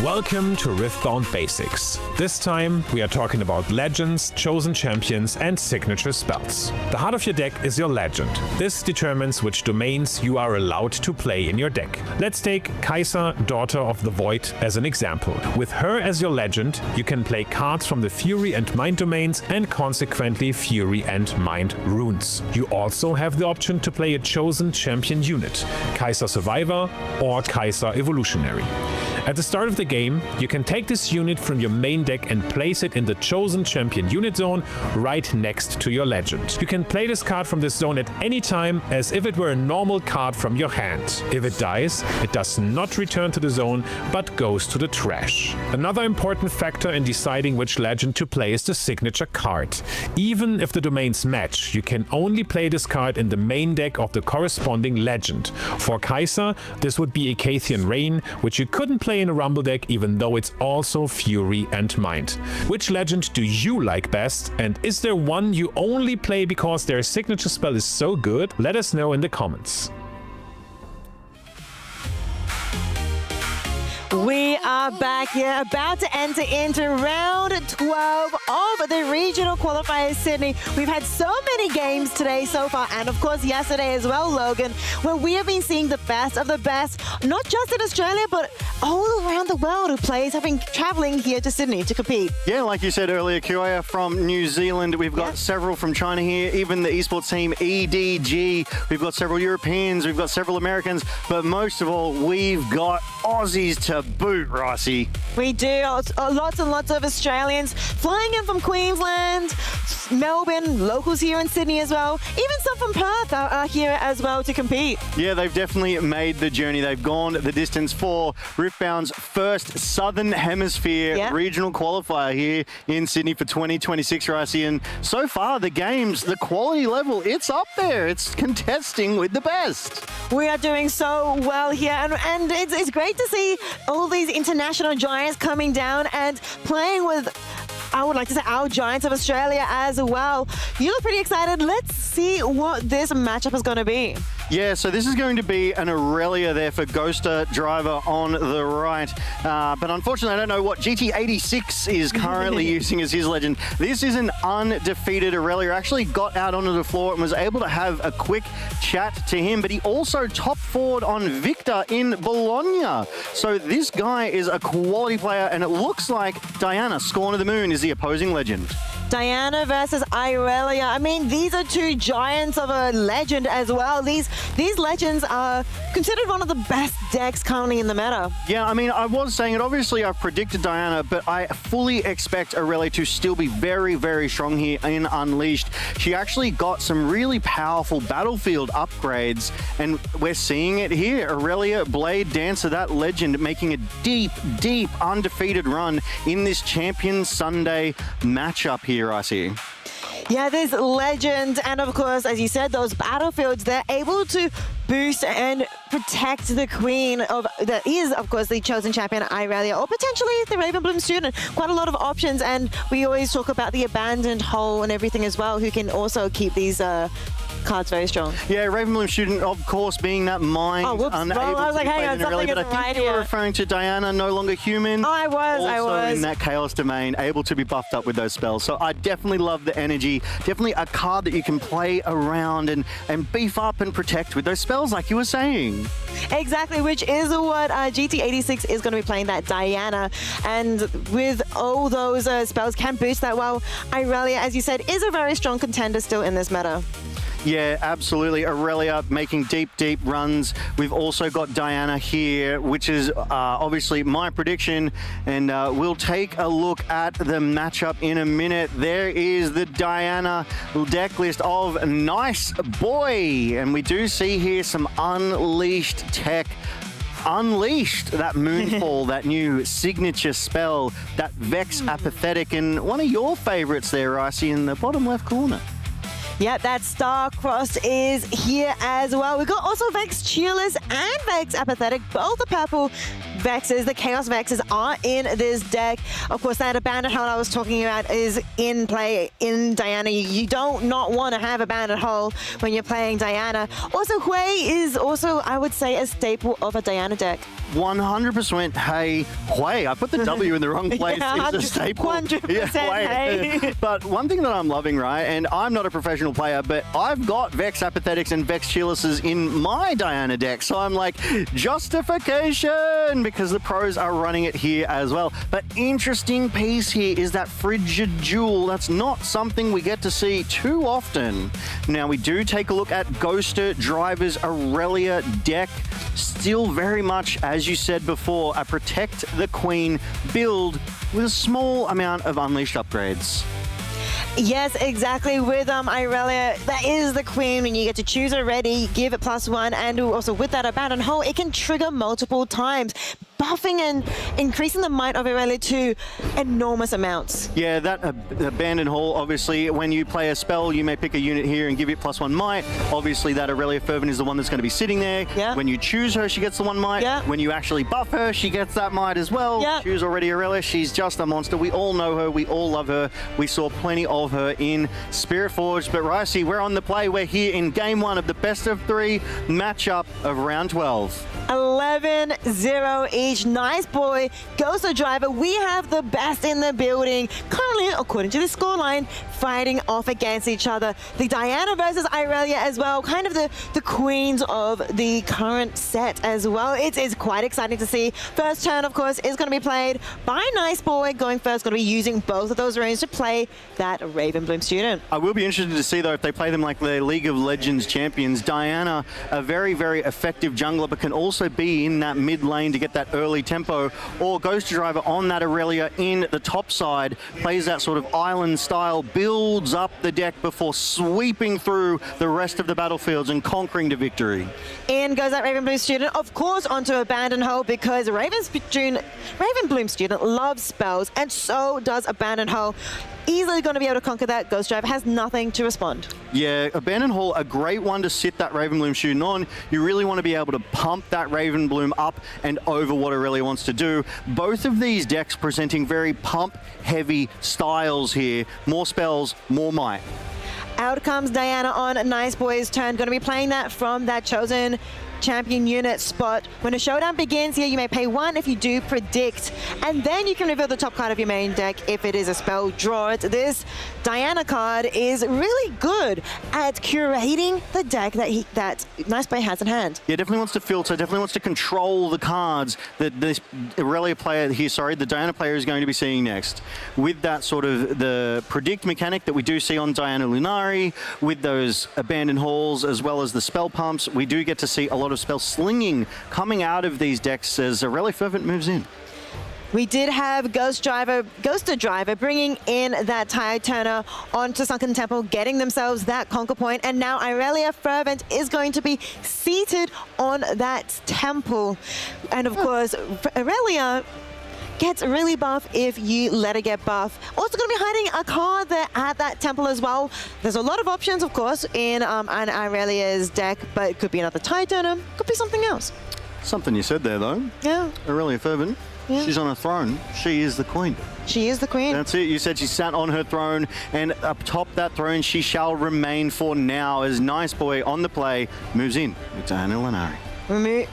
Welcome to Riftbound Basics. This time we are talking about legends, chosen champions and signature spells. The heart of your deck is your legend. This determines which domains you are allowed to play in your deck. Let's take Kai'Sa, Daughter of the Void, as an example. With her as your legend, you can play cards from the Fury and Mind domains and consequently Fury and Mind runes. You also have the option to play a chosen champion unit, Kai'Sa Survivor or Kai'Sa Evolutionary. At the start of the game, you can take this unit from your main deck and place it in the chosen champion unit zone right next to your legend. You can play this card from this zone at any time as if it were a normal card from your hand. If it dies, it does not return to the zone but goes to the trash. Another important factor in deciding which legend to play is the signature card. Even if the domains match, you can only play this card in the main deck of the corresponding legend. For Kai'Sa, this would be Icathian Rain, which you couldn't play in a Rumble deck even though it's also Fury and Mind. Which legend do you like best, and is there one you only play because their signature spell is so good? Let us know in the comments. We are back here, about to enter into round 12 of the regional qualifier Sydney. We've had so many games today so far, and of course yesterday as well, Logan, where we have been seeing the best of the best, not just in Australia, but all around the world, who players have been traveling here to Sydney to compete. Yeah, like you said earlier, Kuya from New Zealand. We've got several from China here, even the esports team EDG. We've got several Europeans, we've got several Americans, but most of all, we've got Aussies to boot, Rossi. We do. Lots and lots of Australians flying in from Queensland, Melbourne, locals here in Sydney as well. Even some from Perth are here as well to compete. Yeah, they've definitely made the journey. They've gone the distance for Riftbound's first Southern Hemisphere regional qualifier here in Sydney for 2026, Rossi. And so far, the games, the quality level, it's up there. It's contesting with the best. We are doing so well here, and it's great to see all these international giants coming down and playing with I would like to say our Giants of Australia as well. You look pretty excited. Let's see what this matchup is going to be. Yeah, so this is going to be an Aurelia there for Ghoster Driver on the right. But unfortunately, I don't know what GT86 is currently using as his legend. This is an undefeated Aurelia. Actually got out onto the floor and was able to have a quick chat to him, but he also top forward on Victor in Bologna. So this guy is a quality player, and it looks like Diana, Scorn of the Moon, is the opposing legend. Diana versus Irelia. I mean, these are two giants of a legend as well. These legends are considered one of the best decks currently in the meta. Yeah, I mean, I was saying it. Obviously, I've predicted Diana, but I fully expect Aurelia to still be very, very strong here in Unleashed. She actually got some really powerful battlefield upgrades, and we're seeing it here. Aurelia, Blade Dancer, that legend, making a deep, deep undefeated run in this Champion Sunday matchup here, I see. Yeah, there's legend, and of course, as you said, those battlefields, they're able to boost and protect the queen of that is, of course, the chosen champion Irelia, or potentially the Ravenbloom student. Quite a lot of options, and we always talk about the abandoned hole and everything as well, who can also keep these cards very strong. Yeah, Ravenbloom student, of course, being that mind unable I was like, to hang play on, in Aurelia, but I think right you were here. referring to Diana, no longer human. Oh, I was. In that Chaos Domain, able to be buffed up with those spells. So I definitely love the energy. Definitely a card that you can play around and beef up and protect with those spells, like you were saying. Exactly, which is what GT86 is going to be playing, that Diana. And with all those spells can boost that well. Irelia, as you said, is a very strong contender still in this meta. Yeah, absolutely. Aurelia making deep, deep runs. We've also got Diana here, which is obviously my prediction. And we'll take a look at the matchup in a minute. There is the Diana deck list of Nice Boy. And we do see here some Unleashed tech. Unleashed, that Moonfall, that new signature spell, that Vex Apathetic, and one of your favorites there, Icy, in the bottom left corner. Yeah, that Star-Crossed is here as well. We've got also Vex Cheerless and Vex Apathetic. Both the purple Vexes, the Chaos Vexes, are in this deck. Of course, that Abandoned Hole I was talking about is in play in Diana. You don't not want to have Abandoned Hole when you're playing Diana. Also, Hui is also, I would say, a staple of a Diana deck. 100% Hey Hui. I put the W in the wrong place. Yeah, it's a staple. 100% Hey. But one thing that I'm loving, right, and I'm not a professional player, but I've got Vex Apathetics and Vex Cheerlesses in my Diana deck. So I'm like, justification, because the pros are running it here as well. But interesting piece here is that Frigid Jewel. That's not something we get to see too often. Now, we do take a look at Ghoster Driver's Aurelia deck. Still very much, as you said before, a Protect the Queen build with a small amount of Unleashed upgrades. Yes, exactly. With Irelia, that is the queen. When you get to choose already, give it +1, and also with that Abandoned Hole, it can trigger multiple times, buffing and increasing the might of Irelia to enormous amounts. Yeah, that Abandoned Hole, obviously, when you play a spell, you may pick a unit here and give it +1 might. Obviously, that Aurelia Fervent is the one that's going to be sitting there. Yeah. When you choose her, she gets the 1 might. Yeah. When you actually buff her, she gets that might as well. Yeah. Choose already Aurelia. She's just a monster. We all know her. We all love her. We saw plenty of her in Spirit Forge. But Ricey, we're on the play. We're here in game 1 of the best of 3 matchup of round 12. 11-0 each. Nice Boy, Ghoster Driver. We have the best in the building. Currently, according to the scoreline, fighting off against each other. The Diana versus Irelia as well. Kind of the queens of the current set as well. It's quite exciting to see. First turn, of course, is going to be played by Nice Boy. Going first, going to be using both of those runes to play that Ravenbloom student. I will be interested to see, though, if they play them like the League of Legends champions. Diana, a very, very effective jungler, but can also be in that mid lane to get that early tempo. Or Ghost Driver on that Aurelia in the top side, plays that sort of island style, builds up the deck before sweeping through the rest of the battlefields and conquering to victory. In goes that Ravenbloom student, of course, onto Abandoned Hole, because Ravenbloom student loves spells, and so does Abandoned Hole. easily going to be able to conquer that. Ghost Driver has nothing to respond. Yeah, Abandoned Hall, a great one to sit that Ravenbloom student on. You really want to be able to pump that Ravenbloom up and over what Aurelia wants to do. Both of these decks presenting very pump-heavy styles here. More spells, more might. Out comes Diana on Nice Boy's turn. Going to be playing that from that chosen champion unit spot. When a showdown begins here, you may pay 1 if you do predict, and then you can reveal the top card of your main deck if it is a spell. Draw it. This Diana card is really good at curating the deck that Nice Boy has in hand. Yeah, definitely wants to filter, definitely wants to control the cards that this Aurelia player here, the Diana player is going to be seeing next. With that sort of the predict mechanic that we do see on Diana Lunari, with those Abandoned Halls as well as the spell pumps, we do get to see a lot of spell slinging coming out of these decks as Aurelia Fervent moves in. We did have Ghoster Driver bringing in that Tide Turner onto Sunken Temple, getting themselves that conquer point, and now Aurelia Fervent is going to be seated on that temple. And of course, Aurelia gets really buff if you let her get buff. Also going to be hiding a card there at that temple as well. There's a lot of options, of course, in an Aurelia's deck, but it could be another Tide Turner, could be something else. Something you said there, though. Yeah. Aurelia Fervent. Yeah. She's on a throne. She is the queen. She is the queen. That's it. You said she sat on her throne, and up top that throne she shall remain for now as Nice Boy on the play moves in with Diana Lunari.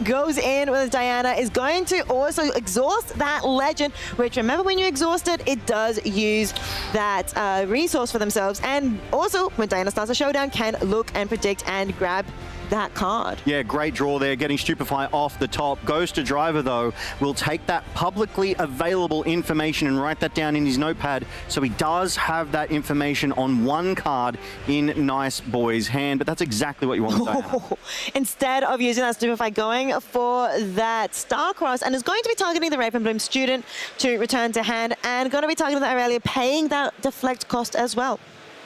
Goes in with Diana, is going to also exhaust that legend, which remember when you exhaust it, it does use that resource for themselves. And also when Diana starts a showdown, can look and predict and grab that card. Yeah, great draw there, getting Stupefy off the top. Ghoster Driver, though, will take that publicly available information and write that down in his notepad. So he does have that information on one card in Nice Boy's hand, but that's exactly what you want with Diana. Instead of using that Stupefy, going for that Starcross, and is going to be targeting the Ravenbloom student to return to hand, and going to be targeting the Aurelia, paying that deflect cost as well.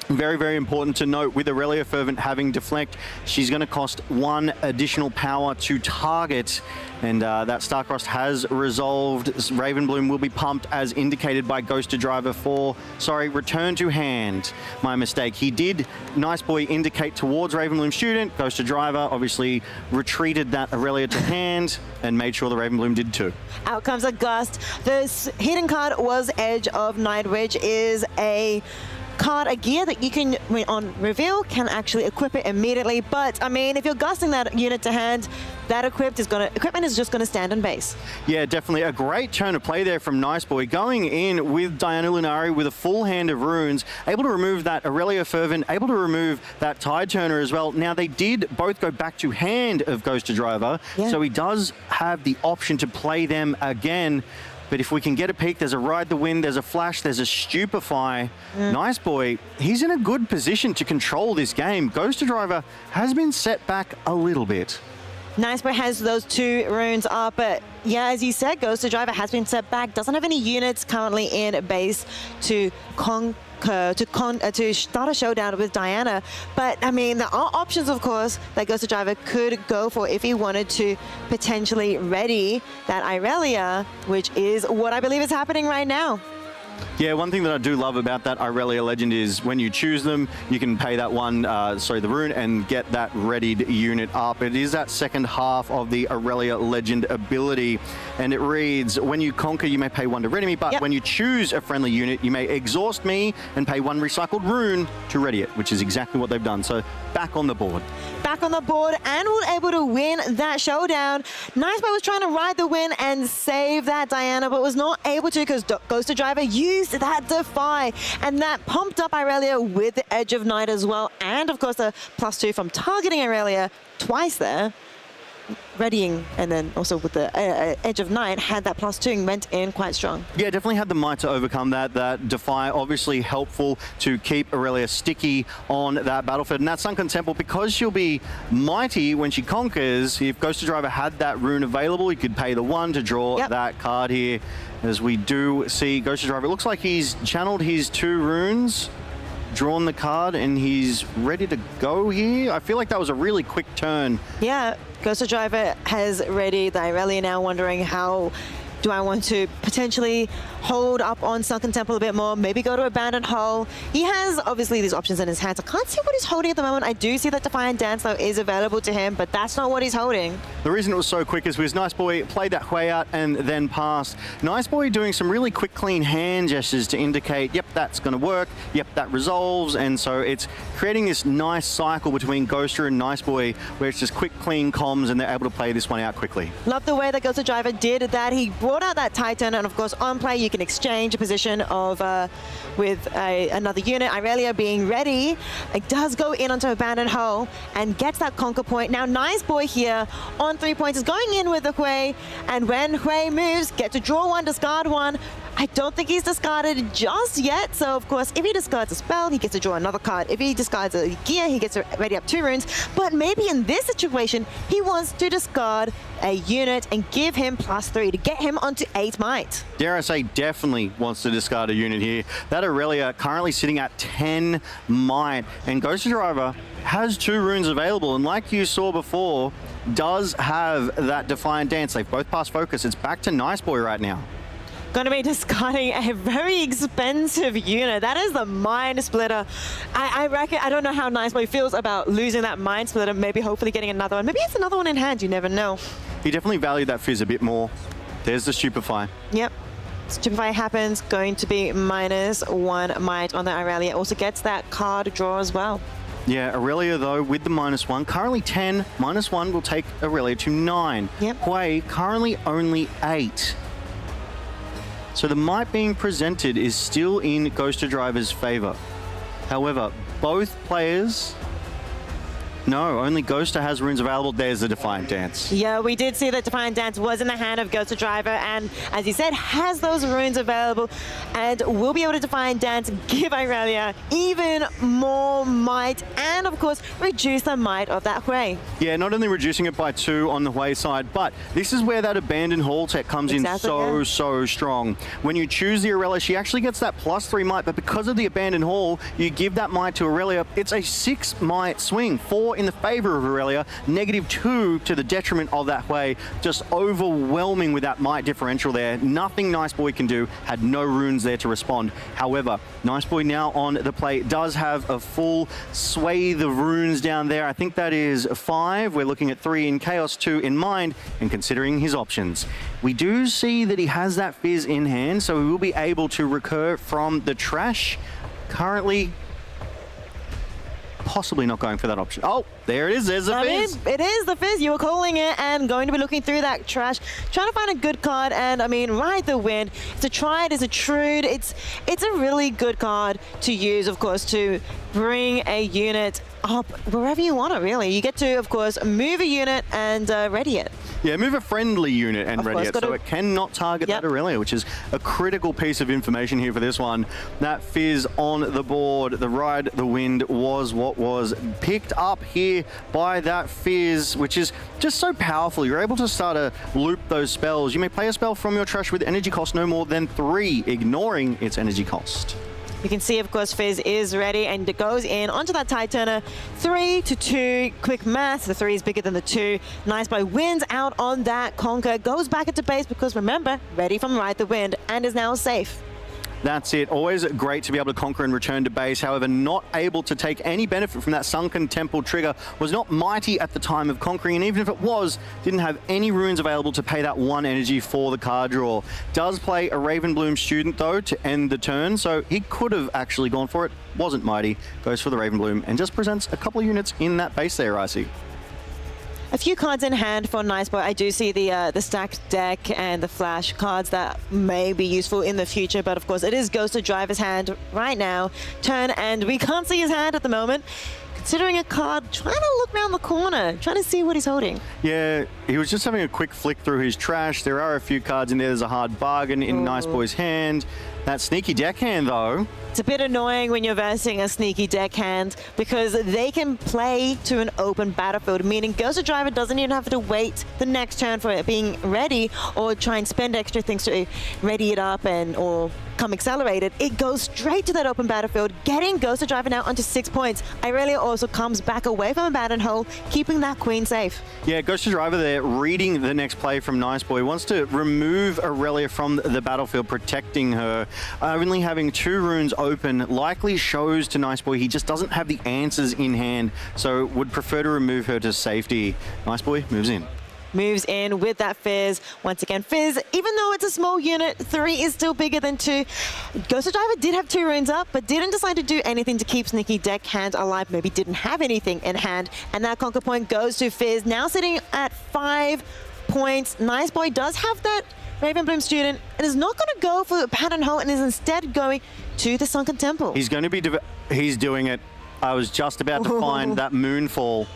Very, very important to note, with Aurelia Fervent having deflect, she's going to cost 1 additional power to target, and that Starcross has resolved. Ravenbloom will be pumped as indicated by Ghoster Driver return to hand. My mistake. He did, Nice Boy, indicate towards Ravenbloom student. Ghoster Driver obviously retreated that Aurelia to hand and made sure the Ravenbloom did too. Out comes a Gust. This hidden card was Edge of Night, which is a card, a gear that you can, on reveal, can actually equip it immediately. But I mean, if you're gusting that unit to hand, that equipment is just going to stand on base. Yeah, definitely a great turn of play there from Nice Boy, going in with Diana Lunari with a full hand of runes, able to remove that Aurelia Fervent, able to remove that Tide Turner as well. Now they did both go back to hand of Ghoster Driver, so he does have the option to play them again. But if we can get a peek, there's a Ride the Wind, there's a Flash, there's a Stupefy. Nice Boy, he's in a good position to control this game. Ghoster Driver has been set back a little bit. Nice Boy has those 2 runes up, but yeah, as you said, Ghoster Driver has been set back, doesn't have any units currently in base to to start a showdown with Diana. But I mean, there are options, of course, that Ghoster Driver could go for if he wanted to potentially ready that Aurelia, which is what I believe is happening right now. Yeah, one thing that I do love about that Aurelia Legend is when you choose them, you can pay that the rune, and get that readied unit up. It is that second half of the Aurelia Legend ability, and it reads, when you conquer, you may pay 1 to ready me, but when you choose a friendly unit, you may exhaust me and pay 1 recycled rune to ready it, which is exactly what they've done. So back on the board. Back on the board, and we're able to win that showdown. Nice Boy was trying to ride the win and save that Diana, but was not able to because Ghoster Driver used that Defy, and that pumped up Aurelia with the Edge of Night as well, and of course the +2 from targeting Aurelia twice there. Readying, and then also with the Edge of Night, had that +2 and went in quite strong. Yeah, definitely had the might to overcome that. That Defy obviously helpful to keep Aurelia sticky on that battlefield. And that Sunken Temple, because she'll be mighty when she conquers, if Ghoster Driver had that rune available, he could pay the 1 to draw that card here. As we do see Ghoster Driver, it looks like he's channeled his 2 runes, drawn the card, and he's ready to go here. I feel like that was a really quick turn. Yeah, Ghoster Driver has ready the Aurelia, now wondering how Do I want to potentially hold up on Sunken Temple a bit more? Maybe go to Abandoned Hull? He has obviously these options in his hands. I can't see what he's holding at the moment. I do see that Defiant Dance though is available to him, but that's not what he's holding. The reason it was so quick is because Nice Boy played that Hui out and then passed. Nice Boy doing some really quick, clean hand gestures to indicate, yep, that's going to work. Yep, that resolves. And so it's creating this nice cycle between Ghoster and Nice Boy where it's just quick, clean comms and they're able to play this one out quickly. Love the way that Ghost Driver did that. He brought out that Titan, and of course on play you can exchange a position of with another unit. Irelia being ready, it does go in onto Abandoned Hull and gets that conquer point. Now Nice Boy here on 3 points is going in with the Hui, and when Hui moves, get to draw one, discard one. I don't think he's discarded just yet, so of course if he discards a spell, he gets to draw another card. If he discards a gear, he gets to ready up 2 runes. But maybe in this situation, he wants to discard a unit and give him +3 to get him onto 8 might. Dare I say, definitely wants to discard a unit here. That Aurelia currently sitting at 10 might, and Ghost Driver has 2 runes available, and like you saw before, does have that Defiant Dance. They've both passed focus. It's back to Nice Boy right now. Going to be discarding a very expensive unit. That is the Mind Splitter. I reckon, I don't know how Nice Boy feels about losing that Mind Splitter, maybe hopefully getting another one. Maybe it's another one in hand, you never know. He definitely valued that Fizz a bit more. There's the Stupefy. Yep. Stupefy happens, going to be -1 might on the Irelia. Also gets that card draw as well. Yeah, Aurelia though with the -1, currently 10, -1 will take Aurelia to 9. Yep. Hui currently only 8. So the might being presented is still in Ghoster Driver's favor. However, both players... No, only Ghoster has runes available. There's the Defiant Dance. Yeah, we did see that Defiant Dance was in the hand of Ghost Driver, and as you said, has those runes available, and will be able to Defiant Dance, give Irelia even more might, and of course, reduce the might of that Hui. Yeah, not only reducing it by 2 on the Hui side, but this is where that Abandoned Hall tech comes in so strong. When you choose the Aurelia, she actually gets that +3 might, but because of the Abandoned Hall, you give that might to Aurelia. It's a 6 might swing, 4 in the favor of Aurelia, -2 to the detriment of that Hui. Just overwhelming with that might differential there. Nothing Nice Boy can do, had no runes there to respond. However, Nice Boy now on the play does have a full swathe of runes down there. I think that is 5. We're looking at 3 in Chaos, 2 in Mind, and considering his options. We do see that he has that Fizz in hand, so he will be able to recur from the trash. Currently, possibly not going for that option. Oh, there it is. There's the Fizz. It is the Fizz. You were calling it, and going to be looking through that trash, trying to find a good card. And I mean, Ride the Wind. It's a Triad, it's a Trude. It's a really good card to use, of course, to bring a unit up wherever you want it. Really, you get to, of course, move a unit and ready it. Yeah, move a friendly unit and ready it, so it cannot target that Aurelia, which is a critical piece of information here for this one. That Fizz on the board, the Ride the Wind was what was picked up here by that Fizz, which is just so powerful. You're able to start to loop those spells. You may play a spell from your trash with energy cost no more than 3, ignoring its energy cost. You can see, of course, Fizz is ready, and it goes in onto that Titana. 3 to 2, quick math. The 3 is bigger than the 2. Nice Boy wins out on that Conquer, goes back into base because, remember, ready from Ride the Wind, and is now safe. That's it. Always great to be able to conquer and return to base. However, not able to take any benefit from that Sunken Temple trigger. Was not mighty at the time of conquering, and even if it was, didn't have any runes available to pay that 1 energy for the card draw. Does play a Ravenbloom student, though, to end the turn, so he could have actually gone for it. Wasn't mighty. Goes for the Ravenbloom and just presents a couple of units in that base there, I see. A few cards in hand for Nice Boy. I do see the stacked deck and the flash cards that may be useful in the future, but of course it is Ghost Driver's hand right now. Turn, and we can't see his hand at the moment. Considering a card, trying to look around the corner, trying to see what he's holding. Yeah, he was just having a quick flick through his trash. There are a few cards in there. There's a hard bargain in Nice Boy's hand. That sneaky deckhand, though. It's a bit annoying when you're versing a sneaky deckhand because they can play to an open battlefield, meaning Ghost Driver doesn't even have to wait the next turn for it being ready or try and spend extra things to ready it up and or come accelerated, it goes straight to that open battlefield, getting Ghost Driver now onto 6 points. Irelia also comes back away from a battle hole, keeping that queen safe. Yeah, Ghost Driver there, reading the next play from Nice Boy, wants to remove Irelia from the battlefield, protecting her. Only having 2 runes open likely shows to Nice Boy he just doesn't have the answers in hand, so would prefer to remove her to safety. Nice Boy moves in. Moves in with that Fizz. Once again, Fizz, even though it's a small unit, 3 is still bigger than 2. Ghost Driver did have 2 runes up, but didn't decide to do anything to keep Sneaky Deck hand alive. Maybe didn't have anything in hand. And that conquer point goes to Fizz, now sitting at 5 points. Nice Boy does have that Ravenbloom student and is not going to go for Pattern Hole and is instead going to the Sunken Temple. He's going to be... he's doing it. I was just about to find that Moonfall.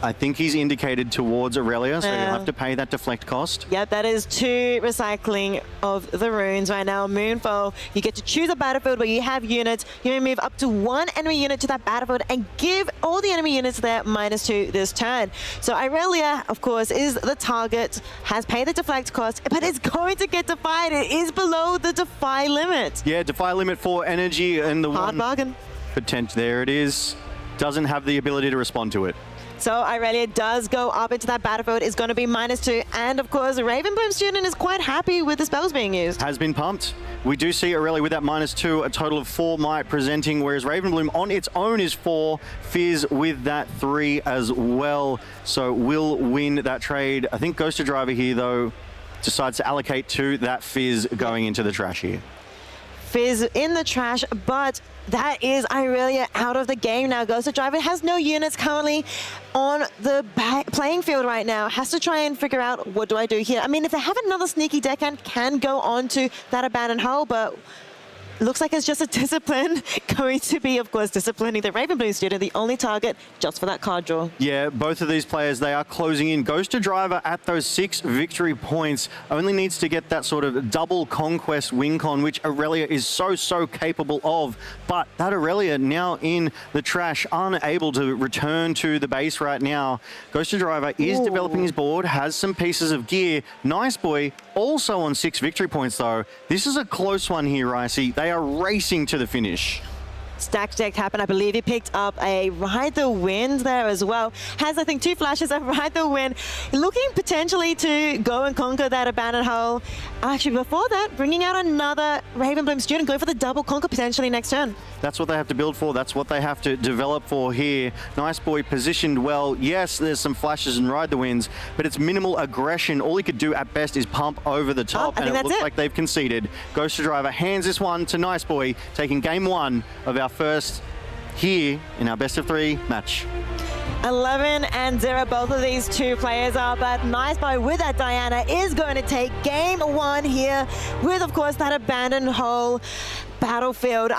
I think he's indicated towards Irelia, so you'll have to pay that deflect cost. Yep, that is 2 recycling of the runes right now. Moonfall, you get to choose a battlefield where you have units. You may move up to 1 enemy unit to that battlefield and give all the enemy units there -2 this turn. So Irelia, of course, is the target, has paid the deflect cost, but it's going to get defied. It is below the defy limit. Yeah, defy limit for energy and the hard bargain. Potential, there it is. Doesn't have the ability to respond to it. So Irelia does go up into that battlefield, is going to be -2, and of course Ravenbloom student is quite happy with the spells being used. Has been pumped. We do see Irelia with that -2, a total of 4 might presenting, whereas Ravenbloom on its own is 4, Fizz with that 3 as well. So will win that trade. I think Ghost Driver here though decides to allocate to that Fizz going into the trash here. Fizz in the trash, but that is Irelia out of the game now. Ghost Driver has no units currently on the playing field right now. Has to try and figure out, what do I do here? I mean, if they have another sneaky deckhand, can go on to that abandoned hole, but looks like it's just a discipline going to be, of course, disciplining the Ravenbloom student, the only target just for that card draw. Yeah, both of these players, they are closing in. Ghost Driver at those 6 victory points only needs to get that sort of double conquest win con, which Irelia is so capable of. But that Irelia now in the trash, unable to return to the base right now. Ghost Driver is developing his board, has some pieces of gear. Nice Boy also on 6 victory points though. This is a close one here, Ricey. They are racing to the finish. Stacked deck happened. I believe he picked up a Ride the Wind there as well. Has, I think, 2 flashes of Ride the Wind. Looking potentially to go and conquer that abandoned hole. Actually, before that, bringing out another Ravenbloom student, going for the double conquer potentially next turn. That's what they have to build for. That's what they have to develop for here. Nice Boy positioned well. Yes, there's some flashes and Ride the Winds, but it's minimal aggression. All he could do at best is pump over the top, and it looks like they've conceded. Ghost Driver hands this one to Nice Boy, taking game 1 of our first here in our best of 3 match. 11-0, both of these 2 players are, but Nice Boy with that Diana is going to take game 1 here with, of course, that abandoned hole battlefield.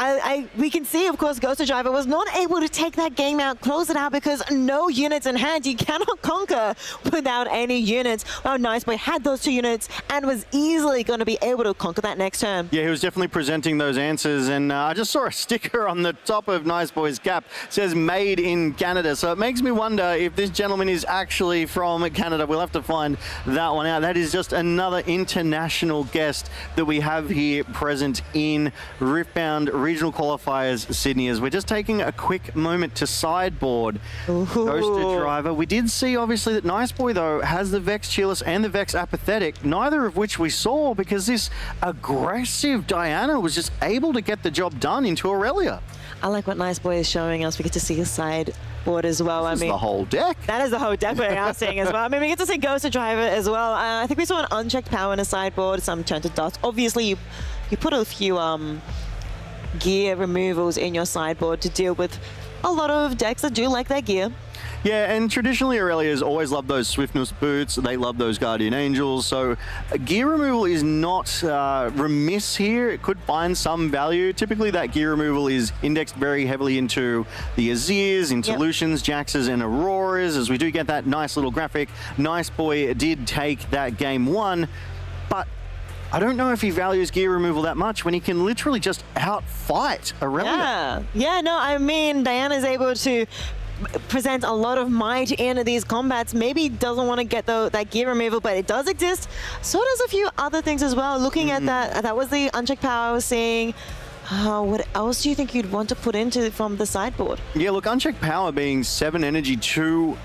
We can see, of course, Ghost Driver was not able to take that game out, close it out, because no units in hand. You cannot conquer without any units. Well, Nice Boy had those 2 units and was easily going to be able to conquer that next turn. Yeah, he was definitely presenting those answers, and I just saw a sticker on the top of Nice Boy's cap. It says made in Canada, so it makes me wonder if this gentleman is actually from Canada. We'll have to find that one out. That is just another international guest that we have here present in Riftbound Regional Qualifiers Sydney, as we're just taking a quick moment to sideboard Ghost Driver. We did see, obviously, that Nice Boy, though, has the Vex Cheerless and the Vex Apathetic, neither of which we saw because this aggressive Diana was just able to get the job done into Irelia. I like what Nice Boy is showing us. We get to see his sideboard as well. This is the whole deck. That is the whole deck we're now seeing as well. I mean, we get to see Ghost Driver as well. I think we saw an unchecked power in a sideboard, some turn to dust. Obviously, you put a few gear removals in your sideboard to deal with a lot of decks that do like their gear. Yeah, and traditionally Irelia's always loved those Swiftness boots. They love those Guardian Angels. So gear removal is not remiss here. It could find some value. Typically that gear removal is indexed very heavily into the Azirs, into Lucians, Jaxes, and Auroras, as we do get that nice little graphic. Nice Boy did take that game 1, but I don't know if he values gear removal that much when he can literally just outfight Irelia. Yeah, no, I mean, Diana's able to presents a lot of might in these combats. Maybe doesn't want to get that gear removal, but it does exist. So does a few other things as well. Looking at that was the unchecked power I was seeing. What else do you think you'd want to put into from the sideboard? Yeah, look, unchecked power being 7 energy, 2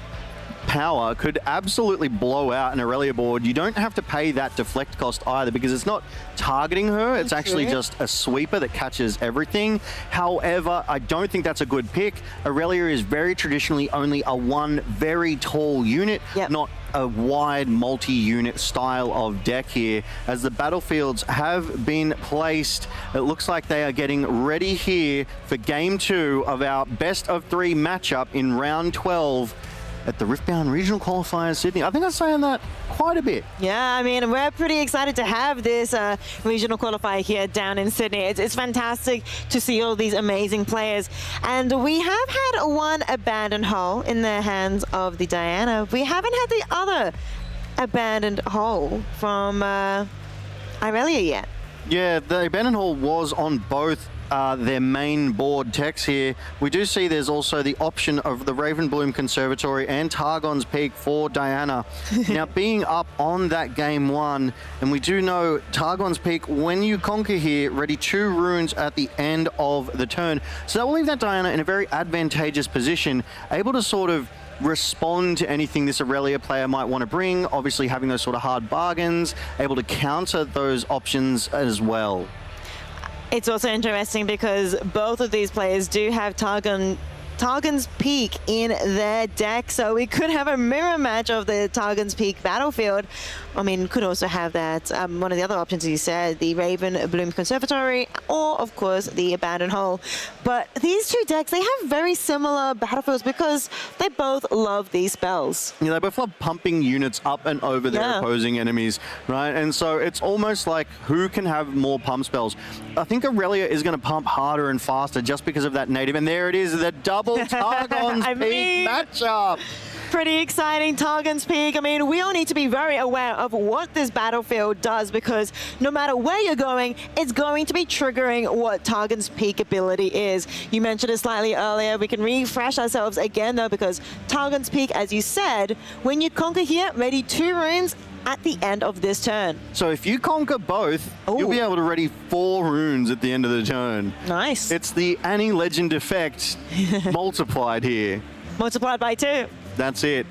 power could absolutely blow out an Aurelia board. You don't have to pay that deflect cost either because it's not targeting her. It's actually just a sweeper that catches everything. However, I don't think that's a good pick. Aurelia is very traditionally only a one very tall unit, not a wide multi-unit style of deck here. As the battlefields have been placed, it looks like they are getting ready here for game 2 of our best of 3 matchup in round 12 at the Riftbound Regional Qualifier Sydney. I think I'm saying that quite a bit. Yeah, I mean, we're pretty excited to have this regional qualifier here down in Sydney. It's fantastic to see all these amazing players. And we have had one abandoned hull in the hands of the Diana. We haven't had the other abandoned hull from Aurelia yet. Yeah, the abandoned hull was on both their main board techs here. We do see there's also the option of the Ravenbloom Conservatory and Targon's Peak for Diana. Now, being up on that game 1, and we do know Targon's Peak, when you conquer here, ready 2 runes at the end of the turn. So that will leave that Diana in a very advantageous position, able to sort of respond to anything this Aurelia player might want to bring, obviously having those sort of hard bargains, able to counter those options as well. It's also interesting because both of these players do have Targon's Peak in their deck, so we could have a mirror match of the Targon's Peak battlefield. I mean, could also have that, one of the other options you said, the Ravenbloom Conservatory, or of course the Abandoned Hull. But these two decks, they have very similar battlefields because they both love these spells. Yeah, they both love pumping units up and over their opposing enemies, right? And so it's almost like who can have more pump spells. I think Aurelia is going to pump harder and faster just because of that native. And there it is, the double Targon's Peak matchup. Pretty exciting, Targon's Peak. I mean, we all need to be very aware of what this battlefield does because no matter where you're going, it's going to be triggering what Targon's Peak ability is. You mentioned it slightly earlier. We can refresh ourselves again, though, because Targon's Peak, as you said, when you conquer here, ready 2 runes at the end of this turn. So if you conquer both, you'll be able to ready 4 runes at the end of the turn. Nice. It's the Annie Legend effect multiplied here. Multiplied by 2. That's it.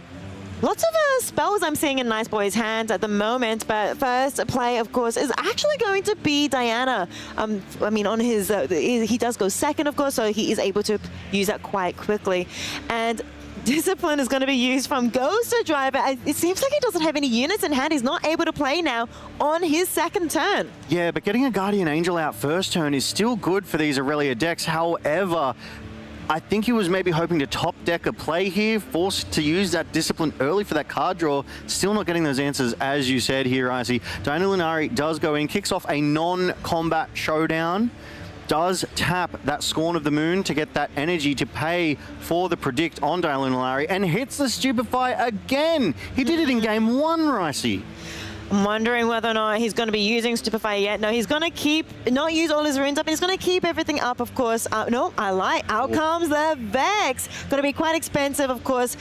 Lots of spells I'm seeing in Nice Boy's hand at the moment, but first play, of course, is actually going to be Diana. I mean, on his, he does go second, of course, so he is able to use that quite quickly. And Discipline is going to be used from Ghost Driver. It seems like he doesn't have any units in hand. He's not able to play now on his second turn. Yeah, but getting a Guardian Angel out first turn is still good for these Aurelia decks. However, I think he was maybe hoping to top deck a play here, forced to use that Discipline early for that card draw. Still not getting those answers, as you said here, Icy. Diana Lunari does go in, kicks off a non-combat showdown, does tap that Scorn of the Moon to get that energy to pay for the Predict on Diana Lunari, and hits the Stupefy again. He did it in game 1, Ricey. I'm wondering whether or not he's going to be using Stupefy yet. No, he's going to not use all his runes up, and he's going to keep everything up, of course. No, I like. Out comes the Vex. Going to be quite expensive, of course,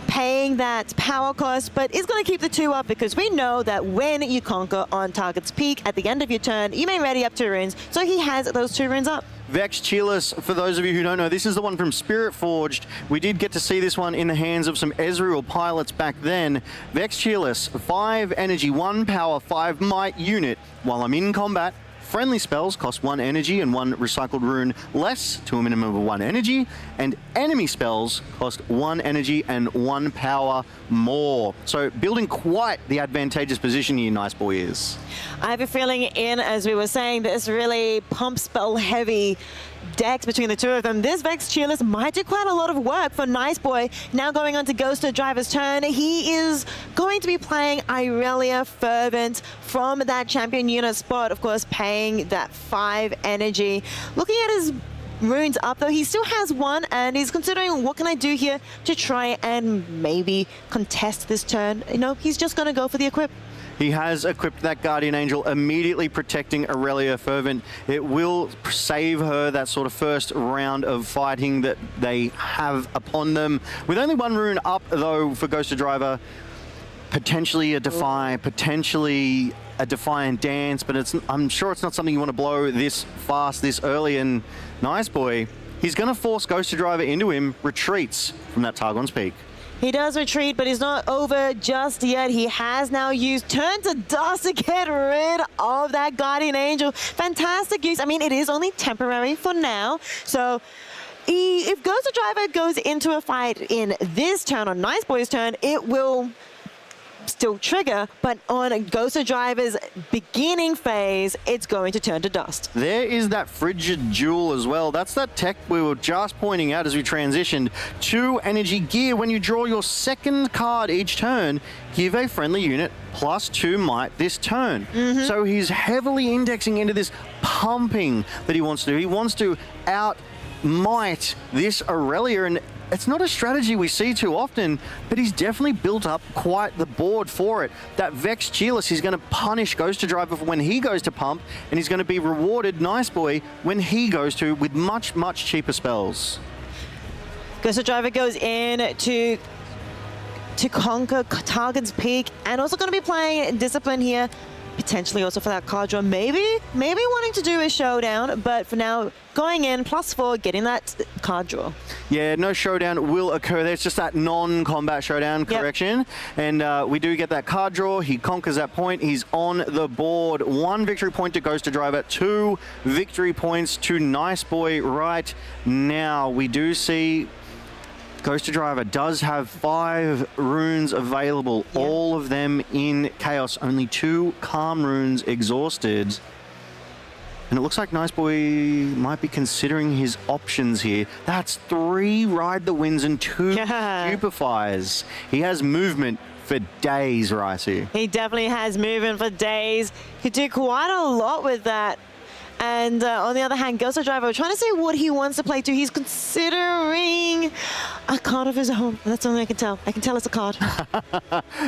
paying that power cost, but it's going to keep the 2 up because we know that when you conquer on Target's Peak at the end of your turn, you may ready up 2 runes. So he has those 2 runes up. Vex Cheerless, for those of you who don't know, this is the one from Spirit Forged. We did get to see this one in the hands of some Ezreal pilots back then. Vex Cheerless, 5 energy, 1 power, 5 might unit. While I'm in combat, friendly spells cost 1 energy and 1 recycled rune less to a minimum of 1 energy, and enemy spells cost 1 energy and 1 power more. So building quite the advantageous position here, Nice Boy is. I have a feeling as we were saying, this really pump spell heavy decks between the 2 of them. This Vex Cheerless might do quite a lot of work for Nice Boy. Now going on to Ghost Driver's turn, he is going to be playing Irelia Fervent from that champion unit spot, of course, paying that 5 energy. Looking at his runes up, though, he still has 1, and he's considering what can I do here to try and maybe contest this turn. You know, he's just going to go for the equip. He has equipped that Guardian Angel, immediately protecting Aurelia Fervent. It will save her that sort of first round of fighting that they have upon them. With only one rune up, though, for Ghost Driver, potentially a Defy, potentially a Defiant Dance, but I'm sure it's not something you want to blow this fast, this early, and Nice Boy, he's going to force Ghost Driver into him, retreats from that Targon's Peak. He does retreat, but he's not over just yet. He has now used Turn to Dust to get rid of that Guardian Angel. Fantastic use. I mean, it is only temporary for now. So if Ghost Driver goes into a fight in this turn, on Nice Boy's turn, it will still trigger, but on Ghost Driver's beginning phase, it's going to turn to dust. There is that Frigid Jewel as well. That's that tech we were just pointing out as we transitioned to Energy Gear. When you draw your second card each turn, give a friendly unit +2 might this turn. So he's heavily indexing into this pumping that he wants to do. He wants to out-might this Aurelia, and it's not a strategy we see too often, but he's definitely built up quite the board for it. That Vex Cheerless, he's going to punish Ghost Driver for when he goes to pump, and he's going to be rewarded Nice Boy when he goes to with much, much cheaper spells. Ghost Driver goes in to conquer Targon's Peak, and also going to be playing Discipline here, potentially also for that card draw. Maybe wanting to do a showdown, but for now, going in +4, getting that card draw. Yeah, no showdown will occur there. It's just that non-combat showdown, correction. And we do get that card draw. He conquers that point. He's on the board. 1 victory point to Ghost Driver, 2 victory points to Nice Boy right now. We do see Ghost Driver does have 5 runes available, all of them in Chaos. Only 2 Calm runes exhausted. And it looks like Nice Boy might be considering his options here. That's 3 Ride the Winds and 2 Stupefies. He has movement for days, Ricey. He definitely has movement for days. He could do quite a lot with that. And on the other hand, Ghost Driver, we're trying to see what he wants to play to. He's considering a card of his own. That's only I can tell. I can tell it's a card.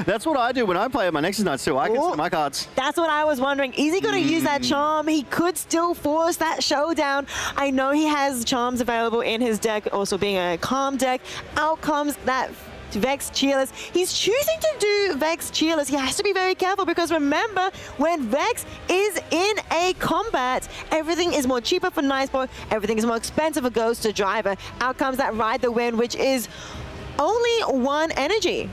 That's what I do when I play at my Nexus Nights too. I consider my cards. That's what I was wondering. Is he going to use that charm? He could still force that showdown. I know he has charms available in his deck, also being a calm deck. Out comes that Vex Cheerless. He's choosing to do Vex Cheerless. He has to be very careful because remember, when Vex is in a combat, everything is more cheaper for Nice Boy, everything is more expensive for Ghost Driver. Out comes that Ride the Wind, which is only 1 energy.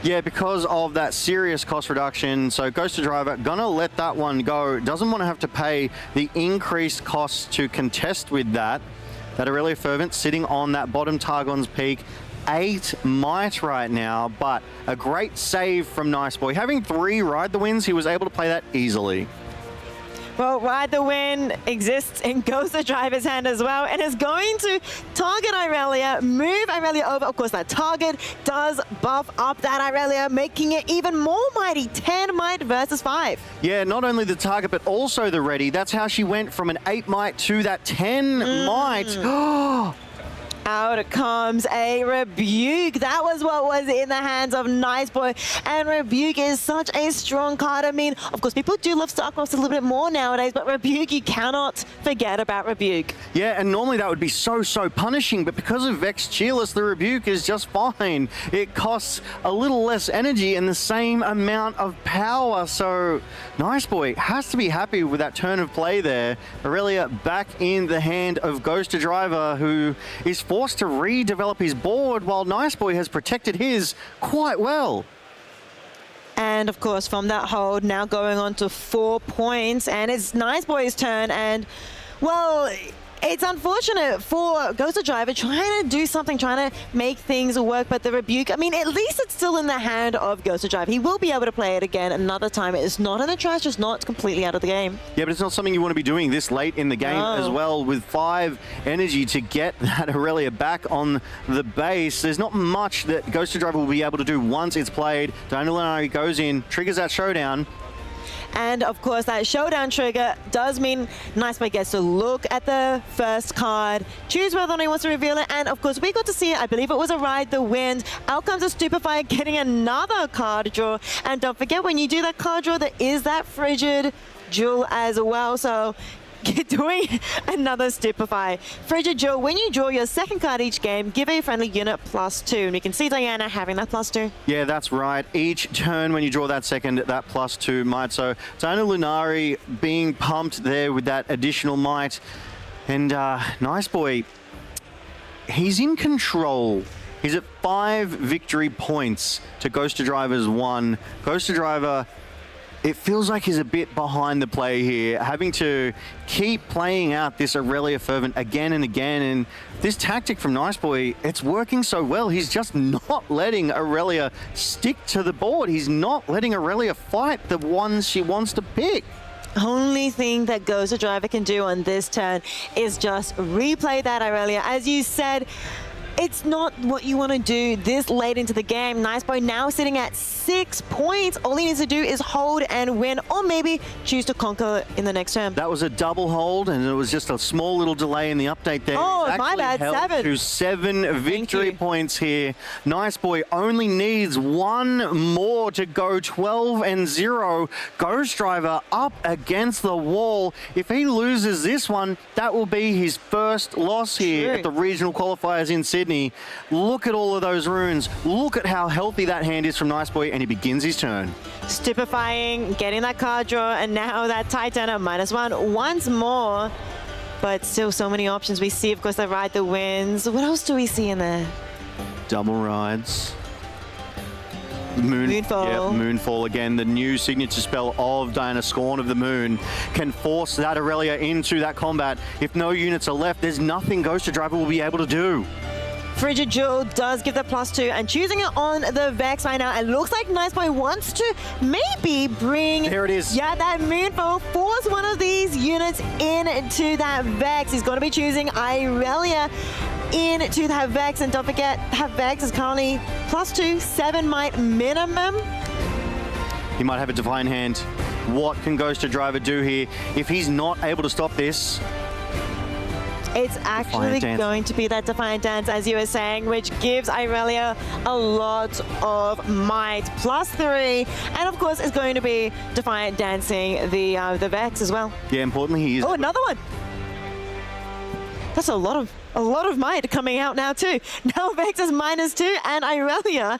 Yeah, because of that serious cost reduction. So Ghost Driver gonna let that one go. Doesn't want to have to pay the increased costs to contest with that. That Aurelia Fervent sitting on that bottom Targon's Peak. 8 might right now, but a great save from Nice Boy. Having 3 Ride the Winds, he was able to play that easily. Well, Ride the Wind exists in Ghost Driver's hand as well, and is going to target Aurelia, move Aurelia over. Of course, that target does buff up that Aurelia, making it even more mighty. 10 might versus 5. Yeah, not only the target, but also the ready. That's how she went from an 8 might to that 10 might. Out comes a Rebuke. That was what was in the hands of Nice Boy. And Rebuke is such a strong card. I mean, of course, people do love Starcraft a little bit more nowadays, but Rebuke, you cannot forget about Rebuke. Yeah, and normally that would be so punishing, but because of Vex Cheerless, the Rebuke is just fine. It costs a little less energy and the same amount of power, so Nice Boy has to be happy with that turn of play there. Aurelia back in the hand of Ghost Driver, who is forced to redevelop his board while Nice Boy has protected his quite well. And of course, from that hold, now going on to 4 points, and it's Nice Boy's turn, and well, it's unfortunate for Ghost Driver trying to do something, trying to make things work, but the Rebuke, I mean, at least it's still in the hand of Ghost Driver. He will be able to play it again another time. It's not in the trash, just not completely out of the game. Yeah, but it's not something you want to be doing this late in the game as well, with 5 energy to get that Aurelia back on the base. There's not much that Ghost Driver will be able to do once it's played. Dynalari goes in, triggers that showdown. And of course, that showdown trigger does mean Nice Boy gets to look at the first card, choose whether or not he wants to reveal it. And of course, we got to see, I believe it was a Ride the Wind. Out comes a Stupefier getting another card draw. And don't forget, when you do that card draw, there is that Frigid Jewel as well. So doing another Stupefy. Frigid Jewel, when you draw your second card each game, give a friendly unit +2. And we can see Diana having that +2. Yeah, that's right. Each turn when you draw that second, that +2 might. So Diana Lunari being pumped there with that additional might. And Nice Boy, he's in control. He's at 5 victory points to Ghost to Driver's 1. Ghost to Driver, it feels like he's a bit behind the play here, having to keep playing out this Aurelia Fervent again and again. And this tactic from Nice Boy, it's working so well. He's just not letting Aurelia stick to the board. He's not letting Aurelia fight the ones she wants to pick. Only thing that Ghost Driver can do on this turn is just replay that Aurelia. As you said, it's not what you want to do this late into the game. Nice Boy now sitting at 6 points. All he needs to do is hold and win, or maybe choose to conquer in the next turn. That was a double hold, and it was just a small little delay in the update there. Oh, my bad, 7. To 7 victory points here. Nice Boy only needs 1 more to go 12-0. Ghost Driver up against the wall. If he loses this one, that will be his first loss here at the regional qualifiers in Sydney. Look at all of those runes. Look at how healthy that hand is from Nice Boy, and he begins his turn. Stupefying, getting that card draw, and now that Titan at -1 once more. But still so many options. We see, of course, the Ride the Winds. What else do we see in there? Double rides. Moonfall. Yep, Moonfall again. The new signature spell of Diana, Scorn of the Moon, can force that Aurelia into that combat. If no units are left, there's nothing Ghost Driver will be able to do. Frigid Jewel does give the +2, and choosing it on the Vex right now. It looks like Nice Boy wants to maybe bring... There it is. Yeah, that Moonfall, force one of these units into that Vex. He's going to be choosing Aurelia into that Vex, and don't forget, that Vex is currently +2, 7 might minimum. He might have a Divine Hand. What can Ghost Driver do here? If he's not able to stop this, it's actually going to be that Defiant Dance, as you were saying, which gives Aurelia a lot of might. +3, and of course, it's going to be Defiant Dancing the Vex as well. Yeah, importantly, he is... Oh, another one! That's a lot of might coming out now too. Now Vex is -2, and Aurelia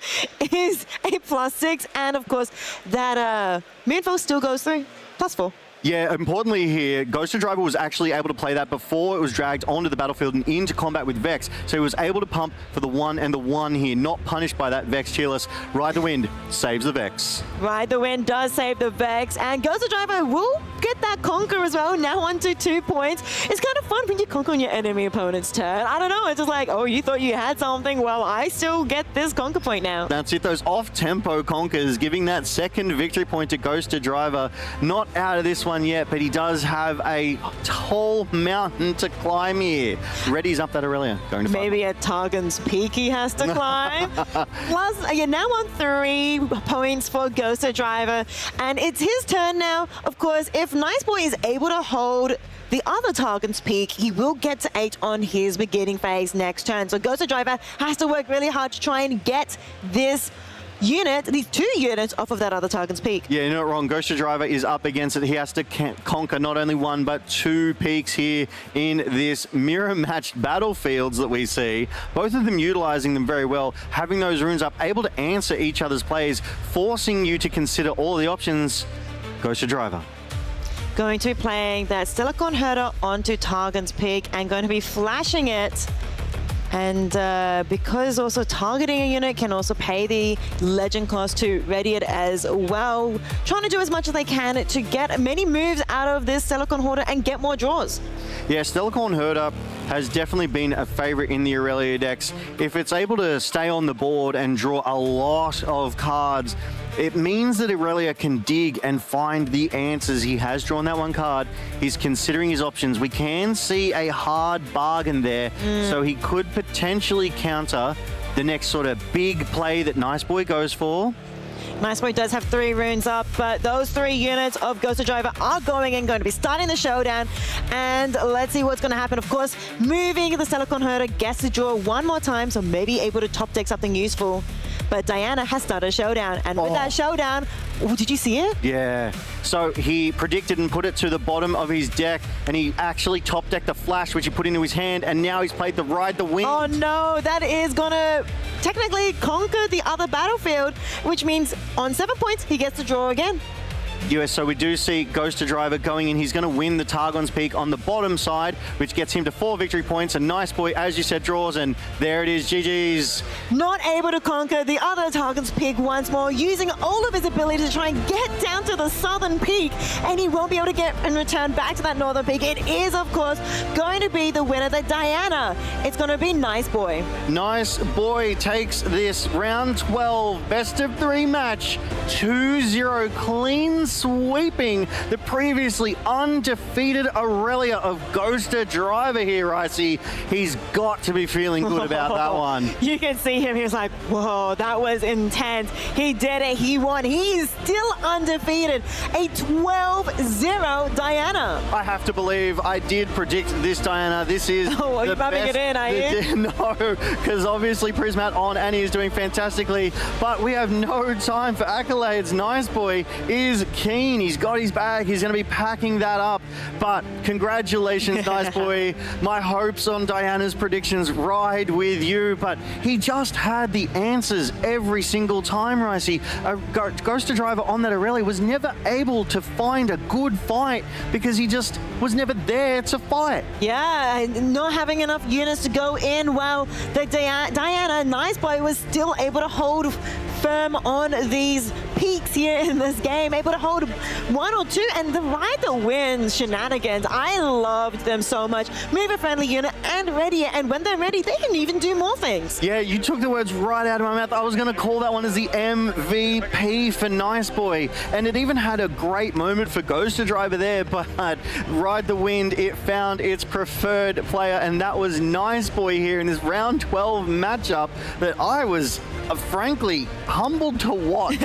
is a +6, and of course, that Moonfall still goes through, +4. Yeah, importantly here, Ghost Driver was actually able to play that before it was dragged onto the battlefield and into combat with Vex. So he was able to pump for the 1 and the 1 here, not punished by that Vex cheerless. Ride the Wind saves the Vex. Ride the Wind does save the Vex, and Ghost Driver will get that conquer as well, now on to 2 points. It's kind of fun when you conquer on your enemy opponent's turn. I don't know, it's just like, oh, you thought you had something? Well, I still get this conquer point now. That's it, those off-tempo conquers, giving that second victory point to Ghost Driver. Not out of this one yet, but he does have a tall mountain to climb here. Ready's up that Aurelia. Going to maybe at Targon's Peak he has to climb. Plus, you're now on 3 points for Ghost Driver, and it's his turn now. Of course, if Nice Boy is able to hold the other Targon's Peak, he will get to 8 on his beginning phase next turn. So Ghost Driver has to work really hard to try and get this unit, these 2 units off of that other Targon's Peak. Yeah, you're not wrong. Ghost Driver is up against it. He has to conquer not only 1, but 2 peaks here in this mirror-matched battlefields that we see. Both of them utilizing them very well, having those runes up, able to answer each other's plays, forcing you to consider all the options. Ghost Driver. Going to be playing that Silicon Herder onto Targon's Peak and going to be flashing it. And because also targeting a unit can also pay the legend cost to ready it as well. Trying to do as much as they can to get many moves out of this Silicon Hoarder and get more draws. Yeah, Silicon Herder has definitely been a favorite in the Aurelia decks. If it's able to stay on the board and draw a lot of cards, it means that Aurelia can dig and find the answers. He has drawn that 1 card. He's considering his options. We can see a hard bargain there, so he could potentially counter the next sort of big play that Nice Boy goes for. Nice Boy does have 3 runes up, but those 3 units of Ghost Driver are going to be starting the showdown. And let's see what's going to happen. Of course, moving the Silicon Herder gets to draw one more time, so maybe able to top deck something useful. But Diana has started a showdown, and with that showdown, did you see it? Yeah. So he predicted and put it to the bottom of his deck, and he actually top decked the flash, which he put into his hand, and now he's played the Ride the Wind. Oh no, that is gonna technically conquer the other battlefield, which means on 7 points, he gets to draw again. Yes, so we do see Ghost Driver going in. He's going to win the Targon's Peak on the bottom side, which gets him to 4 victory points. And Nice Boy, as you said, draws, and there it is, GG's. Not able to conquer the other Targon's Peak once more, using all of his ability to try and get down to the southern peak, and he won't be able to get in return back to that northern peak. It is, of course, going to be the winner, the Diana. It's going to be Nice Boy. Nice Boy takes this round 12 best of 3 match, 2-0 clean sweeping the previously undefeated Aurelia of Ghoster Driver here, Ricey. He's got to be feeling good about that one. You can see him. He was like, whoa, that was intense. He did it. He won. He is still undefeated. A 12-0 Diana. I have to believe I did predict this, Diana. This is are you rubbing it in, are you? No, because obviously Prismat on and he is doing fantastically, but we have no time for accolades. Nice Boy is keen. He's got his bag. He's going to be packing that up. But congratulations, Nice Boy. My hopes on Diana's predictions ride with you, but he just had the answers every single time, Ricey. Ghoster Driver on that Aurelia was never able to find a good fight because he just was never there to fight. Yeah, not having enough units to go in while the Diana Nice Boy was still able to hold firm on these peaks here in this game, able to hold 1 or 2, and the Ride the Wind shenanigans, I loved them so much. Move a friendly unit and ready it, and when they're ready, they can even do more things. Yeah, you took the words right out of my mouth. I was going to call that one as the MVP for Nice Boy, and it even had a great moment for Ghoster Driver there, but Ride the Wind, it found its preferred player, and that was Nice Boy here in this round 12 matchup that I was frankly humbled to watch.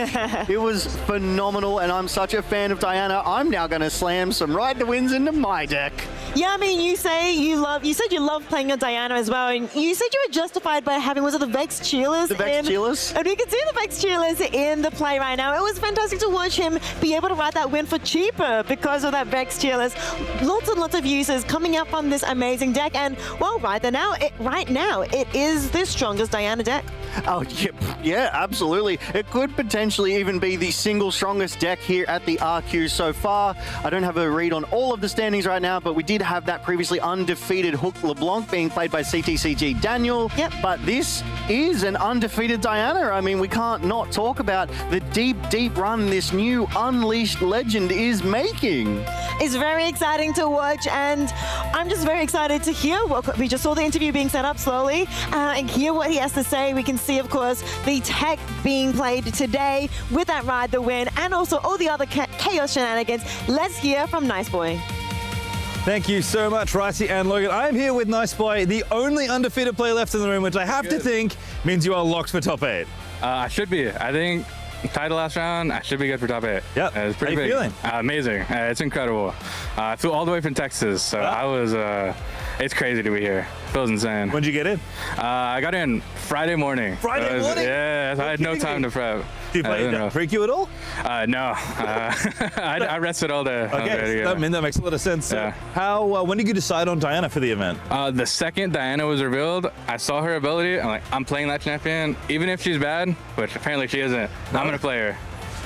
It was phenomenal, and I'm such a fan of Diana. I'm now going to slam some Ride the Winds into my deck. Yeah, I mean, you said you love playing a Diana as well, and you said you were justified by having, was it the Vex Cheerless? The Vex Cheerless? And we can see the Vex Cheerless in the play right now. It was fantastic to watch him be able to ride that win for cheaper because of that Vex Cheerless. Lots and lots of users coming up on this amazing deck, and well, right now, it is the strongest Diana deck. Oh, yeah, absolutely. It could potentially even be the single strongest deck here at the RQ so far. I don't have a read on all of the standings right now, but we did have that previously undefeated Hook LeBlanc being played by CTCG Daniel. Yep. But this is an undefeated Diana. I mean, we can't not talk about the deep, deep run this new Unleashed legend is making. It's very exciting to watch, and I'm just very excited to hear what we just saw the interview being set up slowly and hear what he has to say. We can see, of course, the tech being played today with that Ride the Wind and also all the other chaos shenanigans. Let's hear from Nice Boy. Thank you so much, Ricey and Logan. I'm here with Nice Boy, the only undefeated player left in the room, which I have to think means you are locked for top 8. I should be. I think tied the last round, I should be good for top 8. Yep. It's pretty How you big. feeling? Amazing. It's incredible. I flew all the way from Texas, so I was, it's crazy to be here. Feels insane. When'd you get in? I got in Friday morning. Friday morning? Yeah, I had no time to prep. Did you freak you at all? No. I rested all day. Okay, that makes a lot of sense. Yeah. When did you decide on Diana for the event? The second Diana was revealed, I saw her ability. I'm like, I'm playing that champion, even if she's bad, which apparently she isn't. I'm gonna play her.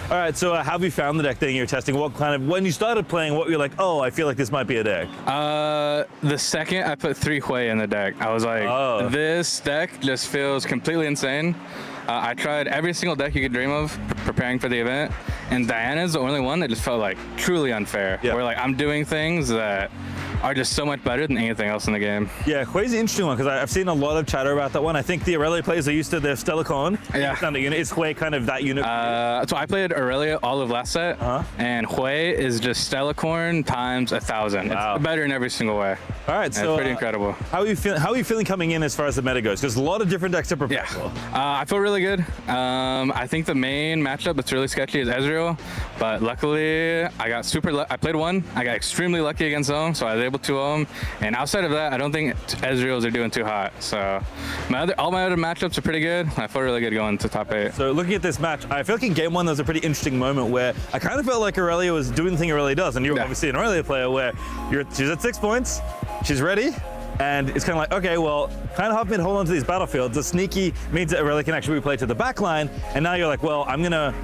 All right, so how have you found the deck that you're testing? When you started playing, what were you like, oh, I feel like this might be a deck? The second I put 3 Hui in the deck, I was like, this deck just feels completely insane. I tried every single deck you could dream of preparing for the event, and Diana's the only one that just felt like truly unfair. Yeah. Where like I'm doing things that are just so much better than anything else in the game. Yeah, Hui's an interesting one because I've seen a lot of chatter about that one. I think the Aurelia players are used to their Stellarcorn. Yeah. Standard unit. Is Hui kind of that unit? So I played Aurelia all of last set, and Hui is just Stellarcorn times 1,000. Wow. It's better in every single way. All right, so it's pretty incredible. How are you feeling coming in as far as the meta goes? Because a lot of different decks to prepare for. I feel really good. I think the main matchup that's really sketchy is Ezreal, but luckily I got I played one. I got extremely lucky against them, so I was able to them. And outside of that, I don't think Ezreals are doing too hot. So all my other matchups are pretty good. I feel really good going to top 8. So looking at this match, I feel like in game 1 there was a pretty interesting moment where I kind of felt like Aurelia was doing the thing Aurelia does, and you're obviously an Aurelia player where she's at 6 points, she's ready. And it's kind of like, okay, well, kind of help me hold on to these battlefields. The sneaky means that Aurelia can actually be played to the back line. And now you're like, well, I'm going to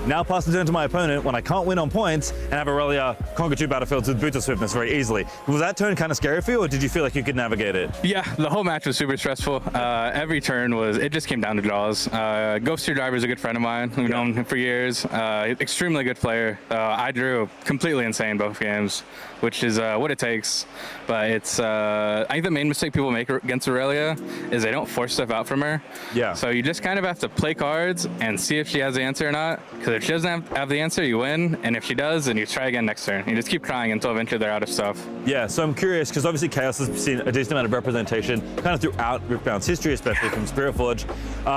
now pass the turn to my opponent when I can't win on points and have Aurelia conquer 2 battlefields with Boots of Swiftness very easily. Was that turn kind of scary for you, or did you feel like you could navigate it? Yeah, the whole match was super stressful. Every turn it just came down to draws. Ghost Tier Driver is a good friend of mine. We've known him for years. Extremely good player. I drew completely insane both games, which is what it takes. But it's, I think the main mistake people make against Aurelia is they don't force stuff out from her. Yeah. So you just kind of have to play cards and see if she has the answer or not. Because if she doesn't have the answer, you win. And if she does, then you try again next turn. You just keep trying until eventually they're out of stuff. Yeah, so I'm curious, because obviously Chaos has seen a decent amount of representation kind of throughout Riftbound's history, especially from Spirit Forge.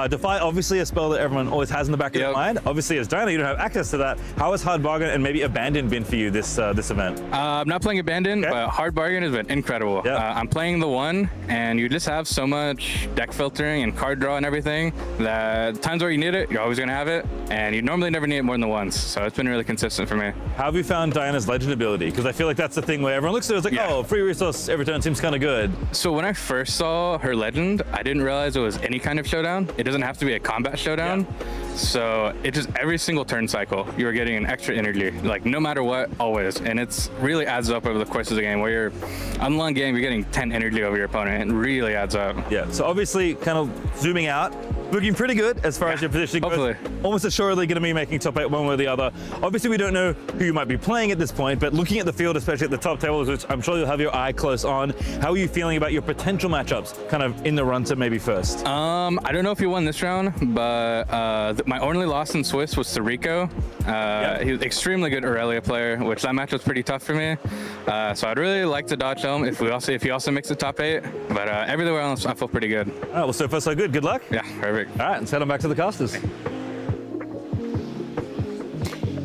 Defy, obviously a spell that everyone always has in the back of their mind. Obviously, as Diana, you don't have access to that. How has Hard Bargain and maybe Abandon been for you this event? I'm not playing Abandon, but Hard Bargain has been incredible. I'm playing the 1, and you just have so much deck filtering and card draw and everything that times where you need it, you're always going to have it, and you normally never need it more than once. So it's been really consistent for me. How have you found Diana's Legend ability? Because I feel like that's the thing where everyone looks at it, it's like, oh, free resource every turn seems kind of good. So when I first saw her Legend, I didn't realize it was any kind of showdown. It doesn't have to be a combat showdown. So it just, every single turn cycle, you are getting an extra energy, like no matter what, always. And it's really adds up over the course of the game, where you're, on one game, you're getting 10 energy over your opponent. It really adds up. Yeah, so obviously kind of zooming out, looking pretty good as far as your positioning goes. Almost assuredly going to be making top 8 one way or the other. Obviously, we don't know who you might be playing at this point, but looking at the field, especially at the top tables, which I'm sure you'll have your eye close on, how are you feeling about your potential matchups kind of in the run to maybe first? I don't know if he won this round, but my only loss in Swiss was to Rico. He was an extremely good Aurelia player, which that match was pretty tough for me. So I'd really like to dodge him if he also makes the top 8. But everywhere else, I feel pretty good. All right, well, so far so good. Good luck. Yeah, perfect. All right, let's head on back to the casters.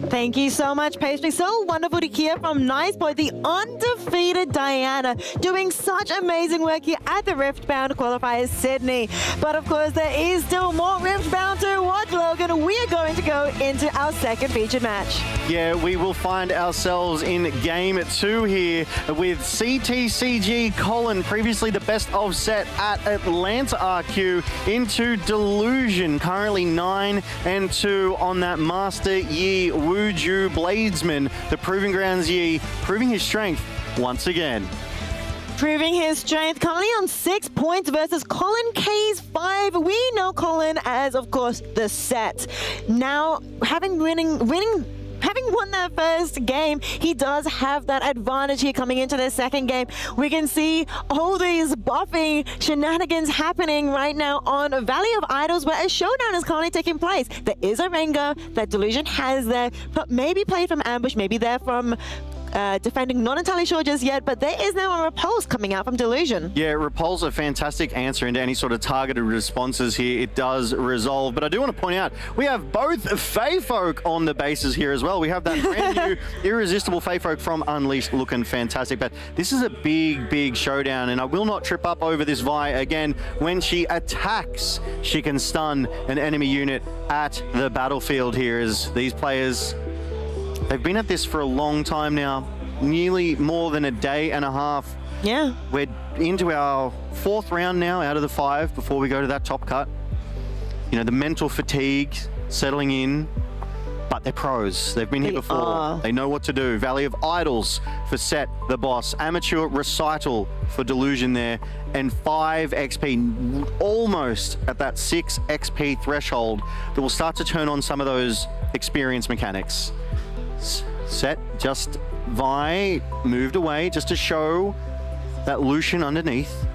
Thank you so much, Paisley. So wonderful to hear from Nice Boy, the undefeated Diana, doing such amazing work here at the Riftbound Qualifier Sydney. But of course, there is still more Riftbound to watch, Logan. We are going to go into our second featured match. Yeah, we will find ourselves in game 2 here with CTCG Colin, previously the best of set at Atlanta RQ, into Delusion, currently 9-2 on that Master Yi Wuju Bladesman. The Proving Grounds Yi proving his strength once again. Proving his strength, currently on 6 points versus Colin K's 5. We know Colin as, of course, the set. Now, having won that first game, he does have that advantage here coming into the second game. We can see all these buffing shenanigans happening right now on Valley of Idols, where a showdown is currently taking place. There is a Rengar that Delusion has there, but maybe played from ambush, maybe they're from defending, not entirely sure just yet, but there is now a repulse coming out from Delusion. Yeah, repulse a fantastic answer into any sort of targeted responses here. It does resolve, but I do want to point out we have both Fey Folk on the bases here as well. We have that brand new irresistible Fey Folk from Unleashed looking fantastic, but this is a big showdown, and I will not trip up over this Vi again. When she attacks, she can stun an enemy unit at the battlefield here, as these players, they've been at this for a long time now, nearly more than a day and a half. Yeah. We're into our 4th round now out of the 5 before we go to that top cut. You know, the mental fatigue settling in, but they're pros. They've been here before. They know what to do. Valley of Idols for Set, the boss. Amateur Recital for Delusion there. And 5 XP, almost at that 6 XP threshold that will start to turn on some of those experience mechanics. Set just Vi moved away just to show that Lucian underneath.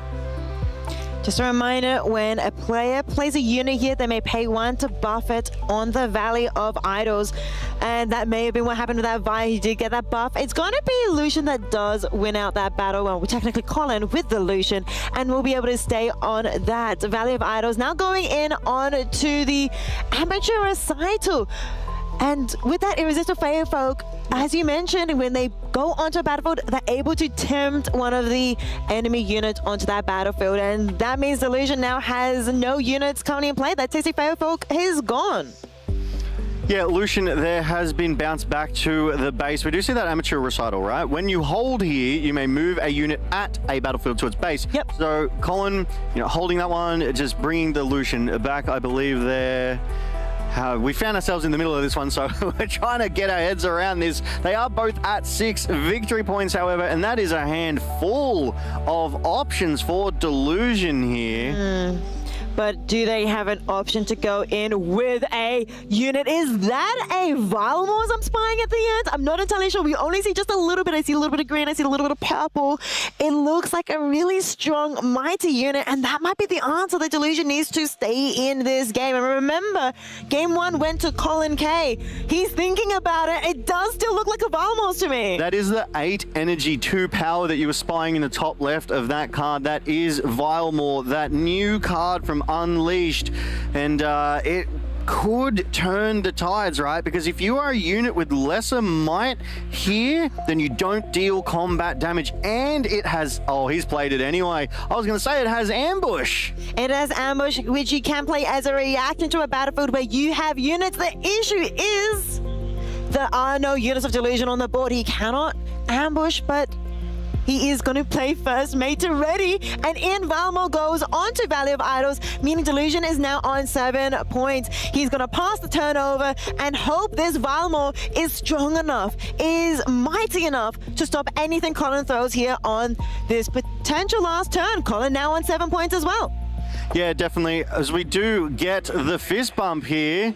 Just a reminder, when a player plays a unit here, they may pay 1 to buff it on the Valley of Idols. And that may have been what happened with that Vi. He did get that buff. It's going to be Lucian that does win out that battle. Well, technically Colin with the Lucian, and we'll be able to stay on that Valley of Idols. Now going in on to the Amateur Recital. And with that Irresistible Firefolk, as you mentioned, when they go onto a battlefield, they're able to tempt one of the enemy units onto that battlefield. And that means the Lucian now has no units currently in play. That Tasty Firefolk is gone. Yeah, Lucian there has been bounced back to the base. We do see that Amateur Recital, right? When you hold here, you may move a unit at a battlefield to its base. Yep. So Colin, holding that one, just bringing the Lucian back, I believe there. We found ourselves in the middle of this one, so we're trying to get our heads around this. They are both at 6 victory points, however, and that is a hand full of options for Delusion here. But do they have an option to go in with a unit? Is that a Valmors I'm spying at the end? I'm not entirely sure. We only see just a little bit. I see a little bit of green. I see a little bit of purple. It looks like a really strong, mighty unit, and that might be the answer that Delusion needs to stay in this game. And remember, game 1 went to Colin K. He's thinking about it. It does still look like a Valmors to me. That is the 8 energy 2 power that you were spying in the top left of that card. That is Vilmore, that new card from Unleashed, and it could turn the tides, right? Because if you are a unit with lesser might here, then you don't deal combat damage, and it has, oh, he's played it anyway. I was going to say it has ambush. It has ambush, which you can play as a reaction to a battlefield where you have units. The issue is there are no units of Delusion on the board. He cannot ambush, but he is going to play first mate to ready, and in Valmor goes onto Valley of Idols, meaning Delusion is now on 7 points. He's going to pass the turnover and hope this Valmor is strong enough, is mighty enough to stop anything Colin throws here on this potential last turn. Colin now on 7 points as well. Yeah, definitely, as we do get the fist bump here,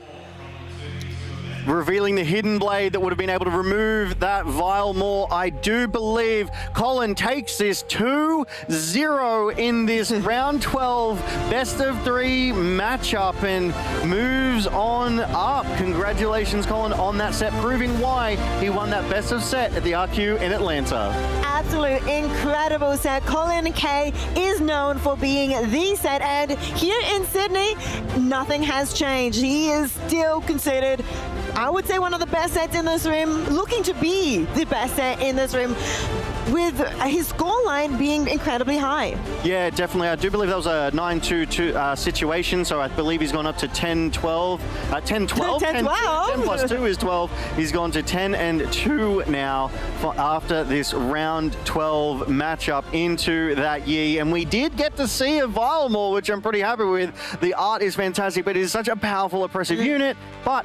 revealing the hidden blade that would have been able to remove that Vilmore. I do believe Colin takes this 2-0 in this round 12 best of 3 matchup and moves on up. Congratulations, Colin, on that set, proving why he won that best of set at the RQ in Atlanta. Absolute incredible set. Colin K is known for being the set, and here in Sydney, nothing has changed. He is still considered, I would say, one of the best sets in this room, looking to be the best set in this room, with his scoreline being incredibly high. Yeah, definitely. I do believe that was a 9-2 situation, so I believe he's gone up to 10-12. 10-12? 10-12? 10 plus 2 is 12. He's gone to 10-2 now after this round 12 matchup into that year. And we did get to see a Vilmore, which I'm pretty happy with. The art is fantastic, but it is such a powerful, oppressive unit. But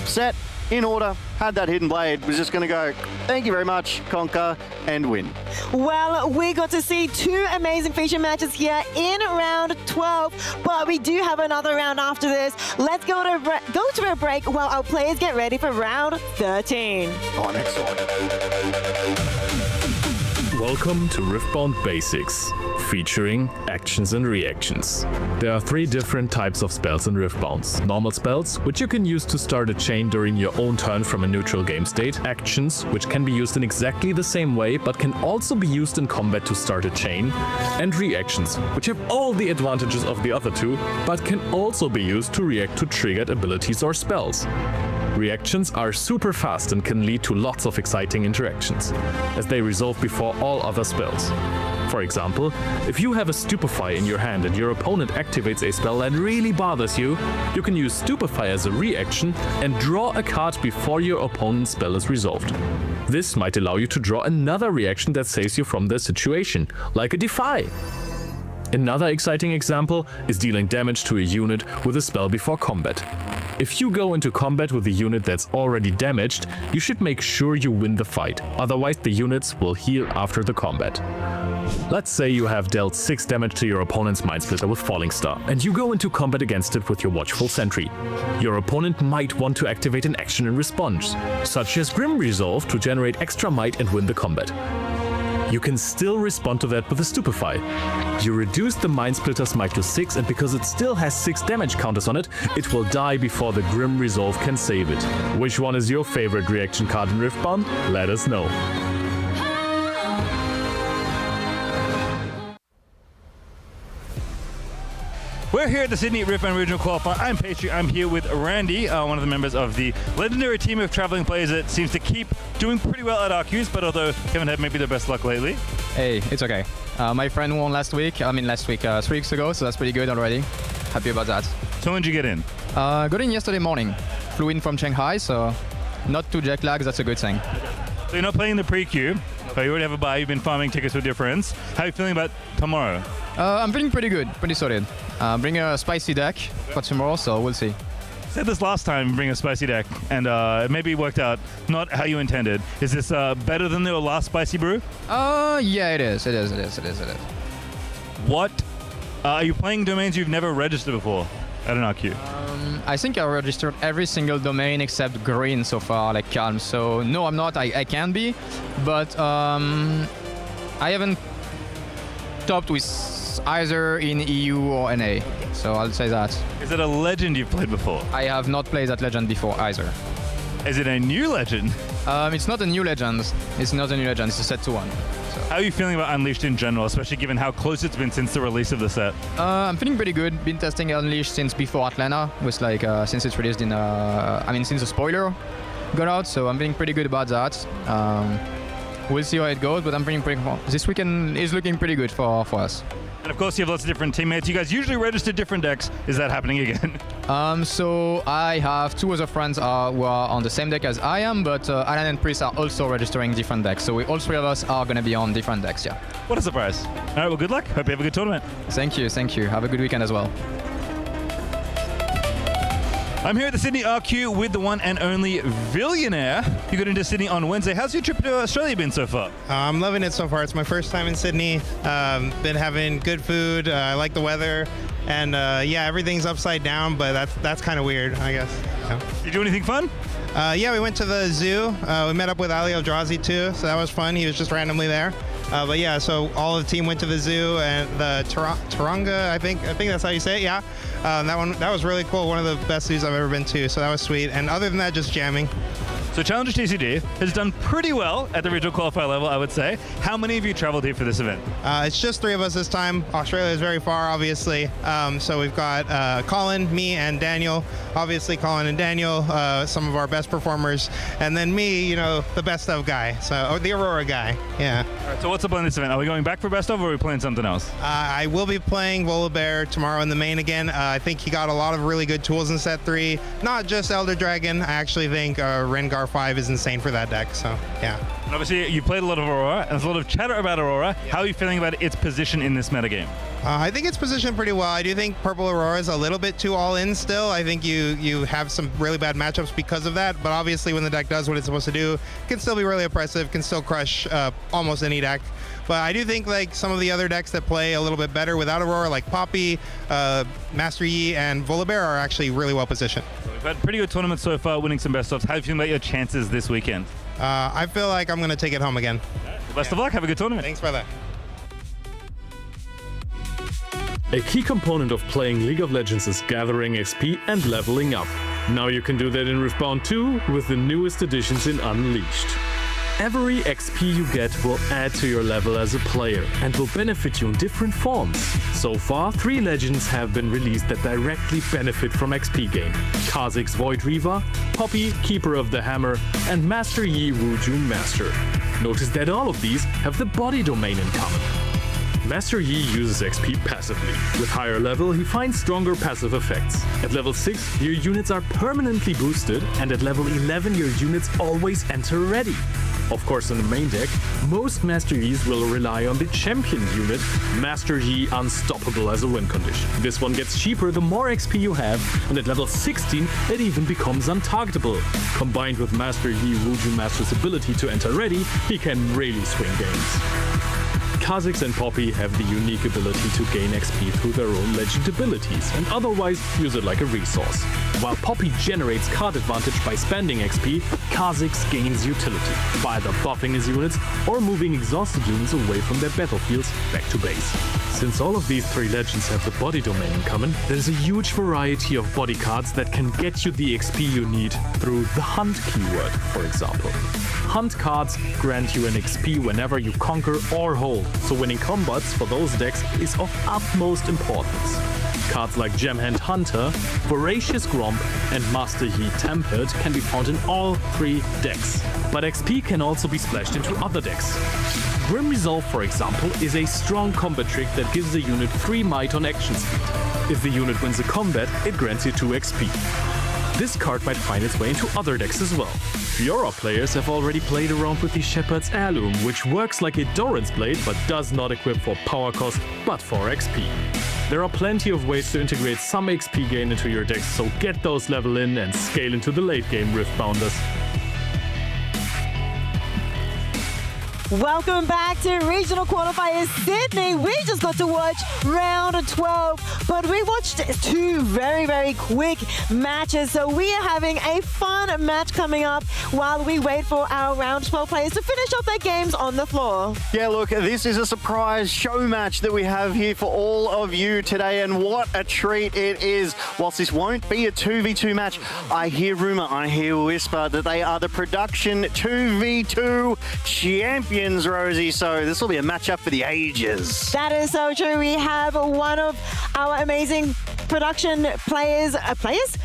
set in order, had that hidden blade, was just going to go, thank you very much, conquer and win. Well, we got to see 2 amazing feature matches here in round 12, but we do have another round after this. Let's go to a break while our players get ready for round 13. Oh, next one. Welcome to Riftbound Basics, featuring actions and reactions. There are 3 different types of spells in Riftbounds. Normal spells, which you can use to start a chain during your own turn from a neutral game state. Actions, which can be used in exactly the same way, but can also be used in combat to start a chain. And reactions, which have all the advantages of the other 2, but can also be used to react to triggered abilities or spells. Reactions are super fast and can lead to lots of exciting interactions, as they resolve before all other spells. For example, if you have a Stupefy in your hand and your opponent activates a spell that really bothers you, you can use Stupefy as a reaction and draw a card before your opponent's spell is resolved. This might allow you to draw another reaction that saves you from the situation, like a Defy. Another exciting example is dealing damage to a unit with a spell before combat. If you go into combat with a unit that's already damaged, you should make sure you win the fight, otherwise the units will heal after the combat. Let's say you have dealt 6 damage to your opponent's Mind Splitter with Falling Star, and you go into combat against it with your Watchful Sentry. Your opponent might want to activate an action in response, such as Grim Resolve to generate extra might and win the combat. You can still respond to that with a Stupefy. You reduce the Mind Splitter's might to 6, and because it still has 6 damage counters on it, it will die before the Grim Resolve can save it. Which one is your favorite reaction card in Riftbound? Let us know. We're here at the Sydney Riftbound Regional Qualifier. I'm Pastry. I'm here with Randy, one of the members of the legendary team of traveling players that seems to keep doing pretty well at RQs, but although haven't had maybe the best luck lately. Hey, it's okay. My friend won last week, 3 weeks ago, so that's pretty good already. Happy about that. So when did you get in? Got in yesterday morning. Flew in from Shanghai, so not too jet lagged, that's a good thing. So you're not playing the pre-queue, but you already have a buy, you've been farming tickets with your friends. How are you feeling about tomorrow? I'm feeling pretty good, pretty solid. Bring a spicy deck for tomorrow, so we'll see. Said this last time, bring a spicy deck, and maybe it worked out not how you intended. Is this better than your last spicy brew? Yeah, it is. What? Are you playing domains you've never registered before at an RQ? I think I registered every single domain except green so far, like Calm. So no, I'm not. I can be, but I haven't topped with either in EU or NA. So I'll say that. Is it a legend you've played before? I have not played that legend before either. Is it a new legend? It's not a new legend. It's a set to 1. So. How are you feeling about Unleashed in general, especially given how close it's been since the release of the set? I'm feeling pretty good. Been testing Unleashed since before Atlanta, was since it's released in since the spoiler got out, so I'm feeling pretty good about that. We'll see how it goes, but I'm feeling pretty. This weekend is looking pretty good for us. And of course, you have lots of different teammates. You guys usually register different decks. Is that happening again? So I have 2 other friends who are on the same deck as I am, but Alan and Priest are also registering different decks. So all 3 of us are going to be on different decks, yeah. What a surprise. All right, well, good luck. Hope you have a good tournament. Thank you. Have a good weekend as well. I'm here at the Sydney RQ with the one and only Billionaire. You got into Sydney on Wednesday. How's your trip to Australia been so far? I'm loving it so far. It's my first time in Sydney. Been having good food. I like the weather. And yeah, everything's upside down, but that's kind of weird, I guess. Yeah. You do anything fun? Yeah, we went to the zoo. We met up with Ali Eldrazi too, so that was fun. He was just randomly there. But yeah, so all of the team went to the zoo and the Taronga, I think that's how you say it, yeah. That was really cool. One of the best zoos I've ever been to, so that was sweet. And other than that, just jamming. So Challenger TCG has done pretty well at the regional qualifier level, I would say. How many of you traveled here for this event? It's just 3 of us this time. Australia is very far, obviously. So we've got Colin, me, and Daniel. Obviously, Colin and Daniel, some of our best performers. And then me, the best of guy. So the Aurora guy, yeah. All right, so what's the plan this event? Are we going back for best of, or are we playing something else? I will be playing Volibear tomorrow in the main again. I think he got a lot of really good tools in set 3. Not just Elder Dragon. I actually think Rengar 5 is insane for that deck, so yeah. And obviously, you played a lot of Aurora, and there's a lot of chatter about Aurora. Yeah. How are you feeling about its position in this metagame? I think it's positioned pretty well. I do think Purple Aurora is a little bit too all-in still. I think you have some really bad matchups because of that, but obviously when the deck does what it's supposed to do, it can still be really oppressive, can still crush almost any deck. But I do think some of the other decks that play a little bit better without Aurora, like Poppy, Master Yi, and Volibear are actually really well positioned. We've had pretty good tournaments so far, winning some best offs. How do you feel about your chances this weekend? I feel like I'm going to take it home again. Best of luck. Have a good tournament. Thanks, brother. A key component of playing League of Legends is gathering XP and leveling up. Now you can do that in Riftbound 2 with the newest additions in Unleashed. Every XP you get will add to your level as a player and will benefit you in different forms. So far, 3 legends have been released that directly benefit from XP gain. Kha'Zix's Void Reaver, Poppy, Keeper of the Hammer, and Master Yi Wujun Master. Notice that all of these have the body domain in common. Master Yi uses XP passively. With higher level, he finds stronger passive effects. At level 6, your units are permanently boosted, and at level 11, your units always enter ready. Of course, in the main deck, most Master Yis will rely on the champion unit, Master Yi Unstoppable, as a win condition. This one gets cheaper the more XP you have, and at level 16, it even becomes untargetable. Combined with Master Yi Wujun Master's ability to enter ready, he can really swing games. Kha'Zix and Poppy have the unique ability to gain XP through their own legend abilities and otherwise use it like a resource. While Poppy generates card advantage by spending XP, Kha'Zix gains utility by either buffing his units or moving exhausted units away from their battlefields back to base. Since all of these three legends have the body domain in common, there's a huge variety of body cards that can get you the XP you need through the Hunt keyword, for example. Hunt cards grant you an XP whenever you conquer or hold, so winning combats for those decks is of utmost importance. Cards like Gemhand Hunter, Voracious Gromp, and Master Yi Tempered can be found in all three decks. But XP can also be splashed into other decks. Grim Resolve, for example, is a strong combat trick that gives the unit 3 might on action speed. If the unit wins a combat, it grants you 2 XP. This card might find its way into other decks as well. Fiora players have already played around with the Shepherd's Heirloom, which works like a Doran's Blade but does not equip for power cost but for XP. There are plenty of ways to integrate some XP gain into your decks, so get those level in and scale into the late game Riftbounders. Welcome back to Regional Qualifier Sydney. We just got to watch round 12, but we watched 2 very, very quick matches. So we are having a fun match coming up while we wait for our round 12 players to finish off their games on the floor. Yeah, look, this is a surprise show match that we have here for all of you today, and what a treat it is. Whilst this won't be a 2v2 match, I hear rumor, I hear whisper that they are the production 2v2 champions, Rosie, so this will be a matchup for the ages. That is so true. We have one of our amazing production players,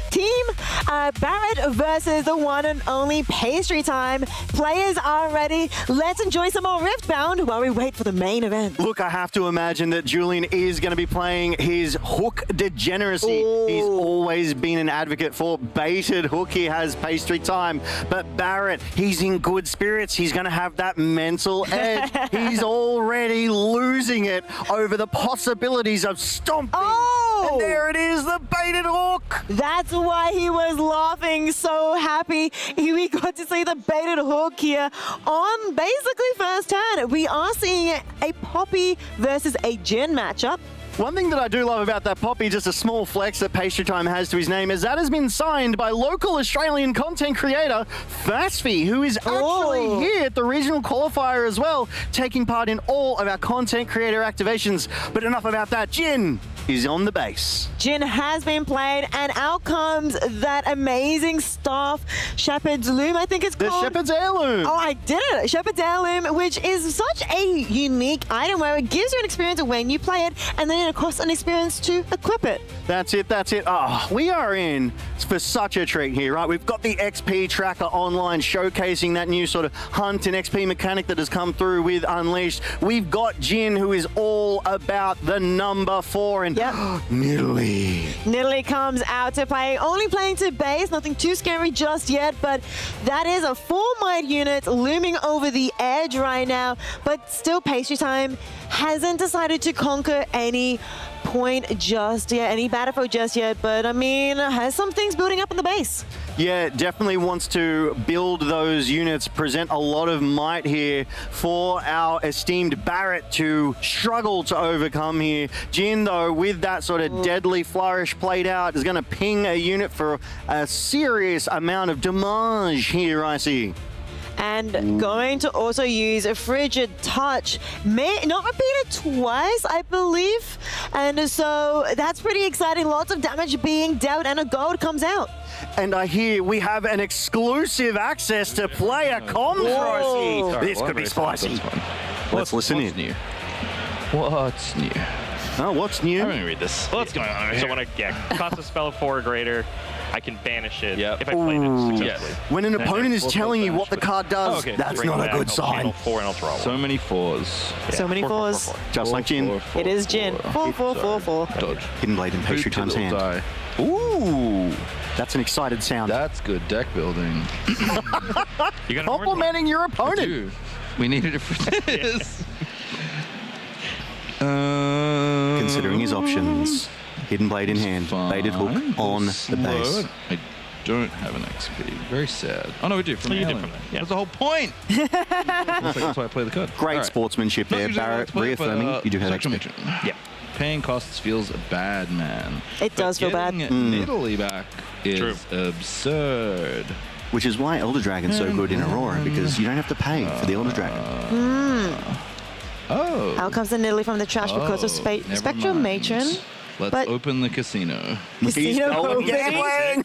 team, Barrett versus the one and only Pastry Time. Players are ready. Let's enjoy some more Riftbound while we wait for the main event. Look, I have to imagine that Julian is going to be playing his hook degeneracy. Ooh. He's always been an advocate for baited hook. He has Pastry Time, but Barrett, he's in good spirits. He's going to have that mental edge. He's already losing it over the possibilities of stomping. Oh! And there it is, the baited hook. That's why he was laughing so happy. We got to see the baited hook here on basically first turn. We are seeing a Poppy versus a Jin matchup. One thing that I do love about that Poppy, just a small flex that Pastry Time has to his name, is that has been signed by local Australian content creator Fasfi, who is actually here at the regional qualifier as well, taking part in all of our content creator activations. But enough about that. Jin is on the base. Jin has been played, and out comes that amazing staff, Shepherd's Loom, I think it's called. The Shepherd's Heirloom. Oh, I did it. Shepherd's Heirloom, which is such a unique item where it gives you an experience when you play it, and then it costs an experience to equip it. That's it, that's it. Oh, we are in for such a treat here, right? We've got the XP tracker online showcasing that new sort of hunt and XP mechanic that has come through with Unleashed. We've got Jin, who is all about the number 4, and Nidalee. Nidalee comes out to play, only playing to base, nothing too scary just yet, but that is a 4 might unit looming over the edge right now, but still Pastry Time hasn't decided to conquer any point just yet, any battlefield just yet, but I mean, has some things building up in the base. Yeah, definitely wants to build those units, present a lot of might here for our esteemed Barrett to struggle to overcome here. Jin, though, with that sort of deadly flourish played out, is going to ping a unit for a serious amount of damage here, I see. And going to also use a Frigid Touch, not repeated twice, I believe. And so that's pretty exciting. Lots of damage being dealt, and a gold comes out. And I hear we have an exclusive access to player comms, Rosie. This could be spicy. Let's listen in. What's new? Oh, what's new? I'm gonna read this. What's going on over here? So when I cast a spell of 4 or greater, I can banish it if I played it successfully. When an opponent is telling you what the card does, that's not a good sign. 4 and I'll draw 1. So many 4s. Yeah. So many 4s. Just like Jin. It is Jin. 4, 4, 4, 4. Dodge. Hidden Blade in Pastry Time's hand. Die. Ooh, that's an excited sound. That's good deck building. You complimenting your opponent. Dude, we needed it for this. Considering his options. Hidden Blade in hand. Baited hook on the base. don't have an XP. Very sad. Oh no, we do. From you did Alien. from there, yeah. That's the whole point. That's why I play the card. Great All right. sportsmanship Not there, usually I like Barrett. to play it, but, Reaffirming you do have Spectrum XP. Agent. Yeah. Paying costs feels bad, man. It does feel bad. Getting Nidalee back is absurd. Which is why Elder Dragon's so good in Aurora, because you don't have to pay for the Elder Dragon. Oh. Out comes the Nidalee from the trash because of never Spectrum mind. Matron. Let's But open the casino. Casino opening.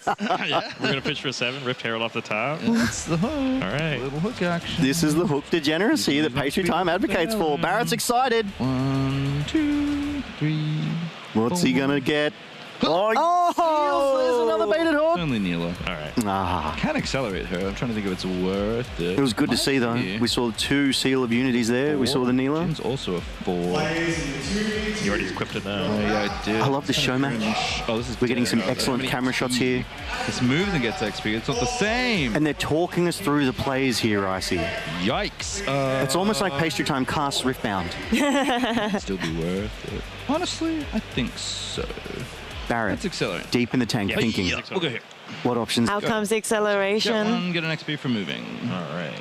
We're gonna pitch for 7. Rift Herald off the top. That's the hook. All right. Little hook action. This is the hook degeneracy that Pastry Time advocates for. Barrett's excited. 1, 2, 3. What's he gonna get? Oh, there's another baited hook. Only Neela. All right. Ah. Can't accelerate her. I'm trying to think if it's worth it. It was good to see, though. We saw 2 Seal of Unities there. We saw the Neela. Jin's also a 4. You already equipped it now. Oh, yeah, I did. I love the show match. Oh, this is We're getting some dead. excellent camera shots here. This moves and gets XP. It's not the same. And they're talking us through the plays here, I see. Yikes. It's almost like Pastry Time casts Riftbound. Still be worth it. Honestly, I think so. Barrett, Let's accelerate. deep in the tank, thinking. Yeah, we'll go here. What options? Out comes the Get acceleration. one, get an XP for moving. All right.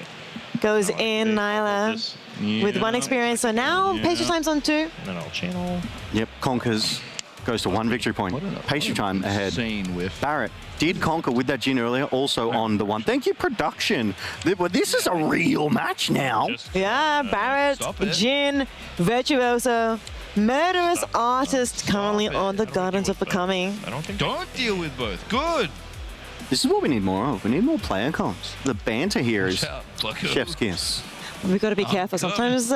Goes in Nyla with 1 experience. So now Pastry Time's on 2. And then I'll channel. Yep, conquers. Goes to 1 victory point. Pastry Time ahead. Insane whiff. Barrett did conquer with that Jin earlier, also on the 1. Thank you, production. This is a real match now. Yeah, Barrett, Stop it. Jin, Virtuoso, Murderous Artist currently on the Gardens of Becoming. I don't think. Don't deal with both. Good. This is what we need more of. We need more player comps. The banter here is Watch out, Plucko. chef's kiss. We've got to be careful. Sometimes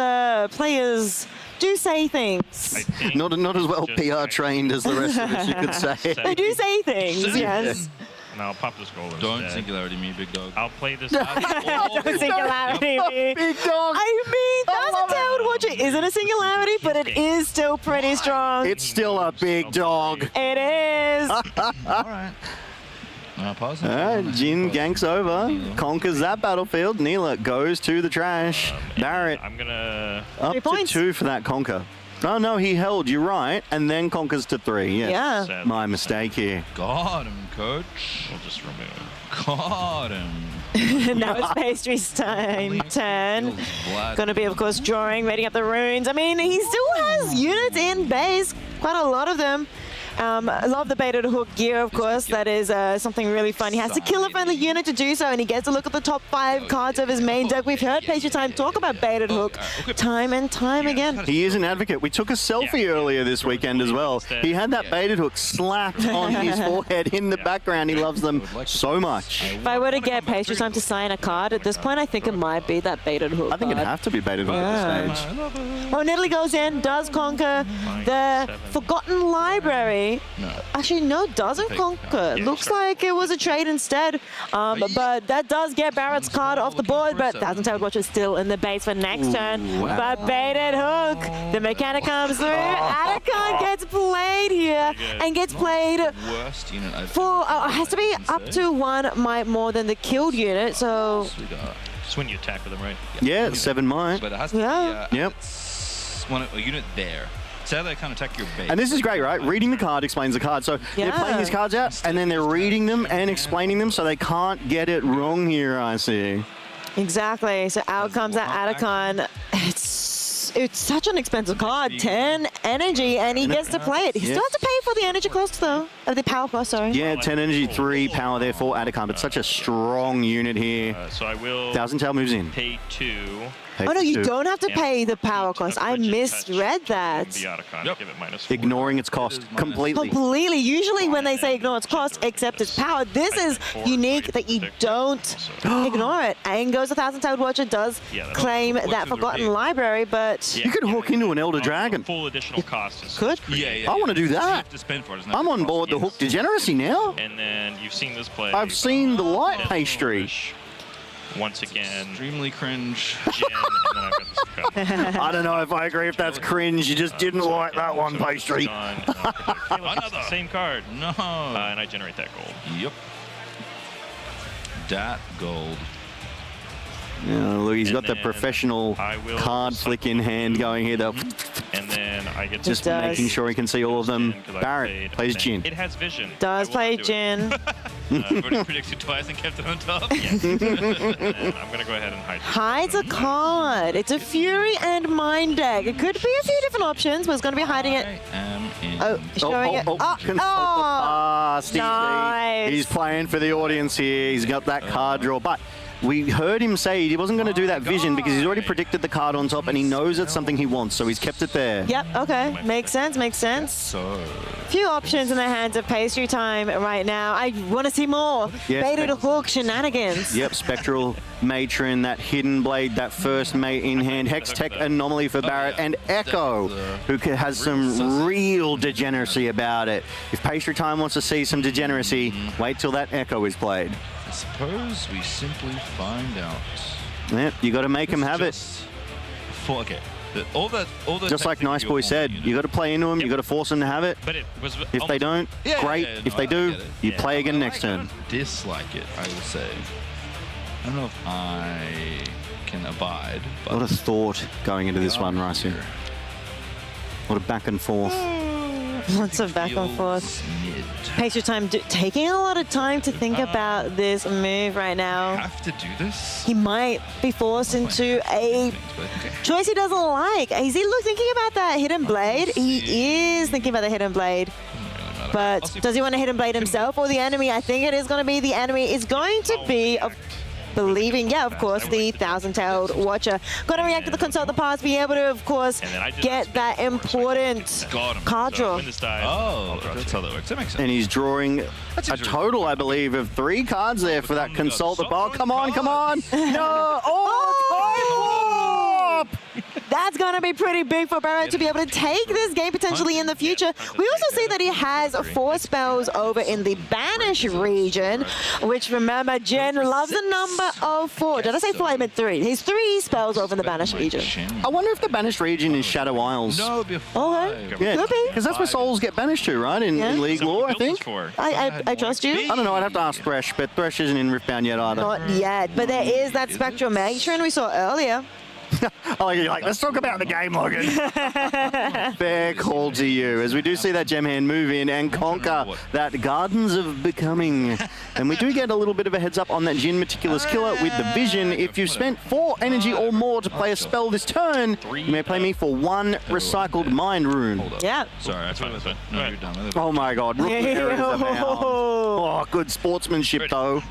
players do say things. Not as well PR trained as the rest of us, you could say. They do say things, yes. And I'll pop this gold Don't instead. singularity me, big dog. I'll play this. Don't singularity me. Big dog. I mean, Thousand Tailed Watcher isn't a singularity, but it is still pretty strong. It's still a big dog. It is. All right. Pause. All right, Jin ganks over, conquers that battlefield. Neela goes to the trash. Barrett I'm gonna. up 3 to points. 2 for that conquer. Oh no, he held, you're right, and then conquers to 3. Yeah. Yeah. My mistake here. Got him, coach. We'll just remove. Got him. Now it's Pastry's time. Turn. Gonna be, of course, drawing, reading up the runes. I mean, he still has units in base, quite a lot of them. I love the baited hook gear, of course. That is something really fun. He has to kill a friendly unit to do so, and he gets to look at the top 5 cards of his main deck. We've heard Pastry Time talk about baited hook time and time again. He is an advocate. We took a selfie earlier this weekend as well. He had that baited hook slapped on his forehead in the background. He loves them so much. If I were to get Pastry Time to sign a card at this point, I think it might be that baited hook. I think it'd have to be baited hook at this stage. Oh, Nidalee goes in, does conquer the Forgotten Library. Actually, no, doesn't conquer. Looks like it was a trade instead. But that does get Barrett's card off the board, but Thousand Tailed Watcher is still in the base for next turn. But baited hook, the mechanic comes through. Atacon gets played here and gets played Worst unit I've for, has to be up to 1 might more than the killed unit, so... Just when you attack with them, right? Yeah, 7 might. But it has to Yeah. be Yep. a unit there. So they can't attack your base. And this is great, right? Reading the card explains the card. So they're playing these cards out, and then they're reading them and explaining them, so they can't get it wrong here, I see. Exactly. So out comes that Atacon. It's such an expensive card. 10 energy, and he gets to play it. He still has to pay for the energy cost, though. The power cost, sorry. Yeah, 10 energy, 3 power there for Atacon, but such a strong unit here. So I will. Thousand Tail moves in. Pay 2. Oh no, you don't have to pay the power cost. I misread that. The Atacon. Give it -4. Ignoring its cost completely. Completely. Usually when they say ignore its cost, accept its power. This is unique that you don't ignore it. And goes a Thousand Tailed Watcher, does claim that Forgotten Library, but... You could hook into an Elder Dragon. Full additional cost is Could? Yeah. I want to do that. I'm on board the hook degeneracy now. And then you've seen this play. I've seen the light pastry. Once again. Extremely cringe. Jen, and then I've got this cup. I don't know if I agree if that's cringe. You just didn't like that one, pastry. Another. Same card. No. And I generate that gold. Yep. Dat gold. Yeah, look, he's got the professional card flick in hand going here, though. And then I get Just making sure he can see all of them. Barrett plays Jin. It has vision. Does play Jin. I've already predicted twice and kept it on top. Yes. And I'm going to go ahead and hide. Hides a card. It's a Fury and Mind deck. It could be a few different options, but it's going to be hiding it. Showing it. Nice. He's playing for the audience here. He's got that card draw, but we heard him say he wasn't going to do that vision because he's already predicted the card on top and he knows it's something he wants, so he's kept it there. Yep, okay. Makes sense, makes sense. So, Few options in the hands of Pastry Time right now. I want to see more. Yes, Baited Hook shenanigans. Yep, Spectral Matron, that Hidden Blade, that first mate in hand. Hex Tech Anomaly for Barrett, and Echo, who has some real degeneracy about it. If Pastry Time wants to see some degeneracy, wait till that Echo is played. I suppose we simply find out. Yep, you got to make him have it. Okay. All the Just like Nice Boy said, you got to play into him, you got to force them to have it. But it was If they don't, great. If they do, you play again next turn. Dislike it, I will say. I don't know if I can abide. A lot of thought going into this one, Rice. A lot of back and forth. Lots of back and forth. Pastry Time taking a lot of time to think about this move right now. Have to do this? He might be forced into a choice he doesn't like. Is he thinking about that Hidden Blade? He is thinking about the Hidden Blade. But does he want to Hidden Blade himself or the enemy? I think it is going to be the enemy. It's going to be believing, yeah, of course, the Thousand-Tailed Watcher. Got to react to the Consult the Past, be able to, of course, get that important card draw. Oh, that's how that works. That makes sense. And he's drawing a total, I believe, of 3 cards there for that Consult the Past. Come on, come on! No! Oh, Time Warp! That's going to be pretty big for Barrett to be able to take this game potentially in the future. We also see that he has 4 spells over in the Banish region, which, remember, Jin loves the number of 4. Did I say 4? I meant 3. He's 3 spells over in the Banish region. I wonder if the Banished region is Shadow Isles. No, it'd be Okay. Yeah, Could be. because that's where souls get banished to, right? In League lore, I think. I trust you. I don't know, I'd have to ask Thresh, but Thresh isn't in Riftbound yet either. Not yet, but there is that Spectral Matron we saw earlier. You're like, let's talk about the game, Logan. Fair call to you, as we do see that gem hand move in and conquer that Gardens of Becoming. And we do get a little bit of a heads up on that Jin Meticulous Killer with the vision. If you've spent 4 energy or more to play a spell this turn, you may play me for 1 recycled mind rune. Yeah. Sorry, that's fine. No, you're done with it. Oh my god, Rook there is abound. Oh, good sportsmanship though.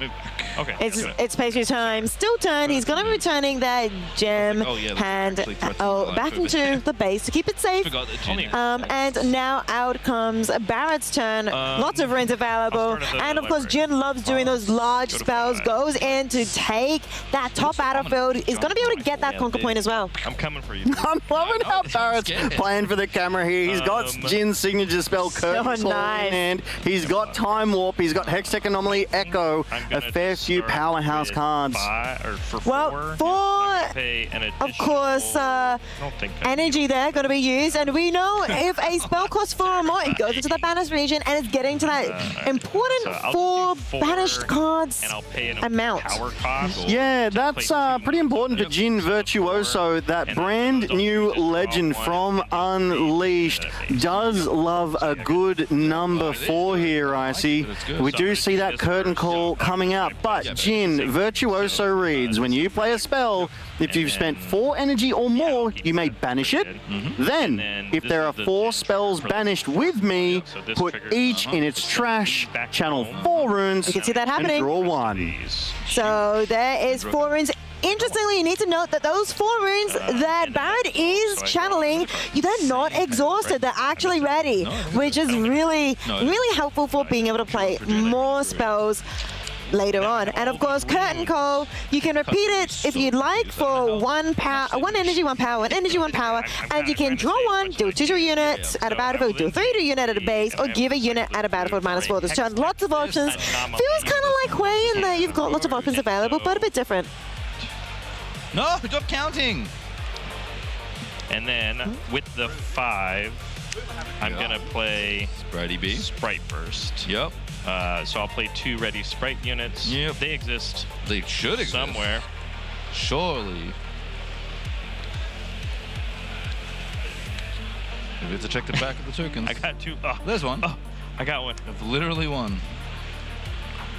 Okay. It's Pastry Time. Still turn. He's going to be returning that gem hand back into the base to keep it safe. And now out comes Barrett's turn. Lots of runes available. And of course, Jin loves doing those large spells. Goes in to take that top battlefield. Is going to be able to get that conquer point as well. I'm coming for you. I'm loving how Barrett's playing for the camera here. He's got Jin's signature spell, Curtain Call in hand. He's got Time Warp. He's got Hextech Anomaly, Echo. A fair few powerhouse cards. Well, of course, energy there going to be used, and we know if a spell costs 4 or more, it goes into the banished region, and it's getting to that important 4 banished cards amount. Yeah, that's pretty important for Jin Virtuoso. That brand new legend from Unleashed does love a good number 4 here, Icy. We do see that curtain call coming up, but Jin Virtuoso reads, when you play a spell, if you've spent 4 energy or more, you may banish it. Then, if there are 4 spells banished with me, put each in its trash, channel 4 runes, you can see that happening. And draw 1. So there is 4 runes. Interestingly, you need to note that those 4 runes that Barrett is channeling, they're not exhausted. They're actually ready, which is really, really helpful for being able to play more spells later on. And of course, Curtain Call, you can repeat it if you'd like for 1 power, 1 energy, 1 power, 1 energy, 1 power, and you can draw 1, do 2 units at a battlefield, do 3 unit at a base, or give a unit at a battlefield -4 this turn. Lots of options. Feels kind of like Way in that you've got lots of options available, but a bit different. No, stop counting. And then with the 5, I'm gonna play Sprite Burst. Yep. So I'll play 2 ready Sprite units. Yep. They exist. They should exist somewhere. Surely. We have to check the back of the tokens. I got 2. Oh, there's one. Oh, I got one. I've literally one.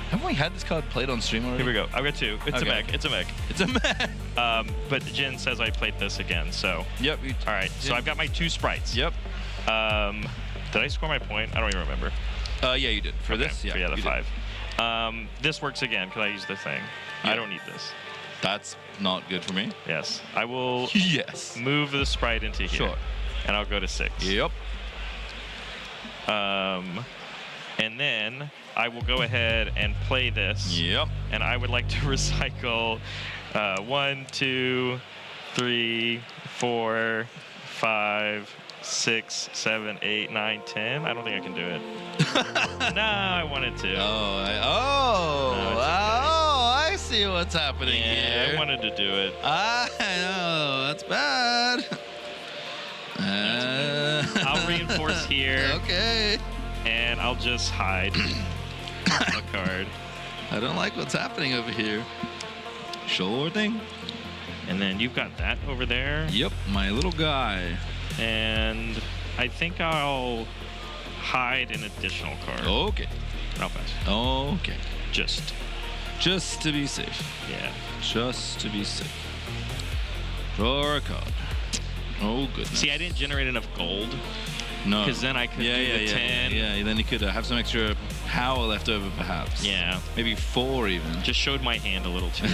Haven't we had this card played on stream already? Here we go. I've got 2. It's Okay. a mech. It's a mech. It's a mech. But Jin says I played this again, so. Yep. All right. So I've got my 2 sprites. Yep. Did I score my point? I don't even remember. Yeah, you did. For this, yeah. Yeah, the you 5. This works again because I use the thing. Yeah. I don't need this. That's not good for me. Yes. I will yes. move the sprite into here. Sure. And I'll go to 6. Yep. And then I will go ahead and play this. Yep. And I would like to recycle 1, 2, 3, 4, 5, 6, 7, 8, 9, 10. I don't think I can do it. No, I wanted to. I see what's happening here. I wanted to do it. I know, that's bad. I'll reinforce here. Okay. And I'll just hide a card. I don't like what's happening over here. Sure thing. And then you've got that over there. Yep, my little guy. And I think I'll hide an additional card. Okay. Not bad. Okay. Just to be safe. Yeah. Just to be safe. Draw a card. Oh, goodness. See, I didn't generate enough gold. No. Because then I could do the 10. Yeah, then you could have some extra power left over, perhaps. Yeah. Maybe 4 even. Just showed my hand a little too.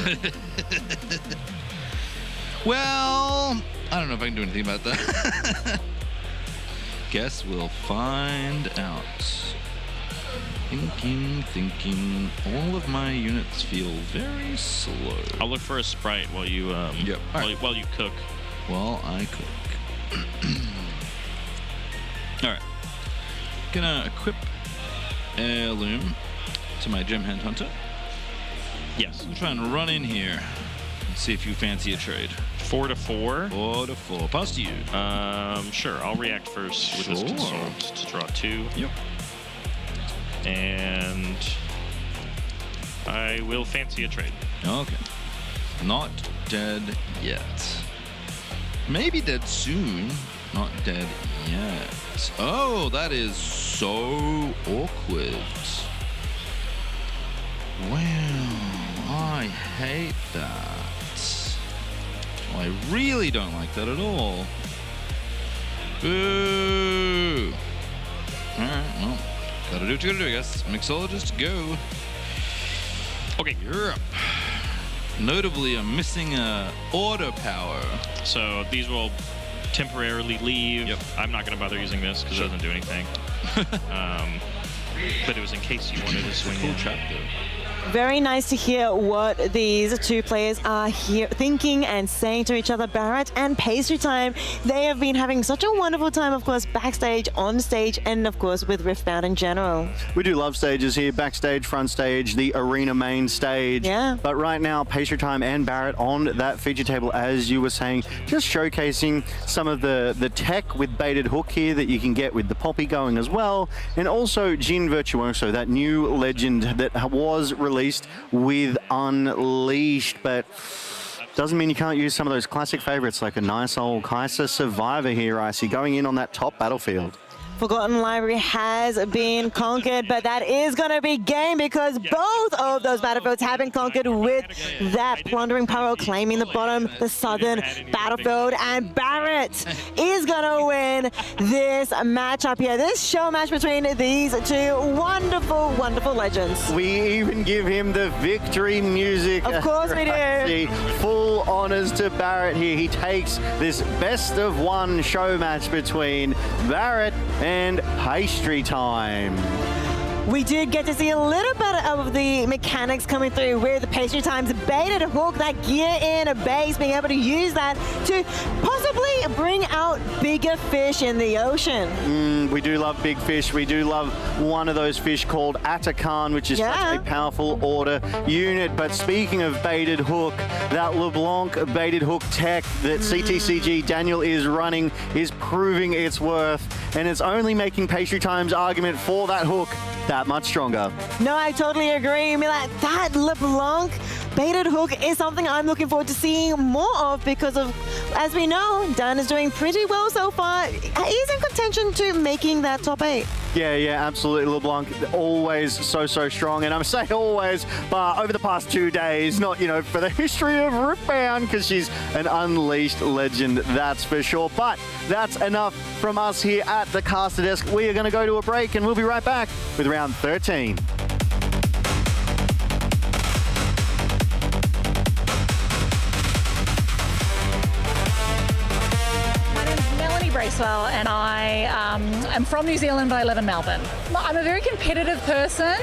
Well, I don't know if I can do anything about that. Guess we'll find out. Thinking. All of my units feel very slow. I'll look for a sprite while you while you cook. While I cook. All right. Gonna equip Heirloom to my Gem Hand Hunter. Yes. We'll try and run in here and see if you fancy a trade. 4 to 4. 4 to 4. Pass to you. Sure. I'll react first with this Sure. consult to draw 2. Yep. And I will fancy a trade. Okay. Not dead yet. Maybe dead soon. Not dead yet. Oh, that is so awkward. Well, I hate that. Well, I really don't like that at all. Boo! Alright, well, gotta do what you gotta do, I guess. Mixologist, go. Okay. You're up. Notably, I'm missing order power. So these will temporarily leave. Yep. I'm not going to bother using this because it doesn't do anything. But it was in case you wanted to swing in. Trap though. Very nice to hear what these 2 players are here thinking and saying to each other. Barrett and Pastry Time, they have been having such a wonderful time, of course, backstage, on stage, and of course with Riftbound in general. We do love stages here, backstage, front stage, the arena main stage. Yeah. But right now, Pastry Time and Barrett on that feature table, as you were saying, just showcasing some of the tech with Baited Hook here that you can get with the Poppy going as well. And also Jin Virtuoso, that new legend that was released with Unleashed, but doesn't mean you can't use some of those classic favorites like a nice old Kaiser Survivor here, Icy, going in on that top battlefield. Forgotten Library has been conquered, but that is going to be game because both of those battlefields have been conquered with that Plundering Power claiming the bottom, the southern battlefield, and Barrett is going to win this matchup here. This show match between these 2 wonderful, wonderful legends. We even give him the victory music. Of course we do. Full honors to Barrett here. He takes this best of 1 show match between Barrett and Pastry Time. We did get to see a little bit of the mechanics coming through with the Pastry Time's Baited Hook, that gear in a base, being able to use that to possibly bring out bigger fish in the ocean. We do love big fish. We do love one of those fish called Atakan, which is such a powerful order unit. But speaking of Baited Hook, that LeBlanc Baited Hook tech that CTCG Daniel is running is proving its worth, and it's only making Pastry Time's argument for that hook that much stronger. No, I totally agree. I mean, that LeBlanc baited hook is something I'm looking forward to seeing more of because of, as we know, Dan is doing pretty well so far. He's in contention to making that top 8. Yeah, absolutely. LeBlanc, always so strong. And I'm saying always, but over the past 2 days, not, for the history of Riftbound, because she's an unleashed legend, that's for sure. But that's enough from us here at the caster desk. We are going to go to a break, and we'll be right back with round 13. Bracewell, and I am from New Zealand, but I live in Melbourne. I'm a very competitive person,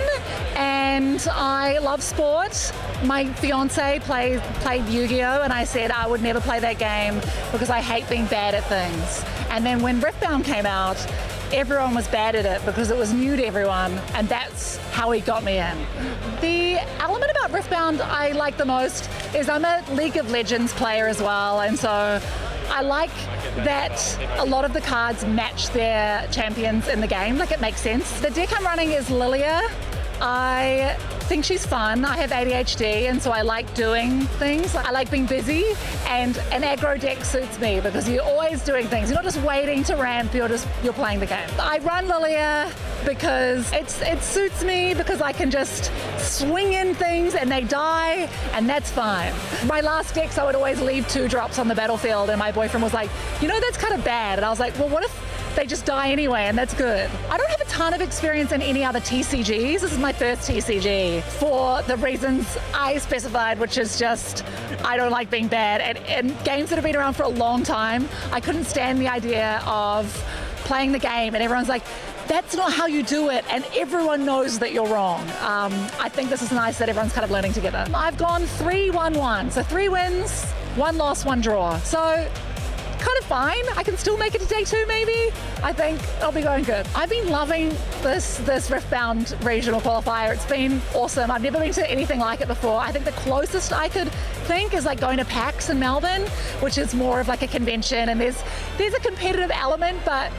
and I love sport. My fiance played Yu-Gi-Oh, and I said I would never play that game because I hate being bad at things. And then when Riftbound came out, everyone was bad at it because it was new to everyone, and that's how he got me in. The element about Riftbound I like the most is I'm a League of Legends player as well, and so I like that a lot of the cards match their champions in the game. Like, it makes sense. The deck I'm running is Lilia. I think she's fun. I have ADHD, and so I like doing things. I like being busy, and an aggro deck suits me because you're always doing things. You're not just waiting to ramp, you're playing the game. I run Lilia because it suits me, because I can just swing in things and they die, and that's fine. My last decks, I would always leave 2 drops on the battlefield, and my boyfriend was like, that's kind of bad. And I was like, well, what if they just die anyway, and that's good. I don't have a ton of experience in any other TCGs. This is my first TCG for the reasons I specified, which is just I don't like being bad. And games that have been around for a long time, I couldn't stand the idea of playing the game and everyone's like, that's not how you do it, and everyone knows that you're wrong. I think this is nice that everyone's kind of learning together. I've gone 3-1-1, so 3 wins, 1 loss, 1 draw. So kind of fine. I can still make it to day 2 maybe. I think I'll be going good. I've been loving this Riftbound regional qualifier. It's been awesome. I've never been to anything like it before. I think the closest I could think is like going to PAX in Melbourne, which is more of like a convention, and there's a competitive element, but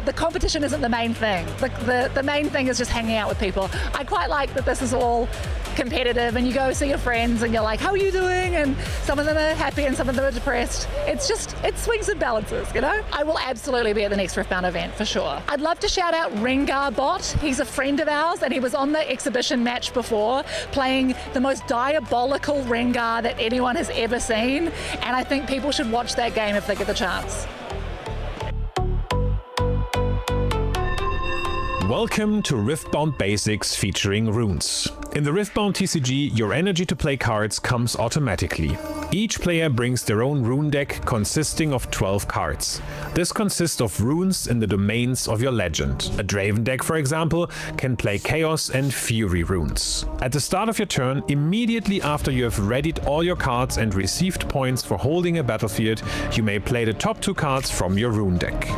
the competition isn't the main thing. The main thing is just hanging out with people. I quite like that this is all competitive, and you go see your friends and you're like, how are you doing? And some of them are happy and some of them are depressed. It swings and balances, I will absolutely be at the next Riftbound event for sure. I'd love to shout out Rengar Bot. He's a friend of ours, and he was on the exhibition match before playing the most diabolical Rengar that anyone has ever seen, and I think people should watch that game if they get the chance. Welcome to Riftbound Basics featuring runes. In the Riftbound TCG, your energy to play cards comes automatically. Each player brings their own rune deck consisting of 12 cards. This consists of runes in the domains of your legend. A Draven deck, for example, can play Chaos and Fury runes. At the start of your turn, immediately after you have readied all your cards and received points for holding a battlefield, you may play the top 2 cards from your rune deck.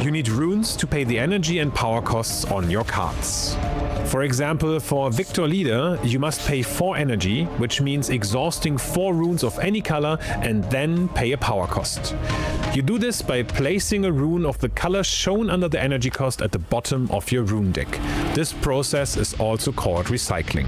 You need runes to pay the energy and power costs on your cards. For example, for Victor Leader, you must pay 4 energy, which means exhausting 4 runes of any color and then pay a power cost. You do this by placing a rune of the color shown under the energy cost at the bottom of your rune deck. This process is also called recycling.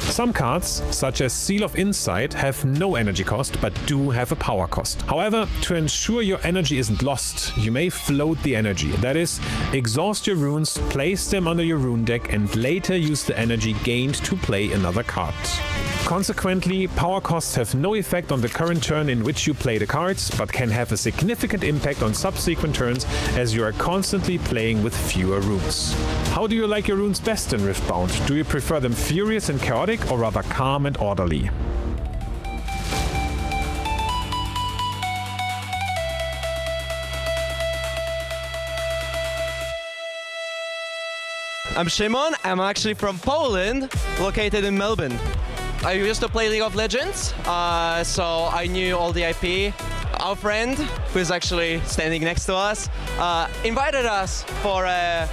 Some cards, such as Seal of Insight, have no energy cost but do have a power cost. However, to ensure your energy isn't lost, you may float the energy. That is, exhaust your runes, place them under your rune deck, and later use the energy gained to play another card. Consequently, power costs have no effect on the current turn in which you play the cards, but can have a significant impact on subsequent turns as you are constantly playing with fewer runes. How do you like your runes best in Riftbound? Do you prefer them furious and chaotic, or rather calm and orderly? I'm Shimon. I'm actually from Poland, located in Melbourne. I used to play League of Legends, so I knew all the IP. Our friend, who is actually standing next to us, invited us for a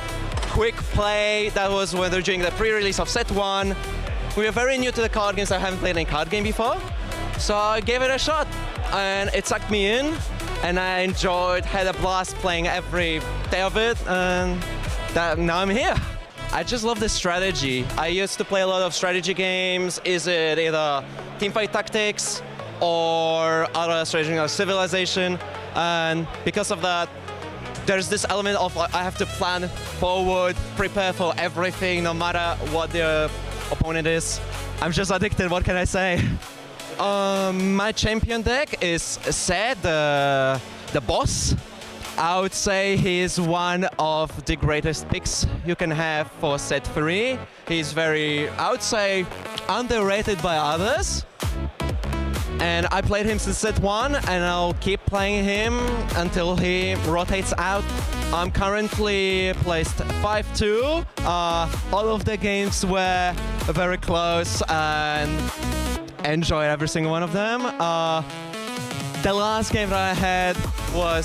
quick play. That was when they're doing the pre-release of Set 1. We were very new to the card games. I haven't played any card game before, so I gave it a shot, and it sucked me in, and I enjoyed, had a blast playing every day of it, and now I'm here. I just love the strategy. I used to play a lot of strategy games. Is it either teamfight tactics or other strategy like Civilization? And because of that, there's this element of I have to plan forward, prepare for everything, no matter what the opponent is. I'm just addicted, what can I say? My champion deck is Zed, the boss. I would say he's one of the greatest picks you can have for set 3. He's very, I would say, underrated by others. And I played him since set 1, and I'll keep playing him until he rotates out. I'm currently placed 5-2. All of the games were very close and enjoyed every single one of them. The last game that I had was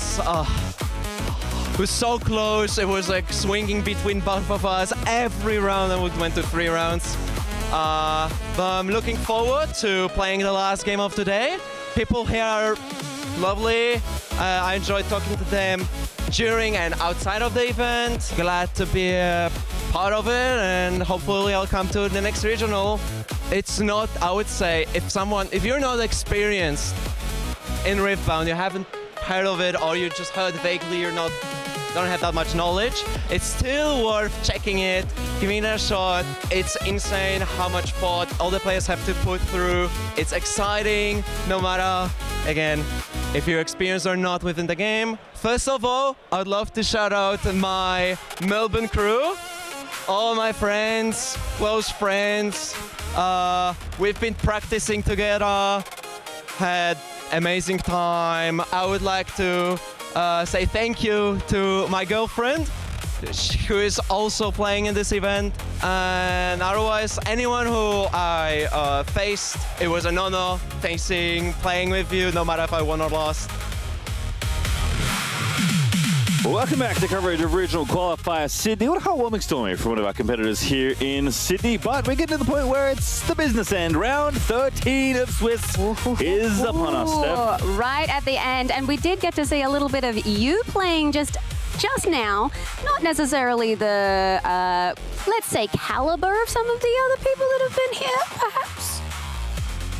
so close. It was like swinging between both of us. Every round I went to 3 rounds. But I'm looking forward to playing the last game of today. People here are lovely. I enjoyed talking to them during and outside of the event. Glad to be a part of it, and hopefully I'll come to the next regional. It's not, I would say, if you're not experienced in Riftbound, you haven't heard of it, or you just heard vaguely, don't have that much knowledge, it's still worth checking it, giving it a shot. It's insane how much thought all the players have to put through. It's exciting, no matter, again, if you're experienced or not within the game. First of all, I'd love to shout out my Melbourne crew, all my friends, close friends. We've been practicing together, had amazing time. I would like to say thank you to my girlfriend, who is also playing in this event. And otherwise, anyone who I faced, it was an honor playing with you, no matter if I won or lost. Welcome back to coverage of Regional Qualifier Sydney. What a heartwarming story from one of our competitors here in Sydney. But we're getting to the point where it's the business end. Round 13 of Swiss is upon us, Steph. Right at the end. And we did get to see a little bit of you playing just now. Not necessarily the, let's say, caliber of some of the other people that have been here, perhaps.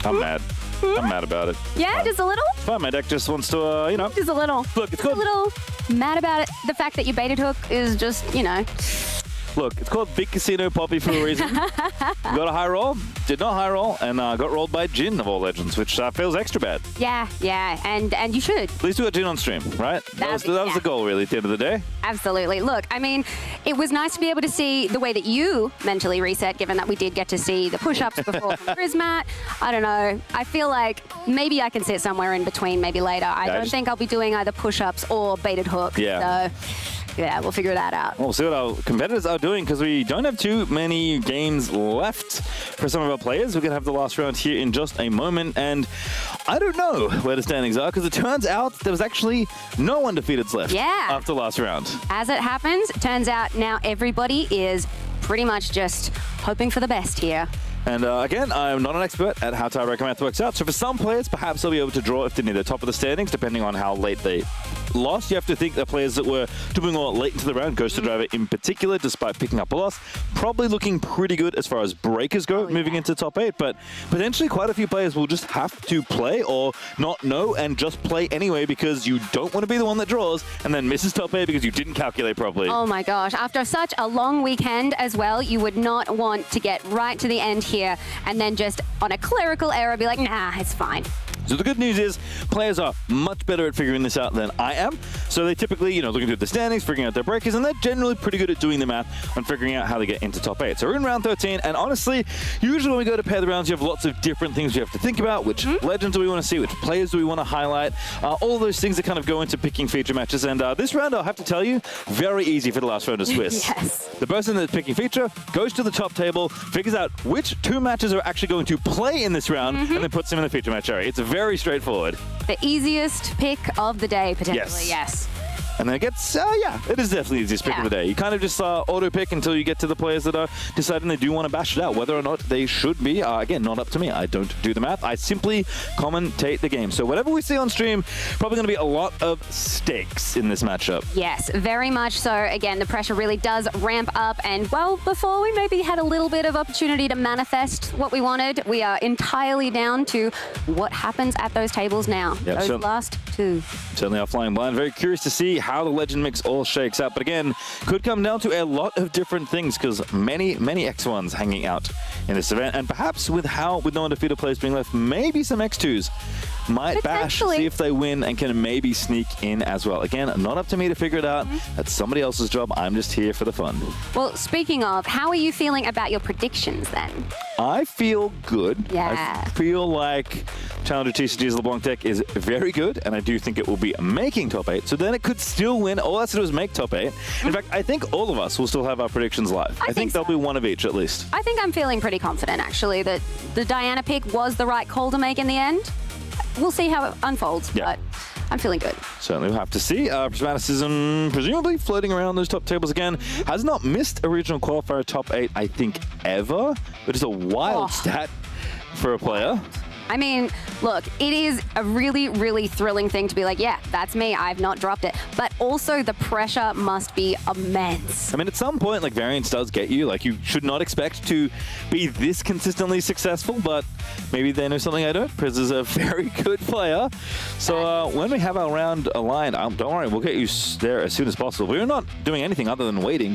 I'm mad. I'm mad about it. Yeah, just a little? It's fine. My deck just wants to, you know. Just a little. Look, it's called... A little mad about it. The fact that you baited hook is just, you know. Look, it's called Big Casino Poppy for a reason. Got a high roll, did not high roll, and got rolled by Jin of all legends, which feels extra bad. Yeah, and you should. At least we got Jin on stream, right? That was the goal, really, at the end of the day. Absolutely. Look, I mean, it was nice to be able to see the way that you mentally reset, given that we did get to see the push-ups before from Prismat. I don't know. I feel like maybe I can sit somewhere in between, maybe later. I don't think I'll be doing either push-ups or baited hook. Yeah. So, yeah, we'll figure that out. We'll see what our competitors are doing, because we don't have too many games left for some of our players. We're going to have the last round here in just a moment, and I don't know where the standings are, because it turns out there was actually no undefeateds left after last round. As it happens, it turns out now everybody is pretty much just hoping for the best here. And again, I'm not an expert at how tiebreaker math works out, so for some players, perhaps they'll be able to draw if they're near the top of the standings, depending on how late they lost. You have to think the players that were doing well late into the round, Ghost Driver in particular, despite picking up a loss, probably looking pretty good as far as breakers go, moving into top 8, but potentially quite a few players will just have to play or not know and just play anyway, because you don't want to be the one that draws and then misses top 8 because you didn't calculate properly. Oh my gosh, after such a long weekend as well, you would not want to get right to the end here and then just on a clerical error be like, nah, it's fine. So the good news is players are much better at figuring this out than I am. So they typically, looking through the standings, figuring out their breakers, and they're generally pretty good at doing the math on figuring out how they get into top 8. So we're in round 13, and honestly, usually when we go to pair the rounds, you have lots of different things you have to think about. Which legends do we want to see? Which players do we want to highlight? All those things that kind of go into picking feature matches. And this round, I'll have to tell you, very easy for the last round of Swiss. Yes. The person that's picking feature goes to the top table, figures out which 2 matches are actually going to play in this round, and then puts them in the feature match area. It's very straightforward. The easiest pick of the day, potentially, yes. And then it gets, yeah, it is definitely the easiest pick of the day. You kind of just auto-pick until you get to the players that are deciding they do want to bash it out. Whether or not they should be, again, not up to me. I don't do the math. I simply commentate the game. So whatever we see on stream, probably going to be a lot of stakes in this matchup. Yes, very much so. Again, the pressure really does ramp up. And, well, before we maybe had a little bit of opportunity to manifest what we wanted, we are entirely down to what happens at those tables now. Yep, those last two. Certainly our flying blind. Very curious to see how the Legend mix all shakes out. But again, could come down to a lot of different things because many X1s hanging out in this event. And perhaps with no undefeated players being left, maybe some X2s might bash, see if they win and can maybe sneak in as well. Again, not up to me to figure it out. That's somebody else's job. I'm just here for the fun. Well, speaking of, how are you feeling about your predictions then? I feel good. Yeah. I feel like Challenger TCG's LeBlanc deck is very good, and I do think it will be making top 8. So then it could still win. All it has to do is make top 8. In fact, I think all of us will still have our predictions live. I think there'll be one of each at least. I think I'm feeling pretty confident, actually, that the Diana pick was the right call to make in the end. We'll see how it unfolds, but I'm feeling good. Certainly we'll have to see. Prismaticism, presumably floating around those top tables again, has not missed a regional qualifier top 8, I think, ever. But it's a wild stat for a player. I mean, look, it is a really, really thrilling thing to be like, yeah, that's me. I've not dropped it. But also the pressure must be immense. I mean, at some point, like, variance does get you. Like, you should not expect to be this consistently successful, but maybe they know something I don't. Priz is a very good player. So when we have our round aligned, don't worry, we'll get you there as soon as possible. We're not doing anything other than waiting.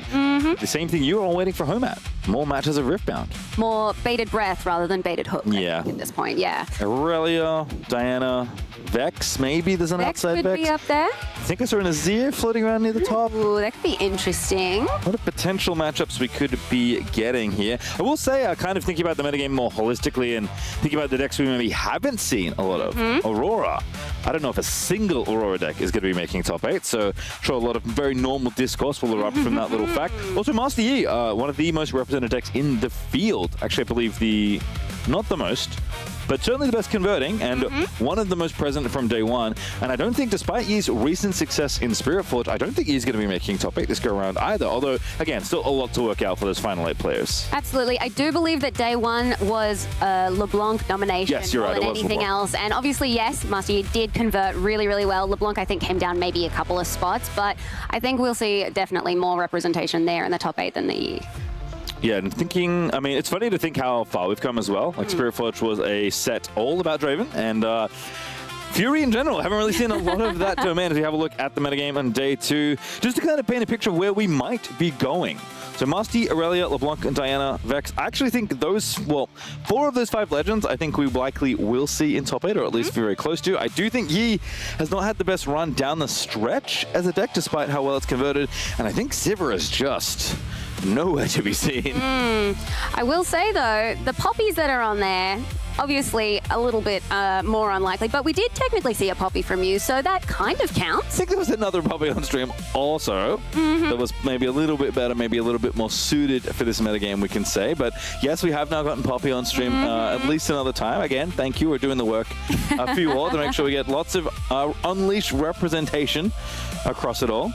The same thing you are all waiting for home at. More matches of Riftbound. More bated breath rather than bated hook. Yeah. At this point, yeah. Aurelia, Diana, Vex, maybe there's an outside could Vex. be up there. I think I saw an Azir floating around near the top. Ooh, that could be interesting. What are potential matchups we could be getting here? I will say, kind of thinking about the metagame more holistically and thinking about the decks we maybe haven't seen a lot of. Aurora. I don't know if a single Aurora deck is going to be making top 8, so I'm sure a lot of very normal discourse will erupt from that little fact. Also, Master Yi, one of the most represented decks in the field. Actually, I believe not the most, but certainly the best converting, and one of the most present from day one. And I don't think, despite Yi's recent success in Spirit Forge, I don't think Yi's going to be making top 8 this go around either. Although, again, still a lot to work out for those final 8 players. Absolutely. I do believe that day one was a LeBlanc nomination Yes, you're more right, than it was anything LeBlanc. else. And obviously, yes, Master Yi did convert really, really well. LeBlanc, I think, came down maybe a couple of spots, but I think we'll see definitely more representation there in the top 8 than the Yi. Yeah, and thinking, I mean, it's funny to think how far we've come as well. Like, Spirit Forge was a set all about Draven, and Fury in general. Haven't really seen a lot of that domain as we have a look at the metagame on day 2, just to kind of paint a picture of where we might be going. So Master Yi, Aurelia, LeBlanc, and Diana, Vex. I actually think those, well, 4 of those 5 legends, I think we likely will see in top 8, or at least very close to. I do think Yi has not had the best run down the stretch as a deck, despite how well it's converted. And I think Sivir is just nowhere to be seen. I will say, though, the poppies that are on there, obviously a little bit more unlikely, but we did technically see a poppy from you, so that kind of counts. I think there was another poppy on stream also that was maybe a little bit better, maybe a little bit more suited for this metagame, we can say. But yes, we have now gotten poppy on stream at least another time. Again, thank you. We're doing the work for you all to make sure we get lots of unleashed representation across it all.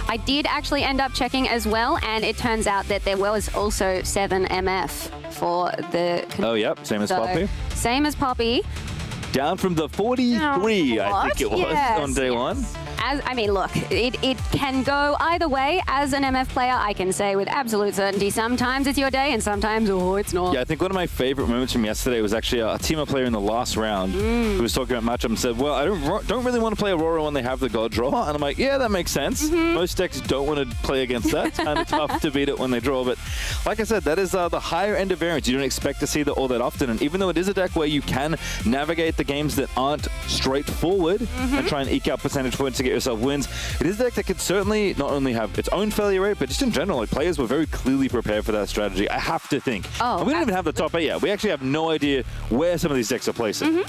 I did actually end up checking as well, and it turns out that there was also 7 MF for the... Oh, yep. Same as Poppy. Same as Poppy. Down from the 43, I think it was, on day 1. I mean, look, it can go either way. As an MF player, I can say with absolute certainty, sometimes it's your day and sometimes, oh, it's not. Yeah, I think one of my favorite moments from yesterday was actually a team player in the last round who was talking about matchup and said, well, I don't really want to play Aurora when they have the God draw. And I'm like, yeah, that makes sense. Most decks don't want to play against that. It's kind of tough to beat it when they draw. But like I said, that is the higher end of variance. You don't expect to see that all that often. And even though it is a deck where you can navigate the games that aren't straightforward and try and eke out percentage points to get yourself wins, it is a deck that could certainly not only have its own failure rate, but just in general, like, players were very clearly prepared for that strategy, I have to think. And we don't even have the top 8 yet. We actually have no idea where some of these decks are placing.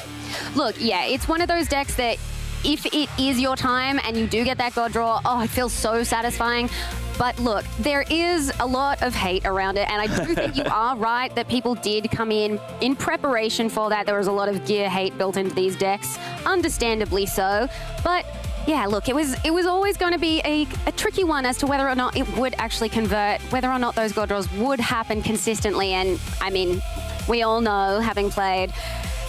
Look, yeah, it's one of those decks that if it is your time and you do get that God draw, oh, it feels so satisfying. But look, there is a lot of hate around it, and I do think you are right that people did come in preparation for that. There was a lot of gear hate built into these decks, understandably so. But Yeah, look, it was always going to be a tricky one as to whether or not it would actually convert, whether or not those god draws would happen consistently. And I mean, we all know, having played,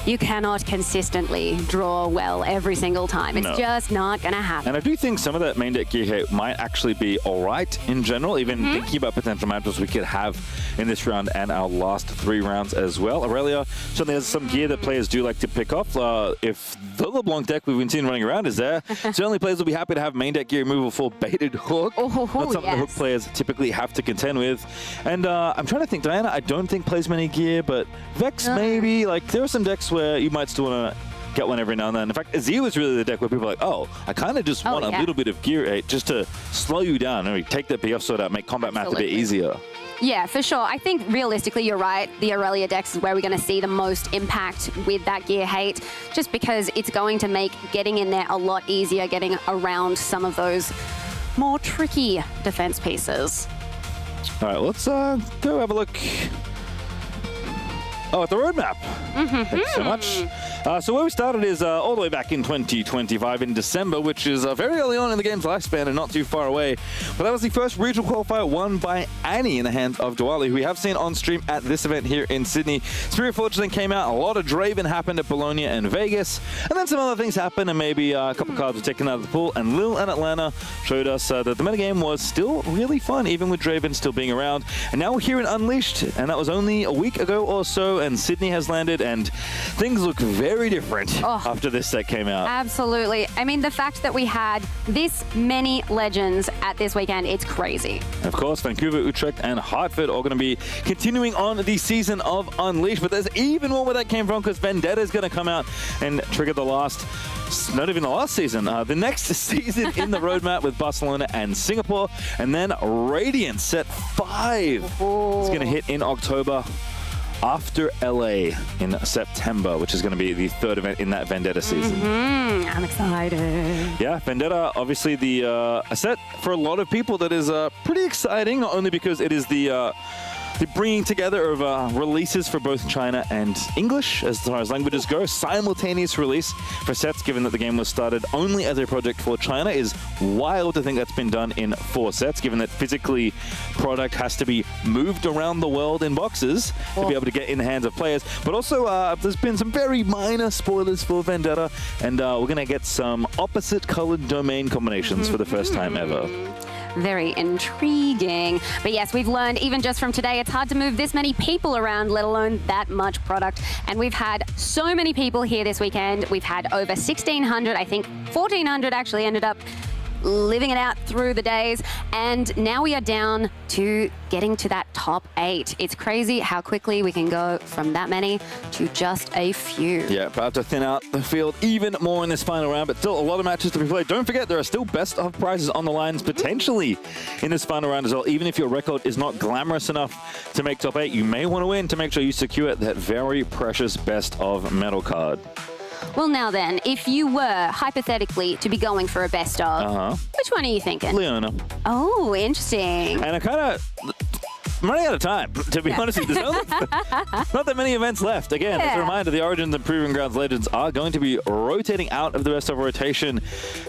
you cannot consistently draw well every single time. It's just not going to happen. And I do think some of that main deck gear hate might actually be all right in general, even thinking about potential matchups we could have in this round and our last 3 rounds as well. Aurelia certainly has some gear that players do like to pick off. If the LeBlanc deck we've been seeing running around is there, certainly players will be happy to have main deck gear removal for baited hook. Not something the hook players typically have to contend with. And I'm trying to think, Diana, I don't think plays many gear, but Vex maybe. Like, there are some decks where you might still want to get one every now and then. In fact, Azir was really the deck where people are like, oh, I kind of just want a little bit of gear hate just to slow you down and take that BF sword out, make combat math a bit easier. Yeah, for sure. I think realistically, you're right. The Aurelia decks is where we're going to see the most impact with that gear hate, just because it's going to make getting in there a lot easier, getting around some of those more tricky defense pieces. All right, let's go have a look. Oh, at the roadmap. Thanks so much. So where we started is all the way back in 2025 in December, which is very early on in the game's lifespan and not too far away. But that was the first regional qualifier won by Annie in the hands of Diwali, who we have seen on stream at this event here in Sydney. Spirit Forge then came out, a lot of Draven happened at Bologna and Vegas, and then some other things happened, and maybe a couple cards were taken out of the pool, and Lil and Atlanta showed us that the metagame was still really fun, even with Draven still being around. And now we're here in Unleashed, and that was only a week ago or so, and Sydney has landed, and things look very different after this set came out. Absolutely. I mean, the fact that we had this many legends at this weekend, it's crazy. Of course, Vancouver, Utrecht, and Hartford are going to be continuing on the season of Unleashed, but there's even more where that came from, because Vendetta is going to come out and trigger the last, not even the last season, the next season in the roadmap with Barcelona and Singapore, and then Radiant Set 5 is going to hit in October, after LA in September, which is going to be the 3rd event in that Vendetta season. I'm excited. Yeah, Vendetta, obviously a set for a lot of people that is pretty exciting, not only because it is the bringing together of releases for both China and English, as far as languages go. Simultaneous release for sets, given that the game was started only as a project for China, is wild to think that's been done in 4 sets, given that physically product has to be moved around the world in boxes to be able to get in the hands of players. But also, there's been some very minor spoilers for Vendetta, and we're going to get some opposite colored domain combinations for the first time ever. Very intriguing. But yes, we've learned even just from today, it's hard to move this many people around, let alone that much product. And we've had so many people here this weekend. We've had over 1,600, I think 1,400 actually ended up living it out through the days. And now we are down to getting to that top 8. It's crazy how quickly we can go from that many to just a few. Yeah, about to thin out the field even more in this final round, but still a lot of matches to be played. Don't forget, there are still best of prizes on the lines potentially in this final round as well. Even if your record is not glamorous enough to make top 8, you may want to win to make sure you secure that very precious best of metal card. Well, now then, if you were hypothetically to be going for a best of, which one are you thinking? Leona. Oh, interesting. And I'm running out of time, to be honest with you. There's not that many events left. Again, as a reminder, the Origins and Proving Grounds Legends are going to be rotating out of the best of rotation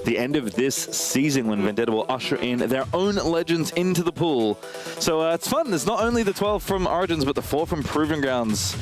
the end of this season, when Vendetta will usher in their own Legends into the pool. So it's fun. There's not only the 12 from Origins, but the 4 from Proving Grounds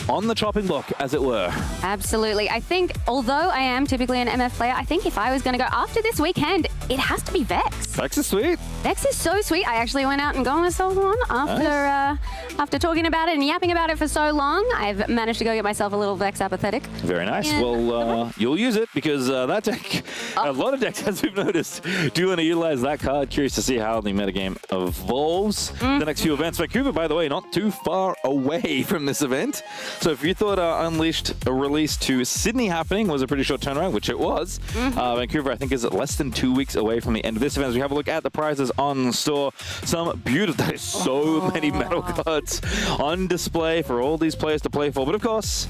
on the chopping block, as it were. Absolutely. I think, although I am typically an MF player, I think if I was going to go after this weekend, it has to be Vex. Vex is sweet. Vex is so sweet. I actually went out and got myself one after talking about it and yapping about it for so long. I've managed to go get myself a little Vex apathetic. Very nice. Yeah. Well, you'll use it, because that deck, a lot of decks, as we've noticed, do want to utilize that card. Curious to see how the metagame evolves the next few events. Vancouver, by the way, not too far away from this event. So if you thought Unleashed a release to Sydney happening was a pretty short turnaround, which it was, Vancouver, I think, is less than 2 weeks away from the end of this event. As we have a look at the prizes on store, some beautiful, there's so many metal cards on display for all these players to play for. But of course,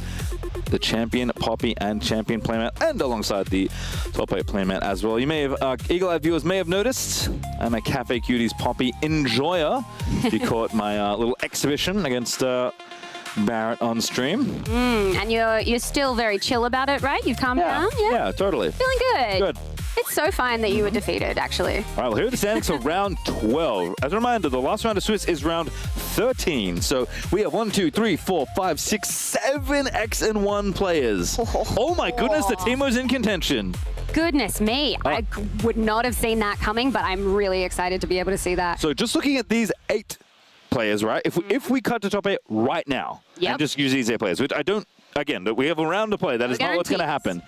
the Champion Poppy and Champion Playmat, and alongside the top 8 Playmat as well. You may have, eagle-eyed viewers may have noticed, I'm a Cafe Cuties Poppy enjoyer. You caught my little exhibition against Barrett on stream. And you're still very chill about it, right? You've calmed down? Yeah, totally. Feeling good. Good. It's so fine that you were defeated, actually. All right, well, here are the standings for round 12. As a reminder, the last round of Swiss is round 13. So we have 1, 2, 3, 4, 5, 6, 7 X and 1 players. Oh my goodness, the Teemo's in contention. Goodness me. I would not have seen that coming, but I'm really excited to be able to see that. So just looking at these 8 players, right? If we cut to top 8 right now and just use these 8 players, which I don't, again, we have a round to play. That is not what's going to happen.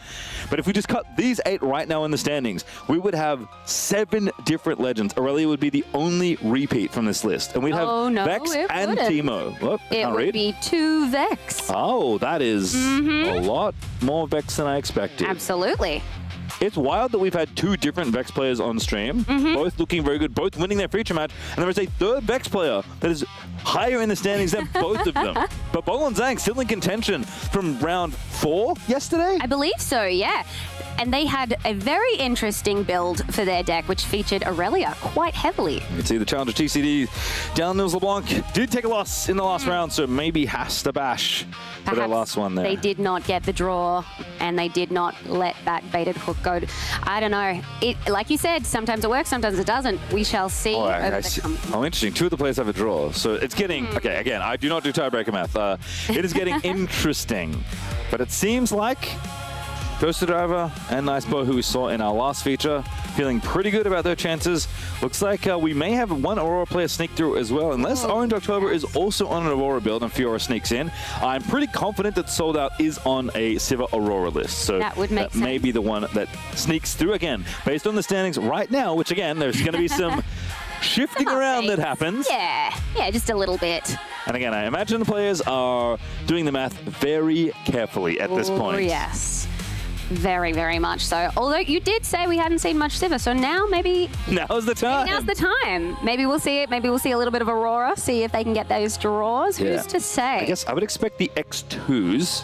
But if we just cut these 8 right now in the standings, we would have 7 different legends. Aurelia would be the only repeat from this list. And we'd have Vex and Teemo. Whoop, it would be 2 Vex. Oh, that is a lot more Vex than I expected. Absolutely. It's wild that we've had 2 different Vex players on stream, both looking very good, both winning their feature match, and there is a 3rd Vex player that is higher in the standings than both of them. But Bolon Zhang still in contention from round 4 yesterday? I believe so, yeah. And they had a very interesting build for their deck, which featured Aurelia quite heavily. You can see the challenger TCD down Nils LeBlanc did take a loss in the last round, so maybe has to bash for their last one there. They did not get the draw, and they did not let that baited hook go. I don't know. It, like you said, sometimes it works, sometimes it doesn't. We shall see. Oh, interesting. 2 of the players have a draw, so it's getting okay. Again, I do not do tiebreaker math. It is getting interesting, but it seems like Ghost Driver and Nicebo, who we saw in our last feature, feeling pretty good about their chances. Looks like we may have 1 Aurora player sneak through as well, unless Orange October is also on an Aurora build and Fiora sneaks in. I'm pretty confident that Sold Out is on a Sivir Aurora list, so that would make sense. May be the one that sneaks through again. Based on the standings right now, which again, there's going to be some shifting around that happens. Yeah, just a little bit. And again, I imagine the players are doing the math very carefully at this point. Yes. Very, very much so. Although you did say we hadn't seen much Sivir, so now maybe... Now's the time. Maybe now's the time. Maybe we'll see it. Maybe we'll see a little bit of Aurora, see if they can get those draws. Who's to say? I guess I would expect the X2s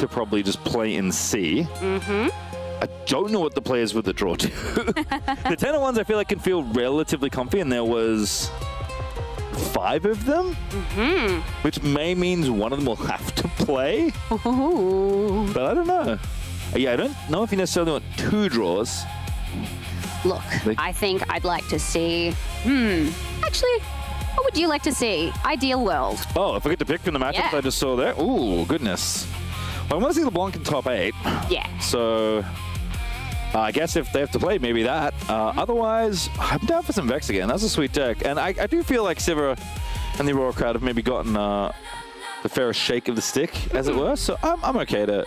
to probably just play in C. I don't know what the players with the draw do. The 10 ones I feel like can feel relatively comfy, and there was 5 of them, which may means one of them will have to play. But I don't know. Yeah, I don't know if you necessarily want 2 draws. Look, I think I'd like to see... Actually, what would you like to see? Ideal world. Oh, if I get to pick from the matchups I just saw there. Ooh, goodness. Well, I want to see LeBlanc in top 8. Yeah. So I guess if they have to play, maybe that. Otherwise, I'm down for some Vex again. That's a sweet deck. And I do feel like Sivir and the Aurora crowd have maybe gotten the fairest shake of the stick, as it were. So I'm okay to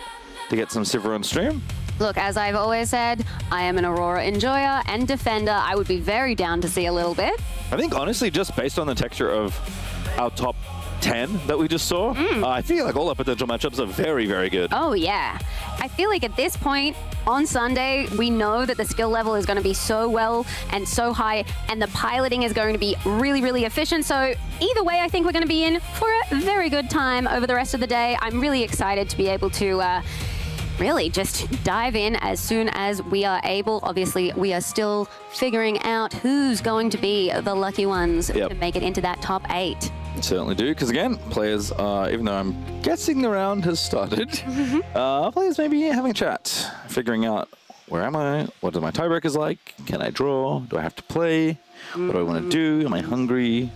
get some Sivir on stream. Look, as I've always said, I am an Aurora enjoyer and defender. I would be very down to see a little bit. I think, honestly, just based on the texture of our top 10 that we just saw, I feel like all our potential matchups are very, very good. Oh, yeah. I feel like at this point, on Sunday, we know that the skill level is going to be so well and so high, and the piloting is going to be really, really efficient. So either way, I think we're going to be in for a very good time over the rest of the day. I'm really excited to be able to really just dive in as soon as we are able. Obviously, we are still figuring out who's going to be the lucky ones to make it into that top 8. Certainly do, because again, players, even though I'm guessing the round has started, players may be having a chat, figuring out where am I, what are my tiebreakers like, can I draw, do I have to play, what do I want to do, am I hungry?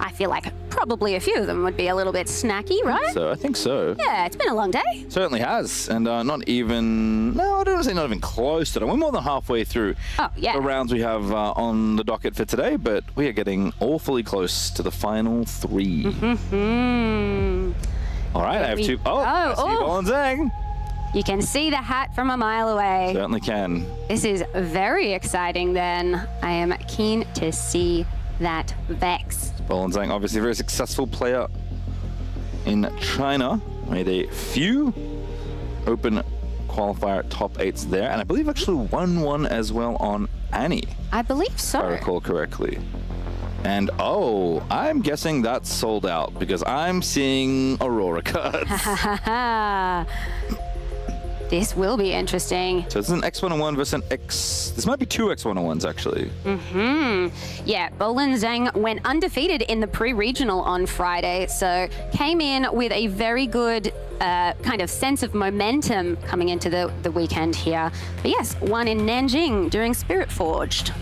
I feel like probably a few of them would be a little bit snacky, right? So I think so. Yeah, it's been a long day. Certainly has, and not even, no, I don't want to say not even close to it. We're more than halfway through the rounds we have on the docket for today, but we are getting awfully close to the final 3. All right, I have 2. I see Bolon Zhang. You can see the hat from a mile away. Certainly can. This is very exciting then. I am keen to see that Vex. Bolon Zhang, obviously a very successful player in China. Made a few open qualifier top 8s there, and I believe actually won one as well on Annie. I believe so. If I recall correctly. And I'm guessing that's sold out because I'm seeing Aurora cards. This will be interesting. So it's an X101 versus an X... This might be two X101s, actually. Yeah, Bolin Zhang went undefeated in the pre-regional on Friday, so came in with a very good kind of sense of momentum coming into the weekend here. But yes, won in Nanjing during Spirit Forged.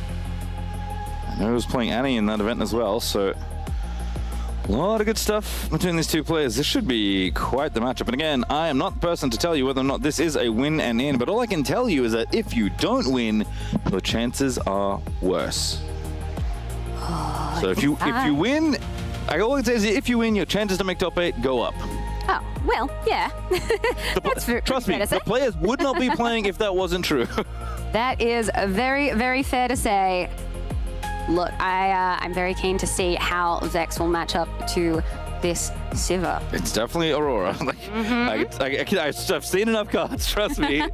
I know he was playing Annie in that event as well, so... A lot of good stuff between these two players. This should be quite the matchup. And again, I am not the person to tell you whether or not this is a win and in, but all I can tell you is that if you don't win, your chances are worse. So if you win, all I can say is if you win, your chances to make top 8 go up. Oh, well, yeah. Trust me, the players would not be playing if that wasn't true. That is very, very fair to say. Look, I'm very keen to see how Vex will match up to this Sivir. It's definitely Aurora. I've seen enough cards, trust me.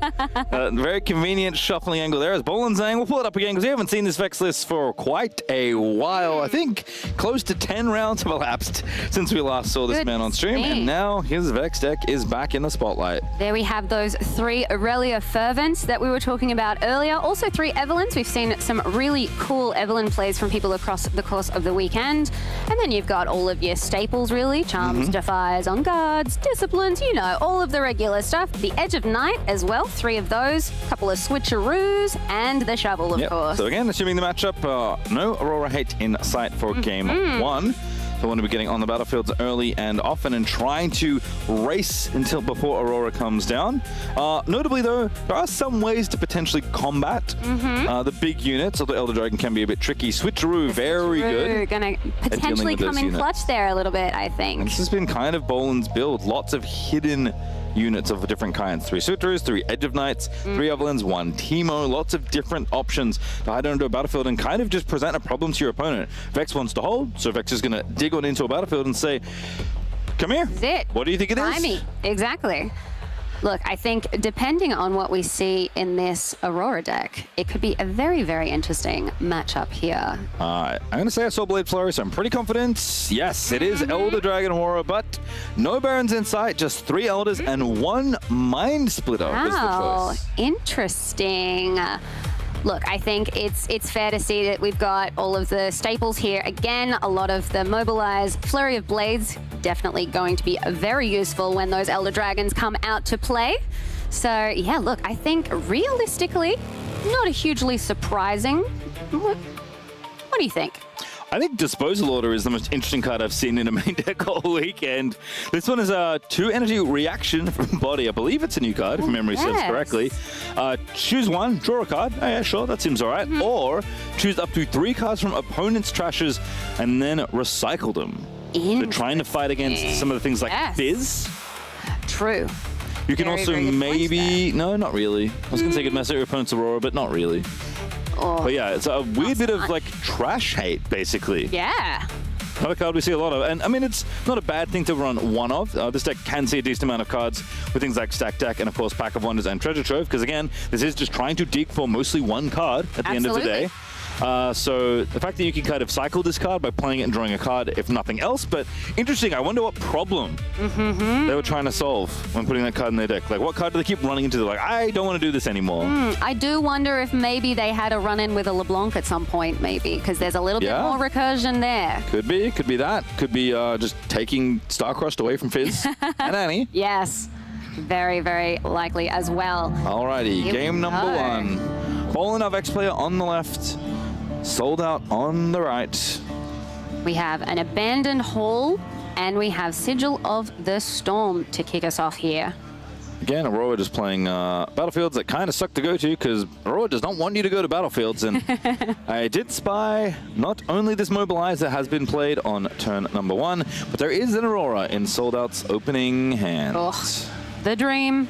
Very convenient shuffling angle there as Bolin Zhang. We'll pull it up again because we haven't seen this Vex list for quite a while. I think close to 10 rounds have elapsed since we last saw this man on stream. And now his Vex deck is back in the spotlight. There we have those 3 Aurelia Fervents that we were talking about earlier. Also 3 Evelyns. We've seen some really cool Evelyn plays from people across the course of the weekend. And then you've got all of your staples, really. Charms, Defies, On Guards, Disciplines, you know, all of the regular stuff. The Edge of Night as well, 3 of those. A couple of switcheroos, and the Shovel, of course. So again, assuming the matchup, no Aurora hate in sight for game 1. So want to be getting on the battlefields early and often and trying to race until before Aurora comes down. Notably though, there are some ways to potentially combat the big units, although Elder Dragon can be a bit tricky. Switcheroo, very good. Gonna potentially come in clutch there a little bit, I think. And this has been kind of Bolin's build. Lots of hidden units of different kinds. 3 Switcheroos, 3 Edge of Knights, 3 Evelyns, 1 Teemo. Lots of different options to hide onto a battlefield and kind of just present a problem to your opponent. Vex wants to hold, so Vex is going to dig on into a battlefield and say, come here. This is it. What do you think it is? Me. Exactly. Look, I think depending on what we see in this Aurora deck, it could be a very, very interesting matchup here. I'm going to say I saw Blade Flurry, so I'm pretty confident. Yes, it is Elder Dragon Aurora, but no Barons in sight, just 3 Elders and 1 Mind Splitter was the choice. Interesting. Look, I think it's fair to see that we've got all of the staples here. Again, a lot of the Mobilize, Flurry of Blades, definitely going to be very useful when those Elder Dragons come out to play. So, yeah, look, I think realistically, not a hugely surprising. What do you think? I think Disposal Order is the most interesting card I've seen in a main deck all weekend. This one is a 2 energy reaction from Body. I believe it's a new card, if memory serves correctly. Choose 1, draw a card. Oh, yeah, sure, that seems all right. Or choose up to 3 cards from opponent's trashes and then recycle them. So trying to fight against some of the things like Fizz. True. You can also maybe... No, not really. I was going to say you could mess up your opponent's Aurora, but not really. But yeah, it's a weird bit of like trash hate, basically. Yeah. Another card we see a lot of, and I mean, it's not a bad thing to run one of. This deck can see a decent amount of cards with things like Stack Deck and, of course, Pack of Wonders and Treasure Trove, because again, this is just trying to dig for mostly 1 card at the end of the day. So the fact that you can kind of cycle this card by playing it and drawing a card, if nothing else, but interesting. I wonder what problem they were trying to solve when putting that card in their deck. Like, what card do they keep running into? They're like, I don't want to do this anymore. I do wonder if maybe they had a run-in with a LeBlanc at some point, maybe, because there's a little bit more recursion there. Could be that. Could be just taking Starcrushed away from Fizz and Annie. Yes, very, very likely as well. Alrighty, game number 1. Bolin, our Vex player on the left. Sold Out on the right. We have an Abandoned Hall, and we have Sigil of the Storm to kick us off here. Again, Aurora just playing battlefields that kind of suck to go to, because Aurora does not want you to go to battlefields. And I did spy not only this Mobilize that has been played on turn number 1, but there is an Aurora in Sold Out's opening hand. Oh, the dream.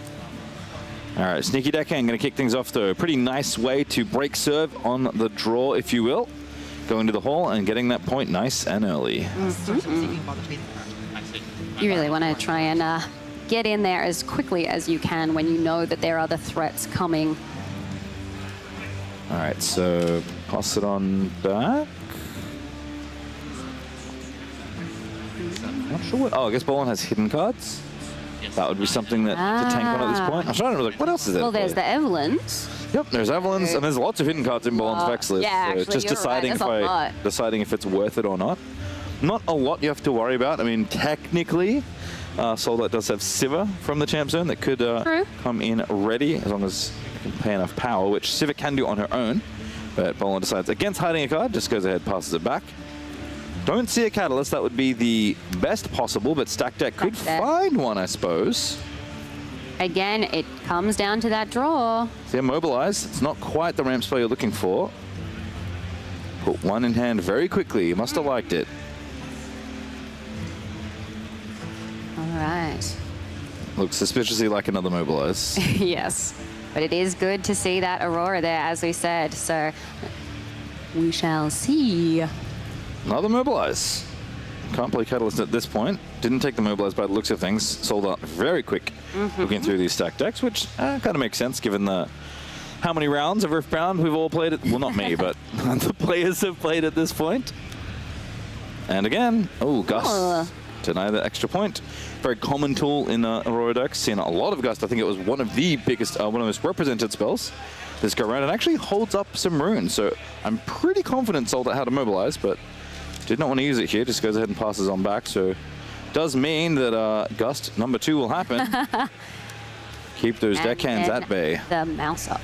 All right, sneaky deckhand going to kick things off, though. Pretty nice way to break serve on the draw, if you will. Going to the hall and getting that point nice and early. You really want to try and get in there as quickly as you can when you know that there are other threats coming. All right, so pass it on back. Not sure what... Oh, I guess Bolin has hidden cards. Yes. That would be something that to tank on at this point. I'm trying to like, what else is there? Well, there's the Evelyn's. Yep, there's Evelyn's, and there's lots of hidden cards in Boland's Vex list. Yeah, so actually, just you're deciding right. deciding if it's worth it or not. Not a lot you have to worry about. I mean, technically, Soldat does have Sivir from the champ zone that could come in ready as long as you can pay enough power, which Sivir can do on her own. But Boland decides against hiding a card, just goes ahead, passes it back. Don't see a Catalyst. That would be the best possible, but Stack Deck could find one, I suppose. Again, it comes down to that draw. See, Immobilize. It's not quite the ramp spell you're looking for. Put one in hand very quickly. You must have liked it. All right. Looks suspiciously like another Mobilize. Yes, but it is good to see that Aurora there, as we said. So we shall see. Another Mobilize. Can't play Catalyst at this point. Didn't take the Mobilize by the looks of things. Sold out very quick looking through these stack decks, which kind of makes sense given the how many rounds of Riftbound we've all played it. Well, not me, but the players have played at this point. And again, Gust. Deny that extra point. Very common tool in Aurora decks. Seen a lot of Gust. I think it was one of the biggest, one of the most represented spells this go around. It actually holds up some runes, so I'm pretty confident Sold out how to Mobilize, but did not want to use it here. Just goes ahead and passes on back. So does mean that Gust number 2 will happen. Keep those deckhands at bay. The Mouser.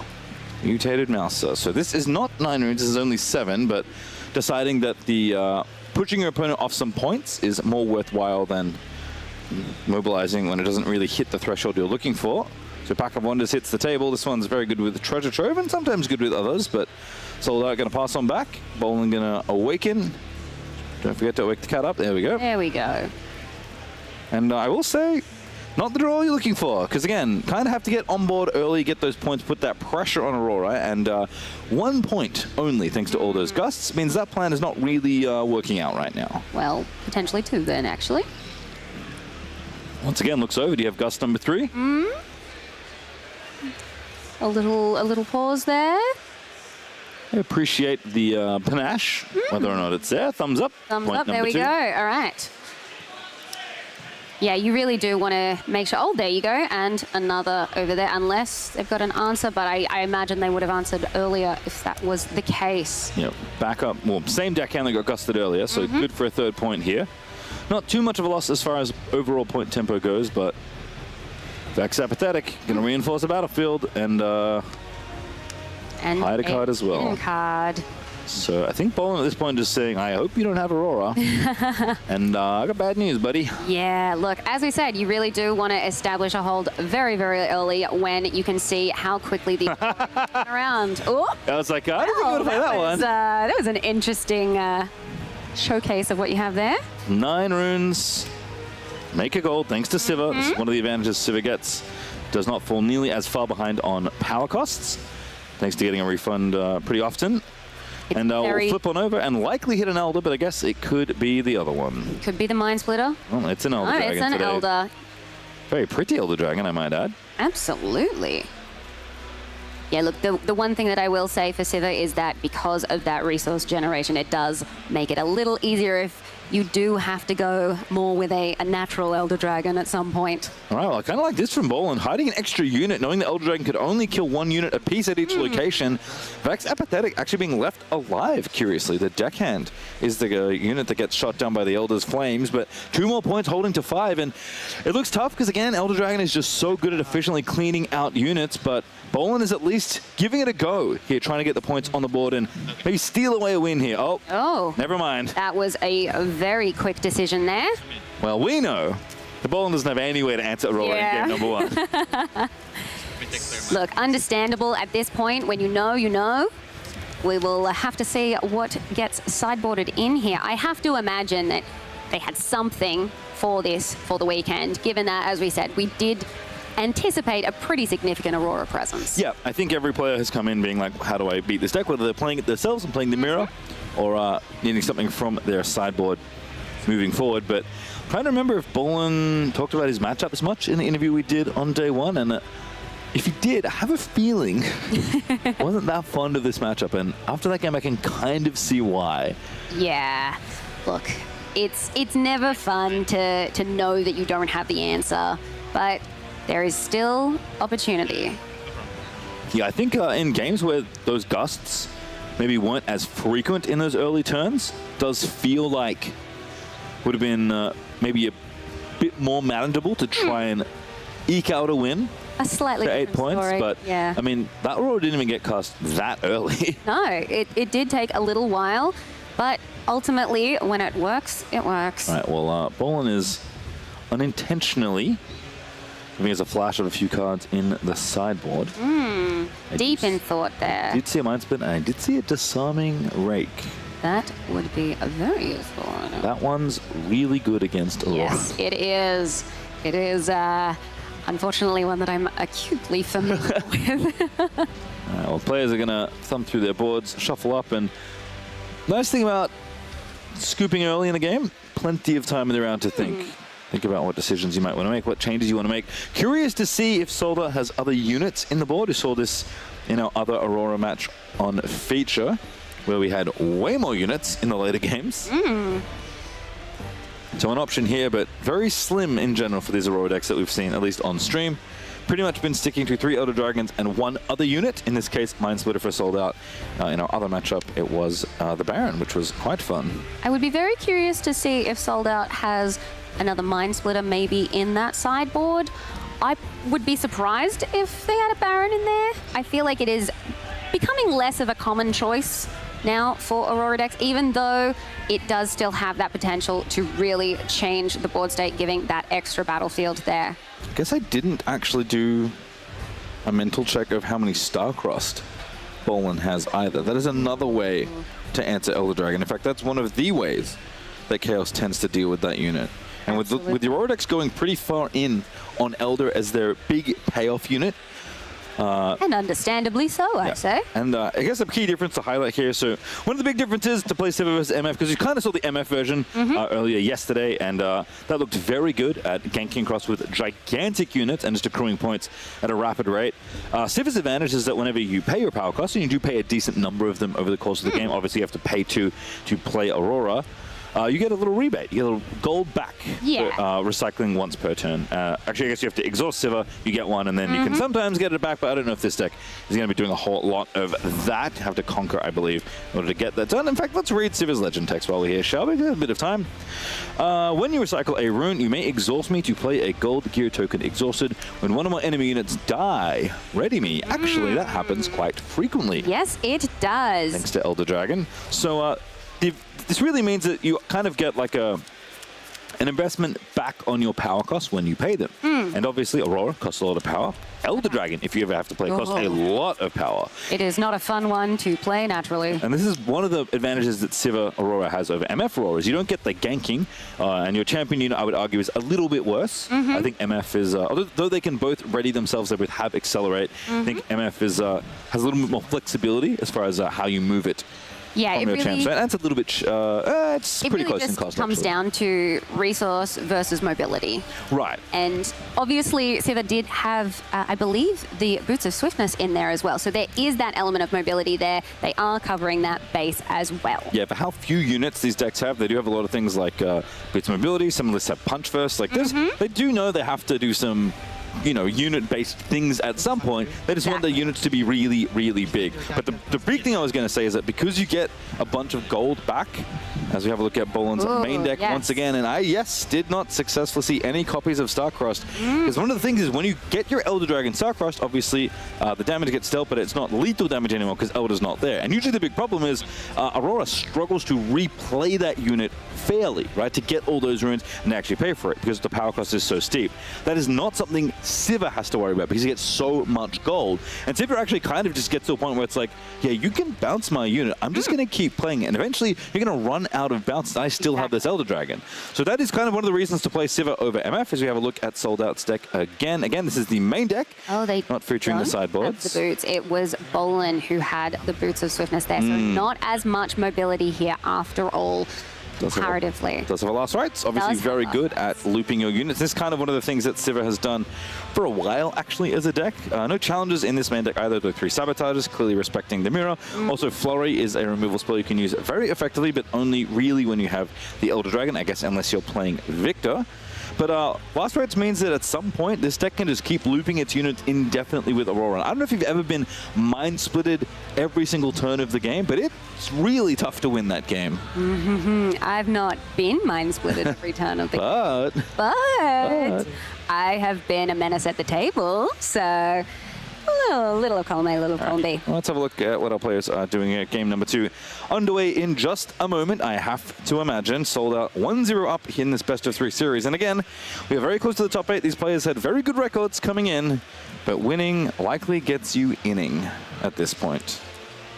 Mutated Mouser. So this is not 9 runes. This is only 7. But deciding that the pushing your opponent off some points is more worthwhile than mobilizing when it doesn't really hit the threshold you're looking for. So Pack of Wonders hits the table. This one's very good with Treasure Trove and sometimes good with others. But Sold Out going to pass on back. Boland going to awaken. Don't forget to wake the cat up. There we go. There we go. And I will say, not the draw you're looking for. Because again, kind of have to get on board early, get those points, put that pressure on Aurora. And 1 point only, thanks to all those Gusts, means that plan is not really working out right now. Well, potentially 2 then, actually. Once again, looks over. Do you have Gust number 3? A little pause there. I appreciate the panache, whether or not it's there. Thumbs up. Thumbs Point up, there number we 2. go. All right. Yeah, you really do want to make sure. Oh, there you go. And another over there, unless they've got an answer. But I imagine they would have answered earlier if that was the case. Yep, back up. Well, same deckhand that got gusted earlier, so good for a 3rd point here. Not too much of a loss as far as overall point tempo goes, but Vex Apathetic going to reinforce the battlefild and hide a card as well. Hidden card. So I think Boland at this point is saying, I hope you don't have Aurora. And I got bad news, buddy. Yeah, look, as we said, you really do want to establish a hold very, very early when you can see how quickly the turn around. Oh, I was like, I don't think I'm going to play that one. That was an interesting showcase of what you have there. 9 runes. Make a gold thanks to Sivir. This is one of the advantages Sivir gets. Does not fall nearly as far behind on power costs, thanks to getting a refund pretty often. And we'll flip on over and likely hit an Elder, but I guess it could be the other one. Could be the Mind Splitter. Well, it's an Elder Dragon it's an today. Elder. Very pretty Elder Dragon, I might add. Absolutely. Yeah, look, the one thing that I will say for Sivir is that because of that resource generation, it does make it a little easier if you do have to go more with a natural Elder Dragon at some point. All right, well, I kind of like this from Boland. Hiding an extra unit, knowing the Elder Dragon could only kill 1 unit apiece at each location. Vex Apathetic actually being left alive, curiously. The deckhand is the unit that gets shot down by the Elder's flames, but 2 more points holding to 5. And it looks tough because, again, Elder Dragon is just so good at efficiently cleaning out units, but Boland is at least giving it a go here, trying to get the points on the board and maybe steal away a win here. Oh, never mind. That was a very quick decision there. Well, we know the Boland doesn't have any way to answer Aurora in game number 1. Look, understandable at this point. When you know, you know. We will have to see what gets sideboarded in here. I have to imagine that they had something for this for the weekend, given that, as we said, we did anticipate a pretty significant Aurora presence. Yeah, I think every player has come in being like, how do I beat this deck? Whether they're playing it themselves and playing the mirror or needing something from their sideboard moving forward. But I'm trying to remember if Boland talked about his matchup as much in the interview we did on day 1. And if he did, I have a feeling wasn't that fond of this matchup. And after that game, I can kind of see why. Yeah, look, it's never fun to know that you don't have the answer. but there is still opportunity. Yeah, I think in games where those gusts maybe weren't as frequent in those early turns, does feel like would have been maybe a bit more manageable to try and eke out a win. A slightly for 8 different points, story. but yeah. I mean, that Aurora didn't even get cast that early. No, it did take a little while, but ultimately, when it works, it works. All right, well, Bolin is unintentionally giving us a flash of a few cards in the sideboard. Deep in thought there. I did see a Mind Split, and I did see a Disarming Rake. That would be very useful. That one's really good against Aurora. Yes, it is. It is, unfortunately, one that I'm acutely familiar with. Well, players are going to thumb through their boards, shuffle up, and nice thing about scooping early in the game, plenty of time in the round to think. Think about what decisions you might want to make, what changes you want to make. Curious to see if Solda has other units in the board. We saw this in our other Aurora match on Feature, where we had way more units in the later games. So an option here, but very slim in general for these Aurora decks that we've seen, at least on stream. Pretty much been sticking to 3 Elder Dragons and 1 other unit. In this case, Mind Splitter for Sold Out. In our other matchup, it was the Baron, which was quite fun. I would be very curious to see if Sold Out has another Mind Splitter maybe in that sideboard. I would be surprised if they had a Baron in there. I feel like it is becoming less of a common choice now for Aurora decks, even though it does still have that potential to really change the board state, giving that extra battlefield there. I guess I didn't actually do a mental check of how many Starcrossed Bolin has either. That is another way to answer Elder Dragon. In fact, that's one of the ways that Chaos tends to deal with that unit. And with the Aurora decks going pretty far in on Elder as their big payoff unit. And understandably so, I say. And I guess a key difference to highlight here. So one of the big differences to play Civ versus MF, because you kind of saw the MF version earlier yesterday, and that looked very good at ganking across with gigantic units and just accruing points at a rapid rate. Civ's advantage is that whenever you pay your power costs, and you do pay a decent number of them over the course of the game, obviously you have to pay to play Aurora. You get a little rebate. You get a little gold back for recycling once per turn. Actually, I guess you have to exhaust Siva, you get one, and then you can sometimes get it back, but I don't know if this deck is going to be doing a whole lot of that. You have to conquer, I believe, in order to get that done. In fact, let's read Siva's legend text while we're here, shall we? A bit of time. When you recycle a rune, you may exhaust me to play a gold gear token exhausted. When one of my enemy units die, ready me. Actually, that happens quite frequently. Yes, it does. Thanks to Elder Dragon. So, this really means that you kind of get like an investment back on your power costs when you pay them. And obviously, Aurora costs a lot of power. Elder Dragon, if you ever have to play, costs a lot of power. It is not a fun one to play naturally. And this is one of the advantages that Siva Aurora has over MF Aurora, is you don't get the ganking, and your champion unit, I would argue, is a little bit worse. I think MF is, although they can both ready themselves, they both have Accelerate, I think MF is has a little bit more flexibility as far as how you move it. Yeah, it really, so that's a little bit, it's pretty close in just cost. comes down to resource versus mobility. Right. And obviously, Siva did have, I believe, the Boots of Swiftness in there as well. So there is that element of mobility there. They are covering that base as well. Yeah, for how few units these decks have, they do have a lot of things like Boots of Mobility. Some lists have Punch First. Like this, they do know they have to do some, you know, unit-based things at some point. They just want the units to be really, really big. But the big thing I was going to say is that because you get a bunch of gold back, as we have a look at Bolin's main deck once again, and I, did not successfully see any copies of Starcrossed. Because one of the things is when you get your Elder Dragon Starcrossed, obviously the damage gets dealt, but it's not lethal damage anymore because Elder's not there. And usually the big problem is Aurora struggles to replay that unit fairly, right, to get all those runes and actually pay for it because the power cost is so steep. That is not something Siva has to worry about because he gets so much gold. And Siva actually kind of just gets to a point where it's like, yeah, you can bounce my unit. I'm just going to keep playing it. And eventually you're going to run out of bounce. I still have this Elder Dragon. So that is kind of one of the reasons to play Siva over MF as we have a look at Sold Out's deck again. Again, this is the main deck. Oh, they not featuring the sideboards. The boots. It was Bolin who had the Boots of Swiftness there. So not as much mobility here after all. Comparatively. Does have a last rights. Obviously very good at looping your units. This is kind of one of the things that Siva has done for a while, actually, as a deck. No challenges in this main deck either. The 3 Sabotages, clearly respecting the mirror. Also, Flurry is a removal spell you can use very effectively, but only really when you have the Elder Dragon, I guess, unless you're playing Victor. But blast rates means that at some point this deck can just keep looping its units indefinitely with Aurora. I don't know if you've ever been mind splitted every single turn of the game, but it's really tough to win that game. I've not been mind splitted every turn of the game. But I have been a menace at the table, so a little column A, little column B. Well, let's have a look at what our players are doing at game number 2. Underway in just a moment, I have to imagine. Sold out 1-0 up in this best of 3 series. And again, we are very close to the top 8. These players had very good records coming in, but winning likely gets you inning at this point.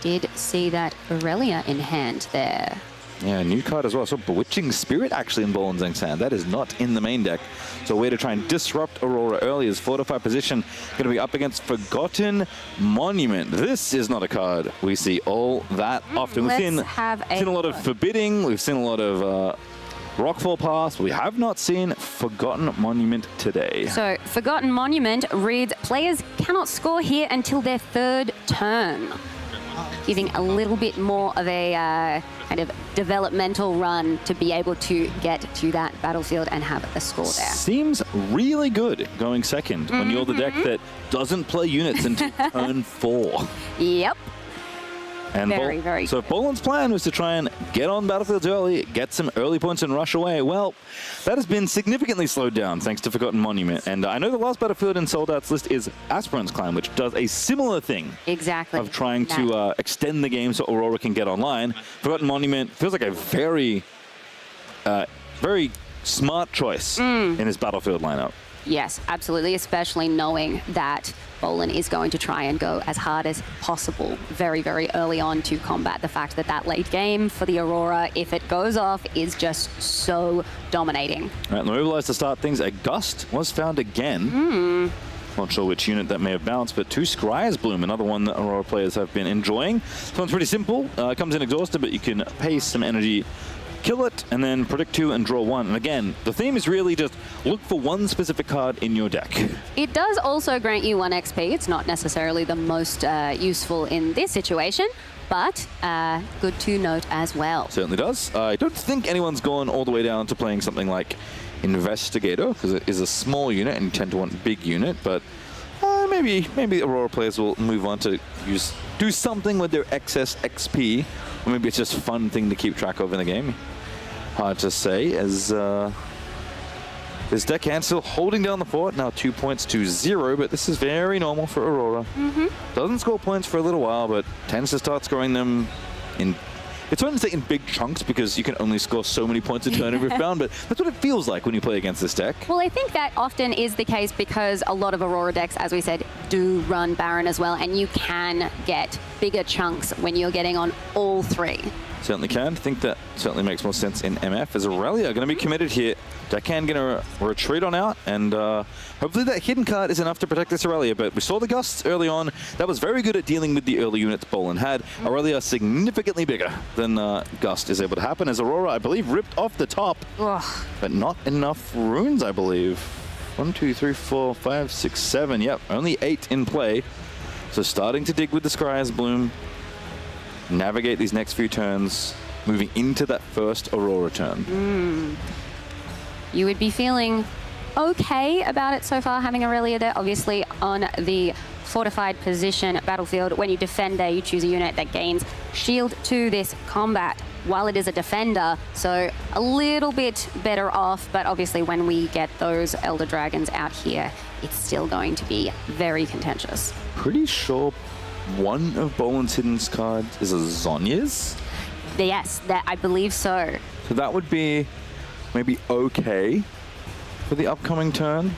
Did see that Aurelia in hand there. Yeah, new card as well. So Bewitching Spirit actually in Bolenzang's hand. That is not in the main deck. So a way to try and disrupt Aurora early is fortified position. Going to be up against Forgotten Monument. This is not a card we see all that often. We've seen a lot of Forbidding. We've seen a lot of Rockfall Pass. We have not seen Forgotten Monument today. So Forgotten Monument reads, players cannot score here until their 3rd turn. Giving a little bit more of a kind of developmental run to be able to get to that battlefield and have a score there. Seems really good going second when you're the deck that doesn't play units until turn 4. Yep. And very good. So if Boland's plan was to try and get on battlefields early, get some early points and rush away, well, that has been significantly slowed down thanks to Forgotten Monument. And I know the last battlefield in Sold Out's list is Aspirant's Clan, which does a similar thing. Exactly. Of trying to extend the game so Aurora can get online. Forgotten Monument feels like a very, very smart choice in his battlefield lineup. Yes, absolutely, especially knowing that Bolan is going to try and go as hard as possible very, very early on to combat the fact that that late game for the Aurora, if it goes off, is just so dominating. All right, Mobilize to start things. A Gust was found again. Not sure which unit that may have bounced, but 2 Scryer's Bloom, another one that Aurora players have been enjoying. This one's pretty simple. Comes in exhausted, but you can pay some energy, kill it, and then predict 2 and draw 1. And again, the theme is really just look for one specific card in your deck. It does also grant you 1 XP. It's not necessarily the most useful in this situation, but good to note as well. Certainly does. I don't think anyone's gone all the way down to playing something like Investigator, because it is a small unit and you tend to want a big unit, but maybe Aurora players will move on to do something with their excess XP, or maybe it's just a fun thing to keep track of in the game. Hard to say, as this deckhand still holding down the fort, now 2 points to 0, but this is very normal for Aurora. Doesn't score points for a little while, but tends to start scoring them in... It's hard to say in big chunks because you can only score so many points a turn in Riftbound, but that's what it feels like when you play against this deck. Well, I think that often is the case because a lot of Aurora decks, as we said, do run Baron as well, and you can get bigger chunks when you're getting on all 3. Certainly can. I think that certainly makes more sense in MF. As Aurelia are going to be committed here. Deckhand going to retreat on out, and hopefully that hidden card is enough to protect this Aurelia. But we saw the Gusts early on. That was very good at dealing with the early units Bolan had. Aurelia significantly bigger than Gust is able to happen, as Aurora, I believe, ripped off the top. But not enough runes, I believe. 1, 2, 3, 4, 5, 6, 7. Yep, only 8 in play. So starting to dig with the Scryer's Bloom. Navigate these next few turns, moving into that first Aurora turn. You would be feeling okay about it so far, having Aurelia there. Obviously, on the fortified position battlefield, when you defend there, you choose a unit that gains shield to this combat while it is a defender. So a little bit better off, but obviously when we get those Elder Dragons out here, it's still going to be very contentious. Pretty sure one of Bolan's hidden cards is a Zonya's? Yes, I believe so. So that would be maybe okay for the upcoming turn.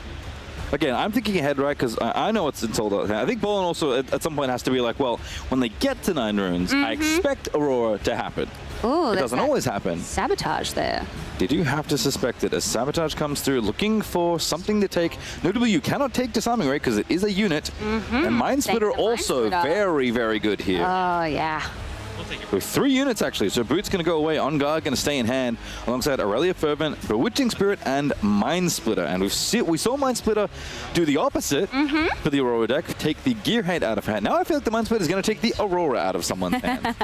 Again, I'm thinking ahead, right? Because I know what's in Sold Out. I think Bolan also at some point has to be like, well, when they get to 9 runes, I expect Aurora to happen. Ooh, it doesn't always happen. Sabotage there. They do have to suspect it as Sabotage comes through, looking for something to take. Notably, you cannot take Disarming Ray because it is a unit. And Mind Splitter also very, very good here. Oh, yeah. With 3 units, actually. So Boot's going to go away. On Guard going to stay in hand alongside Aurelia Fervent, Bewitching Spirit, and Mind Splitter. And we saw Mind Splitter do the opposite for the Aurora deck, take the Gearhead out of hand. Now I feel like the Mind Splitter is going to take the Aurora out of someone's hand.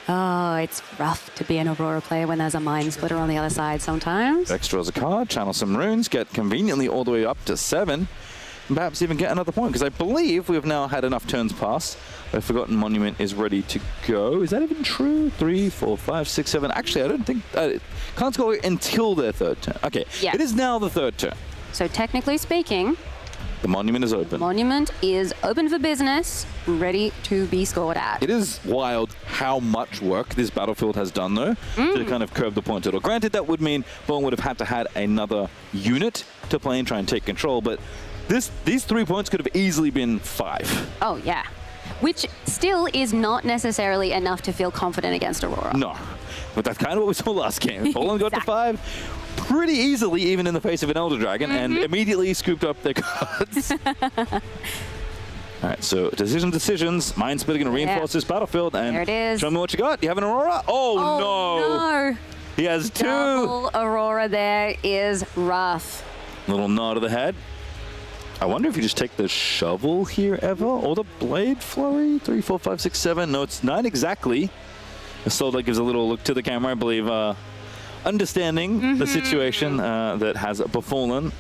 Oh, it's rough to be an Aurora player when there's a Mind Splitter on the other side sometimes. Vex draws a card, channel some runes, get conveniently all the way up to 7, and perhaps even get another point, because I believe we have now had enough turns pass. A Forgotten Monument is ready to go. Is that even true? 3, 4, 5, 6, 7. Actually, I don't think... can't score until their third turn. Okay, Yeah. It is now the third turn. So technically speaking, The Monument is open. Monument is open for business, ready to be scored at. It is wild how much work this battlefield has done, though, to kind of curb the point total. Granted, that would mean Bone would have had to had another unit to play and try and take control, but these 3 points could have easily been 5. Oh, yeah. Which still is not necessarily enough to feel confident against Aurora. No, but that's kind of what we saw last game. Poland got to 5 pretty easily, even in the face of an Elder Dragon, and immediately scooped up their cards. All right, so decisions. Mind Splitter going to reinforce this battlefield, and there it is. Show me what you got. You have an Aurora? Oh no! He has 2. Double Aurora there is rough. Little nod of the head. I wonder if you just take the shovel here ever, or the blade flurry. 3, 4, 5, 6, 7. No, it's 9 exactly. The soldier gives a little look to the camera, I believe, understanding the situation that has befallen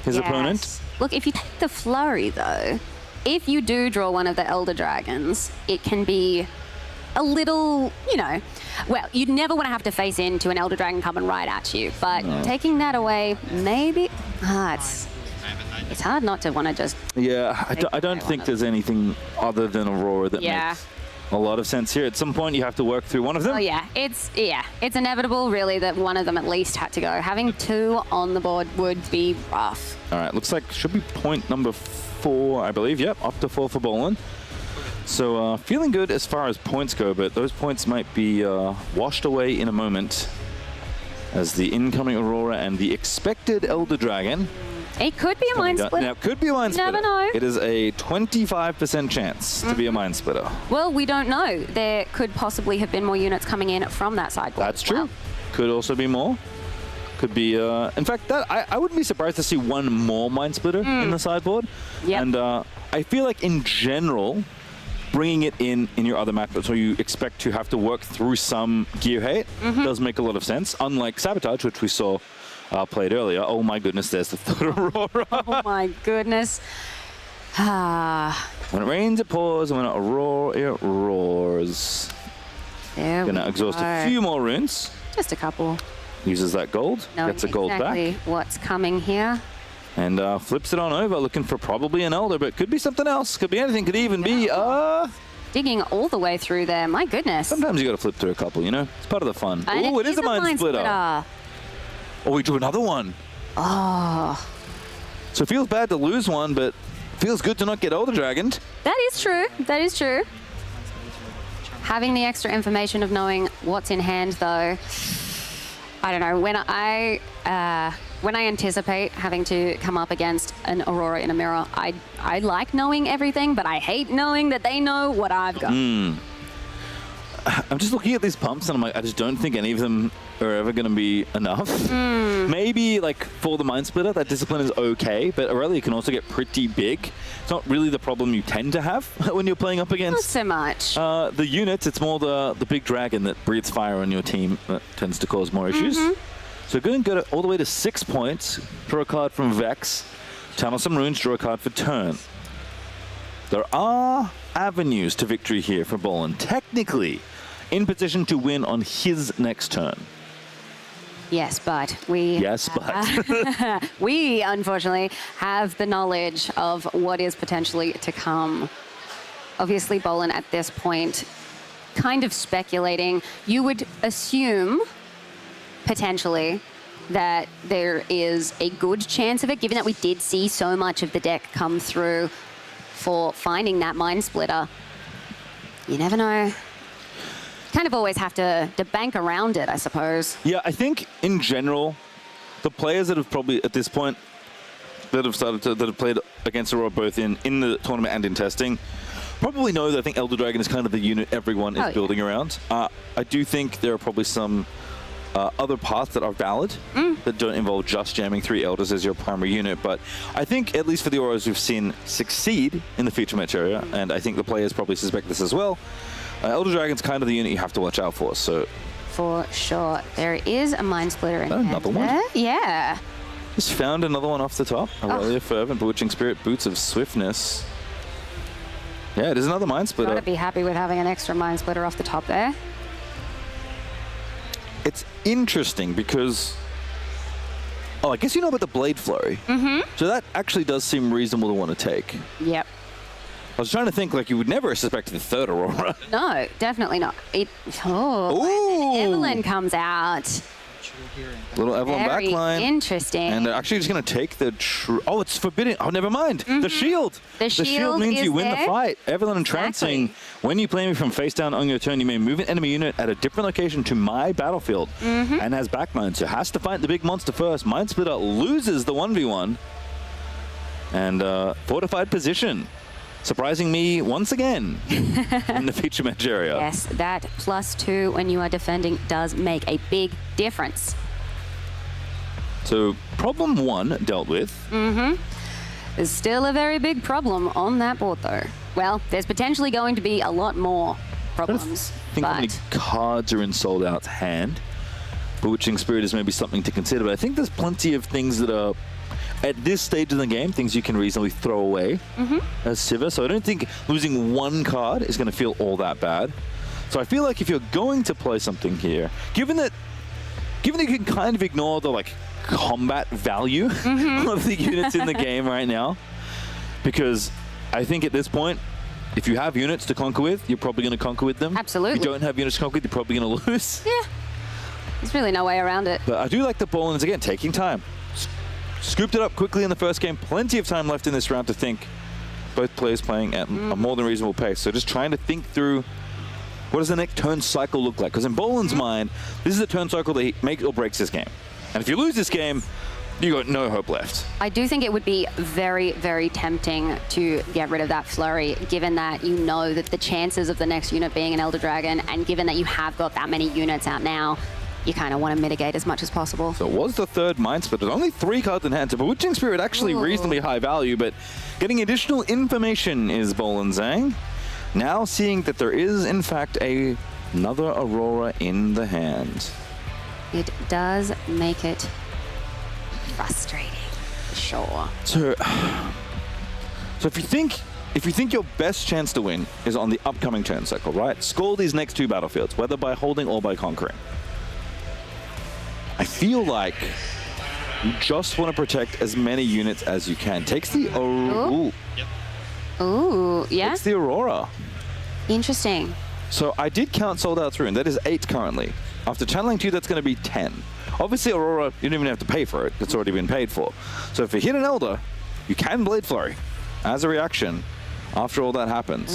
his opponent. Look, if you take the flurry, though, if you do draw one of the Elder Dragons, it can be a little, you know, well, you'd never want to have to face into an Elder Dragon coming right at you, but taking that away, maybe, it's hard not to want to just... Yeah, I don't think there's anything other than Aurora that makes a lot of sense here. At some point, you have to work through one of them. Oh, yeah. It's inevitable, really, that one of them at least had to go. Having 2 on the board would be rough. All right, looks like should be point number 4, I believe. Yep, up to 4 for Bolin. So feeling good as far as points go, but those points might be washed away in a moment as the incoming Aurora and the expected Elder Dragon. It could be a Mind Splitter. Now, it could be a Mind Splitter. Never know. It is a 25% chance to be a Mind Splitter. Well, we don't know. There could possibly have been more units coming in from that sideboard. That's true. Could also be more. Could be, in fact, that I wouldn't be surprised to see one more Mind Splitter in the sideboard. Yep. And I feel like in general, bringing it in your other matchups where you expect to have to work through some gear hate does make a lot of sense. Unlike Sabotage, which we saw played earlier. Oh my goodness, there's the third Aurora. Oh my goodness. When it rains, it pours, and when it roars, it roars. There Gonna exhaust a few more runes. Just a couple. Uses that gold, gets a gold exactly back. What's coming here. And flips it on over, looking for probably an Elder, but could be something else. Could be anything. Could even be digging all the way through there. My goodness. Sometimes you got to flip through a couple, you know? It's part of the fun. Oh, it is a Mind Splitter. Oh, we drew another one. Oh. So it feels bad to lose one, but feels good to not get Elder Dragoned. That is true. That is true. Having the extra information of knowing what's in hand, though, I don't know. When I anticipate having to come up against an Aurora in a mirror, I like knowing everything, but I hate knowing that they know what I've got. I'm just looking at these pumps and I'm like, I just don't think any of them are ever going to be enough. Maybe like for the Mind Splitter, that discipline is okay, but Aurelia can also get pretty big. It's not really the problem you tend to have when you're playing up against. Not so much. The units, it's more the big dragon that breathes fire on your team that tends to cause more issues. So go and go all the way to 6 points, draw a card from Vex, channel some runes, draw a card for turn. There are avenues to victory here for Bolin. Technically, in position to win on his next turn. Yes, but we... Yes, but... we, unfortunately, have the knowledge of what is potentially to come. Obviously, Bolin at this point, kind of speculating. You would assume, potentially, that there is a good chance of it, given that we did see so much of the deck come through for finding that Mind Splitter. You never know. Kind of always have to bank around it, I suppose. Yeah, I think in general, the players that have probably at this point that have played against Aurora both in the tournament and in testing probably know that I think Elder Dragon is kind of the unit everyone is building around. I do think there are probably some other paths that are valid that don't involve just jamming 3 Elders as your primary unit, but I think at least for the Auroras we've seen succeed in the feature match area, and I think the players probably suspect this as well. Elder Dragon's kind of the unit you have to watch out for, so... For sure. There is a Mind Splitter in another one? there. Yeah. Just found another one off the top. Aurelia Fervent, Bewitching Spirit, Boots of Swiftness. Yeah, it is another Mind Splitter. Gotta be happy with having an extra Mind Splitter off the top there. It's interesting because... Oh, I guess you know about the Blade Flurry. Mm-hmm. So that actually does seem reasonable to want to take. Yep. I was trying to think, like, you would never suspect the third Aurora. No, definitely not. Evelyn comes out. Little Evelyn Very backline. interesting. And they're actually just going to take the... Oh, it's forbidden. Oh, never mind. The shield. The shield means is you win there. the fight. Evelyn Entrancing. When you play me from face down on your turn, you may move an enemy unit at a different location to my battlefield and has backline. So has to fight the big monster first. Mind Splitter loses the 1v1. And fortified position. Surprising me once again in the feature match area. Yes, that +2 when you are defending does make a big difference. So problem 1 dealt with. There's still a very big problem on that board though. Well, there's potentially going to be a lot more problems. I think how many cards are in Sold Out's hand. Bewitching Spirit is maybe something to consider, but I think there's plenty of things that are, at this stage of the game, things you can reasonably throw away as Sivir. So I don't think losing one card is going to feel all that bad. So I feel like if you're going to play something here, given that you can kind of ignore the like combat value of the units in the game right now, because I think at this point, if you have units to conquer with, you're probably going to conquer with them. Absolutely. If you don't have units to conquer with, you're probably going to lose. Yeah. There's really no way around it. But I do like the Bolins, again, taking time. Scooped it up quickly in the first game. Plenty of time left in this round to think. Both players playing at a more than reasonable pace. So just trying to think through what does the next turn cycle look like? Because in Bolin's mind, this is a turn cycle that he makes or breaks this game. And if you lose this game, you got no hope left. I do think it would be very, very tempting to get rid of that flurry, given that you know that the chances of the next unit being an Elder Dragon, and given that you have got that many units out now, you kind of want to mitigate as much as possible. So it was the third Mind Splitter. Only 3 cards in hand. So Bewitching Spirit actually reasonably high value, but getting additional information is Bolin Zhang. Now seeing that there is, in fact, another Aurora in the hand. It does make it frustrating, for sure. So if you think your best chance to win is on the upcoming turn cycle, right? Score these next 2 battlefields, whether by holding or by conquering. I feel like you just want to protect as many units as you can. Takes the Ooh, yeah. Takes the Aurora. Interesting. So I did count Sold Out's rune. That is 8 currently. After channeling 2, that's going to be 10. Obviously, Aurora, you don't even have to pay for it. It's already been paid for. So if you hit an Elder, you can Blade Flurry as a reaction after all that happens.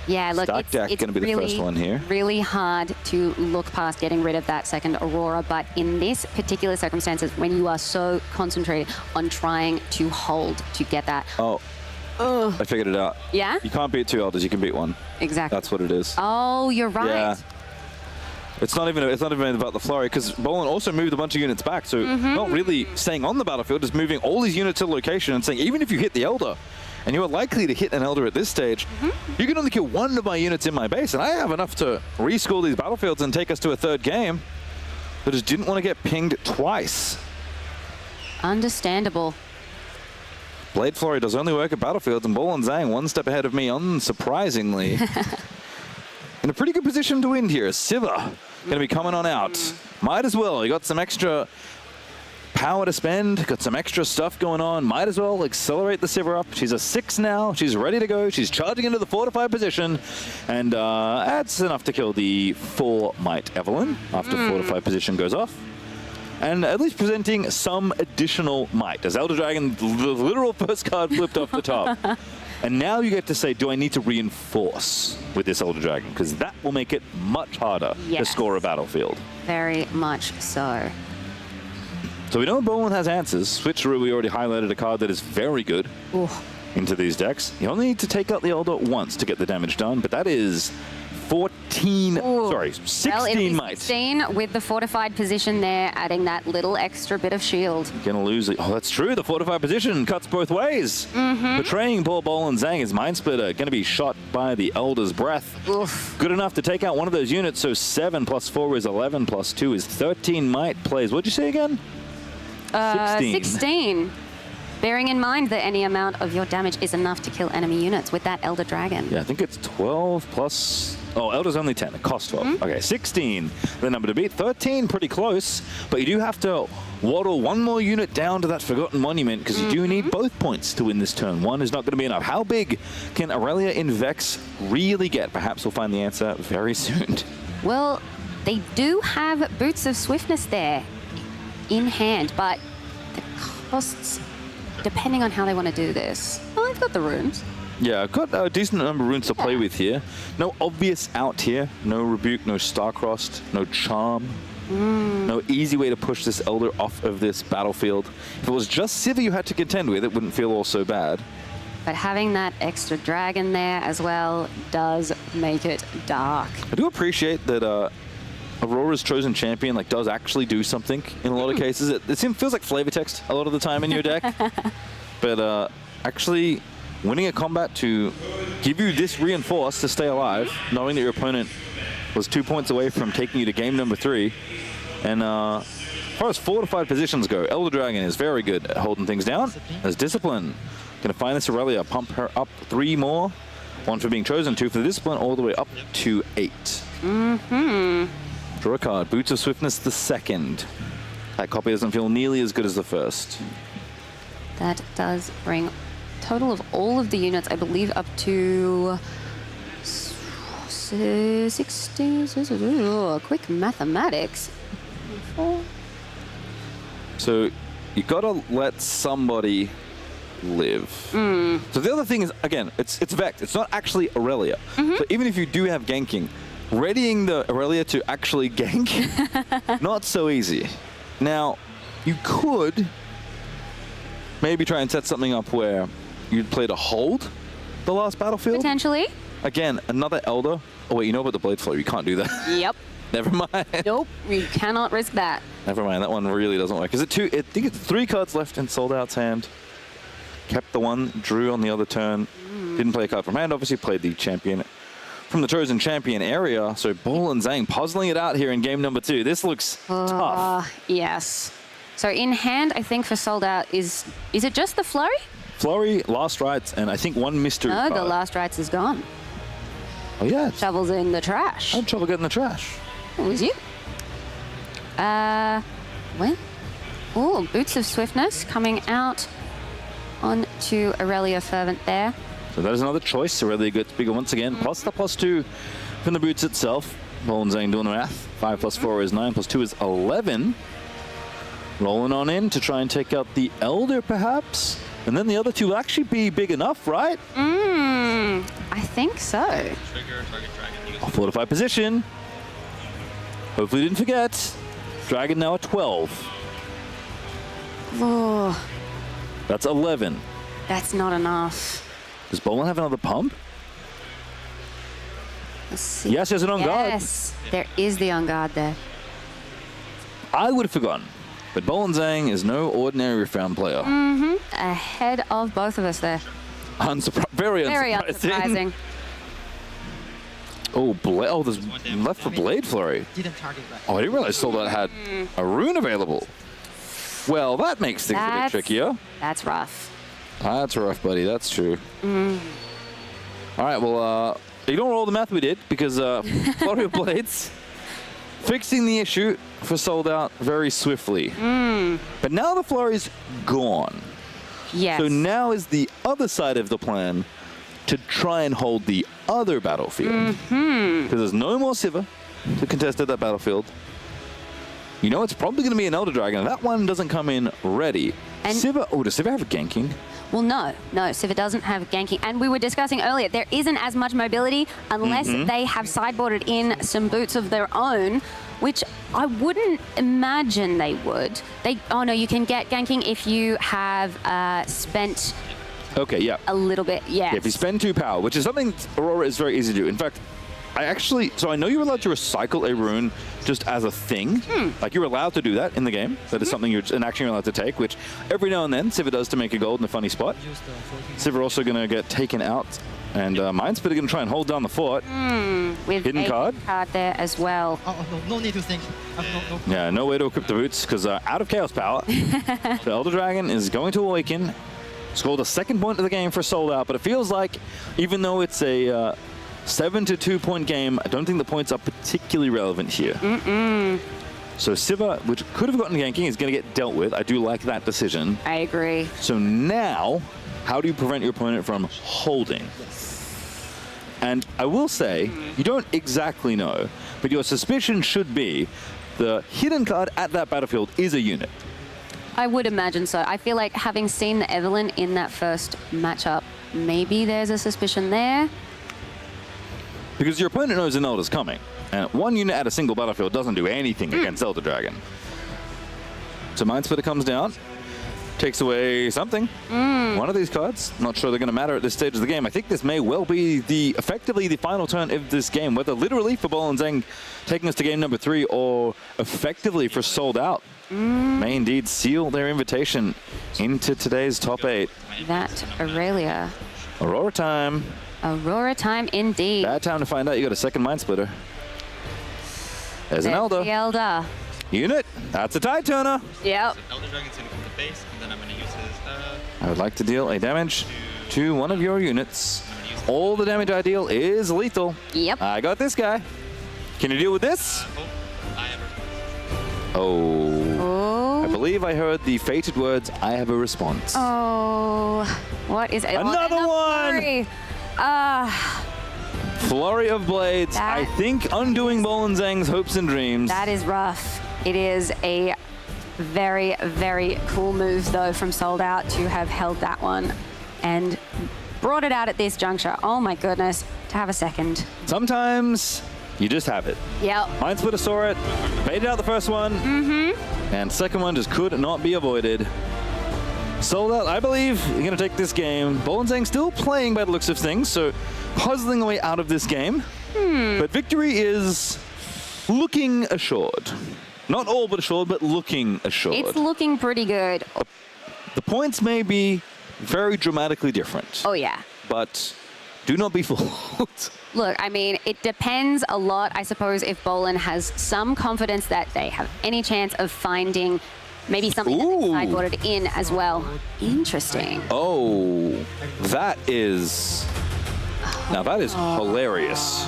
Yeah, look, Stack Deck it's going to be the really, first one here. really hard to look past getting rid of that second Aurora, but in this particular circumstances, when you are so concentrated on trying to hold to get that. Oh, I figured it out. Yeah? You can't beat 2 Elders, you can beat 1. Exactly. That's what it is. Oh, you're right. Yeah. It's not even about the flurry, because Bolin also moved a bunch of units back, so not really staying on the battlefield, just moving all these units to the location and saying, even if you hit the Elder, and you are likely to hit an Elder at this stage, you can only kill 1 of my units in my base, and I have enough to rescore these battlefields and take us to a 3rd game. But just didn't want to get pinged twice. Understandable. Blade Flurry does only work at battlefields, and Bolin Zhang 1 step ahead of me, unsurprisingly. In a pretty good position to win here. Sivir going to be coming on out. Might as well. You got some extra power to spend, got some extra stuff going on. Might as well accelerate the Sivir up. She's a 6 now. She's ready to go. She's charging into the fortified position. And that's enough to kill the 4 Might Evelyn after fortified position goes off. And at least presenting some additional might. As Elder Dragon, the literal first card flipped off the top. And now you get to say, do I need to reinforce with this Elder Dragon? Because that will make it much harder to score a battlefield. Very much so. So we know Bolin has answers. Switcheroo, we already highlighted a card that is very good into these decks. You only need to take out the Elder once to get the damage done, but that is 14 16, sorry, 16 well, it'll be might. 16 with the fortified position there, adding that little extra bit of shield. Gonna lose it. Oh, that's true. The fortified position cuts both ways. Betraying poor Bol and Zhang is Mind Splitter. Gonna be shot by the Elder's Breath. Good enough to take out one of those units. So 7 plus 4 is 11 plus 2 is 13 might plays. What'd you say again? 16. Bearing in mind that any amount of your damage is enough to kill enemy units with that Elder Dragon. Yeah, I think it's 12 plus... Oh, Elder's only 10. It costs 12. Okay, 16, the number to beat. 13, pretty close. But you do have to waddle one more unit down to that Forgotten Monument because you do need both points to win this turn. One is not going to be enough. How big can Aurelia in Vex really get? Perhaps we'll find the answer very soon. Well, they do have Boots of Swiftness there in hand, but the costs, depending on how they want to do this. Well, they've got the runes. Yeah, I've got a decent number of runes to play with here. No obvious out here. No Rebuke, no Starcrossed, no Charm. No easy way to push this Elder off of this battlefield. If it was just Sivir you had to contend with, it wouldn't feel all so bad. But having that extra dragon there as well does make it dark. I do appreciate that Aurora's chosen champion does actually do something in a lot of cases. It feels like flavor text a lot of the time in your deck. But actually winning a combat to give you this reinforce to stay alive, knowing that your opponent was 2 points away from taking you to game number 3. And as far as fortified positions go, Elder Dragon is very good at holding things down. As Discipline, gonna find this Aurelia, pump her up 3 more. 1 for being chosen, 2 for the Discipline, all the way up to 8. Draw a card, Boots of Swiftness the second. That copy doesn't feel nearly as good as the first. That does bring total of all of the units, I believe, up to 60. Quick mathematics. 4. So you gotta let somebody live. So the other thing is, again, it's Vex. It's not actually Aurelia. So even if you do have ganking, readying the Aurelia to actually gank, not so easy. Now, you could maybe try and set something up where you'd play to hold the last battlefield. Potentially. Again, another Elder. Oh wait, you know about the Blade Flow, you can't do that. Yep. Never mind. Nope, you cannot risk that. Never mind, that one really doesn't work. Is it 2? I think it's 3 cards left in Sold Out's hand. Kept the one, drew on the other turn. Didn't play a card from hand, obviously played the champion from the chosen champion area. So Bol and Zhang puzzling it out here in game number 2. This looks tough. Yes. So in hand, I think for Sold Out is it just the Flurry? Flurry, Last Rites, and I think 1 mystery No, card. the Last Rites is gone. Oh yeah. Shovel's in the trash. I had trouble getting the trash. It was you. When? Oh, Boots of Swiftness coming out onto Aurelia Fervent there. So that is another choice. Aurelia gets bigger once again. Plus the +2 from the Boots itself. Bol and Zhang doing the math. 5 plus 4 is 9, plus 2 is 11. Rolling on in to try and take out the Elder, perhaps. And then the other 2 will actually be big enough, right? I think so. Fortified position. Hopefully you didn't forget. Dragon now at 12. Oh, That's 11. that's not enough. Does Bolin have another pump? Let's see. Yes, there's an on guard. Yes, there is the on guard there. I would have forgotten. But Bol and Zhang is no ordinary Riftbound player. Ahead of both of us there. Very Very unsurprising. unsurprising. Oh, there's left for Blade Flurry. Oh, I didn't realize Sold Out had a rune available. Well, that makes things a bit trickier. That's rough. That's rough, buddy. That's true. All right, well, ignore all the math we did because Flurry of Blades fixing the issue for Sold Out very swiftly. But now the Flurry's gone. Yes. So now is the other side of the plan to try and hold the other battlefield. Because there's no more Sivir to contest at that battlefield. You know it's probably going to be an Elder Dragon. That one doesn't come in ready. Sivir, does Sivir have a ganking? Well, no, Sivir doesn't have ganking. And we were discussing earlier, there isn't as much mobility unless they have sideboarded in some boots of their own, which I wouldn't imagine they would. Oh no, you can get ganking if you have spent Okay, yeah. a little bit, yes. Yeah, if you spend 2 power, which is something Aurora is very easy to do. In fact, So I know you're allowed to recycle a rune just as a thing. Like, you're allowed to do that in the game. That is something an action you're allowed to take, which every now and then Sivir does to make a gold in a funny spot. Sivir also going to get taken out, and Mindsplitter going to try and hold down the fort. With hidden card there as well. No need to think. Yeah, no way to equip the boots because out of Chaos Power. The Elder Dragon is going to awaken. Scored a second point of the game for Sold Out, but it feels like even though it's a 7-2 point game, I don't think the points are particularly relevant here. So Sivir, which could have gotten ganking, is going to get dealt with. I do like that decision. I agree. So now, how do you prevent your opponent from holding? And I will say, you don't exactly know, but your suspicion should be the hidden card at that battlefield is a unit. I would imagine so. I feel like having seen the Evelyn in that first matchup, maybe there's a suspicion there. Because your opponent knows an Elder's coming, and one unit at a single battlefield doesn't do anything against Elder Dragon. So Mindsplitter comes down, takes away something. One of these cards. Not sure they're going to matter at this stage of the game. I think this may well be effectively the final turn of this game, whether literally for Bol and Zheng taking us to game number 3 or effectively for Sold Out. May indeed seal their invitation into today's top 8. That Aurelia. Aurora time. Aurora time indeed. Bad time to find out you got a second Mindsplitter. There's an Elder. The Elder. Unit. That's a Tide Turner. Yep. Elder Dragon's gonna come to base, and then I'm gonna use his. I would like to deal a damage to one of your units. All the damage I deal is lethal. Yep. I got this guy. Can you deal with this? Oh. I believe I heard the fated words, I have a response. Oh, what is it? Another one! Flurry of Blades. I think undoing Bol and Zheng's hopes and dreams. That is rough. It is a very, very cool move, though, from Sold Out to have held that one and brought it out at this juncture. Oh, my goodness. To have a second. Sometimes you just have it. Yep. Mindsplitter saw it, baited out the first one, and second one just could not be avoided. Sold Out, I believe, you're going to take this game. Bol and Zheng still playing by the looks of things, so puzzling a way out of this game. But victory is looking assured. Not all but assured, but looking assured. It's looking pretty good. The points may be very dramatically different. Oh, yeah. But do not be fooled. Look, I mean, it depends a lot, I suppose, if Bolin has some confidence that they have any chance of finding maybe something that they sideboarded in as well. Interesting. Oh, that is... Now that is hilarious.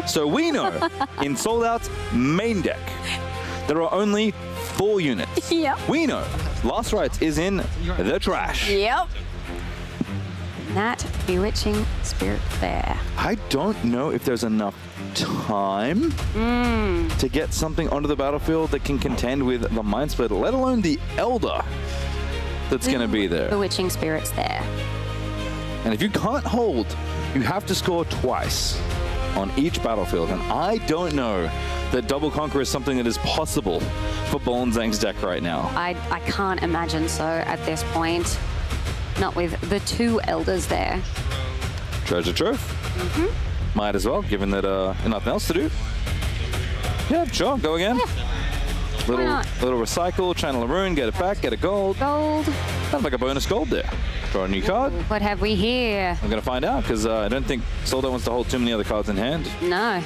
So we know in Sold Out's main deck, there are only 4 units. Yep. We know Last Rites is in the trash. Yep. That Bewitching Spirit there. I don't know if there's enough time to get something onto the battlefield that can contend with the Mindsplitter, let alone the Elder that's going to be there. Bewitching Spirits there. And if you can't hold, you have to score twice on each battlefield. And I don't know that Double Conquer is something that is possible for Bol and Zheng's deck right now. I can't imagine so at this point. Not with the 2 Elders there. Treasure Trove. Might as well, given that nothing else to do. Yeah, sure, go again. Yeah. Little recycle, channel a rune, get it back, get a gold. Gold. That's like a bonus gold there. Draw a new card. What have we here? I'm going to find out, because I don't think Sold Out wants to hold too many other cards in hand. No.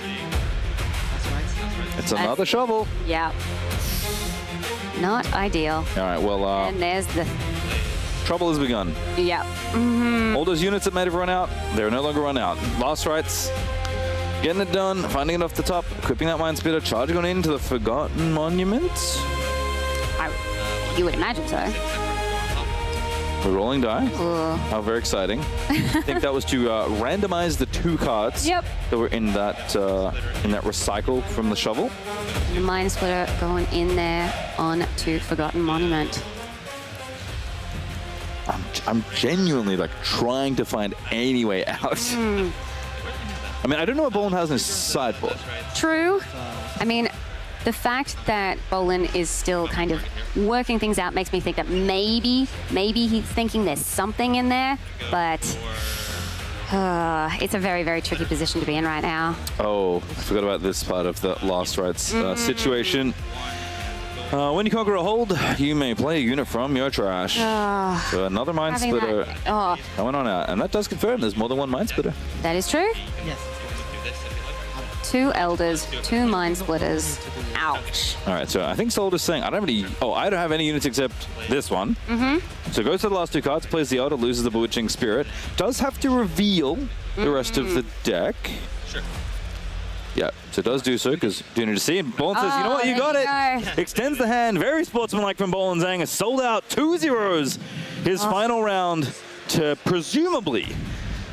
It's another shovel. Yeah. Not ideal. All right, well... and there's the... Trouble has begun. Yeah. All those units that might have run out, they're no longer run out. Last Rites, getting it done, finding it off the top, equipping that Mindsplitter, charging on into the Forgotten Monument. You would imagine so. The rolling die. How very exciting. I think that was to randomize the 2 cards that were in that recycle from the shovel. The Mindsplitter going in there on to Forgotten Monument. I'm genuinely like trying to find any way out. I mean, I don't know what Bolin has in his sideboard. True. I mean, the fact that Bolin is still kind of working things out makes me think that maybe he's thinking there's something in there, but It's a very, very tricky position to be in right now. Oh, I forgot about this part of the last rights situation. When you conquer a hold, you may play a unit from your trash. So another Mind Splitter coming on out. And that does confirm there's more than one Mind Splitter. That is true. Yes. 2 Elders, 2 Mind Splitters. Ouch. All right, so I think Solder's saying, I don't have any units except this one. So goes to the last 2 cards, plays the Elder, loses the Bewitching Spirit. Does have to reveal the rest of the deck. Sure. Yeah, so it does do so, because doing it to see. And Bolin says, you know what, you got it. Extends the hand, very sportsmanlike from Bolin Zhang. Has sold out 2-0s his final round to presumably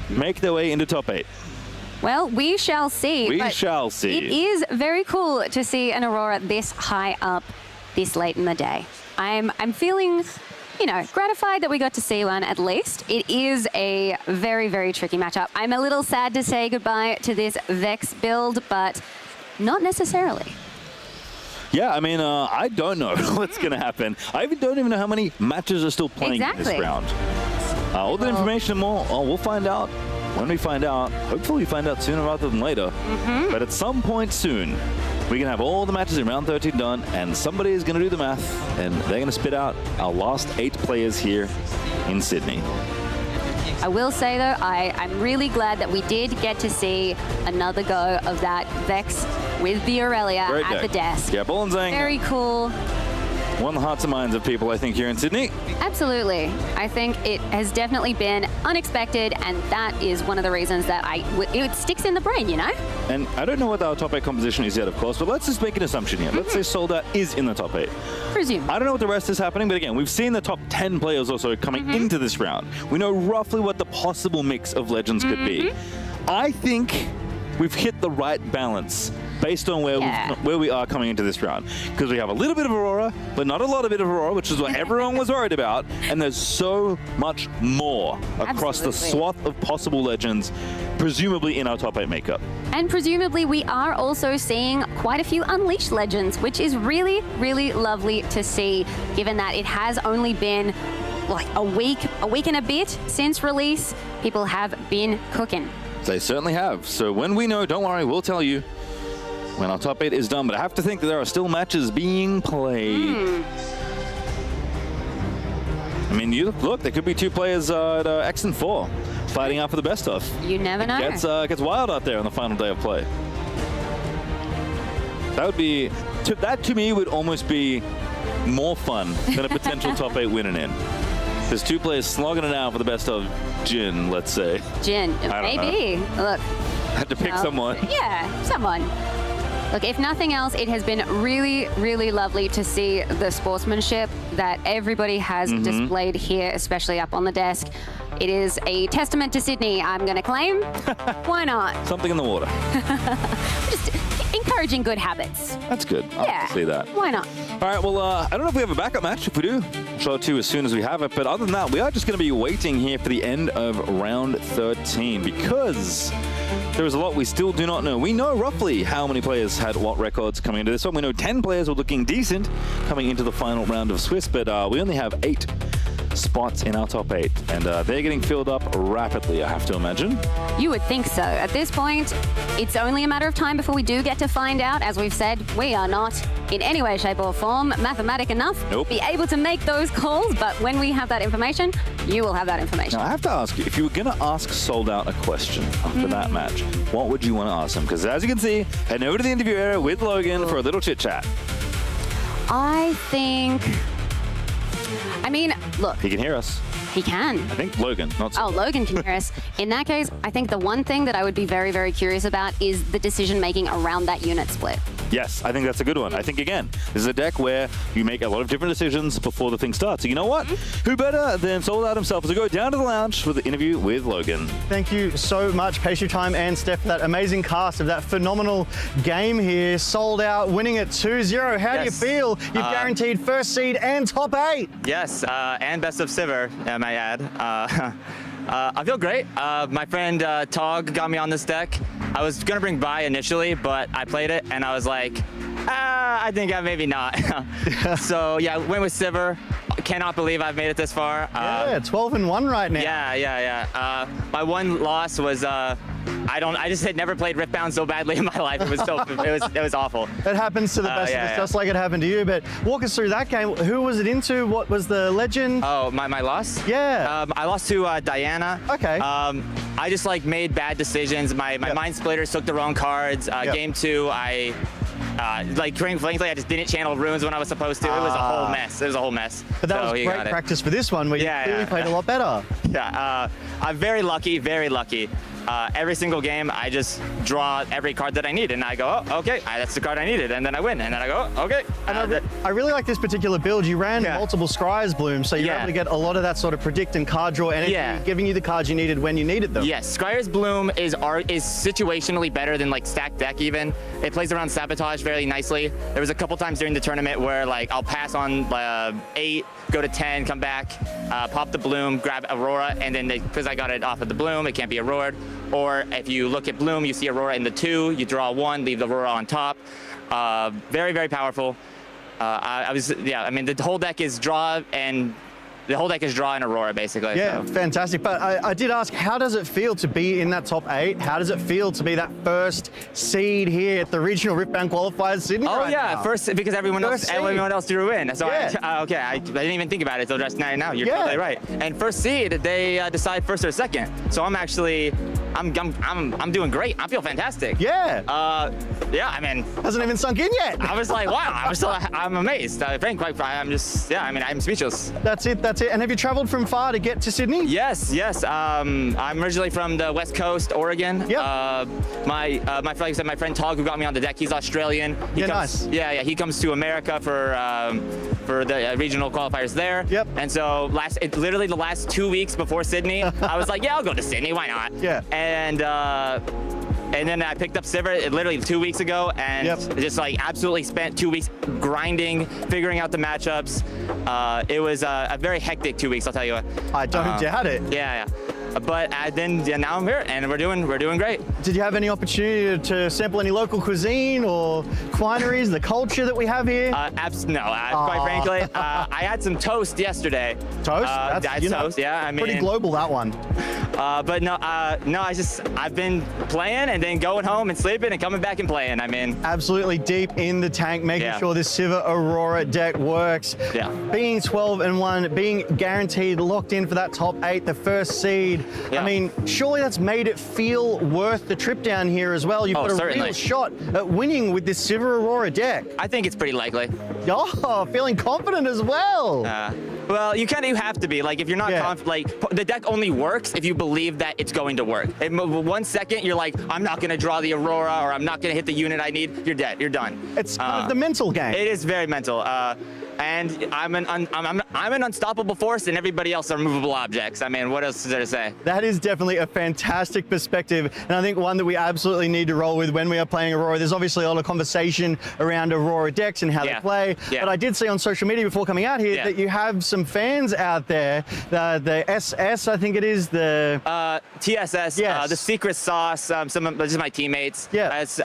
make their way into top 8. Well, we shall see. We shall see. It is very cool to see an Aurora this high up, this late in the day. I'm feeling, you know, gratified that we got to see one at least. It is a very, very tricky matchup. I'm a little sad to say goodbye to this Vex build, but not necessarily. Yeah, I mean, I don't know what's going to happen. I don't even know how many matches are still playing in this round. All the information and more, we'll find out. When we find out, hopefully we find out sooner rather than later. But at some point soon, we can have all the matches in round 13 done, and somebody is going to do the math, and they're going to spit out our last 8 players here in Sydney. I will say, though, I'm really glad that we did get to see another go of that Vex with the Aurelia at the desk. Yeah, Bolin Zhang. Very cool. Won the hearts and minds of people, I think, here in Sydney. Absolutely. I think it has definitely been unexpected, and that is one of the reasons that it sticks in the brain, you know? And I don't know what our top 8 composition is yet, of course, but let's just make an assumption here. Let's say Soldat is in the top 8. Presume. I don't know what the rest is happening, but again, we've seen the top 10 players also coming into this round. We know roughly what the possible mix of legends could be. I think we've hit the right balance based on where we are coming into this round. Because we have a little bit of Aurora, but not a lot of bit of Aurora, which is what everyone was worried about. And there's so much more across the swath of possible legends, presumably in our top 8 makeup. And presumably we are also seeing quite a few Unleashed legends, which is really, really lovely to see, given that it has only been like a week and a bit since release. People have been cooking. They certainly have. So when we know, don't worry, we'll tell you when our top 8 is done. But I have to think that there are still matches being played. I mean, look, there could be 2 players at X and 4 fighting out for the best of. You never know. It gets wild out there on the final day of play. That would be, that to me would almost be more fun than a potential top 8 winning in. There's 2 players slogging it out for the best of Jin, let's say. Jin, maybe. Look. I had to pick someone. Yeah, someone. Look, if nothing else, it has been really, really lovely to see the sportsmanship that everybody has displayed here, especially up on the desk. It is a testament to Sydney, I'm going to claim. Why not? Something in the water. Just encouraging good habits. That's good. I'll have to see that. Why not? All right, well, I don't know if we have a backup match. If we do, I'll show it to you as soon as we have it. But other than that, we are just going to be waiting here for the end of round 13 because there is a lot we still do not know. We know roughly how many players had what records coming into this one. We know 10 players were looking decent coming into the final round of Swiss, but we only have 8 spots in our top 8, and they're getting filled up rapidly, I have to imagine. You would think so. At this point, it's only a matter of time before we do get to find out. As we've said, we are not in any way, shape or form mathematic enough to be able to make those calls, but when we have that information, you will have that information. Now, I have to ask you, if you were going to ask Sold Out a question after that match, what would you want to ask him? Because as you can see, heading over to the interview area with Logan for a little chit-chat. I think... I mean, look. He can hear us. He can. I think Logan, not Sold Out. Logan can hear us. In that case, I think the one thing that I would be very, very curious about is the decision-making around that unit split. Yes, I think that's a good one. I think, again, this is a deck where you make a lot of different decisions before the thing starts. So you know what? Who better than Sold Out himself to go down to the lounge for the interview with Logan. Thank you so much, Pastry Time and Steph, for that amazing cast of that phenomenal game here. Sold Out, winning it 2-0. How do you feel? You've guaranteed first seed and top 8. Yes, and best of Sivir, I might add. I feel great. My friend Tog got me on this deck. I was gonna bring Bai initially, but I played it and I was like, I think maybe not. So yeah, went with Sivir. cannot believe I've made it this far. Yeah, 12-1 right now. Yeah. My one loss was I just had never played Riftbound so badly in my life. It was it was awful. It happens to the best of us, just like it happened to you. But walk us through that game. Who was it into? What was the legend? Oh, my loss? Yeah. I lost to Diana. Okay. I just like made bad decisions. My mind splitters took the wrong cards. Game 2, frankly, I just didn't channel runes when I was supposed to. It was a whole mess. It was a whole mess. But that was great practice for this one, where you clearly played a lot better. Yeah, I'm very lucky, very lucky. Every single game, I just draw every card that I need, and I go, oh, okay, that's the card I needed, and then I win, and then I go, oh, okay. And I really like this particular build. You ran multiple Scryer's Bloom, so you're able to get a lot of that sort of predict and card draw energy, giving you the cards you needed when you needed them. Yes, Scryer's Bloom is situationally better than like stacked deck even. It plays around Sabotage very nicely. There was a couple times during the tournament where like I'll pass on 8, go to 10, come back, pop the Bloom, grab Aurora, and then because I got it off of the Bloom, it can't be Aurored. Or if you look at Bloom, you see Aurora in the 2, you draw 1, leave the Aurora on top. Very, very powerful. I mean, the whole deck is draw and Aurora, basically. Yeah, so. fantastic. But I did ask, how does it feel to be in that top 8? How does it feel to be that first seed here at the regional Riftbound qualifiers Sydney? Oh right yeah, now? First because everyone else drew in. So I didn't even think about it until just now. You're totally right. And first seed, they decide first or second. So I'm actually, I'm doing great. I feel fantastic. Yeah. I mean, hasn't even sunk in yet. I was like, wow. I'm amazed. I'm speechless. That's it. And have you traveled from far to get to Sydney? Yes. I'm originally from the West Coast, Oregon. Yep. My friend Tog, who got me on the deck, he's Australian. Nice. Yeah. He comes to America for the regional qualifiers there. Yep. And so literally the last 2 weeks before Sydney, I was like, yeah, I'll go to Sydney. Why not? Yeah. And then I picked up Sivert literally 2 weeks ago, and just like absolutely spent 2 weeks grinding, figuring out the matchups. It was a very hectic 2 weeks, I'll tell you what. I don't doubt it. Yeah. But now I'm here, and we're doing great. Did you have any opportunity to sample any local cuisine or wineries, the culture that we have here? No, quite frankly, I had some toast yesterday. Toast? That's toast, yeah. I mean, pretty global, that one. But no, I've been playing and then going home and sleeping and coming back and playing. I mean, absolutely deep in the tank, making sure this Sivert Aurora deck works. Yeah. Being 12-1, being guaranteed locked in for that top 8, the first seed. Yeah. I mean, surely that's made it feel worth the trip down here as well. You've got a real shot at winning with this Sivert Aurora deck. I think it's pretty likely. Oh, feeling confident as well. Well, you have to be. Like, if you're not the deck only works if you believe that it's going to work. If 1 second you're like, I'm not going to draw the Aurora, or I'm not going to hit the unit I need, you're dead. You're done. It's kind of the mental game. It is very mental. And I'm an unstoppable force, and everybody else are movable objects. I mean, what else is there to say? That is definitely a fantastic perspective, and I think one that we absolutely need to roll with when we are playing Aurora. There's obviously a lot of conversation around Aurora decks and how they play, but I did see on social media before coming out here that you have some fans out there, the SS, I think it is, the... TSS, the Secret Sauce, just my teammates. Yeah. It's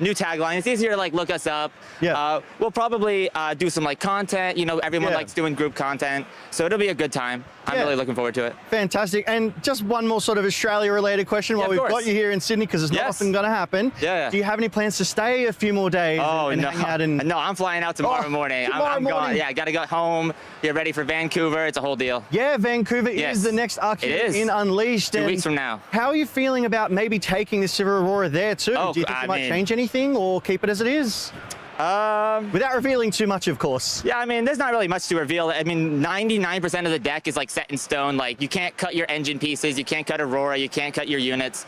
new tagline. It's easier to look us up. Yeah. We'll probably do some content. Everyone likes doing group content, so it'll be a good time. I'm really looking forward to it. Fantastic. And just one more sort of Australia-related question while we've got you here in Sydney, because it's not often going to happen. Yeah. Do you have any plans to stay a few more days and hang out? No, I'm flying out tomorrow morning. I'm gone. Yeah, I got to go home, get ready for Vancouver. It's a whole deal. Yeah, Vancouver is the next arc in Unleashed. 2 weeks from now. How are you feeling about maybe taking this Sivert Aurora there too? Do you think you might change anything or keep it as it is? Without revealing too much, of course. Yeah, I mean, there's not really much to reveal. I mean, 99% of the deck is set in stone. You can't cut your engine pieces, you can't cut Aurora, you can't cut your units.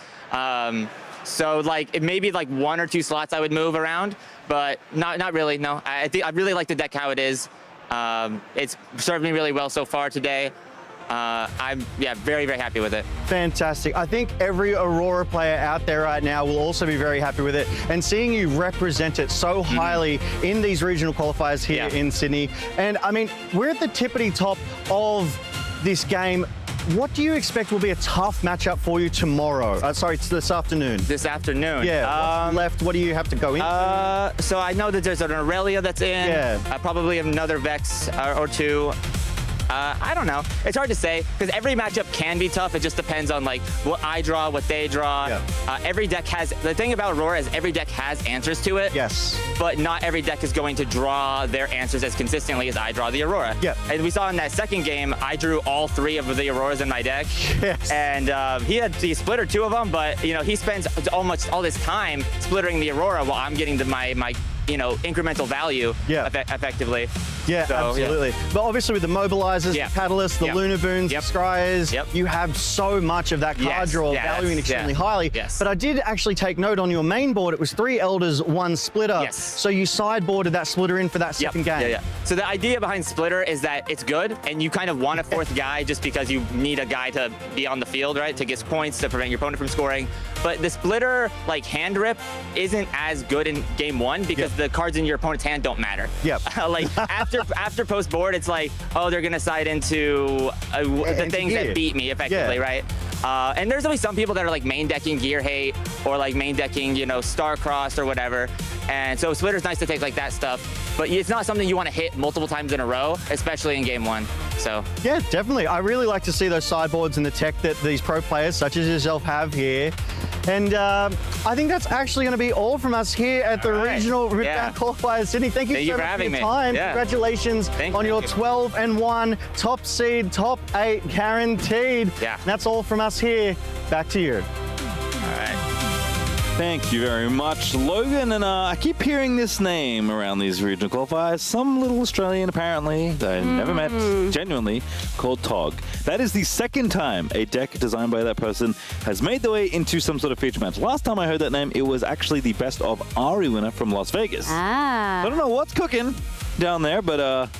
So it may be 1 or 2 slots I would move around, but not really. No, I really like the deck how it is. It's served me really well so far today. I'm very, very happy with it. Fantastic. I think every Aurora player out there right now will also be very happy with it. And seeing you represent it so highly in these regional qualifiers here in Sydney. And I mean, we're at the tippity top of this game. What do you expect will be a tough matchup for you tomorrow? Sorry, it's this afternoon. This afternoon? Yeah. What's left? What do you have to go in? So I know that there's an Aurelia that's in. Yeah. Probably another Vex or 2. I don't know. It's hard to say because every matchup can be tough. It just depends on like what I draw, what they draw. Yeah. Every deck has, the thing about Aurora is every deck has answers to it. Yes. But not every deck is going to draw their answers as consistently as I draw the Aurora. Yeah. And we saw in that second game, I drew all 3 of the Auroras in my deck. Yes. And he split 2 of them, but you know, he spends almost all this time splittering the Aurora while I'm getting to my you know, incremental value effectively. Yeah, So, absolutely. But obviously with the mobilizers, Yeah. the catalysts, the Yep. lunar boons, Yep. the scryers, Yep. you have so much of that card Yes. draw Yeah, valuing that's- extremely yeah. highly. Yes. But I did actually take note on your main board, it was 3 elders, 1 splitter. Yes. So you sideboarded that splitter in for that second game. Yeah. So the idea behind Splitter is that it's good, and you kind of want a 4th guy just because you need a guy to be on the field, right? To get points, to prevent your opponent from scoring. But the Splitter, like, hand rip isn't as good in game 1 because the cards in your opponent's hand don't matter. Yep. Like, after post board, it's like, oh, they're going to side into the things gear. that beat me, effectively, right? And there's always some people that are like main decking Gear Hate or like main decking, you know, Star-Crossed or whatever. And so Splitter's nice to take like that stuff, but it's not something you want to hit multiple times in a row, especially in game 1. So Yeah, definitely. I really like to see those sideboards and the tech that these pro players such as yourself have here. And I think that's actually going to be all from us here at the regional Riftbound Qualifier Sydney. Thank you Thank you so for much for having your me. time. Yeah. Congratulations on your 12-1 top seed, top 8 guaranteed. Yeah. And that's all from us here. Back to you. All right. Thank you very much, Logan. And I keep hearing this name around these regional qualifiers. Some little Australian, apparently, that I never met, genuinely, called Tog. That is the second time a deck designed by that person has made their way into some sort of feature match. Last time I heard that name, it was actually the Best of Ari winner from Las Vegas. I don't know what's cooking down there, but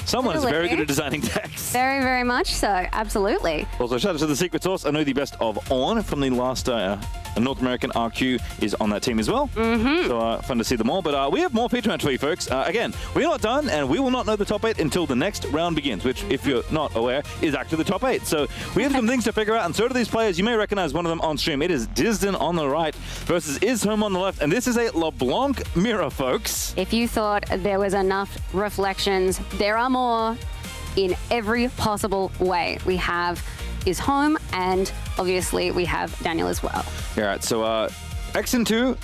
someone's very good at designing decks. Very, very much so. Absolutely. Also, shout out to the Secret Source. I know the Best of On from the last North American RQ is on that team as well. So fun to see them all. But we have more feature match for you folks. Again, we're not done, and we will not know the top 8 until the next round begins, which, if you're not aware, is actually the top 8. So we have some things to figure out, and so do these players. You may recognize one of them on stream. It is Disden on the right versus Ishome on the left, and this is a LeBlanc mirror, folks. If you thought there was enough reflections, there are more in every possible way. We have Ishome, and obviously we have Daniel as well. All right, so X and 2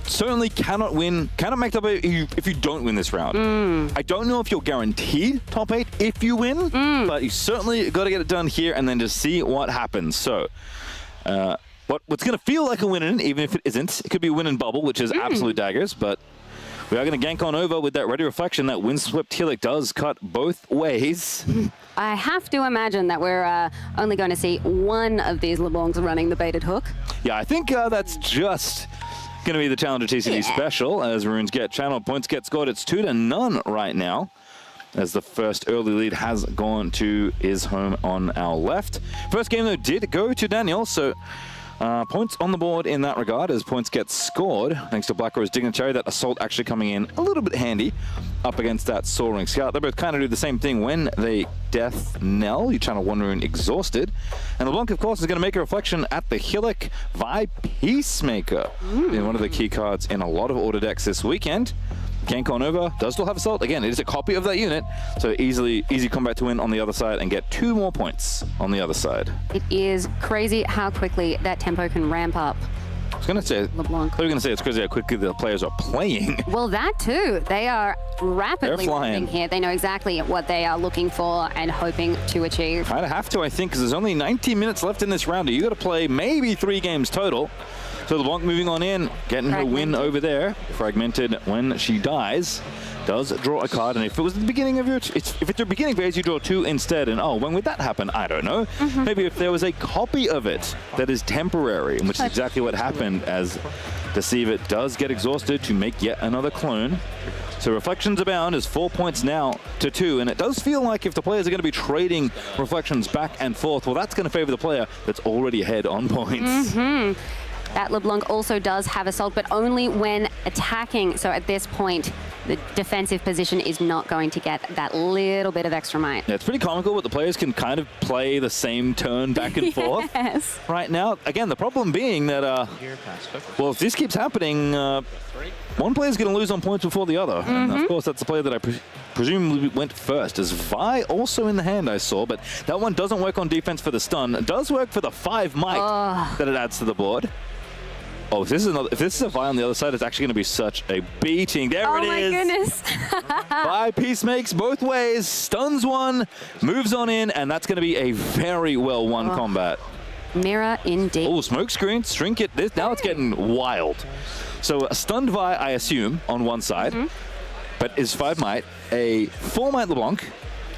certainly cannot make top 8 if you don't win this round. I don't know if you're guaranteed top 8 if you win, but you certainly got to get it done here and then just see what happens. So what's going to feel like a win-in, even if it isn't, it could be a win-in bubble, which is absolute daggers, but we are going to gank on over with that Ready Reflection. That Windswept Helix does cut both ways. I have to imagine that we're only going to see one of these LeBlancs running the baited hook. Yeah, I think that's just going to be the Challenger TCD special, as runes get channeled. Points get scored. It's 2-0 right now, as the first early lead has gone to Ishome on our left. First game, though, did go to Daniel, so points on the board in that regard, as points get scored thanks to Black Rose Dignitary. That Assault actually coming in a little bit handy up against that Soaring Scout. They both kind of do the same thing when they Death Knell. You channel one rune Exhausted. And LeBlanc, of course, is going to make a reflection at the Hillock Vi Peacemaker. In one of the key cards in a lot of order decks this weekend. Gank on over, does still have Assault. Again, it is a copy of that unit, so easy combat to win on the other side and get 2 more points on the other side. It is crazy how quickly that tempo can ramp up. I was going to say, LeBlanc. I was going to say it's crazy how quickly the players are playing. Well, that too. They are rapidly flying. moving here. They know exactly what they are looking for and hoping to achieve. Kind of have to, I think, because there's only 19 minutes left in this round. You got to play maybe 3 games total. So LeBlanc moving on in, getting her win over there. Fragmented when she dies. Does draw a card, and if it was the beginning of if it's your beginning phase, you draw 2 instead. And oh, when would that happen? I don't know. Maybe if there was a copy of it that is temporary, which is exactly what happened, as Deceive It does get exhausted to make yet another clone. So Reflections Abound is 4 points now to 2, and it does feel like if the players are going to be trading Reflections back and forth, well, that's going to favor the player that's already ahead on points. That LeBlanc also does have Assault, but only when attacking. So at this point, the defensive position is not going to get that little bit of extra might. Yeah, it's pretty comical, but the players can kind of play the same turn back and forth right now. Again, the problem being that, well, if this keeps happening, one player is going to lose on points before the other. And of course, that's the player that I presumably went first. As Vi also in the hand, I saw, but that one doesn't work on defense for the stun. It does work for the 5 might that it adds to the board. Oh, if this is a Vi on the other side, it's actually going to be such a beating. There it is. Oh my goodness. Vi peacemakes both ways, stuns one, moves on in, and that's going to be a very well won combat. Mirror indeed. Oh, smoke screen, shrink it. Now it's getting wild. So a stunned Vi, I assume, on one side, but is 5 might, a 4 might LeBlanc,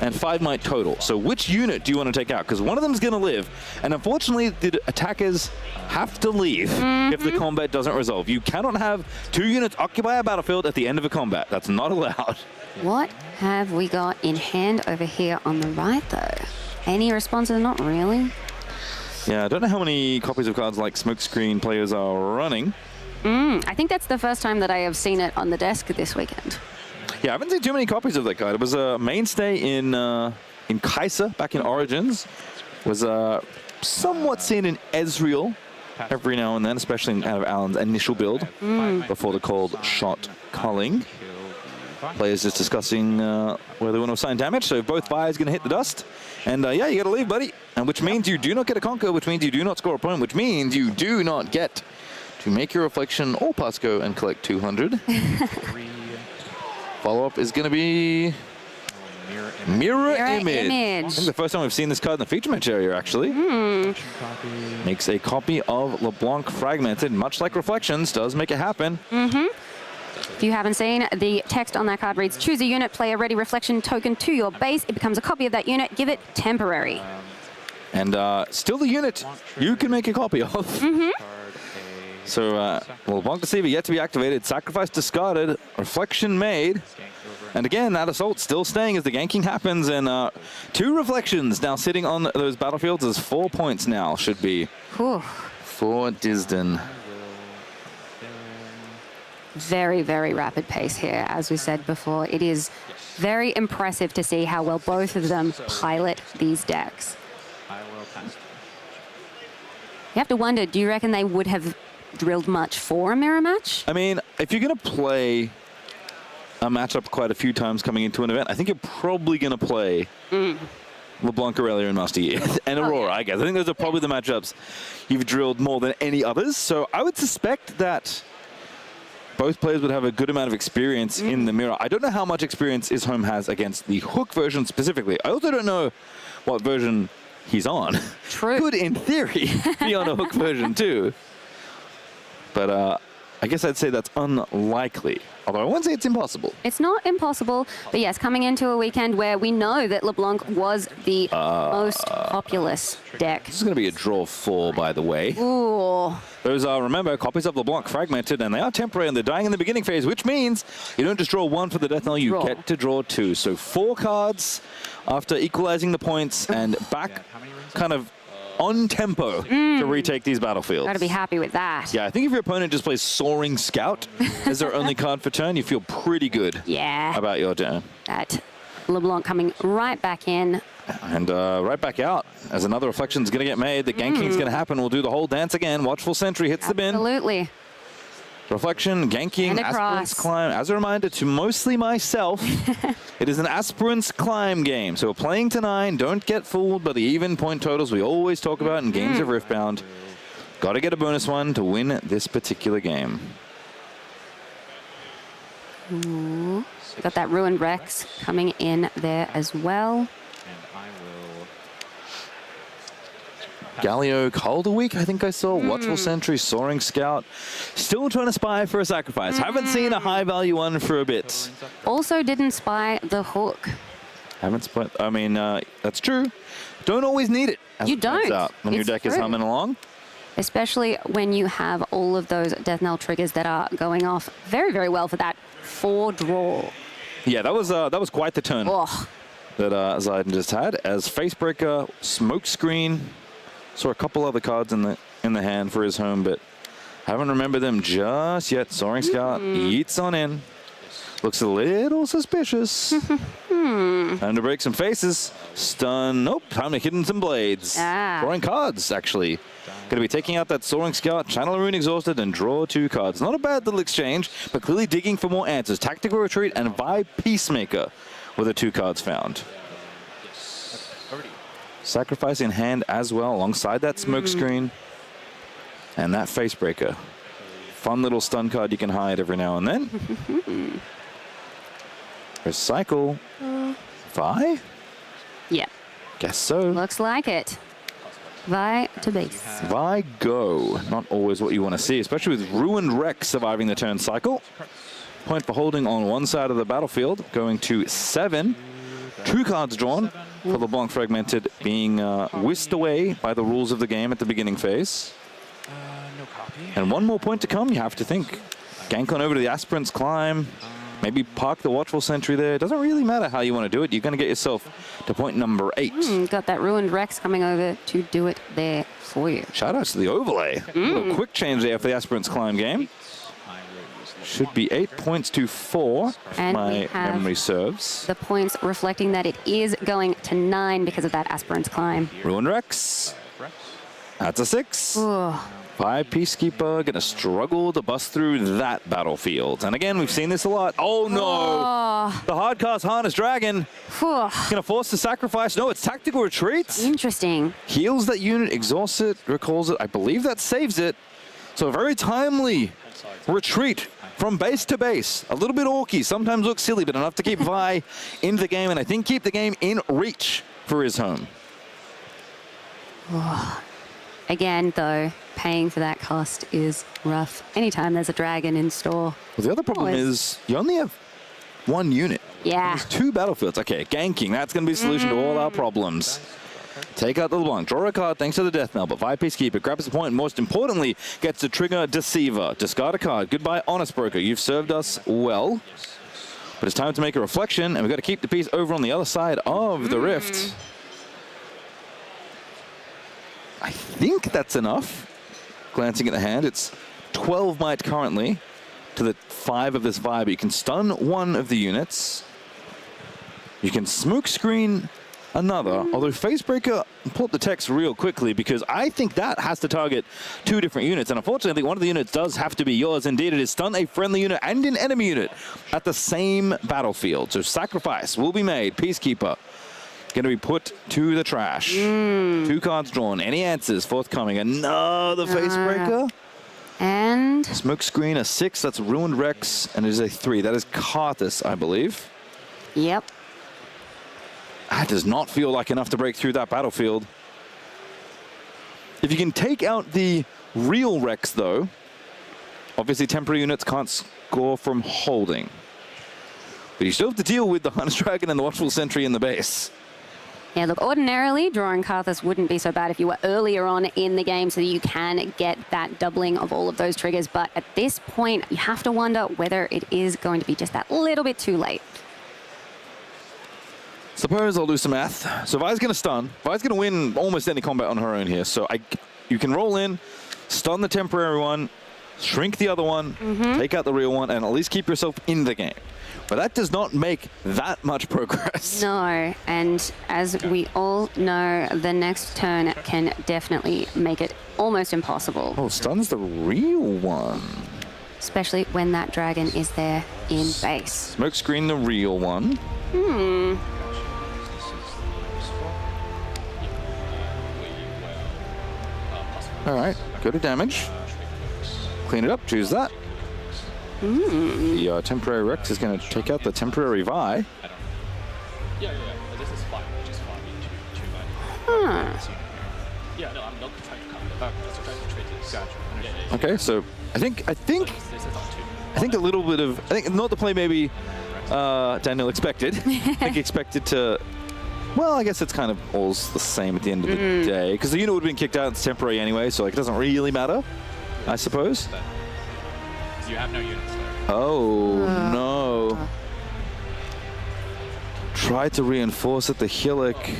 and 5 might total. So which unit do you want to take out? Because one of them is going to live, and unfortunately the attackers have to leave if the combat doesn't resolve. You cannot have 2 units occupy a battlefield at the end of a combat. That's not allowed. What have we got in hand over here on the right, though? Any responses? Not really. Yeah, I don't know how many copies of cards like Smokescreen players are running. I think that's the first time that I have seen it on the desk this weekend. Yeah, I haven't seen too many copies of that card. It was a mainstay in Kaiser back in Origins. Was somewhat seen in Ezreal every now and then, especially out of Alan's initial build before the cold shot culling. Players just discussing where they want to assign damage. So both fires going to hit the dust. And yeah, you got to leave, buddy. And which means you do not get a conquer, which means you do not score a point, which means you do not get to make your reflection or Pasco and collect 200. Follow-up is going to be Mirror Image. I think the first time we've seen this card in the feature match area, actually. Makes a copy of LeBlanc Fragmented, much like Reflections, does make it happen. If you haven't seen, the text on that card reads, choose a unit, play a ready reflection token to your base. It becomes a copy of that unit. Give it temporary. And still the unit you can make a copy of. So, well, LeBlanc Deceiver yet to be activated. Sacrifice discarded. Reflection made. And again, that assault still staying as the ganking happens. And 2 reflections now sitting on those battlefields as 4 points now should be for Disden. Very, very rapid pace here, as we said before. It is very impressive to see how well both of them pilot these decks. You have to wonder, do you reckon they would have drilled much for a mirror match? I mean, if you're going to play a matchup quite a few times coming into an event, I think you're probably going to play LeBlanc, Aurelia, and Master Yi. And Aurora, I guess. I think those are probably the matchups you've drilled more than any others. So I would suspect that both players would have a good amount of experience in the mirror. I don't know how much experience Ishome has against the Hook version specifically. I also don't know what version he's on. True. Could, in theory, be on a Hook version too. But I guess I'd say that's unlikely. Although I won't say it's impossible. It's not impossible, but yes, coming into a weekend where we know that LeBlanc was the most populous deck. This is going to be a draw 4, by the way. Ooh. Those are, remember, copies of LeBlanc Fragmented, and they are temporary and they're dying in the beginning phase, which means you don't just draw 1 for the death knell, you get to draw 2. So 4 cards after equalizing the points and back kind of on tempo to retake these battlefields. Gotta be happy with that. Yeah, I think if your opponent just plays Soaring Scout as their only card for turn, you feel pretty good about your turn. That LeBlanc coming right back in. And right back out as another reflection is going to get made. The ganking's going to happen. We'll do the whole dance again. Watchful Sentry hits the bin. Absolutely. Reflection, ganking, Aspirant's Climb. As a reminder to mostly myself, it is an Aspirant's Climb game. So we're playing to 9. Don't get fooled by the even point totals we always talk about in games of Riftbound. Got to get a bonus one to win this particular game. Ooh. Got that Ruined Rex coming in there as well. Galio Calderweek, I think I saw. Watchful Sentry, Soaring Scout. Still trying to spy for a sacrifice. Haven't seen a high value one for a bit. Also didn't spy the Hook. Haven't spied. I mean, that's true. Don't always need it. You don't. When your deck is humming along. Especially when you have all of those Death Knell triggers that are going off very, very well for that 4 draw. Yeah, that was quite the turn that Zayden just had. As Facebreaker, Smokescreen. Saw a couple other cards in the hand for his home, but haven't remembered them just yet. Soaring Scout eats on in. Looks a little suspicious. Time to break some faces. Stun. Nope. Time to hidden some blades. Drawing cards, actually. Going to be taking out that Soaring Scout, Channel Rune Exhausted, and draw 2 cards. Not a bad little exchange, but clearly digging for more answers. Tactical Retreat and Vibe Peacemaker were the 2 cards found. Sacrifice in hand as well, alongside that Smoke Screen and that Facebreaker. Fun little stun card you can hide every now and then. Recycle. Vi? Yeah. Guess so. Looks like it. Vi to base. Vi go. Not always what you want to see, especially with Ruined Rex surviving the turn cycle. Point for holding on one side of the battlefield, going to 7. 2 cards drawn for LeBlanc Fragmented being whisked away by the rules of the game at the beginning phase. No copy. And 1 more point to come, you have to think. Gank on over to the Aspirant's Climb. Maybe park the Watchful Sentry there. It doesn't really matter how you want to do it. You're going to get yourself to point number 8. Got that Ruined Rex coming over to do it there for you. Shout out to the overlay. A little quick change there for the Aspirant's Climb game. Should be 8 points to 4, if And we my have memory serves. the points reflecting that it is going to 9 because of that Aspirant's Climb. Ruined Rex. That's a 6. 5 Peacekeeper, gonna struggle to bust through that battlefield. And again, we've seen this a lot. Oh no! The Hardcast Harness Dragon. Gonna force the sacrifice. No, it's Tactical Retreat. Interesting. Heals that unit, exhausts it, recalls it. I believe that saves it. So a very timely retreat from base to base. A little bit orky, sometimes looks silly, but enough to keep Vi in the game, and I think keep the game in reach for his home. Again, though, paying for that cost is rough. Anytime there's a dragon in store. Well, the other problem is you only have 1 unit. Yeah. There's 2 battlefields. Okay, ganking, that's going to be the solution to all our problems. Take out the LeBlanc, draw a card thanks to the Death Knell, but Vi Peacekeeper grabs the point and most importantly gets to trigger Deceiver. Discard a card. Goodbye, Honest Broker. You've served us well. But it's time to make a reflection, and we've got to keep the piece over on the other side of the rift. I think that's enough. Glancing at the hand, it's 12 might currently to the 5 of this vibe. You can stun 1 of the units. You can smoke screen another, although Facebreaker, pull up the text real quickly because I think that has to target 2 different units, and unfortunately one of the units does have to be yours. Indeed, it is stun a friendly unit and an enemy unit at the same battlefield. So sacrifice will be made. Peacekeeper going to be put to the trash. 2 cards drawn. Any answers forthcoming? Another Facebreaker. And Smoke screen, a 6. That's Ruined Rex, and it is a 3. That is Karthus, I believe. Yep. That does not feel like enough to break through that battlefield. If you can take out the real Rex, though, obviously temporary units can't score from holding. But you still have to deal with the Harness Dragon and the Watchful Sentry in the base. Yeah, look, ordinarily, drawing Karthus wouldn't be so bad if you were earlier on in the game so that you can get that doubling of all of those triggers. But at this point, you have to wonder whether it is going to be just that little bit too late. Suppose I'll do some math. So Vi's going to stun. Vi's going to win almost any combat on her own here. So you can roll in, stun the temporary one, shrink the other one, take out the real one, and at least keep yourself in the game. But that does not make that much progress. No, and as we all know, the next turn can definitely make it almost impossible. Oh, stun's the real one. Especially when that dragon is there in base. Smoke screen the real one. All right, go to damage. Clean it up, choose that. The temporary Rex is going to take out the temporary Vi. This is fine. Just fine. Yeah, no, I'm not trying to counter. Just trying to treat it. Gotcha. Okay, so I think a little bit of not the play maybe Daniel expected. I think he expected to. Well, I guess it's kind of all the same at the end of the day because the unit would have been kicked out. It's temporary anyway, so like it doesn't really matter, I suppose. You have no units there. Oh no! Try to reinforce at the hillock. Is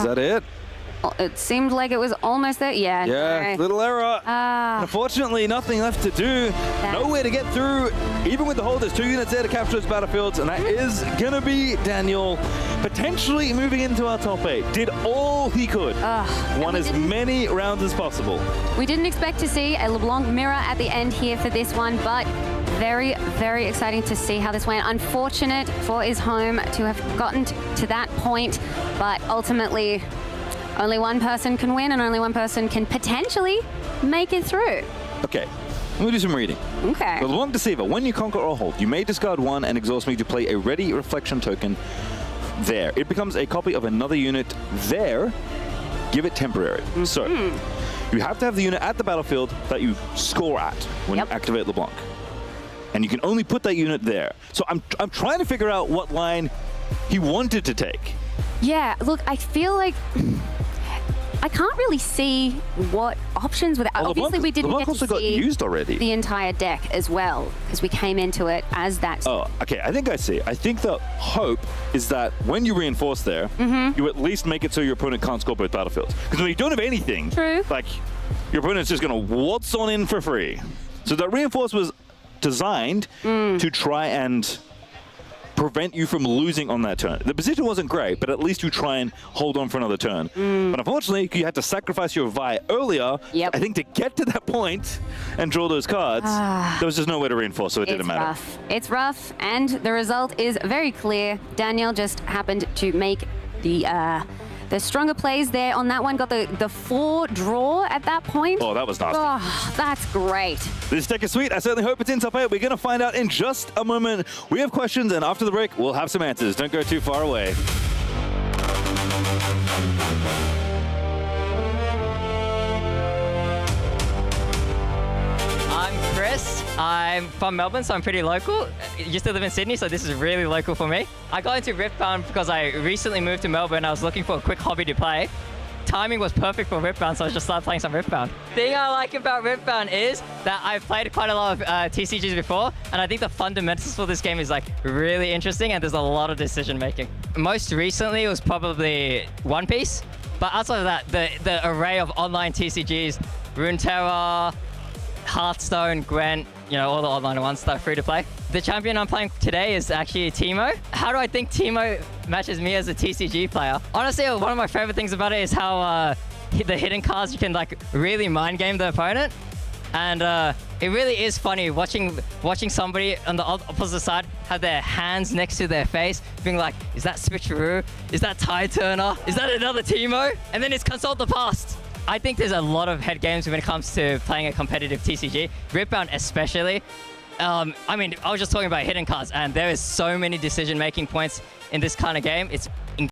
that it? It seemed like it was almost there. Yeah. Yeah, no. little error. Unfortunately, nothing left to do. Nowhere to get through. Even with the hold, there's 2 units there to capture those battlefields, and that is going to be Daniel potentially moving into our top 8. Did all he could. Won as many rounds as possible. We didn't expect to see a LeBlanc mirror at the end here for this one, but very, very exciting to see how this went. Unfortunate for his home to have gotten to that point, but ultimately only one person can win and only one person can potentially make it through. Okay, let me do some reading. Okay. The LeBlanc Deceiver, when you conquer or hold, you may discard 1 and exhaust me to play a ready reflection token there. It becomes a copy of another unit there. Give it temporary. So, you have to have the unit at the battlefield that you score at when you activate LeBlanc. And you can only put that unit there. So I'm trying to figure out what line he wanted to take. Yeah, look, I feel like I can't really see what options were there. Well, Obviously, we didn't get to also got see used already. the entire deck as well, because we came into it as that. Oh, okay, I think I see. I think the hope is that when you reinforce there, you at least make it so your opponent can't score both battlefields. Because when you don't have anything, like, your opponent's just going to waltz on in for free. So that reinforce was designed to try and prevent you from losing on that turn. The position wasn't great, but at least you try and hold on for another turn. But unfortunately, you had to sacrifice your Vi earlier, I think, to get to that point and draw those cards. There was just nowhere to reinforce, so it didn't matter. Rough. It's rough, and the result is very clear. Daniel just happened to make the stronger plays there on that one. Got the 4 draw at that point. Oh, that was nasty. Oh, that's great. This deck is sweet. I certainly hope it's in top 8. We're going to find out in just a moment. We have questions, and after the break, we'll have some answers. Don't go too far away. I'm Chris. I'm from Melbourne, so I'm pretty local. Used to live in Sydney, so this is really local for me. I got into Riftbound because I recently moved to Melbourne. I was looking for a quick hobby to play. Timing was perfect for Riftbound, so I just started playing some Riftbound. The thing I like about Riftbound is that I've played quite a lot of TCGs before, and I think the fundamentals for this game is like really interesting, and there's a lot of decision making. Most recently, it was probably One Piece, but outside of that, the array of online TCGs, Runeterra, Hearthstone, Gwent, you know, all the online ones that are free to play. The champion I'm playing today is actually Teemo. How do I think Teemo matches me as a TCG player? Honestly, one of my favorite things about it is how the hidden cards, you can like really mind game the opponent. And it really is funny watching somebody on the opposite side have their hands next to their face, being like, is that Switcheroo? Is that Tide Turner? Is that another Teemo? And then it's Consult the Past. I think there's a lot of head games when it comes to playing a competitive TCG. Riftbound especially. I mean, I was just talking about hidden cards, and there is so many decision-making points in this kind of game. It's